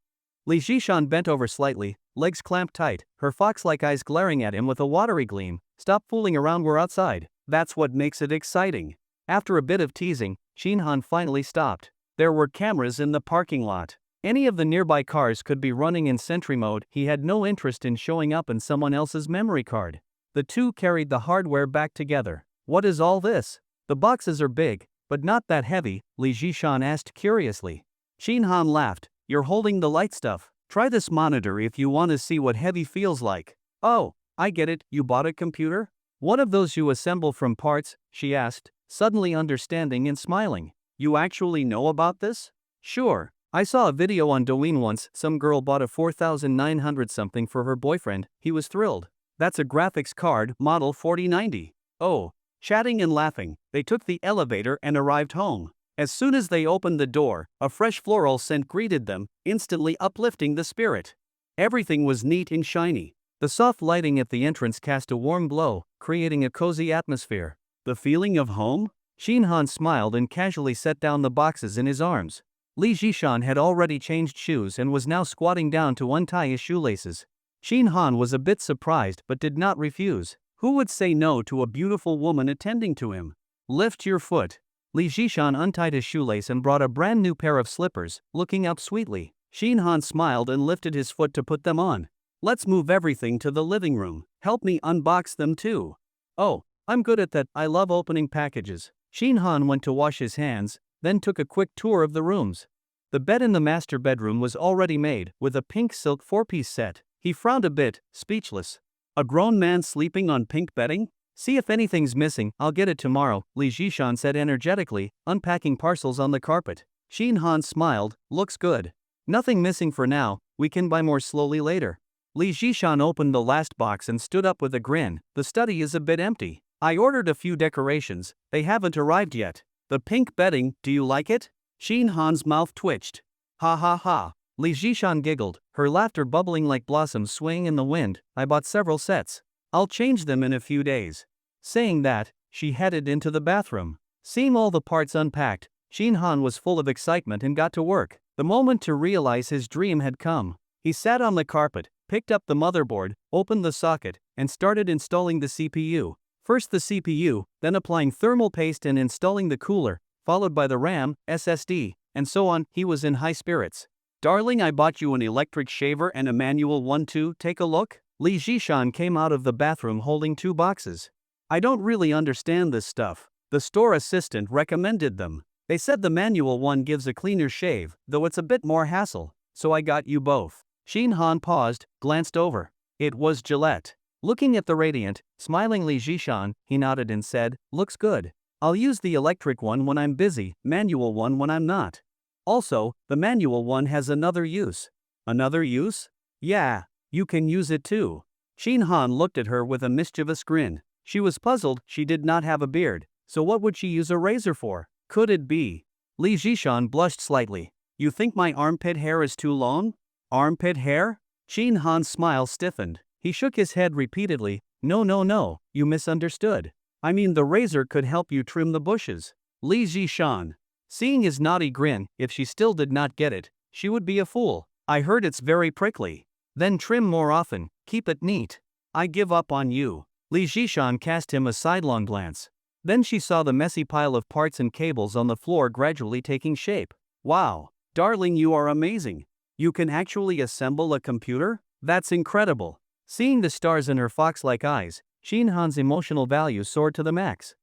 Li Zhishan bent over slightly, legs clamped tight, her fox-like eyes glaring at him with a watery gleam. Stop fooling around, we're outside. That's what makes it exciting. After a bit of teasing, Shin Han finally stopped. There were cameras in the parking lot. Any of the nearby cars could be running in sentry mode. He had no interest in showing up in someone else's memory card. The two carried the hardware back together. What is all this? The boxes are big, but not that heavy, Li Jishan asked curiously. Shin Han laughed. You're holding the light stuff. Try this monitor if you want to see what heavy feels like. Oh, I get it, you bought a computer? One of those you assemble from parts, she asked, suddenly understanding and smiling. You actually know about this? Sure. I saw a video on Douyin once. Some girl bought a 4,900 something for her boyfriend. He was thrilled. That's a graphics card, model 4090. Oh. Chatting and laughing, they took the elevator and arrived home. As soon as they opened the door, a fresh floral scent greeted them, instantly uplifting the spirit. Everything was neat and shiny. The soft lighting at the entrance cast a warm glow, creating a cozy atmosphere. The feeling of home? Shin Han smiled and casually set down the boxes in his arms. Li Jishan had already changed shoes and was now squatting down to untie his shoelaces. Shin Han was a bit surprised but did not refuse. Who would say no to a beautiful woman attending to him? Lift your foot. Li Jishan untied his shoelace and brought a brand new pair of slippers, looking up sweetly. Shin Han smiled and lifted his foot to put them on. Let's move everything to the living room. Help me unbox them too. Oh, I'm good at that. I love opening packages. Shin Han went to wash his hands, then took a quick tour of the rooms. The bed in the master bedroom was already made, with a pink silk 4-piece set. He frowned a bit, speechless. A grown man sleeping on pink bedding? See if anything's missing, I'll get it tomorrow, Li Jishan said energetically, unpacking parcels on the carpet. Shin Han smiled, looks good. Nothing missing for now, we can buy more slowly later. Li Jishan opened the last box and stood up with a grin. The study is a bit empty. I ordered a few decorations, they haven't arrived yet. The pink bedding, do you like it? Shin Han's mouth twitched. Ha ha ha. Li Jishan giggled, her laughter bubbling like blossoms swaying in the wind. I bought several sets. I'll change them in a few days. Saying that, she headed into the bathroom. Seeing all the parts unpacked, Shin Han was full of excitement and got to work. The moment to realize his dream had come. He sat on the carpet, picked up the motherboard, opened the socket, and started installing the CPU. First the CPU, then applying thermal paste and installing the cooler, followed by the RAM, SSD, and so on. He was in high spirits. Darling, I bought you an electric shaver and a manual one too, take a look. Li Jishan came out of the bathroom holding 2 boxes. I don't really understand this stuff. The store assistant recommended them. They said the manual one gives a cleaner shave, though it's a bit more hassle, so I got you both. Shin Han paused, glanced over. It was Gillette. Looking at the radiant, smiling Li Jishan, he nodded and said, looks good. I'll use the electric one when I'm busy, manual one when I'm not. Also, the manual one has another use. Another use? Yeah, you can use it too. Shin Han looked at her with a mischievous grin. She was puzzled. She did not have a beard, so what would she use a razor for? Could it be? Li Jishan blushed slightly. You think my armpit hair is too long? Armpit hair? Shin Han's smile stiffened. He shook his head repeatedly. No, you misunderstood. I mean the razor could help you trim the bushes. Li Jishan. Seeing his naughty grin, if she still did not get it, she would be a fool. I heard it's very prickly. Then trim more often, keep it neat. I give up on you. Li Jishan cast him a sidelong glance. Then she saw the messy pile of parts and cables on the floor gradually taking shape. Wow. Darling, you are amazing. You can actually assemble a computer? That's incredible. Seeing the stars in her fox-like eyes, Shin Han's emotional value soared to the max.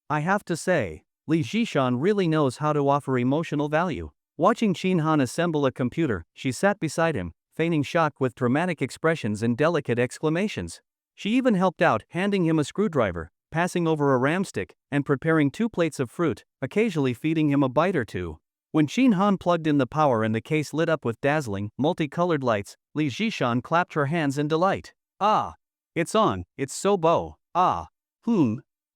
I have to say, Li Jishan really knows how to offer emotional value. Watching Shin Han assemble a computer, she sat beside him, feigning shock with dramatic expressions and delicate exclamations. She even helped out, handing him a screwdriver, passing over a ramstick, and preparing 2 plates of fruit, occasionally feeding him a bite or two. When Shin Han plugged in the power and the case lit up with dazzling, multicolored lights, Li Jishan clapped her hands in delight. Ah! It's on, it's so beau. Ah!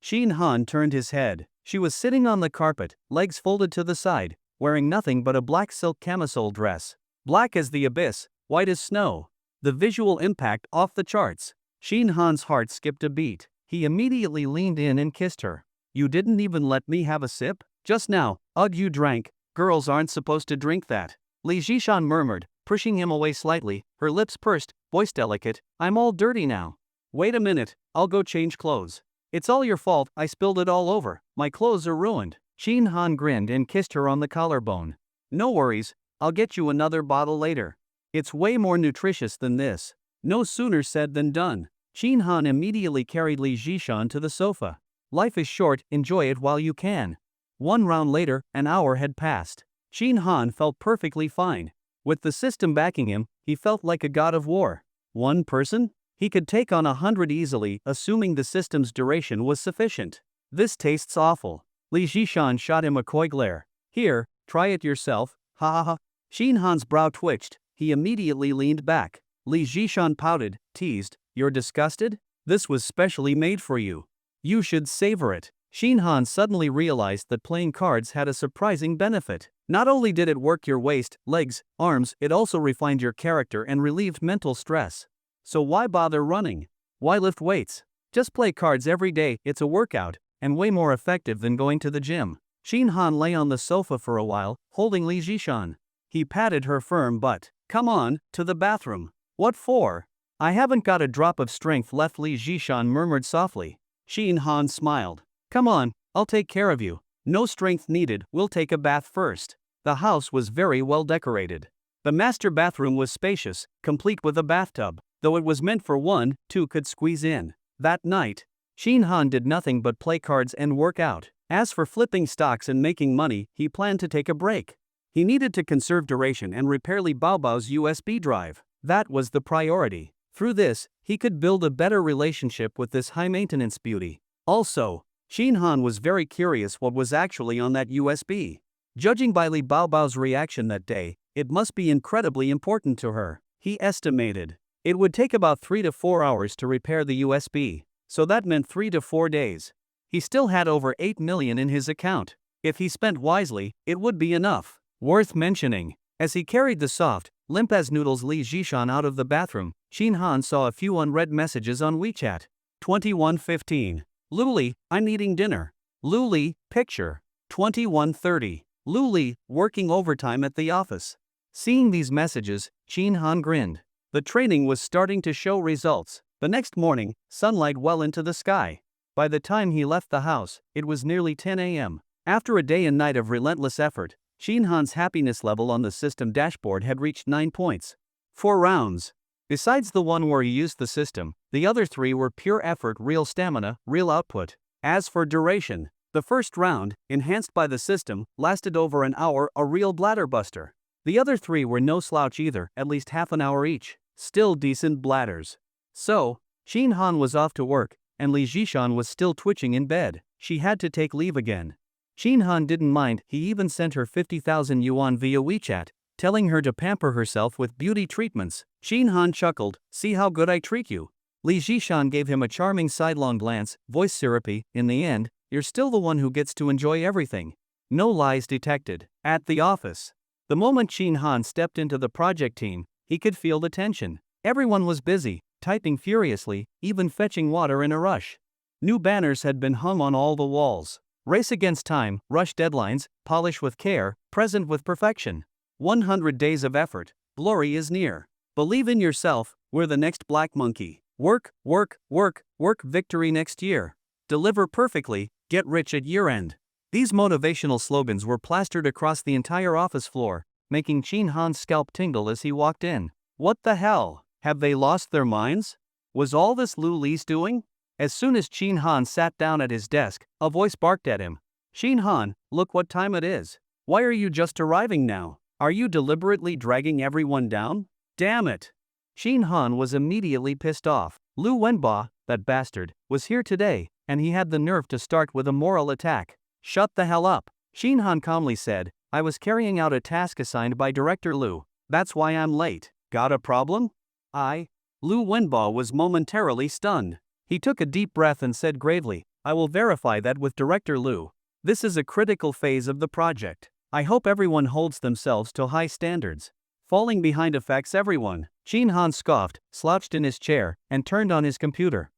Shin Han turned his head. She was sitting on the carpet, legs folded to the side, wearing nothing but a black silk camisole dress. Black as the abyss, white as snow. The visual impact off the charts. Shin Han's heart skipped a beat. He immediately leaned in and kissed her. You didn't even let me have a sip? Just now, ugh, you drank. Girls aren't supposed to drink that. Li Jishan murmured, pushing him away slightly, her lips pursed, voice delicate. I'm all dirty now. Wait a minute, I'll go change clothes. It's all your fault, I spilled it all over. My clothes are ruined. Shin Han grinned and kissed her on the collarbone. No worries, I'll get you another bottle later. It's way more nutritious than this. No sooner said than done. Shin Han immediately carried Li Jishan to the sofa. Life is short, enjoy it while you can. One round later, an hour had passed. Shin Han felt perfectly fine. With the system backing him, he felt like a god of war. One person? He could take on 100 easily, assuming the system's duration was sufficient. This tastes awful. Li Jishan shot him a coy glare. Here, try it yourself, ha ha ha. Shin Han's brow twitched, he immediately leaned back. Li Jishan pouted, teased, you're disgusted? This was specially made for you. You should savor it. Shin Han suddenly realized that playing cards had a surprising benefit. Not only did it work your waist, legs, arms, it also refined your character and relieved mental stress. So why bother running? Why lift weights? Just play cards every day, it's a workout, and way more effective than going to the gym. Shin Han lay on the sofa for a while, holding Li Jishan. He patted her firm butt. Come on, to the bathroom. What for? I haven't got a drop of strength left, Li Jishan murmured softly. Shin Han smiled. Come on, I'll take care of you. No strength needed, we'll take a bath first. The house was very well decorated. The master bathroom was spacious, complete with a bathtub, though it was meant for one, two could squeeze in. That night, Shin Han did nothing but play cards and work out. As for flipping stocks and making money, he planned to take a break. He needed to conserve duration and repair Li Baobao's USB drive. That was the priority. Through this, he could build a better relationship with this high-maintenance beauty. Also, Shin Han was very curious what was actually on that USB. Judging by Li Baobao's reaction that day, it must be incredibly important to her. He estimated it would take about 3 to 4 hours to repair the USB, so that meant 3 to 4 days. He still had over 8 million in his account. If he spent wisely, it would be enough. Worth mentioning, as he carried the soft, limp as noodles Li Jishan out of the bathroom, Shin Han saw a few unread messages on WeChat. 21:15. Luli, I'm eating dinner. Luli, picture. 21:30. Luli, working overtime at the office. Seeing these messages, Shin Han grinned. The training was starting to show results. The next morning, sunlight well into the sky. By the time he left the house, it was nearly 10 a.m. After a day and night of relentless effort, Shin Han's happiness level on the system dashboard had reached 9 points. 4 rounds. Besides the one where he used the system, the other 3 were pure effort, real stamina, real output. As for duration, the first round, enhanced by the system, lasted over an hour, a real bladder buster. The other 3 were no slouch either, at least half an hour each. Still decent bladders. So, Shin Han was off to work, and Li Jishan was still twitching in bed. She had to take leave again. Shin Han didn't mind, he even sent her 50,000 yuan via WeChat, telling her to pamper herself with beauty treatments. Shin Han chuckled, see how good I treat you. Li Jishan gave him a charming sidelong glance, voice syrupy, in the end, you're still the one who gets to enjoy everything. No lies detected. At the office. The moment Shin Han stepped into the project team, he could feel the tension. Everyone was busy, typing furiously, even fetching water in a rush. New banners had been hung on all the walls. Race against time, rush deadlines, polish with care, present with perfection. 100 days of effort, glory is near. Believe in yourself, we're the next black monkey. Work, work, work, work, victory next year. Deliver perfectly, get rich at year end. These motivational slogans were plastered across the entire office floor, making Shin Han's scalp tingle as he walked in. What the hell? Have they lost their minds? Was all this Luli's doing? As soon as Shin Han sat down at his desk, a voice barked at him. Shin Han, look what time it is. Why are you just arriving now? Are you deliberately dragging everyone down? Damn it! Shin Han was immediately pissed off. Lu Wenba, that bastard, was here today, and he had the nerve to start with a moral attack. Shut the hell up, Shin Han calmly said. I was carrying out a task assigned by Director Lu. That's why I'm late. Got a problem? Lu Wenba was momentarily stunned. He took a deep breath and said gravely, I will verify that with Director Lu. This is a critical phase of the project. I hope everyone holds themselves to high standards. Falling behind affects everyone. Shin Han scoffed, slouched in his chair, and turned on his computer.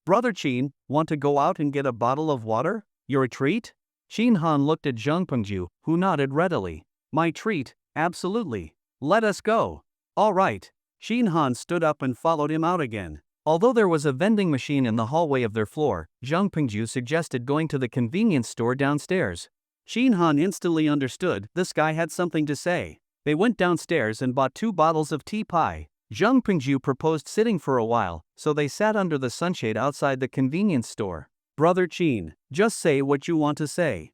Brother Shin, want to go out and get a bottle of water? Your treat? Shin Han looked at Zhang Pengju, who nodded readily. My treat, absolutely. Let us go. All right. Shin Han stood up and followed him out again. Although there was a vending machine in the hallway of their floor, Zhang Pengju suggested going to the convenience store downstairs. Shin Han instantly understood this guy had something to say. They went downstairs and bought 2 bottles of tea pie. Zhang Pingju proposed sitting for a while, so they sat under the sunshade outside the convenience store. Brother Chin, just say what you want to say.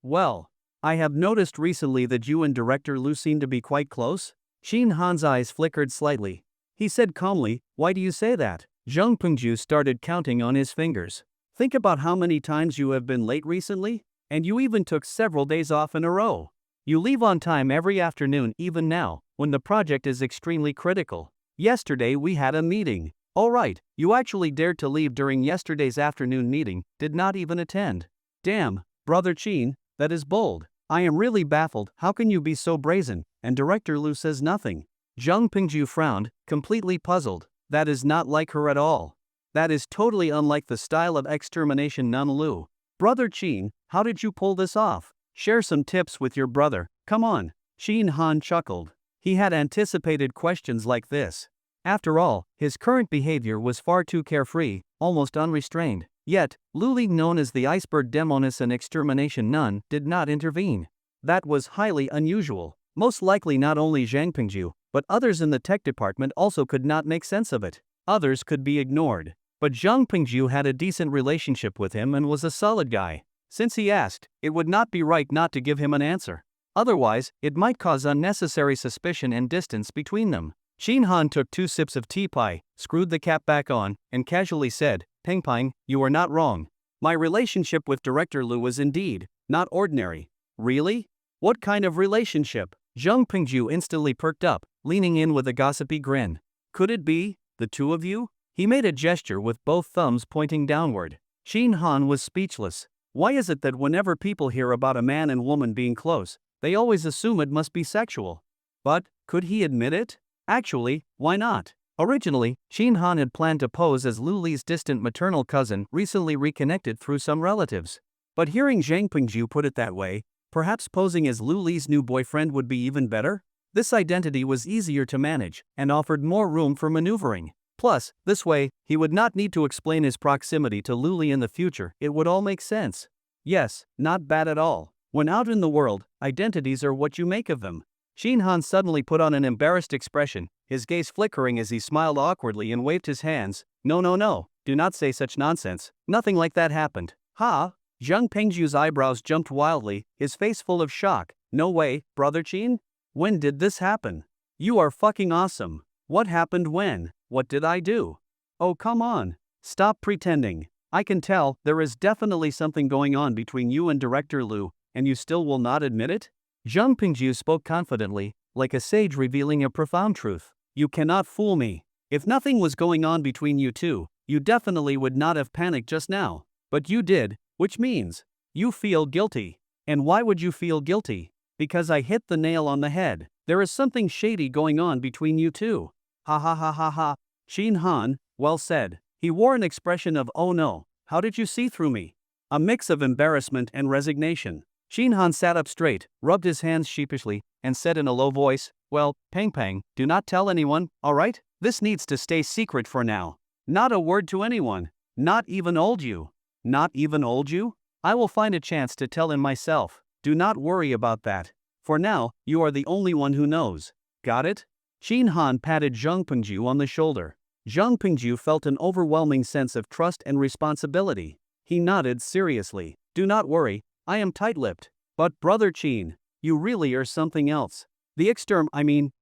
Well, I have noticed recently that you and Director Lu seem to be quite close. Shin Han's eyes flickered slightly. He said calmly, why do you say that? Zhang Pingju started counting on his fingers. Think about how many times you have been late recently, and you even took several days off in a row. You leave on time every afternoon even now, when the project is extremely critical. Yesterday we had a meeting. Alright, you actually dared to leave during yesterday's afternoon meeting, did not even attend. Damn, Brother Chin, that is bold. I am really baffled, how can you be so brazen, and Director Lu says nothing? Zhang Pingju frowned, completely puzzled. That is not like her at all. That is totally unlike the style of extermination Nun Lu. Brother Chin, how did you pull this off? Share some tips with your brother, come on. Shin Han chuckled. He had anticipated questions like this. After all, his current behavior was far too carefree, almost unrestrained. Yet, Luli, known as the iceberg demoness and extermination nun, did not intervene. That was highly unusual. Most likely not only Zhang Pingju, but others in the tech department also could not make sense of it. Others could be ignored. But Zhang Pingju had a decent relationship with him and was a solid guy. Since he asked, it would not be right not to give him an answer. Otherwise, it might cause unnecessary suspicion and distance between them. Shin Han took 2 sips of tea pie, screwed the cap back on, and casually said, Peng, you are not wrong. My relationship with Director Lu was indeed not ordinary. Really? What kind of relationship? Zhang Pingju instantly perked up, leaning in with a gossipy grin. Could it be the 2 of you? He made a gesture with both thumbs pointing downward. Shin Han was speechless. Why is it that whenever people hear about a man and woman being close, they always assume it must be sexual? But, could he admit it? Actually, why not? Originally, Shin Han had planned to pose as Luli's distant maternal cousin recently reconnected through some relatives. But hearing Zhang Pingju put it that way, perhaps posing as Luli's new boyfriend would be even better? This identity was easier to manage and offered more room for maneuvering. Plus, this way, he would not need to explain his proximity to Luli in the future, it would all make sense. Yes, not bad at all. When out in the world, identities are what you make of them. Shin Han suddenly put on an embarrassed expression, his gaze flickering as he smiled awkwardly and waved his hands. No, do not say such nonsense, nothing like that happened. Ha? Zhang Pengju's eyebrows jumped wildly, his face full of shock. No way, Brother Chin? When did this happen? You are fucking awesome. What happened when? What did I do? Oh come on. Stop pretending. I can tell there is definitely something going on between you and Director Lu, and you still will not admit it? Zhang Pingju spoke confidently, like a sage revealing a profound truth. You cannot fool me. If nothing was going on between you two, you definitely would not have panicked just now. But you did, which means you feel guilty. And why would you feel guilty? Because I hit the nail on the head. There is something shady going on between you two. Ha. Shin Han, well said. He wore an expression of oh no, how did you see through me? A mix of embarrassment and resignation. Shin Han sat up straight, rubbed his hands sheepishly, and said in a low voice, well, Peng, do not tell anyone, alright? This needs to stay secret for now. Not a word to anyone. Not even old you. Not even old you? I will find a chance to tell him myself. Do not worry about that. For now, you are the only one who knows. Got it? Shin Han patted Zhang Pingju on the shoulder. Zhang Pingju felt an overwhelming sense of trust and responsibility. He nodded seriously. Do not worry, I am tight-lipped. But Brother Chin, you really are something else. The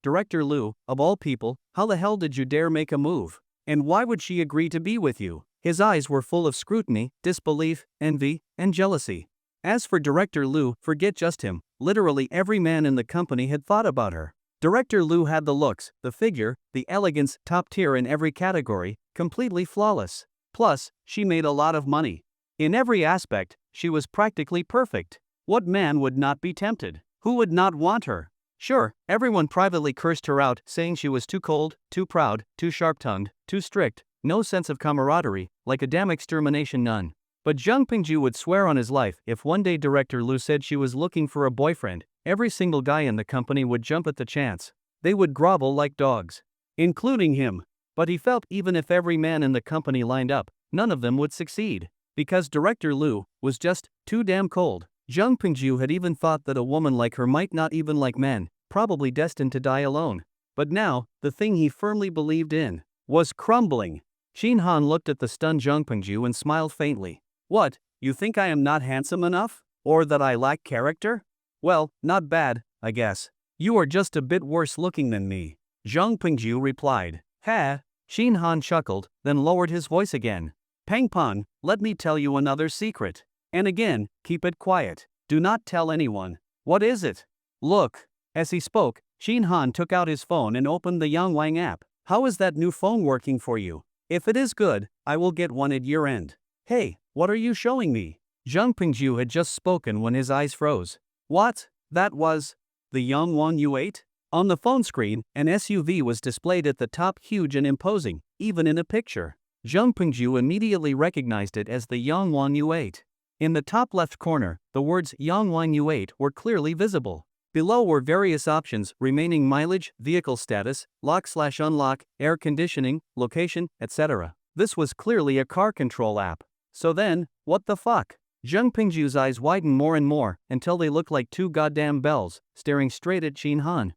Director Lu, of all people, how the hell did you dare make a move? And why would she agree to be with you? His eyes were full of scrutiny, disbelief, envy, and jealousy. As for Director Lu, forget just him. Literally every man in the company had thought about her. Director Lu had the looks, the figure, the elegance, top tier in every category, completely flawless. Plus, she made a lot of money. In every aspect, she was practically perfect. What man would not be tempted? Who would not want her? Sure, everyone privately cursed her out, saying she was too cold, too proud, too sharp-tongued, too strict, no sense of camaraderie, like a damn extermination nun. But Zhang Pingju would swear on his life if one day Director Lu said she was looking for a boyfriend, every single guy in the company would jump at the chance. They would grovel like dogs. Including him. But he felt even if every man in the company lined up, none of them would succeed. Because Director Lu was just too damn cold. Jung Pingju had even thought that a woman like her might not even like men, probably destined to die alone. But now, the thing he firmly believed in was crumbling. Shin Han looked at the stunned Jung Pingju and smiled faintly. What, you think I am not handsome enough? Or that I lack character? Well, not bad, I guess. You are just a bit worse looking than me. Jung Pingju replied. Ha! Shin Han chuckled, then lowered his voice again. Pangpon, let me tell you another secret. And again, keep it quiet. Do not tell anyone. What is it? Look. As he spoke, Shin Han took out his phone and opened the Yangwang app. How is that new phone working for you? If it is good, I will get one at year end. Hey, what are you showing me? Jung Pingju had just spoken when his eyes froze. What? That was the Yangwang U8? On the phone screen, an SUV was displayed at the top, huge and imposing, even in a picture. Jung Pingju immediately recognized it as the Yangwang U8. In the top left corner, the words Yangwang U8 were clearly visible. Below were various options: remaining mileage, vehicle status, lock/unlock, air conditioning, location, etc. This was clearly a car control app. So then, what the fuck? Jung Pingju's eyes widened more and more until they looked like two goddamn bells, staring straight at Shin Han.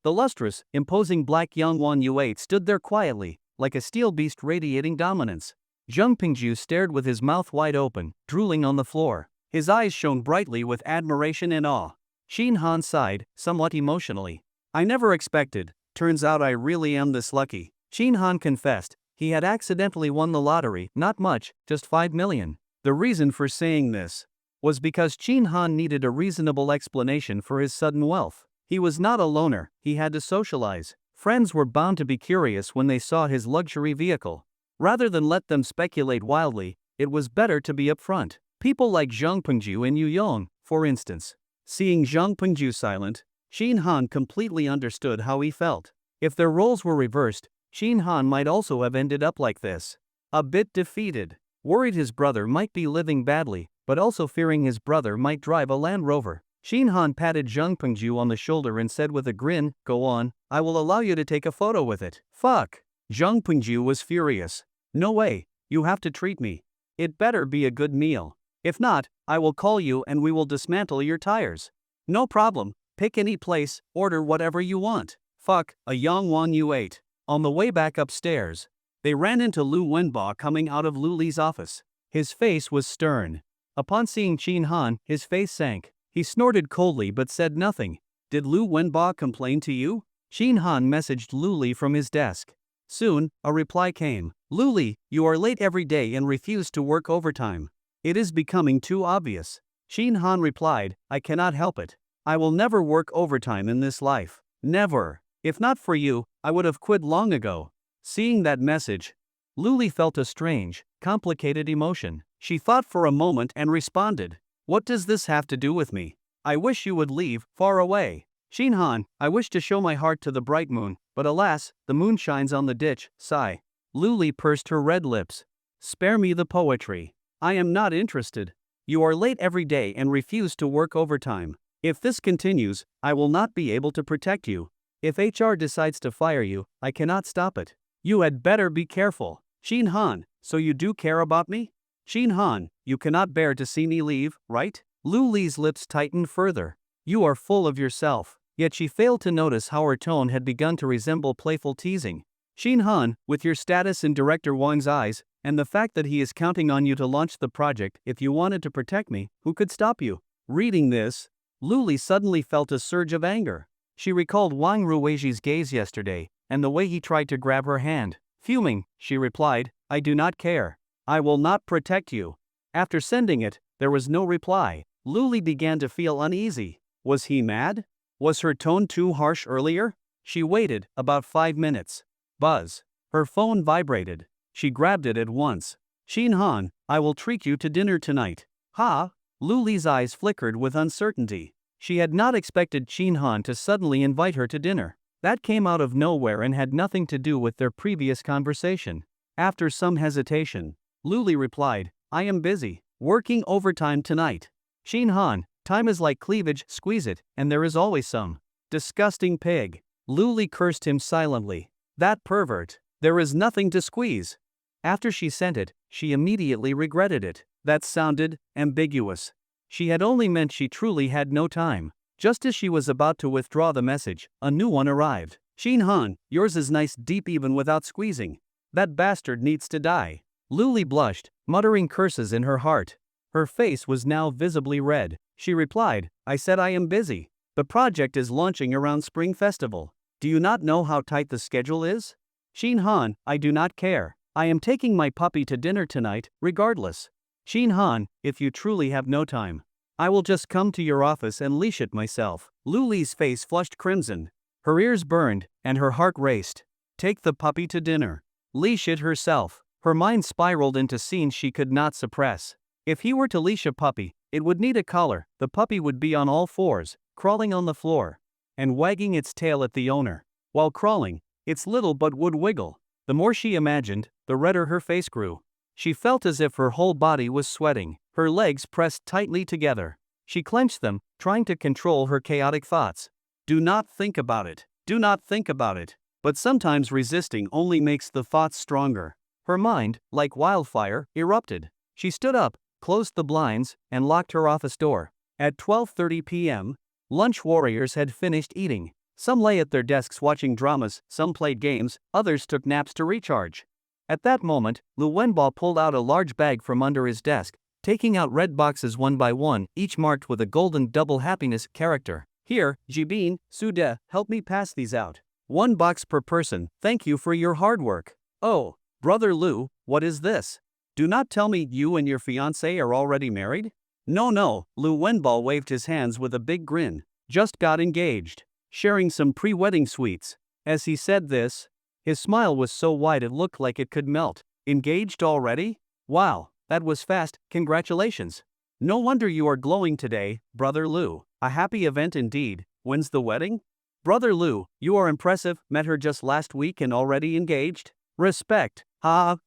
The lustrous, imposing black Yangwang U8 stood there quietly, like a steel beast radiating dominance. Jung Pingju stared with his mouth wide open, drooling on the floor. His eyes shone brightly with admiration and awe. Shin Han sighed, somewhat emotionally. I never expected. Turns out I really am this lucky. Shin Han confessed. He had accidentally won the lottery, not much, just 5 million. The reason for saying this was because Shin Han needed a reasonable explanation for his sudden wealth. He was not a loner, he had to socialize. Friends were bound to be curious when they saw his luxury vehicle. Rather than let them speculate wildly, it was better to be upfront. People like Jung Pingju and Yu Yong, for instance. Seeing Jung Pingju silent, Shin Han completely understood how he felt. If their roles were reversed, Shin Han might also have ended up like this. A bit defeated. Worried his brother might be living badly, but also fearing his brother might drive a Land Rover. Shin Han patted Jung Pingju on the shoulder and said with a grin, "Go on, I will allow you to take a photo with it." Fuck. Jung Pingju was furious. No way, you have to treat me. It better be a good meal. If not, I will call you and we will dismantle your tires. No problem, pick any place, order whatever you want. Fuck, a Yangwang U8. On the way back upstairs, they ran into Lu Wenba coming out of Luli's office. His face was stern. Upon seeing Shin Han, his face sank. He snorted coldly but said nothing. Did Lu Wenba complain to you? Shin Han messaged Luli from his desk. Soon, a reply came. Luli, you are late every day and refuse to work overtime. It is becoming too obvious. Shin Han replied, I cannot help it. I will never work overtime in this life. Never. If not for you, I would have quit long ago. Seeing that message, Luli felt a strange, complicated emotion. She thought for a moment and responded. What does this have to do with me? I wish you would leave, far away. Shin Han, I wish to show my heart to the bright moon, but alas, the moon shines on the ditch, sigh. Luli pursed her red lips. Spare me the poetry. I am not interested. You are late every day and refuse to work overtime. If this continues, I will not be able to protect you. If HR decides to fire you, I cannot stop it. You had better be careful. Shin Han, so you do care about me? Shin Han, you cannot bear to see me leave, right? Luli's lips tightened further. You are full of yourself. Yet she failed to notice how her tone had begun to resemble playful teasing. Shin Han, with your status in Director Wang's eyes, and the fact that he is counting on you to launch the project, if you wanted to protect me, who could stop you? Reading this, Luli suddenly felt a surge of anger. She recalled Wang Ruiji's gaze yesterday, and the way he tried to grab her hand. Fuming, she replied, I do not care. I will not protect you. After sending it, there was no reply. Luli began to feel uneasy. Was he mad? Was her tone too harsh earlier? She waited about 5 minutes. Buzz. Her phone vibrated. She grabbed it at once. Shin Han, I will treat you to dinner tonight. Ha? Luli's eyes flickered with uncertainty. She had not expected Shin Han to suddenly invite her to dinner. That came out of nowhere and had nothing to do with their previous conversation. After some hesitation, Luli replied, I am busy, working overtime tonight. Shin Han, time is like cleavage, squeeze it, and there is always some. Disgusting pig. Luli cursed him silently. That pervert. There is nothing to squeeze. After she sent it, she immediately regretted it. That sounded ambiguous. She had only meant she truly had no time. Just as she was about to withdraw the message, a new one arrived. Shin-han, yours is nice deep even without squeezing. That bastard needs to die. Luli blushed, muttering curses in her heart. Her face was now visibly red. She replied, I said I am busy. The project is launching around Spring Festival. Do you not know how tight the schedule is? Shin-han, I do not care. I am taking my puppy to dinner tonight, regardless. Shin-han, if you truly have no time, I will just come to your office and leash it myself. Luli's face flushed crimson. Her ears burned, and her heart raced. Take the puppy to dinner. Leash it herself. Her mind spiraled into scenes she could not suppress. If he were to leash a puppy, it would need a collar. The puppy would be on all fours, crawling on the floor, and wagging its tail at the owner. While crawling, its little butt would wiggle. The more she imagined, the redder her face grew. She felt as if her whole body was sweating. Her legs pressed tightly together. She clenched them, trying to control her chaotic thoughts. Do not think about it. Do not think about it. But sometimes resisting only makes the thoughts stronger. Her mind, like wildfire, erupted. She stood up, closed the blinds, and locked her office door. At 12:30 p.m., lunch warriors had finished eating. Some lay at their desks watching dramas, some played games, others took naps to recharge. At that moment, Lu Wenbo pulled out a large bag from under his desk, taking out red boxes one by one, each marked with a golden double happiness character. Here, Jibin, Sude, help me pass these out. 1 box per person, thank you for your hard work. Oh, Brother Lu, what is this? Do not tell me you and your fiancé are already married? No, Lu Wenbo waved his hands with a big grin. Just got engaged. Sharing some pre-wedding sweets. As he said this, his smile was so wide it looked like it could melt. Engaged already? Wow, that was fast, congratulations. No wonder you are glowing today, Brother Lu. A happy event indeed. When's the wedding? Brother Lu, you are impressive, met her just last week and already engaged? Respect.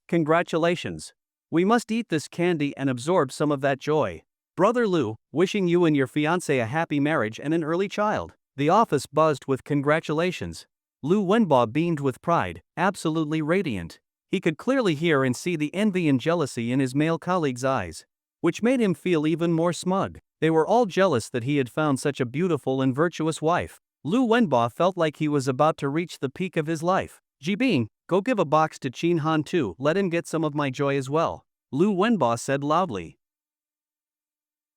Congratulations. We must eat this candy and absorb some of that joy. Brother Lu, wishing you and your fiancé a happy marriage and an early child. The office buzzed with congratulations. Lu Wenbo beamed with pride, absolutely radiant. He could clearly hear and see the envy and jealousy in his male colleagues' eyes, which made him feel even more smug. They were all jealous that he had found such a beautiful and virtuous wife. Lu Wenbo felt like he was about to reach the peak of his life. Jibin, go give a box to Chin Han too, let him get some of my joy as well. Lu Wenbo said loudly.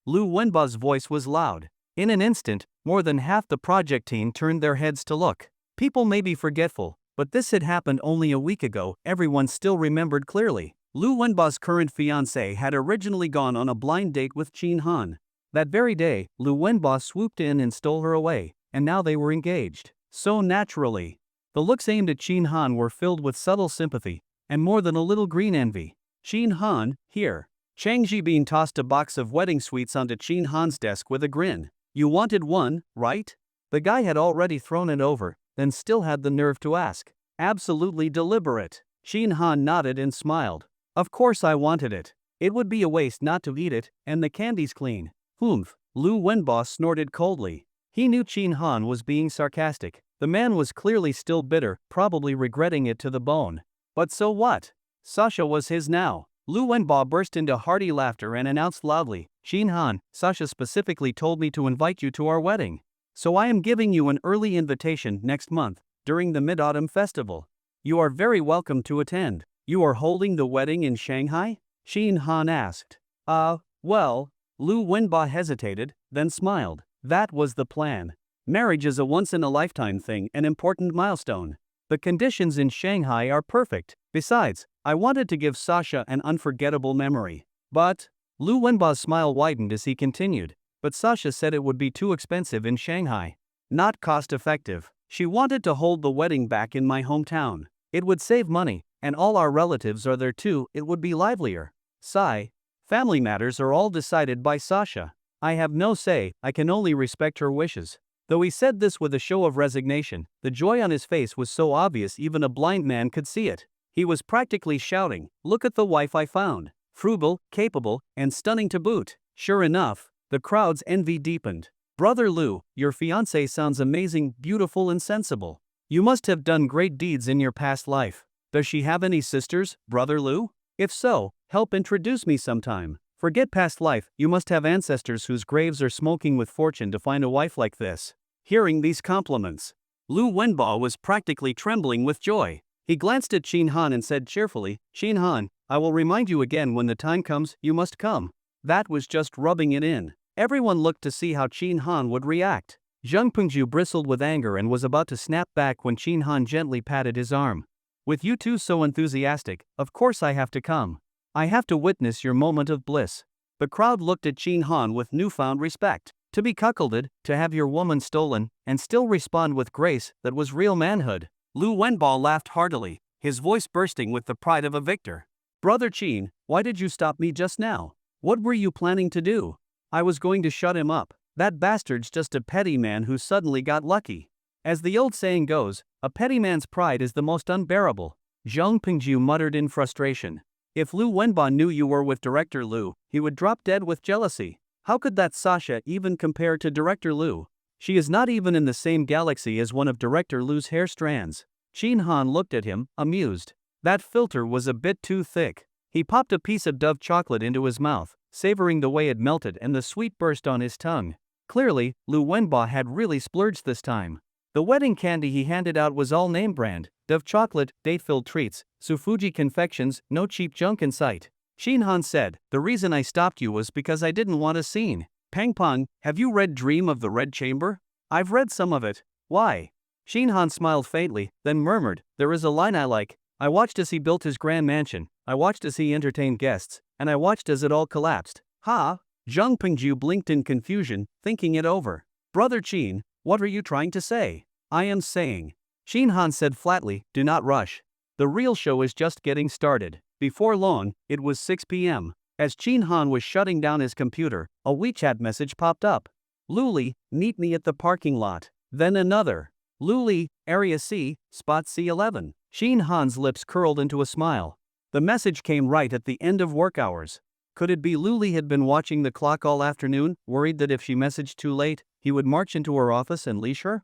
Lu Wenbo's voice was loud. In an instant, more than half the project team turned their heads to look. People may be forgetful, but this had happened only a week ago, everyone still remembered clearly. Lu Wenbo's current fiancé had originally gone on a blind date with Chin Han. That very day, Lu Wenbo swooped in and stole her away, and now they were engaged. So naturally. The looks aimed at Chin Han were filled with subtle sympathy, and more than a little green envy. Chin Han, here. Chang Jibin tossed a box of wedding sweets onto Chin Han's desk with a grin. You wanted one, right? The guy had already thrown it over, then still had the nerve to ask. Absolutely deliberate. Chin Han nodded and smiled. Of course I wanted it. It would be a waste not to eat it, and the candy's clean. Humph. Lu Wenbo snorted coldly. He knew Chin Han was being sarcastic. The man was clearly still bitter, probably regretting it to the bone. But so what? Sasha was his now. Lu Wenbo burst into hearty laughter and announced loudly, Chin Han, Sasha specifically told me to invite you to our wedding. So I am giving you an early invitation next month, during the Mid-Autumn Festival. You are very welcome to attend. You are holding the wedding in Shanghai? Chin Han asked. Well, Lu Wenbo hesitated, then smiled. That was the plan. Marriage is a once-in-a-lifetime thing, an important milestone. The conditions in Shanghai are perfect. Besides, I wanted to give Sasha an unforgettable memory. But, Lu Wenbo's smile widened as he continued, but Sasha said it would be too expensive in Shanghai. Not cost-effective. She wanted to hold the wedding back in my hometown. It would save money, and all our relatives are there too, it would be livelier. Sigh. Family matters are all decided by Sasha. I have no say, I can only respect her wishes. Though he said this with a show of resignation, the joy on his face was so obvious even a blind man could see it. He was practically shouting, look at the wife I found. Frugal, capable, and stunning to boot. Sure enough, the crowd's envy deepened. Brother Lu, your fiancé sounds amazing, beautiful and sensible. You must have done great deeds in your past life. Does she have any sisters, brother Lu? If so, help introduce me sometime. Forget past life, you must have ancestors whose graves are smoking with fortune to find a wife like this. Hearing these compliments, Lu Wenba was practically trembling with joy. He glanced at Qin Han and said cheerfully, Qin Han, I will remind you again when the time comes, you must come. That was just rubbing it in. Everyone looked to see how Qin Han would react. Zheng Pengju bristled with anger and was about to snap back when Qin Han gently patted his arm. With you two so enthusiastic, of course I have to come. I have to witness your moment of bliss. The crowd looked at Qin Han with newfound respect. To be cuckolded, to have your woman stolen, and still respond with grace, that was real manhood. Lu Wenba laughed heartily, his voice bursting with the pride of a victor. Brother Qin, why did you stop me just now? What were you planning to do? I was going to shut him up. That bastard's just a petty man who suddenly got lucky. As the old saying goes, a petty man's pride is the most unbearable. Zhang Pengju muttered in frustration. If Lu Wenba knew you were with Director Lu, he would drop dead with jealousy. How could that Sasha even compare to Director Lu? She is not even in the same galaxy as one of Director Lu's hair strands. Qin Han looked at him, amused. That filter was a bit too thick. He popped a piece of Dove chocolate into his mouth, savoring the way it melted and the sweet burst on his tongue. Clearly, Lu Wenba had really splurged this time. The wedding candy he handed out was all name brand, Dove chocolate, date-filled treats, Sufuji confections, no cheap junk in sight. Qin Han said, the reason I stopped you was because I didn't want a scene. Pang Pang, have you read Dream of the Red Chamber? I've read some of it. Why? Qin Han smiled faintly, then murmured, there is a line I like. I watched as he built his grand mansion, I watched as he entertained guests, and I watched as it all collapsed. Ha? Zhang Pengju blinked in confusion, thinking it over. Brother Qin, what are you trying to say? I am saying. Qin Han said flatly, do not rush. The real show is just getting started. Before long, it was 6 p.m. As Qin Han was shutting down his computer, a WeChat message popped up. Luli, meet me at the parking lot. Then another. Luli, Area C, Spot C11. Qin Han's lips curled into a smile. The message came right at the end of work hours. Could it be Luli had been watching the clock all afternoon, worried that if she messaged too late, he would march into her office and leash her?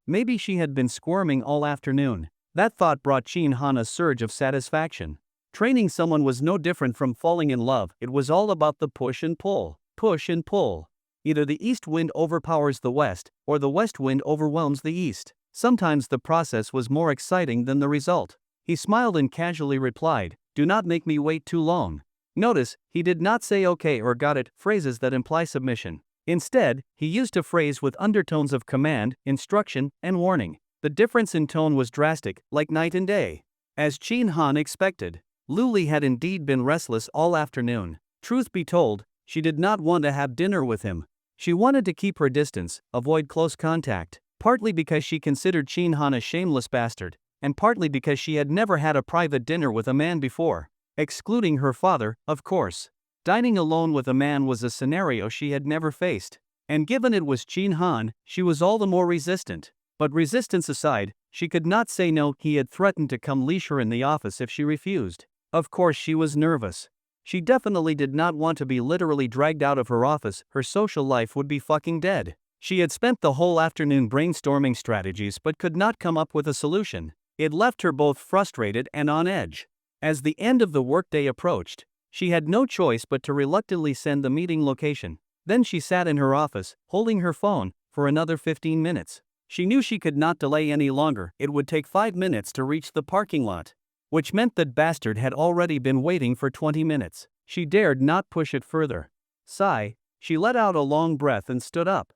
Maybe she had been squirming all afternoon. That thought brought Qin Han a surge of satisfaction. Training someone was no different from falling in love, it was all about the push and pull. Push and pull. Either the east wind overpowers the west, or the west wind overwhelms the east. Sometimes the process was more exciting than the result. He smiled and casually replied, do not make me wait too long. Notice, he did not say okay or got it, phrases that imply submission. Instead, he used a phrase with undertones of command, instruction, and warning. The difference in tone was drastic, like night and day. As Qin Han expected, Luli had indeed been restless all afternoon. Truth be told, she did not want to have dinner with him. She wanted to keep her distance, avoid close contact, partly because she considered Qin Han a shameless bastard, and partly because she had never had a private dinner with a man before. Excluding her father, of course. Dining alone with a man was a scenario she had never faced. And given it was Qin Han, she was all the more resistant. But resistance aside, she could not say no. He had threatened to come leash her in the office if she refused. Of course she was nervous. She definitely did not want to be literally dragged out of her office, her social life would be fucking dead. She had spent the whole afternoon brainstorming strategies but could not come up with a solution. It left her both frustrated and on edge. As the end of the workday approached, she had no choice but to reluctantly send the meeting location. Then she sat in her office, holding her phone, for another 15 minutes. She knew she could not delay any longer, it would take 5 minutes to reach the parking lot. Which meant that bastard had already been waiting for 20 minutes. She dared not push it further. Sigh, she let out a long breath and stood up.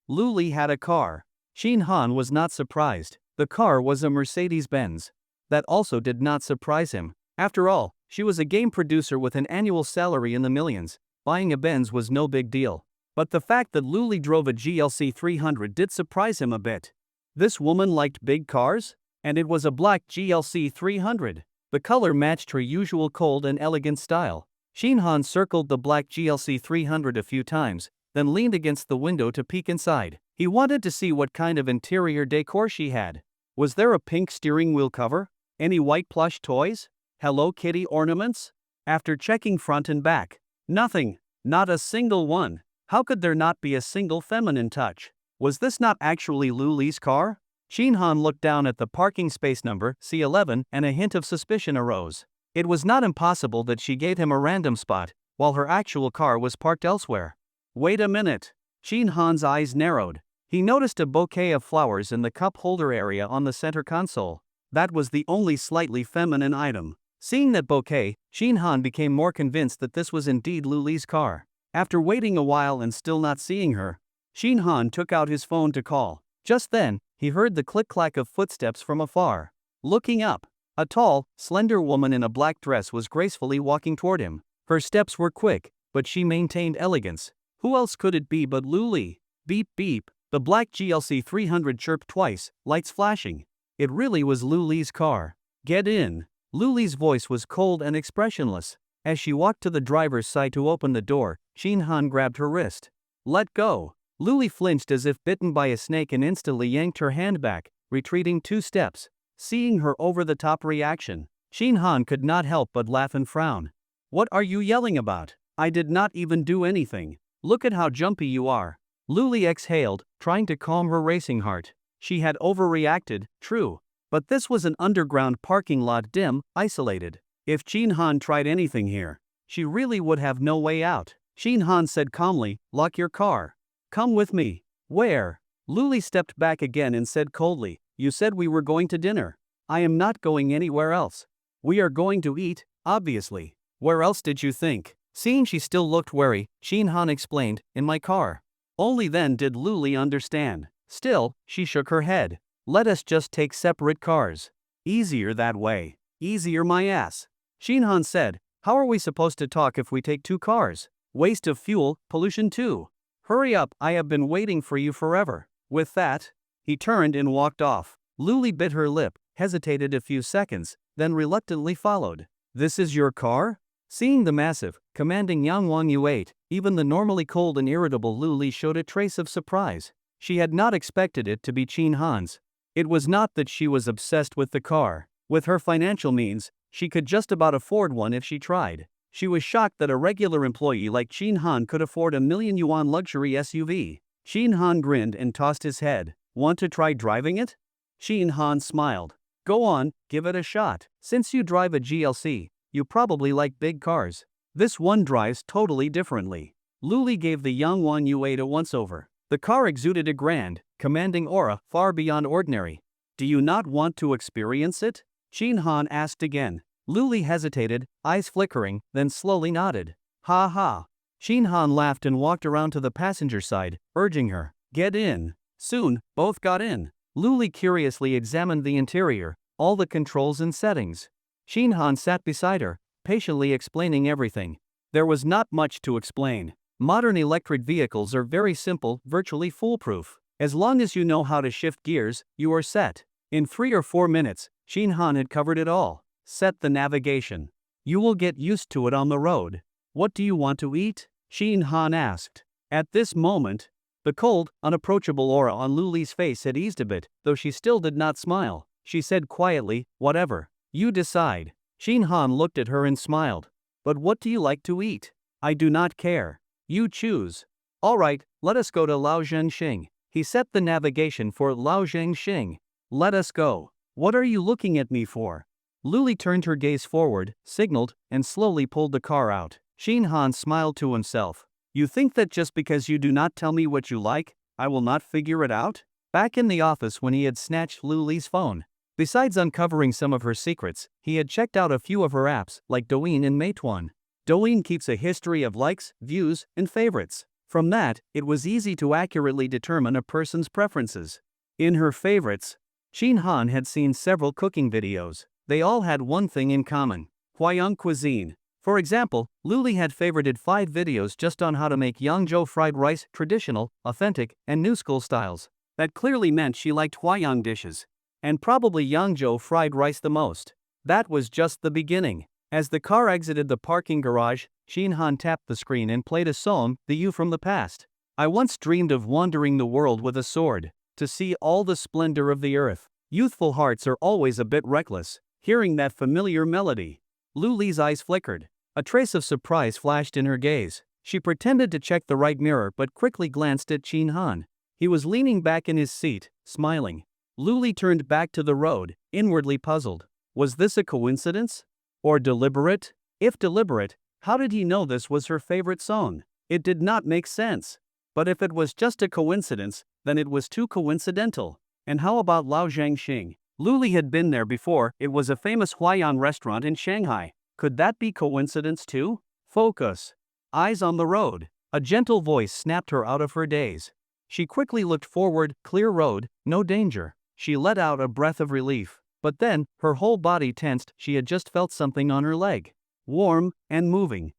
Luli had a car. Qin Han was not surprised. The car was a Mercedes-Benz. That also did not surprise him. After all, she was a game producer with an annual salary in the millions. Buying a Benz was no big deal. But the fact that Luli drove a GLC 300 did surprise him a bit. This woman liked big cars? And it was a black GLC 300. The color matched her usual cold and elegant style. Qin Han circled the black GLC 300 a few times, then leaned against the window to peek inside. He wanted to see what kind of interior decor she had. Was there a pink steering wheel cover? Any white plush toys? Hello Kitty ornaments? After checking front and back, nothing. Not a single one. How could there not be a single feminine touch? Was this not actually Luli's car? Shin Han looked down at the parking space number, C11, and a hint of suspicion arose. It was not impossible that she gave him a random spot, while her actual car was parked elsewhere. Wait a minute. Shin Han's eyes narrowed. He noticed a bouquet of flowers in the cup holder area on the center console. That was the only slightly feminine item. Seeing that bouquet, Shin Han became more convinced that this was indeed Luli's car. After waiting a while and still not seeing her, Shin Han took out his phone to call. Just then, he heard the click-clack of footsteps from afar. Looking up, a tall, slender woman in a black dress was gracefully walking toward him. Her steps were quick, but she maintained elegance. Who else could it be but Luli? Beep beep, the black GLC 300 chirped twice, lights flashing. It really was Luli's car. Get in. Luli's voice was cold and expressionless. As she walked to the driver's side to open the door, Shin Han grabbed her wrist. Let go. Luli flinched as if bitten by a snake and instantly yanked her hand back, retreating 2 steps. Seeing her over-the-top reaction, Shin Han could not help but laugh and frown. What are you yelling about? I did not even do anything. Look at how jumpy you are. Luli exhaled, trying to calm her racing heart. She had overreacted, true. But this was an underground parking lot, dim, isolated. If Shin Han tried anything here, she really would have no way out. Shin Han said calmly, lock your car. Come with me. Where? Luli stepped back again and said coldly, you said we were going to dinner. I am not going anywhere else. We are going to eat, obviously. Where else did you think? Seeing she still looked wary, Shin Han explained, in my car. Only then did Luli understand. Still, she shook her head. Let us just take separate cars. Easier that way. Easier my ass. Shin Han said, how are we supposed to talk if we take 2 cars? Waste of fuel, pollution too. Hurry up, I have been waiting for you forever. With that, he turned and walked off. Luli bit her lip, hesitated a few seconds, then reluctantly followed. This is your car? Seeing the massive, commanding Yangwang U8, even the normally cold and irritable Luli showed a trace of surprise. She had not expected it to be Shin Han's. It was not that she was obsessed with the car. With her financial means, she could just about afford one if she tried. She was shocked that a regular employee like Shin Han could afford a million-yuan luxury SUV. Shin Han grinned and tossed his head. Want to try driving it? Shin Han smiled. Go on, give it a shot. Since you drive a GLC, you probably like big cars. This one drives totally differently. Luli gave the Yangwang U8 a once-over. The car exuded a grand, commanding aura far beyond ordinary. Do you not want to experience it? Shin Han asked again. Luli hesitated, eyes flickering, then slowly nodded. Ha ha. Shin Han laughed and walked around to the passenger side, urging her. Get in. Soon, both got in. Luli curiously examined the interior, all the controls and settings. Shin Han sat beside her, patiently explaining everything. There was not much to explain. Modern electric vehicles are very simple, virtually foolproof. As long as you know how to shift gears, you are set. In 3 or 4 minutes, Shin Han had covered it all. Set the navigation. You will get used to it on the road. What do you want to eat? Shin Han asked. At this moment, the cold, unapproachable aura on Luli's face had eased a bit, though she still did not smile. She said quietly, whatever. You decide. Shin Han looked at her and smiled. But what do you like to eat? I do not care. You choose. All right, let us go to Laozhengxing. He set the navigation for Laozhengxing. Let us go. What are you looking at me for? Luli turned her gaze forward, signaled, and slowly pulled the car out. Shin Han smiled to himself. You think that just because you do not tell me what you like, I will not figure it out? Back in the office when he had snatched Luli's phone. Besides uncovering some of her secrets, he had checked out a few of her apps, like Douyin and Meituan. Douyin keeps a history of likes, views, and favorites. From that, it was easy to accurately determine a person's preferences. In her favorites, Shin Han had seen several cooking videos. They all had one thing in common: Huayang cuisine. For example, Luli had favorited 5 videos just on how to make Yangzhou fried rice, traditional, authentic, and new school styles. That clearly meant she liked Huayang dishes. And probably Yangzhou fried rice the most. That was just the beginning. As the car exited the parking garage, Shin Han tapped the screen and played a song, The You from the Past. I once dreamed of wandering the world with a sword, to see all the splendor of the earth. Youthful hearts are always a bit reckless. Hearing that familiar melody, Luli's eyes flickered. A trace of surprise flashed in her gaze. She pretended to check the right mirror but quickly glanced at Shin Han. He was leaning back in his seat, smiling. Luli turned back to the road, inwardly puzzled. Was this a coincidence? Or deliberate? If deliberate, how did he know this was her favorite song? It did not make sense. But if it was just a coincidence, then it was too coincidental. And how about Lao Jiangxing? Luli had been there before. It was a famous Huayan restaurant in Shanghai. Could that be coincidence too? Focus. Eyes on the road. A gentle voice snapped her out of her daze. She quickly looked forward, clear road, no danger. She let out a breath of relief. But then, her whole body tensed. She had just felt something on her leg. Warm and moving.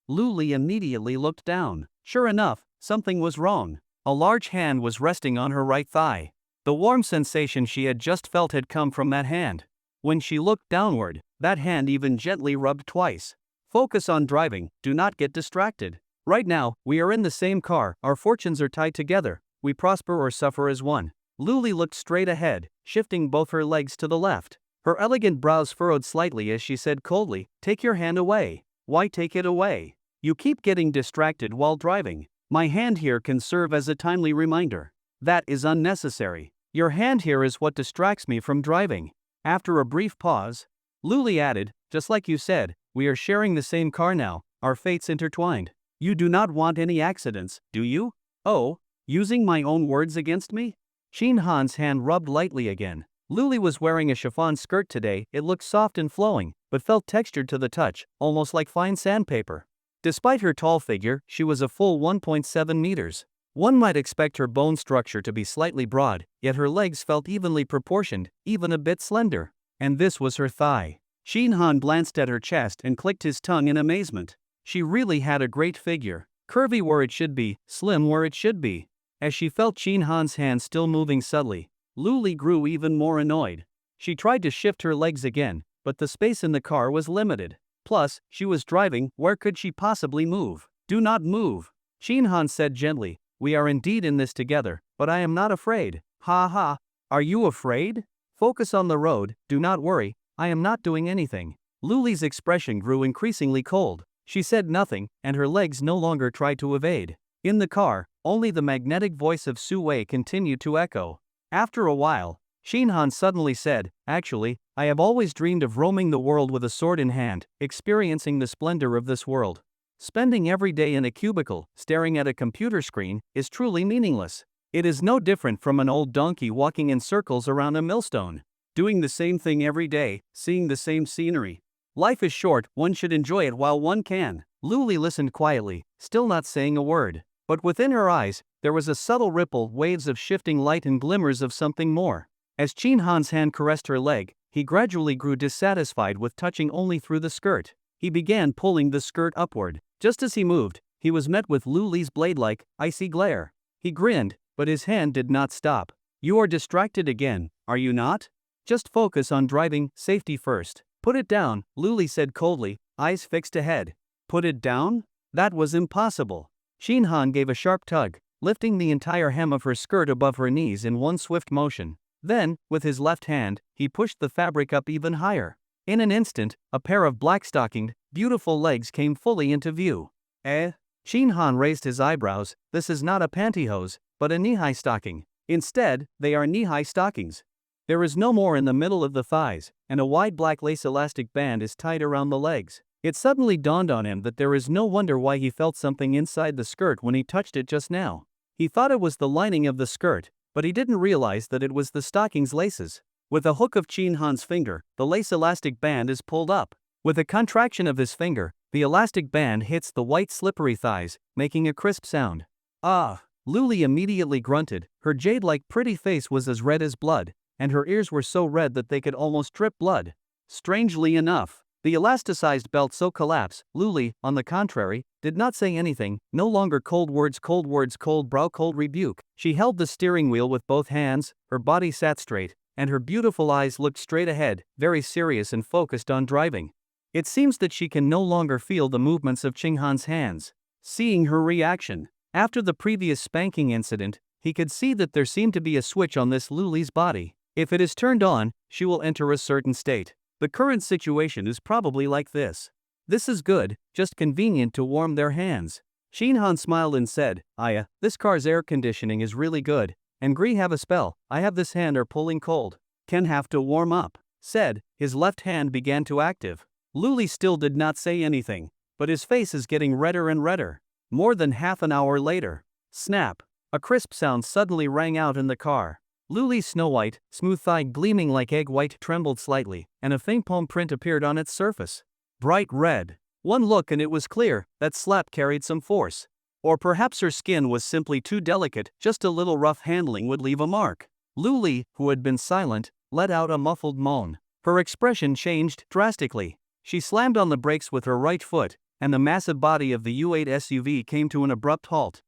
Luli immediately looked down. Sure enough, something was wrong. A large hand was resting on her right thigh. The warm sensation she had just felt had come from that hand. When she looked downward, that hand even gently rubbed twice. Focus on driving, do not get distracted. Right now, we are in the same car, our fortunes are tied together, we prosper or suffer as one. Luli looked straight ahead, shifting both her legs to the left. Her elegant brows furrowed slightly as she said coldly, "Take your hand away." "Why take it away? You keep getting distracted while driving. My hand here can serve as a timely reminder." "That is unnecessary. Your hand here is what distracts me from driving." After a brief pause, Luli added, "Just like you said, we are sharing the same car now, our fates intertwined. You do not want any accidents, do you?" "Oh, using my own words against me?" Shin Han's hand rubbed lightly again. Luli was wearing a chiffon skirt today. It looked soft and flowing, but felt textured to the touch, almost like fine sandpaper. Despite her tall figure, she was a full 1.7 meters. One might expect her bone structure to be slightly broad, yet her legs felt evenly proportioned, even a bit slender. And this was her thigh. Shin Han glanced at her chest and clicked his tongue in amazement. She really had a great figure. Curvy where it should be, slim where it should be. As she felt Shin Han's hand still moving subtly, Luli grew even more annoyed. She tried to shift her legs again, but the space in the car was limited. Plus, she was driving, where could she possibly move? "Do not move," Shin Han said gently. "We are indeed in this together, but I am not afraid." "Ha ha. Are you afraid? Focus on the road, do not worry, I am not doing anything." Luli's expression grew increasingly cold. She said nothing, and her legs no longer tried to evade. In the car, only the magnetic voice of Su Wei continued to echo. After a while, Shin Han suddenly said, "Actually, I have always dreamed of roaming the world with a sword in hand, experiencing the splendor of this world. Spending every day in a cubicle, staring at a computer screen, is truly meaningless. It is no different from an old donkey walking in circles around a millstone. Doing the same thing every day, seeing the same scenery. Life is short, one should enjoy it while one can." Luli listened quietly, still not saying a word. But within her eyes, there was a subtle ripple, waves of shifting light and glimmers of something more. As Shin Han's hand caressed her leg, he gradually grew dissatisfied with touching only through the skirt. He began pulling the skirt upward. Just as he moved, he was met with Luli's blade-like, icy glare. He grinned, but his hand did not stop. "You are distracted again, are you not? Just focus on driving, safety first." "Put it down," Luli said coldly, eyes fixed ahead. "Put it down?" That was impossible. Shin Han gave a sharp tug, lifting the entire hem of her skirt above her knees in one swift motion. Then, with his left hand, he pushed the fabric up even higher. In an instant, a pair of black-stockinged, beautiful legs came fully into view. "Eh?" Shin Han raised his eyebrows. "This is not a pantyhose, but a knee-high stocking. Instead, they are knee-high stockings. There is no more in the middle of the thighs, and a wide black lace elastic band is tied around the legs." It suddenly dawned on him that there is no wonder why he felt something inside the skirt when he touched it just now. He thought it was the lining of the skirt, but he didn't realize that it was the stocking's laces. With a hook of Shin Han's finger, the lace elastic band is pulled up. With a contraction of his finger, the elastic band hits the white slippery thighs, making a crisp sound. "Ah!" Luli immediately grunted. Her jade-like pretty face was as red as blood, and her ears were so red that they could almost drip blood. Strangely enough, the elasticized belt so collapsed. Luli, on the contrary, did not say anything, no longer cold words, cold brow, cold rebuke. She held the steering wheel with both hands, her body sat straight, and her beautiful eyes looked straight ahead, very serious and focused on driving. It seems that she can no longer feel the movements of Shin Han's hands. Seeing her reaction, after the previous spanking incident, he could see that there seemed to be a switch on this Luli's body. If it is turned on, she will enter a certain state. The current situation is probably like this. This is good, just convenient to warm their hands. Shin Han smiled and said, "Aya, this car's air conditioning is really good. and Gree have a spell, I have this hand are pulling cold. Can have to warm up. Said, his left hand began to active. Luli still did not say anything, but his face is getting redder and redder. More than half an hour later. Snap. A crisp sound suddenly rang out in the car. Luli's snow-white, smooth thigh gleaming like egg white trembled slightly, and a faint palm print appeared on its surface. Bright red. One look and it was clear that slap carried some force. Or perhaps her skin was simply too delicate, just a little rough handling would leave a mark. Luli, who had been silent, let out a muffled moan. Her expression changed drastically. She slammed on the brakes with her right foot, and the massive body of the U8 SUV came to an abrupt halt.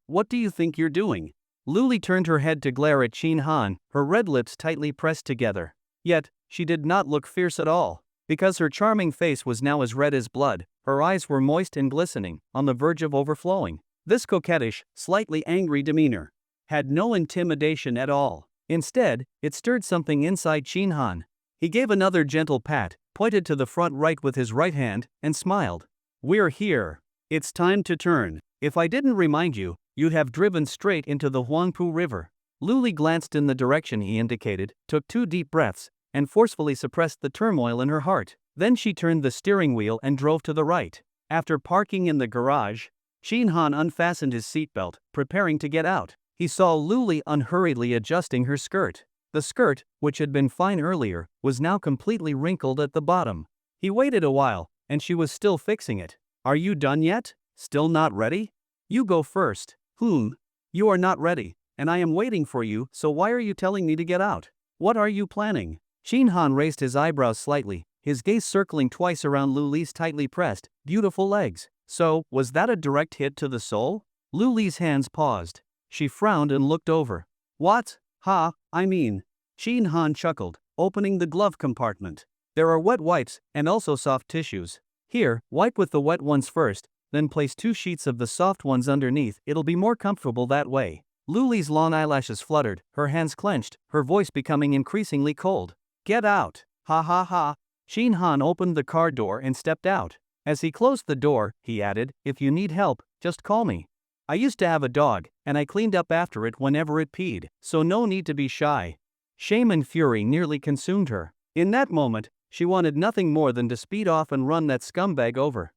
What do you think you're doing? Luli turned her head to glare at Shin Han, her red lips tightly pressed together. Yet, she did not look fierce at all. Because her charming face was now as red as blood, her eyes were moist and glistening, on the verge of overflowing. This coquettish, slightly angry demeanor had no intimidation at all. Instead, it stirred something inside Shin Han. He gave another gentle pat, pointed to the front right with his right hand, and smiled. We're here. It's time to turn. If I didn't remind you, you'd have driven straight into the Huangpu River. Luli glanced in the direction he indicated, took 2 deep breaths, and forcefully suppressed the turmoil in her heart. Then she turned the steering wheel and drove to the right. After parking in the garage, Shin Han unfastened his seatbelt, preparing to get out. He saw Luli unhurriedly adjusting her skirt. The skirt, which had been fine earlier, was now completely wrinkled at the bottom. He waited a while, and she was still fixing it. Are you done yet? Still not ready? You go first. You are not ready, and I am waiting for you, so why are you telling me to get out? What are you planning? Shin Han raised his eyebrows slightly, his gaze circling twice around Luli's tightly pressed, beautiful legs. So, was that a direct hit to the soul? Luli's hands paused. She frowned and looked over. What? I mean. Shin Han chuckled, opening the glove compartment. There are wet wipes, and also soft tissues. Here, wipe with the wet ones first, then place 2 sheets of the soft ones underneath, it'll be more comfortable that way. Luli's long eyelashes fluttered, her hands clenched, her voice becoming increasingly cold. Get out! Ha ha ha! Shin Han opened the car door and stepped out. As he closed the door, he added, if you need help, just call me. I used to have a dog, and I cleaned up after it whenever it peed, so no need to be shy. Shame and fury nearly consumed her. In that moment, she wanted nothing more than to speed off and run that scumbag over.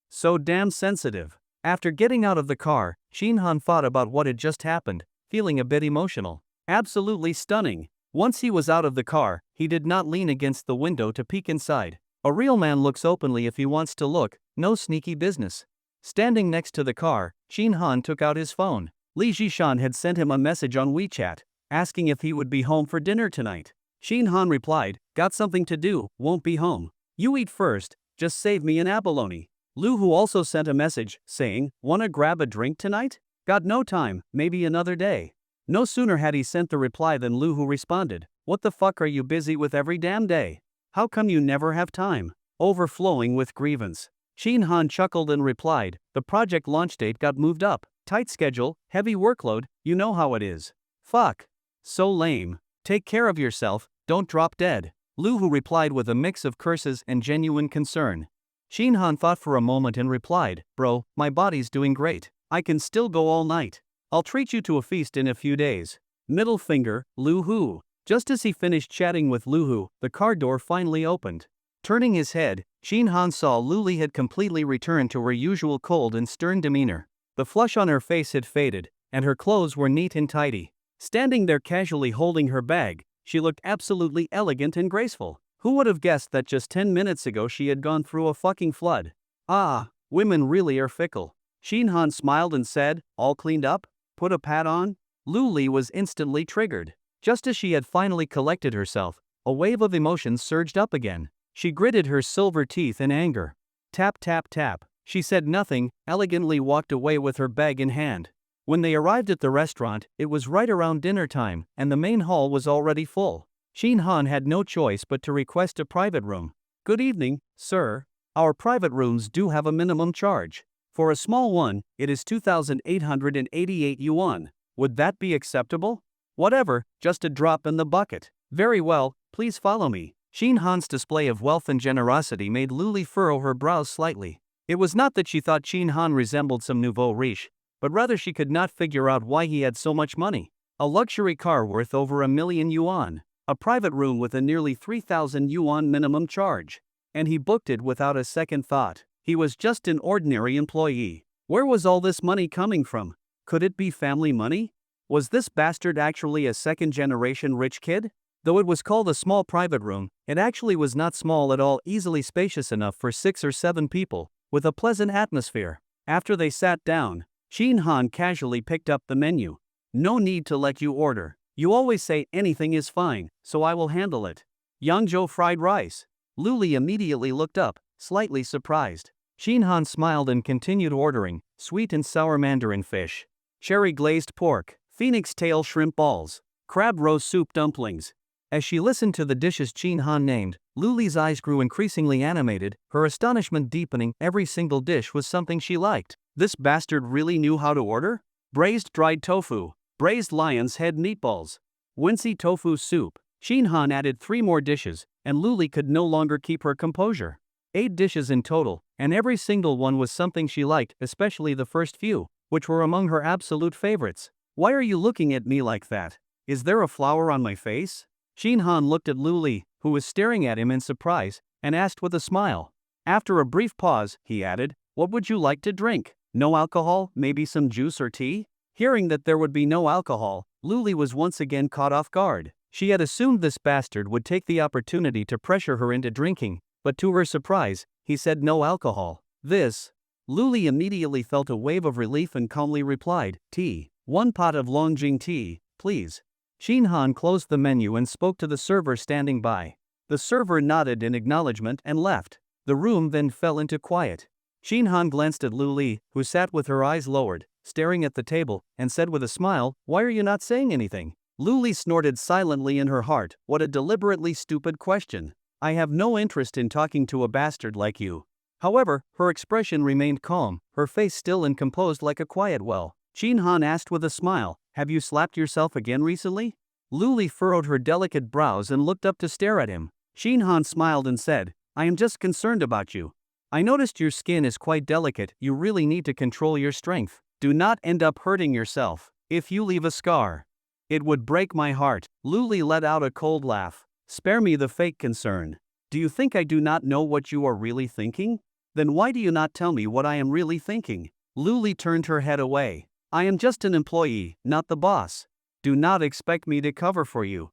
So damn sensitive. After getting out of the car, Shin Han thought about what had just happened, feeling a bit emotional. Absolutely stunning. Once he was out of the car, he did not lean against the window to peek inside. A real man looks openly if he wants to look, no sneaky business. Standing next to the car, Shin Han took out his phone. Li Jishan had sent him a message on WeChat, asking if he would be home for dinner tonight. Shin Han replied, got something to do, won't be home. You eat first, just save me an abalone. Lu Hu also sent a message, saying, wanna grab a drink tonight? Got no time, maybe another day. No sooner had he sent the reply than Lu Hu responded, what the fuck are you busy with every damn day? How come you never have time? Overflowing with grievance. Shin Han chuckled and replied, the project launch date got moved up. Tight schedule, heavy workload, you know how it is. Fuck. So lame. Take care of yourself, don't drop dead. Lu Hu replied with a mix of curses and genuine concern. Shin Han thought for a moment and replied, bro, my body's doing great. I can still go all night. I'll treat you to a feast in a few days. Middle finger, Lu Hu. Just as he finished chatting with Lu Hu, the car door finally opened. Turning his head, Shin Han saw Luli had completely returned to her usual cold and stern demeanor. The flush on her face had faded, and her clothes were neat and tidy. Standing there casually holding her bag, she looked absolutely elegant and graceful. Who would have guessed that just 10 minutes ago she had gone through a fucking flood? Ah, women really are fickle. Shin Han smiled and said, all cleaned up? Put a pad on? Luli was instantly triggered. Just as she had finally collected herself, a wave of emotions surged up again. She gritted her silver teeth in anger. Tap tap tap. She said nothing, elegantly walked away with her bag in hand. When they arrived at the restaurant, it was right around dinner time, and the main hall was already full. Shin Han had no choice but to request a private room. Good evening, sir. Our private rooms do have a minimum charge. For a small one, it is 2,888 yuan. Would that be acceptable? Whatever, just a drop in the bucket. Very well, please follow me. Shin Han's display of wealth and generosity made Luli furrow her brows slightly. It was not that she thought Shin Han resembled some nouveau riche, but rather she could not figure out why he had so much money. A luxury car worth over 1 million yuan. A private room with a nearly 3,000 yuan minimum charge. And he booked it without a second thought. He was just an ordinary employee. Where was all this money coming from? Could it be family money? Was this bastard actually a second-generation rich kid? Though it was called a small private room, it actually was not small at all, easily spacious enough for 6 or 7 people, with a pleasant atmosphere. After they sat down, Shin Han casually picked up the menu. No need to let you order. You always say anything is fine, so I will handle it. Yangzhou fried rice. Luli immediately looked up, slightly surprised. Shin Han smiled and continued ordering, sweet and sour mandarin fish, cherry glazed pork, phoenix tail shrimp balls, crab roast soup dumplings. As she listened to the dishes Shin Han named, Luli's eyes grew increasingly animated, her astonishment deepening. Every single dish was something she liked. This bastard really knew how to order? Braised dried tofu, braised lion's head meatballs, wincy tofu soup. Shin Han added 3 more dishes, and Luli could no longer keep her composure. 8 dishes in total, and every single one was something she liked, especially the first few, which were among her absolute favorites. Why are you looking at me like that? Is there a flower on my face? Shin Han looked at Luli, who was staring at him in surprise, and asked with a smile. After a brief pause, he added, "What would you like to drink? No alcohol, maybe some juice or tea?" Hearing that there would be no alcohol, Luli was once again caught off guard. She had assumed this bastard would take the opportunity to pressure her into drinking, but to her surprise, he said no alcohol. Luli immediately felt a wave of relief and calmly replied, "Tea. 1 pot of Longjing tea, please." Shin Han closed the menu and spoke to the server standing by. The server nodded in acknowledgement and left. The room then fell into quiet. Shin Han glanced at Luli, who sat with her eyes lowered, staring at the table, and said with a smile, "Why are you not saying anything?" Luli snorted silently in her heart. What a deliberately stupid question. I have no interest in talking to a bastard like you. However, her expression remained calm, her face still and composed like a quiet well. Shin Han asked with a smile, "Have you slapped yourself again recently?" Luli furrowed her delicate brows and looked up to stare at him. Shin Han smiled and said, "I am just concerned about you. I noticed your skin is quite delicate, you really need to control your strength. Do not end up hurting yourself. If you leave a scar, it would break my heart." Luli let out a cold laugh. "Spare me the fake concern. Do you think I do not know what you are really thinking? Then why do you not tell me what I am really thinking?" Luli turned her head away. "I am just an employee, not the boss. Do not expect me to cover for you."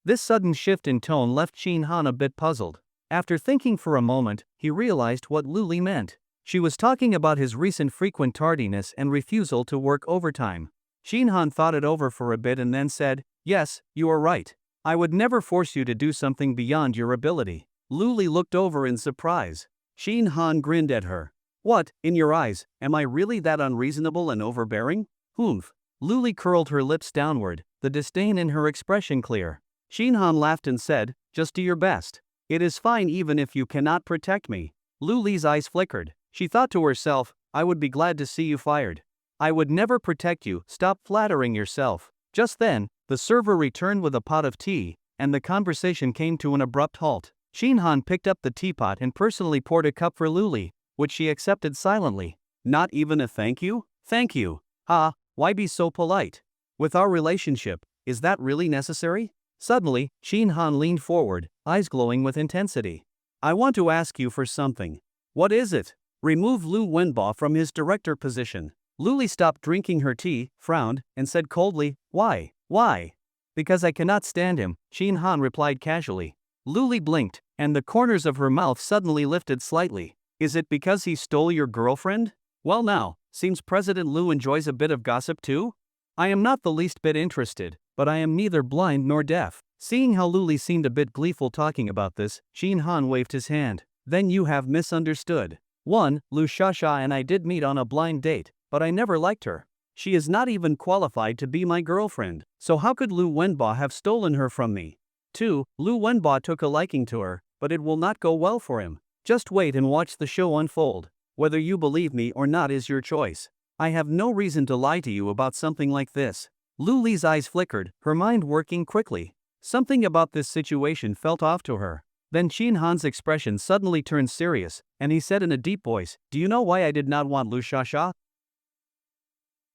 This sudden shift in tone left Shin Han a bit puzzled. After thinking for a moment, he realized what Luli meant. She was talking about his recent frequent tardiness and refusal to work overtime. Shin Han thought it over for a bit and then said, "Yes, you are right. I would never force you to do something beyond your ability." Luli looked over in surprise. Shin Han grinned at her. "What, in your eyes, am I really that unreasonable and overbearing?" Luli curled her lips downward, the disdain in her expression clear. Shin Han laughed and said, "Just do your best. It is fine even if you cannot protect me." Luli's eyes flickered. She thought to herself, "I would be glad to see you fired. I would never protect you, stop flattering yourself." Just then, the server returned with a pot of tea, and the conversation came to an abrupt halt. Shin Han picked up the teapot and personally poured a cup for Luli, which she accepted silently. "Not even a thank you?" "Thank you. Why be so polite? With our relationship, is that really necessary?" Suddenly, Shin Han leaned forward, eyes glowing with intensity. "I want to ask you for something." "What is it?" "Remove Lu Wenbo from his director position." Luli stopped drinking her tea, frowned, and said coldly, "Why? Why?" "Because I cannot stand him," Shin Han replied casually. Luli blinked, and the corners of her mouth suddenly lifted slightly. "Is it because he stole your girlfriend? Well now, seems President Lu enjoys a bit of gossip too? I am not the least bit interested, but I am neither blind nor deaf." Seeing how Luli seemed a bit gleeful talking about this, Shin Han waved his hand. "Then you have misunderstood. 1. Lu Shasha and I did meet on a blind date, but I never liked her. She is not even qualified to be my girlfriend, so how could Lu Wenbo have stolen her from me? 2. Lu Wenbo took a liking to her, but it will not go well for him. Just wait and watch the show unfold. Whether you believe me or not is your choice. I have no reason to lie to you about something like this." Luli's eyes flickered, her mind working quickly. Something about this situation felt off to her. Then Shin Han's expression suddenly turned serious, and he said in a deep voice, "Do you know why I did not want Lu Shasha?"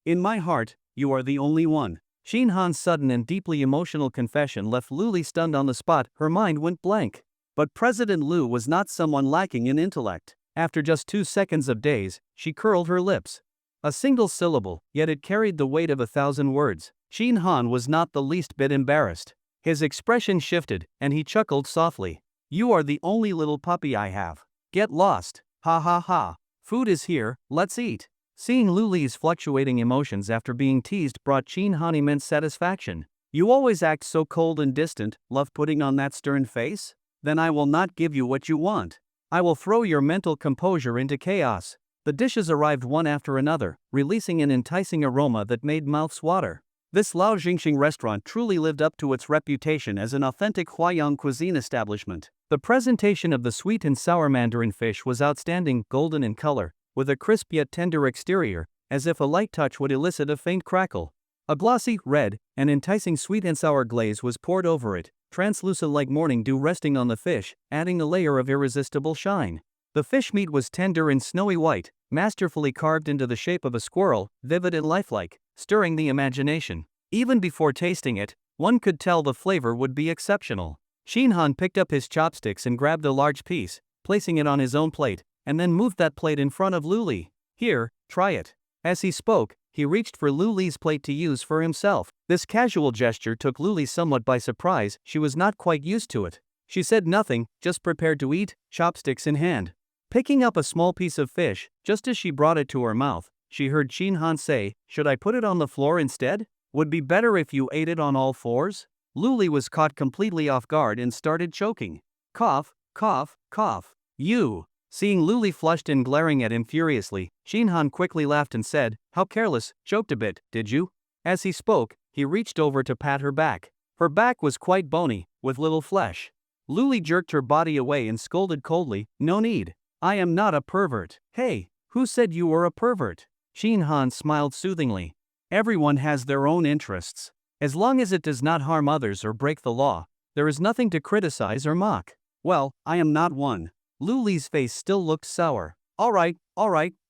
In my heart, you are the only one. Shin Han's sudden and deeply emotional confession left Luli stunned on the spot. Her mind went blank. But President Liu was not someone lacking in intellect. After just 2 seconds of daze, she curled her lips. A single syllable, yet it carried the weight of 1,000 words. Shin Han was not the least bit embarrassed. His expression shifted, and he chuckled softly. You are the only little puppy I have. Get lost. Ha ha ha. Food is here, let's eat. Seeing Luli's fluctuating emotions after being teased brought Shin Han immense satisfaction. You always act so cold and distant, love putting on that stern face? Then I will not give you what you want. I will throw your mental composure into chaos. The dishes arrived one after another, releasing an enticing aroma that made mouths water. This Lao Jingxing restaurant truly lived up to its reputation as an authentic Huaiyang cuisine establishment. The presentation of the sweet and sour mandarin fish was outstanding, golden in color, with a crisp yet tender exterior, as if a light touch would elicit a faint crackle. A glossy, red, and enticing sweet and sour glaze was poured over it, translucent like morning dew resting on the fish, adding a layer of irresistible shine. The fish meat was tender and snowy white, masterfully carved into the shape of a squirrel, vivid and lifelike, stirring the imagination. Even before tasting it, one could tell the flavor would be exceptional. Shin Han picked up his chopsticks and grabbed a large piece, placing it on his own plate, and then moved that plate in front of Luli. Here, try it. As he spoke, he reached for Luli's plate to use for himself. This casual gesture took Luli somewhat by surprise. She was not quite used to it. She said nothing, just prepared to eat, chopsticks in hand. Picking up a small piece of fish, just as she brought it to her mouth, she heard Shin Han say, "Should I put it on the floor instead? Would be better if you ate it on all fours?" Luli was caught completely off guard and started choking. Cough, cough, cough. You. Seeing Luli flushed and glaring at him furiously, Shin Han quickly laughed and said, "How careless, choked a bit, did you?" As he spoke, he reached over to pat her back. Her back was quite bony, with little flesh. Luli jerked her body away and scolded coldly, "No need. I am not a pervert." "Hey, who said you were a pervert?" Shin Han smiled soothingly. "Everyone has their own interests. As long as it does not harm others or break the law, there is nothing to criticize or mock." "Well, I am not one." Luli's face still looked sour. All right,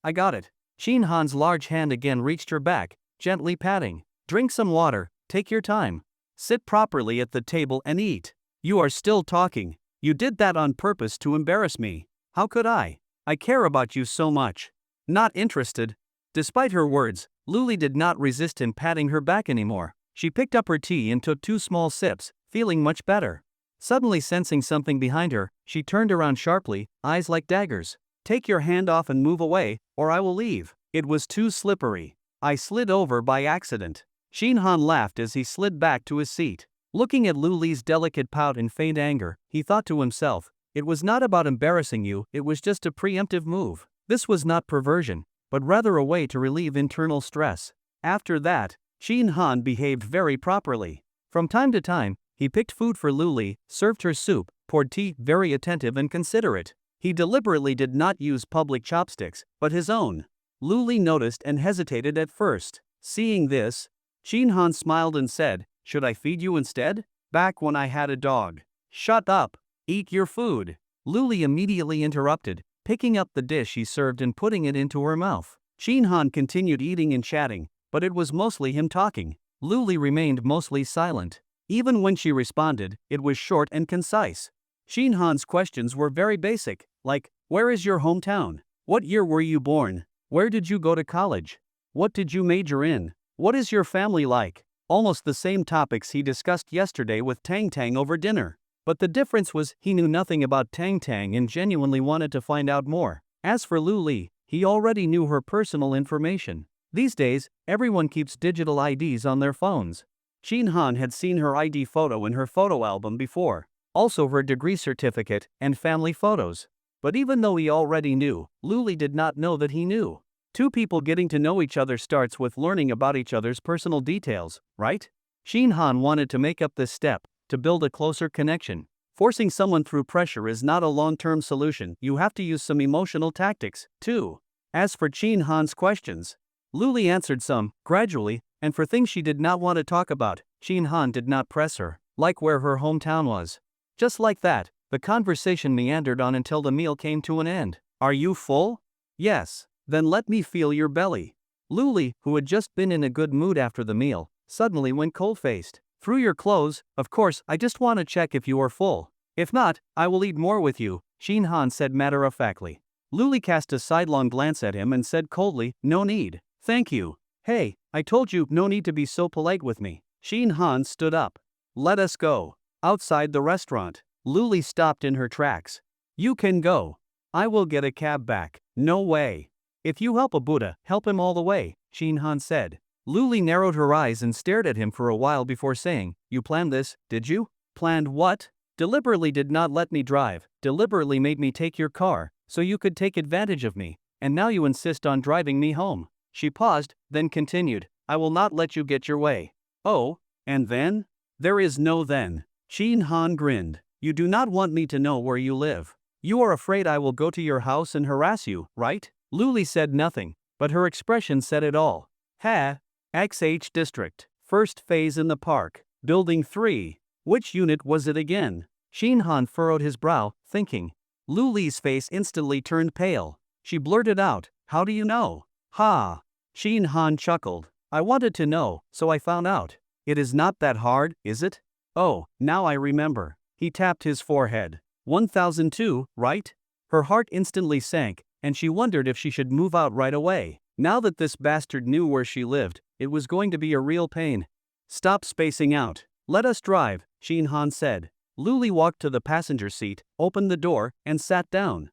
I got it." Shin Han's large hand again reached her back, gently patting. "Drink some water, take your time. Sit properly at the table and eat." "You are still talking. You did that on purpose to embarrass me." "How could I? I care about you so much." "Not interested." Despite her words, Luli did not resist him patting her back anymore. She picked up her tea and took 2 small sips, feeling much better. Suddenly sensing something behind her, she turned around sharply, eyes like daggers. "Take your hand off and move away, or I will leave." "It was too slippery. I slid over by accident." Shin Han laughed as he slid back to his seat. Looking at Luli's delicate pout in faint anger, he thought to himself, "It was not about embarrassing you, it was just a preemptive move." This was not perversion, but rather a way to relieve internal stress. After that, Shin Han behaved very properly. From time to time, he picked food for Luli, served her soup, poured tea, very attentive and considerate. He deliberately did not use public chopsticks, but his own. Luli noticed and hesitated at first. Seeing this, Shin Han smiled and said, "Should I feed you instead? Back when I had a dog." "Shut up. Eat your food." Luli immediately interrupted, picking up the dish he served and putting it into her mouth. Shin Han continued eating and chatting, but it was mostly him talking. Luli remained mostly silent. Even when she responded, it was short and concise. Shin Han's questions were very basic, like, "Where is your hometown? What year were you born? Where did you go to college? What did you major in? What is your family like?" Almost the same topics he discussed yesterday with Tang Tang over dinner. But the difference was he knew nothing about Tang Tang and genuinely wanted to find out more. As for Luli, he already knew her personal information. These days, everyone keeps digital IDs on their phones. Shin Han had seen her ID photo in her photo album before, also her degree certificate and family photos. But even though he already knew, Luli did not know that he knew. Two people getting to know each other starts with learning about each other's personal details, right? Shin Han wanted to make up this step, to build a closer connection. Forcing someone through pressure is not a long-term solution. You have to use some emotional tactics, too. As for Shin Han's questions, Luli answered some, gradually, and for things she did not want to talk about, Shin Han did not press her, like where her hometown was. Just like that, the conversation meandered on until the meal came to an end. "Are you full?" "Yes." "Then let me feel your belly." Luli, who had just been in a good mood after the meal, suddenly went cold-faced. Through your clothes, of course, I just want to check if you are full. If not, I will eat more with you, Shin Han said matter-of-factly. Luli cast a sidelong glance at him and said coldly, no need. Thank you. Hey, I told you no need to be so polite with me. Shin Han stood up. Let us go. Outside the restaurant, Luli stopped in her tracks. You can go. I will get a cab back. No way. If you help a Buddha, help him all the way, Shin Han said. Luli narrowed her eyes and stared at him for a while before saying, you planned this, did you? Planned what? Deliberately did not let me drive, deliberately made me take your car, so you could take advantage of me, and now you insist on driving me home. She paused, then continued, I will not let you get your way. Oh, and then? There is no then. Shin Han grinned. You do not want me to know where you live. You are afraid I will go to your house and harass you, right? Luli said nothing, but her expression said it all. Ha! XH District. First phase in the park. Building 3. Which unit was it again? Shin Han furrowed his brow, thinking. Luli's face instantly turned pale. She blurted out, how do you know? Ha! Shin Han chuckled. I wanted to know, so I found out. It is not that hard, is it? Oh, now I remember. He tapped his forehead. 1002, right? Her heart instantly sank, and she wondered if she should move out right away. Now that this bastard knew where she lived, it was going to be a real pain. Stop spacing out. Let us drive, Shin Han said. Luli walked to the passenger seat, opened the door, and sat down.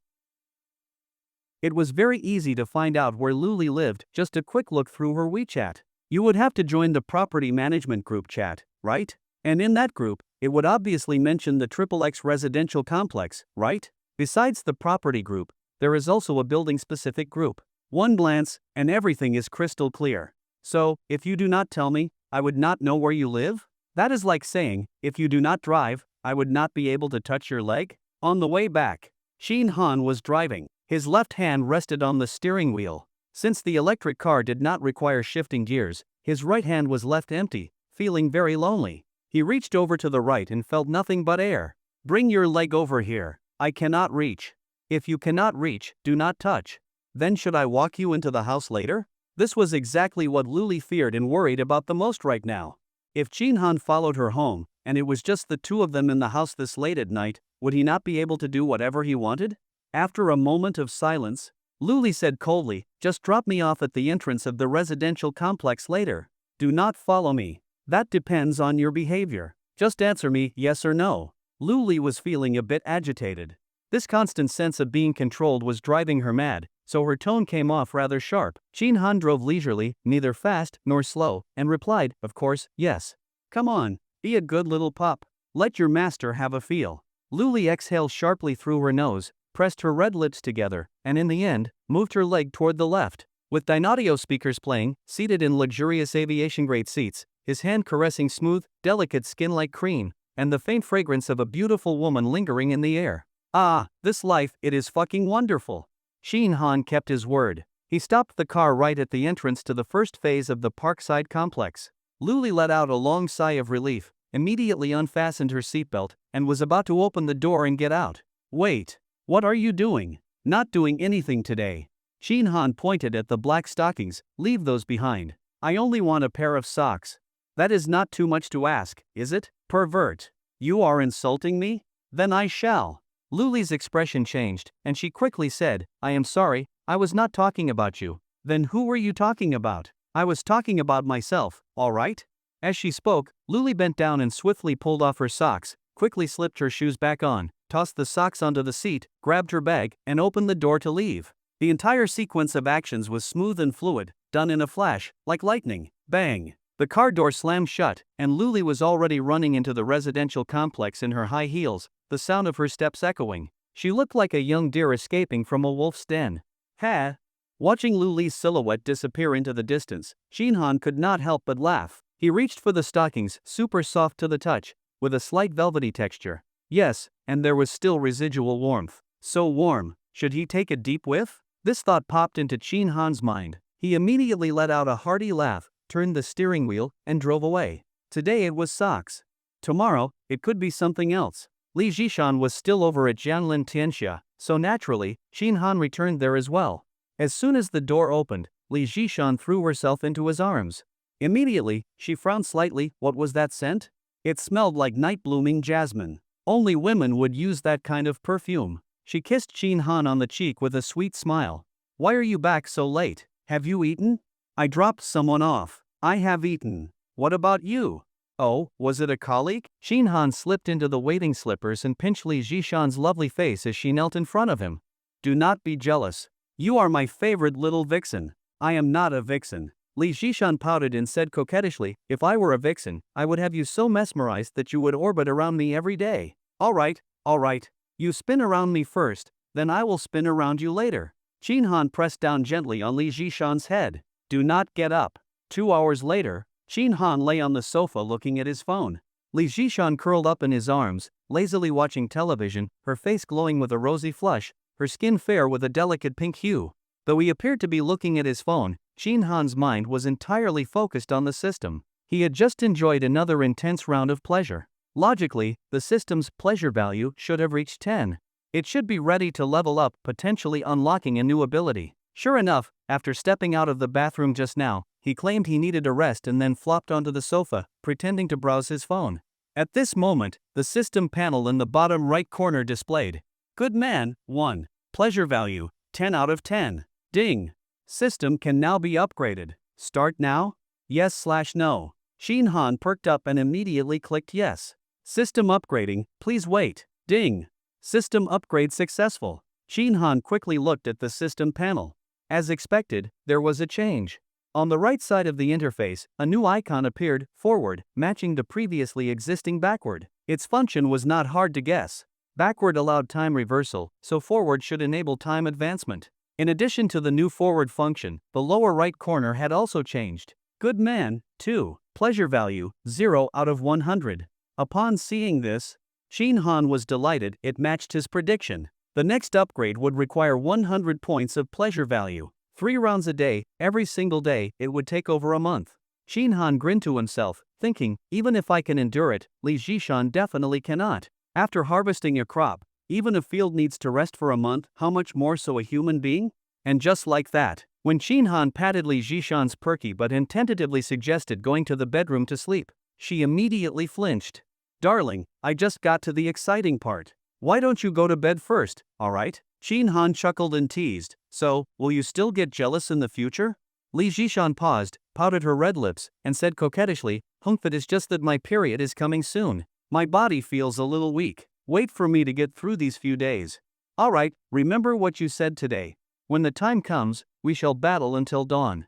It was very easy to find out where Luli lived, just a quick look through her WeChat. You would have to join the property management group chat, right? And in that group, it would obviously mention the XXX residential complex, right? Besides the property group, there is also a building-specific group. One glance, and everything is crystal clear. So, if you do not tell me, I would not know where you live? That is like saying, if you do not drive, I would not be able to touch your leg? On the way back, Shin Han was driving. His left hand rested on the steering wheel. Since the electric car did not require shifting gears, his right hand was left empty, feeling very lonely. He reached over to the right and felt nothing but air. Bring your leg over here. I cannot reach. If you cannot reach, do not touch. Then should I walk you into the house later? This was exactly what Luli feared and worried about the most right now. If Shin Han followed her home, and it was just the two of them in the house this late at night, would he not be able to do whatever he wanted? After a moment of silence, Luli said coldly, just drop me off at the entrance of the residential complex later. Do not follow me. That depends on your behavior. Just answer me yes or no. Luli was feeling a bit agitated. This constant sense of being controlled was driving her mad, so her tone came off rather sharp. Shin Han drove leisurely, neither fast nor slow, and replied, of course, yes. Come on, be a good little pup. Let your master have a feel. Luli exhaled sharply through her nose, pressed her red lips together, and in the end, moved her leg toward the left. With Dynaudio speakers playing, seated in luxurious aviation-grade seats, his hand caressing smooth, delicate skin like cream, and the faint fragrance of a beautiful woman lingering in the air. Ah, this life, it is fucking wonderful. Shin Han kept his word. He stopped the car right at the entrance to the first phase of the Parkside complex. Luli let out a long sigh of relief, immediately unfastened her seatbelt, and was about to open the door and get out. Wait, what are you doing? Not doing anything today. Shin Han pointed at the black stockings. Leave those behind. I only want a pair of socks. That is not too much to ask, is it? Pervert. You are insulting me? Then I shall. Luli's expression changed, and she quickly said, I am sorry, I was not talking about you. Then who were you talking about? I was talking about myself, all right? As she spoke, Luli bent down and swiftly pulled off her socks, quickly slipped her shoes back on, tossed the socks onto the seat, grabbed her bag, and opened the door to leave. The entire sequence of actions was smooth and fluid, done in a flash, like lightning. Bang! The car door slammed shut, and Luli was already running into the residential complex in her high heels, the sound of her steps echoing. She looked like a young deer escaping from a wolf's den. Ha! Watching Luli's silhouette disappear into the distance, Shin Han could not help but laugh. He reached for the stockings, super soft to the touch, with a slight velvety texture. Yes, and there was still residual warmth. So warm, should he take a deep whiff? This thought popped into Shin Han's mind. He immediately let out a hearty laugh, turned the steering wheel, and drove away. Today it was socks. Tomorrow, it could be something else. Li Jishan was still over at Jianlin Tianxia, so naturally, Shin Han returned there as well. As soon as the door opened, Li Zhishan threw herself into his arms. Immediately, she frowned slightly. What was that scent? It smelled like night-blooming jasmine. Only women would use that kind of perfume. She kissed Shin Han on the cheek with a sweet smile. Why are you back so late? Have you eaten? I dropped someone off. I have eaten. What about you? Oh, was it a colleague? Shin Han slipped into the waiting slippers and pinched Li Zhishan's lovely face as she knelt in front of him. Do not be jealous. You are my favorite little vixen. I am not a vixen. Li Zhishan pouted and said coquettishly, if I were a vixen, I would have you so mesmerized that you would orbit around me every day. All right. You spin around me first, then I will spin around you later. Shin Han pressed down gently on Li Zhishan's head. Do not get up. 2 hours later, Shin Han lay on the sofa looking at his phone. Li Zhishan curled up in his arms, lazily watching television, her face glowing with a rosy flush, her skin fair with a delicate pink hue. Though he appeared to be looking at his phone, Shin Han's mind was entirely focused on the system. He had just enjoyed another intense round of pleasure. Logically, the system's pleasure value should have reached 10. It should be ready to level up, potentially unlocking a new ability. Sure enough, after stepping out of the bathroom just now, he claimed he needed a rest and then flopped onto the sofa, pretending to browse his phone. At this moment, the system panel in the bottom right corner displayed, Good man, 1. Pleasure value, 10 out of 10. Ding. System can now be upgraded. Start now? Yes/no. Shin Han perked up and immediately clicked yes. System upgrading, please wait. Ding. System upgrade successful. Shin Han quickly looked at the system panel. As expected, there was a change. On the right side of the interface, a new icon appeared, forward, matching the previously existing backward. Its function was not hard to guess. Backward allowed time reversal, so forward should enable time advancement. In addition to the new forward function, the lower right corner had also changed. Good man, 2. Pleasure value, 0 out of 100. Upon seeing this, Shin Han was delighted. It matched his prediction. The next upgrade would require 100 points of pleasure value. 3 rounds a day, every single day. It would take over a month. Shin Han grinned to himself, thinking, even if I can endure it, Li Zhishan definitely cannot. After harvesting a crop, even a field needs to rest for a month, how much more so a human being? And just like that, when Shin Han patted Li Zhishan's perky butt and tentatively suggested going to the bedroom to sleep, she immediately flinched. Darling, I just got to the exciting part. Why don't you go to bed first, alright? Shin Han chuckled and teased, so, will you still get jealous in the future? Li Zhishan paused, pouted her red lips, and said coquettishly, It is just that my period is coming soon. My body feels a little weak. Wait for me to get through these few days. Alright, remember what you said today. When the time comes, we shall battle until dawn.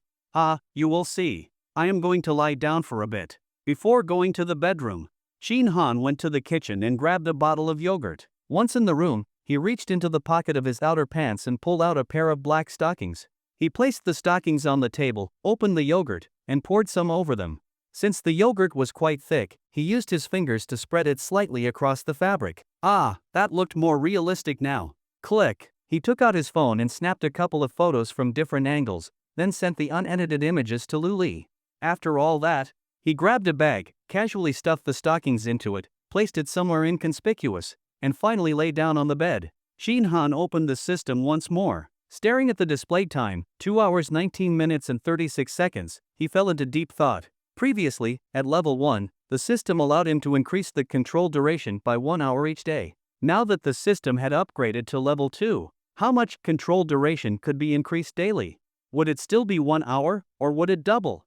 You will see. I am going to lie down for a bit. Before going to the bedroom, Shin Han went to the kitchen and grabbed a bottle of yogurt. Once in the room, he reached into the pocket of his outer pants and pulled out a pair of black stockings. He placed the stockings on the table, opened the yogurt, and poured some over them. Since the yogurt was quite thick, he used his fingers to spread it slightly across the fabric. That looked more realistic now. Click. He took out his phone and snapped a couple of photos from different angles, then sent the unedited images to Luli. After all that, he grabbed a bag, casually stuffed the stockings into it, placed it somewhere inconspicuous, and finally lay down on the bed. Shin Han opened the system once more. Staring at the display time, 2 hours 19 minutes and 36 seconds, he fell into deep thought. Previously, at level 1, the system allowed him to increase the control duration by 1 hour each day. Now that the system had upgraded to level 2, how much control duration could be increased daily? Would it still be 1 hour, or would it double?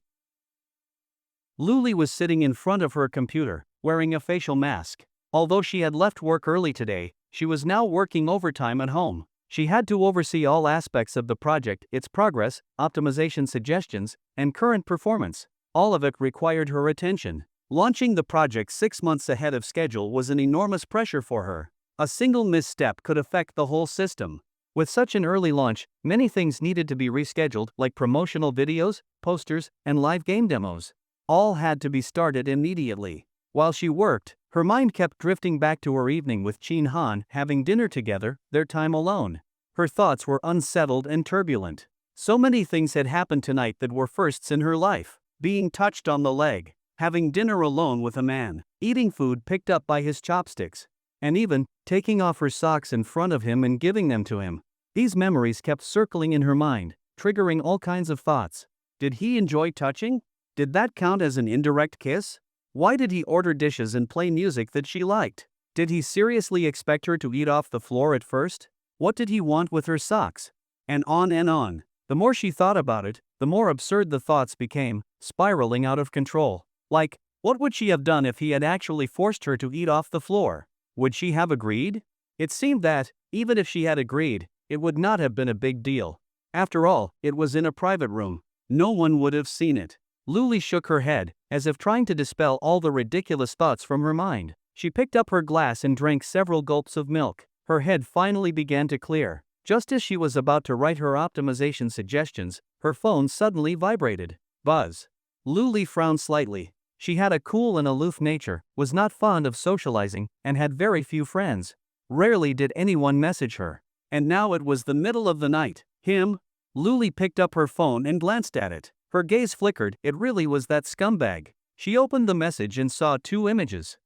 Luli was sitting in front of her computer, wearing a facial mask. Although she had left work early today, she was now working overtime at home. She had to oversee all aspects of the project, its progress, optimization suggestions, and current performance. All of it required her attention. Launching the project 6 months ahead of schedule was an enormous pressure for her. A single misstep could affect the whole system. With such an early launch, many things needed to be rescheduled, like promotional videos, posters, and live game demos. All had to be started immediately. While she worked, her mind kept drifting back to her evening with Shin Han, having dinner together, their time alone. Her thoughts were unsettled and turbulent. So many things had happened tonight that were firsts in her life. Being touched on the leg, having dinner alone with a man, eating food picked up by his chopsticks, and even taking off her socks in front of him and giving them to him. These memories kept circling in her mind, triggering all kinds of thoughts. Did he enjoy touching? Did that count as an indirect kiss? Why did he order dishes and play music that she liked? Did he seriously expect her to eat off the floor at first? What did he want with her socks? And on and on. The more she thought about it, the more absurd the thoughts became, spiraling out of control. Like, what would she have done if he had actually forced her to eat off the floor? Would she have agreed? It seemed that, even if she had agreed, it would not have been a big deal. After all, it was in a private room. No one would have seen it. Luli shook her head, as if trying to dispel all the ridiculous thoughts from her mind. She picked up her glass and drank several gulps of milk. Her head finally began to clear. Just as she was about to write her optimization suggestions, her phone suddenly vibrated. Buzz. Luli frowned slightly. She had a cool and aloof nature, was not fond of socializing, and had very few friends. Rarely did anyone message her. And now it was the middle of the night. Him? Luli picked up her phone and glanced at it. Her gaze flickered. It really was that scumbag. She opened the message and saw 2 images.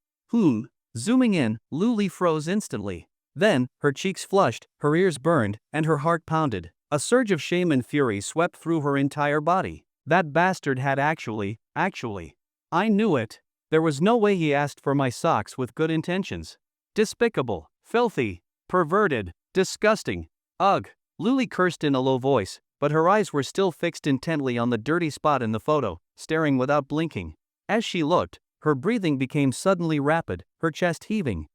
Zooming in, Luli froze instantly. Then, her cheeks flushed, her ears burned, and her heart pounded. A surge of shame and fury swept through her entire body. That bastard had actually. I knew it. There was no way he asked for my socks with good intentions. Despicable, filthy, perverted, disgusting. Ugh. Luli cursed in a low voice, but her eyes were still fixed intently on the dirty spot in the photo, staring without blinking. As she looked, her breathing became suddenly rapid, her chest heaving.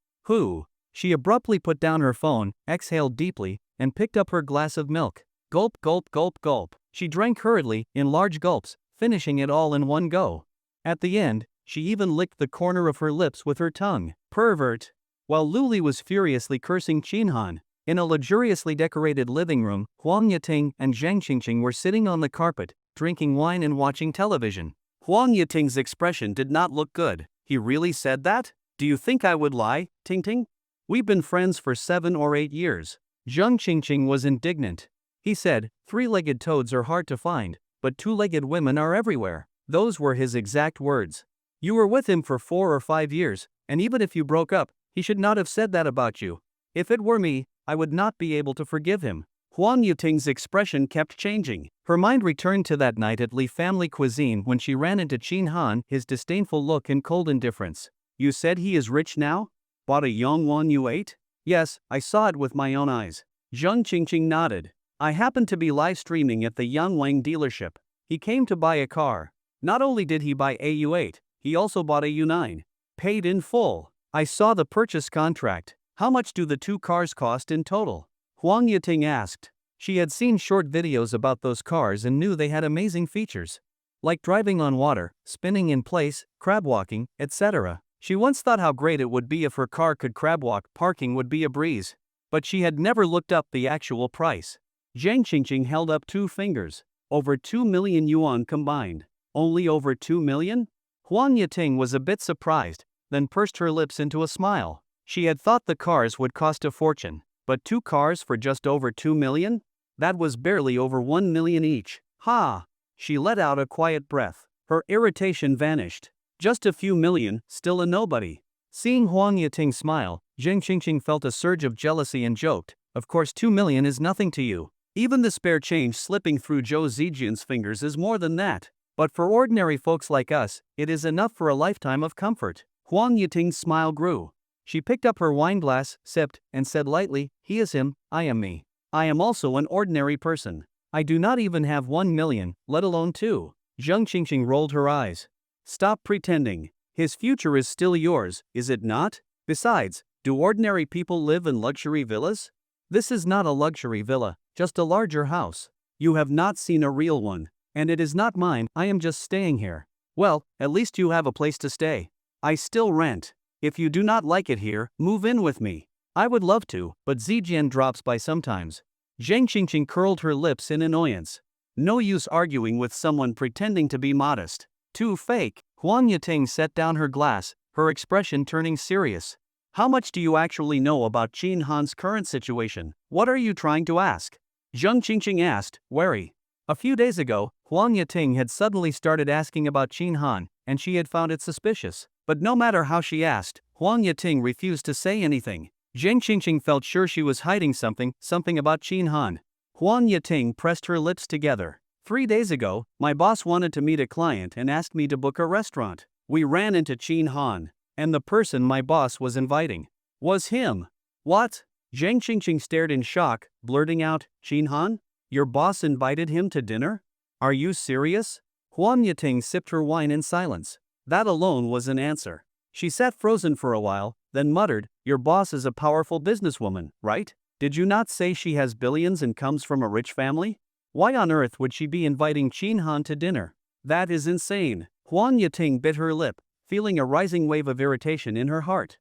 She abruptly put down her phone, exhaled deeply, and picked up her glass of milk. Gulp, gulp, gulp, gulp. She drank hurriedly, in large gulps, finishing it all in one go. At the end, she even licked the corner of her lips with her tongue. Pervert. While Luli was furiously cursing Chinhan, in a luxuriously decorated living room, Huang Yating and Zhang Qingqing were sitting on the carpet, drinking wine and watching television. Huang Yating's expression did not look good. He really said that? Do you think I would lie, Tingting? We've been friends for 7 or 8 years. Zhang Qingqing was indignant. He said, 3-legged toads are hard to find, but 2-legged women are everywhere. Those were his exact words. You were with him for 4 or 5 years, and even if you broke up, he should not have said that about you. If it were me, I would not be able to forgive him. Huang Yuting's expression kept changing. Her mind returned to that night at Li family cuisine when she ran into Qin Han, his disdainful look and cold indifference. You said he is rich now? Bought a Yongwan you ate? Yes, I saw it with my own eyes. Zhang Qingqing nodded. I happened to be live streaming at the Yangwang dealership. He came to buy a car. Not only did he buy a U8, he also bought a U9. Paid in full. I saw the purchase contract. How much do the 2 cars cost in total? Huang Yating asked. She had seen short videos about those cars and knew they had amazing features. Like driving on water, spinning in place, crab walking, etc. She once thought how great it would be if her car could crab walk, parking would be a breeze. But she had never looked up the actual price. Zhang Qingqing held up 2 fingers. Over 2 million yuan combined. Only over 2 million? Huang Yating was a bit surprised, then pursed her lips into a smile. She had thought the cars would cost a fortune, but 2 cars for just over 2 million? That was barely over 1 million each. Ha! She let out a quiet breath. Her irritation vanished. Just a few million, still a nobody. Seeing Huang Yating smile, Zhang Qingqing felt a surge of jealousy and joked, of course 2 million is nothing to you. Even the spare change slipping through Zhou Zijian's fingers is more than that. But for ordinary folks like us, it is enough for a lifetime of comfort. Huang Yating's smile grew. She picked up her wine glass, sipped, and said lightly, he is him, I am me. I am also an ordinary person. I do not even have 1 million, let alone 2. Zhang Qingqing rolled her eyes. Stop pretending. His future is still yours, is it not? Besides, do ordinary people live in luxury villas? This is not a luxury villa, just a larger house. You have not seen a real one. And it is not mine, I am just staying here. Well, at least you have a place to stay. I still rent. If you do not like it here, move in with me. I would love to, but Zijian drops by sometimes. Zhang Qingqing curled her lips in annoyance. No use arguing with someone pretending to be modest. Too fake. Huang Yating set down her glass, her expression turning serious. How much do you actually know about Qin Han's current situation? What are you trying to ask? Zhang Qingqing asked, wary. A few days ago, Huang Yating had suddenly started asking about Qin Han, and she had found it suspicious. But no matter how she asked, Huang Yating refused to say anything. Zhang Qingqing felt sure she was hiding something about Qin Han. Huan Yating pressed her lips together. 3 days ago, my boss wanted to meet a client and asked me to book a restaurant. We ran into Qin Han, and the person my boss was inviting was him. What? Zhang Qingqing stared in shock, blurting out, Qin Han? Your boss invited him to dinner? Are you serious? Huan Yating sipped her wine in silence. That alone was an answer. She sat frozen for a while, then muttered, Your boss is a powerful businesswoman, right? Did you not say she has billions and comes from a rich family? Why on earth would she be inviting Qin Han to dinner? That is insane. Huan Yating bit her lip, feeling a rising wave of irritation in her heart.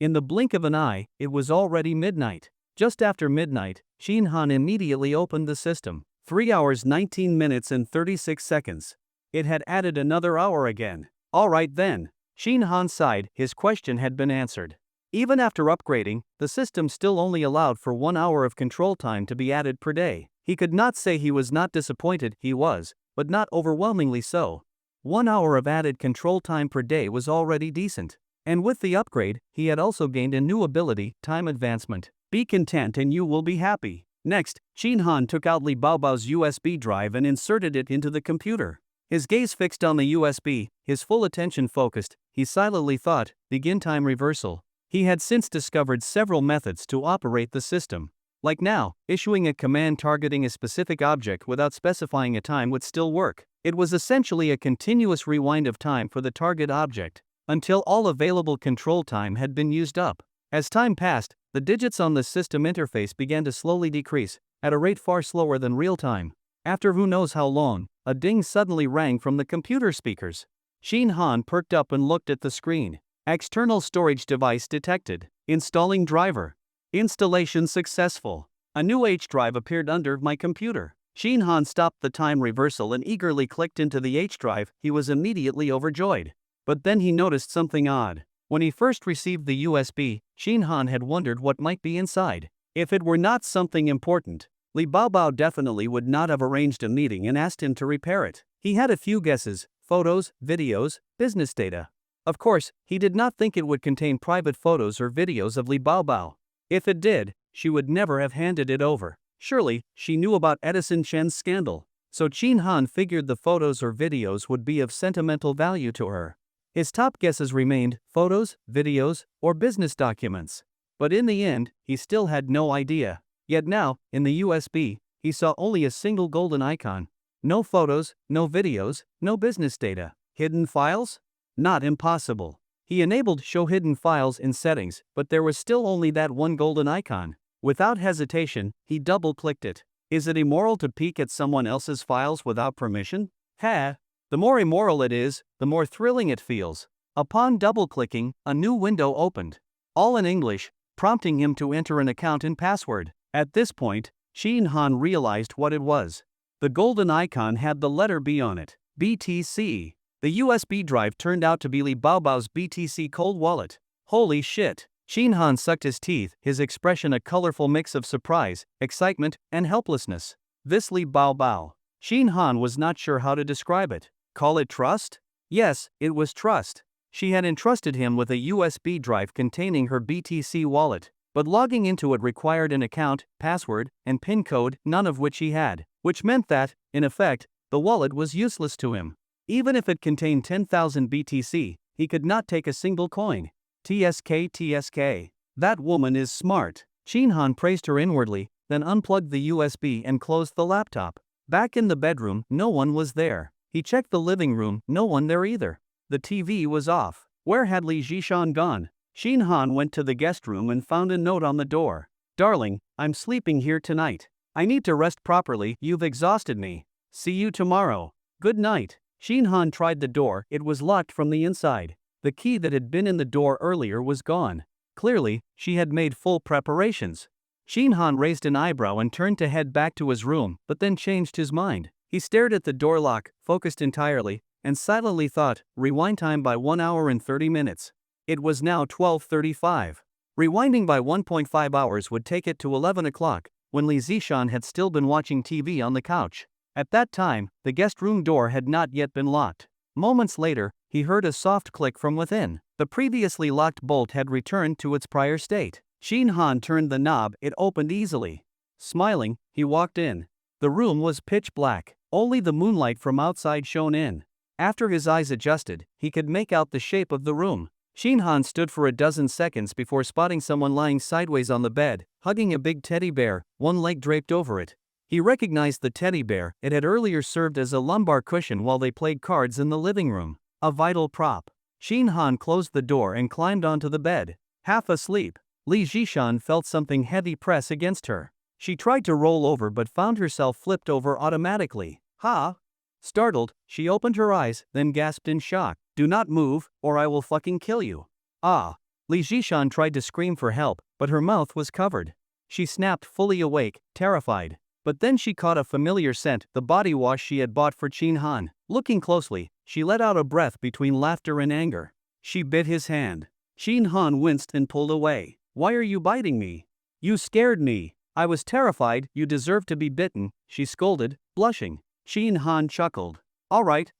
In the blink of an eye, it was already midnight. Just after midnight, Qin Han immediately opened the system. 3 hours 19 minutes and 36 seconds. It had added another hour again. All right then. Qin Han sighed, his question had been answered. Even after upgrading, the system still only allowed for 1 hour of control time to be added per day. He could not say he was not disappointed, he was, but not overwhelmingly so. 1 hour of added control time per day was already decent. And with the upgrade, he had also gained a new ability, time advancement. Be content and you will be happy. Next, Qin Han took out Li Baobao's USB drive and inserted it into the computer. His gaze fixed on the USB, his full attention focused, he silently thought, begin time reversal. He had since discovered several methods to operate the system. Like now, issuing a command targeting a specific object without specifying a time would still work. It was essentially a continuous rewind of time for the target object, until all available control time had been used up. As time passed, the digits on the system interface began to slowly decrease, at a rate far slower than real time. After who knows how long, a ding suddenly rang from the computer speakers. Qin Han perked up and looked at the screen. External storage device detected. Installing driver. Installation successful. A new H drive appeared under my computer. Qin Han stopped the time reversal and eagerly clicked into the H drive. He was immediately overjoyed. But then he noticed something odd. When he first received the USB, Qin Han had wondered what might be inside. If it were not something important, Li Baobao definitely would not have arranged a meeting and asked him to repair it. He had a few guesses: photos, videos, business data. Of course, he did not think it would contain private photos or videos of Li Baobao. If it did, she would never have handed it over. Surely, she knew about Edison Chen's scandal. So Qin Han figured the photos or videos would be of sentimental value to her. His top guesses remained photos, videos, or business documents. But in the end, he still had no idea. Yet now, in the USB, he saw only a single golden icon. No photos, no videos, no business data. Hidden files? Not impossible. He enabled Show Hidden Files in settings, but there was still only that one golden icon. Without hesitation, he double-clicked it. Is it immoral to peek at someone else's files without permission? The more immoral it is, the more thrilling it feels. Upon double-clicking, a new window opened. All in English, prompting him to enter an account and password. At this point, Qin Han realized what it was. The golden icon had the letter B on it. BTC. The USB drive turned out to be Li Baobao's BTC cold wallet. Holy shit. Qin Han sucked his teeth, his expression a colorful mix of surprise, excitement, and helplessness. This Li Baobao. Qin Han was not sure how to describe it. Call it trust? Yes, it was trust. She had entrusted him with a USB drive containing her BTC wallet, but logging into it required an account, password, and PIN code, none of which he had, which meant that, in effect, the wallet was useless to him. Even if it contained 10,000 BTC, he could not take a single coin. TSK. That woman is smart. Qin Han praised her inwardly, then unplugged the USB and closed the laptop. Back in the bedroom, no one was there. He checked the living room, no one there either. The TV was off. Where had Li Zhishan gone? Qin Han went to the guest room and found a note on the door. Darling, I'm sleeping here tonight. I need to rest properly, you've exhausted me. See you tomorrow. Good night. Qin Han tried the door, it was locked from the inside. The key that had been in the door earlier was gone. Clearly, she had made full preparations. Qin Han raised an eyebrow and turned to head back to his room, but then changed his mind. He stared at the door lock, focused entirely, and silently thought, rewind time by 1 hour and 30 minutes. It was now 12:35. Rewinding by 1.5 hours would take it to 11 o'clock, when Li Zishan had still been watching TV on the couch. At that time, the guest room door had not yet been locked. Moments later, he heard a soft click from within. The previously locked bolt had returned to its prior state. Qin Han turned the knob, it opened easily. Smiling, he walked in. The room was pitch black. Only the moonlight from outside shone in. After his eyes adjusted, he could make out the shape of the room. Shinhan stood for a dozen seconds before spotting someone lying sideways on the bed, hugging a big teddy bear, one leg draped over it. He recognized the teddy bear. It had earlier served as a lumbar cushion while they played cards in the living room. A vital prop. Shinhan closed the door and climbed onto the bed. Half asleep, Li Jishan felt something heavy press against her. She tried to roll over but found herself flipped over automatically. Ha! Startled, she opened her eyes, then gasped in shock. Do not move, or I will fucking kill you. Ah! Li Jishan tried to scream for help, but her mouth was covered. She snapped, fully awake, terrified. But then she caught a familiar scent, the body wash she had bought for Qin Han. Looking closely, she let out a breath between laughter and anger. She bit his hand. Qin Han winced and pulled away. Why are you biting me? You scared me. I was terrified. You deserve to be bitten, she scolded, blushing. Qin Han chuckled. All right,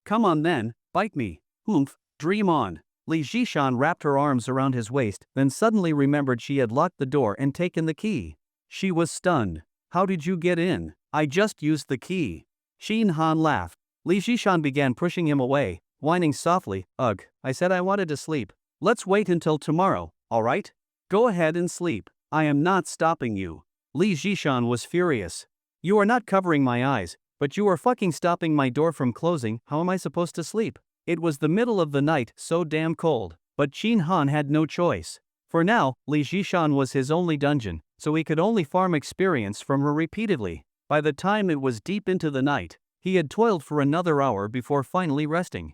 come on then, bite me. Oomph, dream on. Li Jishan wrapped her arms around his waist, then suddenly remembered she had locked the door and taken the key. She was stunned. How did you get in? I just used the key. Qin Han laughed. Li Jishan began pushing him away, whining softly. Ugh, I said I wanted to sleep. Let's wait until tomorrow, alright? Go ahead and sleep. I am not stopping you. Li Jishan was furious. You are not covering my eyes, but you are fucking stopping my door from closing. How am I supposed to sleep? It was the middle of the night, so damn cold. But Qin Han had no choice. For now, Li Jishan was his only dungeon, so he could only farm experience from her repeatedly. By the time it was deep into the night, he had toiled for another hour before finally resting.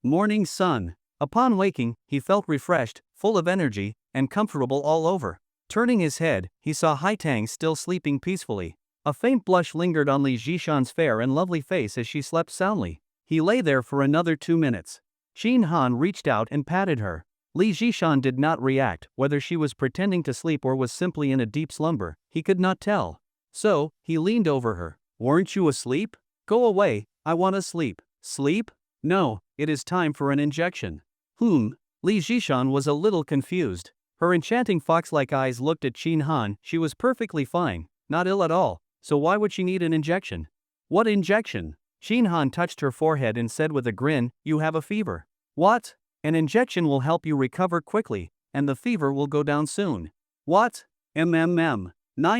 Morning sun. Upon waking, he felt refreshed, full of energy, and comfortable all over. Turning his head, he saw Haitang still sleeping peacefully. A faint blush lingered on Li Jishan's fair and lovely face as she slept soundly. He lay there for another 2 minutes. Qin Han reached out and patted her. Li Jishan did not react, whether she was pretending to sleep or was simply in a deep slumber, he could not tell. So, he leaned over her. Weren't you asleep? Go away, I want to sleep. Sleep? No, it is time for an injection. Li Jishan was a little confused. Her enchanting fox-like eyes looked at Qin Han. She was perfectly fine, not ill at all, so why would she need an injection? What injection? Qin Han touched her forehead and said with a grin, you have a fever. What? An injection will help you recover quickly, and the fever will go down soon. What? 9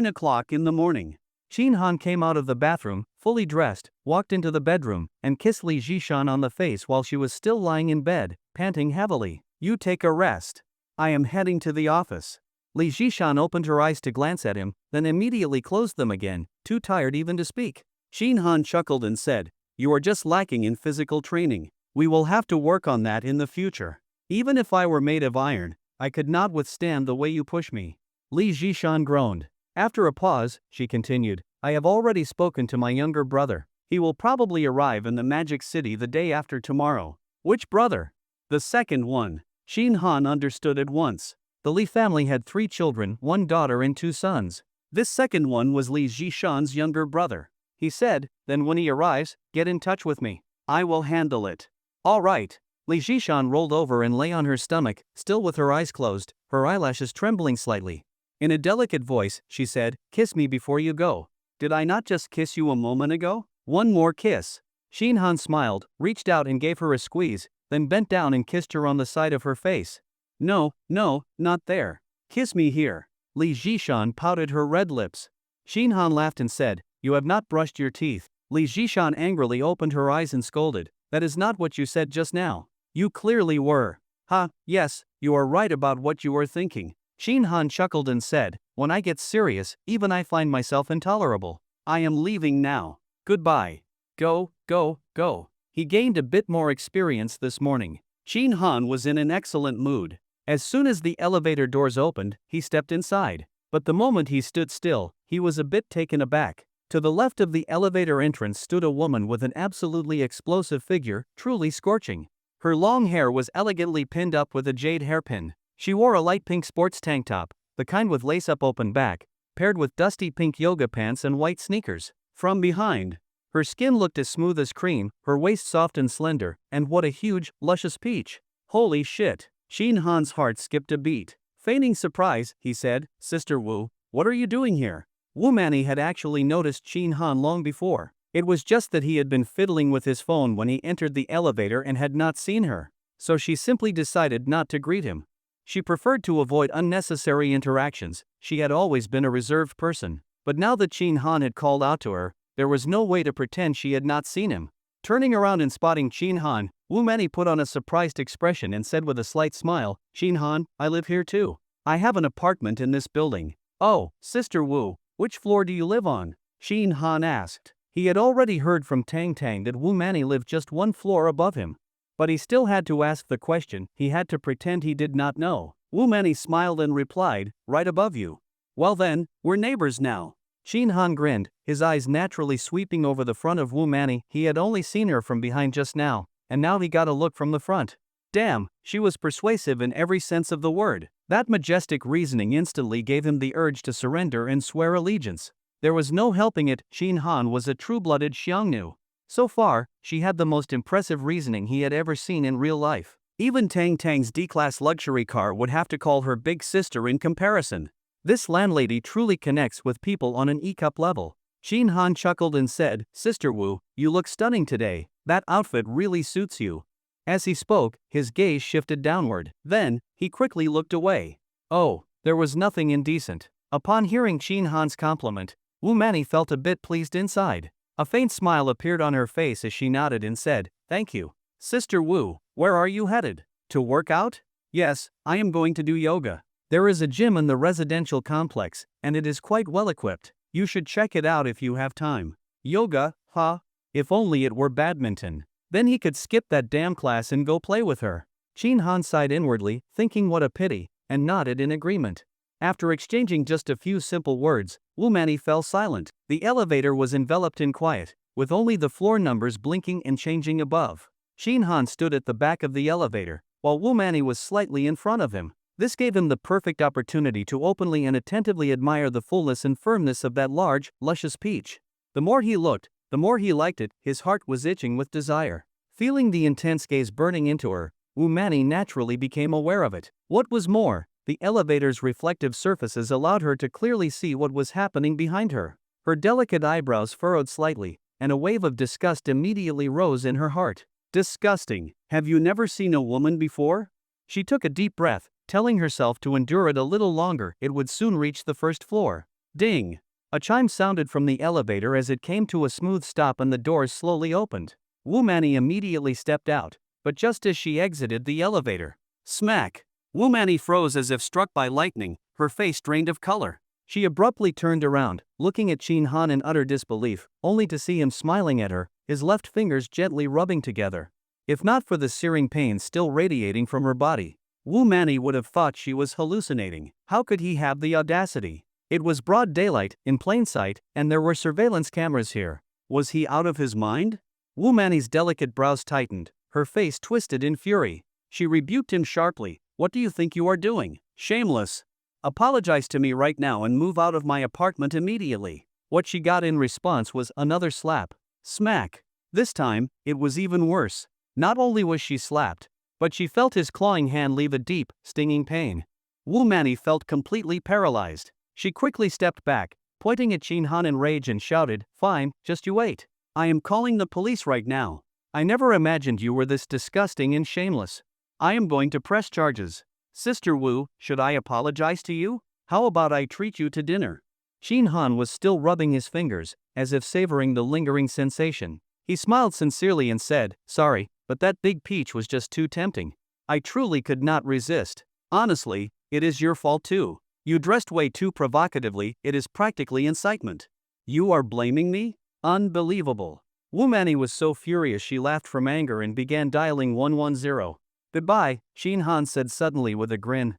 o'clock in the morning. Qin Han came out of the bathroom, fully dressed, walked into the bedroom, and kissed Li Jishan on the face while she was still lying in bed, panting heavily. You take a rest. I am heading to the office. Li Jishan opened her eyes to glance at him, then immediately closed them again, too tired even to speak. Qin Han chuckled and said, you are just lacking in physical training. We will have to work on that in the future. Even if I were made of iron, I could not withstand the way you push me. Li Jishan groaned. After a pause, she continued, I have already spoken to my younger brother. He will probably arrive in the Magic City the day after tomorrow. Which brother? The second one. Qin Han understood at once. The Li family had 3 children, 1 daughter and 2 sons. This second one was Li Jishan's younger brother. He said, then when he arrives, get in touch with me. I will handle it. All right. Li Jishan rolled over and lay on her stomach, still with her eyes closed, her eyelashes trembling slightly. In a delicate voice, she said, kiss me before you go. Did I not just kiss you a moment ago? One more kiss. Qin Han smiled, reached out and gave her a squeeze, then bent down and kissed her on the side of her face. No, not there. Kiss me here. Li Jishan pouted her red lips. Qin Han laughed and said, you have not brushed your teeth. Li Jishan angrily opened her eyes and scolded, that is not what you said just now. You clearly were. Ha, yes, you are right about what you are thinking. Qin Han chuckled and said, when I get serious, even I find myself intolerable. I am leaving now. Goodbye. Go. He gained a bit more experience this morning. Qin Han was in an excellent mood. As soon as the elevator doors opened, he stepped inside. But the moment he stood still, he was a bit taken aback. To the left of the elevator entrance stood a woman with an absolutely explosive figure, truly scorching. Her long hair was elegantly pinned up with a jade hairpin. She wore a light pink sports tank top, the kind with lace-up open back, paired with dusty pink yoga pants and white sneakers. From behind, her skin looked as smooth as cream, her waist soft and slender, and what a huge, luscious peach. Holy shit. Qin Han's heart skipped a beat. Feigning surprise, he said, Sister Wu, what are you doing here? Womani had actually noticed Shin Han long before. It was just that he had been fiddling with his phone when he entered the elevator and had not seen her. So she simply decided not to greet him. She preferred to avoid unnecessary interactions. She had always been a reserved person. But now that Shin Han had called out to her, there was no way to pretend she had not seen him. Turning around and spotting Shin Han, Womani put on a surprised expression and said with a slight smile, Shin Han, I live here too. I have an apartment in this building. Oh, Sister Wu, which floor do you live on? Shin Han asked. He had already heard from Tang Tang that Womani lived just one floor above him. But he still had to ask the question. He had to pretend he did not know. Womani smiled and replied, right above you. Well then, we're neighbors now. Shin Han grinned, his eyes naturally sweeping over the front of Womani. He had only seen her from behind just now, and now he got a look from the front. Damn, she was persuasive in every sense of the word. That majestic reasoning instantly gave him the urge to surrender and swear allegiance. There was no helping it, Shin Han was a true-blooded Xiongnu. So far, she had the most impressive reasoning he had ever seen in real life. Even Tang Tang's D-class luxury car would have to call her big sister in comparison. This landlady truly connects with people on an E-cup level. Shin Han chuckled and said, Sister Wu, you look stunning today. That outfit really suits you. As he spoke, his gaze shifted downward. Then, he quickly looked away. Oh, there was nothing indecent. Upon hearing Shin Han's compliment, Womani felt a bit pleased inside. A faint smile appeared on her face as she nodded and said, Thank you. Sister Wu, where are you headed? To work out? Yes, I am going to do yoga. There is a gym in the residential complex, and it is quite well equipped. You should check it out if you have time. Yoga, huh? If only it were badminton. Then he could skip that damn class and go play with her. Shin Han sighed inwardly, thinking what a pity, and nodded in agreement. After exchanging just a few simple words, Womani fell silent. The elevator was enveloped in quiet, with only the floor numbers blinking and changing above. Shin Han stood at the back of the elevator, while Womani was slightly in front of him. This gave him the perfect opportunity to openly and attentively admire the fullness and firmness of that large, luscious peach. The more he looked, the more he liked it. His heart was itching with desire. Feeling the intense gaze burning into her, Womani naturally became aware of it. What was more, the elevator's reflective surfaces allowed her to clearly see what was happening behind her. Her delicate eyebrows furrowed slightly, and a wave of disgust immediately rose in her heart. Disgusting. Have you never seen a woman before? She took a deep breath, telling herself to endure it a little longer. It would soon reach the first floor. Ding! A chime sounded from the elevator as it came to a smooth stop and the doors slowly opened. Womani immediately stepped out, but just as she exited the elevator, smack! Womani froze as if struck by lightning, her face drained of color. She abruptly turned around, looking at Shin Han in utter disbelief, only to see him smiling at her, his left fingers gently rubbing together. If not for the searing pain still radiating from her body, Womani would have thought she was hallucinating. How could he have the audacity? It was broad daylight, in plain sight, and there were surveillance cameras here. Was he out of his mind? Womani's delicate brows tightened, her face twisted in fury. She rebuked him sharply. What do you think you are doing? Shameless. Apologize to me right now and move out of my apartment immediately. What she got in response was another slap. Smack. This time, it was even worse. Not only was she slapped, but she felt his clawing hand leave a deep, stinging pain. Womani felt completely paralyzed. She quickly stepped back, pointing at Shin Han in rage and shouted, Fine, just you wait. I am calling the police right now. I never imagined you were this disgusting and shameless. I am going to press charges. Sister Wu, should I apologize to you? How about I treat you to dinner? Shin Han was still rubbing his fingers, as if savoring the lingering sensation. He smiled sincerely and said, Sorry, but that big peach was just too tempting. I truly could not resist. Honestly, it is your fault too. You dressed way too provocatively, it is practically incitement. You are blaming me? Unbelievable. Womani was so furious she laughed from anger and began dialing 110. Goodbye, Shin Han said suddenly with a grin.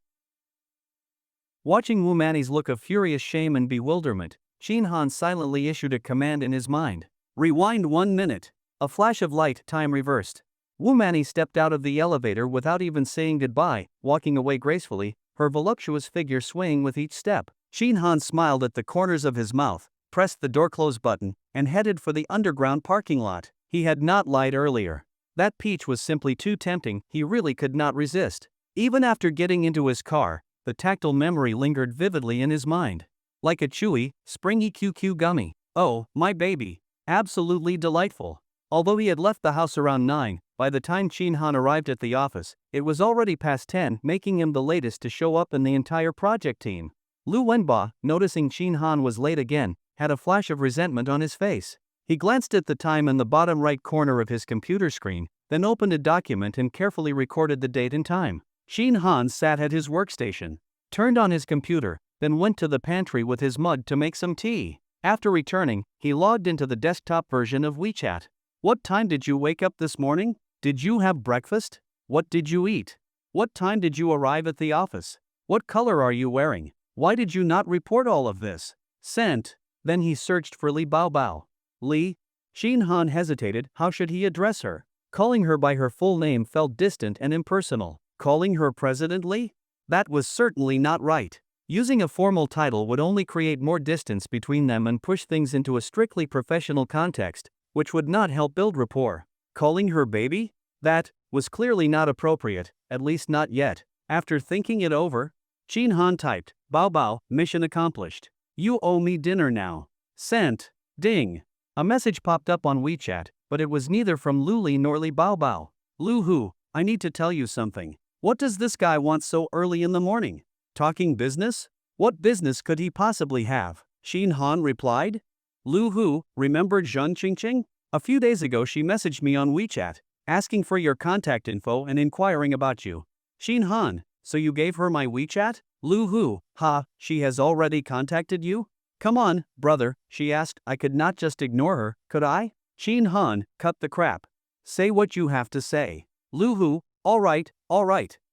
Watching Womani's look of furious shame and bewilderment, Shin Han silently issued a command in his mind. Rewind 1 minute. A flash of light, time reversed. Womani stepped out of the elevator without even saying goodbye, walking away gracefully, her voluptuous figure swaying with each step. Shin Han smiled at the corners of his mouth, pressed the door close button, and headed for the underground parking lot. He had not lied earlier. That peach was simply too tempting, he really could not resist. Even after getting into his car, the tactile memory lingered vividly in his mind. Like a chewy, springy QQ gummy. Oh, my baby. Absolutely delightful. Although he had left the house around 9, by the time Shin Han arrived at the office, it was already past 10, making him the latest to show up in the entire project team. Lu Wenba, noticing Shin Han was late again, had a flash of resentment on his face. He glanced at the time in the bottom right corner of his computer screen, then opened a document and carefully recorded the date and time. Shin Han sat at his workstation, turned on his computer, then went to the pantry with his mug to make some tea. After returning, he logged into the desktop version of WeChat. What time did you wake up this morning? Did you have breakfast? What did you eat? What time did you arrive at the office? What color are you wearing? Why did you not report all of this? Sent. Then he searched for Li Baobao. Li? Shin Han hesitated. How should he address her? Calling her by her full name felt distant and impersonal. Calling her President Li? That was certainly not right. Using a formal title would only create more distance between them and push things into a strictly professional context, which would not help build rapport. Calling her baby? That was clearly not appropriate, at least not yet. After thinking it over, Shin Han typed, Bao Bao, mission accomplished. You owe me dinner now. Sent. Ding. A message popped up on WeChat, but it was neither from Luli nor Li Bao Bao. Lu Hu, I need to tell you something. What does this guy want so early in the morning? Talking business? What business could he possibly have? Shin Han replied. Lu Hu, remember Zheng Qingqing? A few days ago she messaged me on WeChat, asking for your contact info and inquiring about you. Shin Han, so you gave her my WeChat? Lu Hu, ha, she has already contacted you? Come on, brother, she asked. I could not just ignore her, could I? Shin Han, cut the crap. Say what you have to say. Lu Hu, all right,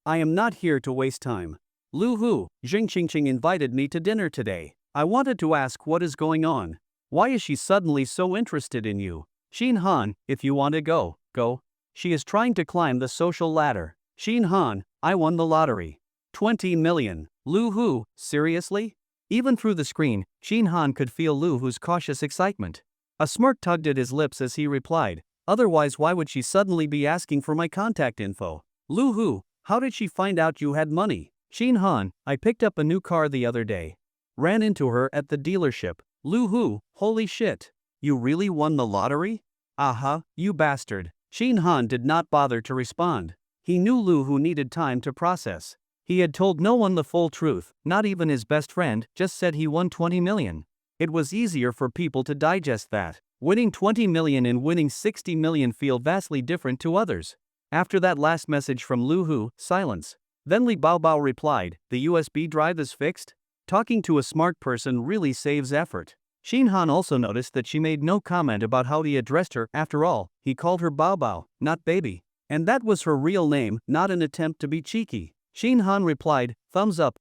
I am not here to waste time. Lu Hu, Zheng Qingqing invited me to dinner today. I wanted to ask what is going on. Why is she suddenly so interested in you? Shin Han, if you want to go, go. She is trying to climb the social ladder. Shin Han, I won the lottery. 20 million. Lu Hu, seriously? Even through the screen, Shin Han could feel Lu Hu's cautious excitement. A smirk tugged at his lips as he replied, otherwise why would she suddenly be asking for my contact info? Lu Hu, how did she find out you had money? Shin Han, I picked up a new car the other day. Ran into her at the dealership. Lu Hu, holy shit. You really won the lottery? Aha, you bastard. Shin Han did not bother to respond. He knew Lu Hu needed time to process. He had told no one the full truth, not even his best friend, just said he won 20 million. It was easier for people to digest that. Winning 20 million and winning 60 million feel vastly different to others. After that last message from Lu Hu, silence. Then Li Baobao replied, the USB drive is fixed? Talking to a smart person really saves effort. Shin Han also noticed that she made no comment about how he addressed her. After all, he called her Baobao, not baby. And that was her real name, not an attempt to be cheeky. Shin Han replied, thumbs up,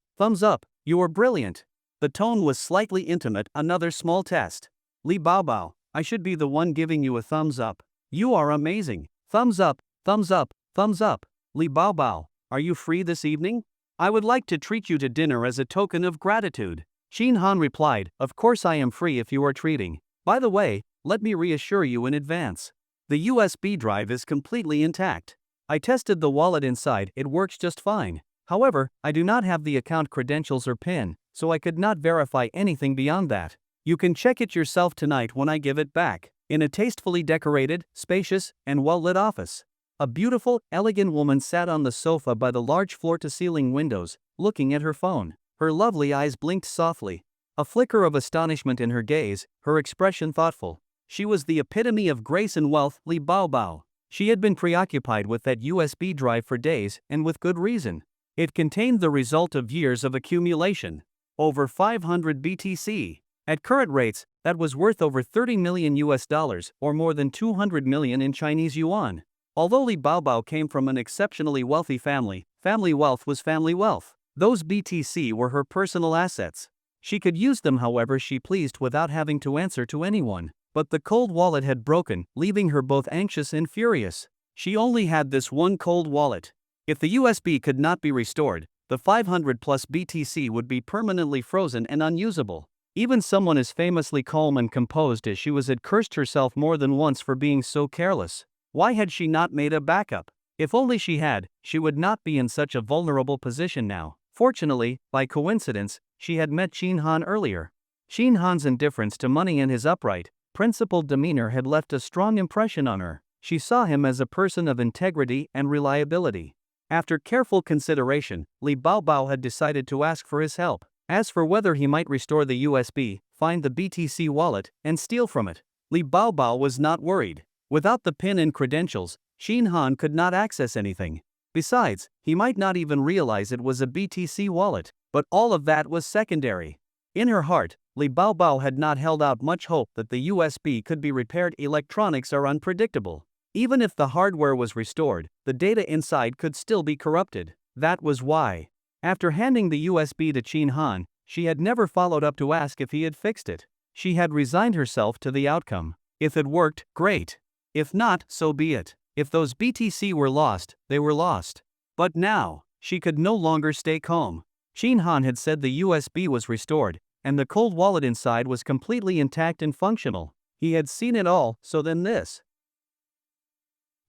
you are brilliant. The tone was slightly intimate, another small test. Li Baobao, I should be the one giving you a thumbs up. You are amazing. Thumbs up. Li Baobao, are you free this evening? I would like to treat you to dinner as a token of gratitude. Shin Han replied, of course I am free if you are treating. By the way, let me reassure you in advance. The USB drive is completely intact. I tested the wallet inside, it works just fine. However, I do not have the account credentials or PIN, so I could not verify anything beyond that. You can check it yourself tonight when I give it back. In a tastefully decorated, spacious, and well-lit office. A beautiful, elegant woman sat on the sofa by the large floor-to-ceiling windows, looking at her phone. Her lovely eyes blinked softly. A flicker of astonishment in her gaze, her expression thoughtful. She was the epitome of grace and wealth, Li Baobao. She had been preoccupied with that USB drive for days, and with good reason. It contained the result of years of accumulation. Over 500 BTC. At current rates, that was worth over 30 million US dollars, or more than 200 million in Chinese yuan. Although Li Baobao came from an exceptionally wealthy family wealth was family wealth. Those BTC were her personal assets. She could use them however she pleased without having to answer to anyone. But the cold wallet had broken, leaving her both anxious and furious. She only had this one cold wallet. If the USB could not be restored, the 500 plus BTC would be permanently frozen and unusable. Even someone as famously calm and composed as she was had cursed herself more than once for being so careless. Why had she not made a backup? If only she had, she would not be in such a vulnerable position now. Fortunately, by coincidence, she had met Shin Han earlier. Shin Han's indifference to money and his upright, principled demeanor had left a strong impression on her. She saw him as a person of integrity and reliability. After careful consideration, Li Baobao had decided to ask for his help. As for whether he might restore the USB, find the BTC wallet, and steal from it, Li Baobao was not worried. Without the PIN and credentials, Shin Han could not access anything. Besides, he might not even realize it was a BTC wallet, but all of that was secondary. In her heart, Li Baobao had not held out much hope that the USB could be repaired. Electronics are unpredictable. Even if the hardware was restored, the data inside could still be corrupted. That was why, after handing the USB to Shin Han, she had never followed up to ask if he had fixed it. She had resigned herself to the outcome. If it worked, great. If not, so be it. If those BTC were lost, they were lost. But now, she could no longer stay calm. Shin Han had said the USB was restored, and the cold wallet inside was completely intact and functional. He had seen it all, so then this.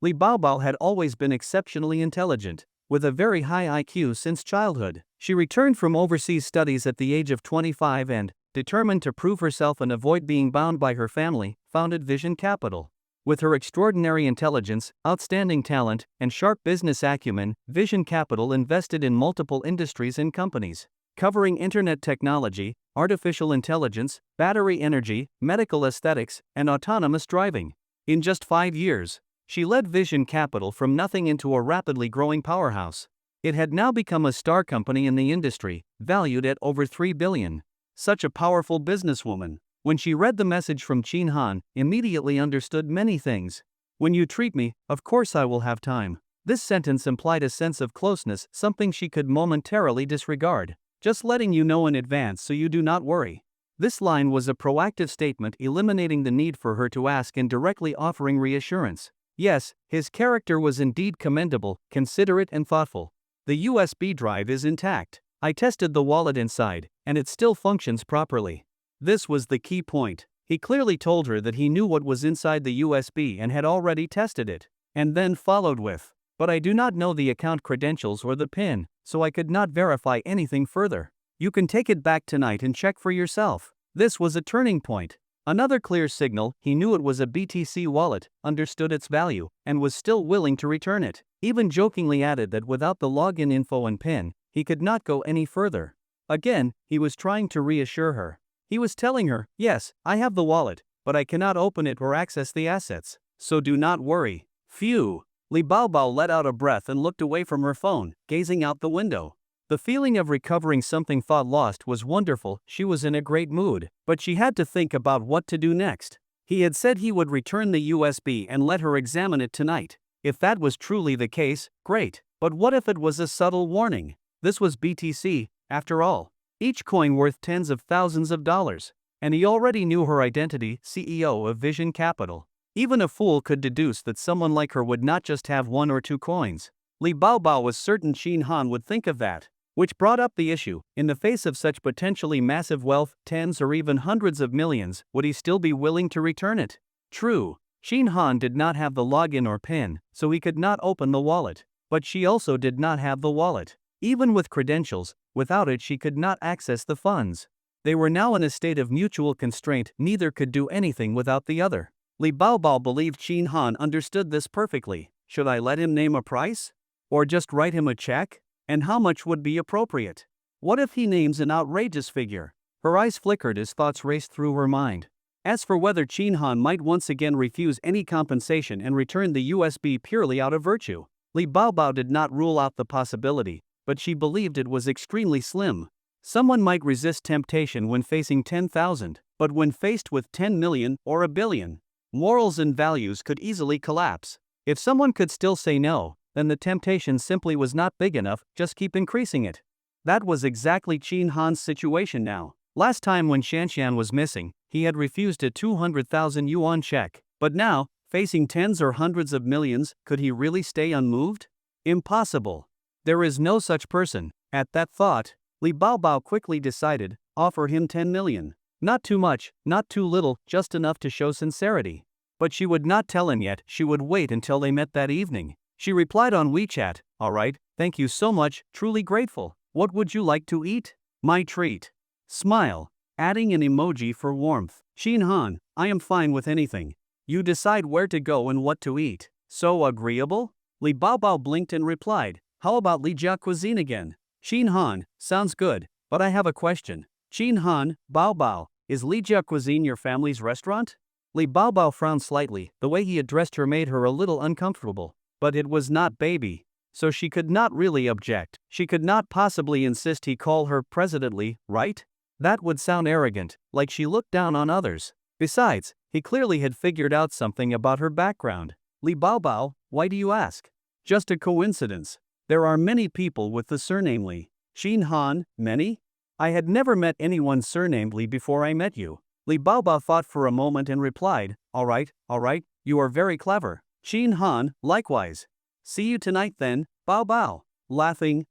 Li Baobao had always been exceptionally intelligent, with a very high IQ since childhood. She returned from overseas studies at the age of 25 and, determined to prove herself and avoid being bound by her family, founded Vision Capital. With her extraordinary intelligence, outstanding talent, and sharp business acumen, Vision Capital invested in multiple industries and companies, covering internet technology, artificial intelligence, battery energy, medical aesthetics, and autonomous driving. In just 5 years, she led Vision Capital from nothing into a rapidly growing powerhouse. It had now become a star company in the industry, valued at over 3 billion. Such a powerful businesswoman, when she read the message from Shin Han, immediately understood many things. When you treat me, of course I will have time. This sentence implied a sense of closeness, something she could momentarily disregard. Just letting you know in advance so you do not worry. This line was a proactive statement, eliminating the need for her to ask and directly offering reassurance. Yes, his character was indeed commendable, considerate and thoughtful. The USB drive is intact. I tested the wallet inside, and it still functions properly. This was the key point. He clearly told her that he knew what was inside the USB and had already tested it. And then followed with, "But I do not know the account credentials or the PIN, so I could not verify anything further. You can take it back tonight and check for yourself." This was a turning point. Another clear signal. He knew it was a BTC wallet, understood its value, and was still willing to return it. Even jokingly added that without the login info and PIN, he could not go any further. Again, he was trying to reassure her. He was telling her, "Yes, I have the wallet, but I cannot open it or access the assets. So do not worry." Phew. Li Baobao let out a breath and looked away from her phone, gazing out the window. The feeling of recovering something thought lost was wonderful. She was in a great mood, but she had to think about what to do next. He had said he would return the USB and let her examine it tonight. If that was truly the case, great. But what if it was a subtle warning? This was BTC, after all. Each coin worth tens of thousands of dollars. And he already knew her identity, CEO of Vision Capital. Even a fool could deduce that someone like her would not just have 1 or 2 coins. Li Baobao was certain Shin Han would think of that. Which brought up the issue, in the face of such potentially massive wealth, tens or even hundreds of millions, would he still be willing to return it? True, Shin Han did not have the login or PIN, so he could not open the wallet. But she also did not have the wallet. Even with credentials, without it she could not access the funds. They were now in a state of mutual constraint, neither could do anything without the other. Li Baobao believed Shin Han understood this perfectly. Should I let him name a price? Or just write him a check? And how much would be appropriate? What if he names an outrageous figure? Her eyes flickered as thoughts raced through her mind. As for whether Shin Han might once again refuse any compensation and return the USB purely out of virtue, Li Baobao did not rule out the possibility, but she believed it was extremely slim. Someone might resist temptation when facing 10,000, but when faced with 10 million or a billion, morals and values could easily collapse. If someone could still say no, then the temptation simply was not big enough, just keep increasing it. That was exactly Shin Han's situation now. Last time when Shanshan was missing, he had refused a 200,000 yuan check. But now, facing tens or hundreds of millions, could he really stay unmoved? Impossible. There is no such person. At that thought, Li Baobao quickly decided, offer him 10 million. Not too much, not too little, just enough to show sincerity. But she would not tell him yet, she would wait until they met that evening. She replied on WeChat, "Alright, thank you so much, truly grateful. What would you like to eat?" "My treat." Smile. adding an emoji for warmth. Shin Han, I am fine with anything. You decide where to go and what to eat. So agreeable? Li Baobao blinked and replied, how about Li Jia cuisine again? Shin Han, sounds good, but I have a question. Shin Han, Baobao, is Li Jia cuisine your family's restaurant? Li Baobao frowned slightly. The way he addressed her made her a little uncomfortable. But it was not baby. So she could not really object. She could not possibly insist he call her presidently, right? That would sound arrogant, like she looked down on others. Besides, he clearly had figured out something about her background. Li Baobao, why do you ask? Just a coincidence. There are many people with the surname Li. Shin Han, many? I had never met anyone surnamed Li before I met you. Li Baobao thought for a moment and replied, alright, you are very clever. Shin Han, likewise. See you tonight then, Baobao. Laughing.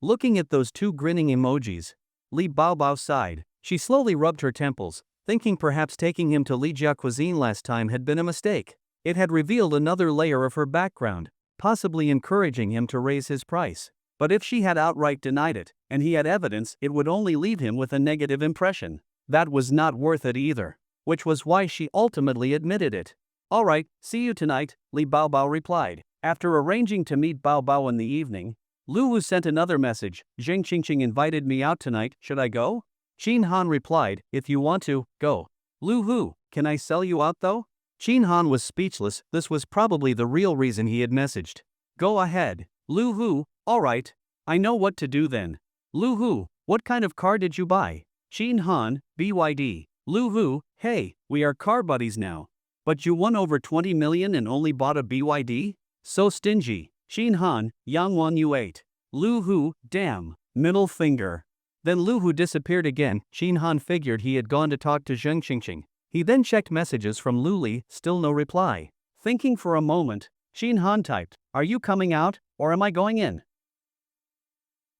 Looking at those two grinning emojis, Li Baobao sighed. She slowly rubbed her temples, thinking perhaps taking him to Li Jia cuisine last time had been a mistake. It had revealed another layer of her background, possibly encouraging him to raise his price. But if she had outright denied it, and he had evidence, it would only leave him with a negative impression. That was not worth it either. Which was why she ultimately admitted it. Alright, see you tonight, Li Baobao replied. After arranging to meet Baobao in the evening, Luwu sent another message. Zheng Qingqing invited me out tonight, should I go? Shin Han replied, if you want to, go. Luwu, can I sell you out though? Shin Han was speechless. This was probably the real reason he had messaged. Go ahead. Luwu, alright. I know what to do then. Luwu, what kind of car did you buy? Shin Han, BYD. Luwu, hey, we are car buddies now. But you won over 20 million and only bought a BYD? So stingy. Shin Han, Yangwan you ate. Luwu, damn. Middle finger. Then Luwu disappeared again. Shin Han figured he had gone to talk to Zheng Qingqing. He then checked messages from Luli, still no reply. Thinking for a moment, Shin Han typed, are you coming out, or am I going in?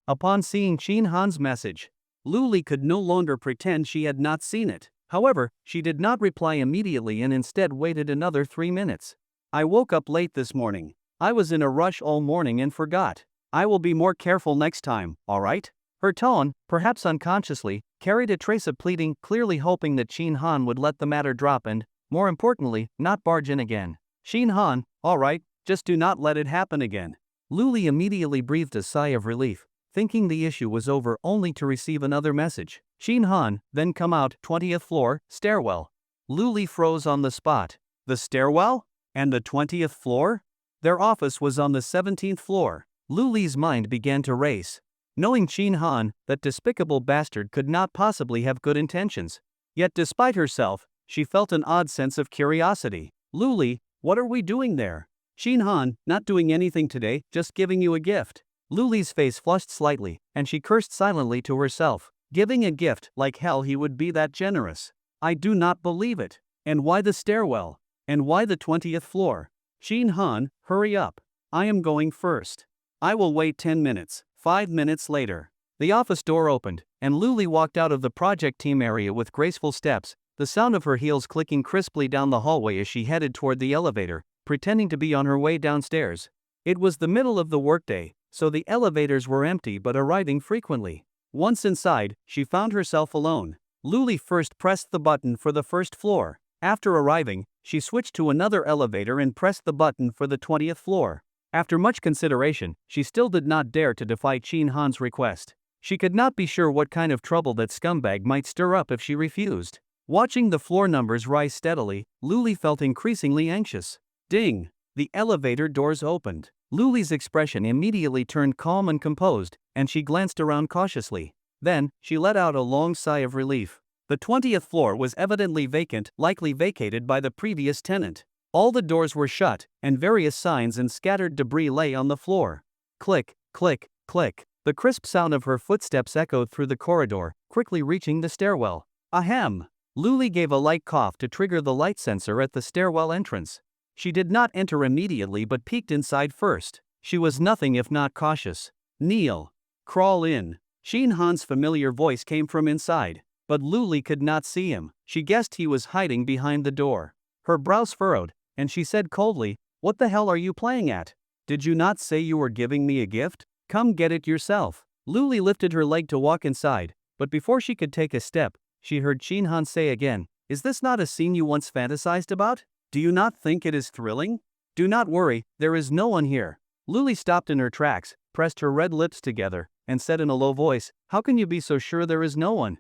Upon seeing Shin Han's message, Luli could no longer pretend she had not seen it. However, she did not reply immediately and instead waited another 3 minutes. I woke up late this morning. I was in a rush all morning and forgot. I will be more careful next time, alright? Her tone, perhaps unconsciously, carried a trace of pleading, clearly hoping that Shin Han would let the matter drop and, more importantly, not barge in again. Shin Han, alright, just do not let it happen again. Luli immediately breathed a sigh of relief, thinking the issue was over only to receive another message. Shin Han, then come out, 20th floor, stairwell. Luli froze on the spot. The stairwell? And the 20th floor? Their office was on the 17th floor. Luli's mind began to race. Knowing Shin Han, that despicable bastard could not possibly have good intentions. Yet despite herself, she felt an odd sense of curiosity. Luli, what are we doing there? Shin Han, not doing anything today, just giving you a gift. Luli's face flushed slightly, and she cursed silently to herself. Giving a gift, like hell he would be that generous. I do not believe it. And why the stairwell? And why the 20th floor? Shin Han, hurry up. I am going first. I will wait 10 minutes. 5 minutes later, the office door opened, and Luli walked out of the project team area with graceful steps, the sound of her heels clicking crisply down the hallway as she headed toward the elevator, pretending to be on her way downstairs. It was the middle of the workday, so the elevators were empty but arriving frequently. Once inside, she found herself alone. Luli first pressed the button for the first floor. After arriving, she switched to another elevator and pressed the button for the 20th floor. After much consideration, she still did not dare to defy Shin Han's request. She could not be sure what kind of trouble that scumbag might stir up if she refused. Watching the floor numbers rise steadily, Luli felt increasingly anxious. Ding! The elevator doors opened. Luli's expression immediately turned calm and composed, and she glanced around cautiously. Then, she let out a long sigh of relief. The 20th floor was evidently vacant, likely vacated by the previous tenant. All the doors were shut, and various signs and scattered debris lay on the floor. Click, click, click. The crisp sound of her footsteps echoed through the corridor, quickly reaching the stairwell. Ahem! Luli gave a light cough to trigger the light sensor at the stairwell entrance. She did not enter immediately but peeked inside first. She was nothing if not cautious. Kneel. Crawl in. Shin Han's familiar voice came from inside, but Luli could not see him. She guessed he was hiding behind the door. Her brows furrowed, and she said coldly, "What the hell are you playing at? Did you not say you were giving me a gift? Come get it yourself." Luli lifted her leg to walk inside, But before she could take a step, she heard Shin Han say again, "Is this not a scene you once fantasized about? Do you not think it is thrilling? Do not worry, there is no one here." Luli stopped in her tracks, pressed her red lips together, and said in a low voice, "How can you be so sure there is no one?"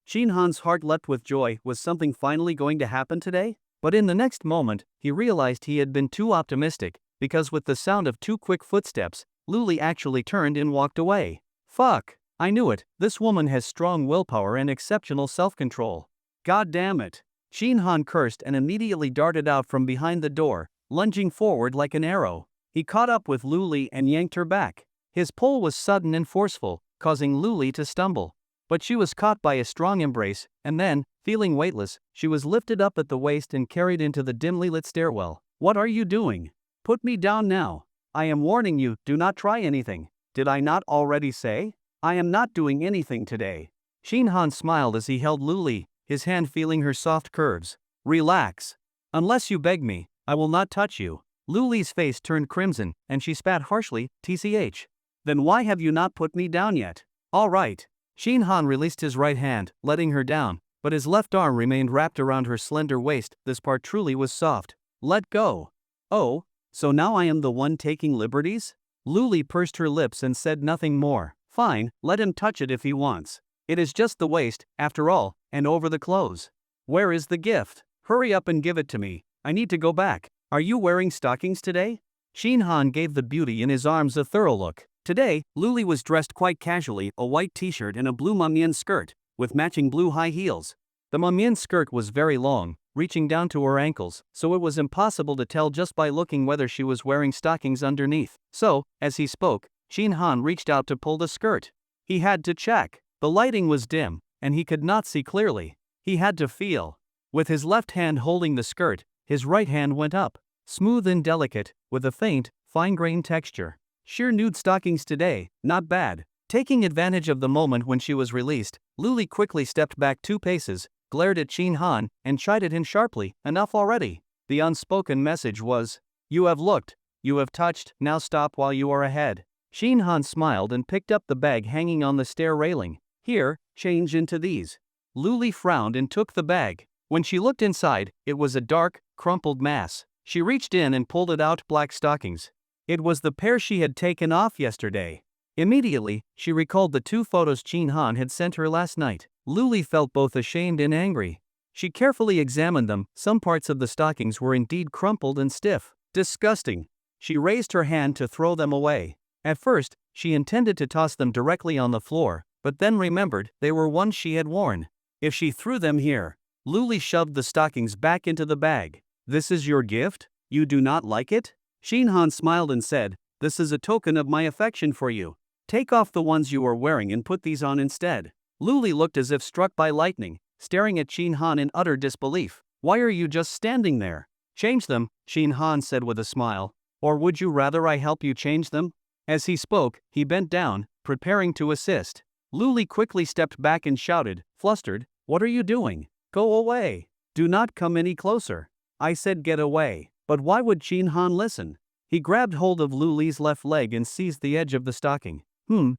Shin Han's heart leapt with joy. Was something finally going to happen today? But in the next moment, he realized he had been too optimistic, because with the sound of 2 quick footsteps, Luli actually turned and walked away. Fuck! I knew it, this woman has strong willpower and exceptional self-control. God damn it! Shin Han cursed and immediately darted out from behind the door, lunging forward like an arrow. He caught up with Luli and yanked her back. His pull was sudden and forceful, causing Luli to stumble. But she was caught by a strong embrace, and then, feeling weightless, she was lifted up at the waist and carried into the dimly lit stairwell. What are you doing? Put me down now. I am warning you, do not try anything. Did I not already say? I am not doing anything today. Shin Han smiled as he held Luli, his hand feeling her soft curves. Relax. Unless you beg me, I will not touch you. Luli's face turned crimson, and she spat harshly, "TCH. Then why have you not put me down yet?" All right. Shin Han released his right hand, letting her down, but his left arm remained wrapped around her slender waist. This part truly was soft. Let go. Oh, so now I am the one taking liberties? Luli pursed her lips and said nothing more. Fine, let him touch it if he wants. It is just the waist, after all, and over the clothes. Where is the gift? Hurry up and give it to me. I need to go back. Are you wearing stockings today? Shin Han gave the beauty in his arms a thorough look. Today, Luli was dressed quite casually, a white t-shirt and a blue mumien skirt, with matching blue high heels. The mumien skirt was very long, reaching down to her ankles, so it was impossible to tell just by looking whether she was wearing stockings underneath. So, as he spoke, Shin Han reached out to pull the skirt. He had to check. The lighting was dim, and he could not see clearly. He had to feel. With his left hand holding the skirt, his right hand went up, smooth and delicate, with a faint, fine-grained texture. Sheer nude stockings today, not bad. Taking advantage of the moment when she was released, Luli quickly stepped back 2 paces, glared at Shin Han, and chided him sharply, "Enough already." The unspoken message was, "You have looked, you have touched, now stop while you are ahead." Shin Han smiled and picked up the bag hanging on the stair railing. "Here, change into these." Luli frowned and took the bag. When she looked inside, it was a dark, crumpled mass. She reached in and pulled it out, black stockings. It was the pair she had taken off yesterday. Immediately, she recalled the 2 photos Shin Han had sent her last night. Luli felt both ashamed and angry. She carefully examined them. Some parts of the stockings were indeed crumpled and stiff. Disgusting. She raised her hand to throw them away. At first, she intended to toss them directly on the floor, but then remembered they were ones she had worn. If she threw them here, Luli shoved the stockings back into the bag. "This is your gift? You do not like it?" Shin Han smiled and said, "This is a token of my affection for you. Take off the ones you are wearing and put these on instead." Luli looked as if struck by lightning, staring at Shin Han in utter disbelief. "Why are you just standing there?" "Change them," Shin Han said with a smile. "Or would you rather I help you change them?" As he spoke, he bent down, preparing to assist. Luli quickly stepped back and shouted, flustered, "What are you doing? Go away. Do not come any closer. I said get away." But why would Shin Han listen? He grabbed hold of Luli's left leg and seized the edge of the stocking.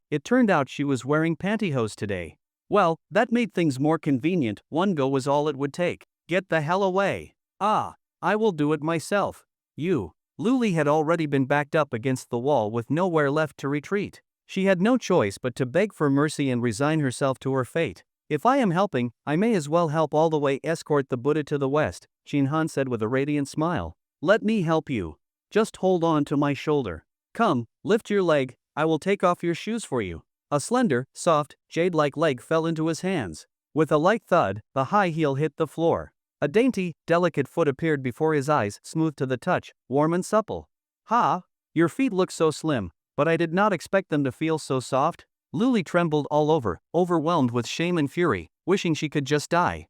It turned out she was wearing pantyhose today. Well, that made things more convenient. One go was all it would take. "Get the hell away." "Ah, I will do it myself." "You." Luli had already been backed up against the wall with nowhere left to retreat. She had no choice but to beg for mercy and resign herself to her fate. "If I am helping, I may as well help all the way. Escort the Buddha to the west," Shin Han said with a radiant smile. "Let me help you. Just hold on to my shoulder. Come, lift your leg, I will take off your shoes for you." A slender, soft, jade-like leg fell into his hands. With a light thud, the high heel hit the floor. A dainty, delicate foot appeared before his eyes, smooth to the touch, warm and supple. "Ha! Your feet look so slim, but I did not expect them to feel so soft." Luli trembled all over, overwhelmed with shame and fury, wishing she could just die.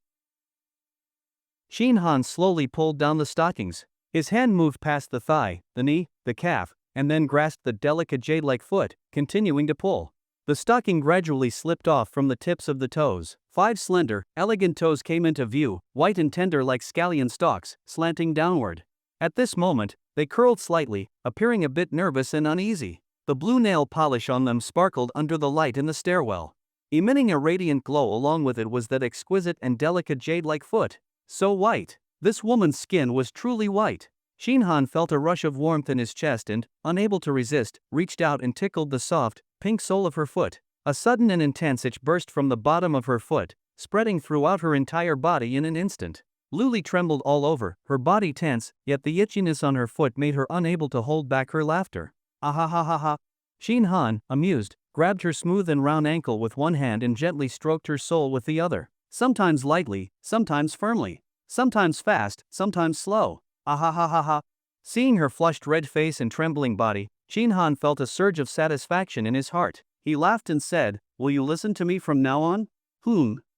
Shin Han slowly pulled down the stockings. His hand moved past the thigh, the knee, the calf, and then grasped the delicate jade-like foot, continuing to pull. The stocking gradually slipped off from the tips of the toes. 5 slender, elegant toes came into view, white and tender like scallion stalks, slanting downward. At this moment, they curled slightly, appearing a bit nervous and uneasy. The blue nail polish on them sparkled under the light in the stairwell. emitting a radiant glow. Along with it was that exquisite and delicate jade-like foot. So white. This woman's skin was truly white. Shinhan felt a rush of warmth in his chest and, unable to resist, reached out and tickled the soft, pink sole of her foot. A sudden and intense itch burst from the bottom of her foot, spreading throughout her entire body in an instant. Luli trembled all over, her body tense, yet the itchiness on her foot made her unable to hold back her laughter. Ahahaha. Shinhan, amused, grabbed her smooth and round ankle with one hand and gently stroked her sole with the other. Sometimes lightly, sometimes firmly. Sometimes fast, sometimes slow. Ahahaha. Seeing her flushed red face and trembling body, Shinhan felt a surge of satisfaction in his heart. He laughed and said, "Will you listen to me from now on?"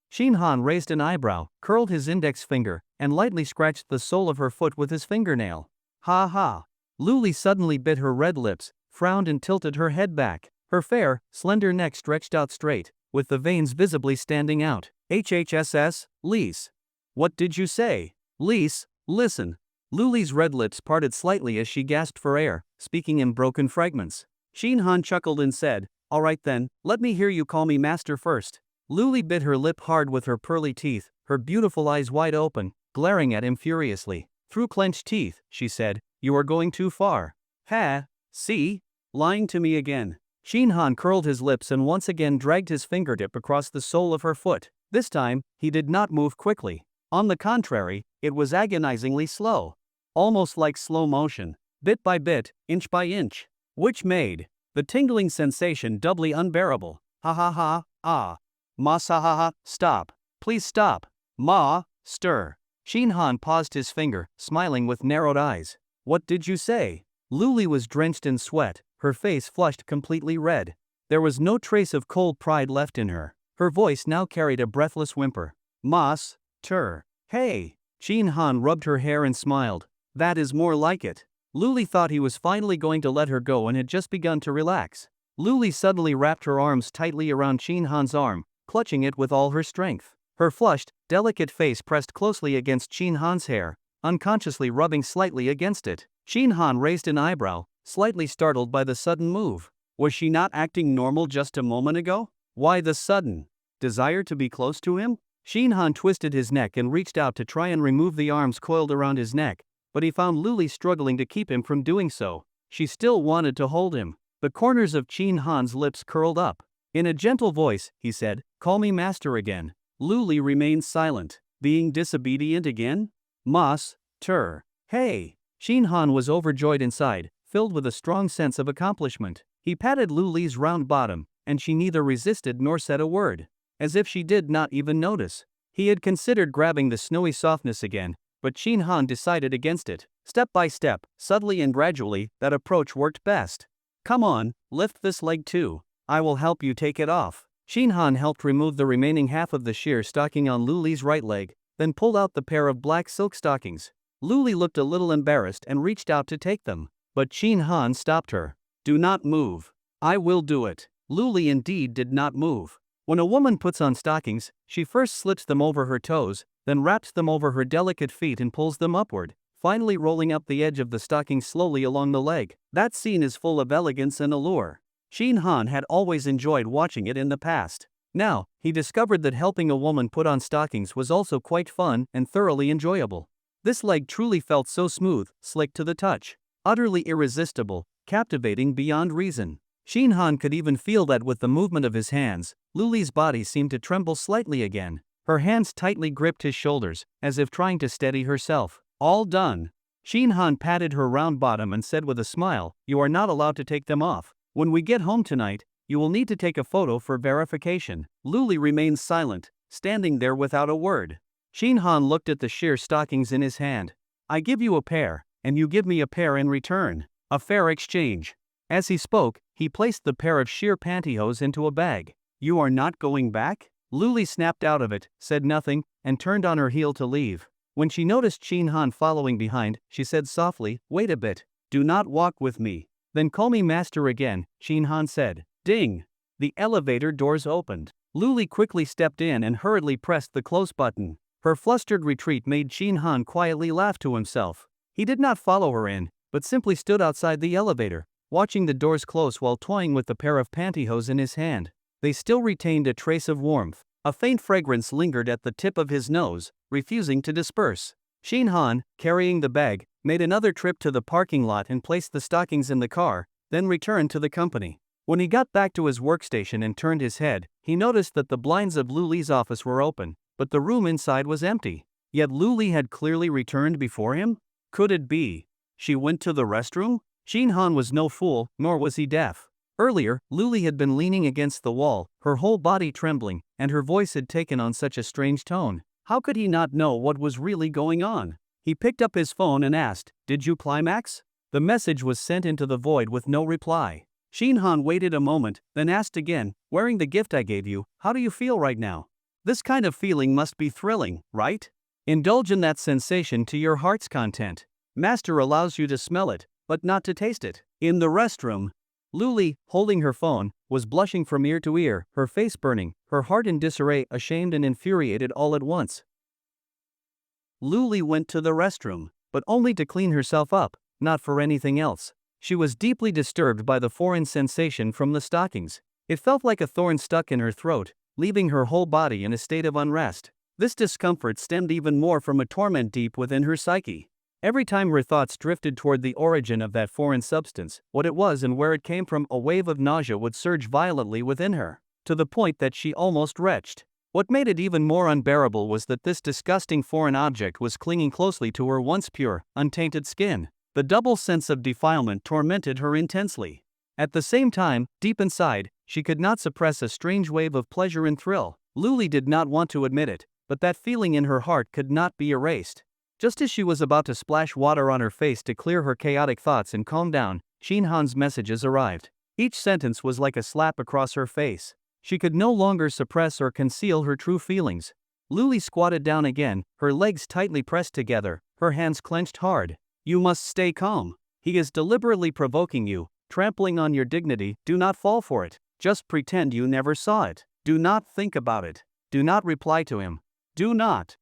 Shinhan raised an eyebrow, curled his index finger, and lightly scratched the sole of her foot with his fingernail. Ha ha. Luli suddenly bit her red lips, frowned and tilted her head back. Her fair, slender neck stretched out straight, with the veins visibly standing out. HHSS, Lise. What did you say? Lise, listen. Luli's red lips parted slightly as she gasped for air, speaking in broken fragments. Shinhan chuckled and said, "All right then, let me hear you call me master first." Luli bit her lip hard with her pearly teeth, her beautiful eyes wide open, glaring at him furiously. Through clenched teeth, she said, "You are going too far." "Ha, see? Lying to me again." Shinhan curled his lips and once again dragged his fingertip across the sole of her foot. This time, he did not move quickly. On the contrary, it was agonizingly slow. Almost like slow motion. Bit by bit, inch by inch. Which made the tingling sensation doubly unbearable. Ha ha ha, ah. Ma sa ha ha, stop. Please stop. Ma, stir. Shinhan paused his finger, smiling with narrowed eyes. What did you say? Luli was drenched in sweat, her face flushed completely red. There was no trace of cold pride left in her. Her voice now carried a breathless whimper. Mas, tur. Hey. Shinhan rubbed her hair and smiled. That is more like it. Luli thought he was finally going to let her go and had just begun to relax. Luli suddenly wrapped her arms tightly around Shinhan's arm, clutching it with all her strength. Her flushed, delicate face pressed closely against Shinhan's hair, unconsciously rubbing slightly against it. Shinhan raised an eyebrow, slightly startled by the sudden move. Was she not acting normal just a moment ago? Why the sudden desire to be close to him? Shinhan twisted his neck and reached out to try and remove the arms coiled around his neck, but he found Luli struggling to keep him from doing so. She still wanted to hold him. The corners of Shinhan's lips curled up. In a gentle voice, he said, "Call me master again." Luli remained silent. Being disobedient again? Mas, tur. Hey. Shinhan was overjoyed inside, filled with a strong sense of accomplishment. He patted Luli's round bottom, and she neither resisted nor said a word. As if she did not even notice. He had considered grabbing the snowy softness again, but Shinhan decided against it. Step by step, subtly and gradually, that approach worked best. Come on, lift this leg too. I will help you take it off. Shinhan helped remove the remaining half of the sheer stocking on Luli's right leg, then pulled out the pair of black silk stockings. Luli looked a little embarrassed and reached out to take them, but Shinhan stopped her. Do not move. I will do it. Luli indeed did not move. When a woman puts on stockings, she first slips them over her toes, then wraps them over her delicate feet and pulls them upward, finally rolling up the edge of the stocking slowly along the leg. That scene is full of elegance and allure. Shinhan had always enjoyed watching it in the past. Now, he discovered that helping a woman put on stockings was also quite fun and thoroughly enjoyable. This leg truly felt so smooth, slick to the touch. Utterly irresistible, captivating beyond reason. Shinhan could even feel that with the movement of his hands, Luli's body seemed to tremble slightly again. Her hands tightly gripped his shoulders, as if trying to steady herself. All done. Shinhan patted her round bottom and said with a smile, "You are not allowed to take them off. When we get home tonight, you will need to take a photo for verification." Luli remained silent, standing there without a word. Shinhan looked at the sheer stockings in his hand. "I give you a pair, and you give me a pair in return. A fair exchange." As he spoke, he placed the pair of sheer pantyhose into a bag. "You are not going back?" Luli snapped out of it, said nothing, and turned on her heel to leave. When she noticed Shinhan following behind, she said softly, "Wait a bit. Do not walk with me." "Then call me master again," Shinhan said. Ding! The elevator doors opened. Luli quickly stepped in and hurriedly pressed the close button. Her flustered retreat made Shinhan quietly laugh to himself. He did not follow her in, but simply stood outside the elevator, watching the doors close while toying with the pair of pantyhose in his hand. they still retained a trace of warmth. A faint fragrance lingered at the tip of his nose, refusing to disperse. Shin Han, carrying the bag, made another trip to the parking lot and placed the stockings in the car, then returned to the company. When he got back to his workstation and turned his head, he noticed that the blinds of Luli's office were open, but the room inside was empty. Yet Luli had clearly returned before him? Could it be she went to the restroom? Shin Han was no fool, nor was he deaf. Earlier, Luli had been leaning against the wall, her whole body trembling, and her voice had taken on such a strange tone. How could he not know what was really going on? He picked up his phone and asked, "Did you climax?" The message was sent into the void with no reply. Shin Han waited a moment, then asked again, "Wearing the gift I gave you, how do you feel right now?" This kind of feeling must be thrilling, right? Indulge in that sensation to your heart's content. Master allows you to smell it, but not to taste it. In the restroom, Luli, holding her phone, was blushing from ear to ear, her face burning, her heart in disarray, ashamed and infuriated all at once. Luli went to the restroom, but only to clean herself up, not for anything else. She was deeply disturbed by the foreign sensation from the stockings. It felt like a thorn stuck in her throat, leaving her whole body in a state of unrest. This discomfort stemmed even more from a torment deep within her psyche. Every time her thoughts drifted toward the origin of that foreign substance, what it was and where it came from, a wave of nausea would surge violently within her, to the point that she almost retched. What made it even more unbearable was that this disgusting foreign object was clinging closely to her once pure, untainted skin. The double sense of defilement tormented her intensely. At the same time, deep inside, she could not suppress a strange wave of pleasure and thrill. Luli did not want to admit it, but that feeling in her heart could not be erased. Just as she was about to splash water on her face to clear her chaotic thoughts and calm down, Shin Han's messages arrived. Each sentence was like a slap across her face. She could no longer suppress or conceal her true feelings. Luli squatted down again, her legs tightly pressed together, her hands clenched hard. "You must stay calm. He is deliberately provoking you, trampling on your dignity. Do not fall for it. Just pretend you never saw it. Do not think about it. Do not reply to him. Do not.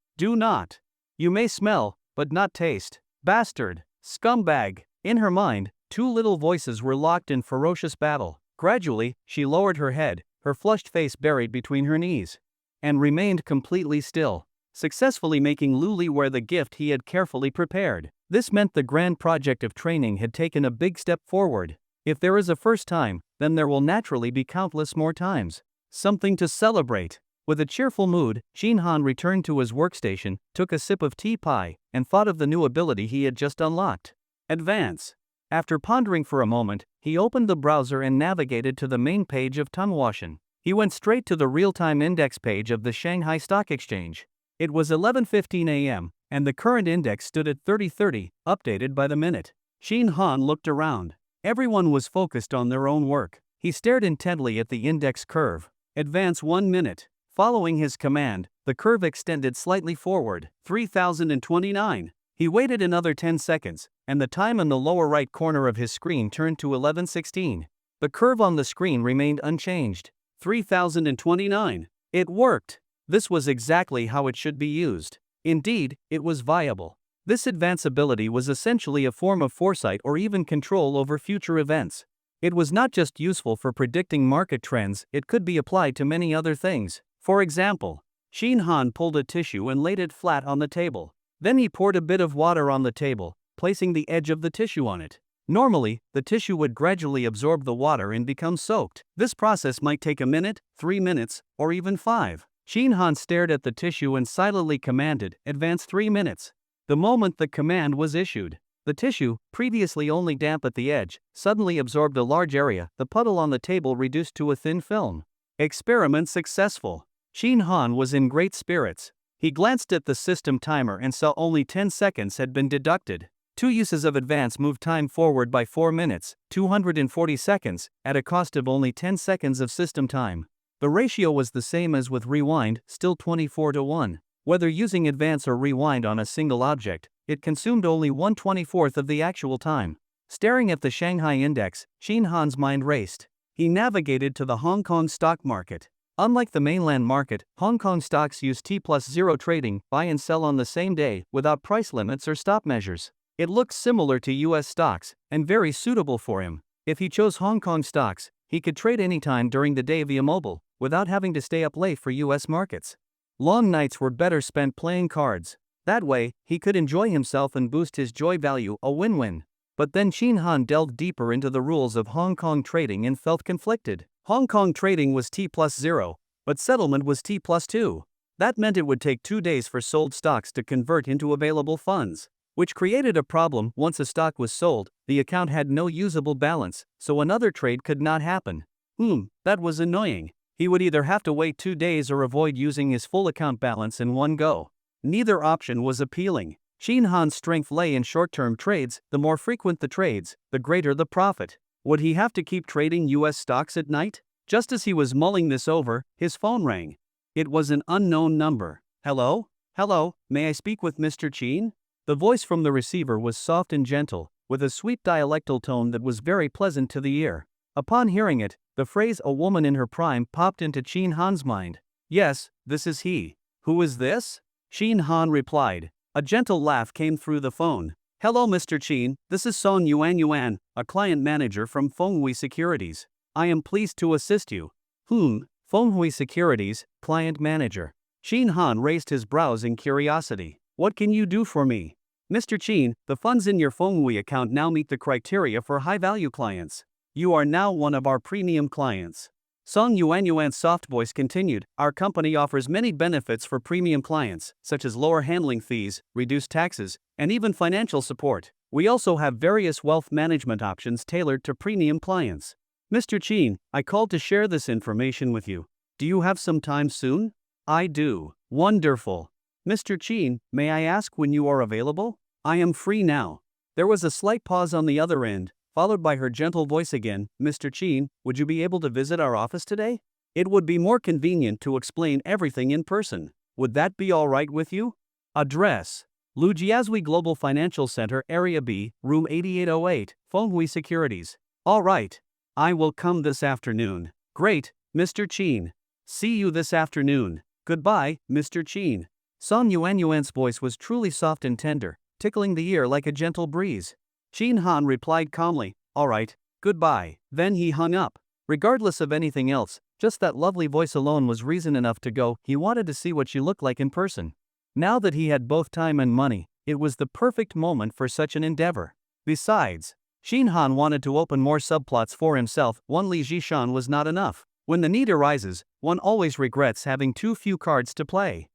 You may smell, but not taste. Bastard. Scumbag." In her mind, two little voices were locked in ferocious battle. Gradually, she lowered her head, her flushed face buried between her knees, and remained completely still, successfully making Luli wear the gift he had carefully prepared. This meant the grand project of training had taken a big step forward. If there is a first time, then there will naturally be countless more times. Something to celebrate. With a cheerful mood, Shin Han returned to his workstation, took a sip of tea pie, and thought of the new ability he had just unlocked. Advance. After pondering for a moment, he opened the browser and navigated to the main page of Tonghua. He went straight to the real-time index page of the Shanghai Stock Exchange. It was 11:15 a.m., and the current index stood at 3030, updated by the minute. Shin Han looked around. Everyone was focused on their own work. He stared intently at the index curve. Advance 1 minute. Following his command, the curve extended slightly forward, 3029. He waited another 10 seconds, and the time in the lower right corner of his screen turned to 11:16. The curve on the screen remained unchanged, 3029. It worked. This was exactly how it should be used. Indeed, it was viable. This advance ability was essentially a form of foresight or even control over future events. It was not just useful for predicting market trends, it could be applied to many other things. For example, Shin Han pulled a tissue and laid it flat on the table. Then he poured a bit of water on the table, placing the edge of the tissue on it. Normally, the tissue would gradually absorb the water and become soaked. This process might take a minute, 3 minutes, or even 5. Shin Han stared at the tissue and silently commanded, "Advance 3 minutes." The moment the command was issued, the tissue, previously only damp at the edge, suddenly absorbed a large area. The puddle on the table reduced to a thin film. Experiment successful. Shin Han was in great spirits. He glanced at the system timer and saw only 10 seconds had been deducted. 2 uses of advance moved time forward by 4 minutes, 240 seconds, at a cost of only 10 seconds of system time. The ratio was the same as with rewind, still 24:1. Whether using advance or rewind on a single object, it consumed only 1/24 of the actual time. Staring at the Shanghai index, Shin Han's mind raced. He navigated to the Hong Kong stock market. Unlike the mainland market, Hong Kong stocks use T+0 trading, buy and sell on the same day, without price limits or stop measures. It looks similar to US stocks, and very suitable for him. If he chose Hong Kong stocks, he could trade anytime during the day via mobile, without having to stay up late for US markets. Long nights were better spent playing cards. That way, he could enjoy himself and boost his joy value, a win-win. But then Shin Han delved deeper into the rules of Hong Kong trading and felt conflicted. Hong Kong trading was T+0, but settlement was T+2. That meant it would take 2 days for sold stocks to convert into available funds, which created a problem. Once a stock was sold, the account had no usable balance, so another trade could not happen. That was annoying. He would either have to wait 2 days or avoid using his full account balance in one go. Neither option was appealing. Shin Han's strength lay in short-term trades. The more frequent the trades, the greater the profit. Would he have to keep trading US stocks at night? Just as he was mulling this over, his phone rang. It was an unknown number. Hello? Hello, may I speak with Mr. Chin? The voice from the receiver was soft and gentle, with a sweet dialectal tone that was very pleasant to the ear. Upon hearing it, the phrase "a woman in her prime" popped into Shin Han's mind. Yes, this is he. Who is this? Shin Han replied. A gentle laugh came through the phone. Hello Mr. Chin, this is Song Yuan, a client manager from Fenghui Securities. I am pleased to assist you. Fenghui Securities, client manager. Shin Han raised his brows in curiosity. What can you do for me? Mr. Chin, the funds in your Fenghui account now meet the criteria for high-value clients. You are now one of our premium clients. Song Yuan's soft voice continued, our company offers many benefits for premium clients, such as lower handling fees, reduced taxes, and even financial support. We also have various wealth management options tailored to premium clients. Mr. Chin, I called to share this information with you. Do you have some time soon? I do. Wonderful. Mr. Chin, may I ask when you are available? I am free now. There was a slight pause on the other end, followed by her gentle voice again. Mr. Chin, would you be able to visit our office today? It would be more convenient to explain everything in person. Would that be all right with you? Address: Lujiazui Global Financial Center, Area B, Room 8808, Fenghui Securities. All right. I will come this afternoon. Great, Mr. Chin. See you this afternoon. Goodbye, Mr. Chin. Song Yuan's voice was truly soft and tender, tickling the ear like a gentle breeze. Shin Han replied calmly, all right, goodbye. Then he hung up. Regardless of anything else, just that lovely voice alone was reason enough to go. He wanted to see what she looked like in person. Now that he had both time and money, it was the perfect moment for such an endeavor. Besides, Shin Han wanted to open more subplots for himself. One Li Jishan was not enough. When the need arises, one always regrets having too few cards to play.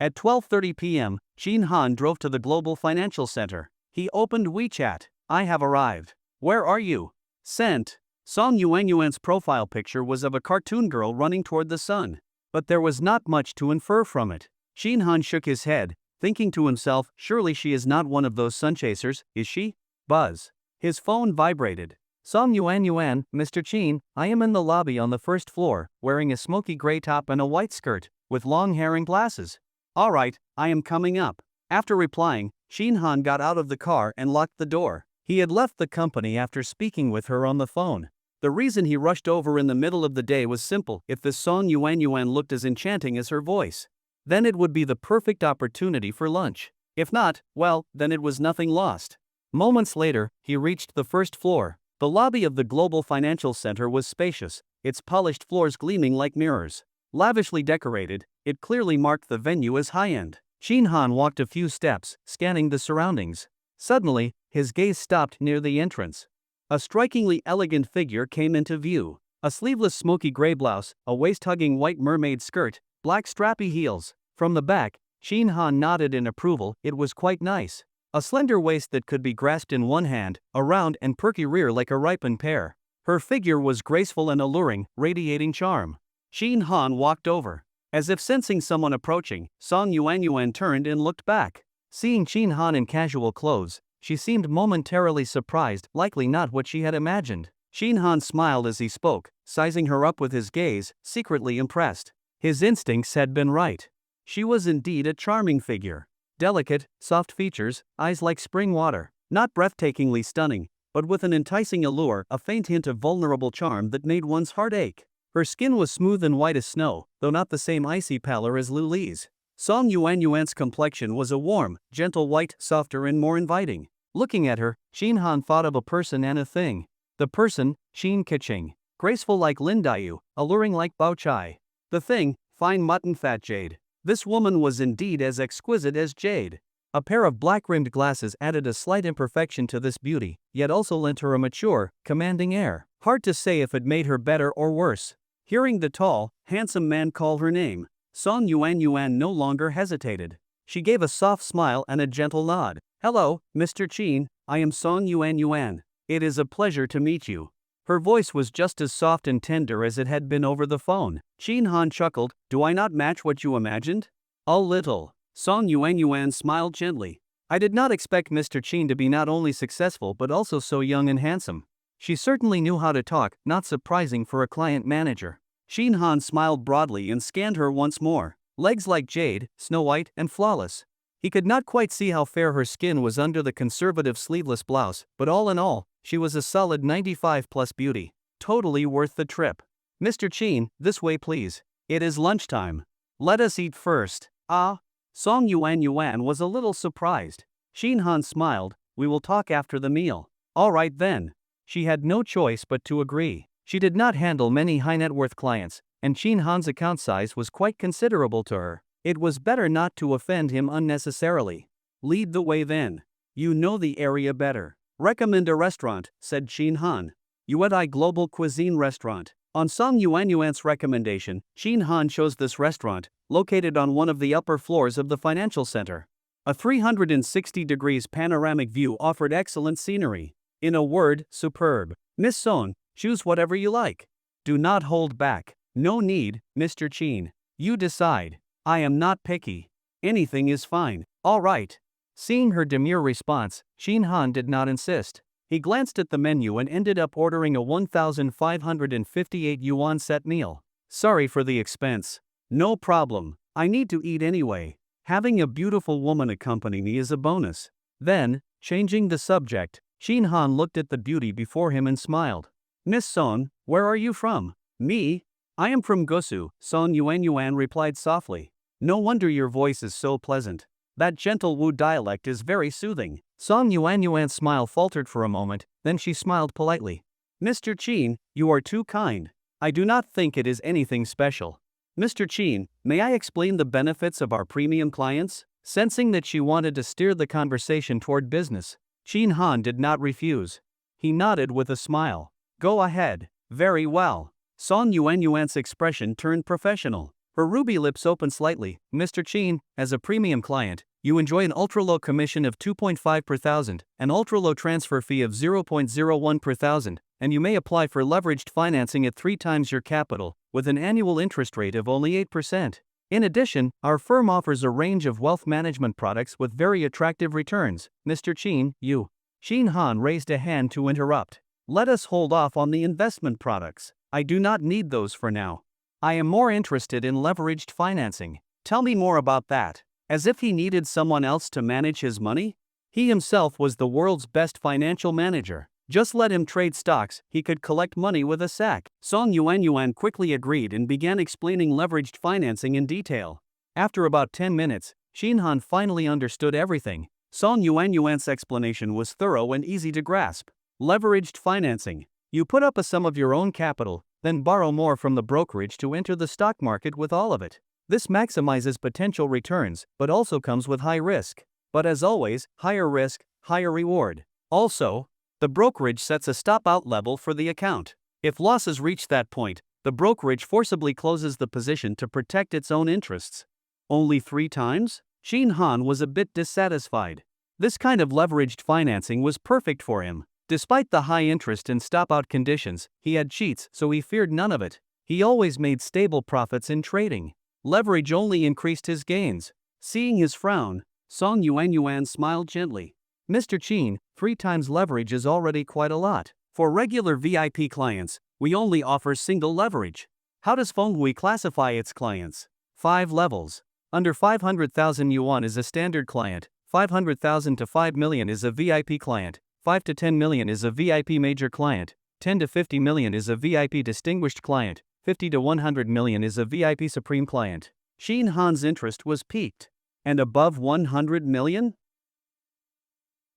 At 12:30 p.m., Shin Han drove to the Global Financial Center. He opened WeChat. I have arrived. Where are you? Sent. Song Yuan's profile picture was of a cartoon girl running toward the sun. But there was not much to infer from it. Shin Han shook his head, thinking to himself, surely she is not one of those sun chasers, is she? Buzz. His phone vibrated. Song Yuan, Mr. Chin, I am in the lobby on the first floor, wearing a smoky gray top and a white skirt, with long hair and glasses. All right, I am coming up. After replying, Shin Han got out of the car and locked the door. He had left the company after speaking with her on the phone. The reason he rushed over in the middle of the day was simple. If this Song Yuan looked as enchanting as her voice, then it would be the perfect opportunity for lunch. If not, well, then it was nothing lost. Moments later, he reached the first floor. The lobby of the Global Financial Center was spacious, its polished floors gleaming like mirrors. Lavishly decorated, it clearly marked the venue as high-end. Shin Han walked a few steps, scanning the surroundings. Suddenly, his gaze stopped near the entrance. A strikingly elegant figure came into view. A sleeveless smoky gray blouse, a waist-hugging white mermaid skirt, black strappy heels. From the back, Shin Han nodded in approval. It was quite nice. A slender waist that could be grasped in one hand, a round and perky rear like a ripened pear. Her figure was graceful and alluring, radiating charm. Shin Han walked over. As if sensing someone approaching, Song Yuan turned and looked back. Seeing Shin Han in casual clothes, she seemed momentarily surprised, likely not what she had imagined. Shin Han smiled as he spoke, sizing her up with his gaze, secretly impressed. His instincts had been right. She was indeed a charming figure. Delicate, soft features, eyes like spring water. Not breathtakingly stunning, but with an enticing allure, a faint hint of vulnerable charm that made one's heart ache. Her skin was smooth and white as snow, though not the same icy pallor as Luli's. Song Yuan's complexion was a warm, gentle white, softer and more inviting. Looking at her, Shin Han thought of a person and a thing. The person, Shin Keqing. graceful like Lin Dayu, alluring like Bao Chai. The thing, fine mutton fat jade. This woman was indeed as exquisite as jade. A pair of black-rimmed glasses added a slight imperfection to this beauty, yet also lent her a mature, commanding air. Hard to say if it made her better or worse. Hearing the tall, handsome man call her name, Song Yuan no longer hesitated. She gave a soft smile and a gentle nod. "Hello, Mr. Qin, I am Song Yuan. It is a pleasure to meet you." Her voice was just as soft and tender as it had been over the phone. Qin Han chuckled, "Do I not match what you imagined?" "A little." Song Yuan smiled gently. "I did not expect Mr. Qin to be not only successful but also so young and handsome." She certainly knew how to talk, not surprising for a client manager. Qin Han smiled broadly and scanned her once more. Legs like jade, snow white and flawless. He could not quite see how fair her skin was under the conservative sleeveless blouse, but all in all, she was a solid 95 plus beauty. Totally worth the trip. "Mr. Qin, this way please. It is lunchtime. Let us eat first." "Ah?" Song Yuan was a little surprised. Qin Han smiled, "We will talk after the meal." "All right then." She had no choice but to agree. She did not handle many high net worth clients, and Qin Han's account size was quite considerable to her. It was better not to offend him unnecessarily. "Lead the way then. You know the area better." "Recommend a restaurant," said Qin Han. "Yuedai Global Cuisine Restaurant." On Song Yuan's recommendation, Qin Han chose this restaurant, located on one of the upper floors of the financial center. A 360 degrees panoramic view offered excellent scenery. In a word, superb. "Miss Song, choose whatever you like. Do not hold back." "No need, Mr. Qin. You decide. I am not picky. Anything is fine." "All right." Seeing her demure response, Qin Han did not insist. He glanced at the menu and ended up ordering a 1,558 yuan set meal. "Sorry for the expense." "No problem. I need to eat anyway. Having a beautiful woman accompany me is a bonus." Then, changing the subject, Qin Han looked at the beauty before him and smiled. "Miss Song, where are you from?" "Me? I am from Gosu," Song Yuan replied softly. "No wonder your voice is so pleasant. That gentle Wu dialect is very soothing." Song Yuan's smile faltered for a moment, then she smiled politely. "Mr. Qin, you are too kind. I do not think it is anything special." "Mr. Qin, may I explain the benefits of our premium clients?" Sensing that she wanted to steer the conversation toward business, Qin Han did not refuse. He nodded with a smile. "Go ahead." "Very well." Song Yuan's expression turned professional. Her ruby lips opened slightly. "Mr. Qin, as a premium client, you enjoy an ultra-low commission of 2.5 per thousand, an ultra-low transfer fee of 0.01 per thousand, and you may apply for leveraged financing at 3 times your capital, with an annual interest rate of only 8%. In addition, our firm offers a range of wealth management products with very attractive returns." "Mr. Qin, you." Qin Han raised a hand to interrupt. "Let us hold off on the investment products. I do not need those for now. I am more interested in leveraged financing." "Tell me more about that." As if he needed someone else to manage his money? He himself was the world's best financial manager. Just let him trade stocks, he could collect money with a sack. Song Yuan quickly agreed and began explaining leveraged financing in detail. After about 10 minutes, Qin Han finally understood everything. Song Yuan's explanation was thorough and easy to grasp. Leveraged financing. You put up a sum of your own capital, then borrow more from the brokerage to enter the stock market with all of it. This maximizes potential returns, but also comes with high risk. But as always, higher risk, higher reward. Also, the brokerage sets a stop-out level for the account. If losses reach that point, the brokerage forcibly closes the position to protect its own interests. Only 3 times? Qin Han was a bit dissatisfied. This kind of leveraged financing was perfect for him. Despite the high interest and stop-out conditions, he had cheats, so he feared none of it. He always made stable profits in trading. Leverage only increased his gains. Seeing his frown, Song Yuan smiled gently. "Mr. Qin, 3 times leverage is already quite a lot. For regular VIP clients, we only offer single leverage." "How does Fenghui classify its clients?" 5 levels. Under 500,000 yuan is a standard client, 500,000 to 5 million is a VIP client, 5 to 10 million is a VIP major client, 10 to 50 million is a VIP distinguished client, 50 to 100 million is a VIP supreme client. Qin Han's interest was piqued. "And above 100 million?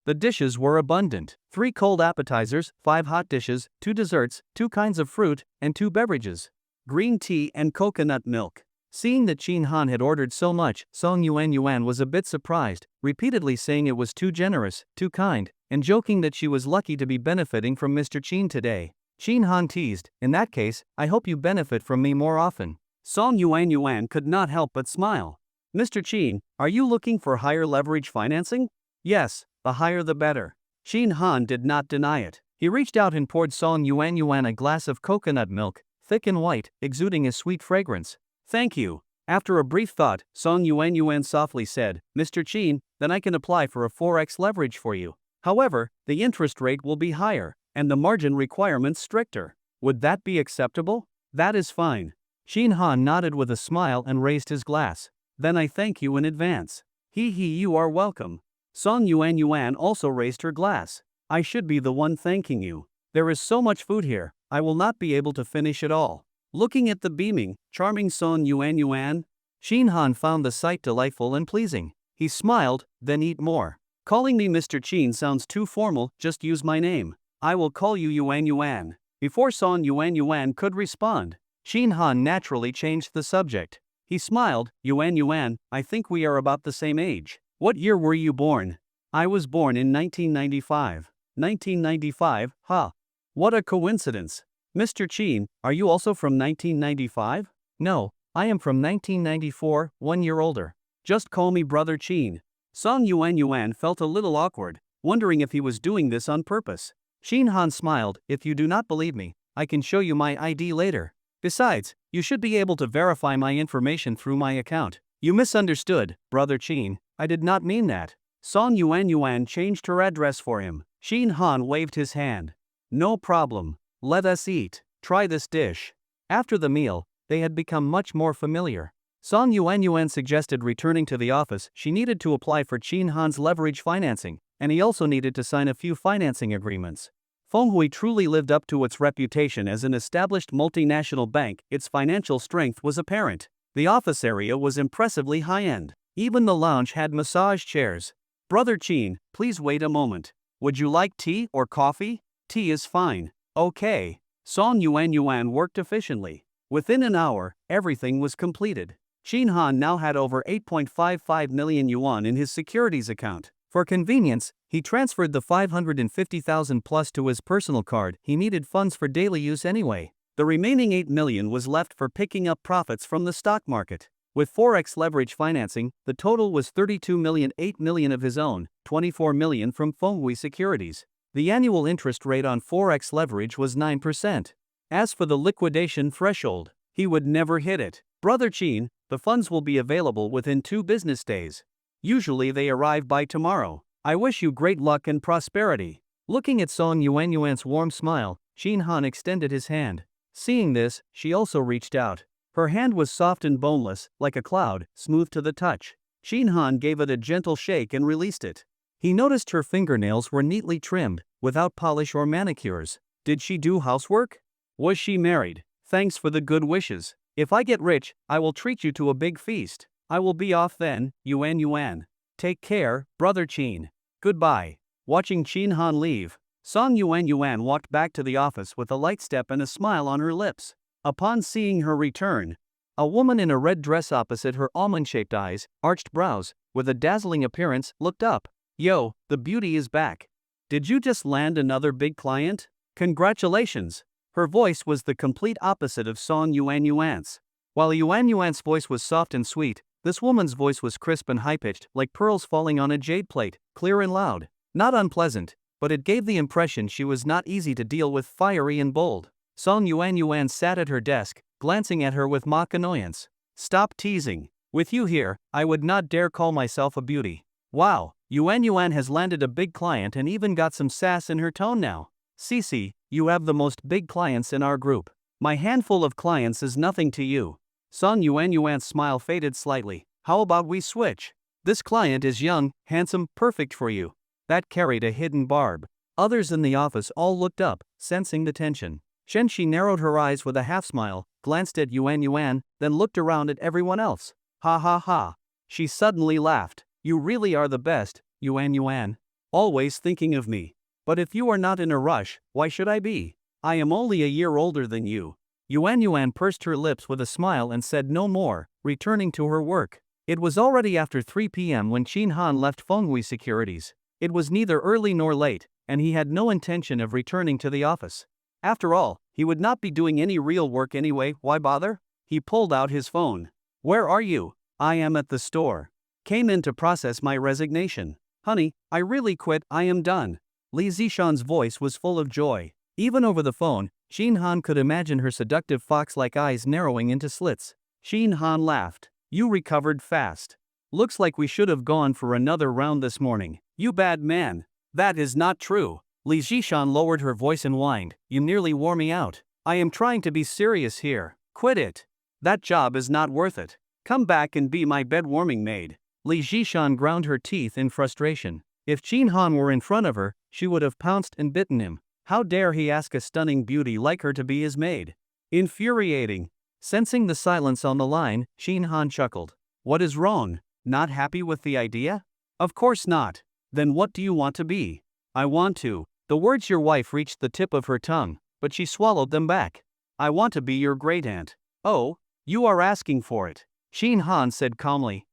The dishes were abundant. 3 cold appetizers, 5 hot dishes, 2 desserts, 2 kinds of fruit, and 2 beverages. Green tea and coconut milk. Seeing that Chin Han had ordered so much, Song Yuan was a bit surprised, repeatedly saying it was too generous, too kind, and joking that she was lucky to be benefiting from Mr. Chin today. Chin Han teased, "In that case, I hope you benefit from me more often." Song Yuan could not help but smile. "Mr. Chin, are you looking for higher leverage financing?" "Yes, the higher the better." Chin Han did not deny it. He reached out and poured Song Yuan a glass of coconut milk, thick and white, exuding a sweet fragrance. "Thank you." After a brief thought, Song Yuan softly said, "Mr. Chin, then I can apply for a 4x leverage for you. However, the interest rate will be higher, and the margin requirements stricter. Would that be acceptable?" "That is fine." Chin Han nodded with a smile and raised his glass. "Then I thank you in advance." You are welcome." Song Yuan also raised her glass. "I should be the one thanking you. There is so much food here, I will not be able to finish it all." Looking at the beaming, charming Song Yuan, Chin Han found the sight delightful and pleasing. He smiled, "Then eat more. Calling me Mr. Chin sounds too formal, just use my name. I will call you Yuan." Before Song Yuan could respond, Chin Han naturally changed the subject. He smiled, Yuan, I think we are about the same age. What year were you born?" "I was born in 1995. 1995, huh? What a coincidence. Mr. Chin, are you also from 1995? "No, I am from 1994, 1 year older. Just call me Brother Chin." Song Yuan felt a little awkward, wondering if he was doing this on purpose. Chin Han smiled, "If you do not believe me, I can show you my ID later. Besides, you should be able to verify my information through my account." "You misunderstood, Brother Chin, I did not mean that." Song Yuan changed her address for him. Chin Han waved his hand. "No problem. Let us eat. Try this dish." After the meal, they had become much more familiar. Song Yuan suggested returning to the office. She needed to apply for Chin Han's leverage financing, and he also needed to sign a few financing agreements. Fenghui truly lived up to its reputation as an established multinational bank. Its financial strength was apparent. The office area was impressively high-end. Even the lounge had massage chairs. "Brother Chin, please wait a moment. Would you like tea or coffee?" "Tea is fine." "Okay." Song Yuan worked efficiently. Within an hour, everything was completed. Chin Han now had over 8.55 million yuan in his securities account. For convenience, he transferred the 550,000 plus to his personal card. He needed funds for daily use anyway. The remaining 8 million was left for picking up profits from the stock market. With 4x leverage financing, the total was 32 million, 8 million of his own, 24 million from Fenghui Securities. The annual interest rate on 4x leverage was 9%. As for the liquidation threshold, he would never hit it. "Brother Chin, the funds will be available within 2 business days. Usually they arrive by tomorrow. I wish you great luck and prosperity." Looking at Song Yuan's warm smile, Chin Han extended his hand. Seeing this, she also reached out. Her hand was soft and boneless, like a cloud, smooth to the touch. Chin Han gave it a gentle shake and released it. He noticed her fingernails were neatly trimmed, without polish or manicures. Did she do housework? Was she married? "Thanks for the good wishes. If I get rich, I will treat you to a big feast. I will be off then, Yuan. Take care, Brother Chin. Goodbye." Watching Chin Han leave, Song Yuan walked back to the office with a light step and a smile on her lips. Upon seeing her return, a woman in a red dress opposite her, almond-shaped eyes, arched brows, with a dazzling appearance, looked up. "Yo, the beauty is back. Did you just land another big client? Congratulations." Her voice was the complete opposite of Song Yuan's. While Yuan's voice was soft and sweet, this woman's voice was crisp and high-pitched, like pearls falling on a jade plate, clear and loud. Not unpleasant, but it gave the impression she was not easy to deal with, fiery and bold. Song Yuan sat at her desk, glancing at her with mock annoyance. "Stop teasing. With you here, I would not dare call myself a beauty." Wow, Yuan has landed a big client and even got some sass in her tone now. "Cece, you have the most big clients in our group. My handful of clients is nothing to you." Song Yuan's smile faded slightly. "How about we switch? This client is young, handsome, perfect for you." That carried a hidden barb. Others in the office all looked up, sensing the tension. She narrowed her eyes with a half-smile, glanced at Yuan, then looked around at everyone else. "Ha ha ha." She suddenly laughed. "You really are the best, Yuan. Always thinking of me. But if you are not in a rush, why should I be? I am only a year older than you. Yuan pursed her lips with a smile and said no more, returning to her work. It was already after 3 p.m. when Shin Han left Fenghui Securities. It was neither early nor late, and he had no intention of returning to the office. After all, he would not be doing any real work anyway, why bother? He pulled out his phone. Where are you? I am at the store. Came in to process my resignation. Honey, I really quit, I am done. Li Zishan's voice was full of joy. Even over the phone, Shin Han could imagine her seductive fox-like eyes narrowing into slits. Shin Han laughed. You recovered fast. Looks like we should have gone for another round this morning. You bad man. That is not true. Li Zishan lowered her voice and whined. You nearly wore me out. I am trying to be serious here. Quit it. That job is not worth it. Come back and be my bed-warming maid. Li Zishan ground her teeth in frustration. If Shin Han were in front of her, she would have pounced and bitten him. How dare he ask a stunning beauty like her to be his maid? Infuriating. Sensing the silence on the line, Shin Han chuckled. What is wrong? Not happy with the idea? Of course not. Then what do you want to be? I want to. The words your wife reached the tip of her tongue, but she swallowed them back. I want to be your great-aunt. Oh, you are asking for it. Shin Han said calmly.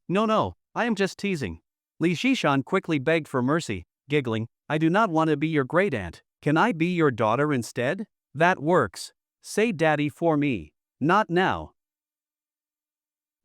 No, I am just teasing. Li Zishan quickly begged for mercy, giggling. I do not want to be your great-aunt. Can I be your daughter instead? That works. Say daddy for me. Not now.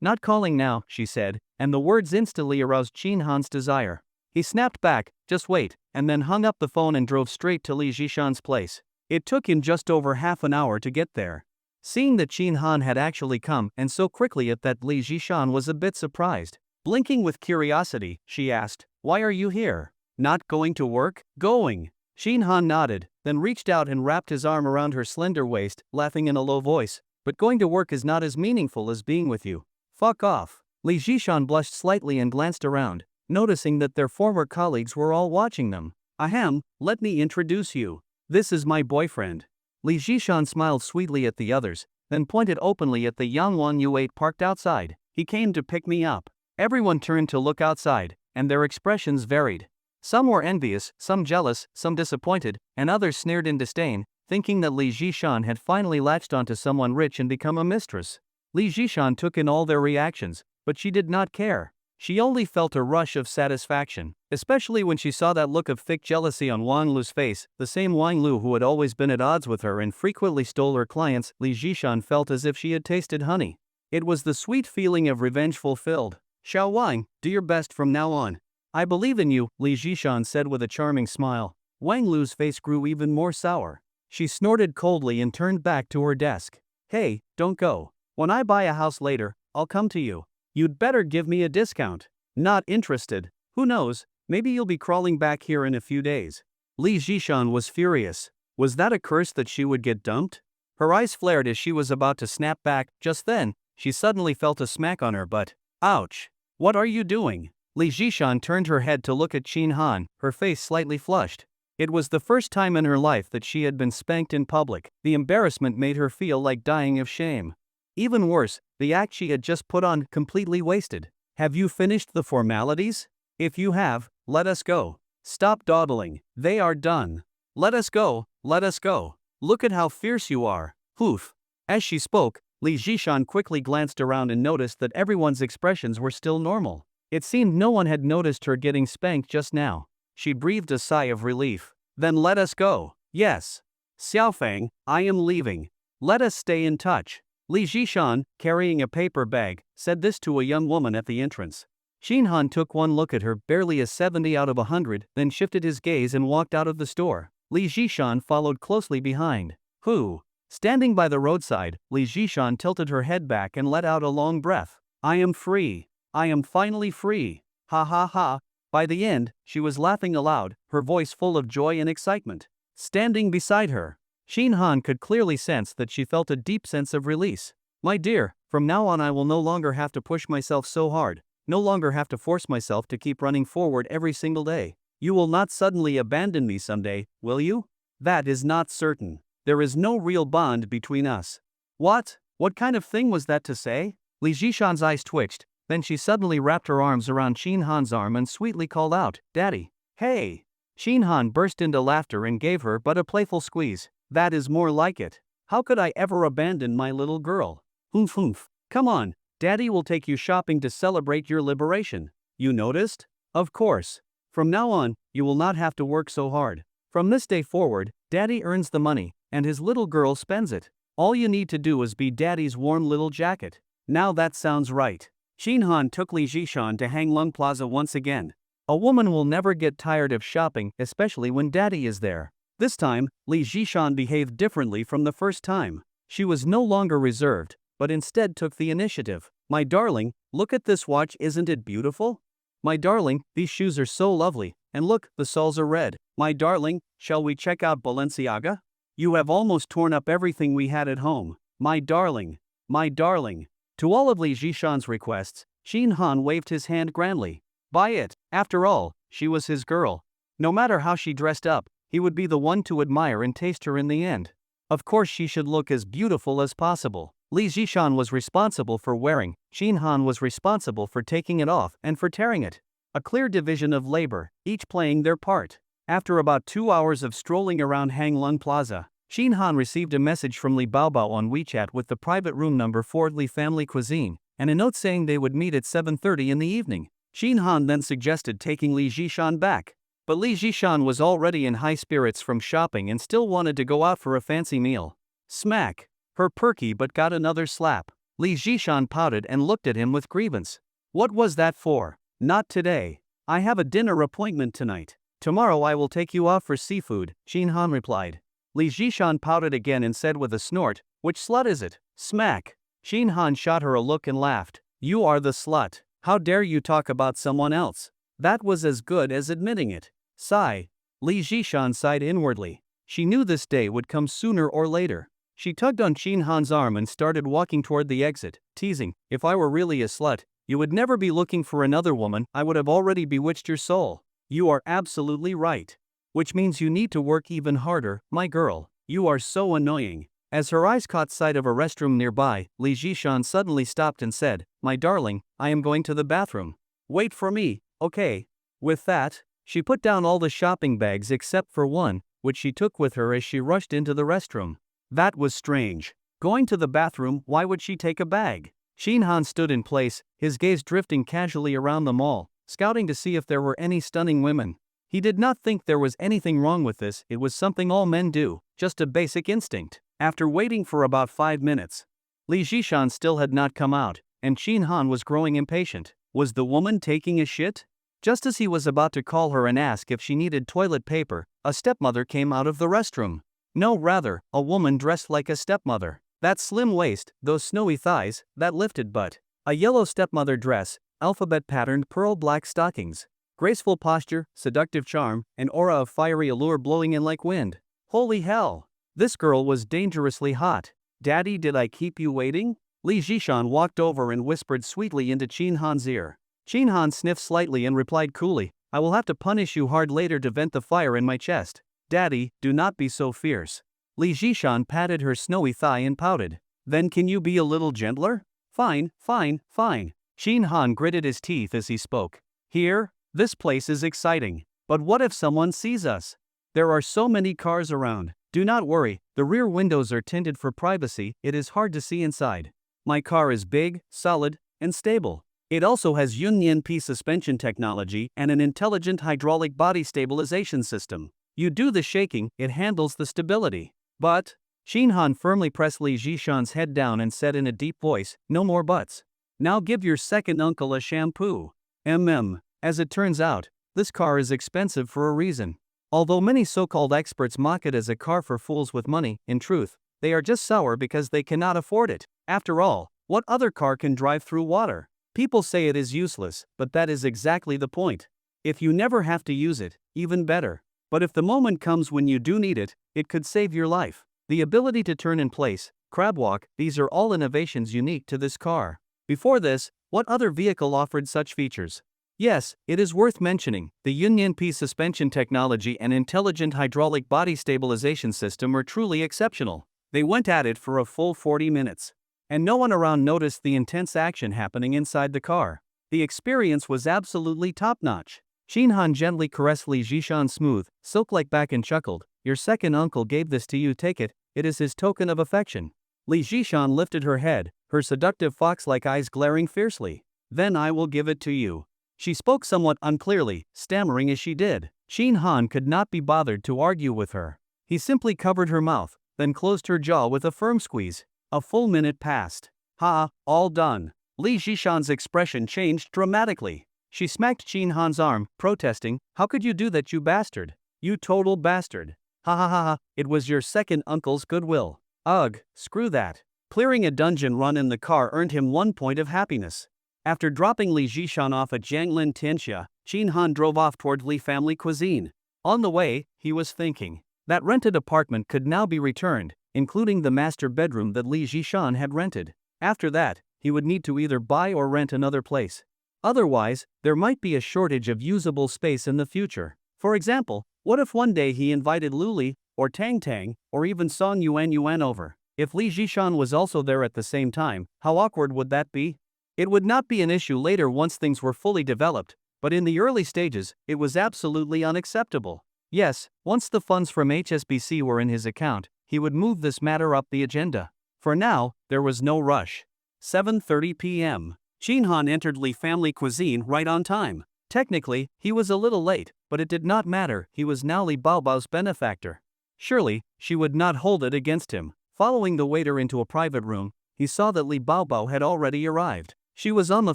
Not calling now, she said, and the words instantly aroused Shin Han's desire. He snapped back, just wait, and then hung up the phone and drove straight to Li Zishan's place. It took him just over half an hour to get there. Seeing that Shin Han had actually come and so quickly at that Li Zishan was a bit surprised. Blinking with curiosity, she asked, why are you here? Not going to work? Going. Shin Han nodded, then reached out and wrapped his arm around her slender waist, laughing in a low voice. But going to work is not as meaningful as being with you. Fuck off. Li Zishan blushed slightly and glanced around, noticing that their former colleagues were all watching them. Ahem, let me introduce you. This is my boyfriend. Li Zishan smiled sweetly at the others, then pointed openly at the Yangwan U8 parked outside. He came to pick me up. Everyone turned to look outside, and their expressions varied. Some were envious, some jealous, some disappointed, and others sneered in disdain, thinking that Li Zishan had finally latched onto someone rich and become a mistress. Li Zishan took in all their reactions, but she did not care. She only felt a rush of satisfaction, especially when she saw that look of thick jealousy on Wang Lu's face, the same Wang Lu who had always been at odds with her and frequently stole her clients. Li Zishan felt as if she had tasted honey. It was the sweet feeling of revenge fulfilled. Xiao Wang, do your best from now on. I believe in you, Li Zishan said with a charming smile. Wang Lu's face grew even more sour. She snorted coldly and turned back to her desk. Hey, don't go. When I buy a house later, I'll come to you. You'd better give me a discount. Not interested. Who knows, maybe you'll be crawling back here in a few days. Li Zishan was furious. Was that a curse that she would get dumped? Her eyes flared as she was about to snap back. Just then, she suddenly felt a smack on her butt. Ouch. What are you doing? Li Zishan turned her head to look at Shin Han, her face slightly flushed. It was the first time in her life that she had been spanked in public. The embarrassment made her feel like dying of shame. Even worse, the act she had just put on completely wasted. Have you finished the formalities? If you have, let us go. Stop dawdling. They are done. Let us go, let us go. Look at how fierce you are. Hoof. As she spoke, Li Zishan quickly glanced around and noticed that everyone's expressions were still normal. It seemed no one had noticed her getting spanked just now. She breathed a sigh of relief. Then let us go. Yes. Xiaofeng, I am leaving. Let us stay in touch. Li Zishan, carrying a paper bag, said this to a young woman at the entrance. Shin Han took one look at her, barely a 70 out of 100, then shifted his gaze and walked out of the store. Li Zishan followed closely behind. Who? Standing by the roadside, Li Zishan tilted her head back and let out a long breath. I am free. I am finally free. Ha ha ha. By the end, she was laughing aloud, her voice full of joy and excitement. Standing beside her, Shin Han could clearly sense that she felt a deep sense of release. My dear, from now on I will no longer have to push myself so hard, no longer have to force myself to keep running forward every single day. You will not suddenly abandon me someday, will you? That is not certain. There is no real bond between us. What? What kind of thing was that to say? Li Zishan's eyes twitched, then she suddenly wrapped her arms around Shin Han's arm and sweetly called out, Daddy. Hey! Shinhan burst into laughter and gave her but a playful squeeze. That is more like it. How could I ever abandon my little girl? Humph humph. Come on, Daddy will take you shopping to celebrate your liberation. You noticed? Of course. From now on, you will not have to work so hard. From this day forward, Daddy earns the money, and his little girl spends it. All you need to do is be Daddy's warm little jacket. Now that sounds right. Shinhan took Li Jishan to Hanglung Plaza once again. A woman will never get tired of shopping, especially when Daddy is there. This time, Li Jishan behaved differently from the first time. She was no longer reserved, but instead took the initiative. My darling, look at this watch, isn't it beautiful? My darling, these shoes are so lovely, and look, the soles are red. My darling, shall we check out Balenciaga? You have almost torn up everything we had at home. My darling. My darling. To all of Li Jishan's requests, Shin Han waved his hand grandly. Buy it. After all, she was his girl. No matter how she dressed up, he would be the one to admire and taste her in the end. Of course she should look as beautiful as possible. Li Jishan was responsible for wearing, Shin Han was responsible for taking it off and for tearing it. A clear division of labor, each playing their part. After about 2 hours of strolling around Hanglung Plaza, Shin Han received a message from Li Baobao on WeChat with the private room number for Li Family Cuisine, and a note saying they would meet at 7:30 in the evening. Shin Han then suggested taking Li Jishan back. But Li Jishan was already in high spirits from shopping and still wanted to go out for a fancy meal. Smack! Her perky but got another slap. Li Jishan pouted and looked at him with grievance. What was that for? Not today. I have a dinner appointment tonight. Tomorrow I will take you out for seafood, Shin Han replied. Li Jishan pouted again and said with a snort, which slut is it? Smack! Shin Han shot her a look and laughed. You are the slut. How dare you talk about someone else? That was as good as admitting it. Sigh. Li Jishan sighed inwardly. She knew this day would come sooner or later. She tugged on Shin Han's arm and started walking toward the exit, teasing, if I were really a slut, you would never be looking for another woman, I would have already bewitched your soul. You are absolutely right. Which means you need to work even harder, my girl. You are so annoying. As her eyes caught sight of a restroom nearby, Li Jishan suddenly stopped and said, my darling, I am going to the bathroom. Wait for me, okay? With that, she put down all the shopping bags except for one, which she took with her as she rushed into the restroom. That was strange. Going to the bathroom, why would she take a bag? Shin Han stood in place, his gaze drifting casually around the mall, scouting to see if there were any stunning women. He did not think there was anything wrong with this, it was something all men do, just a basic instinct. After waiting for about 5 minutes, Li Jishan still had not come out, and Shin Han was growing impatient. Was the woman taking a shit? Just as he was about to call her and ask if she needed toilet paper, a stepmother came out of the restroom. No, rather, a woman dressed like a stepmother. That slim waist, those snowy thighs, that lifted butt. A yellow stepmother dress, alphabet-patterned pearl black stockings. Graceful posture, seductive charm, an aura of fiery allure blowing in like wind. Holy hell! This girl was dangerously hot. Daddy, did I keep you waiting? Li Jishan walked over and whispered sweetly into Shin Han's ear. Shin Han sniffed slightly and replied coolly, I will have to punish you hard later to vent the fire in my chest. Daddy, do not be so fierce. Li Jishan patted her snowy thigh and pouted. Then can you be a little gentler? Fine, fine, fine. Shin Han gritted his teeth as he spoke. Here, this place is exciting. But what if someone sees us? There are so many cars around. Do not worry, the rear windows are tinted for privacy, it is hard to see inside. My car is big, solid, and stable. It also has Yunyan-P suspension technology and an intelligent hydraulic body stabilization system. You do the shaking, it handles the stability. But, Shin Han firmly pressed Li Jishan's head down and said in a deep voice, no more buts. Now give your second uncle a shampoo. As it turns out, this car is expensive for a reason. Although many so-called experts mock it as a car for fools with money, in truth, they are just sour because they cannot afford it. After all, what other car can drive through water? People say it is useless, but that is exactly the point. If you never have to use it, even better. But if the moment comes when you do need it, it could save your life. The ability to turn in place, crab walk, these are all innovations unique to this car. Before this, what other vehicle offered such features? Yes, it is worth mentioning, the Yunyan-P suspension technology and intelligent hydraulic body stabilization system are truly exceptional. They went at it for a full 40 minutes. And no one around noticed the intense action happening inside the car. The experience was absolutely top-notch. Shin Han gently caressed Li Zhishan's smooth, silk-like back and chuckled, "Your second uncle gave this to you, take it, it is his token of affection." Li Zhishan lifted her head, her seductive fox-like eyes glaring fiercely. "Then I will give it to you." She spoke somewhat unclearly, stammering as she did. Shin Han could not be bothered to argue with her. He simply covered her mouth, then closed her jaw with a firm squeeze. A full minute passed. "Ha, all done." Li Zhishan's expression changed dramatically. She smacked Shin Han's arm, protesting, "How could you do that, you bastard? You total bastard. Ha ha ha ha, it was your second uncle's goodwill. Ugh, screw that." Clearing a dungeon run in the car earned him 1 point of happiness. After dropping Li Zhishan off at Jianglin Tianxia, Shin Han drove off toward Li family cuisine. On the way, he was thinking. That rented apartment could now be returned, including the master bedroom that Li Zhishan had rented. After that, he would need to either buy or rent another place. Otherwise, there might be a shortage of usable space in the future. For example, what if one day he invited Luli, or Tang, or even Song Yuan over? If Li Zhishan was also there at the same time, how awkward would that be? It would not be an issue later once things were fully developed, but in the early stages, it was absolutely unacceptable. Yes, once the funds from HSBC were in his account, he would move this matter up the agenda. For now, there was no rush. 7:30 p.m. Shin Han entered Li family cuisine right on time. Technically, he was a little late, but it did not matter, he was now Li Baobao's benefactor. Surely, she would not hold it against him. Following the waiter into a private room, he saw that Li Baobao had already arrived. She was on the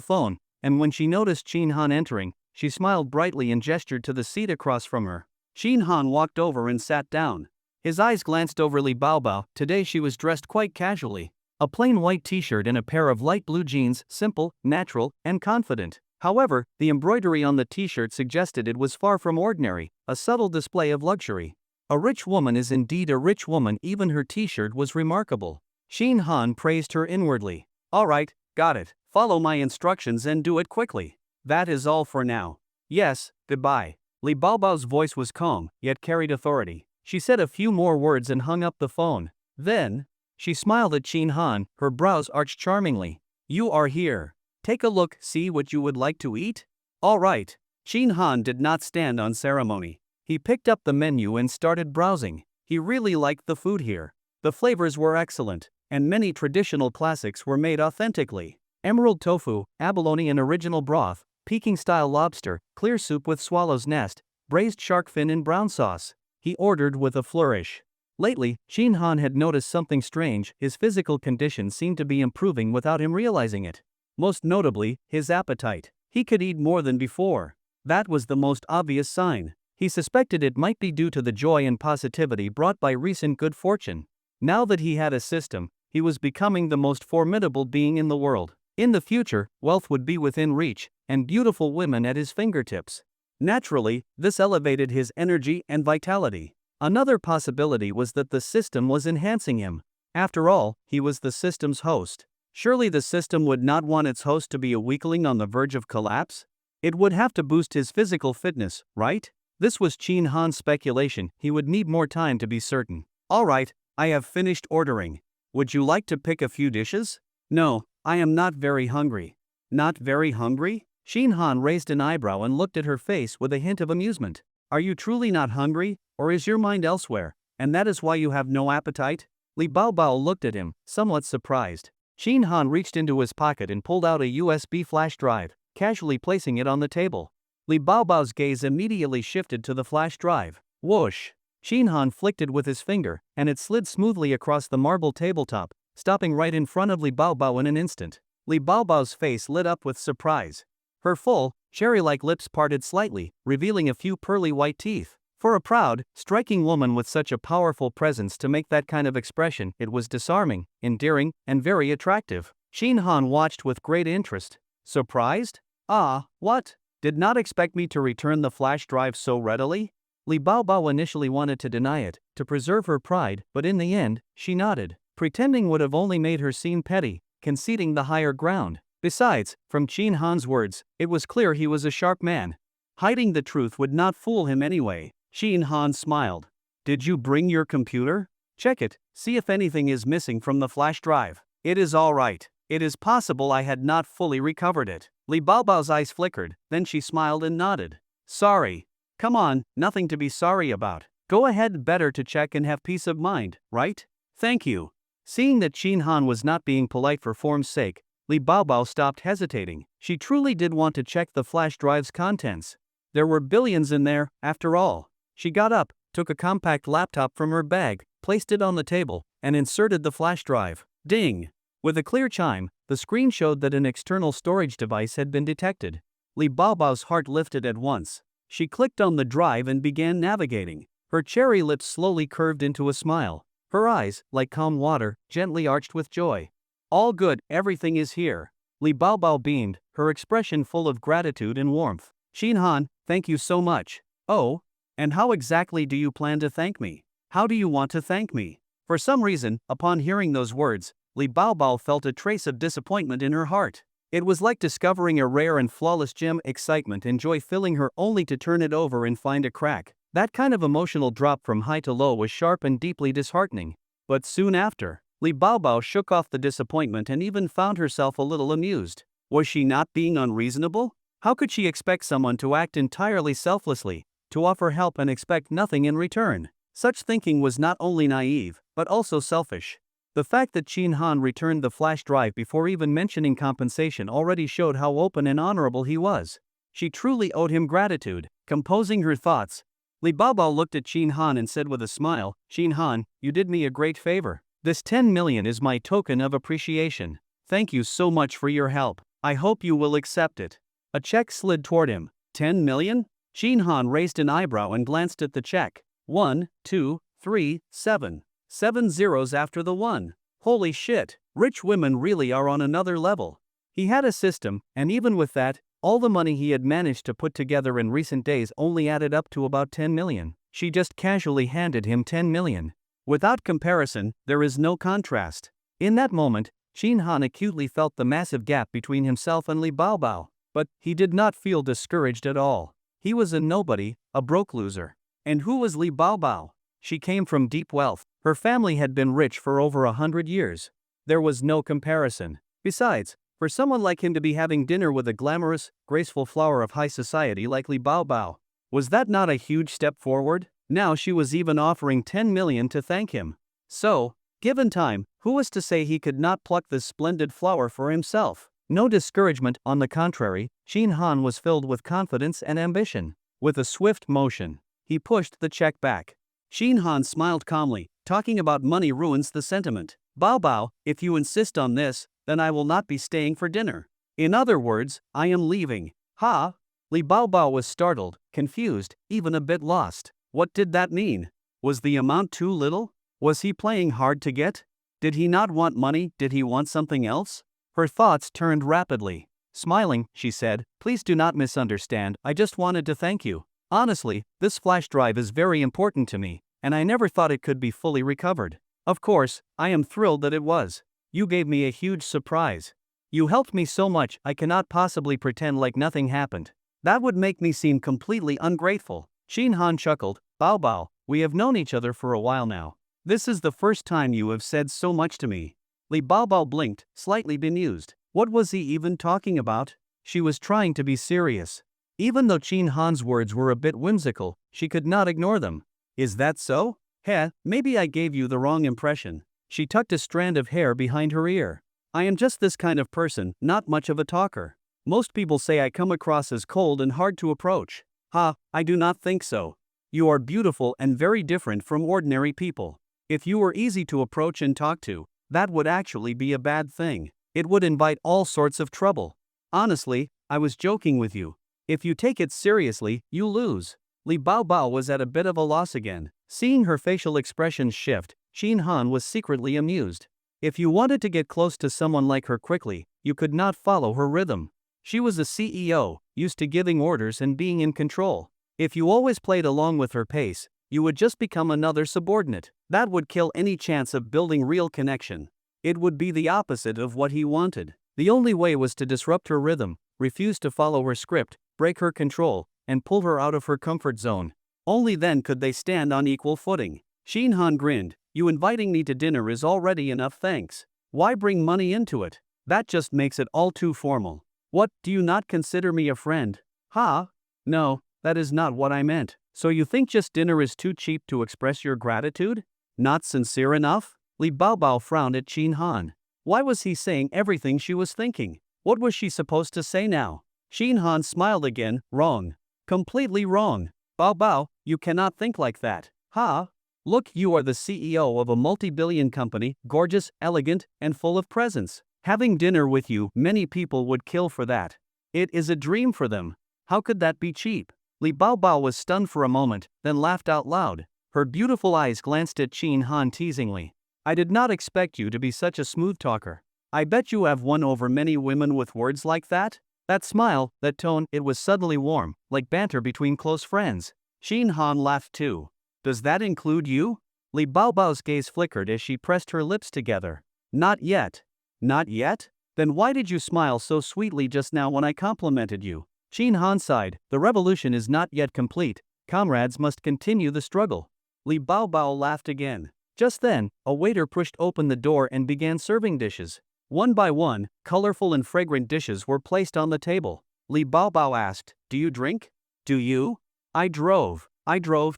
phone, and when she noticed Shin Han entering, she smiled brightly and gestured to the seat across from her. Shin Han walked over and sat down. His eyes glanced over Li Baobao. Today she was dressed quite casually. A plain white t-shirt and a pair of light blue jeans, simple, natural, and confident. However, the embroidery on the t-shirt suggested it was far from ordinary, a subtle display of luxury. A rich woman is indeed a rich woman, even her t-shirt was remarkable. Shin Han praised her inwardly. "All right, got it. Follow my instructions and do it quickly. That is all for now." "Yes, goodbye." Li Baobao's voice was calm, yet carried authority. She said a few more words and hung up the phone. Then, she smiled at Shin Han, her brows arched charmingly. "You are here. Take a look, see what you would like to eat?" "All right." Shin Han did not stand on ceremony. He picked up the menu and started browsing. He really liked the food here. The flavors were excellent, and many traditional classics were made authentically. Emerald tofu, abalone and original broth, Peking-style lobster, clear soup with swallow's nest, braised shark fin in brown sauce. He ordered with a flourish. Lately, Shin Han had noticed something strange, his physical condition seemed to be improving without him realizing it. Most notably, his appetite. He could eat more than before. That was the most obvious sign. He suspected it might be due to the joy and positivity brought by recent good fortune. Now that he had a system, he was becoming the most formidable being in the world. In the future, wealth would be within reach, and beautiful women at his fingertips. Naturally, this elevated his energy and vitality. Another possibility was that the system was enhancing him. After all, he was the system's host. Surely the system would not want its host to be a weakling on the verge of collapse? It would have to boost his physical fitness, right? This was Shin Han's speculation, he would need more time to be certain. "All right, I have finished ordering. Would you like to pick a few dishes?" "No, I am not very hungry." "Not very hungry?" Shin Han raised an eyebrow and looked at her face with a hint of amusement. "Are you truly not hungry, or is your mind elsewhere, and that is why you have no appetite?" Li Baobao looked at him, somewhat surprised. Shin Han reached into his pocket and pulled out a USB flash drive, casually placing it on the table. Li Baobao's gaze immediately shifted to the flash drive. Whoosh! Shin Han flicked it with his finger, and it slid smoothly across the marble tabletop, stopping right in front of Li Baobao in an instant. Li Baobao's face lit up with surprise. Her full, cherry-like lips parted slightly, revealing a few pearly white teeth. For a proud, striking woman with such a powerful presence to make that kind of expression, it was disarming, endearing, and very attractive. Shin Han watched with great interest. Surprised? "Ah, what? Did not expect me to return the flash drive so readily?" Li Baobao initially wanted to deny it, to preserve her pride, but in the end, she nodded. Pretending would have only made her seem petty, conceding the higher ground. Besides, from Shin Han's words, it was clear he was a sharp man. Hiding the truth would not fool him anyway. Shin Han smiled. "Did you bring your computer? Check it, see if anything is missing from the flash drive." "It is all right. It is possible I had not fully recovered it." Li Baobao's eyes flickered, then she smiled and nodded. Sorry. Come on, nothing to be sorry about. Go ahead, better to check and have peace of mind, right? Thank you. Seeing that Shin Han was not being polite for form's sake, Li Baobao stopped hesitating. She truly did want to check the flash drive's contents. There were billions in there, after all. She got up, took a compact laptop from her bag, placed it on the table, and inserted the flash drive. Ding! With a clear chime, the screen showed that an external storage device had been detected. Li Baobao's heart lifted at once. She clicked on the drive and began navigating. Her cherry lips slowly curved into a smile. Her eyes, like calm water, gently arched with joy. All good, everything is here. Li Baobao beamed, her expression full of gratitude and warmth. Shin Han, thank you so much. Oh? And how exactly do you plan to thank me? How do you want to thank me? For some reason, upon hearing those words, Li Baobao felt a trace of disappointment in her heart. It was like discovering a rare and flawless gem, excitement and joy filling her only to turn it over and find a crack. That kind of emotional drop from high to low was sharp and deeply disheartening. But soon after, Li Baobao shook off the disappointment and even found herself a little amused. Was she not being unreasonable? How could she expect someone to act entirely selflessly, to offer help and expect nothing in return? Such thinking was not only naive, but also selfish. The fact that Shin Han returned the flash drive before even mentioning compensation already showed how open and honorable he was. She truly owed him gratitude. Composing her thoughts, Li Baobao looked at Shin Han and said with a smile, Shin Han, you did me a great favor. This 10 million is my token of appreciation. Thank you so much for your help. I hope you will accept it. A check slid toward him. 10 million? Shin Han raised an eyebrow and glanced at the check. 1, 2, 3, 7. 7 zeros after the 1. Holy shit, rich women really are on another level. He had a system, and even with that, all the money he had managed to put together in recent days only added up to about 10 million. She just casually handed him 10 million. Without comparison, there is no contrast. In that moment, Shin Han acutely felt the massive gap between himself and Li Baobao. But he did not feel discouraged at all. He was a nobody, a broke loser. And who was Li Baobao? She came from deep wealth. Her family had been rich for over 100 years. There was no comparison. Besides, for someone like him to be having dinner with a glamorous, graceful flower of high society like Li Baobao, was that not a huge step forward? Now she was even offering 10 million to thank him. So, given time, who was to say he could not pluck this splendid flower for himself? No discouragement, on the contrary, Shin Han was filled with confidence and ambition. With a swift motion, he pushed the check back. Shin Han smiled calmly, talking about money ruins the sentiment. Baobao, if you insist on this, then I will not be staying for dinner. In other words, I am leaving. Ha? Li Baobao was startled, confused, even a bit lost. What did that mean? Was the amount too little? Was he playing hard to get? Did he not want money? Did he want something else? Her thoughts turned rapidly. Smiling, she said, please do not misunderstand, I just wanted to thank you. Honestly, this flash drive is very important to me, and I never thought it could be fully recovered. Of course, I am thrilled that it was. You gave me a huge surprise. You helped me so much I cannot possibly pretend like nothing happened. That would make me seem completely ungrateful. Shin Han chuckled, Baobao, we have known each other for a while now. This is the first time you have said so much to me. Li Baobao blinked, slightly bemused. What was he even talking about? She was trying to be serious. Even though Shin Han's words were a bit whimsical, she could not ignore them. Is that so? Heh, maybe I gave you the wrong impression. She tucked a strand of hair behind her ear. I am just this kind of person, not much of a talker. Most people say I come across as cold and hard to approach. Ha, I do not think so. You are beautiful and very different from ordinary people. If you were easy to approach and talk to, that would actually be a bad thing. It would invite all sorts of trouble. Honestly, I was joking with you. If you take it seriously, you lose. Li Baobao was at a bit of a loss again. Seeing her facial expressions shift, Shin Han was secretly amused. If you wanted to get close to someone like her quickly, you could not follow her rhythm. She was a CEO, used to giving orders and being in control. If you always played along with her pace, you would just become another subordinate. That would kill any chance of building real connection. It would be the opposite of what he wanted. The only way was to disrupt her rhythm, refuse to follow her script, break her control, and pull her out of her comfort zone. Only then could they stand on equal footing. Shin Han grinned. You inviting me to dinner is already enough, thanks. Why bring money into it? That just makes it all too formal. What, do you not consider me a friend? Ha? No, that is not what I meant. So you think just dinner is too cheap to express your gratitude? Not sincere enough? Li Baobao frowned at Qin Han. Why was he saying everything she was thinking? What was she supposed to say now? Qin Han smiled again. Wrong. Completely wrong. Bao, you cannot think like that. Ha? Look, you are the CEO of a multi-billion company, gorgeous, elegant, and full of presents. Having dinner with you, many people would kill for that. It is a dream for them. How could that be cheap? Li Baobao was stunned for a moment, then laughed out loud. Her beautiful eyes glanced at Qin Han teasingly. I did not expect you to be such a smooth talker. I bet you have won over many women with words like that? That smile, that tone, it was suddenly warm, like banter between close friends. Qin Han laughed too. Does that include you? Li Baobao's gaze flickered as she pressed her lips together. Not yet. Not yet? Then why did you smile so sweetly just now when I complimented you? Qin Han sighed. The revolution is not yet complete. Comrades must continue the struggle. Li Baobao laughed again. Just then, a waiter pushed open the door and began serving dishes. One by one, colorful and fragrant dishes were placed on the table. Li Baobao asked, "Do you drink?" "Do you?" I drove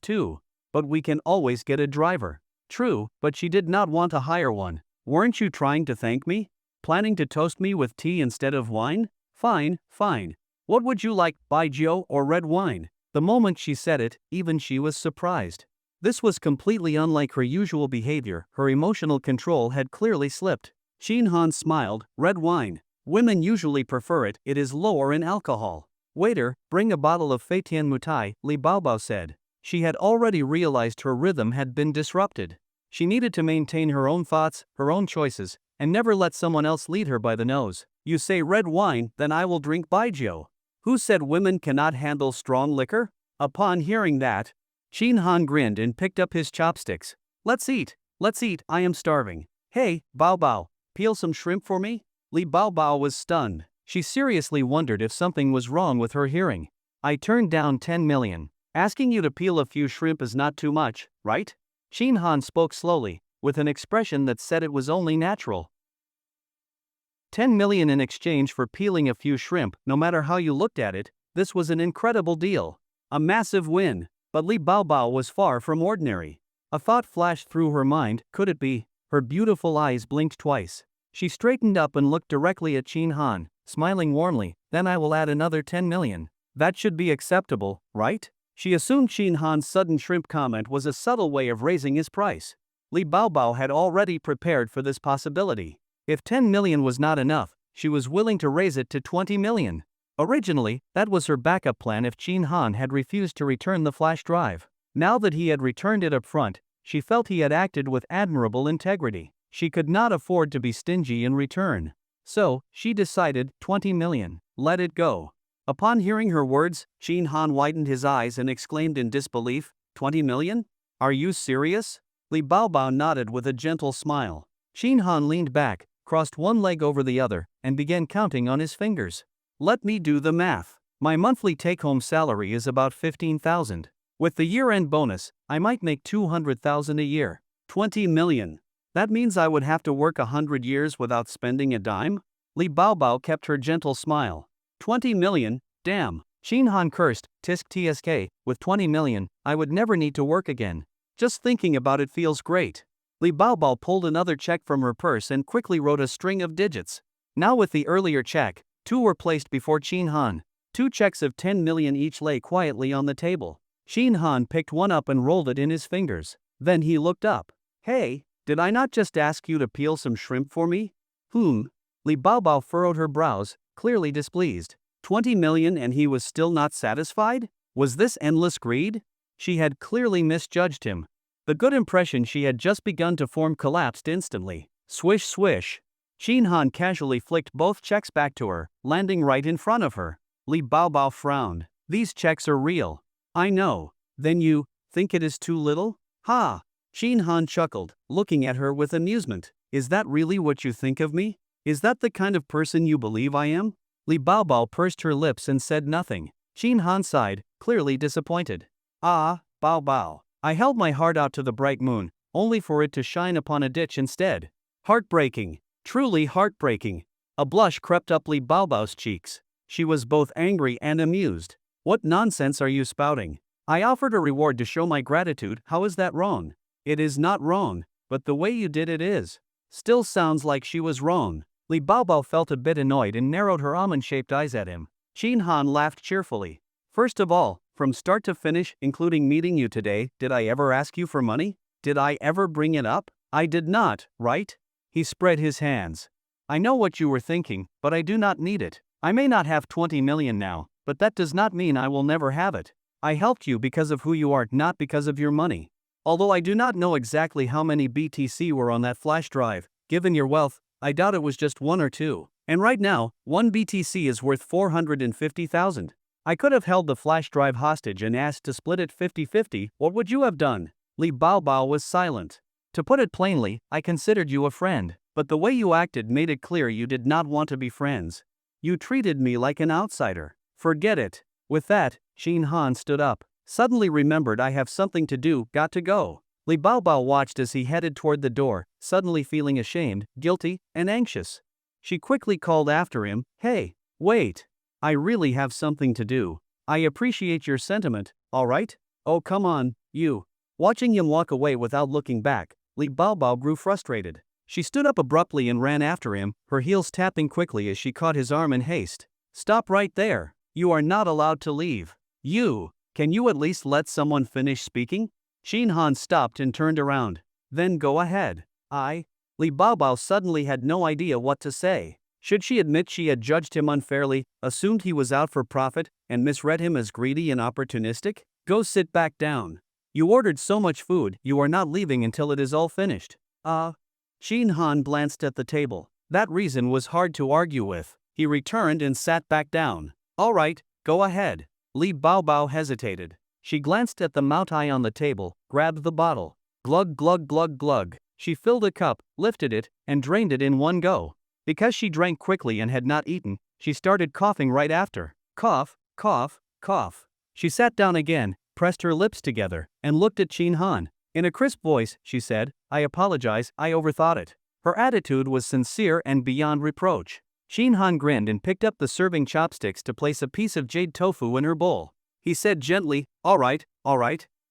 too. But we can always get a driver." True, but she did not want to hire one. "Weren't you trying to thank me? Planning to toast me with tea instead of wine?" Fine. What would you like, baijiu or red wine?" The moment she said it, even she was surprised. This was completely unlike her usual behavior. Her emotional control had clearly slipped. Qin Han smiled. "Red wine. Women usually prefer it, it is lower in alcohol." "Waiter, bring a bottle of Feitian Mutai," Li Baobao said. She had already realized her rhythm had been disrupted. She needed to maintain her own thoughts, her own choices, and never let someone else lead her by the nose. "You say red wine, then I will drink baijiu." Who said women cannot handle strong liquor? Upon hearing that, Qin Han grinned and picked up his chopsticks. Let's eat, I am starving." "Hey, Bao, peel some shrimp for me?" Li Baobao was stunned. She seriously wondered if something was wrong with her hearing. "I turned down 10 million. Asking you to peel a few shrimp is not too much, right?" Qin Han spoke slowly, with an expression that said it was only natural. 10 million in exchange for peeling a few shrimp, no matter how you looked at it, this was an incredible deal. A massive win, but Li Baobao was far from ordinary. A thought flashed through her mind, could it be? Her beautiful eyes blinked twice. She straightened up and looked directly at Qin Han, smiling warmly. "Then I will add another 10 million. That should be acceptable, right?" She assumed Qin Han's sudden shrimp comment was a subtle way of raising his price. Li Baobao had already prepared for this possibility. If 10 million was not enough, she was willing to raise it to 20 million. Originally, that was her backup plan if Qin Han had refused to return the flash drive. Now that he had returned it up front, she felt he had acted with admirable integrity. She could not afford to be stingy in return. So, she decided 20 million. Let it go. Upon hearing her words, Qin Han widened his eyes and exclaimed in disbelief, 20 million? Are you serious? Li Baobao nodded with a gentle smile. Qin Han leaned back, crossed one leg over the other, and began counting on his fingers. Let me do the math. My monthly take-home salary is about 15,000. With the year-end bonus, I might make 200,000 a year. 20 million. That means I would have to work 100 years without spending a dime? Li Baobao kept her gentle smile. 20 million, damn. Qin Han cursed, tisk tsk, with 20 million, I would never need to work again. Just thinking about it feels great. Li Baobao pulled another check from her purse and quickly wrote a string of digits. Now with the earlier check, 2 were placed before Qin Han. 2 checks of 10 million each lay quietly on the table. Qin Han picked one up and rolled it in his fingers. Then he looked up. Hey, did I not just ask you to peel some shrimp for me? Li Baobao furrowed her brows, clearly displeased. 20 million and he was still not satisfied? Was this endless greed? She had clearly misjudged him. The good impression she had just begun to form collapsed instantly. Swish swish. Qin Han casually flicked both checks back to her, landing right in front of her. Li Baobao frowned. These checks are real. I know. Then you think it is too little? Ha! Qin Han chuckled, looking at her with amusement. Is that really what you think of me? Is that the kind of person you believe I am? Li Baobao pursed her lips and said nothing. Qin Han sighed, clearly disappointed. Ah, Baobao. I held my heart out to the bright moon, only for it to shine upon a ditch instead. Heartbreaking. Truly heartbreaking. A blush crept up Li Baobao's cheeks. She was both angry and amused. What nonsense are you spouting? I offered a reward to show my gratitude. How is that wrong? It is not wrong, but the way you did it is. Still sounds like she was wrong. Li Baobao felt a bit annoyed and narrowed her almond-shaped eyes at him. Qin Han laughed cheerfully. First of all, from start to finish, including meeting you today, did I ever ask you for money? Did I ever bring it up? I did not, right? He spread his hands. I know what you were thinking, but I do not need it. I may not have 20 million now, but that does not mean I will never have it. I helped you because of who you are, not because of your money. Although I do not know exactly how many BTC were on that flash drive, given your wealth, I doubt it was just 1 or 2. And right now, 1 BTC is worth 450,000. I could have held the flash drive hostage and asked to split it 50-50, what would you have done? Li Baobao was silent. To put it plainly, I considered you a friend, but the way you acted made it clear you did not want to be friends. You treated me like an outsider. Forget it. With that, Qin Han stood up. Suddenly remembered I have something to do, got to go. Li Baobao watched as he headed toward the door, suddenly feeling ashamed, guilty, and anxious. She quickly called after him, hey, wait. I really have something to do. I appreciate your sentiment, alright? Oh come on, you. Watching him walk away without looking back, Li Baobao grew frustrated. She stood up abruptly and ran after him, her heels tapping quickly as she caught his arm in haste. Stop right there. You are not allowed to leave. You. Can you at least let someone finish speaking? Qin Han stopped and turned around. Then go ahead. Li Baobao suddenly had no idea what to say. Should she admit she had judged him unfairly, assumed he was out for profit, and misread him as greedy and opportunistic? Go sit back down. You ordered so much food, you are not leaving until it is all finished. Qin Han glanced at the table. That reason was hard to argue with. He returned and sat back down. Alright, go ahead. Li Baobao hesitated. She glanced at the moutai on the table, grabbed the bottle. Glug glug glug glug. She filled a cup, lifted it, and drained it in one go. Because she drank quickly and had not eaten, she started coughing right after. Cough, cough, cough. She sat down again, pressed her lips together, and looked at Qin Han. In a crisp voice, she said, I apologize, I overthought it. Her attitude was sincere and beyond reproach. Qin Han grinned and picked up the serving chopsticks to place a piece of jade tofu in her bowl. He said gently, alright.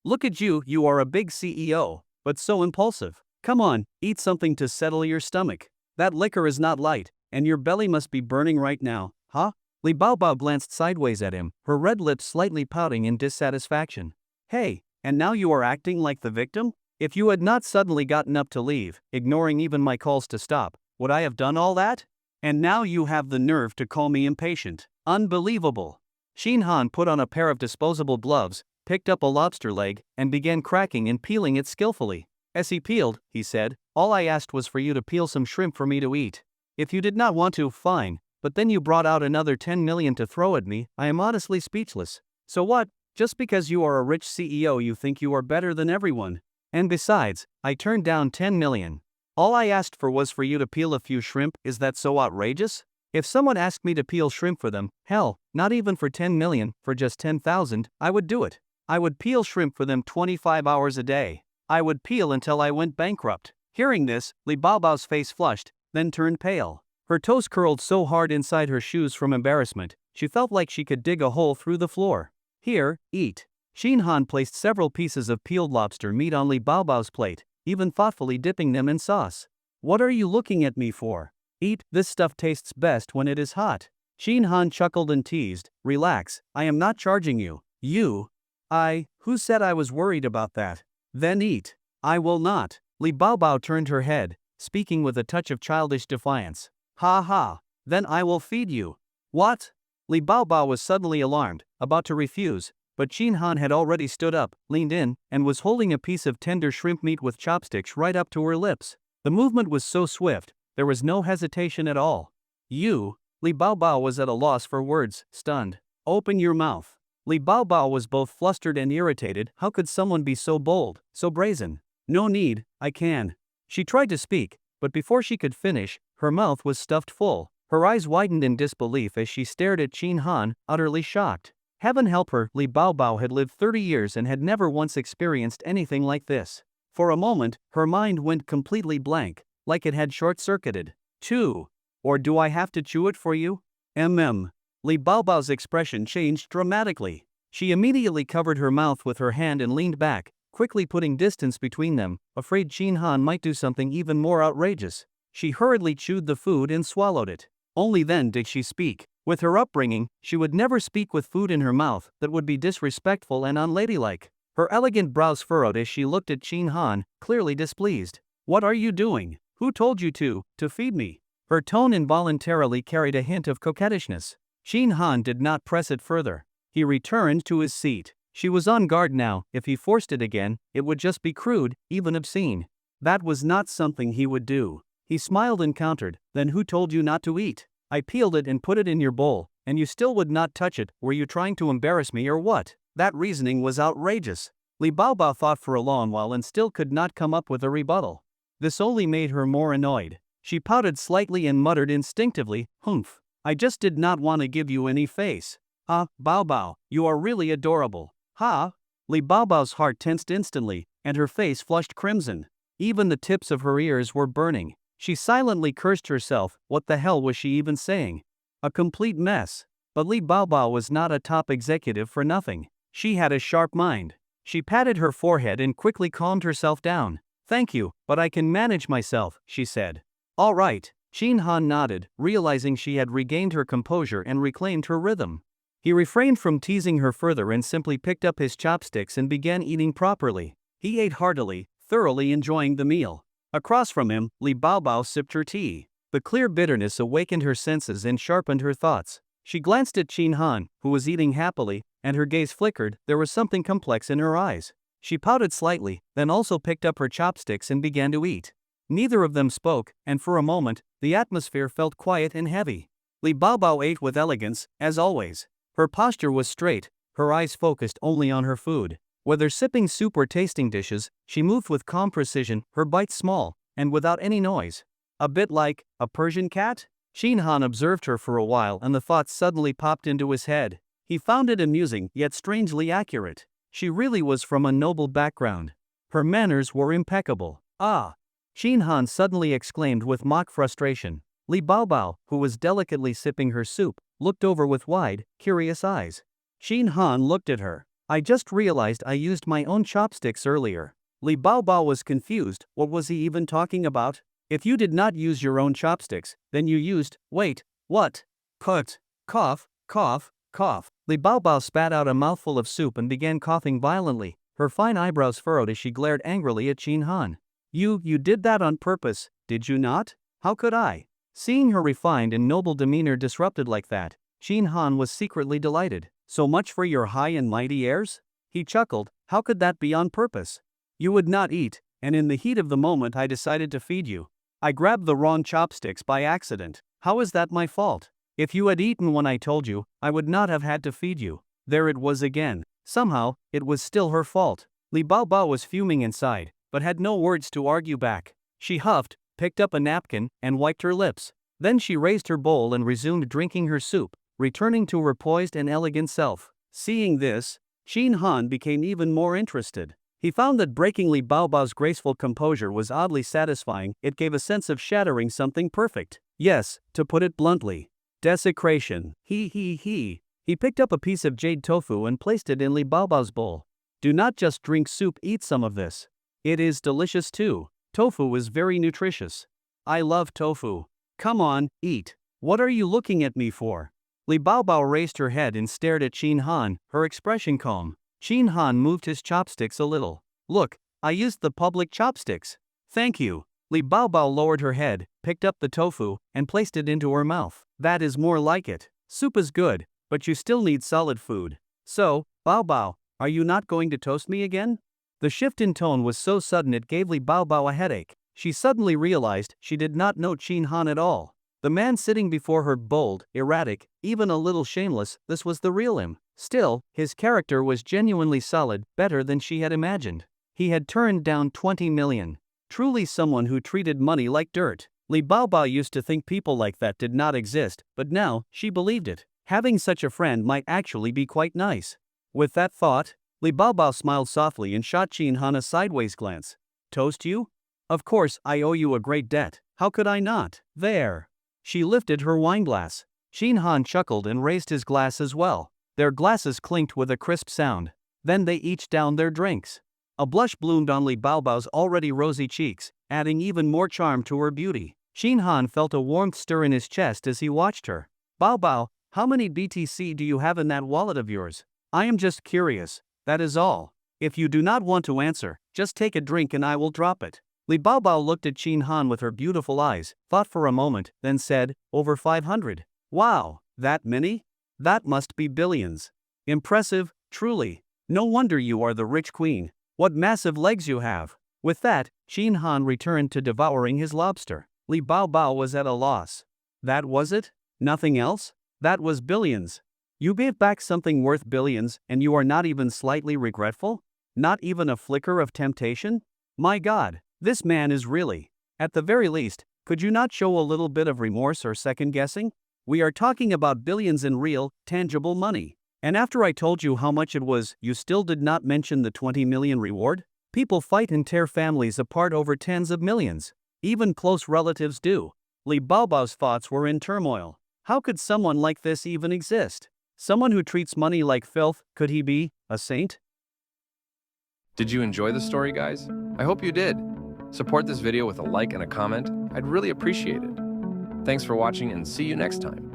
Look at you, you are a big CEO, but so impulsive. Come on, eat something to settle your stomach. That liquor is not light, and your belly must be burning right now, huh? Li Baobao glanced sideways at him, her red lips slightly pouting in dissatisfaction. Hey, and now you are acting like the victim? If you had not suddenly gotten up to leave, ignoring even my calls to stop, would I have done all that? And now you have the nerve to call me impatient. Unbelievable. Qin Han put on a pair of disposable gloves, picked up a lobster leg, and began cracking and peeling it skillfully. As he peeled, he said, all I asked was for you to peel some shrimp for me to eat. If you did not want to, fine, but then you brought out another 10 million to throw at me. I am honestly speechless. So what? Just because you are a rich CEO you think you are better than everyone? And besides, I turned down 10 million. All I asked for was for you to peel a few shrimp. Is that so outrageous? If someone asked me to peel shrimp for them, hell, not even for 10 million, for just 10,000, I would do it. I would peel shrimp for them 25 hours a day. I would peel until I went bankrupt. Hearing this, Li Baobao's face flushed, then turned pale. Her toes curled so hard inside her shoes from embarrassment, she felt like she could dig a hole through the floor. Here, eat. Qin Han placed several pieces of peeled lobster meat on Li Baobao's plate, even thoughtfully dipping them in sauce. What are you looking at me for? Eat, this stuff tastes best when it is hot. Qin Han chuckled and teased, relax, I am not charging you. You? Who said I was worried about that? Then eat. I will not. Li Baobao turned her head, speaking with a touch of childish defiance. Ha ha. Then I will feed you. What? Li Baobao was suddenly alarmed, about to refuse, but Qin Han had already stood up, leaned in, and was holding a piece of tender shrimp meat with chopsticks right up to her lips. The movement was so swift, there was no hesitation at all. You? Li Baobao was at a loss for words, stunned. Open your mouth. Li Baobao was both flustered and irritated. How could someone be so bold, so brazen? No need, I can. She tried to speak, but before she could finish, her mouth was stuffed full. Her eyes widened in disbelief as she stared at Qin Han, utterly shocked. Heaven help her, Li Baobao had lived 30 years and had never once experienced anything like this. For a moment, her mind went completely blank, like it had short-circuited. Or do I have to chew it for you? Li Baobao's expression changed dramatically. She immediately covered her mouth with her hand and leaned back, quickly putting distance between them, afraid Qin Han might do something even more outrageous. She hurriedly chewed the food and swallowed it. Only then did she speak. With her upbringing, she would never speak with food in her mouth that would be disrespectful and unladylike. Her elegant brows furrowed as she looked at Qin Han, clearly displeased. "What are you doing? Who told you to feed me?" Her tone involuntarily carried a hint of coquettishness. Qin Han did not press it further. He returned to his seat. She was on guard now. If he forced it again, it would just be crude, even obscene. That was not something he would do. He smiled and countered, "Then who told you not to eat? I peeled it and put it in your bowl, and you still would not touch it. Were you trying to embarrass me or what?" That reasoning was outrageous. Li Baobao thought for a long while and still could not come up with a rebuttal. This only made her more annoyed. She pouted slightly and muttered instinctively, "Humph. I just did not want to give you any face." "Ah, Baobao, you are really adorable." "Ha?" Li Baobao's heart tensed instantly, and her face flushed crimson. Even the tips of her ears were burning. She silently cursed herself. What the hell was she even saying? A complete mess. But Li Baobao was not a top executive for nothing. She had a sharp mind. She patted her forehead and quickly calmed herself down. "Thank you, but I can manage myself," she said. "All right." Qin Han nodded, realizing she had regained her composure and reclaimed her rhythm. He refrained from teasing her further and simply picked up his chopsticks and began eating properly. He ate heartily, thoroughly enjoying the meal. Across from him, Li Baobao sipped her tea. The clear bitterness awakened her senses and sharpened her thoughts. She glanced at Qin Han, who was eating happily, and her gaze flickered. There was something complex in her eyes. She pouted slightly, then also picked up her chopsticks and began to eat. Neither of them spoke, and for a moment, the atmosphere felt quiet and heavy. Li Baobao ate with elegance, as always. Her posture was straight, her eyes focused only on her food. Whether sipping soup or tasting dishes, she moved with calm precision, her bites small, and without any noise. A bit like a Persian cat? Qin Han observed her for a while and the thought suddenly popped into his head. He found it amusing yet strangely accurate. She really was from a noble background. Her manners were impeccable. "Ah!" Qin Han suddenly exclaimed with mock frustration. Li Baobao, who was delicately sipping her soup, looked over with wide, curious eyes. Qin Han looked at her. "I just realized I used my own chopsticks earlier." Li Baobao was confused. What was he even talking about? "If you did not use your own chopsticks, then you used, wait, what?" "Cut. Cough, cough, cough." Li Baobao spat out a mouthful of soup and began coughing violently, her fine eyebrows furrowed as she glared angrily at Qin Han. You did that on purpose, did you not?" "How could I?" Seeing her refined and noble demeanor disrupted like that, Qin Han was secretly delighted. "So much for your high and mighty airs?" He chuckled. "How could that be on purpose? You would not eat, and in the heat of the moment I decided to feed you. I grabbed the wrong chopsticks by accident. How is that my fault? If you had eaten when I told you, I would not have had to feed you." There it was again. Somehow, it was still her fault. Li Baobao was fuming inside, but had no words to argue back. She huffed, picked up a napkin, and wiped her lips. Then she raised her bowl and resumed drinking her soup, returning to her poised and elegant self. Seeing this, Qin Han became even more interested. He found that breaking Li Baobao's graceful composure was oddly satisfying. It gave a sense of shattering something perfect. Yes, to put it bluntly. Desecration. He picked up a piece of jade tofu and placed it in Li Baobao's bowl. "Do not just drink soup, eat some of this. It is delicious too. Tofu is very nutritious. I love tofu. Come on, eat. What are you looking at me for?" Li Baobao raised her head and stared at Qin Han, her expression calm. Qin Han moved his chopsticks a little. "Look, I used the public chopsticks." "Thank you." Li Baobao lowered her head, picked up the tofu, and placed it into her mouth. "That is more like it. Soup is good, but you still need solid food. So, Baobao, are you not going to toast me again?" The shift in tone was so sudden it gave Li Baobao a headache. She suddenly realized she did not know Qin Han at all. The man sitting before her bold, erratic, even a little shameless, this was the real him. Still, his character was genuinely solid, better than she had imagined. He had turned down 20 million. Truly someone who treated money like dirt. Li Baobao used to think people like that did not exist, but now, she believed it. Having such a friend might actually be quite nice. With that thought, Li Baobao smiled softly and shot Qin Han a sideways glance. "Toast you? Of course, I owe you a great debt. How could I not?" "There." She lifted her wineglass. Shin Han chuckled and raised his glass as well. Their glasses clinked with a crisp sound. Then they each downed their drinks. A blush bloomed on Li Baobao's already rosy cheeks, adding even more charm to her beauty. Shin Han felt a warmth stir in his chest as he watched her. Baobao, how many BTC do you have in that wallet of yours? I am just curious, that is all. If you do not want to answer, just take a drink and I will drop it. Li Baobao looked at Shin Han with her beautiful eyes, thought for a moment, then said, over 500. Wow, that many? That must be billions. Impressive, truly. No wonder you are the rich queen. What massive legs you have. With that, Shin Han returned to devouring his lobster. Li Baobao was at a loss. That was it? Nothing else? That was billions. You gave back something worth billions and you are not even slightly regretful? Not even a flicker of temptation? My God, this man is really. At the very least, could you not show a little bit of remorse or second guessing? We are talking about billions in real, tangible money. And after I told you how much it was, you still did not mention the 20 million reward? People fight and tear families apart over tens of millions. Even close relatives do. Li Baobao's thoughts were in turmoil. How could someone like this even exist? Someone who treats money like filth, could he be a saint? Did you enjoy the story, guys? I hope you did. Support this video with a like and a comment. I'd really appreciate it. Thanks for watching and see you next time.